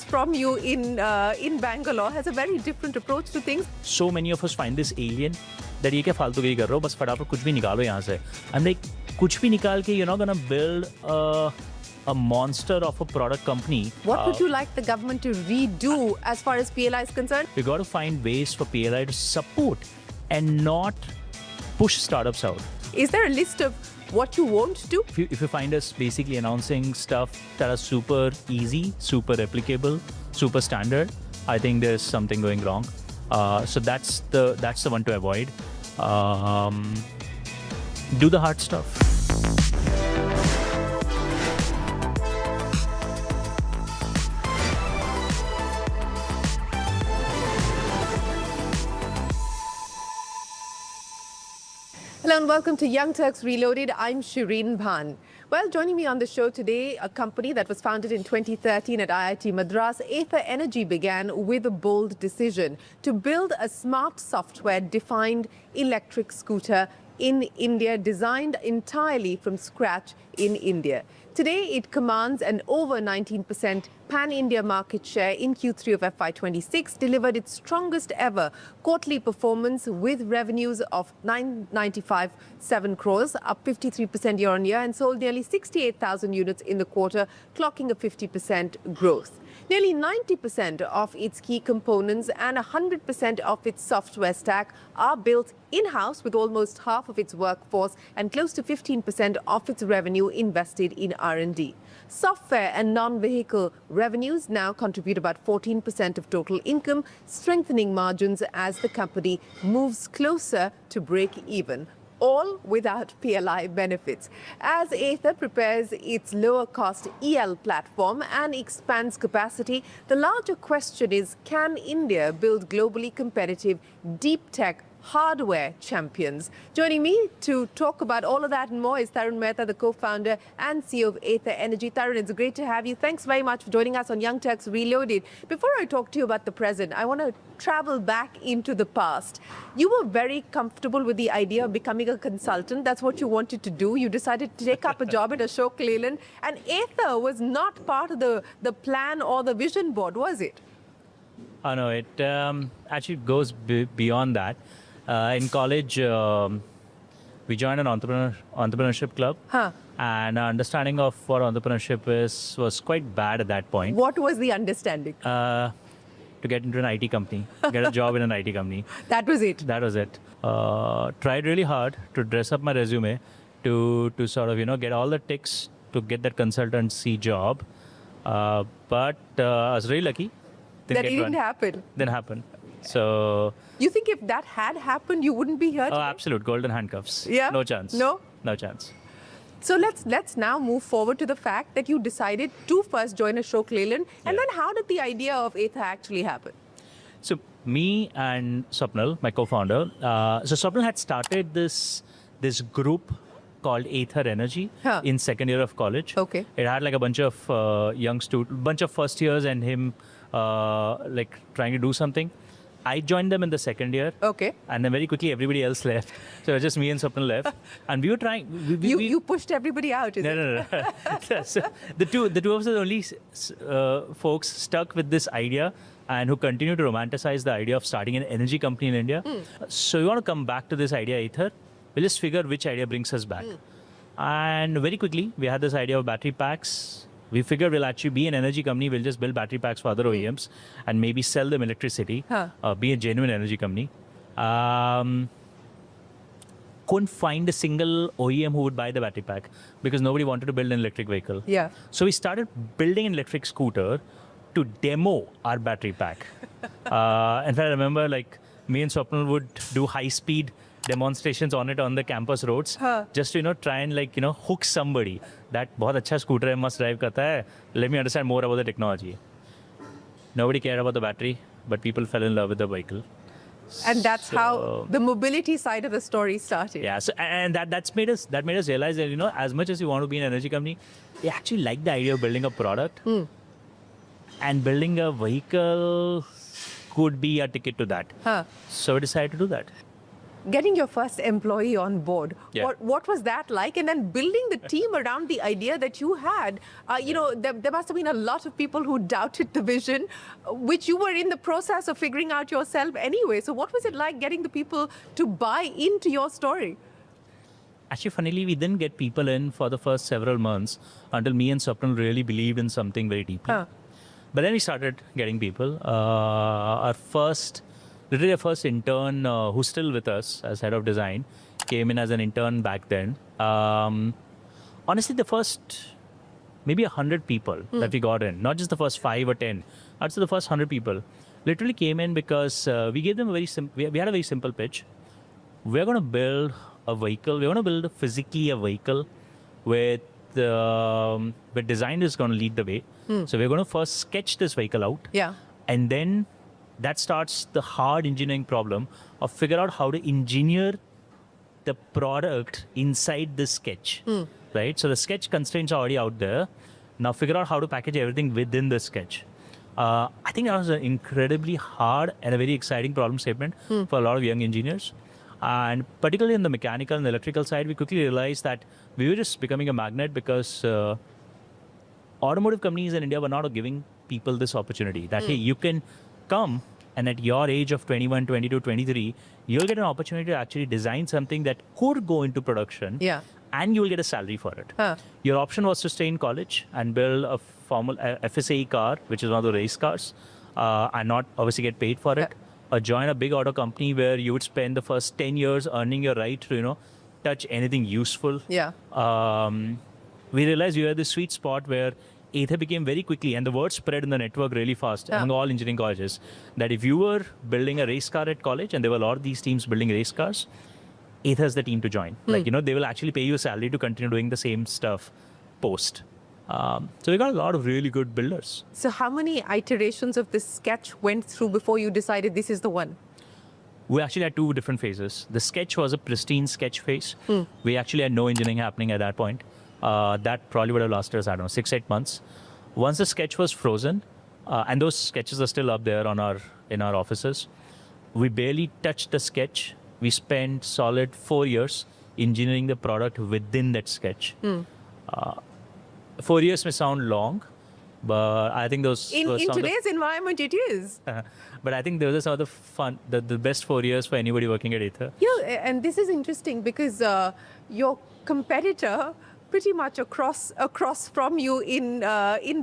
from you in Bangalore, has a very different approach to things. So many of us find this alien that ये क्या फालतूगिरी कर रहे हो, बस फटाफट कुछ भी निकालो यहाँ से. I'm like, कुछ भी निकाल के you're not gonna build a monster of a product company. What would you like the government to redo as far as PLI is concerned? We got to find ways for PLI to support and not push startups out. Is there a list of what you won't do? If you find us basically announcing stuff that are super easy, super replicable, super standard, I think there's something going wrong. So that's the one to avoid. Do the hard stuff. Hello and welcome to Young Turks Reloaded. I'm Shriram Finance. Well, joining me on the show today, a company that was founded in 2013 at IIT Madras, Ather Energy began with a bold decision to build a smart software-defined electric scooter in India, designed entirely from scratch in India. Today, it commands an over 19% pan-India market share in Q3 of FY26, delivered its strongest ever quarterly performance with revenues of 995.7 crores, up 53% year-on-year, and sold nearly 68,000 units in the quarter, clocking a 50% growth. Nearly 90% of its key components and 100% of its software stack are built in-house, with almost half of its workforce and close to 15% of its revenue invested in R&D. Software and non-vehicle revenues now contribute about 14% of total income, strengthening margins as the company moves closer to break even, all without PLI benefits. As Ather prepares its lower-cost EL platform and expands capacity, the larger question is, can India build globally competitive deep tech hardware champions? Joining me to talk about all of that and more is Tarun Mehta, the co-founder and CEO of Ather Energy. Tarun, it's great to have you. Thanks very much for joining us on Young Turks Reloaded. Before I talk to you about the present, I want to travel back into the past. You were very comfortable with the idea of becoming a consultant. That's what you wanted to do. You decided to take up a job at Ashok Leyland, and Ather was not part of the plan or the vision board, was it? Oh, no, it actually goes beyond that. In college, we joined an entrepreneurship club, and our understanding of what entrepreneurship is was quite bad at that point. What was the understanding? To get into an IT company, get a job in an IT company. That was it? That was it. Tried really hard to dress up my resume to sort of, get all the ticks to get that consultancy job. But I was really lucky. That it didn't happen? Didn't happen. So... You think if that had happened, you wouldn't be here today? Oh, absolute. Golden handcuffs. Yeah? No chance. No? No chance. So let's now move forward to the fact that you decided to first join Ashok Leyland. And then how did the idea of Ather actually happen? So me and Swapnil, my co-founder, so Swapnil had started this group called Ather Energy in second year of college. Okay. It had like a bunch of young students, bunch of first years and him like trying to do something. I joined them in the second year. Okay. And then very quickly everybody else left. So it was just me and Swapnil left. And we were trying. You pushed everybody out, is it? No. So the two of us are the only folks stuck with this idea and who continue to romanticize the idea of starting an energy company in India. So we want to come back to this idea, Ether. We'll just figure which idea brings us back. And very quickly, we had this idea of battery packs. We figured we'll actually be an energy company. We'll just build battery packs for other OEMs and maybe sell them electricity, be a genuine energy company. Couldn't find a single OEM who would buy the battery pack because nobody wanted to build an electric vehicle. Yeah. So we started building an electric scooter to demo our battery pack. In fact, I remember like me and Swapnil would do high-speed demonstrations on it on the campus roads, just to try and hook somebody that बहुत अच्छा scooter है, must drive करता है. Let me understand more about the technology. Nobody cared about the battery, but people fell in love with the vehicle. And that's how the mobility side of the story started. Yeah, so, and that made us realize that as much as you want to be an energy company, you actually like the idea of building a product, and building a vehicle could be a ticket to that. So we decided to do that. Getting your first employee on board, what was that like? And then building the team around the idea that you had, there must have been a lot of people who doubted the vision, which you were in the process of figuring out yourself anyway. So what was it like getting the people to buy into your story? Actually, funnily, we didn't get people in for the first several months until me and Swapnil really believed in something very deeply. But then we started getting people. Our first intern, who's still with us as head of design, came in as an intern back then. Honestly, the first maybe 100 people that we got in, not just the first 5 or 10, I'd say the first 100 people literally came in because we gave them a very we had a very simple pitch. We're going to build a vehicle. We're going to build physically a vehicle where design is going to lead the way. So we're going to first sketch this vehicle out. Yeah. And then that starts the hard engineering problem of figure out how to engineer the product inside the sketch, right? So the sketch constraints are already out there. Now figure out how to package everything within the sketch. I think that was an incredibly hard and a very exciting problem statement for a lot of young engineers. And particularly in the mechanical and the electrical side, we quickly realized that we were just becoming a magnet because automotive companies in India were not giving people this opportunity that, hey, you can come and at your age of 21, 22, 23, you'll get an opportunity to actually design something that could go into production and you'll get a salary for it. Your option was to stay in college and build a formal FSAE car, which is one of the race cars, and not obviously get paid for it, or join a big auto company where you would spend the first 10 years earning your right to, touch anything useful. We realized we were at the sweet spot where Ether became very quickly, and the word spread in the network really fast among all engineering colleges, that if you were building a race car at college, and there were a lot of these teams building race cars, Ether is the team to join. Like, they will actually pay you a salary to continue doing the same stuff post. So we got a lot of really good builders. So how many iterations of this sketch went through before you decided this is the one? We actually had 2 different phases. The sketch was a pristine sketch phase. We actually had no engineering happening at that point. That probably would have lasted us, 6-8 months. Once the sketch was frozen, and those sketches are still up there in our offices, we barely touched the sketch. We spent solid 4 years engineering the product within that sketch. 4 years may sound long, but I think those in today's environment it is. But I think those are some of the fun, the best 4 years for anybody working at Ether. And this is interesting because your competitor, pretty much across from you in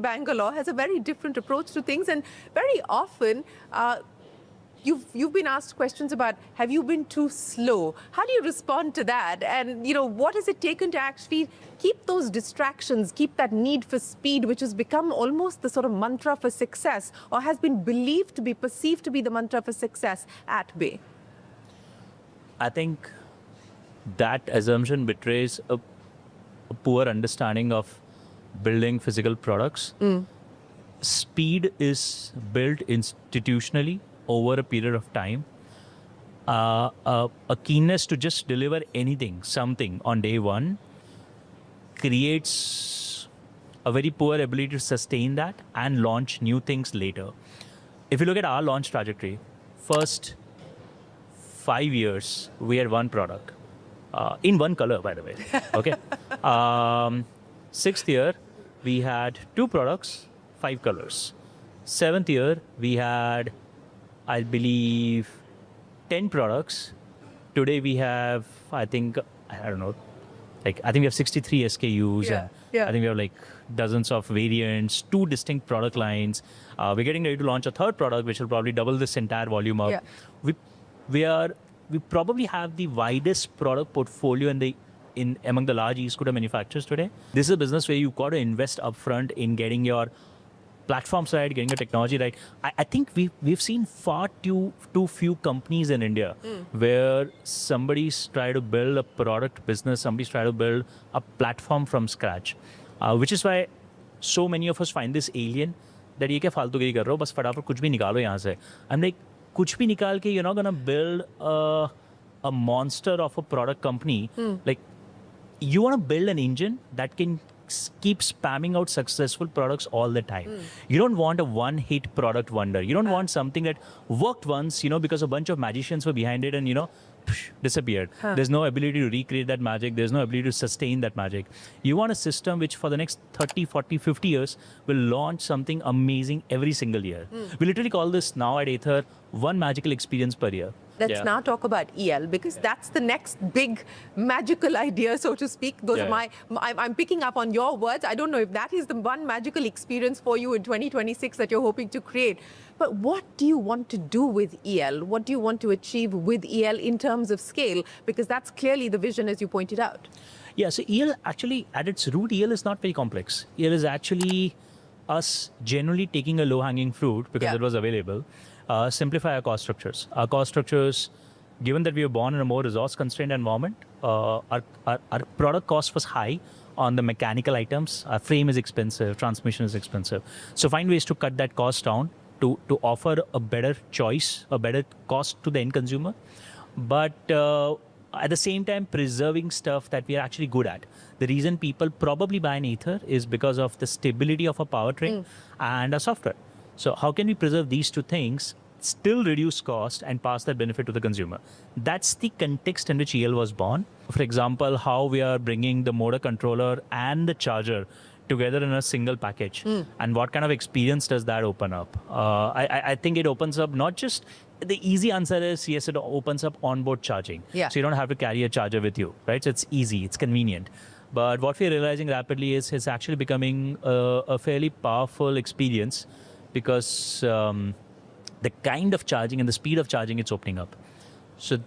Bangalore, has a very different approach to things, and very often you've been asked questions about, have you been too slow? How do you respond to that? And what has it taken to actually keep those distractions, keep that need for speed, which has become almost the sort of mantra for success, or has been perceived to be the mantra for success at bay? I think that assumption betrays a poor understanding of building physical products. Speed is built institutionally over a period of time. A keenness to just deliver something on day one, creates a very poor ability to sustain that and launch new things later. If you look at our launch trajectory, first 5 years, we had one product. In one color, by the way. Okay. 6th year, we had 2 products, 5 colors. 7th year, we had, I believe, 10 products. Today we have, I think we have 63 SKUs. Yeah, And yeah. I think we have like dozens of variants, 2 distinct product lines. We're getting ready to launch a 3rd product, which will probably double this entire volume up. Yeah. We probably have the widest product portfolio among the large e-scooter manufacturers today. This is a business where you've got to invest upfront in getting your platforms right, getting your technology right. I think we've seen far too few companies in India where somebody's trying to build a product business, somebody's trying to build a platform from scratch, which is why so many of us find this alien that ये क्या फालतूगिरी कर रहे हो, बस फटाफट कुछ भी निकालो यहाँ से. I'm like, कुछ भी निकाल के you're not gonna build a monster of a product company. Like, you want to build an engine that can keep spamming out successful products all the time. You don't want a one-hit product wonder. You don't want something that worked once, because a bunch of magicians were behind it and, disappeared. There's no ability to recreate that magic. There's no ability to sustain that magic. You want a system which for the next 30, 40, 50 years will launch something amazing every single year. We literally call this now at Ather one magical experience per year. Let's now talk about EL, because that's the next big magical idea, so to speak. Those are I'm picking up on your words. I don't know if that is the one magical experience for you in 2026 that you're hoping to create. But what do you want to do with EL? What do you want to achieve with EL in terms of scale? Because that's clearly the vision, as you pointed out. Yeah, so EL actually, at its root, EL is not very complex. EL is actually us generally taking a low-hanging fruit because it was available. Simplify our cost structures. Our cost structures, given that we were born in a more resource-constrained environment, our product cost was high on the mechanical items. Our frame is expensive, transmission is expensive. So find ways to cut that cost down to offer a better choice, a better cost to the end consumer. But at the same time, preserving stuff that we are actually good at. The reason people probably buy an Ather is because of the stability of a powertrain and a software. So how can we preserve these 2 things, still reduce cost and pass that benefit to the consumer? That's the context in which EL was born. For example, how we are bringing the motor controller and the charger together in a single package. And what kind of experience does that open up? I think it opens up not just, the easy answer is, yes, it opens up onboard charging. Yeah. So you don't have to carry a charger with you, right? So it's easy, it's convenient. But what we're realizing rapidly is it's actually becoming a fairly powerful experience because the kind of charging and the speed of charging it's opening up. So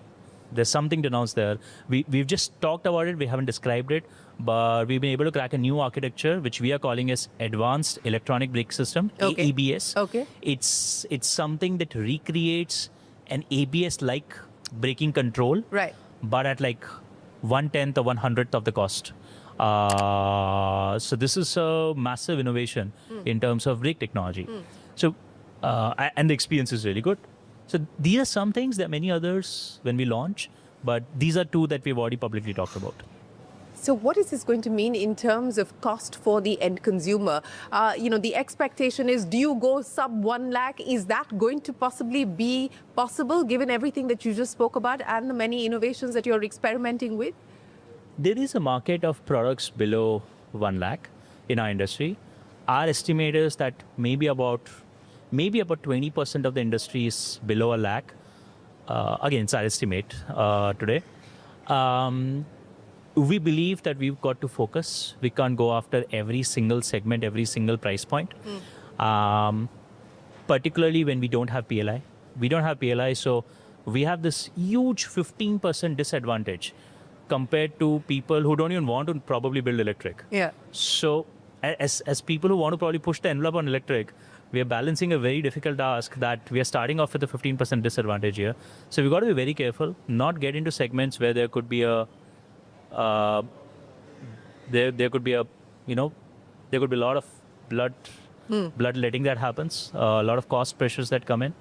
there's something to announce there. We've just talked about it, we haven't described it, but we've been able to crack a new architecture, which we are calling as Advanced Electronic Brake System, AEBS. Okay. It's something that recreates an ABS-like braking control, right? But at like 1/10 or 1/100th of the cost. So this is a massive innovation in terms of brake technology. So, and the experience is really good. So these are some things. There are many others when we launch, but these are 2 that we've already publicly talked about. So what is this going to mean in terms of cost for the end consumer? The expectation is, do you go sub 1 lakh? Is that going to possibly be possible given everything that you just spoke about and the many innovations that you're experimenting with? There is a market of products below 1 lakh in our industry. Our estimate is that maybe about 20% of the industry is below 1 lakh. Again, it's our estimate today. We believe that we've got to focus. We can't go after every single segment, every single price point. Particularly when we don't have PLI. We don't have PLI, so we have this huge 15% disadvantage compared to people who don't even want to probably build electric. Yeah. So as people who want to probably push the envelope on electric, we are balancing a very difficult task that we are starting off with a 15% disadvantage here. So we've got to be very careful, not get into segments where there could be a there could be a lot of blood letting that happens, a lot of cost pressures that come in.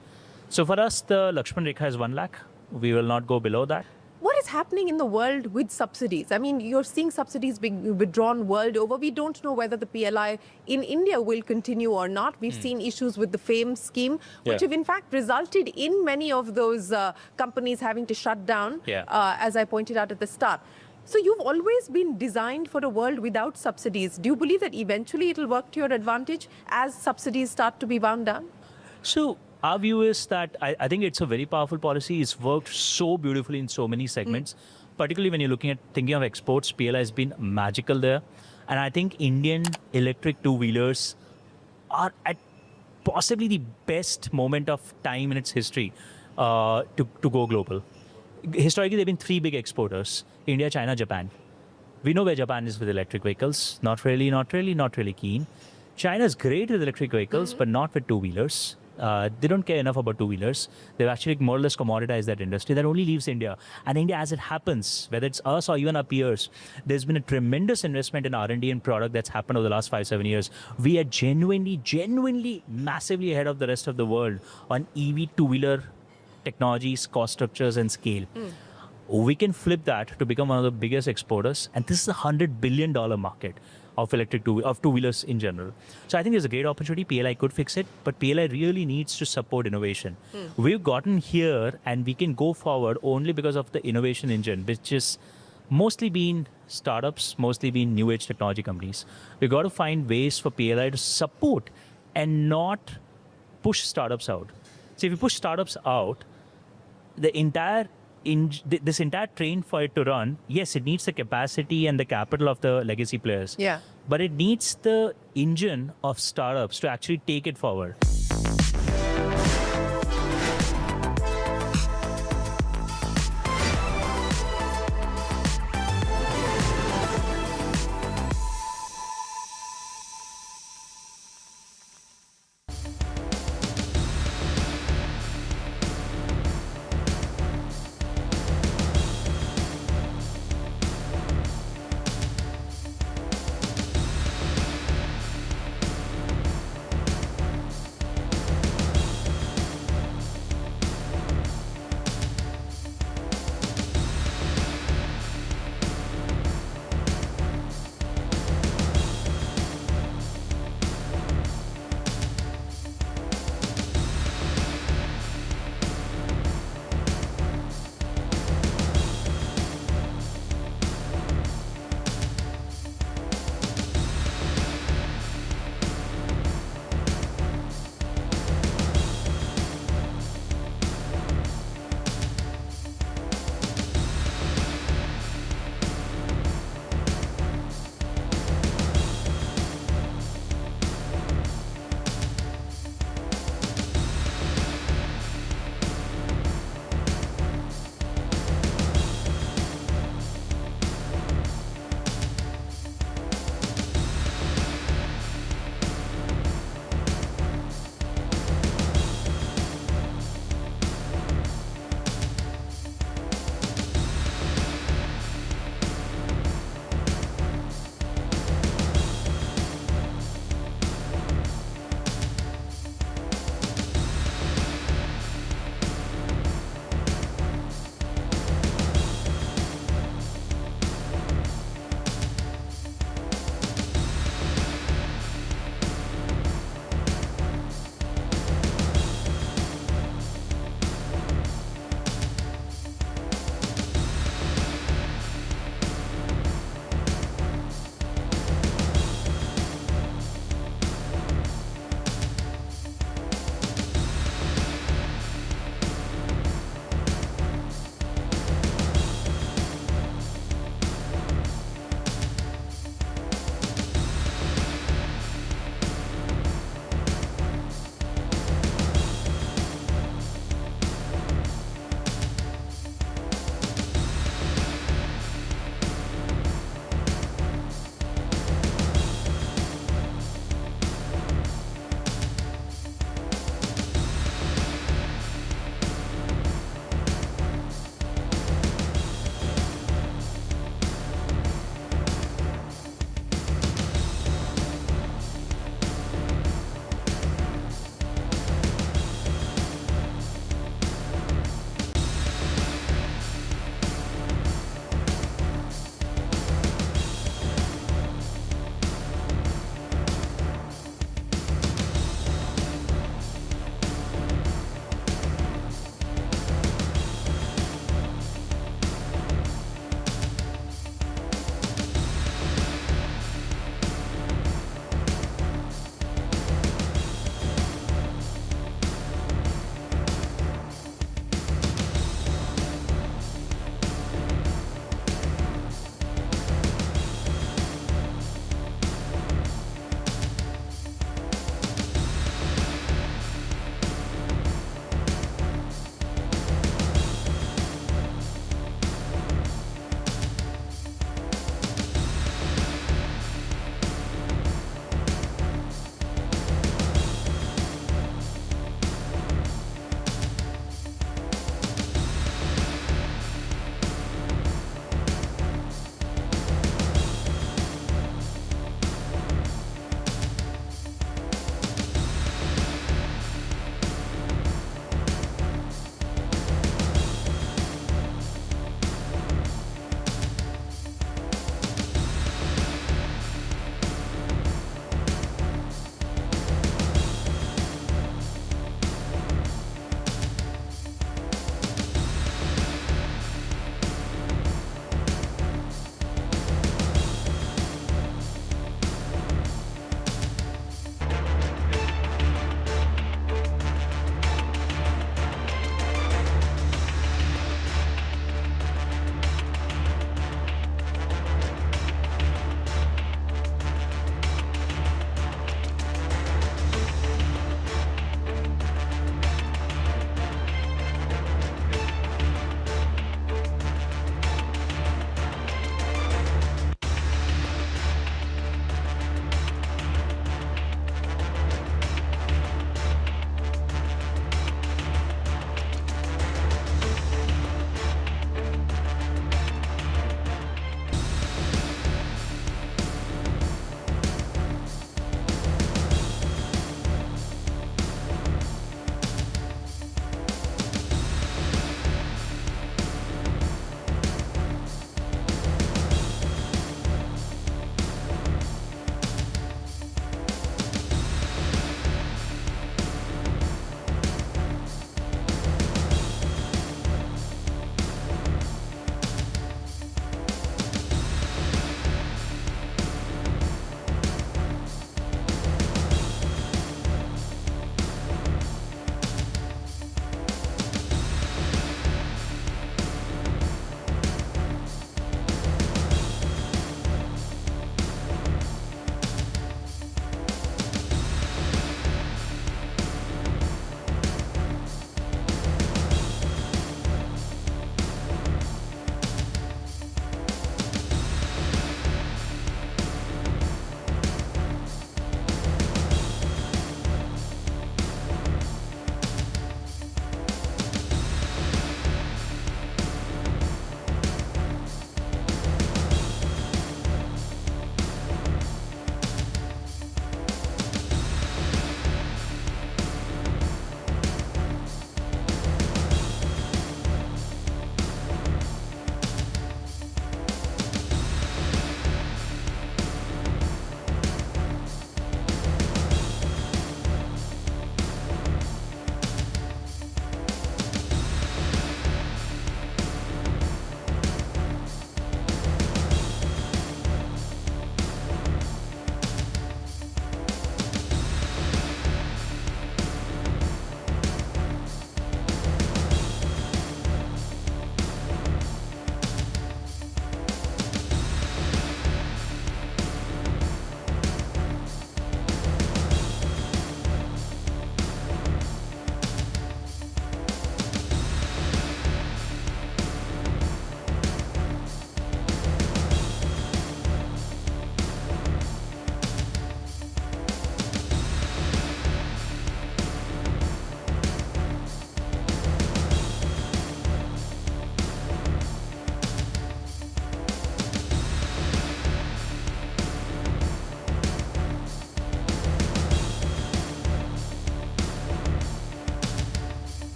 So for us, the Lakshman Rekha is 1 lakh. We will not go below that. What is happening in the world with subsidies? I mean, you're seeing subsidies being withdrawn world over. We don't know whether the PLI in India will continue or not. We've seen issues with the FAME scheme, which have in fact resulted in many of those companies having to shut down, as I pointed out at the start. So you've always been designed for a world without subsidies. Do you believe that eventually it'll work to your advantage as subsidies start to be wound down? So our view is that I think it's a very powerful policy. It's worked so beautifully in so many segments, particularly when you're thinking of exports. PLI has been magical there. And I think Indian electric two-wheelers are at possibly the best moment of time in its history to go global. Historically, there have been three big exporters: India, China, Japan. We know where Japan is with electric vehicles. Not really keen. China's great with electric vehicles, but not with two-wheelers. They don't care enough about two-wheelers. They've actually more or less commoditized that industry. That only leaves India. And India, as it happens, whether it's us or even our peers, there's been a tremendous investment in R&D and product that's happened over the last 5-7 years. We are genuinely massively ahead of the rest of the world on EV two-wheeler technologies, cost structures, and scale. We can flip that to become one of the biggest exporters, and this is a $100 billion market of two-wheelers in general. So I think there's a great opportunity. PLI could fix it, but PLI really needs to support innovation. We've gotten here, and we can go forward only because of the innovation engine, which is mostly been startups, mostly been new age technology companies. We've got to find ways for PLI to support and not push startups out. So if you push startups out, this entire train for it to run, yes, it needs the capacity and the capital of the legacy players. Yeah. But it needs the engine of startups to actually take it forward.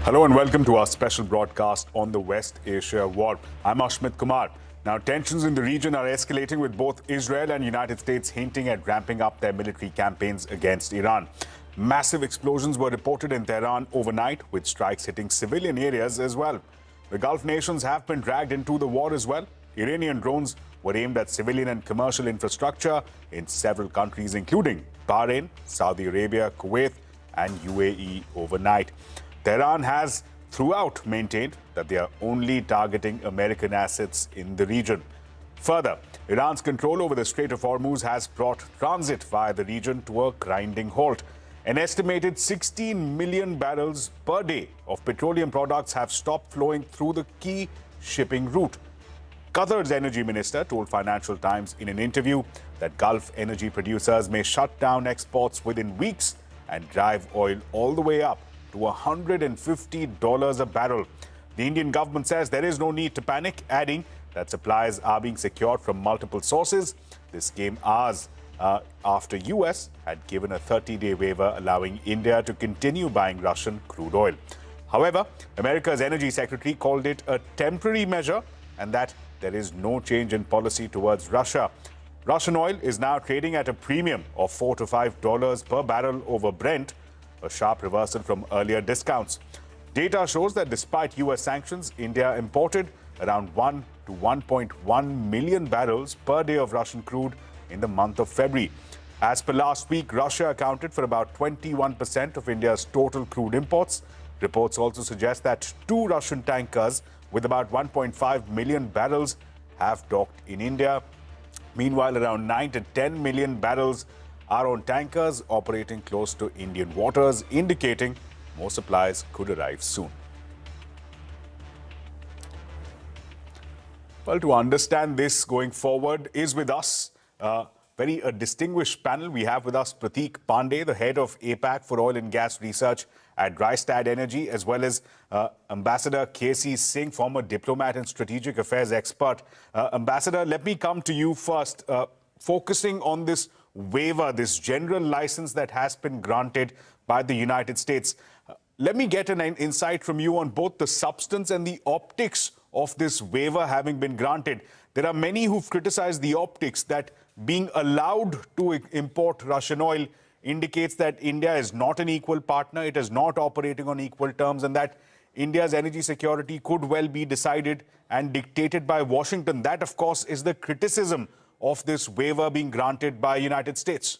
Hello and welcome to our special broadcast on the West Asia war. I'm Ashmit Kumar. Now, tensions in the region are escalating with both Israel and United States hinting at ramping up their military campaigns against Iran. Massive explosions were reported in Tehran overnight, with strikes hitting civilian areas as well. The Gulf nations have been dragged into the war as well. Iranian drones were aimed at civilian and commercial infrastructure in several countries, including Bahrain, Saudi Arabia, Kuwait, and UAE overnight. Tehran has throughout maintained that they are only targeting American assets in the region. Further, Iran's control over the Strait of Hormuz has brought transit via the region to a grinding halt. An estimated 16 million barrels per day of petroleum products have stopped flowing through the key shipping route. Qatar's energy minister told Financial Times in an interview that Gulf energy producers may shut down exports within weeks and drive oil all the way up to $150 a barrel. The Indian government says there is no need to panic, adding that supplies are being secured from multiple sources. This came hours after US had given a 30-day waiver allowing India to continue buying Russian crude oil. However, America's energy secretary called it a temporary measure and that there is no change in policy towards Russia. Russian oil is now trading at a premium of $4 to $5 per barrel over Brent, a sharp reversal from earlier discounts. Data shows that despite US sanctions, India imported around 1 to 1.1 million barrels per day of Russian crude in the month of February. As per last week, Russia accounted for about 21% of India's total crude imports. Reports also suggest that 2 Russian tankers with about 1.5 million barrels have docked in India. Meanwhile, around 9 to 10 million barrels are on tankers operating close to Indian waters, indicating more supplies could arrive soon. Well, to understand this going forward is with us a distinguished panel. We have with us Prateek Pandey, the head of APAC for oil and gas research at Rystad Energy, as well as Ambassador K.C. Singh, former diplomat and strategic affairs expert. Ambassador, let me come to you first, focusing on this waiver, this general license that has been granted by the United States. Let me get an insight from you on both the substance and the optics of this waiver having been granted. There are many who've criticized the optics, that being allowed to import Russian oil indicates that India is not an equal partner, it is not operating on equal terms, and that India's energy security could well be decided and dictated by Washington. That, of course, is the criticism of this waiver being granted by United States.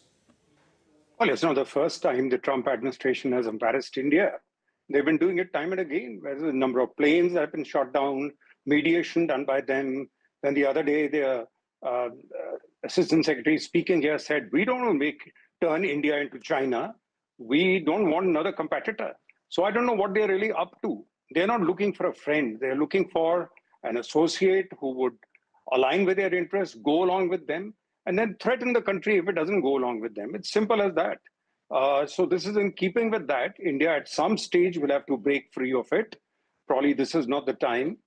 Well, it's not the first time the Trump administration has embarrassed India. They've been doing it time and again. There's a number of planes that have been shot down, mediation done by them. Then the other day, the Assistant Secretary speaking here said, we don't want to turn India into China. We don't want another competitor. So I don't know what they're really up to. They're not looking for a friend. They're looking for an associate who would align with their interests, go along with them, and then threaten the country if it doesn't go along with them. It's simple as that. So this is in keeping with that. India at some stage will have to break free of it. Probably this is not the time.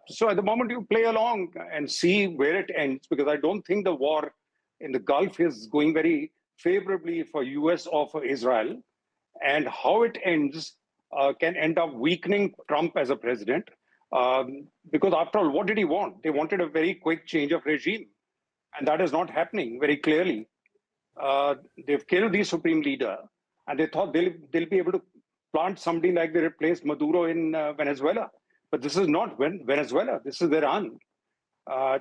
So at the moment you play along and see where it ends, because I don't think the war in the Gulf is going very favorably for US or for Israel. And how it ends can end up weakening Trump as a president. Because after all, what did he want? They wanted a very quick change of regime. And that is not happening very clearly. They've killed the supreme leader, and they thought they'll be able to plant somebody like they replaced Maduro in Venezuela. But this is not Venezuela, this is Iran.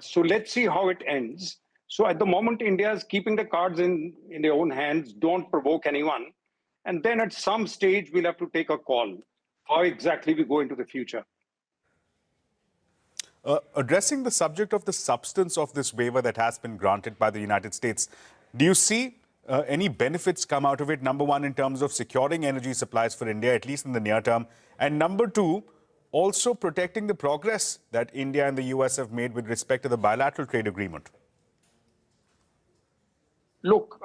So let's see how it ends. So at the moment, India is keeping the cards in their own hands, don't provoke anyone. And then at some stage, we'll have to take a call, how exactly we go into the future. Addressing the subject of the substance of this waiver that has been granted by the United States, do you see any benefits come out of it? Number one, in terms of securing energy supplies for India, at least in the near term. And number two, also protecting the progress that India and the US have made with respect to the bilateral trade agreement. Look,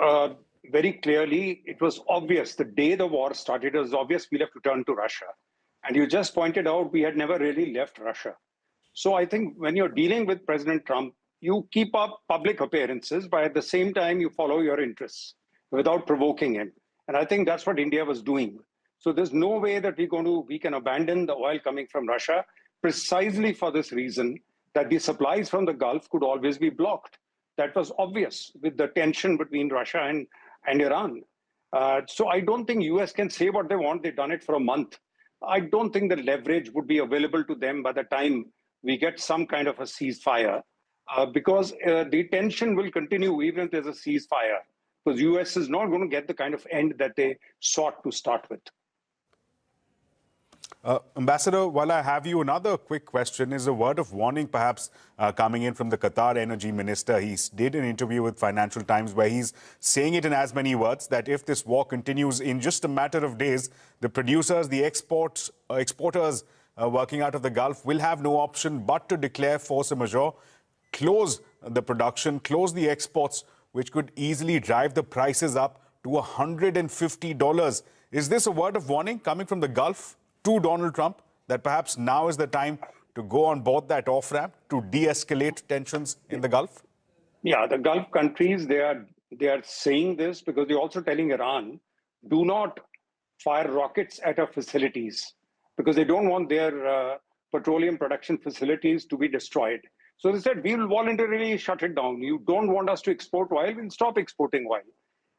very clearly, it was obvious the day the war started, it was obvious we'll have to turn to Russia. And you just pointed out we had never really left Russia. So I think when you're dealing with President Trump, you keep up public appearances, but at the same time, you follow your interests without provoking him. And I think that's what India was doing. So there's no way that we can abandon the oil coming from Russia precisely for this reason that the supplies from the Gulf could always be blocked. That was obvious with the tension between Russia and Iran. So I don't think US can say what they want. They've done it for a month. I don't think the leverage would be available to them by the time we get some kind of a ceasefire, because the tension will continue even if there's a ceasefire, because US is not going to get the kind of end that they sought to start with. Ambassador, while I have you, another quick question is a word of warning perhaps coming in from the Qatar energy minister. He did an interview with Financial Times where he's saying it in as many words that if this war continues in just a matter of days, the producers, the exporters working out of the Gulf will have no option but to declare force majeure, close the production, close the exports, which could easily drive the prices up to $150. Is this a word of warning coming from the Gulf to Donald Trump, that perhaps now is the time to go on board that off-ramp to de-escalate tensions in the Gulf? Yeah, the Gulf countries, they are saying this because they're also telling Iran, do not fire rockets at our facilities, because they don't want their petroleum production facilities to be destroyed. So they said, we will voluntarily shut it down. You don't want us to export oil, we'll stop exporting oil.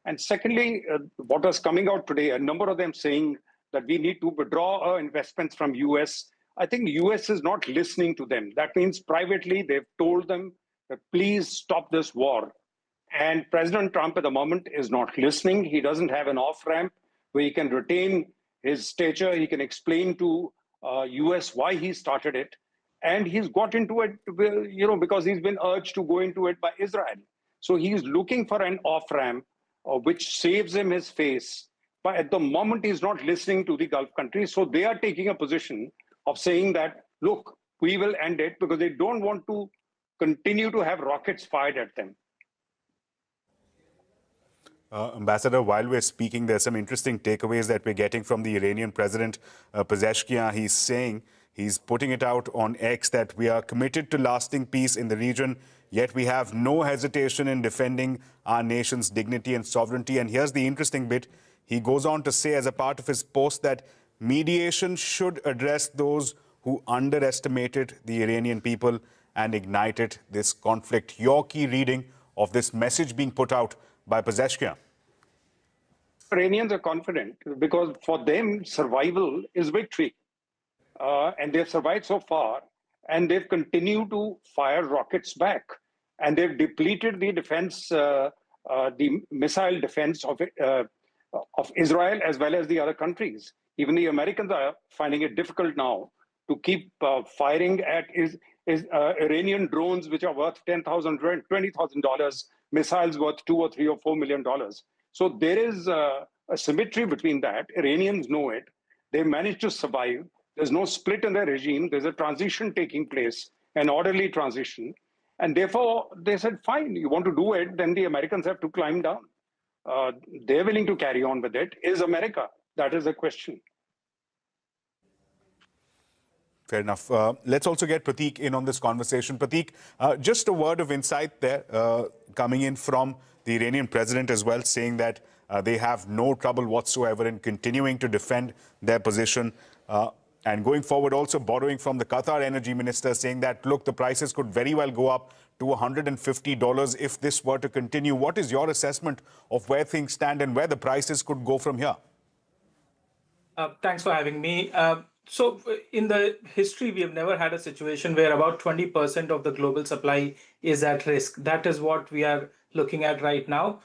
And secondly, what was coming out today, a number of them saying that we need to withdraw our investments from US. I think the US is not listening to them. That means privately, they've told them that please stop this war. And President Trump at the moment is not listening. He doesn't have an off-ramp where he can retain his stature. He can explain to US why he started it. And he's got into it, because he's been urged to go into it by Israel. So he's looking for an off-ramp which saves him his face. But at the moment, he's not listening to the Gulf countries. So they are taking a position of saying that, look, we will end it because they don't want to continue to have rockets fired at them. Ambassador, while we're speaking, there's some interesting takeaways that we're getting from the Iranian president, Pezeshkian. He's saying, he's putting it out on X that we are committed to lasting peace in the region, yet we have no hesitation in defending our nation's dignity and sovereignty. And here's the interesting bit. He goes on to say as a part of his post that mediation should address those who underestimated the Iranian people and ignited this conflict. Your key reading of this message being put out by Pezeshkian? Iranians are confident because for them, survival is victory. And they've survived so far, and they've continued to fire rockets back. And they've depleted the defense, the missile defense of Israel as well as the other countries. Even the Americans are finding it difficult now to keep firing at Iranian drones, which are worth $10,000, $20,000, missiles worth $2 or $3 or $4 million. So there is a symmetry between that. Iranians know it. They managed to survive. There's no split in their regime. There's a transition taking place, an orderly transition. And therefore, they said, fine, you want to do it, then the Americans have to climb down. They're willing to carry on with it. Is America? That is the question. Fair enough. Let's also get Prateek in on this conversation. Prateek, just a word of insight there coming in from the Iranian president as well, saying that they have no trouble whatsoever in continuing to defend their position. And going forward, also borrowing from the Qatar energy minister, saying that, look, the prices could very well go up to $150 if this were to continue. What is your assessment of where things stand and where the prices could go from here? Thanks for having me. So in the history, we have never had a situation where about 20% of the global supply is at risk. That is what we are looking at right now.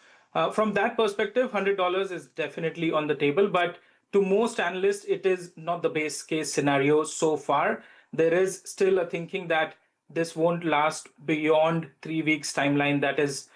From that perspective, $100 is definitely on the table, but to most analysts, it is not the base case scenario so far. There is still a thinking that this won't last beyond 3 weeks timeline that is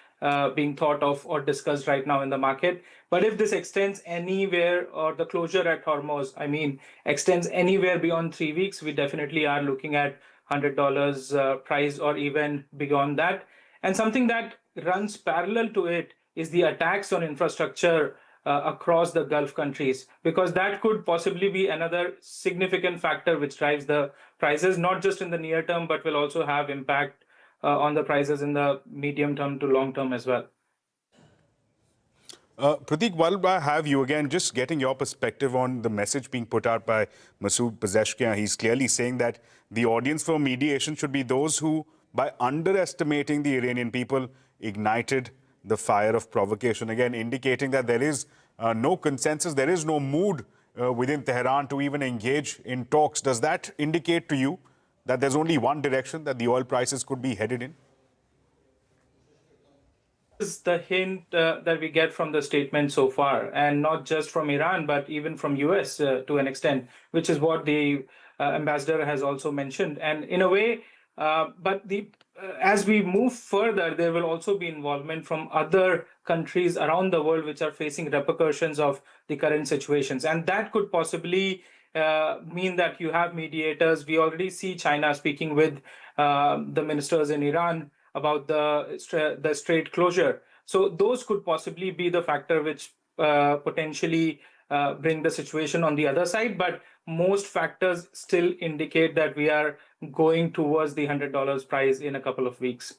being thought of or discussed right now in the market. But if this extends anywhere, or the closure at Hormuz, extends anywhere beyond 3 weeks, we definitely are looking at $100 price or even beyond that. And something that runs parallel to it is the attacks on infrastructure across the Gulf countries, because that could possibly be another significant factor which drives the prices, not just in the near term, but will also have impact on the prices in the medium term to long term as well. Prateek, while I have you again, just getting your perspective on the message being put out by Masood Pezeshkian. He's clearly saying that the audience for mediation should be those who, by underestimating the Iranian people, ignited the fire of provocation. Again, indicating that there is no consensus, there is no mood within Tehran to even engage in talks. Does that indicate to you that there's only one direction that the oil prices could be headed in? Is the hint that we get from the statement so far, and not just from Iran, but even from US to an extent, which is what the ambassador has also mentioned. And in a way, as we move further, there will also be involvement from other countries around the world which are facing repercussions of the current situations. And that could possibly mean that you have mediators. We already see China speaking with the ministers in Iran about the strait closure. So those could possibly be the factor which potentially bring the situation on the other side. But most factors still indicate that we are going towards the $100 price in a couple of weeks.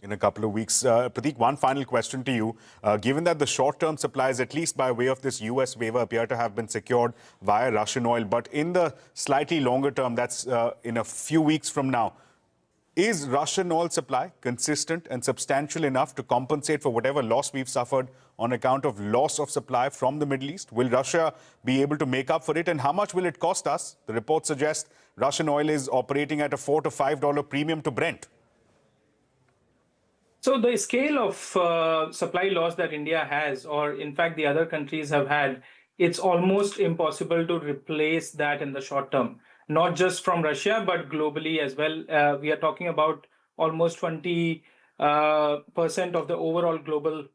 In a couple of weeks. Prateek, one final question to you. Given that the short-term supplies, at least by way of this US waiver, appear to have been secured via Russian oil, but in the slightly longer term, that's in a few weeks from now, is Russian oil supply consistent and substantial enough to compensate for whatever loss we've suffered on account of loss of supply from the Middle East? Will Russia be able to make up for it? And how much will it cost us? The report suggests Russian oil is operating at a $4 to $5 premium to Brent. So the scale of supply loss that India has, or in fact the other countries have had, it's almost impossible to replace that in the short term. Not just from Russia, but globally as well. We are talking about almost 20% of the overall global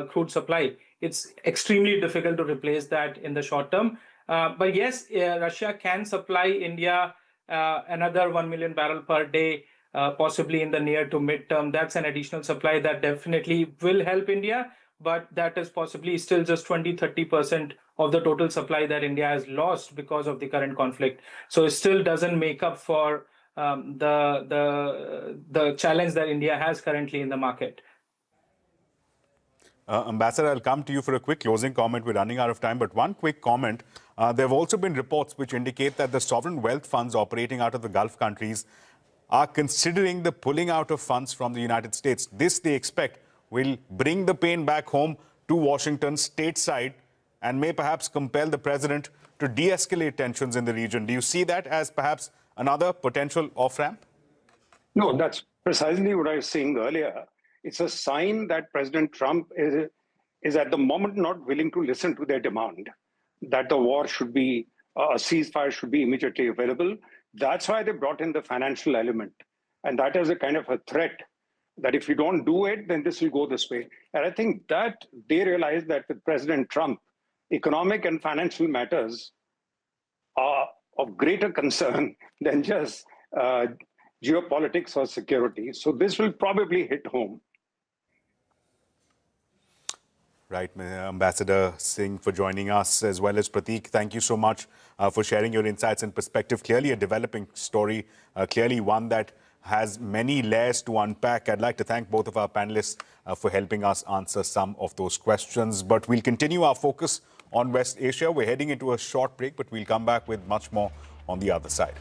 crude supply. It's extremely difficult to replace that in the short term. But yes, Russia can supply India another 1 million barrel per day, possibly in the near to mid-term. That's an additional supply that definitely will help India, but that is possibly still just 20-30% of the total supply that India has lost because of the current conflict. So it still doesn't make up for the challenge that India has currently in the market. Ambassador, I'll come to you for a quick closing comment. We're running out of time, but one quick comment. There have also been reports which indicate that the sovereign wealth funds operating out of the Gulf countries are considering the pulling out of funds from the United States. This, they expect, will bring the pain back home to Washington stateside and may perhaps compel the president to de-escalate tensions in the region. Do you see that as perhaps another potential off-ramp? No, that's precisely what I was saying earlier. It's a sign that President Trump is at the moment not willing to listen to their demand, that the war should be, a ceasefire should be immediately available. That's why they brought in the financial element. And that is a kind of a threat that if you don't do it, then this will go this way. And I think that they realize that with President Trump, economic and financial matters are of greater concern than just geopolitics or security. So this will probably hit home. Right, Ambassador Singh, for joining us, as well as Prateek. Thank you so much for sharing your insights and perspective. Clearly a developing story, clearly one that has many layers to unpack. I'd like to thank both of our panelists for helping us answer some of those questions. But we'll continue our focus on West Asia. We're heading into a short break, but we'll come back with much more on the other side.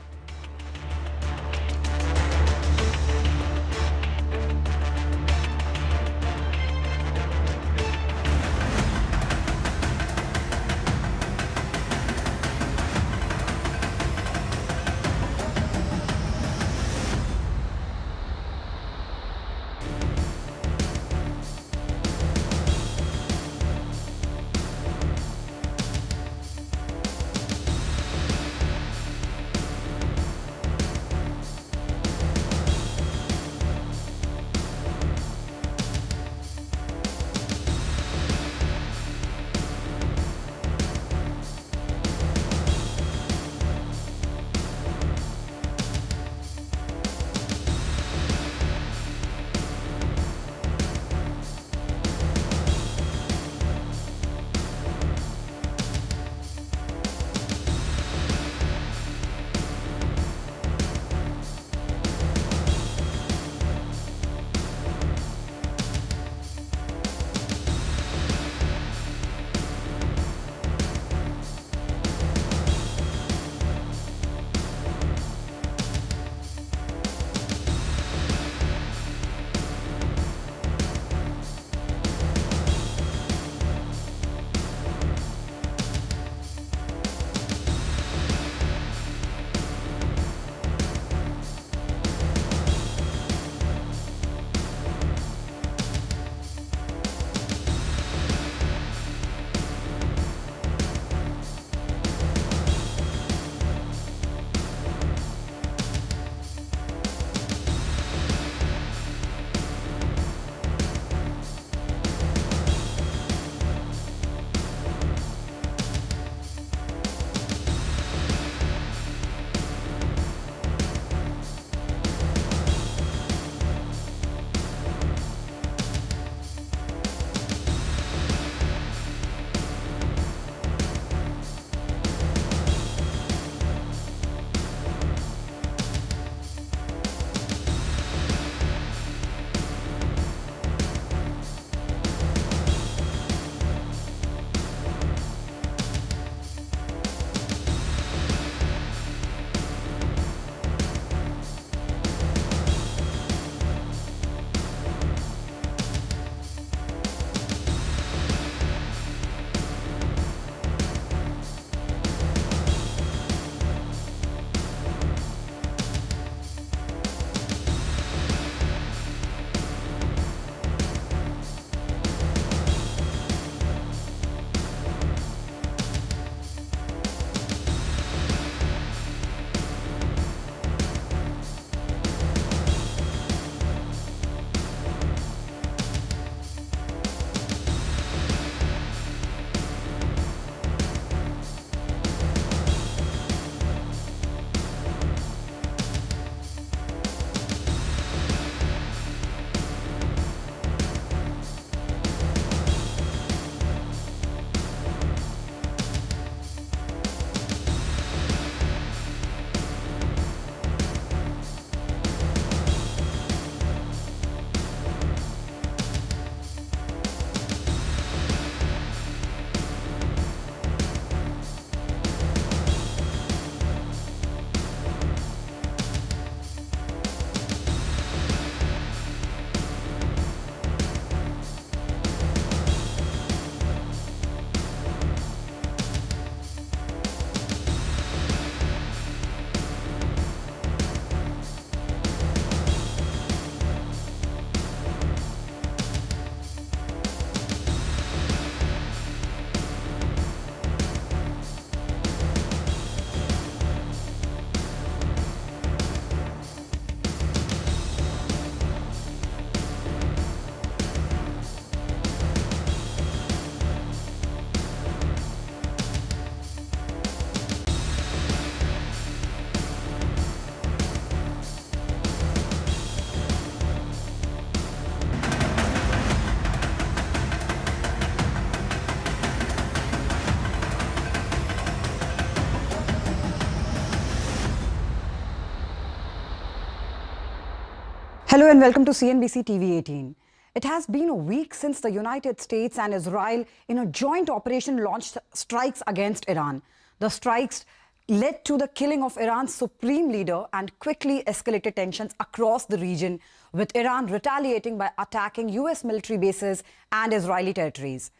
Hello and welcome to CNBC TV 18. It has been a week since the United States and Israel in a joint operation launched strikes against Iran. The strikes led to the killing of Iran's supreme leader and quickly escalated tensions across the region, with Iran retaliating by attacking US military bases and Israeli territories.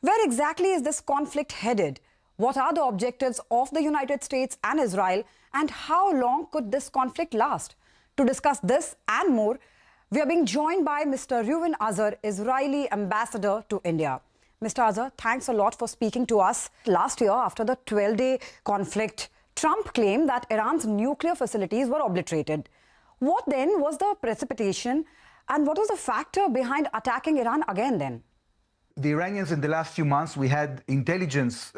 Where exactly is this conflict headed? What are the objectives of the United States and Israel, and how long could this conflict last? To discuss this and more, we are being joined by Mr. Reuven Azar, Israeli ambassador to India. Mr. Azar, thanks a lot for speaking to us. Last year, after the 12-day conflict, Trump claimed that Iran's nuclear facilities were obliterated. What then was the precipitation, and what was the factor behind attacking Iran again then? The Iranians, in the last few months, we had intelligence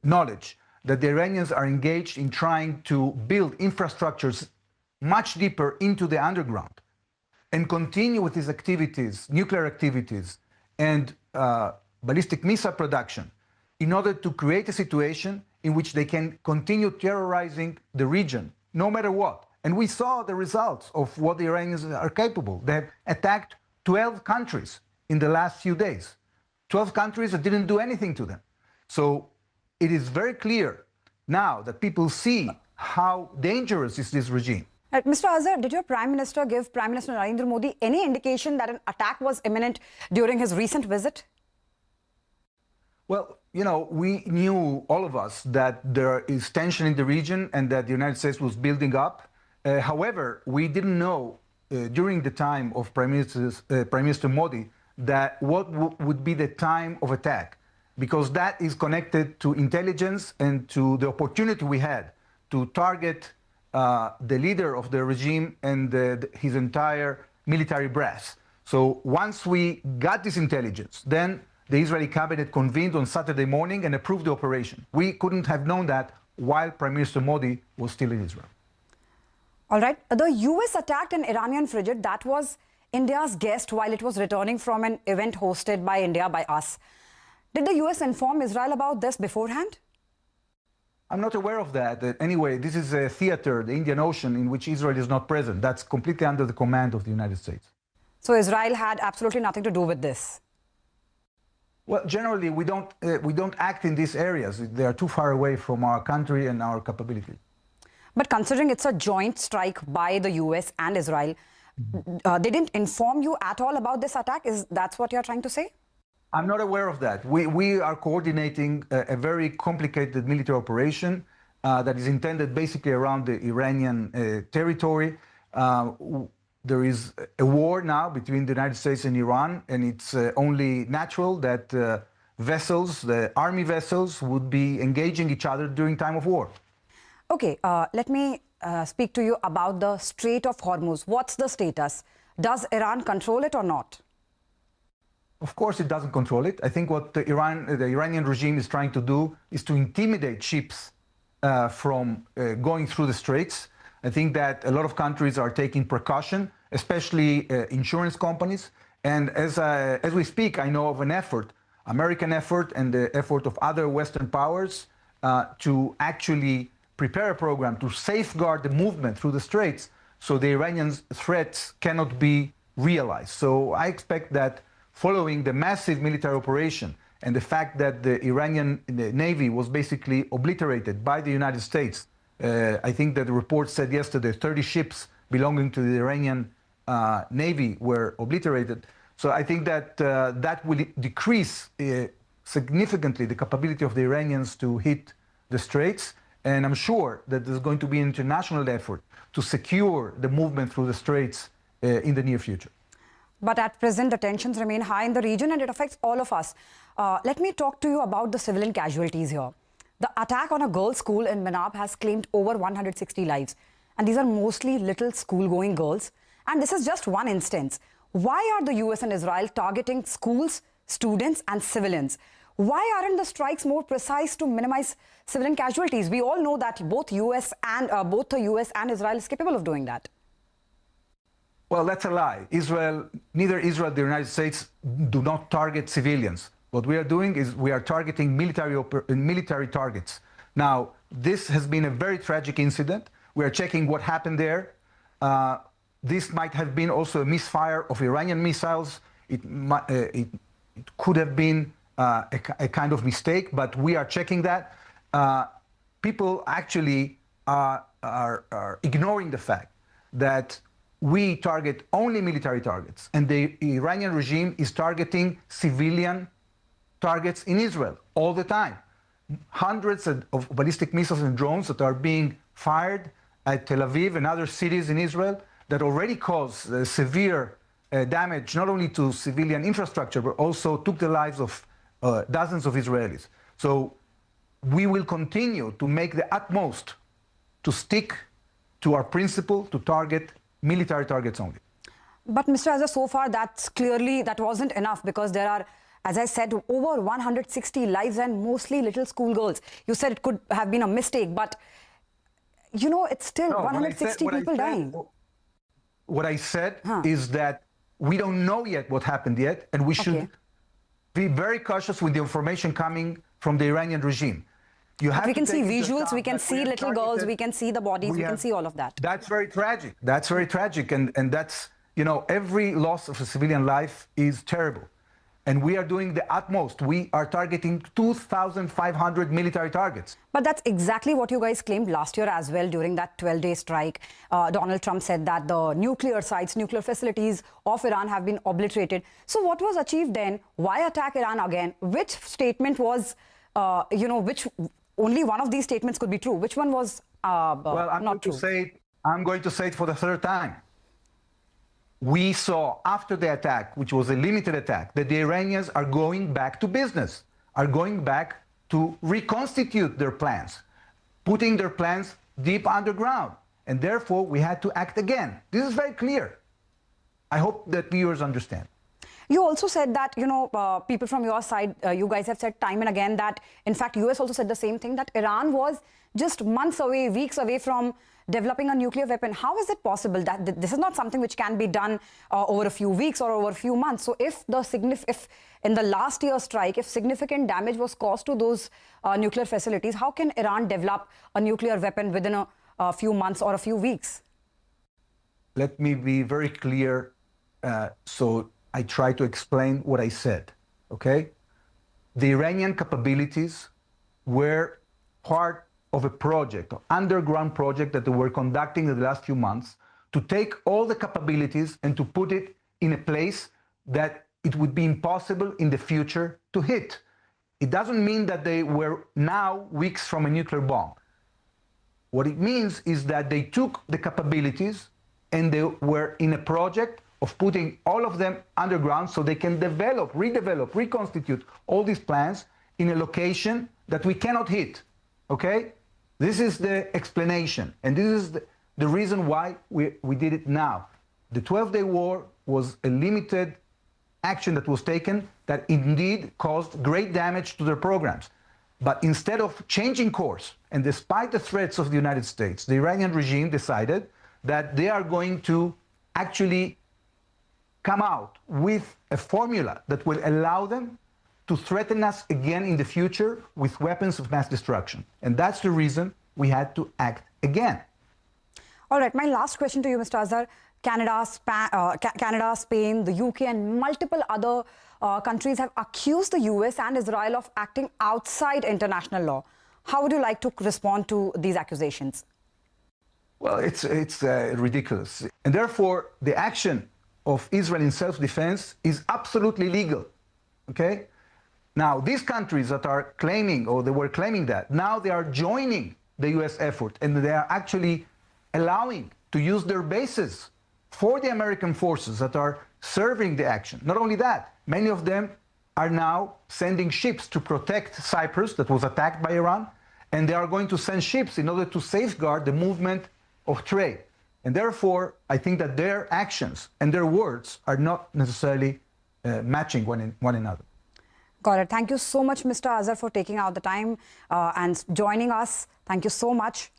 knowledge that the Iranians are engaged in trying to build infrastructures much deeper into the underground and continue with these activities, nuclear activities, and ballistic missile production in order to create a situation in which they can continue terrorizing the region, no matter what. And we saw the results of what the Iranians are capable. They have attacked 12 countries in the last few days. 12 countries that didn't do anything to them. So it is very clear now that people see how dangerous is this regime. Mr. Azar, did your Prime Minister give Prime Minister Narendra Modi any indication that an attack was imminent during his recent visit? Well, you know, we knew, all of us, that there is tension in the region and that the United States was building up. However, we didn't know during the time of Prime Minister Modi that what would be the time of attack, because that is connected to intelligence and to the opportunity we had to target the leader of the regime and his entire military brass. So once we got this intelligence, then the Israeli cabinet convened on Saturday morning and approved the operation. We couldn't have known that while Prime Minister Modi was still in Israel. All right. The US attacked an Iranian frigate that was India's guest while it was returning from an event hosted by India by us. Did the US inform Israel about this beforehand? I'm not aware of that. Anyway, this is a theater, the Indian Ocean, in which Israel is not present. That's completely under the command of the United States. So Israel had absolutely nothing to do with this? Well, generally, we don't act in these areas. They are too far away from our country and our capability. But considering it's a joint strike by the US and Israel, they didn't inform you at all about this attack? That's what you're trying to say? I'm not aware of that. We are coordinating a very complicated military operation that is intended basically around the Iranian territory. There is a war now between the United States and Iran, and it's only natural that vessels, the army vessels, would be engaging each other during time of war. Okay, let me speak to you about the Strait of Hormuz. What's the status? Does Iran control it or not? Of course, it doesn't control it. I think what the Iranian regime is trying to do is to intimidate ships from going through the straits. I think that a lot of countries are taking precaution, especially insurance companies. And as we speak, I know of an effort, American effort and the effort of other Western powers to actually prepare a program to safeguard the movement through the straits so the Iranian threats cannot be realized. So I expect that following the massive military operation and the fact that the Iranian Navy was basically obliterated by the United States, I think that the report said yesterday 30 ships belonging to the Iranian Navy were obliterated. So I think that that will decrease significantly the capability of the Iranians to hit the straits. And I'm sure that there's going to be an international effort to secure the movement through the straits in the near future. But at present, the tensions remain high in the region and it affects all of us. Let me talk to you about the civilian casualties here. The attack on a girls' school in Manab has claimed over 160 lives. And these are mostly little school-going girls. And this is just one instance. Why are the US and Israel targeting schools, students and civilians? Why aren't the strikes more precise to minimize civilian casualties? We all know that both the US and Israel is capable of doing that. Well, that's a lie. Neither Israel nor the United States do not target civilians. What we are doing is we are targeting military targets. Now, this has been a very tragic incident. We are checking what happened there. this might have been also a misfire of Iranian missiles. It could have been a kind of mistake, but we are checking that. People actually are ignoring the fact that we target only military targets, and the Iranian regime is targeting civilian targets in Israel all the time. Hundreds of ballistic missiles and drones that are being fired at Tel Aviv and other cities in Israel that already cause severe damage not only to civilian infrastructure, but also took the lives of dozens of Israelis. So we will continue to make the utmost to stick to our principle to target military targets only. But Mr. Azhar, so far that wasn't enough, because there are, as I said, over 160 lives and mostly little schoolgirls. You said it could have been a mistake, but you know, it's still 160 people dying. What I said is that we don't know yet what happened yet, and we should be very cautious with the information coming from the Iranian regime. We can see visuals, we can see little girls, we can see the bodies, we can see all of that. That's very tragic. That's very tragic. And that's, you know, every loss of a civilian life is terrible. And we are doing the utmost. We are targeting 2,500 military targets. But that's exactly what you guys claimed last year as well during that 12-day strike. Donald Trump said that the nuclear sites, nuclear facilities of Iran have been obliterated. So what was achieved then? Why attack Iran again? Which statement was, which only one of these statements could be true? Which one was not true? I'm going to say it for the third time. We saw after the attack, which was a limited attack, that the Iranians are going back to business, are going back to reconstitute their plans, putting their plans deep underground. And therefore, we had to act again. This is very clear. I hope that viewers understand. You also said that, people from your side, you guys have said time and again that, in fact, US also said the same thing, that Iran was just months away, weeks away from developing a nuclear weapon. How is it possible that this is not something which can be done over a few weeks or over a few months? So if in the last year's strike, if significant damage was caused to those nuclear facilities, how can Iran develop a nuclear weapon within a few months or a few weeks? Let me be very clear. So I try to explain what I said, okay? The Iranian capabilities were part of a project, an underground project that they were conducting in the last few months to take all the capabilities and to put it in a place that it would be impossible in the future to hit. It doesn't mean that they were now weeks from a nuclear bomb. What it means is that they took the capabilities and they were in a project of putting all of them underground so they can develop, redevelop, reconstitute all these plans in a location that we cannot hit, okay? This is the explanation, and this is the reason why we did it now. The 12-day war was a limited action that was taken that indeed caused great damage to their programs. But instead of changing course, and despite the threats of the United States, the Iranian regime decided that they are going to actually come out with a formula that will allow them to threaten us again in the future with weapons of mass destruction. And that's the reason we had to act again. All right, my last question to you, Mr. Azhar. Canada, Spain, the UK, and multiple other countries have accused the US and Israel of acting outside international law. How would you like to respond to these accusations? Well, it's ridiculous. And therefore, the action of Israel in self-defense is absolutely legal, okay? Now, these countries that are claiming, or they were claiming that, now they are joining the US effort, and they are actually allowing to use their bases for the American forces that are serving the action. Not only that, many of them are now sending ships to protect Cyprus that was attacked by Iran, and they are going to send ships in order to safeguard the movement of trade. And therefore, I think that their actions and their words are not necessarily matching one another. Got it. Thank you so much, Mr. Azhar, for taking out the time and joining us. Thank you so much.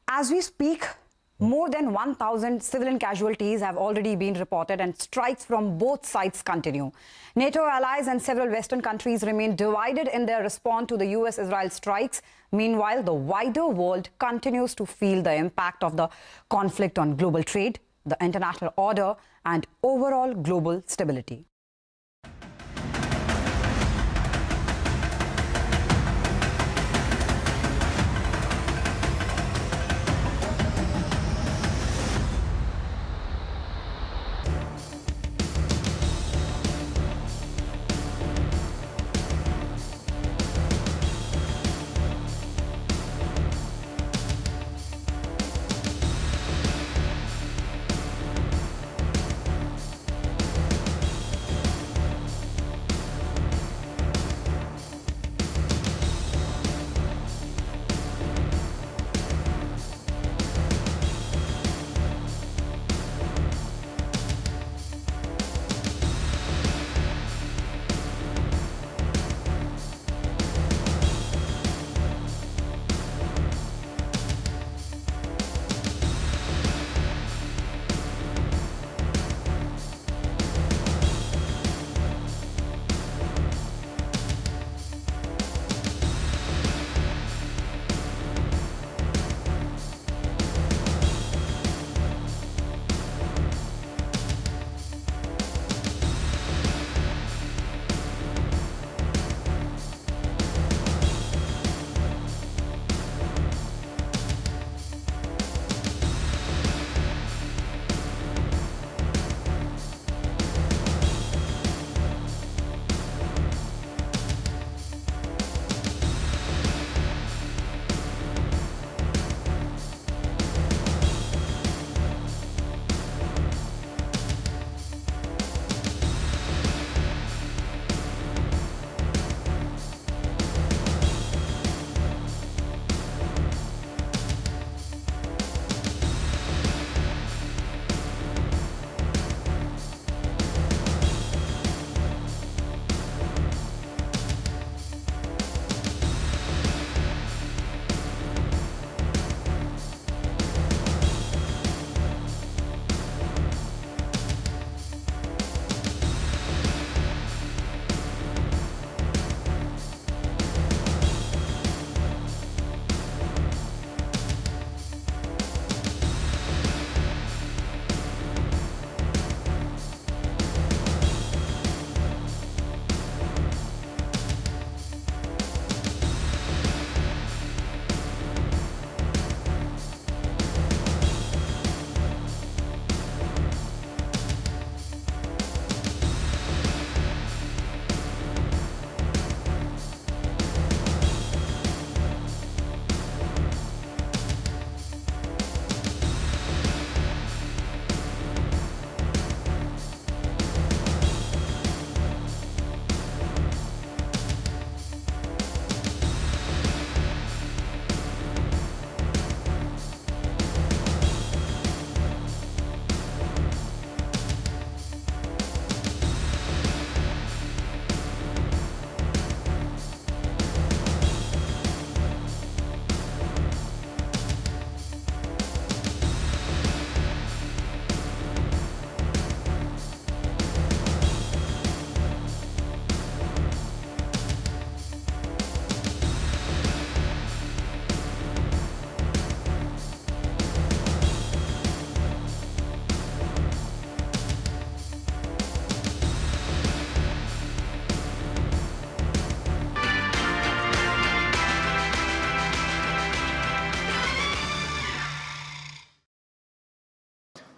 As we speak, more than 1,000 civilian casualties have already been reported, and strikes from both sides continue. NATO allies and several Western countries remain divided in their response to the US-Israel strikes. Meanwhile, the wider world continues to feel the impact of the conflict on global trade, the international order, and overall global stability.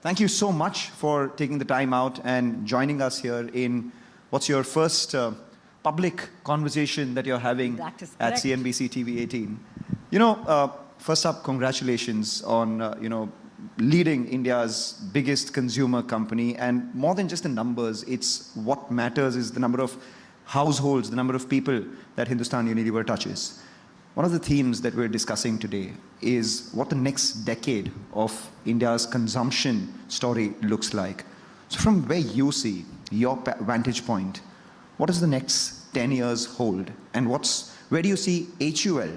Thank you so much for taking the time out and joining us here in what's your first public conversation that you're having at CNBC TV 18. You know, first up, congratulations on, leading India's biggest consumer company. And more than just the numbers, it's what matters is the number of households, the number of people that Hindustan Unilever touches. One of the themes that we're discussing today is what the next decade of India's consumption story looks like. So from where you see your vantage point, what does the next 10 years hold? And where do you see HUL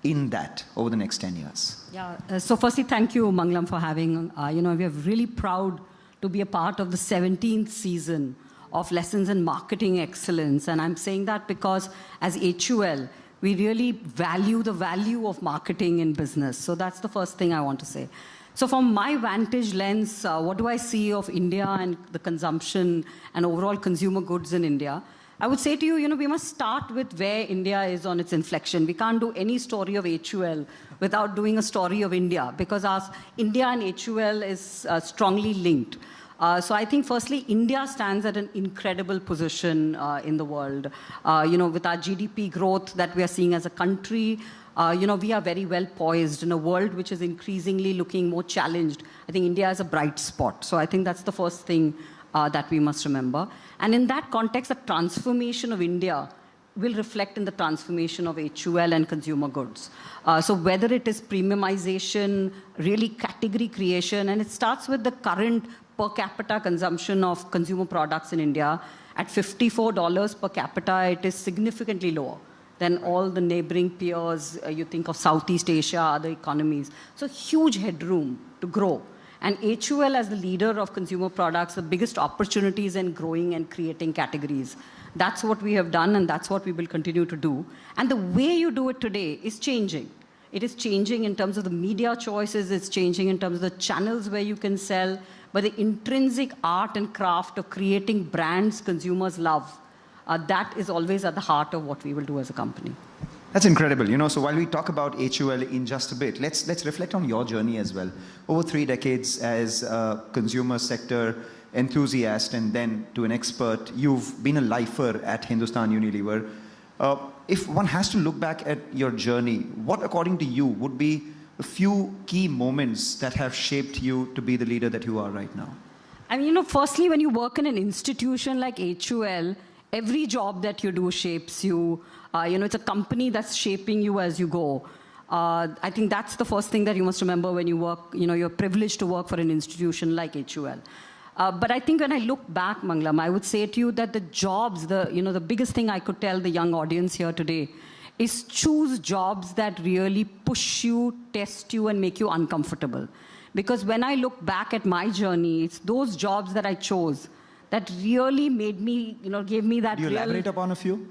in that over the next 10 years? Yeah, so firstly, thank you, Mangalam, for having, we are really proud to be a part of the 17th season of Lessons in Marketing Excellence. And I'm saying that because as HUL, we really value the value of marketing in business. So that's the first thing I want to say. So from my vantage lens, what do I see of India and the consumption and overall consumer goods in India? I would say to you, we must start with where India is on its inflection. We can't do any story of HUL without doing a story of India, because India and HUL is strongly linked. So I think, firstly, India stands at an incredible position in the world. With our GDP growth that we are seeing as a country, we are very well poised in a world which is increasingly looking more challenged. I think India is a bright spot. So I think that's the first thing that we must remember. And in that context, the transformation of India will reflect in the transformation of HUL and consumer goods. So whether it is premiumization, really category creation, and it starts with the current per capita consumption of consumer products in India. At $54 per capita, it is significantly lower than all the neighboring peers. You think of Southeast Asia, other economies. So huge headroom to grow. And HUL, as the leader of consumer products, the biggest opportunities in growing and creating categories. That's what we have done, and that's what we will continue to do. And the way you do it today is changing. It is changing in terms of the media choices. It's changing in terms of the channels where you can sell. But the intrinsic art and craft of creating brands consumers love, that is always at the heart of what we will do as a company. That's incredible. So while we talk about HUL in just a bit, let's reflect on your journey as well. Over 3 decades as a consumer sector enthusiast and then to an expert, you've been a lifer at Hindustan Unilever. If one has to look back at your journey, what, according to you, would be a few key moments that have shaped you to be the leader that you are right now? I mean, firstly, when you work in an institution like HUL, every job that you do shapes you. It's a company that's shaping you as you go. I think that's the first thing that you must remember when you work. You're privileged to work for an institution like HUL. But I think when I look back, Manglam, I would say to you that the jobs, the biggest thing I could tell the young audience here today is choose jobs that really push you, test you, and make you uncomfortable. Because when I look back at my journey, it's those jobs that I chose that really made me, gave me that. Do you elaborate upon a few?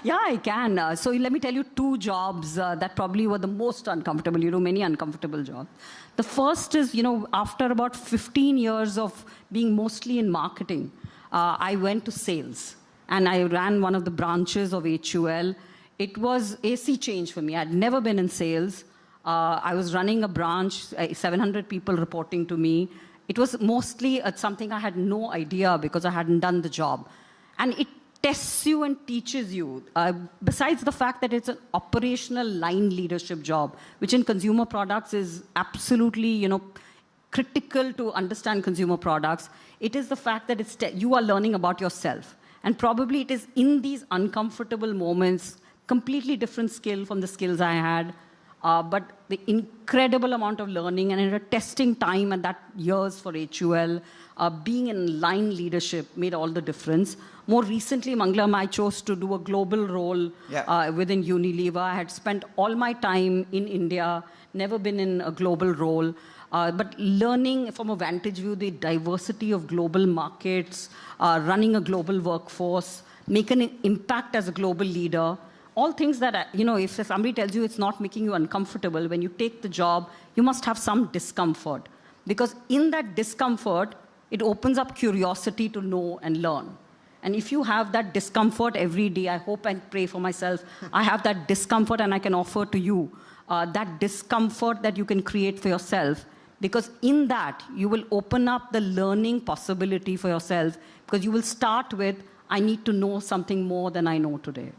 Yeah, I can. So let me tell you 2 jobs that probably were the most uncomfortable. You do many uncomfortable jobs. The first is, after about 15 years of being mostly in marketing, I went to sales. And I ran one of the branches of HUL. It was a sea change for me. I'd never been in sales. I was running a branch, 700 people reporting to me. It was mostly something I had no idea because I hadn't done the job. And it tests you and teaches you, besides the fact that it's an operational line leadership job, which in consumer products is absolutely, critical to understand consumer products. It is the fact that you are learning about yourself. And probably it is in these uncomfortable moments, completely different skill from the skills I had, but the incredible amount of learning and in a testing time and that years for HUL, being in line leadership made all the difference. More recently, Manglam, I chose to do a global role within Unilever. I had spent all my time in India, never been in a global role, but learning from a vantage view the diversity of global markets, running a global workforce, make an impact as a global leader. All things that, if somebody tells you it's not making you uncomfortable, when you take the job, you must have some discomfort. Because in that discomfort, it opens up curiosity to know and learn. And if you have that discomfort every day, I hope and pray for myself, I have that discomfort and I can offer to you that discomfort that you can create for yourself. Because in that, you will open up the learning possibility for yourself. Because you will start with, I need to know something more than I know today.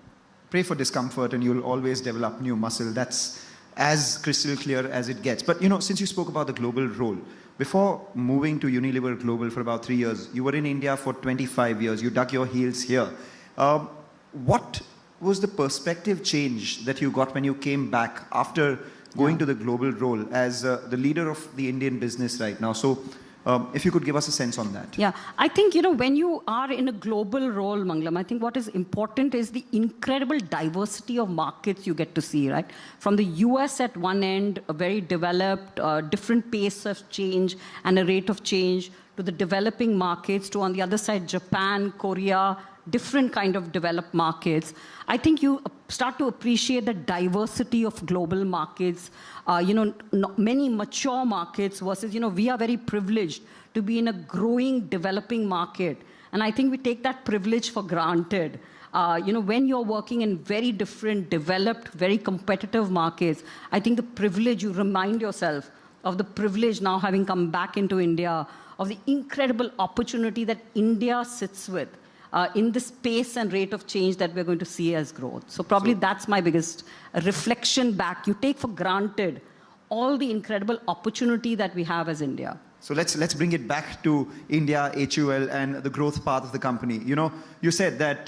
Pray for discomfort and you'll always develop new muscle. That's as crystal clear as it gets. But since you spoke about the global role, before moving to Unilever Global for about 3 years, you were in India for 25 years. You dug your heels here. What was the perspective change that you got when you came back after going to the global role as the leader of the Indian business right now? So if you could give us a sense on that. Yeah, I think, when you are in a global role, Manglam, I think what is important is the incredible diversity of markets you get to see, right? From the US at one end, a very developed, different pace of change and a rate of change, to the developing markets, to on the other side, Japan, Korea, different kind of developed markets, I think you start to appreciate the diversity of global markets, many mature markets versus, we are very privileged to be in a growing, developing market. And I think we take that privilege for granted. When you're working in very different, developed, very competitive markets, I think the privilege, you remind yourself of the privilege now having come back into India, of the incredible opportunity that India sits with in this pace and rate of change that we're going to see as growth. So probably that's my biggest reflection back. You take for granted all the incredible opportunity that we have as India. So let's bring it back to India, HUL, and the growth path of the company. You said that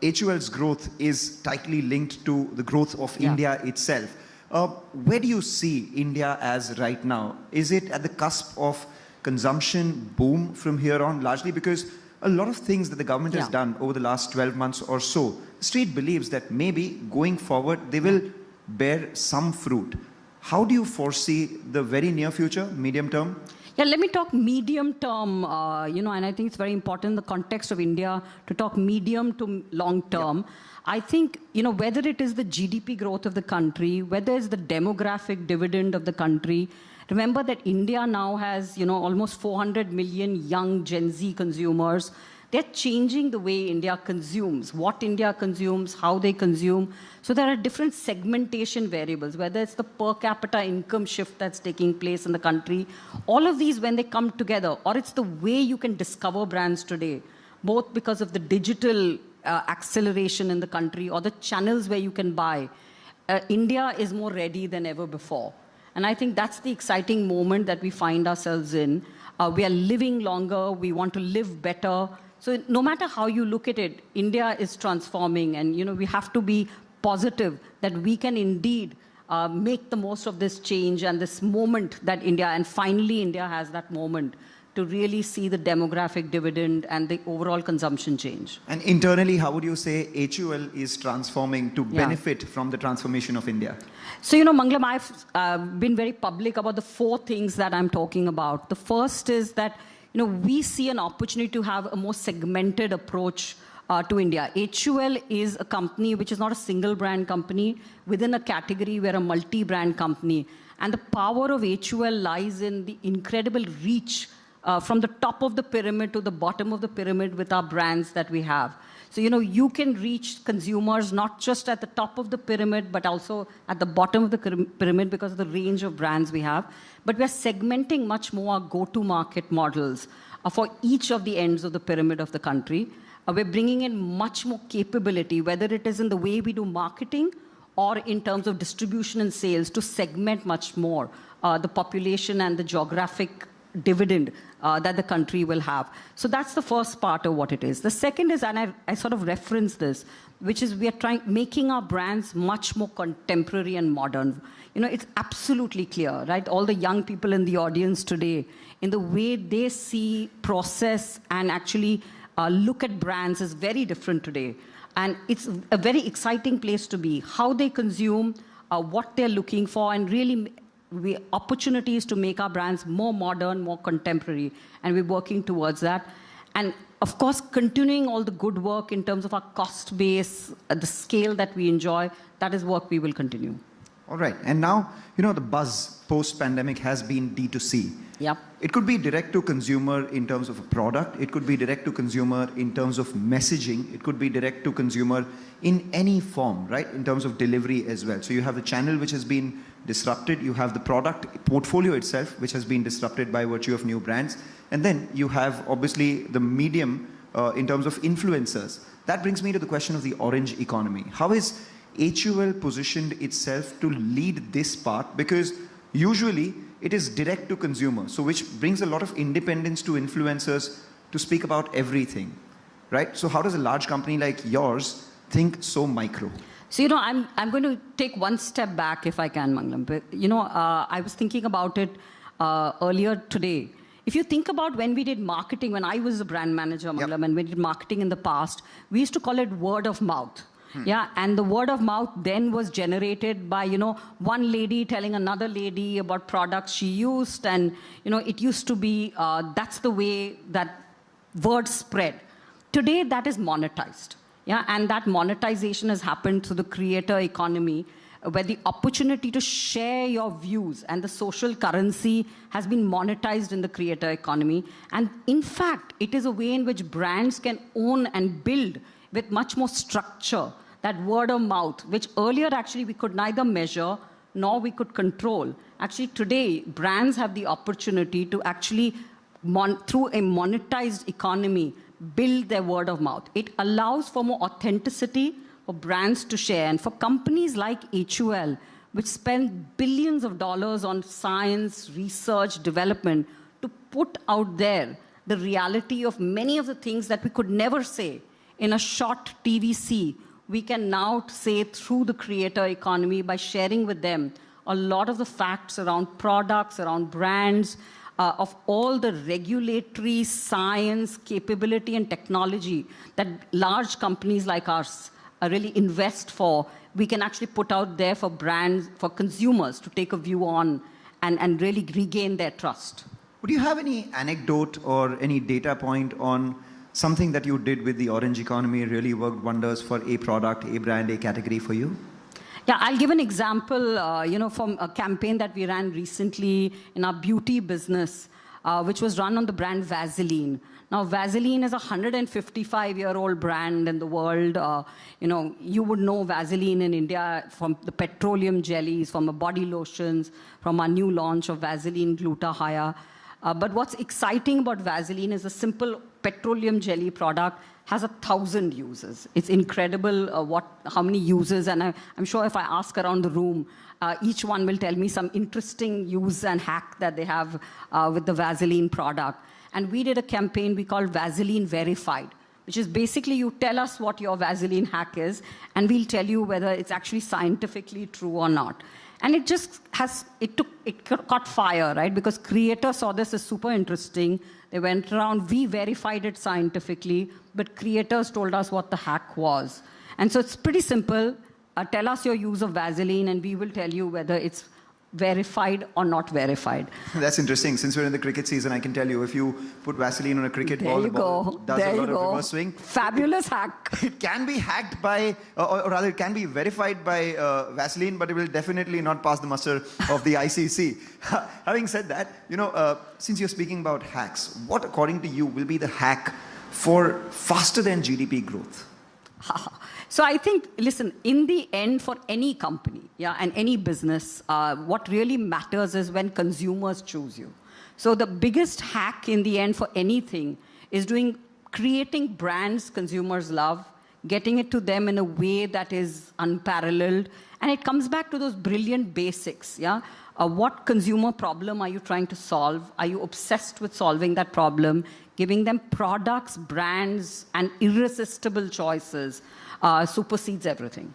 HUL's growth is tightly linked to the growth of India itself. Where do you see India as right now? Is it at the cusp of consumption boom from here on, largely because a lot of things that the government has done over the last 12 months or so, the street believes that maybe going forward, they will bear some fruit. How do you foresee the very near future, medium term? Yeah, let me talk medium term, and I think it's very important in the context of India to talk medium to long term. Yeah. I think, whether it is the GDP growth of the country, whether it's the demographic dividend of the country, remember that India now has, almost 400 million young Gen Z consumers. They're changing the way India consumes, what India consumes, how they consume. So there are different segmentation variables, whether it's the per capita income shift that's taking place in the country. All of these, when they come together, or it's the way you can discover brands today, both because of the digital acceleration in the country or the channels where you can buy, India is more ready than ever before. And I think that's the exciting moment that we find ourselves in. We are living longer, we want to live better. So no matter how you look at it, India is transforming, and we have to be positive that we can indeed make the most of this change and this moment that India, and finally India has that moment to really see the demographic dividend and the overall consumption change. And internally, how would you say HUL is transforming to benefit from the transformation of India? So, Mangalam, I've been very public about the 4 things that I'm talking about. The first is that, we see an opportunity to have a more segmented approach to India. HUL is a company which is not a single brand company within a category. We're a multi-brand company. And the power of HUL lies in the incredible reach from the top of the pyramid to the bottom of the pyramid with our brands that we have. So, you can reach consumers not just at the top of the pyramid, but also at the bottom of the pyramid because of the range of brands we have. But we're segmenting much more our go-to-market models for each of the ends of the pyramid of the country. We're bringing in much more capability, whether it is in the way we do marketing or in terms of distribution and sales, to segment much more the population and the geographic dividend that the country will have. So that's the first part of what it is. The second is, and I sort of reference this, which is we are making our brands much more contemporary and modern. It's absolutely clear, right? All the young people in the audience today, in the way they see, process, and actually look at brands is very different today. And it's a very exciting place to be. How they consume, what they're looking for, and really opportunities to make our brands more modern, more contemporary, and we're working towards that. And of course, continuing all the good work in terms of our cost base, the scale that we enjoy, that is work we will continue. All right. And now, the buzz post-pandemic has been D2C. Yep. It could be direct to consumer in terms of a product. It could be direct to consumer in terms of messaging. It could be direct to consumer in any form, right? In terms of delivery as well. So you have the channel which has been disrupted. You have the product portfolio itself, which has been disrupted by virtue of new brands. And then you have obviously the medium in terms of influencers. That brings me to the question of the orange economy. How is HUL positioned itself to lead this part? Because usually it is direct to consumer, so which brings a lot of independence to influencers to speak about everything, right? So how does a large company like yours think so micro? So, I'm going to take one step back if I can, Mangalam. But, I was thinking about it earlier today. If you think about when we did marketing, when I was a brand manager, Mangalam, and we did marketing in the past, we used to call it word of mouth. Yeah, and the word of mouth then was generated by, one lady telling another lady about products she used. And, it used to be, that's the way that word spread. Today, that is monetized. Yeah, and that monetization has happened through the creator economy, where the opportunity to share your views and the social currency has been monetized in the creator economy. And in fact, it is a way in which brands can own and build with much more structure, that word of mouth, which earlier actually we could neither measure nor we could control. Actually, today, brands have the opportunity to actually, through a monetized economy, build their word of mouth. It allows for more authenticity for brands to share. And for companies like HUL, which spend billions of dollars on science, research, development, to put out there the reality of many of the things that we could never say in a short TVC, we can now say through the creator economy by sharing with them a lot of the facts around products, around brands, of all the regulatory, science, capability, and technology that large companies like ours really invest for. We can actually put out there for brands, for consumers to take a view on and really regain their trust. Would you have any anecdote or any data point on something that you did with the orange economy really worked wonders for a product, a brand, a category for you? Yeah, I'll give an example, from a campaign that we ran recently in our beauty business, which was run on the brand Vaseline. Now, Vaseline is a 155-year-old brand in the world. You would know Vaseline in India from the petroleum jellies, from the body lotions, from our new launch of Vaseline Gluta-Hya. But what's exciting about Vaseline is a simple petroleum jelly product has 1,000 uses. It's incredible how many uses, and I'm sure if I ask around the room, each one will tell me some interesting use and hack that they have with the Vaseline product. And we did a campaign we called Vaseline Verified, which is basically you tell us what your Vaseline hack is, and we'll tell you whether it's actually scientifically true or not. And it just it caught fire, right? Because creators saw this as super interesting. They went around, we verified it scientifically, but creators told us what the hack was. And so it's pretty simple. Tell us your use of Vaseline, and we will tell you whether it's verified or not verified. That's interesting. Since we're in the cricket season, I can tell you, if you put Vaseline on a cricket ball, the ball does a lot of reverse swing. Fabulous hack. It can be hacked by, or rather it can be verified by Vaseline, but it will definitely not pass the muster of the ICC. Having said that, since you're speaking about hacks, what according to you will be the hack for faster than GDP growth? So I think, listen, in the end, for any company, and any business, what really matters is when consumers choose you. So the biggest hack in the end for anything is creating brands consumers love, getting it to them in a way that is unparalleled. And it comes back to those brilliant basics, what consumer problem are you trying to solve? Are you obsessed with solving that problem? Giving them products, brands, and irresistible choices supersedes everything.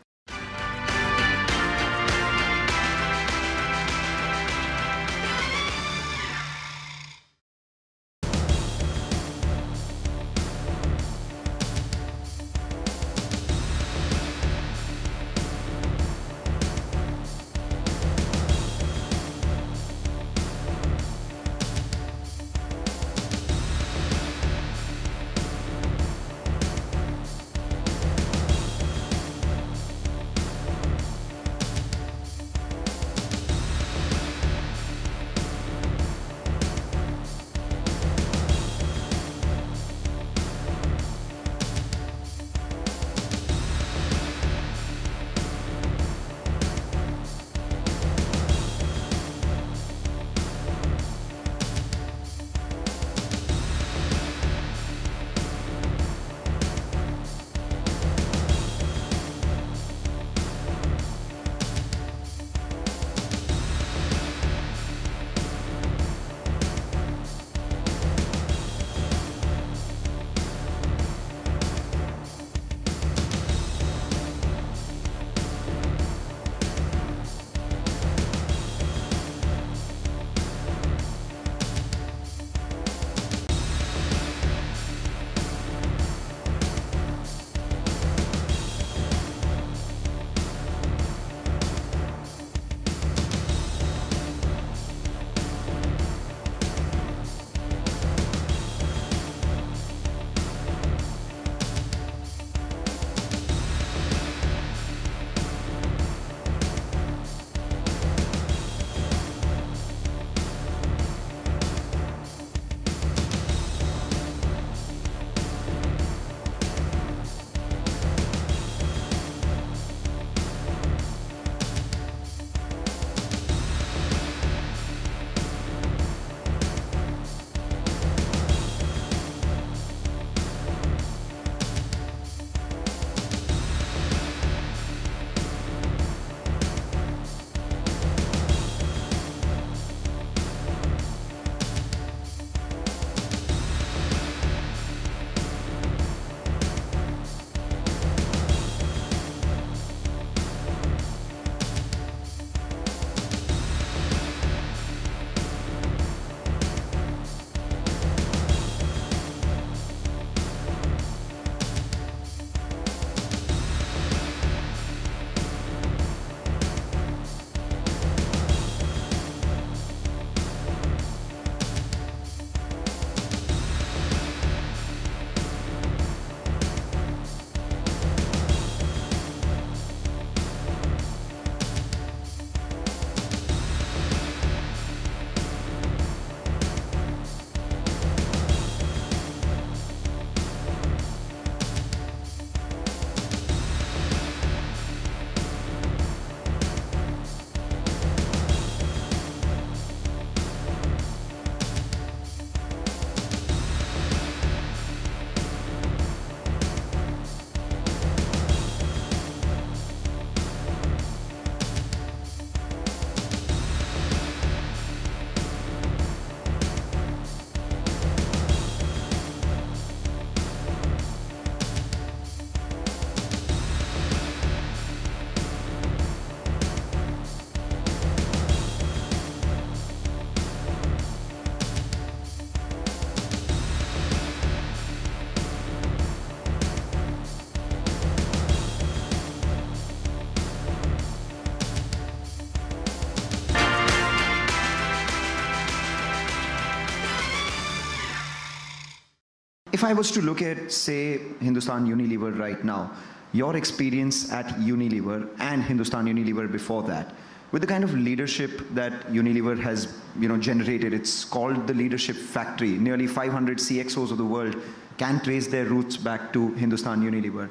if I was to look at, say, Hindustan Unilever right now, your experience at Unilever and Hindustan Unilever before that, with the kind of leadership that Unilever has, generated, it's called the leadership factory. Nearly 500 CXOs of the world can trace their roots back to Hindustan Unilever.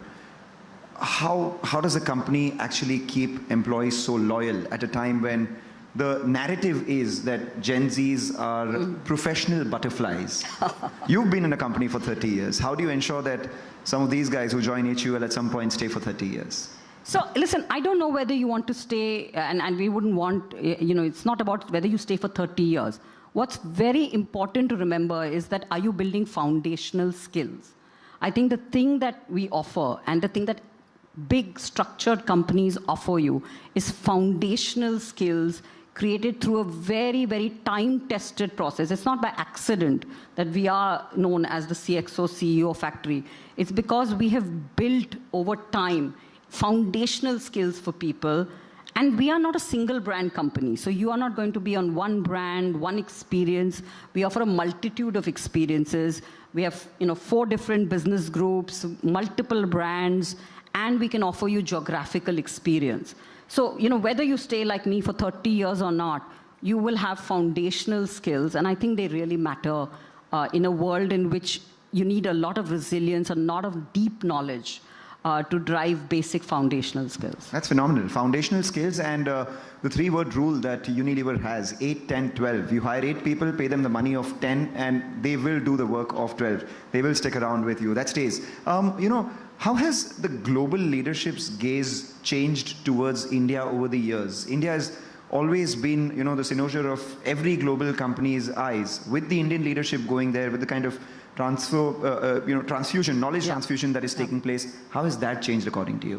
How does a company actually keep employees so loyal at a time when the narrative is that Gen Zs are professional butterflies? You've been in a company for 30 years. How do you ensure that some of these guys who join HUL at some point stay for 30 years? So listen, I don't know whether you want to stay, and we wouldn't want, it's not about whether you stay for 30 years. What's very important to remember is that are you building foundational skills? I think the thing that we offer and the thing that big structured companies offer you is foundational skills created through a very, very time-tested process. It's not by accident that we are known as the CXO CEO factory. It's because we have built over time foundational skills for people, and we are not a single brand company. So you are not going to be on one brand, one experience. We offer a multitude of experiences. We have 4 different business groups, multiple brands, and we can offer you geographical experience. So, whether you stay like me for 30 years or not, you will have foundational skills, and I think they really matter in a world in which you need a lot of resilience, a lot of deep knowledge to drive basic foundational skills. That's phenomenal. Foundational skills and the 3-word rule that Unilever has, 8, 10, 12. You hire 8 people, pay them the money of 10, and they will do the work of 12. They will stick around with you. That stays. How has the global leadership's gaze changed towards India over the years? India has always been, the cynosure of every global company's eyes. With the Indian leadership going there, with the kind of transfusion, knowledge transfusion that is taking place, how has that changed according to you?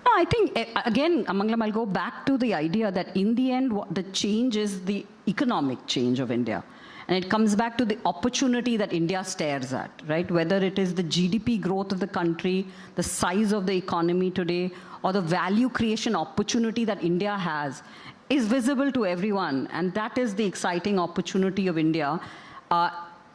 No, I think, again, Amangalam, I'll go back to the idea that in the end, the change is the economic change of India. And it comes back to the opportunity that India stares at, right? Whether it is the GDP growth of the country, the size of the economy today, or the value creation opportunity that India has, is visible to everyone. And that is the exciting opportunity of India.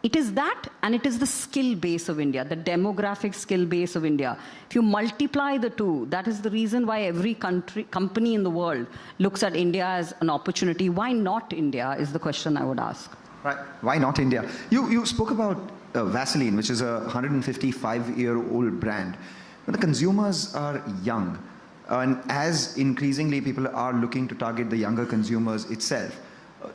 It is that, and it is the skill base of India, the demographic skill base of India. If you multiply the two, that is the reason why every company in the world looks at India as an opportunity. Why not India is the question I would ask. Right. Why not India? You spoke about Vaseline, which is a 155-year-old brand. But the consumers are young. And as increasingly people are looking to target the younger consumers itself,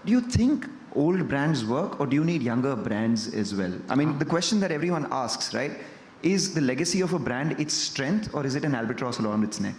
do you think old brands work, or do you need younger brands as well? I mean, the question that everyone asks, right, is the legacy of a brand its strength, or is it an albatross around its neck?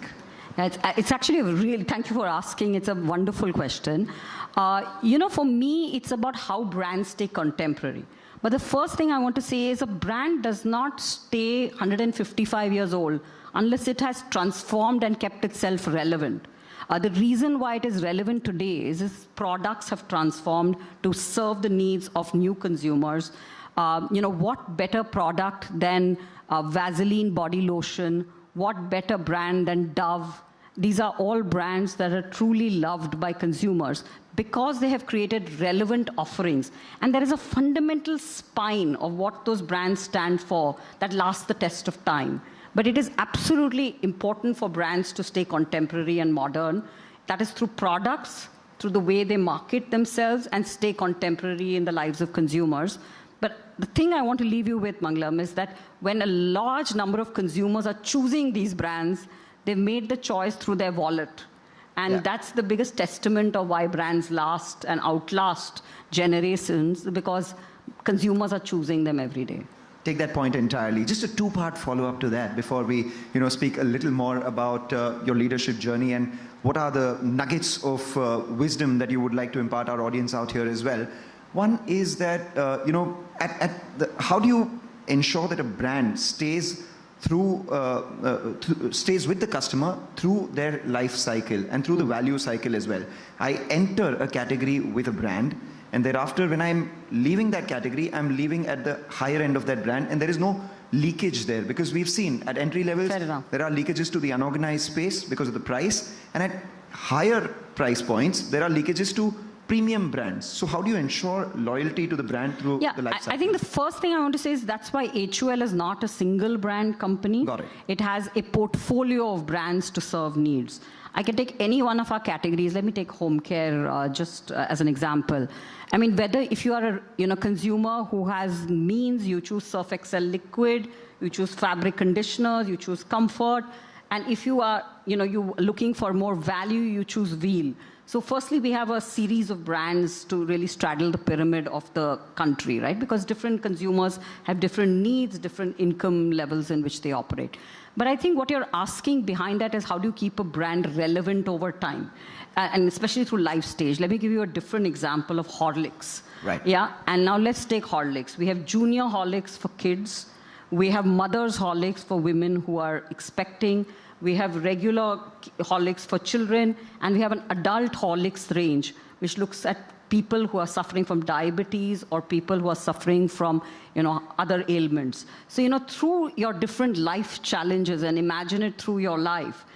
It's actually a real, thank you for asking. It's a wonderful question. For me, it's about how brands stay contemporary. But the first thing I want to say is a brand does not stay 155 years old unless it has transformed and kept itself relevant. The reason why it is relevant today is its products have transformed to serve the needs of new consumers. What better product than Vaseline body lotion? What better brand than Dove? These are all brands that are truly loved by consumers because they have created relevant offerings. And there is a fundamental spine of what those brands stand for that lasts the test of time. But it is absolutely important for brands to stay contemporary and modern. That is through products, through the way they market themselves, and stay contemporary in the lives of consumers. But the thing I want to leave you with, Mangalam, is that when a large number of consumers are choosing these brands, they've made the choice through their wallet. And that's the biggest testament of why brands last and outlast generations, because consumers are choosing them every day. Take that point entirely. Just a 2-part follow-up to that before we speak a little more about your leadership journey and what are the nuggets of wisdom that you would like to impart our audience out here as well. One is that, how do you ensure that a brand stays stays with the customer through their life cycle and through the value cycle as well? I enter a category with a brand, and thereafter, when I'm leaving that category, I'm leaving at the higher end of that brand, and there is no leakage there, because we've seen at entry levels, there are leakages to the unorganized space because of the price, and at higher price points, there are leakages to premium brands. So how do you ensure loyalty to the brand through the life cycle? I think the first thing I want to say is that's why HUL is not a single brand company. Got it. It has a portfolio of brands to serve needs. I can take any one of our categories. Let me take home care just as an example. I mean, whether if you are a consumer who has means, you choose Surf Excel liquid, you choose fabric conditioners, you choose comfort, and if you are you looking for more value, you choose Wheel. So firstly, we have a series of brands to really straddle the pyramid of the country, right? Because different consumers have different needs, different income levels in which they operate. But I think what you're asking behind that is how do you keep a brand relevant over time? And especially through life stage. Let me give you a different example of Horlicks. Right. Yeah, and now let's take Horlicks. We have junior Horlicks for kids. We have mother's Horlicks for women who are expecting. We have regular Horlicks for children, and we have an adult Horlicks range, which looks at people who are suffering from diabetes or people who are suffering from, other ailments. So, through your different life challenges and imagine it through your life,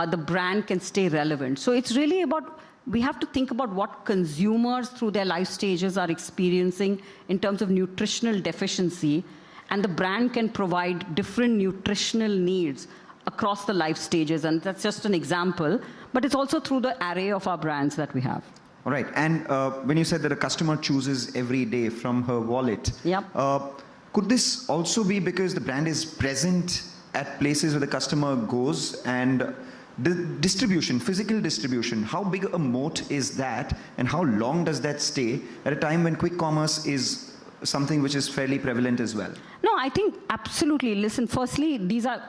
the brand can stay relevant. So it's really about, we have to think about what consumers through their life stages are experiencing in terms of nutritional deficiency, and the brand can provide different nutritional needs across the life stages, and that's just an example, but it's also through the array of our brands that we have. All right, and when you said that a customer chooses every day from her wallet, could this also be because the brand is present at places where the customer goes, and the distribution, physical distribution, how big a moat is that, and how long does that stay at a time when quick commerce is something which is fairly prevalent as well? No, I think absolutely. Listen, firstly,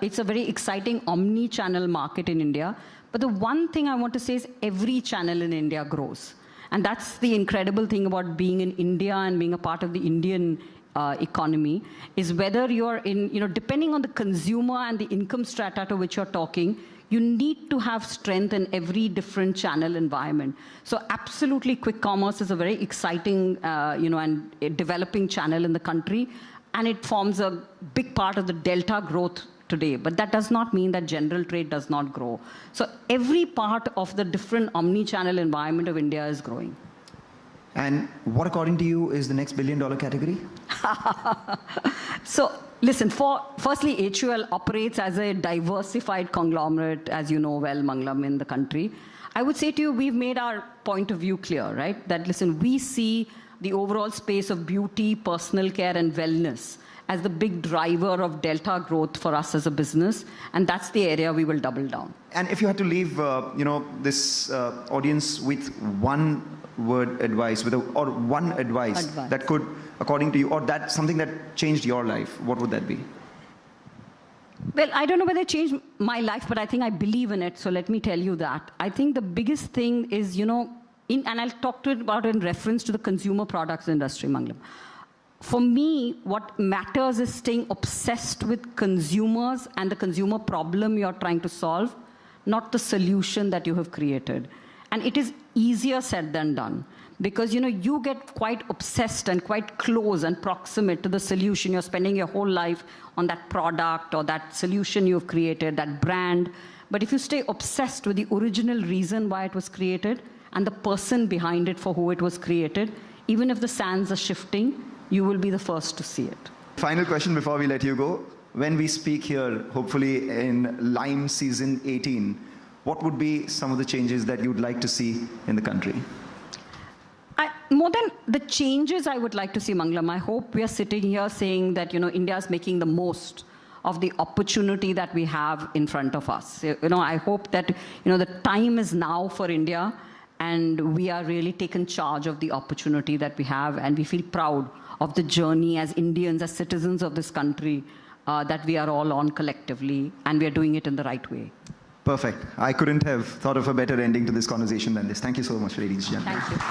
it's a very exciting omni-channel market in India. But the one thing I want to say is every channel in India grows. And that's the incredible thing about being in India and being a part of the Indian economy, is whether you're in, depending on the consumer and the income strata to which you're talking, you need to have strength in every different channel environment. So absolutely, quick commerce is a very exciting, and a developing channel in the country, and it forms a big part of the delta growth today. But that does not mean that general trade does not grow. So every part of the different omni-channel environment of India is growing. And what, according to you, is the next billion-dollar category? So, listen, firstly, HUL operates as a diversified conglomerate, as you know well, Mangalam, in the country. I would say to you, we've made our point of view clear, right? That, listen, we see the overall space of beauty, personal care, and wellness as the big driver of delta growth for us as a business, and that's the area we will double down. And if you had to leave, this audience with one word advice, or one advice that could, according to you, or that something that changed your life, what would that be? Well, I don't know whether it changed my life, but I think I believe in it, so let me tell you that. I think the biggest thing is, and I'll talk about it in reference to the consumer products industry, Mangalam. For me, what matters is staying obsessed with consumers and the consumer problem you're trying to solve, not the solution that you have created. And it is easier said than done, because you get quite obsessed and quite close and proximate to the solution. You're spending your whole life on that product or that solution you've created, that brand. But if you stay obsessed with the original reason why it was created and the person behind it for who it was created, even if the sands are shifting, you will be the first to see it. Final question before we let you go. When we speak here, hopefully in Lime season 18, what would be some of the changes that you'd like to see in the country? More than the changes I would like to see, Mangalam, I hope we are sitting here saying that, India is making the most of the opportunity that we have in front of us. I hope that, the time is now for India, and we are really taking charge of the opportunity that we have, and we feel proud of the journey as Indians, as citizens of this country, that we are all on collectively, and we are doing it in the right way. Perfect. I couldn't have thought of a better ending to this conversation than this. Thank you so much, ladies and gentlemen. Thank you.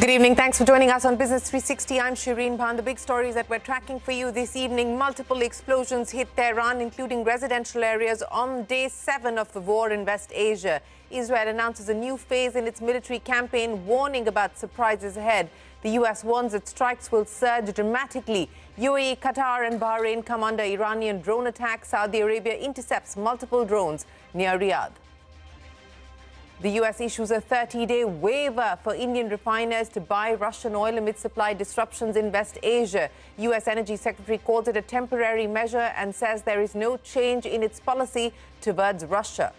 Good evening. Thanks for joining us on Business 360. I'm Shriram Finance. The big stories that we're tracking for you this evening. Multiple explosions hit Tehran, including residential areas, on day 7 of the war in West Asia. Israel announces a new phase in its military campaign, warning about surprises ahead. The US warns that strikes will surge dramatically. UAE, Qatar and Bahrain come under Iranian drone attacks. Saudi Arabia intercepts multiple drones near Riyadh. The US issues a 30-day waiver for Indian refiners to buy Russian oil amid supply disruptions in West Asia. US Energy Secretary calls it a temporary measure and says there is no change in its policy towards Russia.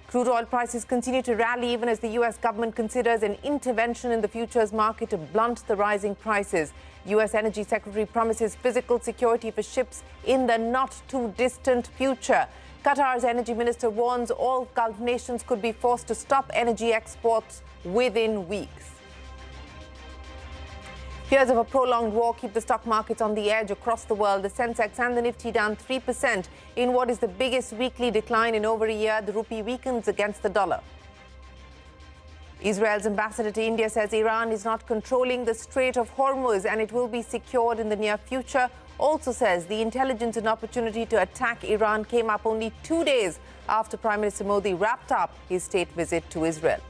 Crude oil prices continue to rally even as the US government considers an intervention in the futures market to blunt the rising prices. US Energy Secretary promises physical security for ships in the not-too-distant future. Qatar's energy minister warns all Gulf nations could be forced to stop energy exports within weeks. Fears of a prolonged war keep the stock markets on the edge across the world. The Sensex and the Nifty down 3% in what is the biggest weekly decline in over a year. The rupee weakens against the dollar. Israel's ambassador to India says Iran is not controlling the Strait of Hormuz and it will be secured in the near future. Also says the intelligence and opportunity to attack Iran came up only 2 days after Prime Minister Modi wrapped up his state visit to Israel.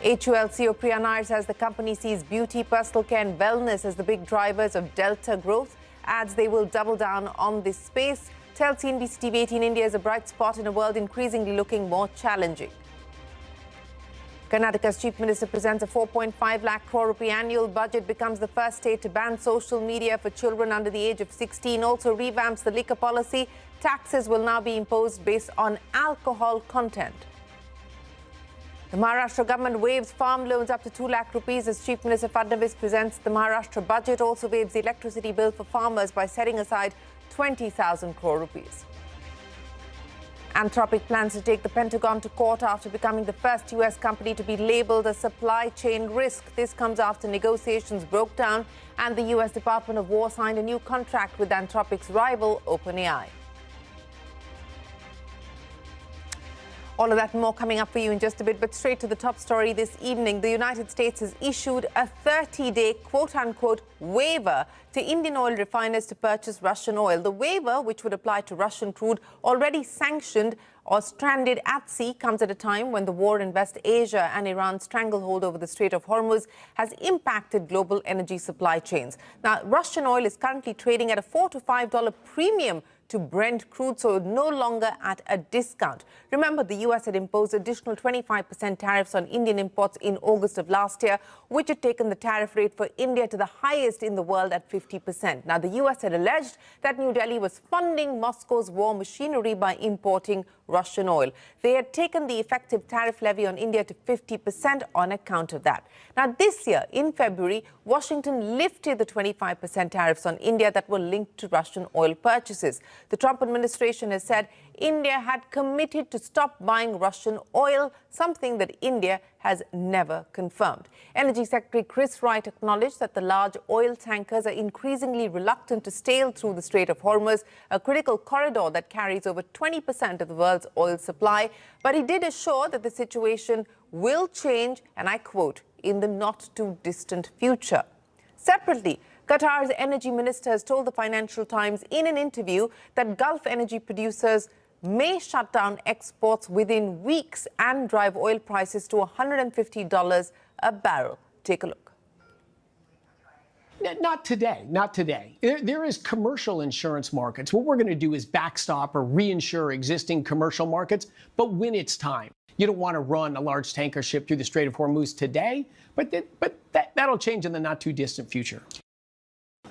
HUL CEO Priya Nair says the company sees beauty, personal care and wellness as the big drivers of Delta growth. Adds they will double down on this space. Tells CNBC TV 18 India is a bright spot in a world increasingly looking more challenging. Karnataka's Chief Minister presents a 4.5 lakh crore rupee annual budget, becomes the first state to ban social media for children under the age of 16, also revamps the liquor policy. Taxes will now be imposed based on alcohol content. The Maharashtra government waives farm loans up to 2 lakh rupees as Chief Minister Fadnavis presents the Maharashtra budget, also waives the electricity bill for farmers by setting aside 20,000 crore rupees. Anthropic plans to take the Pentagon to court after becoming the first US company to be labeled a supply chain risk. This comes after negotiations broke down and the US Department of War signed a new contract with Anthropic's rival, OpenAI. All of that and more coming up for you in just a bit, but straight to the top story this evening. The United States has issued a 30-day quote-unquote waiver to Indian oil refiners to purchase Russian oil. The waiver, which would apply to Russian crude already sanctioned or stranded at sea, comes at a time when the war in West Asia and Iran's stranglehold over the Strait of Hormuz has impacted global energy supply chains. Now, Russian oil is currently trading at a $4 to $5 premium to Brent crude, so no longer at a discount. Remember, the US had imposed additional 25% tariffs on Indian imports in August of last year, which had taken the tariff rate for India to the highest in the world at 50%. Now, the US had alleged that New Delhi was funding Moscow's war machinery by importing Russian oil. They had taken the effective tariff levy on India to 50% on account of that. Now, this year, in February, Washington lifted the 25% tariffs on India that were linked to Russian oil purchases. The Trump administration has said India had committed to stop buying Russian oil, something that India has never confirmed. Energy Secretary Chris Wright acknowledged that the large oil tankers are increasingly reluctant to sail through the Strait of Hormuz, a critical corridor that carries over 20% of the world's oil supply. But he did assure that the situation will change, and I quote, in the not-too-distant future. Separately, Qatar's energy minister has told the Financial Times in an interview that Gulf energy producers may shut down exports within weeks and drive oil prices to $150 a barrel. Take a look. Not today, not today. There is commercial insurance markets. What we're going to do is backstop or reinsure existing commercial markets, but when it's time. You don't want to run a large tanker ship through the Strait of Hormuz today, but that'll change in the not-too-distant future.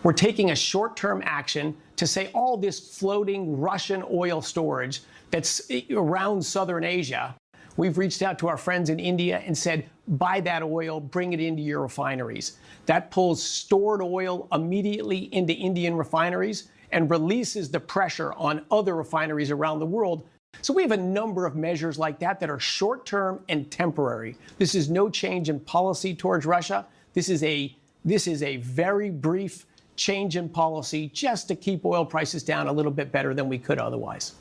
We're taking a short-term action to say all this floating Russian oil storage that's around southern Asia, we've reached out to our friends in India and said, buy that oil, bring it into your refineries. That pulls stored oil immediately into Indian refineries and releases the pressure on other refineries around the world. So we have a number of measures like that that are short-term and temporary. This is no change in policy towards Russia. This is a very brief change in policy just to keep oil prices down a little bit better than we could otherwise.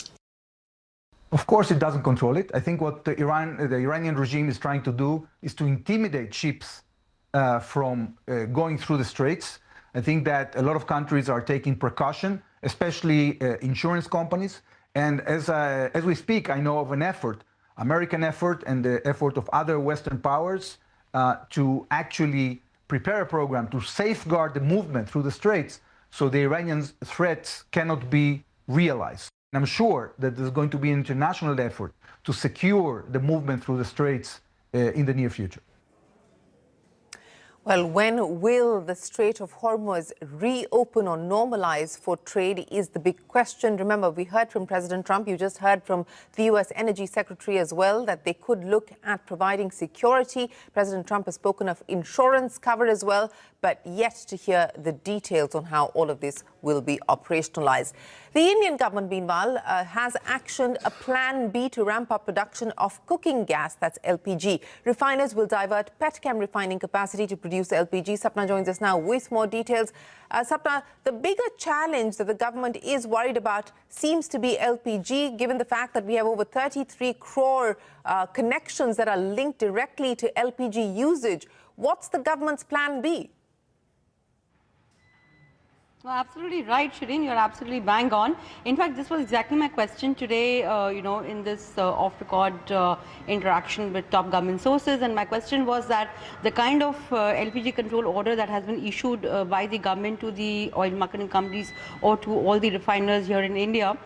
Of course, it doesn't control it. I think what the Iranian regime is trying to do is to intimidate ships from going through the straits. I think that a lot of countries are taking precaution, especially insurance companies. And as we speak, I know of an effort, American effort and the effort of other Western powers to actually prepare a program to safeguard the movement through the straits so the Iranian threats cannot be realized. And I'm sure that there's going to be an international effort to secure the movement through the straits in the near future. Well, when will the Strait of Hormuz reopen or normalize for trade is the big question. Remember, we heard from President Trump, you just heard from the U.S. Energy Secretary as well, that they could look at providing security. President Trump has spoken of insurance cover as well, but yet to hear the details on how all of this will be operationalized. The Indian government, meanwhile, has actioned a plan B to ramp up production of cooking gas, that's LPG. Refiners will divert petchem refining capacity to produce LPG. Sapna joins us now with more details. Sapna, the bigger challenge that the government is worried about seems to be LPG, given the fact that we have over 33 crore connections that are linked directly to LPG usage. What's the government's plan B? Well, absolutely right, Shriram. You're absolutely bang on. In fact, this was exactly my question today, in this off-record interaction with top government sources. And my question was that the kind of LPG control order that has been issued by the government to the oil marketing companies or to all the refiners here in India,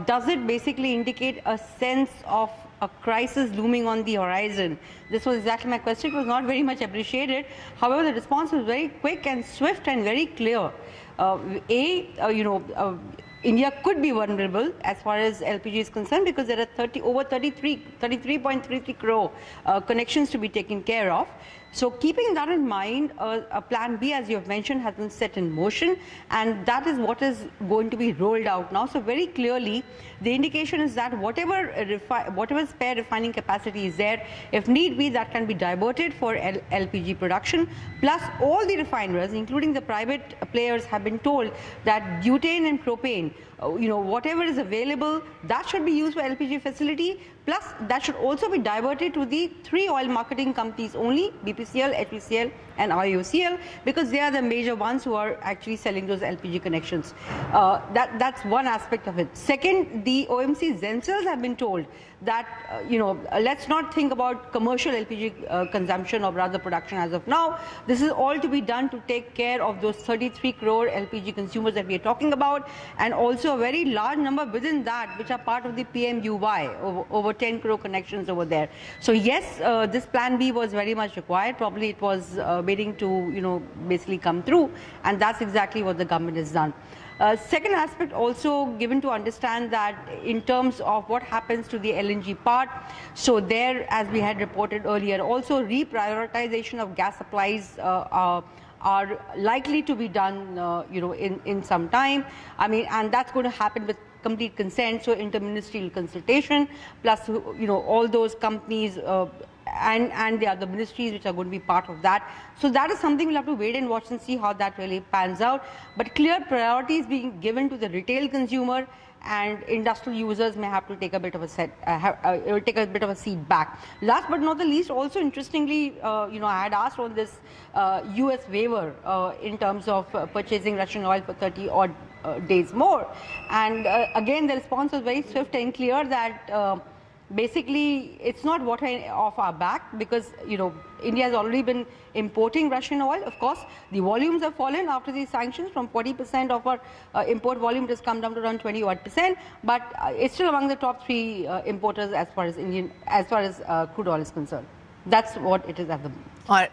does it basically indicate a sense of a crisis looming on the horizon? This was exactly my question. It was not very much appreciated. However, the response was very quick and swift and very clear. India could be vulnerable as far as LPG is concerned because there are over 33.33 crore connections to be taken care of. So keeping that in mind, a plan B, as you have mentioned, has been set in motion, and that is what is going to be rolled out now. So very clearly, the indication is that whatever spare refining capacity is there, if need be, that can be diverted for LPG production. Plus, all the refiners, including the private players, have been told that butane and propane, whatever is available, that should be used for LPG facility. Plus, that should also be diverted to the 3 oil marketing companies only, BPCL, HPCL and IOCL, because they are the major ones who are actually selling those LPG connections. That's one aspect of it. Second, the OMCs themselves have been told that, let's not think about commercial LPG consumption or rather production as of now. This is all to be done to take care of those 33 crore LPG consumers that we are talking about, and also a very large number within that which are part of the PMUY, over 10 crore connections over there. So yes, this plan B was very much required. Probably it was waiting to, basically come through, and that's exactly what the government has done. Second aspect also given to understand that in terms of what happens to the LNG part, so there, as we had reported earlier, also reprioritization of gas supplies are likely to be done, in some time. And that's going to happen with complete consent, so interministerial consultation, plus, all those companies and the other ministries which are going to be part of that. So that is something we'll have to wait and watch and see how that really pans out. But clear priorities being given to the retail consumer, and industrial users may have to take a bit of a seat back. Last but not the least, also interestingly, I had asked on this US waiver in terms of purchasing Russian oil for 30 odd days more, and again the response was very swift and clear that basically it's not water off our back, because India has already been importing Russian oil. Of course, the volumes have fallen after these sanctions. From 40% of our import volume, it has come down to around 20% but it's still among the top 3 importers as far as crude oil is concerned. That's what it is at the moment. All right.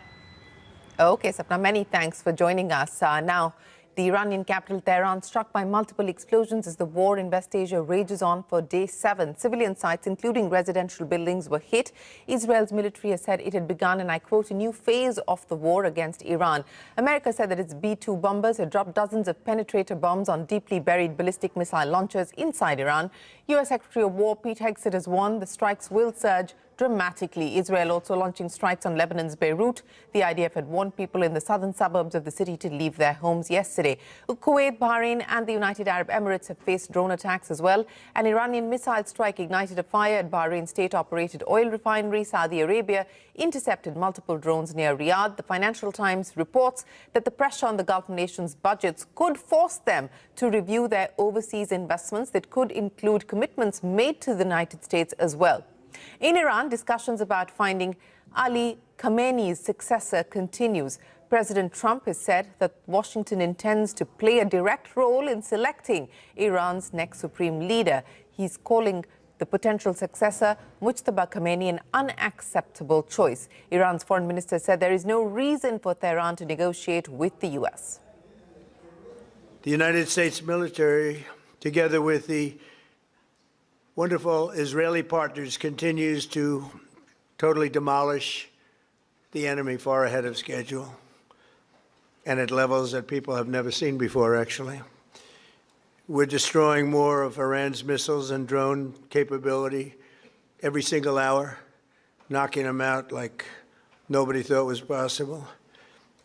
Okay, Sapna, many thanks for joining us. Now, the Iranian capital Tehran struck by multiple explosions as the war in West Asia rages on for day 7. Civilian sites, including residential buildings, were hit. Israel's military has said it had begun, and I quote, a new phase of the war against Iran. America said that its B-2 bombers had dropped dozens of penetrator bombs on deeply buried ballistic missile launchers inside Iran. U.S. Secretary of War Pete Hegseth has warned the strikes will surge dramatically. Israel also launching strikes on Lebanon's Beirut. The IDF had warned people in the southern suburbs of the city to leave their homes yesterday. Kuwait, Bahrain and the United Arab Emirates have faced drone attacks as well. An Iranian missile strike ignited a fire at Bahrain's state-operated oil refinery. Saudi Arabia intercepted multiple drones near Riyadh. The Financial Times reports that the pressure on the Gulf nations' budgets could force them to review their overseas investments that could include commitments made to the United States as well. In Iran, discussions about finding Ali Khamenei's successor continues. President Trump has said that Washington intends to play a direct role in selecting Iran's next supreme leader. He's calling the potential successor, Mujtaba Khamenei, an unacceptable choice. Iran's foreign minister said there is no reason for Tehran to negotiate with the U.S. The United States military, together with the wonderful Israeli partners, continues to totally demolish the enemy far ahead of schedule and at levels that people have never seen before, actually. We're destroying more of Iran's missiles and drone capability every single hour, knocking them out like nobody thought was possible.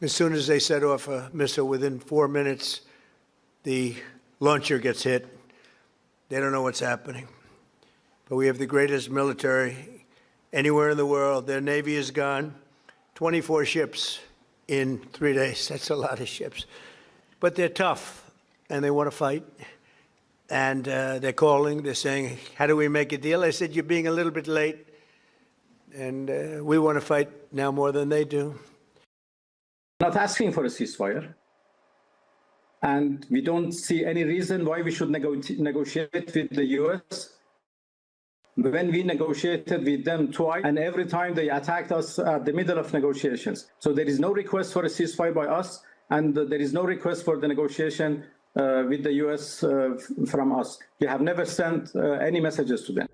As soon as they set off a missile, within 4 minutes, the launcher gets hit. They don't know what's happening. But we have the greatest military anywhere in the world. Their Navy is gone. 24 ships in 3 days. That's a lot of ships. But they're tough, and they want to fight. And they're calling. They're saying, how do we make a deal? I said, you're being a little bit late. And we want to fight now more than they do. Not asking for a ceasefire. And we don't see any reason why we should negotiate with the U.S. when we negotiated with them twice, and every time they attacked us at the middle of negotiations. So there is no request for a ceasefire by us, and there is no request for the negotiation with the U.S. From us. We have never sent any messages to them.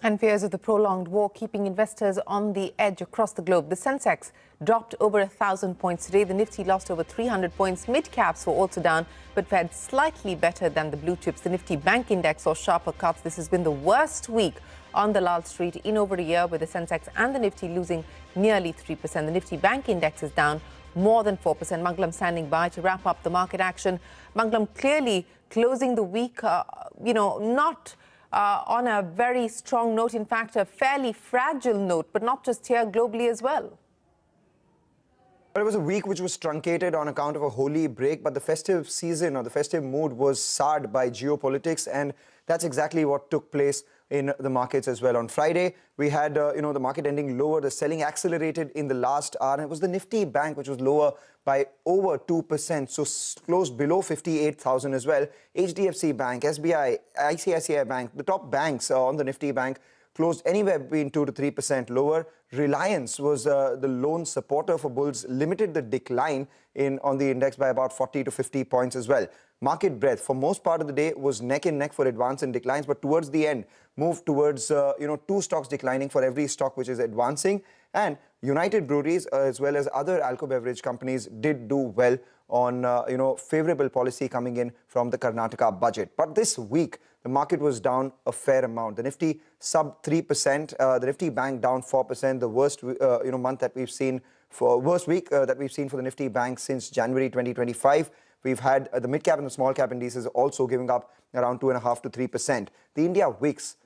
And fears of the prolonged war keeping investors on the edge across the globe. The Sensex dropped over 1,000 points today. The Nifty lost over 300 points. Mid-caps were also down, but fared slightly better than the blue chips. The Nifty Bank Index saw sharper cuts. This has been the worst week on the Lal Street in over a year, with the Sensex and the Nifty losing nearly 3%. The Nifty Bank Index is down more than 4%. Manglam standing by to wrap up the market action. Manglam clearly closing the week, not on a very strong note, in fact, a fairly fragile note, but not just here, globally as well. But it was a week which was truncated on account of a holy break, but the festive season or the festive mood was soured by geopolitics, and that's exactly what took place in the markets as well. On Friday, we had, the market ending lower. The selling accelerated in the last hour, and it was the Nifty Bank which was lower by over 2%, so closed below 58,000 as well. HDFC Bank, SBI, ICICI Bank, the top banks on the Nifty Bank closed anywhere between 2 to 3% lower. Reliance was the lone supporter for bulls, limited the decline on the index by about 40 to 50 points as well. Market breadth for most part of the day was neck and neck for advance and declines, but towards the end moved towards two stocks declining for every stock which is advancing. And United Breweries as well as other alcohol beverage companies did do well on favorable policy coming in from the Karnataka budget. But this week the market was down a fair amount. The Nifty sub 3%, the Nifty Bank down 4%, the worst month that we've seen worst week that we've seen for the Nifty Bank since January 2025. We've had the mid-cap and the small-cap indices also giving up around 2.5 to 3%. The India VIX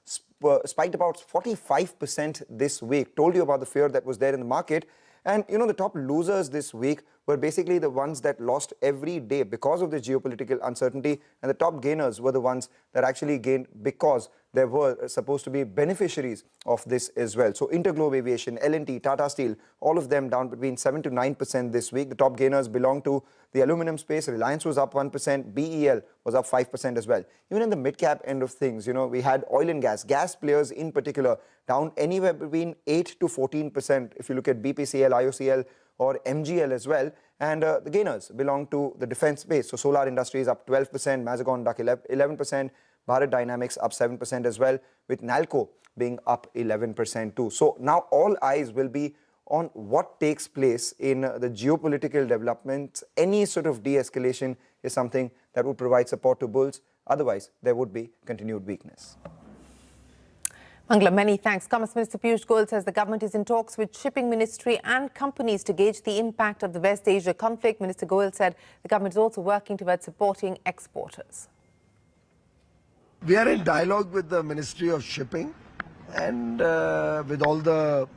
spiked about 45% this week. Told you about the fear that was there in the market. And, the top losers this week were basically the ones that lost every day because of the geopolitical uncertainty. And the top gainers were the ones that actually gained because there were supposed to be beneficiaries of this as well. So Interglobe Aviation, L&T, Tata Steel, all of them down between 7 to 9% this week. The top gainers belong to the aluminum space. Reliance was up 1%, BEL was up 5% as well. Even in the mid-cap end of things, we had oil and gas players in particular, down anywhere between 8 to 14% if you look at BPCL, IOCL or MGL as well. And the gainers belong to the defense space. So Solar Industries up 12%, Mazagon Duck 11%, Bharat Dynamics up 7% as well, with Nalco being up 11% too. So now all eyes will be on what takes place in the geopolitical developments. Any sort of de-escalation is something that would provide support to bulls. Otherwise, there would be continued weakness. Mangala, many thanks. Commerce Minister Piyush Goyal says the government is in talks with shipping ministry and companies to gauge the impact of the West Asia conflict. Minister Goyal said the government is also working towards supporting exporters. We are in dialogue with the Ministry of Shipping and with all the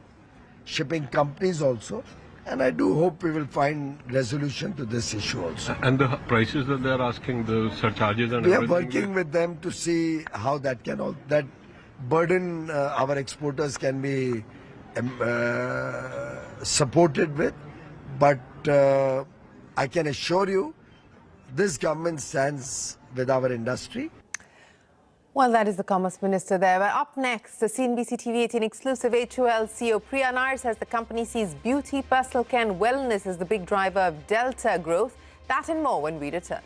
shipping companies also. And I do hope we will find resolution to this issue also. And the prices that they're asking, the surcharges and we are everything. working with them to see how that can all that burden our exporters can be supported with. But I can assure you, this government stands with our industry. Well, that is the Commerce Minister there. But up next, the CNBC TV18 exclusive HOL CEO Priya Nair says the company sees beauty, personal care and wellness as the big driver of Delta growth. That and more when we return.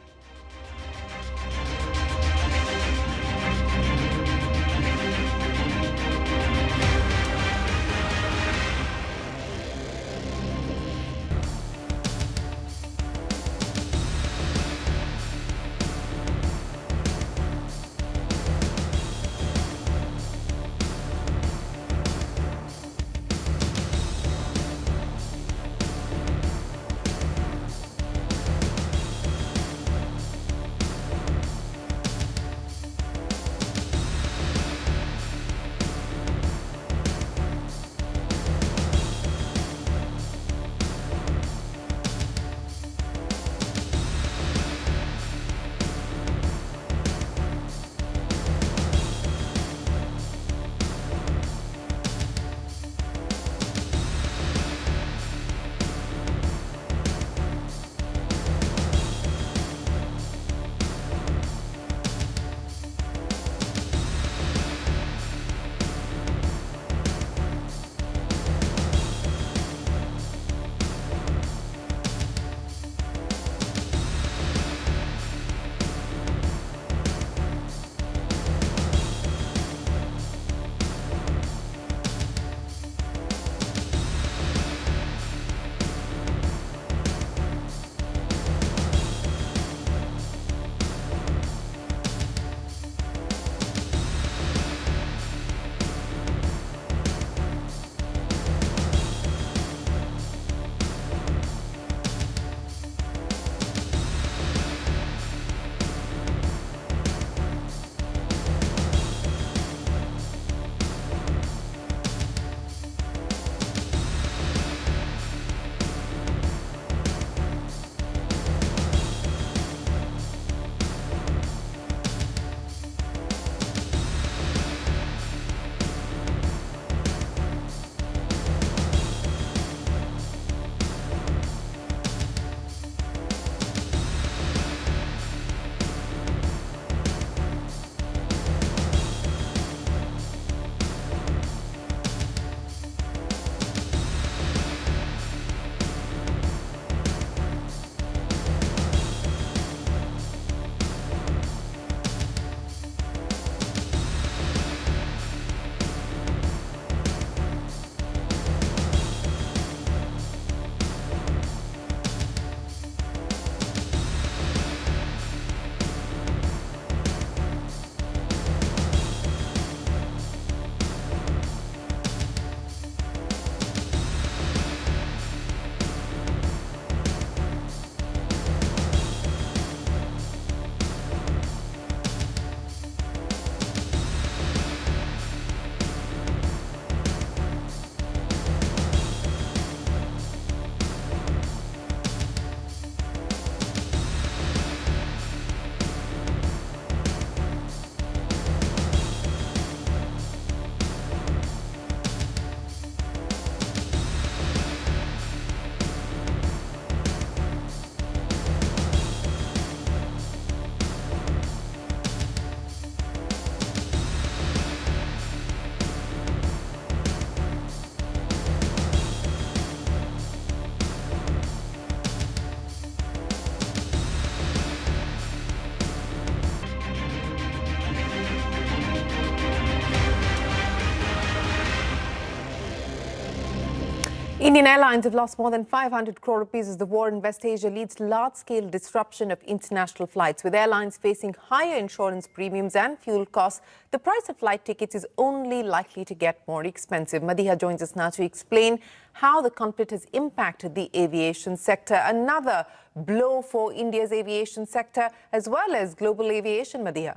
Indian Airlines have lost more than 500 crore rupees as the war in West Asia leads large-scale disruption of international flights. With airlines facing higher insurance premiums and fuel costs, the price of flight tickets is only likely to get more expensive. Madiha joins us now to explain how the conflict has impacted the aviation sector. Another blow for India's aviation sector as well as global aviation, Madiha.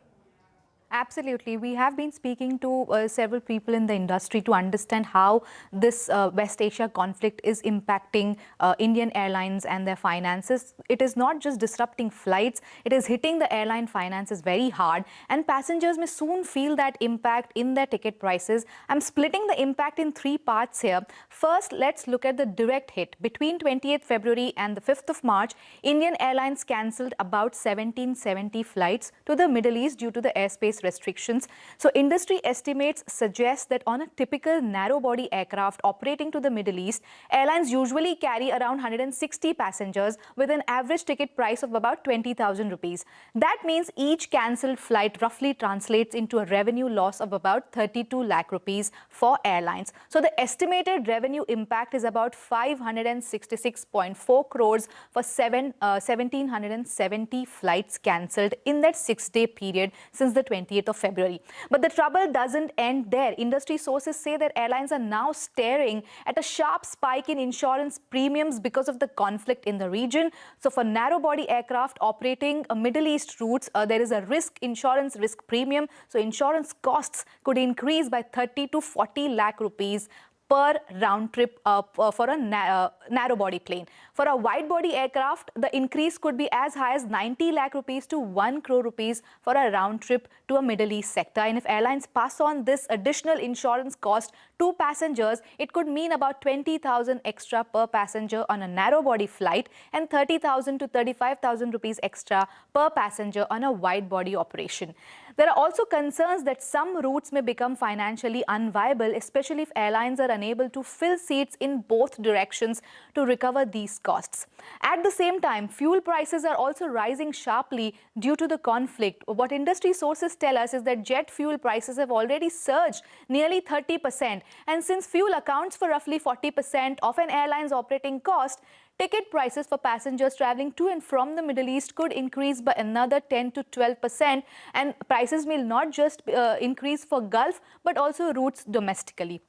Absolutely. We have been speaking to several people in the industry to understand how this West Asia conflict is impacting Indian airlines and their finances. It is not just disrupting flights, it is hitting the airline finances very hard, and passengers may soon feel that impact in their ticket prices. I'm splitting the impact in three parts here. First, let's look at the direct hit. Between 28th February and the 5th of March, Indian Airlines cancelled about 1770 flights to the Middle East due to the airspace restrictions. So industry estimates suggest that on a typical narrow-body aircraft operating to the Middle East, airlines usually carry around 160 passengers with an average ticket price of about 20,000 rupees. That means each cancelled flight roughly translates into a revenue loss of about 32 lakh rupees for airlines. So the estimated revenue impact is about 566.4 crores for 1,770 flights cancelled in that 6-day period since the 20th of February. But the trouble doesn't end there. Industry sources say that airlines are now staring at a sharp spike in insurance premiums because of the conflict in the region. So for narrow-body aircraft operating Middle East routes, there is a insurance risk premium. So insurance costs could increase by 30 to 40 lakh rupees per round trip for a narrow-body plane. For a wide-body aircraft, the increase could be as high as 90 lakh rupees to 1 crore rupees for a round trip to a Middle East sector. And if airlines pass on this additional insurance cost to passengers, it could mean about 20,000 extra per passenger on a narrow-body flight and 30,000 to 35,000 rupees extra per passenger on a wide-body operation. There are also concerns that some routes may become financially unviable, especially if airlines are unable to fill seats in both directions to recover these costs. At the same time, fuel prices are also rising sharply due to the conflict. What industry sources tell us is that jet fuel prices have already surged nearly 30%. And since fuel accounts for roughly 40% of an airline's operating cost, ticket prices for passengers traveling to and from the Middle East could increase by another 10 to 12%. And prices will not just increase for Gulf, but also routes domestically.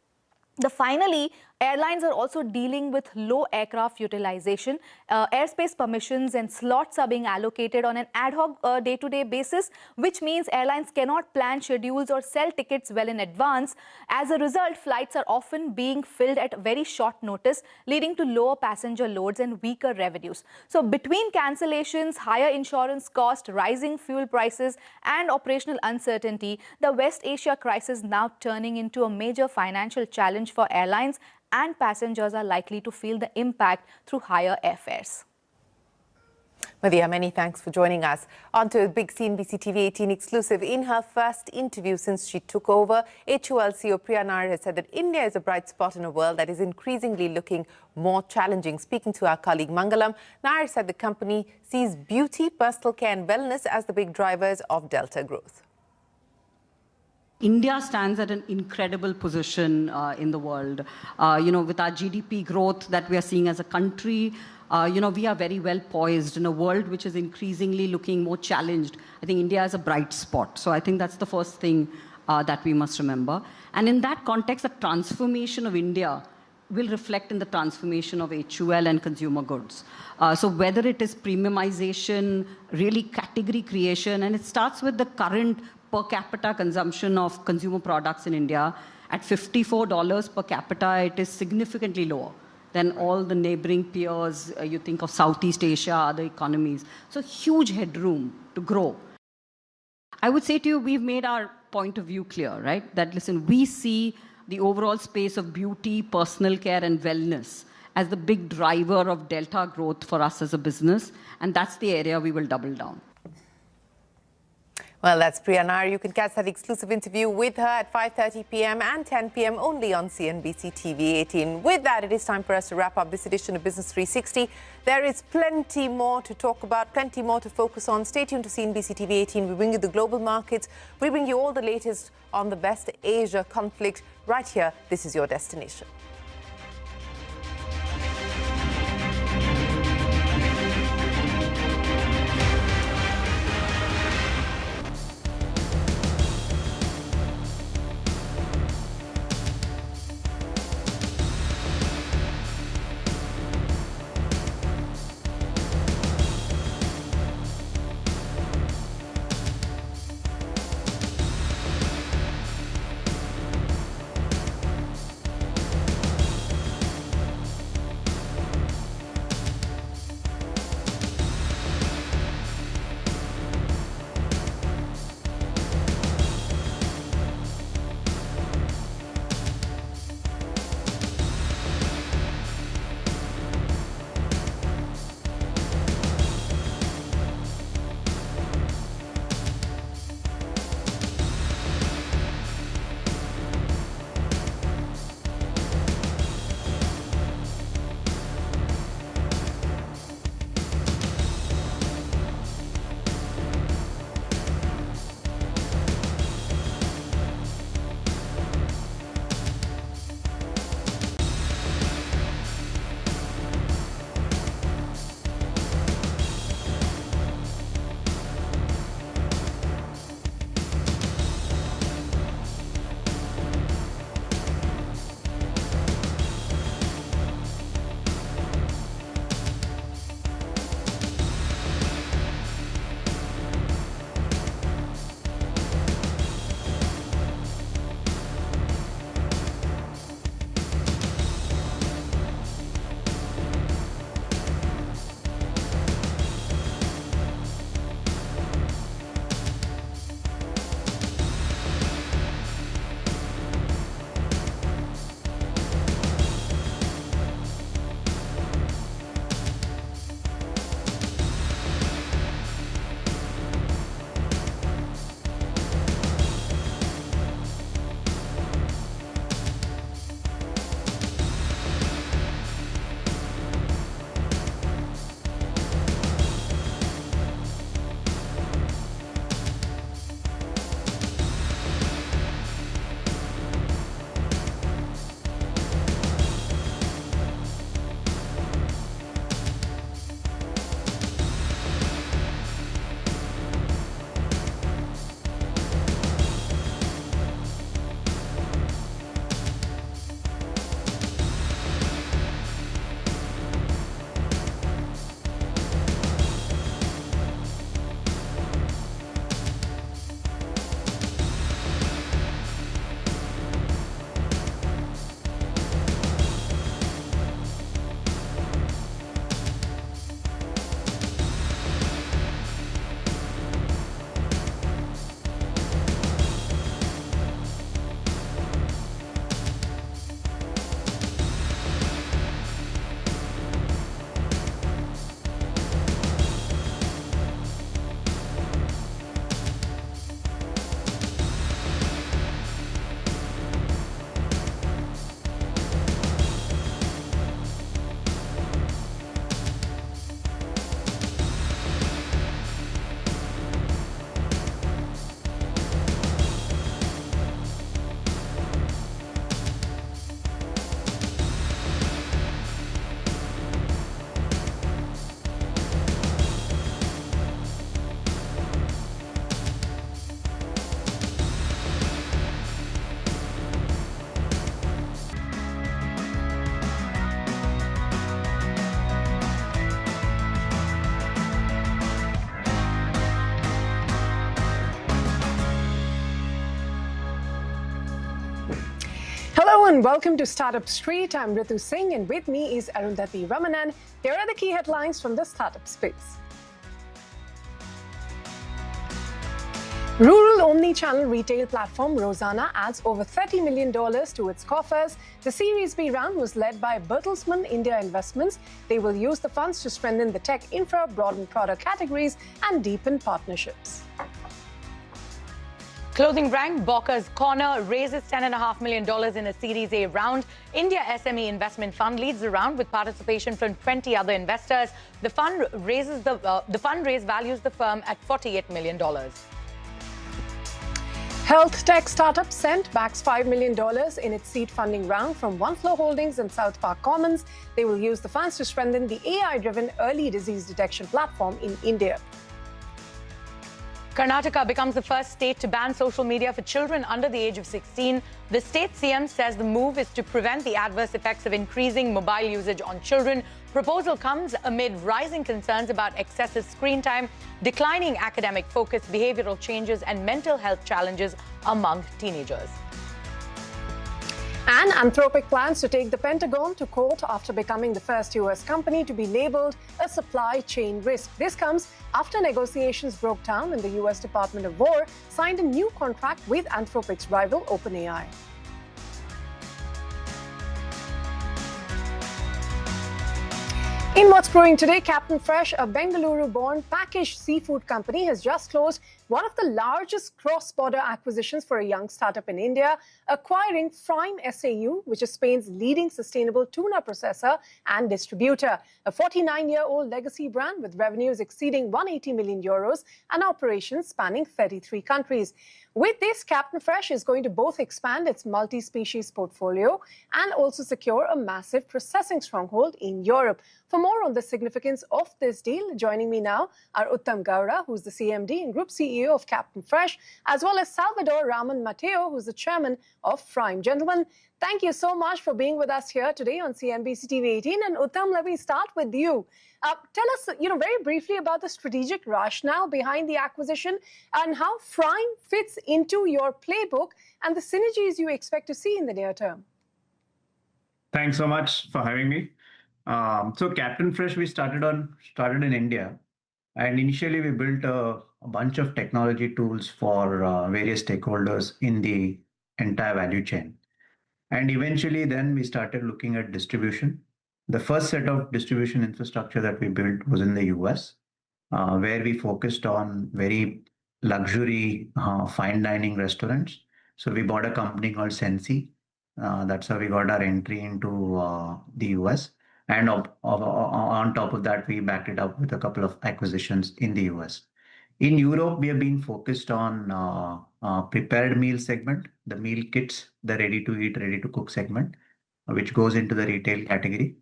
Finally, airlines are also dealing with low aircraft utilization. Airspace permissions and slots are being allocated on an ad hoc day-to-day basis, which means airlines cannot plan schedules or sell tickets well in advance. As a result, flights are often being filled at very short notice, leading to lower passenger loads and weaker revenues. So between cancellations, higher insurance costs, rising fuel prices and operational uncertainty, the West Asia crisis now turning into a major financial challenge for airlines, and passengers are likely to feel the impact through higher airfares. Madiha, many thanks for joining us. On to a big CNBC TV 18 exclusive. In her first interview since she took over, HUL CEO Priya Nair has said that India is a bright spot in a world that is increasingly looking more challenging. Speaking to our colleague Mangalam, Nair said the company sees beauty, personal care and wellness as the big drivers of Delta growth. India stands at an incredible position in the world. With our GDP growth that we are seeing as a country, we are very well poised in a world which is increasingly looking more challenged. I think India is a bright spot. So I think that's the first thing that we must remember. And in that context, the transformation of India will reflect in the transformation of HUL and consumer goods. So whether it is premiumization, really category creation, and it starts with the current per capita consumption of consumer products in India. At $54 per capita, it is significantly lower than all the neighboring peers. You think of Southeast Asia, other economies. So huge headroom to grow. I would say to you, we've made our point of view clear, right? That, listen, we see the overall space of beauty, personal care and wellness as the big driver of Delta growth for us as a business. And that's the area we will double down. Well, that's Priya Nair. You can catch that exclusive interview with her at 5:30 p.m. and 10 p.m. only on CNBC TV 18. With that, it is time for us to wrap up this edition of Business 360. There is plenty more to talk about, plenty more to focus on. Stay tuned to CNBC TV 18. We bring you the global markets. We bring you all the latest on the West Asia conflict right here. This is your destination. and welcome to Startup Street. I'm Ritu Singh, and with me is Arundhati Ramanan. Here are the key headlines from the startup space. Rural omni-channel retail platform Rosanna adds over $30 million to its coffers. The Series B round was led by Bertelsmann India Investments. They will use the funds to strengthen the tech infra, broaden product categories, and deepen partnerships. Clothing brand Bocca's Corner raises $10.5 million in a Series A round. India SME Investment Fund leads the round with participation from 20 other investors. The fundraise values the firm at $48 million. Health tech startup Cent backs $5 million in its seed funding round from One Flow Holdings and South Park Commons. They will use the funds to strengthen the AI-driven early disease detection platform in India. Karnataka becomes the first state to ban social media for children under the age of 16. The state CM says the move is to prevent the adverse effects of increasing mobile usage on children. Proposal comes amid rising concerns about excessive screen time, declining academic focus, behavioral changes, and mental health challenges among teenagers. And Anthropic plans to take the Pentagon to court after becoming the first U.S. company to be labeled a supply chain risk. This comes after negotiations broke down and the U.S. Department of War signed a new contract with Anthropic's rival OpenAI. In what's brewing today, Captain Fresh, a Bengaluru-born packaged seafood company, has just closed one of the largest cross-border acquisitions for a young startup in India, acquiring Frime SAU, which is Spain's leading sustainable tuna processor and distributor, a 49-year-old legacy brand with revenues exceeding 180 million euros and operations spanning 33 countries. With this, Captain Fresh is going to both expand its multi-species portfolio and also secure a massive processing stronghold in Europe. For more on the significance of this deal, joining me now are Uttam Gowda, who's the CMD and Group CEO of Captain Fresh, as well as Salvador Raman Mateo, who's the chairman of Frime. Gentlemen, thank you so much for being with us here today on CNBC TV 18. And Uttam, let me start with you. Tell us, very briefly about the strategic rationale behind the acquisition and how Frime fits into your playbook and the synergies you expect to see in the near term. Thanks so much for having me. So Captain Fresh, we started in India, and initially we built a bunch of technology tools for various stakeholders in the entire value chain. And eventually then we started looking at distribution. The first set of distribution infrastructure that we built was in the US, where we focused on very luxury fine dining restaurants. So we bought a company called Sensi. That's how we got our entry into the US. And on top of that, we backed it up with a couple of acquisitions in the US. In Europe, we have been focused on prepared meal segment, the meal kits, the ready-to-eat, ready-to-cook segment, which goes into the retail category.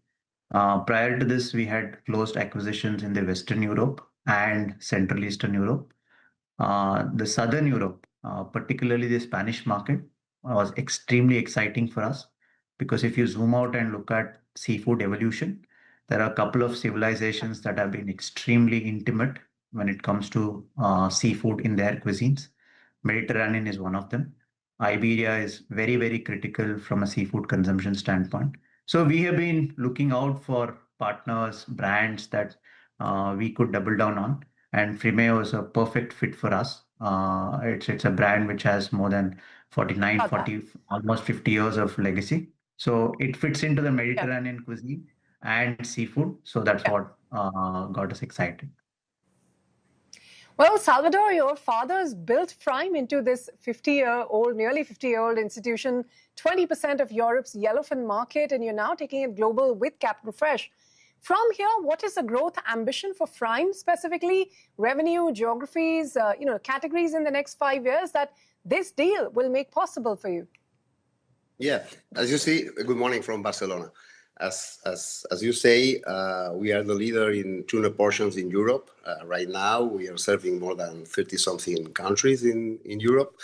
Prior to this, we had closed acquisitions in the Western Europe and Central Eastern Europe. The Southern Europe, particularly the Spanish market, was extremely exciting for us because if you zoom out and look at seafood evolution, there are a couple of civilizations that have been extremely intimate when it comes to seafood in their cuisines. Mediterranean is one of them. Iberia is very, very critical from a seafood consumption standpoint. So we have been looking out for partners, brands that we could double down on. And Frimeo is a perfect fit for us. It's a brand which has more than almost 50 years of legacy. So it fits into the Mediterranean cuisine and seafood. So that's what got us excited. Well, Salvador, your father's built Frime into this nearly 50-year-old institution, 20% of Europe's yellowfin market, and you're now taking it global with Captain Fresh. From here, what is the growth ambition for Frime specifically? Revenue, geographies, categories in the next 5 years that this deal will make possible for you? Yeah, as you see, good morning from Barcelona. As you say, we are the leader in tuna portions in Europe. Right now, we are serving more than 30-something countries in Europe.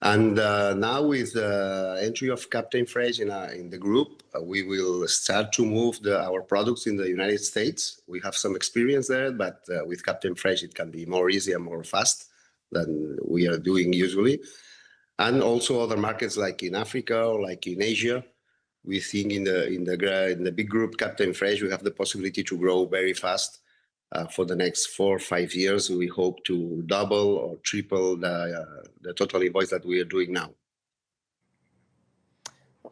And now with the entry of Captain Fresh in the group, we will start to move our products in the United States. We have some experience there, but with Captain Fresh, it can be more easy and more fast than we are doing usually. And also other markets like in Africa or like in Asia. we think in the big group Captain Fresh, we have the possibility to grow very fast. For the next 4 or 5 years, we hope to double or triple the total invoice that we are doing now.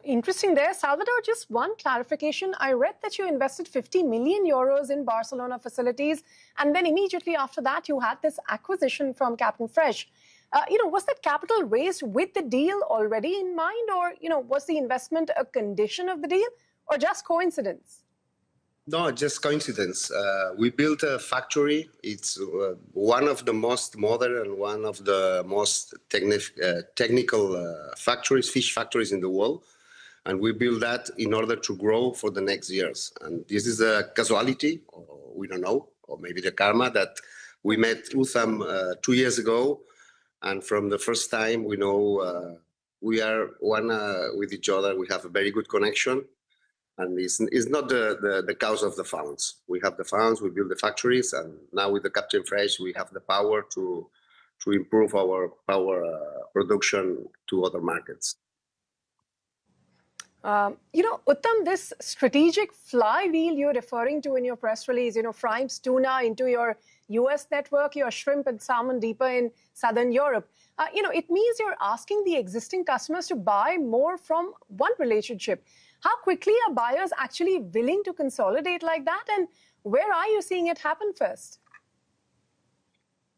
Interesting there. Salvador, just one clarification. I read that you invested 50 million euros in Barcelona facilities, and then immediately after that, you had this acquisition from Captain Fresh. Was that capital raised with the deal already in mind, or, was the investment a condition of the deal, or just coincidence? No, just coincidence. We built a factory. It's one of the most modern and one of the most technical fish factories in the world. And we built that in order to grow for the next years. And this is a casualty, or we don't know, or maybe the karma, that we met Utham 2 years ago. And from the first time, we know we are one with each other. We have a very good connection. And it's not the cause of the funds. We have the funds, we build the factories, and now with the Captain Fresh, we have the power to improve our production to other markets. Uttam, this strategic flywheel you're referring to in your press release, Frymes tuna into your US network, your shrimp and salmon deeper in Southern Europe, it means you're asking the existing customers to buy more from one relationship. How quickly are buyers actually willing to consolidate like that? And where are you seeing it happen first?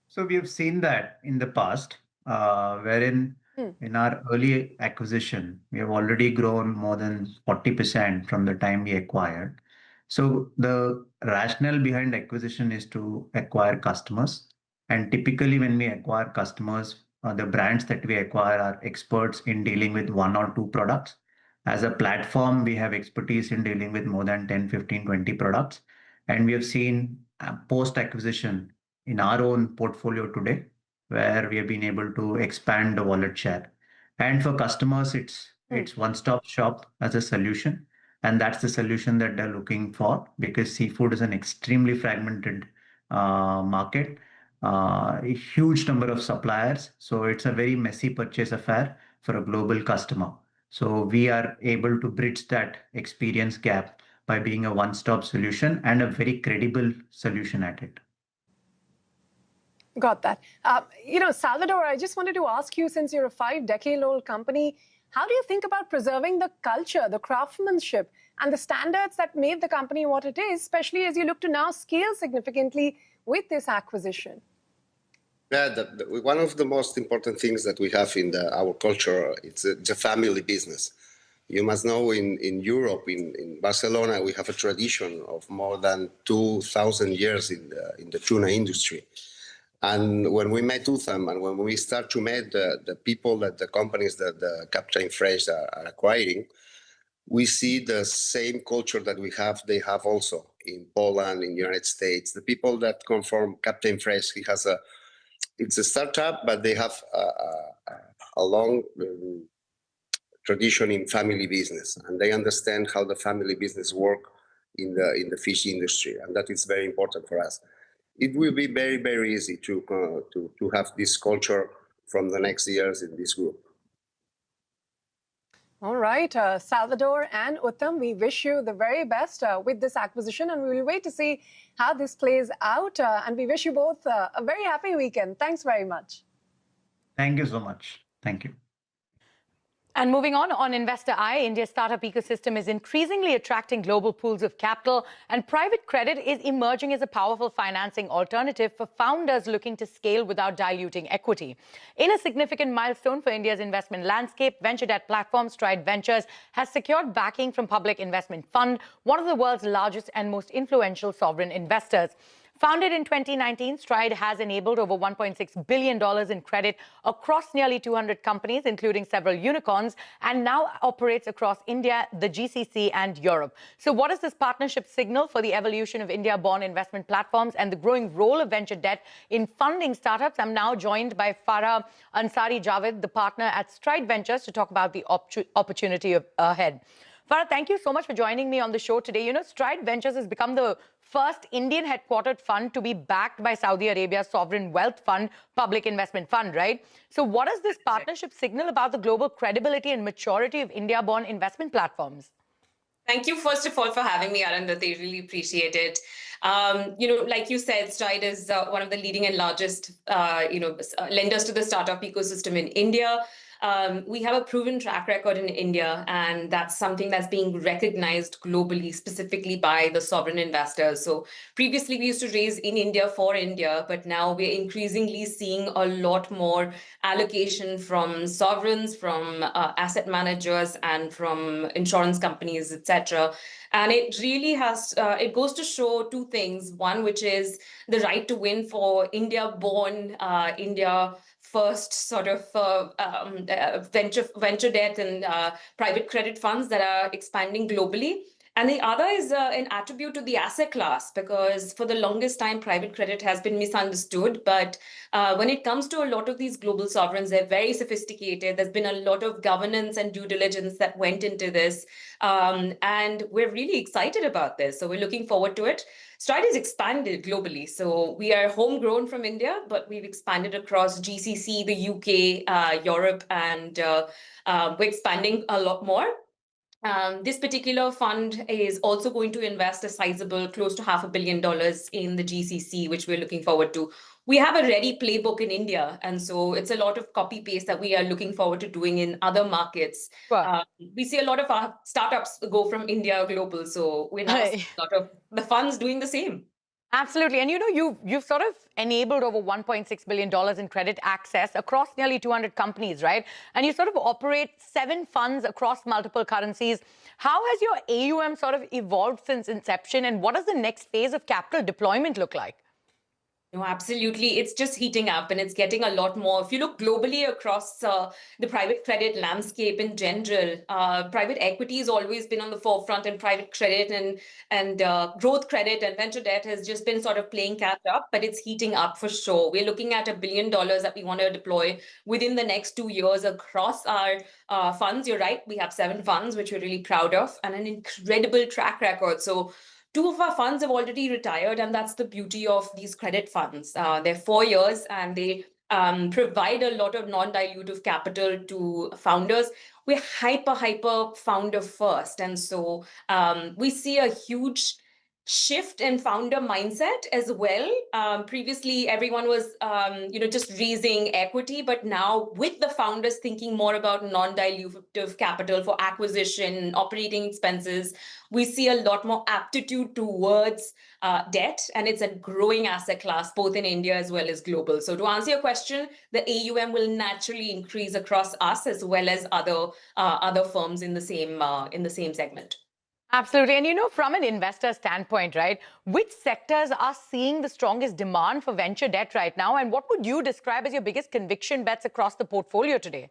So we have seen that in the past, wherein in our early acquisition, we have already grown more than 40% from the time we acquired. So the rationale behind acquisition is to acquire customers. And typically when we acquire customers, the brands that we acquire are experts in dealing with 1 or 2 products. As a platform, we have expertise in dealing with more than 10, 15, 20 products. And we have seen post-acquisition in our own portfolio today, where we have been able to expand the wallet share. And for customers, it's one-stop shop as a solution. And that's the solution that they're looking for, because seafood is an extremely fragmented market, a huge number of suppliers. So it's a very messy purchase affair for a global customer. So we are able to bridge that experience gap by being a one-stop solution and a very credible solution at it. Got that. Salvador, I just wanted to ask you, since you're a 5-decade-old company, how do you think about preserving the culture, the craftsmanship, and the standards that made the company what it is, especially as you look to now scale significantly with this acquisition? Yeah, one of the most important things that we have in our culture, it's a family business. You must know in Europe, in Barcelona, we have a tradition of more than 2,000 years in the tuna industry. And when we met Utham and when we start to meet the people that the companies that the Captain Fresh are acquiring, we see the same culture that we have, they have also in Poland, in the United States. The people that come from Captain Fresh, it's a startup, but they have a long tradition in family business, and they understand how the family business work in the fish industry, and that is very important for us. It will be very, very easy to have this culture from the next years in this group. All right, Salvador and Uttam, we wish you the very best with this acquisition, and we will wait to see how this plays out. And we wish you both a very happy weekend. Thanks very much. Thank you so much. Thank you. And moving on Investor Eye, India's startup ecosystem is increasingly attracting global pools of capital, and private credit is emerging as a powerful financing alternative for founders looking to scale without diluting equity. In a significant milestone for India's investment landscape, venture debt platform Stride Ventures has secured backing from Public Investment Fund, one of the world's largest and most influential sovereign investors. Founded in 2019, Stride has enabled over $1.6 billion in credit across nearly 200 companies, including several unicorns, and now operates across India, the GCC, and Europe. So what does this partnership signal for the evolution of India-born investment platforms and the growing role of venture debt in funding startups? I'm now joined by Farah Ansari Javed, the partner at Stride Ventures, to talk about the opportunity ahead. Farah, thank you so much for joining me on the show today. Stride Ventures has become the first Indian-headquartered fund to be backed by Saudi Arabia's sovereign wealth fund, Public Investment Fund, right? So what does this partnership signal about the global credibility and maturity of India-born investment platforms? Thank you, first of all, for having me, Arundhati. Really appreciate it. Like you said, Stride is one of the leading and largest, lenders to the startup ecosystem in India. We have a proven track record in India, and that's something that's being recognized globally, specifically by the sovereign investors. So previously, we used to raise in India for India, but now we're increasingly seeing a lot more allocation from sovereigns, from asset managers, and from insurance companies, etc. And it really it goes to show two things. One, which is the right to win for India-born, India first sort of venture debt and private credit funds that are expanding globally. And the other is an attribute to the asset class, because for the longest time, private credit has been misunderstood. But when it comes to a lot of these global sovereigns, they're very sophisticated. There's been a lot of governance and due diligence that went into this. And we're really excited about this. So we're looking forward to it. Stride has expanded globally. So we are homegrown from India, but we've expanded across GCC, the UK, Europe, and we're expanding a lot more. This particular fund is also going to invest a sizable, close to $500 million in the GCC, which we're looking forward to. We have a ready playbook in India, and so it's a lot of copy paste that we are looking forward to doing in other markets. We see a lot of our startups go from India global, so we're now seeing a lot of the funds doing the same. Absolutely. And you've sort of enabled over $1.6 billion in credit access across nearly 200 companies, right? And you sort of operate 7 funds across multiple currencies. How has your AUM sort of evolved since inception, and what does the next phase of capital deployment look like? No, absolutely. It's just heating up, and it's getting a lot more. If you look globally across the private credit landscape in general, private equity has always been on the forefront, and private credit and growth credit and venture debt has just been sort of playing catch up, but it's heating up for sure. We're looking at $1 billion that we want to deploy within the next 2 years across our funds. You're right. We have 7 funds, which we're really proud of, and an incredible track record. So 2 of our funds have already retired, and that's the beauty of these credit funds. They're 4 years, and they provide a lot of non-dilutive capital to founders. We're hyper founder first, and so we see a huge shift in founder mindset as well. Previously, everyone was, just raising equity, but now with the founders thinking more about non-dilutive capital for acquisition, operating expenses, we see a lot more aptitude towards debt, and it's a growing asset class both in India as well as global. So to answer your question, the AUM will naturally increase across us as well as other firms in the same segment. Absolutely. And from an investor standpoint, right, which sectors are seeing the strongest demand for venture debt right now? And what would you describe as your biggest conviction bets across the portfolio today?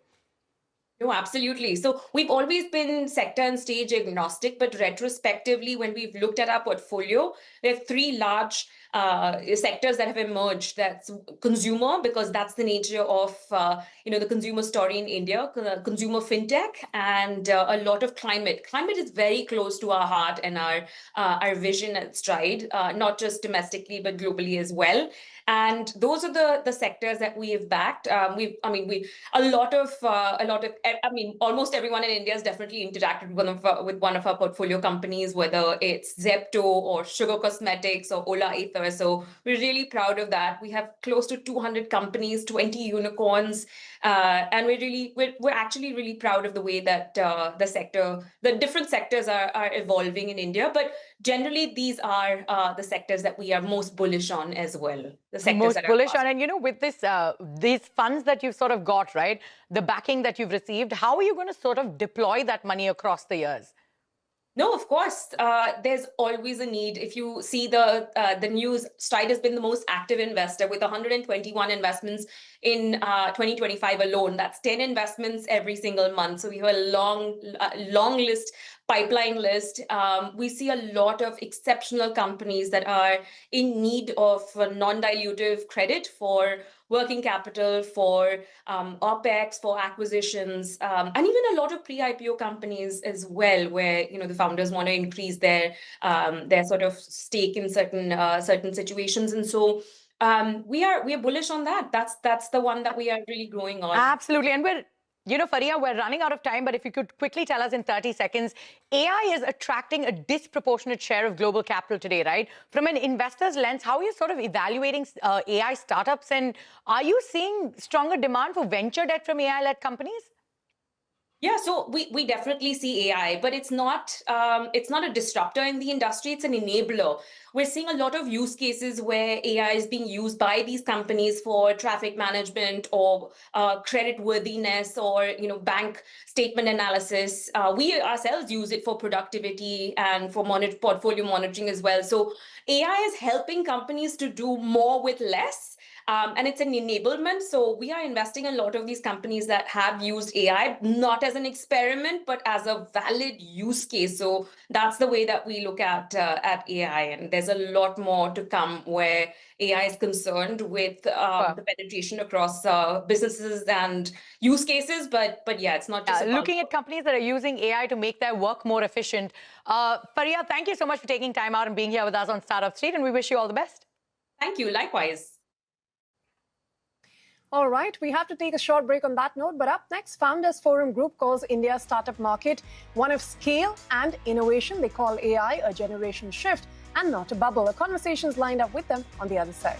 No, absolutely. So we've always been sector and stage agnostic, but retrospectively, when we've looked at our portfolio, there are 3 large sectors that have emerged. That's consumer, because that's the nature of the consumer story in India, consumer fintech, and a lot of climate. Climate is very close to our heart and our vision at Stride, not just domestically but globally as well. And those are the sectors that we have backed. Almost everyone in India has definitely interacted with one of our portfolio companies, whether it's Zepto or Sugar Cosmetics or Ola Ether. So we're really proud of that. We have close to 200 companies, 20 unicorns, and we're actually really proud of the way that the different sectors are evolving in India. But generally, these are the sectors that we are most bullish on as well. The sectors most that bullish on, and with these funds that you've sort of got, right, the backing that you've received, how are you going to sort of deploy that money across the years? No, of course. There's always a need. If you see the news, Stride has been the most active investor with 121 investments in 2025 alone. That's 10 investments every single month. So we have a long list, pipeline list. We see a lot of exceptional companies that are in need of non-dilutive credit for working capital, for OPEX, for acquisitions, and even a lot of pre-IPO companies as well, where the founders want to increase their sort of stake in certain situations. And so we are bullish on that. That's the one that we are really growing on. Absolutely. And we're You know, Faria, we're running out of time, but if you could quickly tell us in 30 seconds, AI is attracting a disproportionate share of global capital today, right? From an investor's lens, how are you sort of evaluating AI startups, and are you seeing stronger demand for venture debt from AI-led companies? Yeah, so we definitely see AI, but it's not a disruptor in the industry. It's an enabler. We're seeing a lot of use cases where AI is being used by these companies for traffic management or credit worthiness or bank statement analysis. We ourselves use it for productivity and for portfolio monitoring as well. So AI is helping companies to do more with less. And it's an enablement. So we are investing in a lot of these companies that have used AI, not as an experiment, but as a valid use case. So that's the way that we look at AI. And there's a lot more to come where AI is concerned with the penetration across businesses and use cases. But yeah, it's not just about looking at companies that are using AI to make their work more efficient. Faria, thank you so much for taking time out and being here with us on Startup Street, and we wish you all the best. Thank you. Likewise. All right, we have to take a short break on that note, but up next, Founders Forum Group calls India's startup market one of scale and innovation. They call AI a generation shift and not a bubble. A conversation's lined up with them on the other side.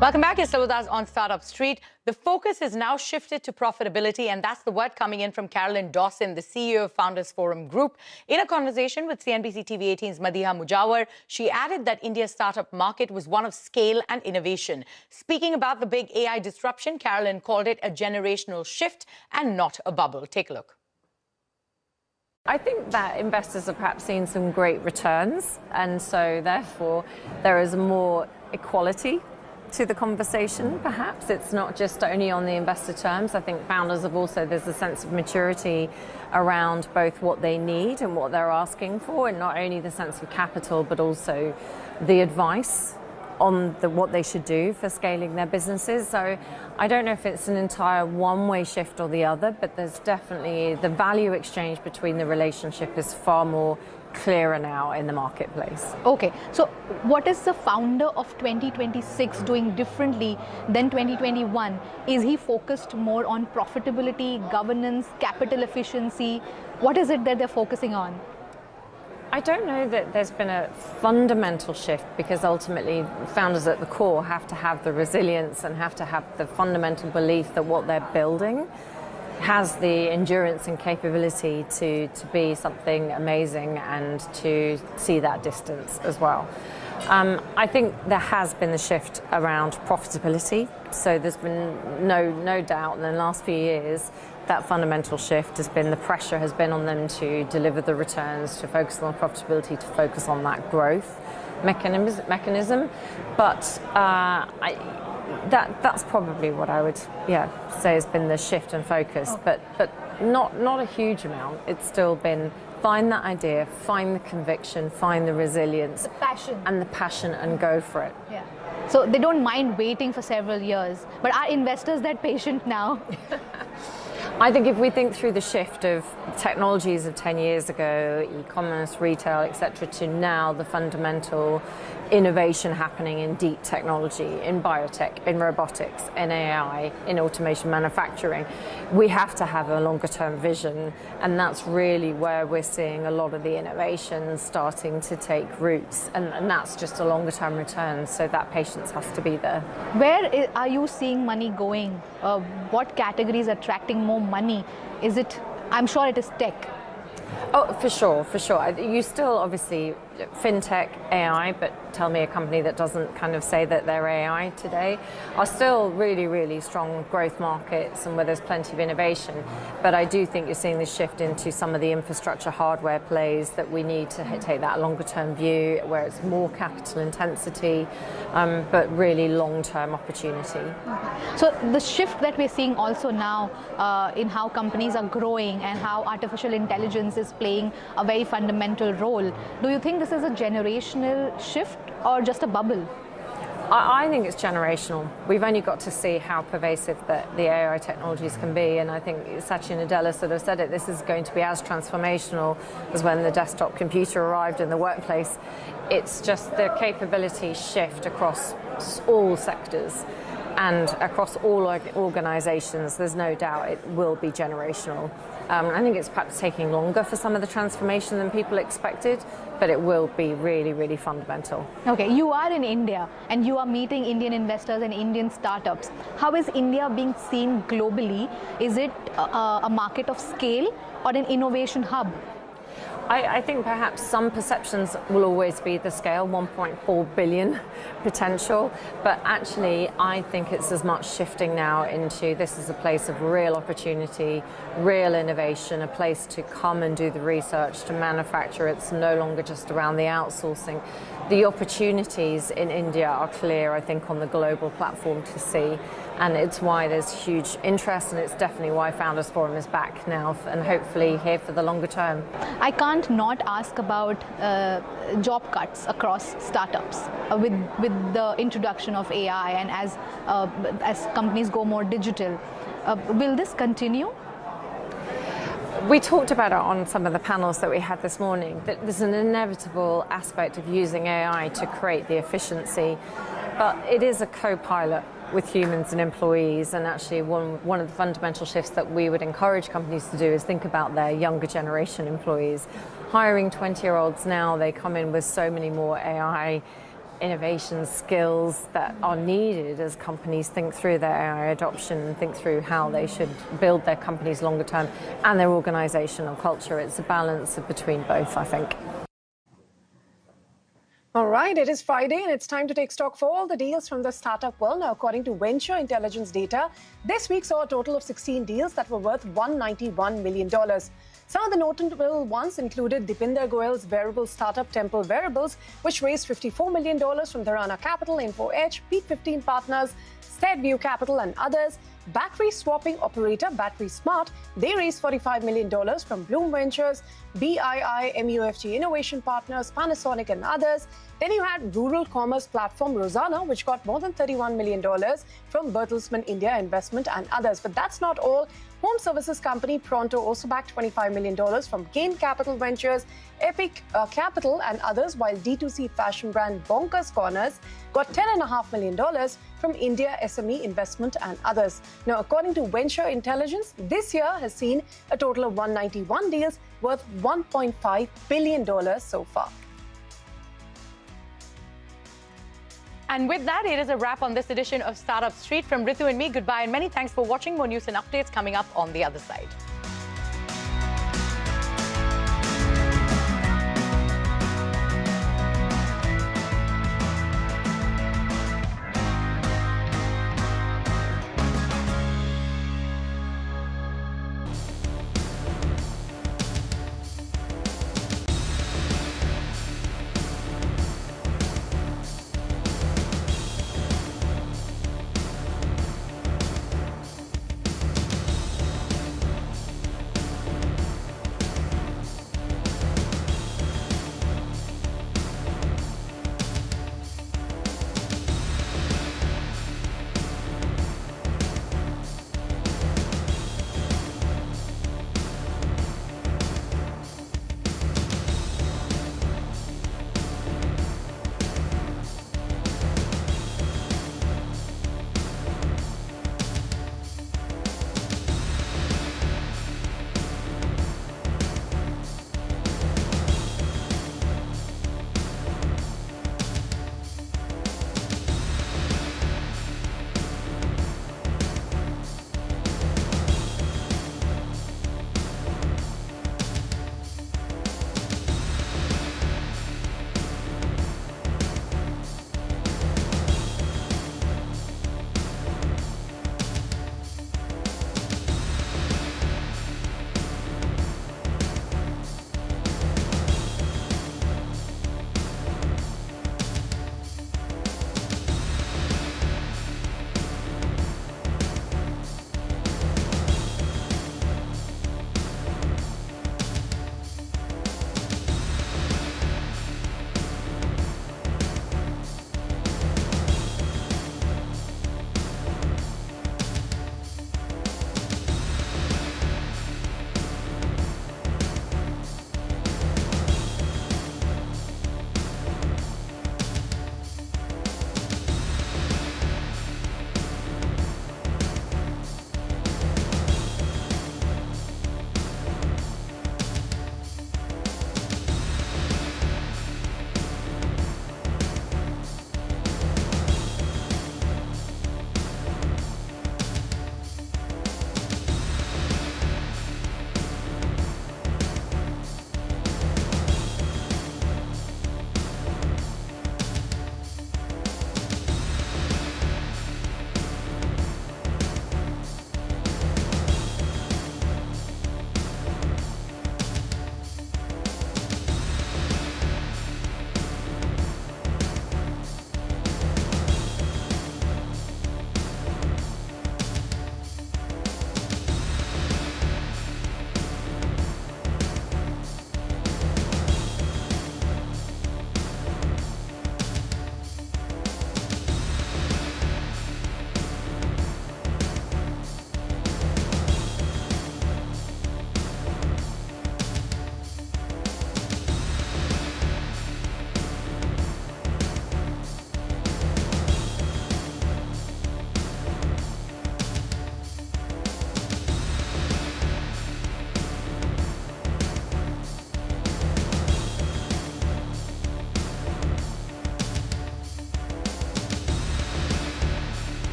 Welcome back. You're still with us on Startup Street. The focus is now shifted to profitability, and that's the word coming in from Carolyn Dawson, the CEO of Founders Forum Group. In a conversation with CNBC TV 18's Madiha Mujawar, she added that India's startup market was one of scale and innovation. Speaking about the big AI disruption, Carolyn called it a generational shift and not a bubble. Take a look. I think that investors are perhaps seeing some great returns, and so therefore there is more equality to the conversation. Perhaps it's not just only on the investor terms. I think founders have also, there's a sense of maturity around both what they need and what they're asking for, and not only the sense of capital but also the advice on what they should do for scaling their businesses. So I don't know if it's an entire one-way shift or the other, but there's definitely the value exchange between the relationship is far more clearer now in the marketplace. Okay, so what is the founder of 2026 doing differently than 2021? Is he focused more on profitability, governance, capital efficiency? What is it that they're focusing on? I don't know that there's been a fundamental shift, because ultimately founders at the core have to have the resilience and have to have the fundamental belief that what they're building has the endurance and capability to be something amazing and to see that distance as well. I think there has been the shift around profitability. So there's been no doubt in the last few years that fundamental shift has been, the pressure has been on them to deliver the returns, to focus on profitability, to focus on that growth mechanism. But that's probably what I would say has been the shift and focus, but not a huge amount. It's still been find that idea, find the conviction, find the resilience, the passion, and go for it. Yeah. So they don't mind waiting for several years, but are investors that patient now? I think if we think through the shift of technologies of 10 years ago, e-commerce, retail, etc., to now the fundamental innovation happening in deep technology, in biotech, in robotics, in AI, in automation manufacturing, we have to have a longer term vision, and that's really where we're seeing a lot of the innovations starting to take roots, and that's just a longer term return, so that patience has to be there. Where are you seeing money going? What categories are attracting more money? Is it, I'm sure it is tech. Oh, for sure. You still, obviously, fintech, AI, but tell me a company that doesn't kind of say that they're AI today, are still really, really strong growth markets and where there's plenty of innovation. But I do think you're seeing this shift into some of the infrastructure hardware plays that we need to take that longer term view, where it's more capital intensity, but really long-term opportunity. So the shift that we're seeing also now in how companies are growing and how artificial intelligence is playing a very fundamental role, do you think this is a generational shift or just a bubble? I think it's generational. We've only got to see how pervasive the AI technologies can be, and I think Satya Nadella sort of said it, this is going to be as transformational as when the desktop computer arrived in the workplace. It's just the capability shift across all sectors and across all organizations. There's no doubt it will be generational. I think it's perhaps taking longer for some of the transformation than people expected, but it will be really, really fundamental. Okay, you are in India and you are meeting Indian investors and Indian startups. How is India being seen globally? Is it a market of scale or an innovation hub? I think perhaps some perceptions will always be the scale, 1.4 billion potential, but actually I think it's as much shifting now into this is a place of real opportunity, real innovation, a place to come and do the research, to manufacture. It's no longer just around the outsourcing. The opportunities in India are clear, I think, on the global platform to see. And it's why there's huge interest, and it's definitely why Founders Forum is back now and hopefully here for the longer term. I can't not ask about job cuts across startups with the introduction of AI and as companies go more digital. Will this continue? We talked about it on some of the panels that we had this morning, that there's an inevitable aspect of using AI to create the efficiency, but it is a co-pilot with humans and employees, and actually one of the fundamental shifts that we would encourage companies to do is think about their younger generation employees. Hiring 20-year-olds now, they come in with so many more AI innovation skills that are needed as companies think through their AI adoption and think through how they should build their companies longer term and their organizational culture. It's a balance between both, I think. All right, it is Friday and it's time to take stock for all the deals from the startup world. Now, according to venture intelligence data, this week saw a total of 16 deals that were worth $191 million. Some of the notable ones included Dipinder Goyal's wearable startup Temple Wearables, which raised $54 million from Dharana Capital, Info Edge, Peak 15 Partners, Steadview Capital and others. battery swapping operator Battery Smart. They raised $45 million from Bloom Ventures, BII, MUFG Innovation Partners, Panasonic and others. Then you had rural commerce platform Rosanna, which got more than $31 million from Bertelsmann India Investment and others. But that's not all. Home services company Pronto also backed $25 million from Gain Capital Ventures, Epic Capital and others, while D2C fashion brand Bonkers Corners got $10.5 million from India SME Investment and others. Now, according to Venture Intelligence, this year has seen a total of 191 deals worth $1.5 billion so far. And with that, it is a wrap on this edition of Startup Street. From Ritu and me, goodbye and many thanks for watching. More news and updates coming up on the other side.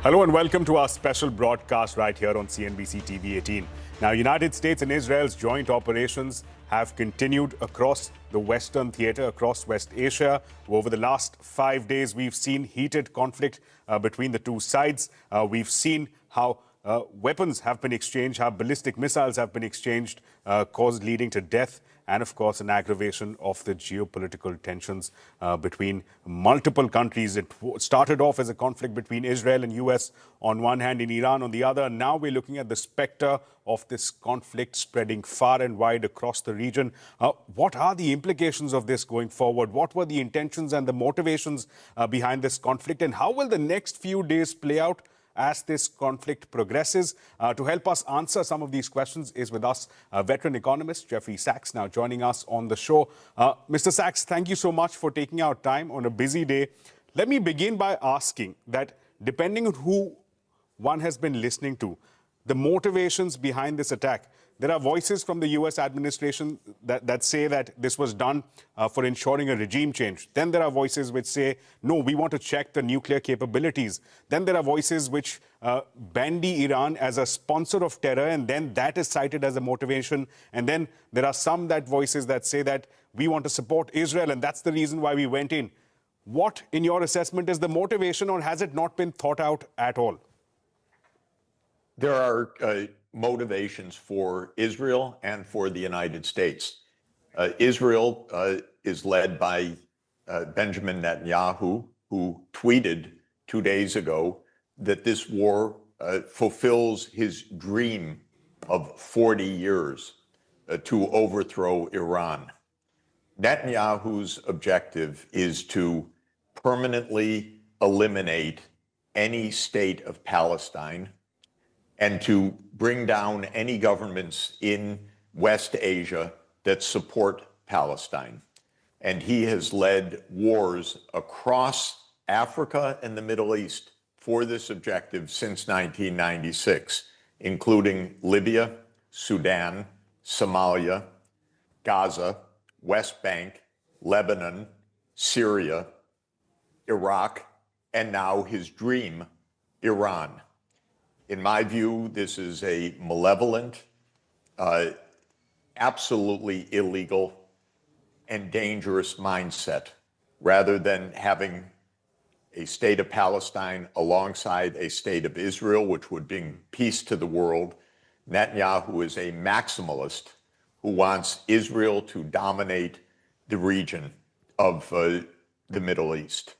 Hello and welcome to our special broadcast right here on CNBC TV 18. Now, United States and Israel's joint operations have continued across the Western theater, across West Asia. Over the last 5 days, we've seen heated conflict between the two sides. We've seen how weapons have been exchanged, how ballistic missiles have been exchanged, leading to death, and of course an aggravation of the geopolitical tensions between multiple countries. It started off as a conflict between Israel and US on one hand, and Iran on the other. Now we're looking at the specter of this conflict spreading far and wide across the region. What are the implications of this going forward? What were the intentions and the motivations behind this conflict, and how will the next few days play out as this conflict progresses? To help us answer some of these questions is with us veteran economist Jeffrey Sachs, now joining us on the show. Mr. Sachs, thank you so much for taking out time on a busy day. Let me begin by asking that, depending on who one has been listening to, the motivations behind this attack, there are voices from the US administration that say that this was done for ensuring a regime change. Then there are voices which say, no, we want to check the nuclear capabilities. Then there are voices which bandy Iran as a sponsor of terror, and then that is cited as a motivation. And then there are some voices that say that we want to support Israel, and that's the reason why we went in. What, in your assessment, is the motivation, or has it not been thought out at all? There are motivations for Israel and for the United States. Israel is led by Benjamin Netanyahu, who tweeted 2 days ago that this war fulfills his dream of 40 years to overthrow Iran. Netanyahu's objective is to permanently eliminate any state of Palestine and to bring down any governments in West Asia that support Palestine. And he has led wars across Africa and the Middle East for this objective since 1996, including Libya, Sudan, Somalia, Gaza, West Bank, Lebanon, Syria, Iraq, and now his dream, Iran. In my view, this is a malevolent, absolutely illegal, and dangerous mindset. Rather than having a state of Palestine alongside a state of Israel, which would bring peace to the world, Netanyahu is a maximalist who wants Israel to dominate the region of the Middle East.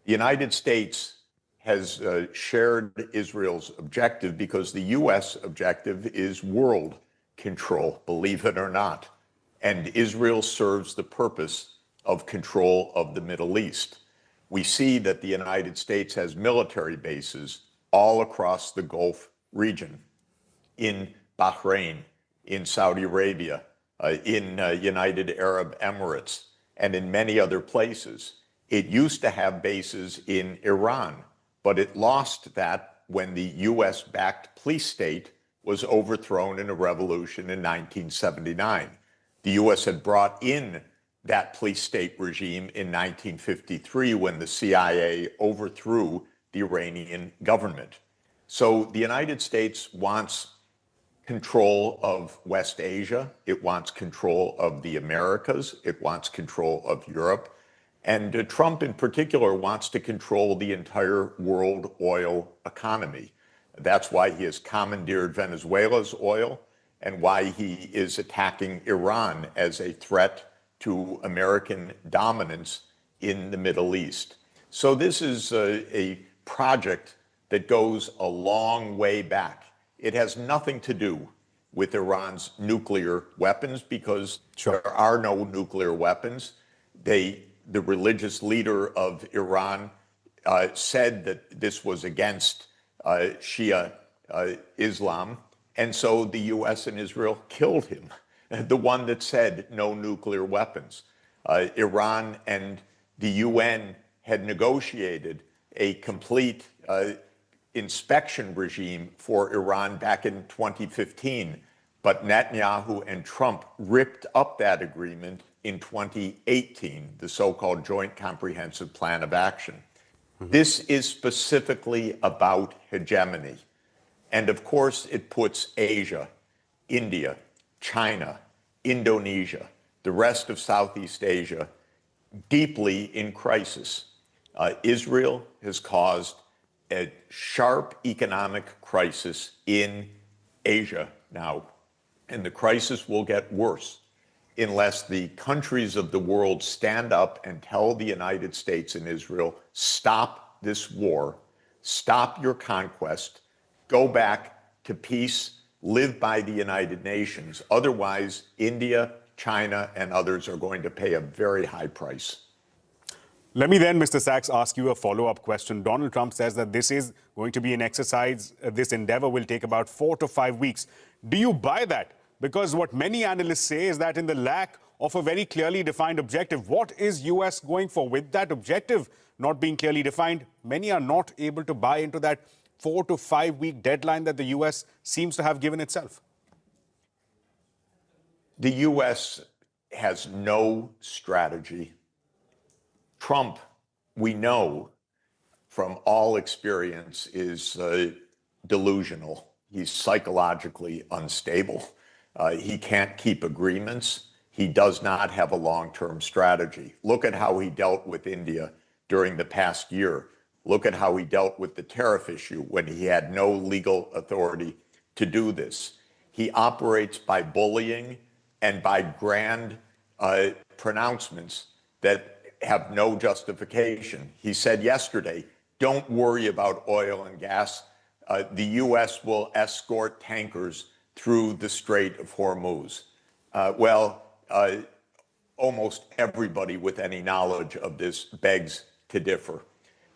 The United States has shared Israel's objective because the U.S. objective is world control, believe it or not. And Israel serves the purpose of control of the Middle East. We see that the United States has military bases all across the Gulf region, in Bahrain, in Saudi Arabia, in United Arab Emirates, and in many other places. It used to have bases in Iran, but it lost that when the US-backed police state was overthrown in a revolution in 1979. The US had brought in that police state regime in 1953 when the CIA overthrew the Iranian government. So the United States wants control of West Asia, it wants control of the Americas, it wants control of Europe, and Trump in particular wants to control the entire world oil economy. That's why he has commandeered Venezuela's oil and why he is attacking Iran as a threat to American dominance in the Middle East. So this is a project that goes a long way back. It has nothing to do with Iran's nuclear weapons because there are no nuclear weapons. The religious leader of Iran said that this was against Shia Islam, and so the US and Israel killed him, the one that said no nuclear weapons. Iran and the UN had negotiated a complete inspection regime for Iran back in 2015, but Netanyahu and Trump ripped up that agreement in 2018, the so-called Joint Comprehensive Plan of Action. This is specifically about hegemony. And of course, it puts Asia, India, China, Indonesia, the rest of Southeast Asia deeply in crisis. Israel has caused a sharp economic crisis in Asia now, and the crisis will get worse unless the countries of the world stand up and tell the United States and Israel, stop this war, stop your conquest, go back to peace, live by the United Nations. Otherwise, India, China, and others are going to pay a very high price. Let me then, Mr. Sachs, ask you a follow-up question. Donald Trump says that this is going to be an exercise. This endeavor will take about 4 to 5 weeks. Do you buy that? Because what many analysts say is that in the lack of a very clearly defined objective, what is US going for? With that objective not being clearly defined, many are not able to buy into that 4 to 5 week deadline that the US seems to have given itself. The US has no strategy. Trump, we know from all experience, is delusional. He's psychologically unstable. He can't keep agreements. He does not have a long-term strategy. Look at how he dealt with India during the past year. Look at how he dealt with the tariff issue when he had no legal authority to do this. He operates by bullying and by grand pronouncements that have no justification. He said yesterday, don't worry about oil and gas. The U.S. will escort tankers through the Strait of Hormuz. Almost everybody with any knowledge of this begs to differ.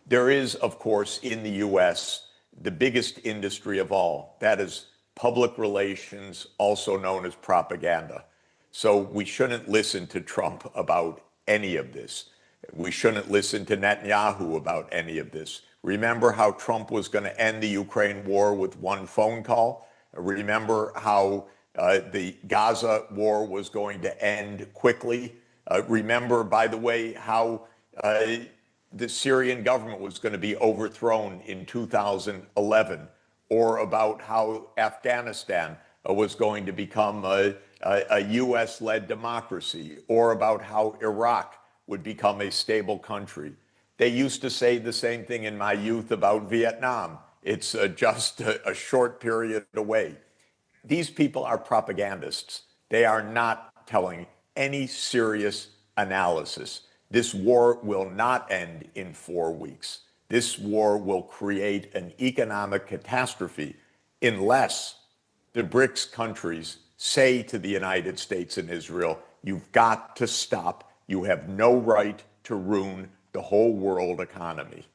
There is, of course, in the U.S., the biggest industry of all. That is public relations, also known as propaganda. So we shouldn't listen to Trump about any of this. We shouldn't listen to Netanyahu about any of this. Remember how Trump was going to end the Ukraine war with one phone call? Remember how the Gaza war was going to end quickly? Remember, by the way, how the Syrian government was going to be overthrown in 2011, or about how Afghanistan was going to become a US-led democracy, or about how Iraq would become a stable country. They used to say the same thing in my youth about Vietnam. It's just a short period away. These people are propagandists. They are not telling any serious analysis. This war will not end in 4 weeks. This war will create an economic catastrophe unless the BRICS countries say to the United States and Israel, you've got to stop. You have no right to ruin the whole world economy.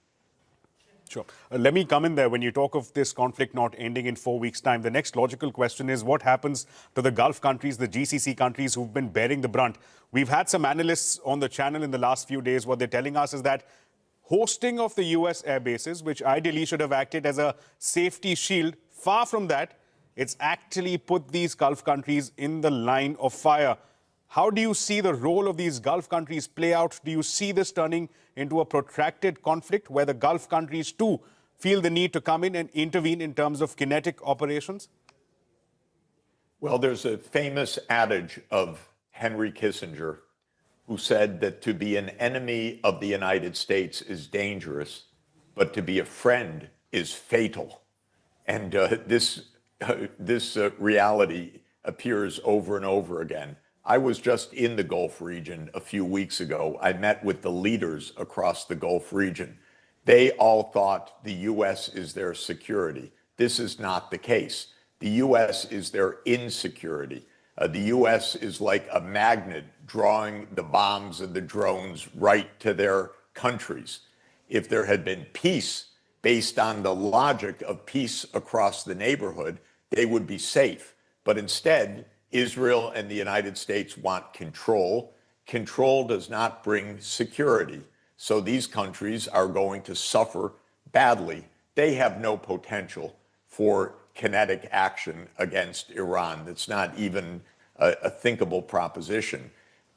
Sure. Let me come in there. When you talk of this conflict not ending in 4 weeks' time, the next logical question is what happens to the Gulf countries, the GCC countries who've been bearing the brunt? We've had some analysts on the channel in the last few days. What they're telling us is that hosting of the US air bases, which ideally should have acted as a safety shield, far from that, it's actually put these Gulf countries in the line of fire. How do you see the role of these Gulf countries play out? Do you see this turning into a protracted conflict where the Gulf countries too feel the need to come in and intervene in terms of kinetic operations? Well, there's a famous adage of Henry Kissinger who said that to be an enemy of the United States is dangerous, but to be a friend is fatal. And this reality appears over and over again. I was just in the Gulf region a few weeks ago. I met with the leaders across the Gulf region. They all thought the U.S. is their security. This is not the case. The U.S. is their insecurity. The U.S. is like a magnet drawing the bombs and the drones right to their countries. If there had been peace based on the logic of peace across the neighborhood, they would be safe. But instead, Israel and the United States want control. Control does not bring security. So these countries are going to suffer badly. They have no potential for kinetic action against Iran. That's not even a thinkable proposition.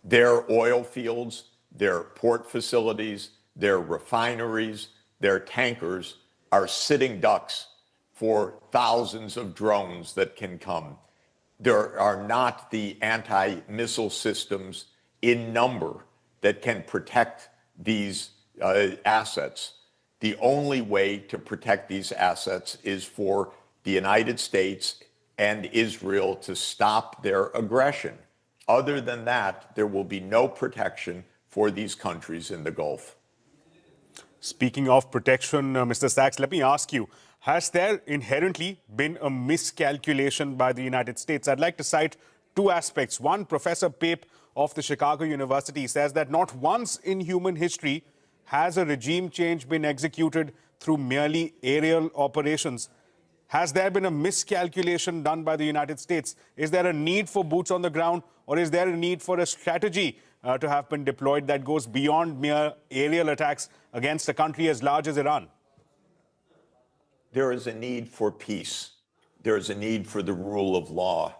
Their oil fields, their port facilities, their refineries, their tankers are sitting ducks for thousands of drones that can come. There are not the anti-missile systems in number that can protect these assets. The only way to protect these assets is for the United States and Israel to stop their aggression. Other than that, there will be no protection for these countries in the Gulf. Speaking of protection, Mr. Sachs, let me ask you, has there inherently been a miscalculation by the United States? I'd like to cite two aspects. One, Professor Pape of the Chicago University says that not once in human history has a regime change been executed through merely aerial operations. Has there been a miscalculation done by the United States? Is there a need for boots on the ground, or is there a need for a strategy to have been deployed that goes beyond mere aerial attacks against a country as large as Iran? There is a need for peace. There is a need for the rule of law.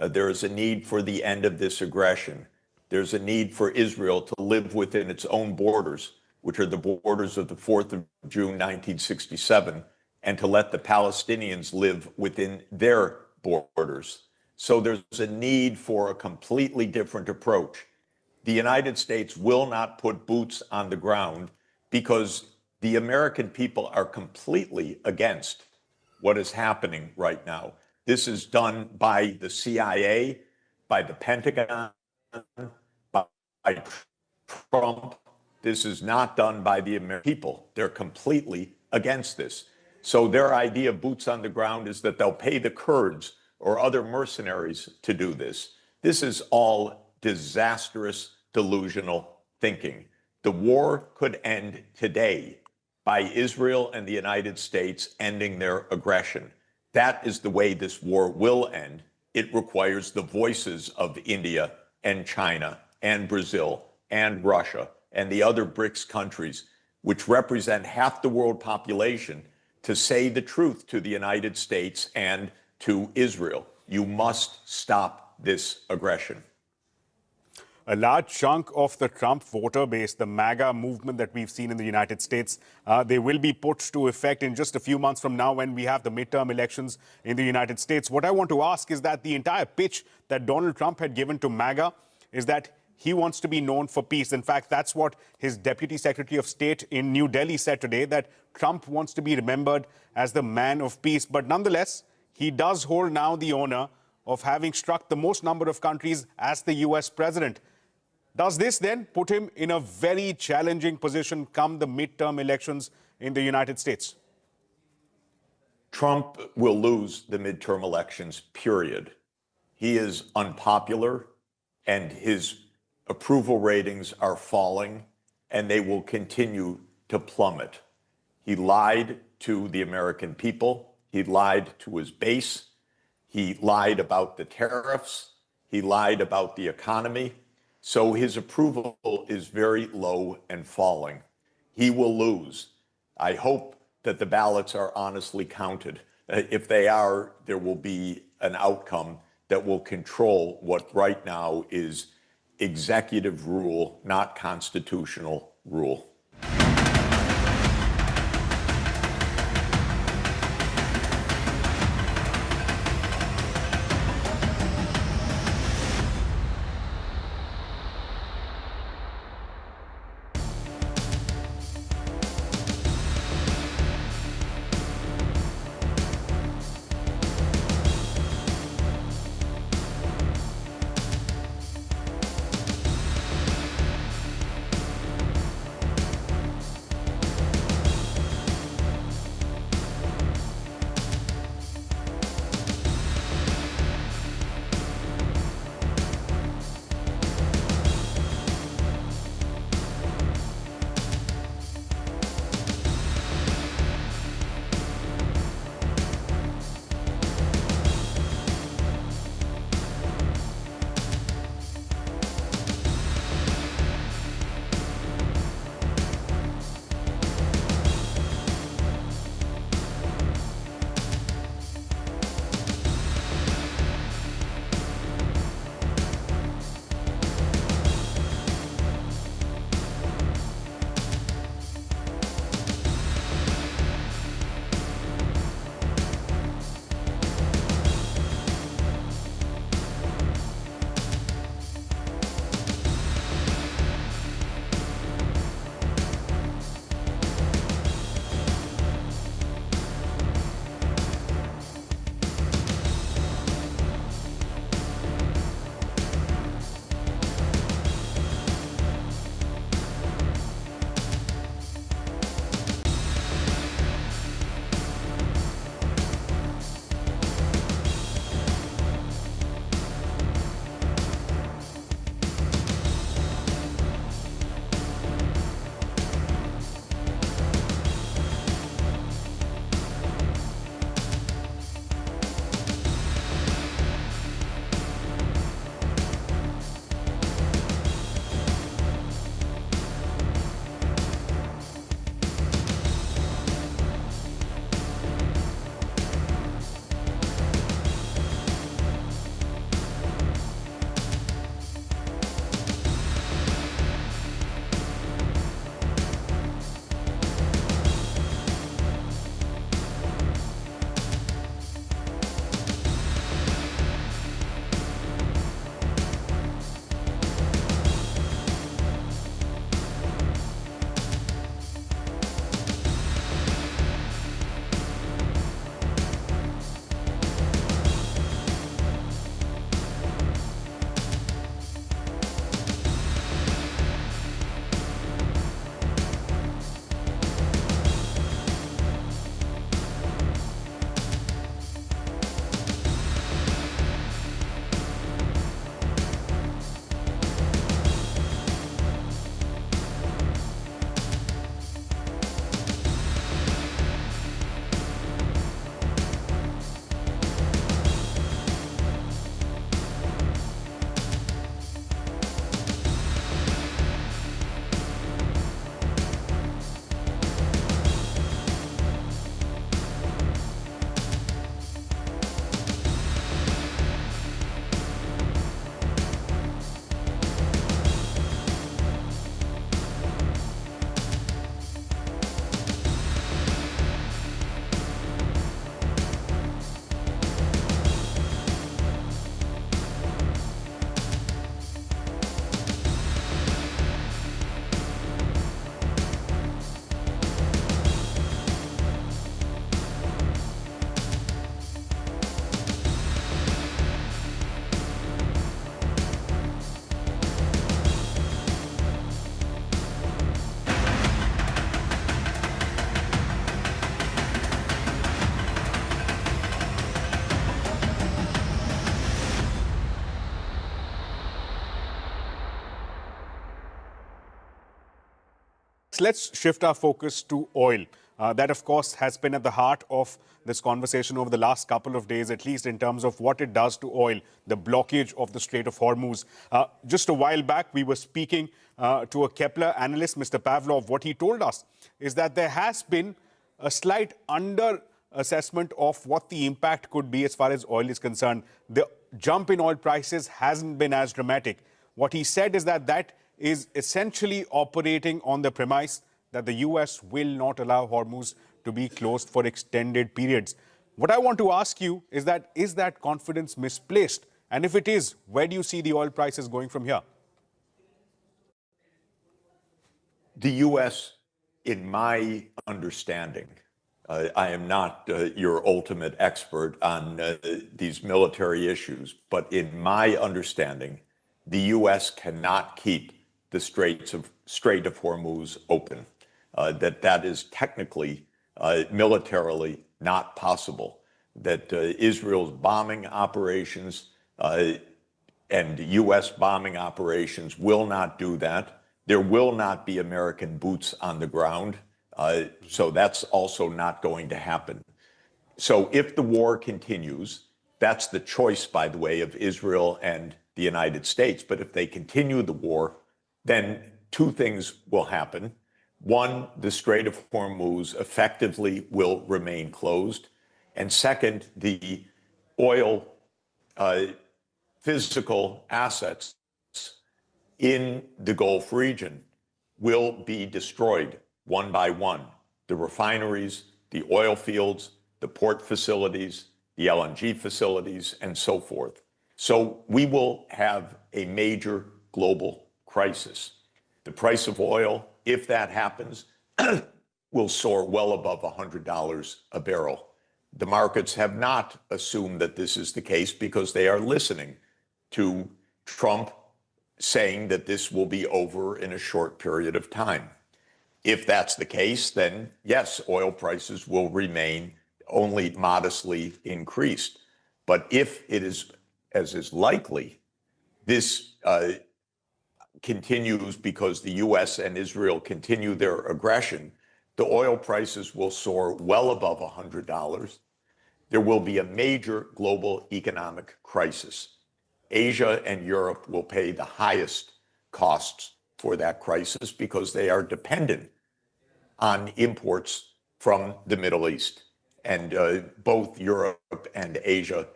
There is a need for the end of this aggression. There's a need for Israel to live within its own borders, which are the borders of the 4th of June, 1967, and to let the Palestinians live within their borders. So there's a need for a completely different approach. The United States will not put boots on the ground because the American people are completely against what is happening right now. This is done by the CIA, by the Pentagon, by Trump. This is not done by the American people. They're completely against this. So their idea of boots on the ground is that they'll pay the Kurds or other mercenaries to do this. This is all disastrous, delusional thinking. The war could end today by Israel and the United States ending their aggression. That is the way this war will end. It requires the voices of India and China and Brazil and Russia and the other BRICS countries, which represent half the world population, to say the truth to the United States and to Israel. You must stop this aggression. A large chunk of the Trump voter base, the MAGA movement that we've seen in the United States, they will be put to effect in just a few months from now when we have the midterm elections in the United States. What I want to ask is that the entire pitch that Donald Trump had given to MAGA is that he wants to be known for peace. In fact, that's what his Deputy Secretary of State in New Delhi said today, that Trump wants to be remembered as the man of peace. But nonetheless, he does hold now the honor of having struck the most number of countries as the US president. Does this then put him in a very challenging position come the midterm elections in the United States? Trump will lose the midterm elections, period. He is unpopular, and his approval ratings are falling, and they will continue to plummet. He lied to the American people. He lied to his base. He lied about the tariffs. He lied about the economy. So his approval is very low and falling. He will lose. I hope that the ballots are honestly counted. If they are, there will be an outcome that will control what right now is executive rule, not constitutional rule. let's shift our focus to oil. That, of course, has been at the heart of this conversation over the last couple of days, at least in terms of what it does to oil, the blockage of the Strait of Hormuz. Just a while back, we were speaking to a Kepler analyst, Mr. Pavlov. What he told us is that there has been a slight under-assessment of what the impact could be as far as oil is concerned. The jump in oil prices hasn't been as dramatic. What he said is that that is essentially operating on the premise that the US will not allow Hormuz to be closed for extended periods. What I want to ask you is that confidence misplaced? And if it is, where do you see the oil prices going from here? The US, in my understanding, I am not your ultimate expert on these military issues, but in my understanding, the US cannot keep the Strait of Hormuz open. That is technically, militarily not possible. That Israel's bombing operations and US bombing operations will not do that. There will not be American boots on the ground. So that's also not going to happen. So if the war continues, that's the choice, by the way, of Israel and the United States. But if they continue the war, then two things will happen. One, the Strait of Hormuz effectively will remain closed. And second, the oil physical assets in the Gulf region will be destroyed one by one. The refineries, the oil fields, the port facilities, the LNG facilities, and so forth. So we will have a major global crisis. The price of oil, if that happens, will soar well above $100 a barrel. The markets have not assumed that this is the case because they are listening to Trump saying that this will be over in a short period of time. If that's the case, then yes, oil prices will remain only modestly increased. But if it is, as is likely, this continues because the US and Israel continue their aggression, the oil prices will soar well above $100. There will be a major global economic crisis. Asia and Europe will pay the highest costs for that crisis because they are dependent on imports from the Middle East. And both Europe and Asia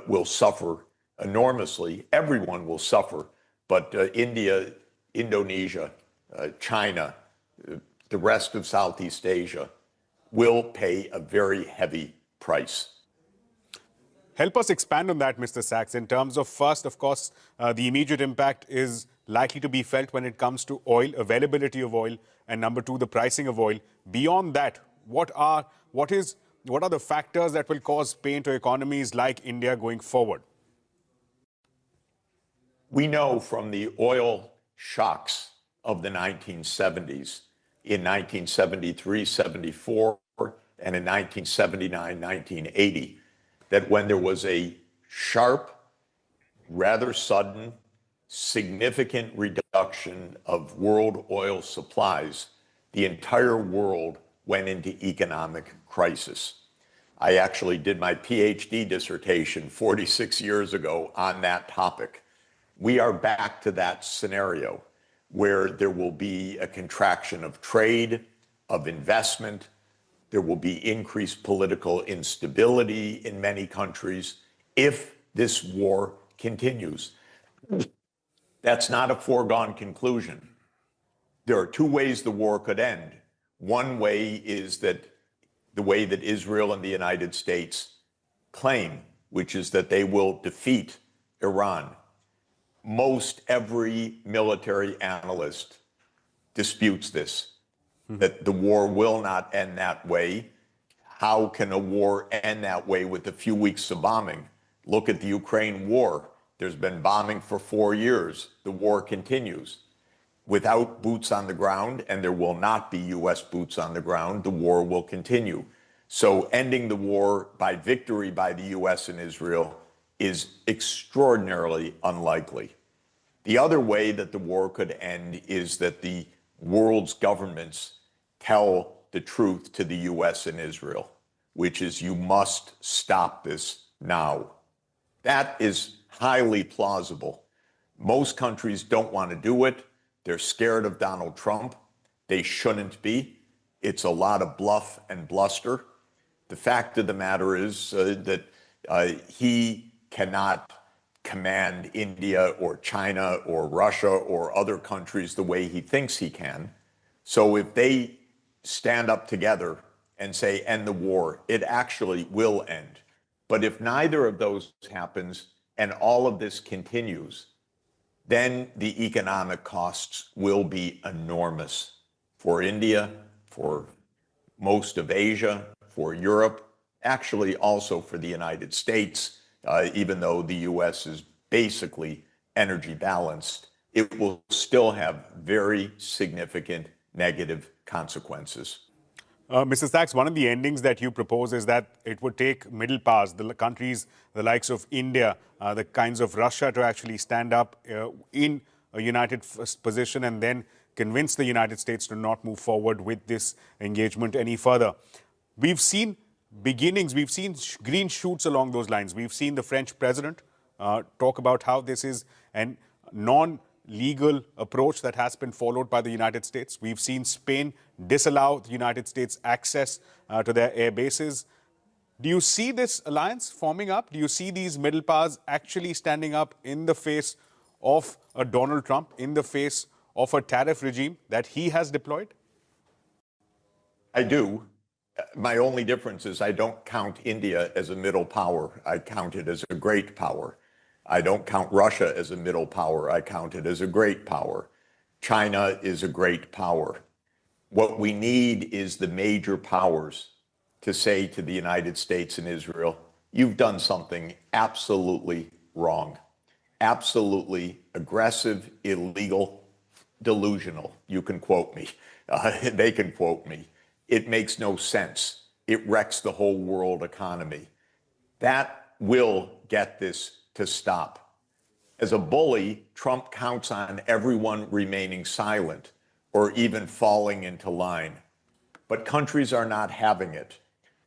will suffer enormously. Everyone will suffer, but India, Indonesia, China, the rest of Southeast Asia will pay a very heavy price. Help us expand on that, Mr. Sachs, in terms of, first, of course, the immediate impact is likely to be felt when it comes to oil, availability of oil, and number two, the pricing of oil. Beyond that, what are the factors that will cause pain to economies like India going forward? We know from the oil shocks of the 1970s, in 1973, 74, and in 1979, 1980, that when there was a sharp, rather sudden, significant reduction of world oil supplies, the entire world went into economic crisis. I actually did my PhD dissertation 46 years ago on that topic. We are back to that scenario where there will be a contraction of trade, of investment. There will be increased political instability in many countries if this war continues. That's not a foregone conclusion. There are two ways the war could end. One way is that the way that Israel and the United States claim, which is that they will defeat Iran. Most every military analyst disputes this, that the war will not end that way. How can a war end that way with a few weeks of bombing? Look at the Ukraine war. There's been bombing for 4 years. The war continues. Without boots on the ground, and there will not be U.S. boots on the ground, the war will continue. So ending the war by victory by the U.S. and Israel is extraordinarily unlikely. The other way that the war could end is that the world's governments tell the truth to the US and Israel, which is you must stop this now. That is highly plausible. Most countries don't want to do it. They're scared of Donald Trump. They shouldn't be. It's a lot of bluff and bluster. The fact of the matter is that he cannot command India or China or Russia or other countries the way he thinks he can. So if they stand up together and say, end the war, it actually will end. But if neither of those happens and all of this continues, then the economic costs will be enormous for India, for most of Asia, for Europe, actually also for the United States, even though the US is basically energy balanced, it will still have very significant negative consequences. Mr. Sachs, one of the endings that you propose is that it would take middle powers, the countries, the likes of India, the kinds of Russia, to actually stand up in a united position and then convince the United States to not move forward with this engagement any further. We've seen beginnings, we've seen green shoots along those lines. We've seen the French president talk about how this is a non-legal approach that has been followed by the United States. We've seen Spain disallow the United States access to their air bases. Do you see this alliance forming up? Do you see these middle powers actually standing up in the face of a Donald Trump, in the face of a tariff regime that he has deployed? I do. My only difference is I don't count India as a middle power. I count it as a great power. I don't count Russia as a middle power. I count it as a great power. China is a great power. What we need is the major powers to say to the United States and Israel, you've done something absolutely wrong, absolutely aggressive, illegal, delusional. You can quote me. They can quote me. It makes no sense. It wrecks the whole world economy. That will get this to stop. As a bully, Trump counts on everyone remaining silent or even falling into line. But countries are not having it.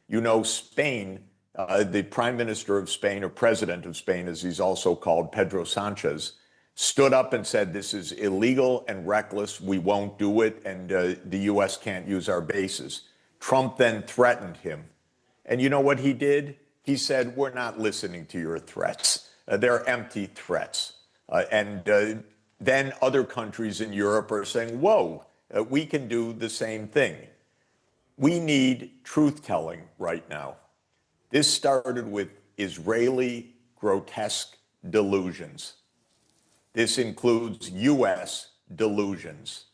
You know, Spain, the Prime Minister of Spain, or President of Spain, as he's also called, Pedro Sanchez, stood up and said, this is illegal and reckless, we won't do it, and the US can't use our bases. Trump then threatened him. And you know what he did? He said, we're not listening to your threats. They're empty threats. Then other countries in Europe are saying, whoa, we can do the same thing. We need truth-telling right now. This started with Israeli grotesque delusions. This includes US delusions.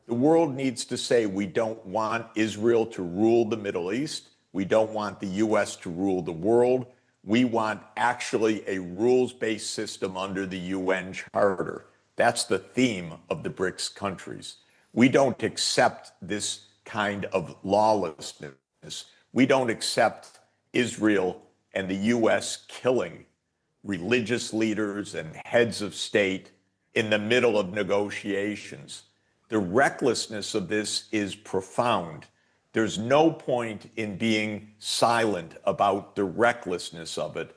The world needs to say we don't want Israel to rule the Middle East. We don't want the US to rule the world. We want actually a rules-based system under the UN Charter. That's the theme of the BRICS countries. We don't accept this kind of lawlessness. We don't accept Israel and the US killing religious leaders and heads of state in the middle of negotiations. The recklessness of this is profound. There's no point in being silent about the recklessness of it.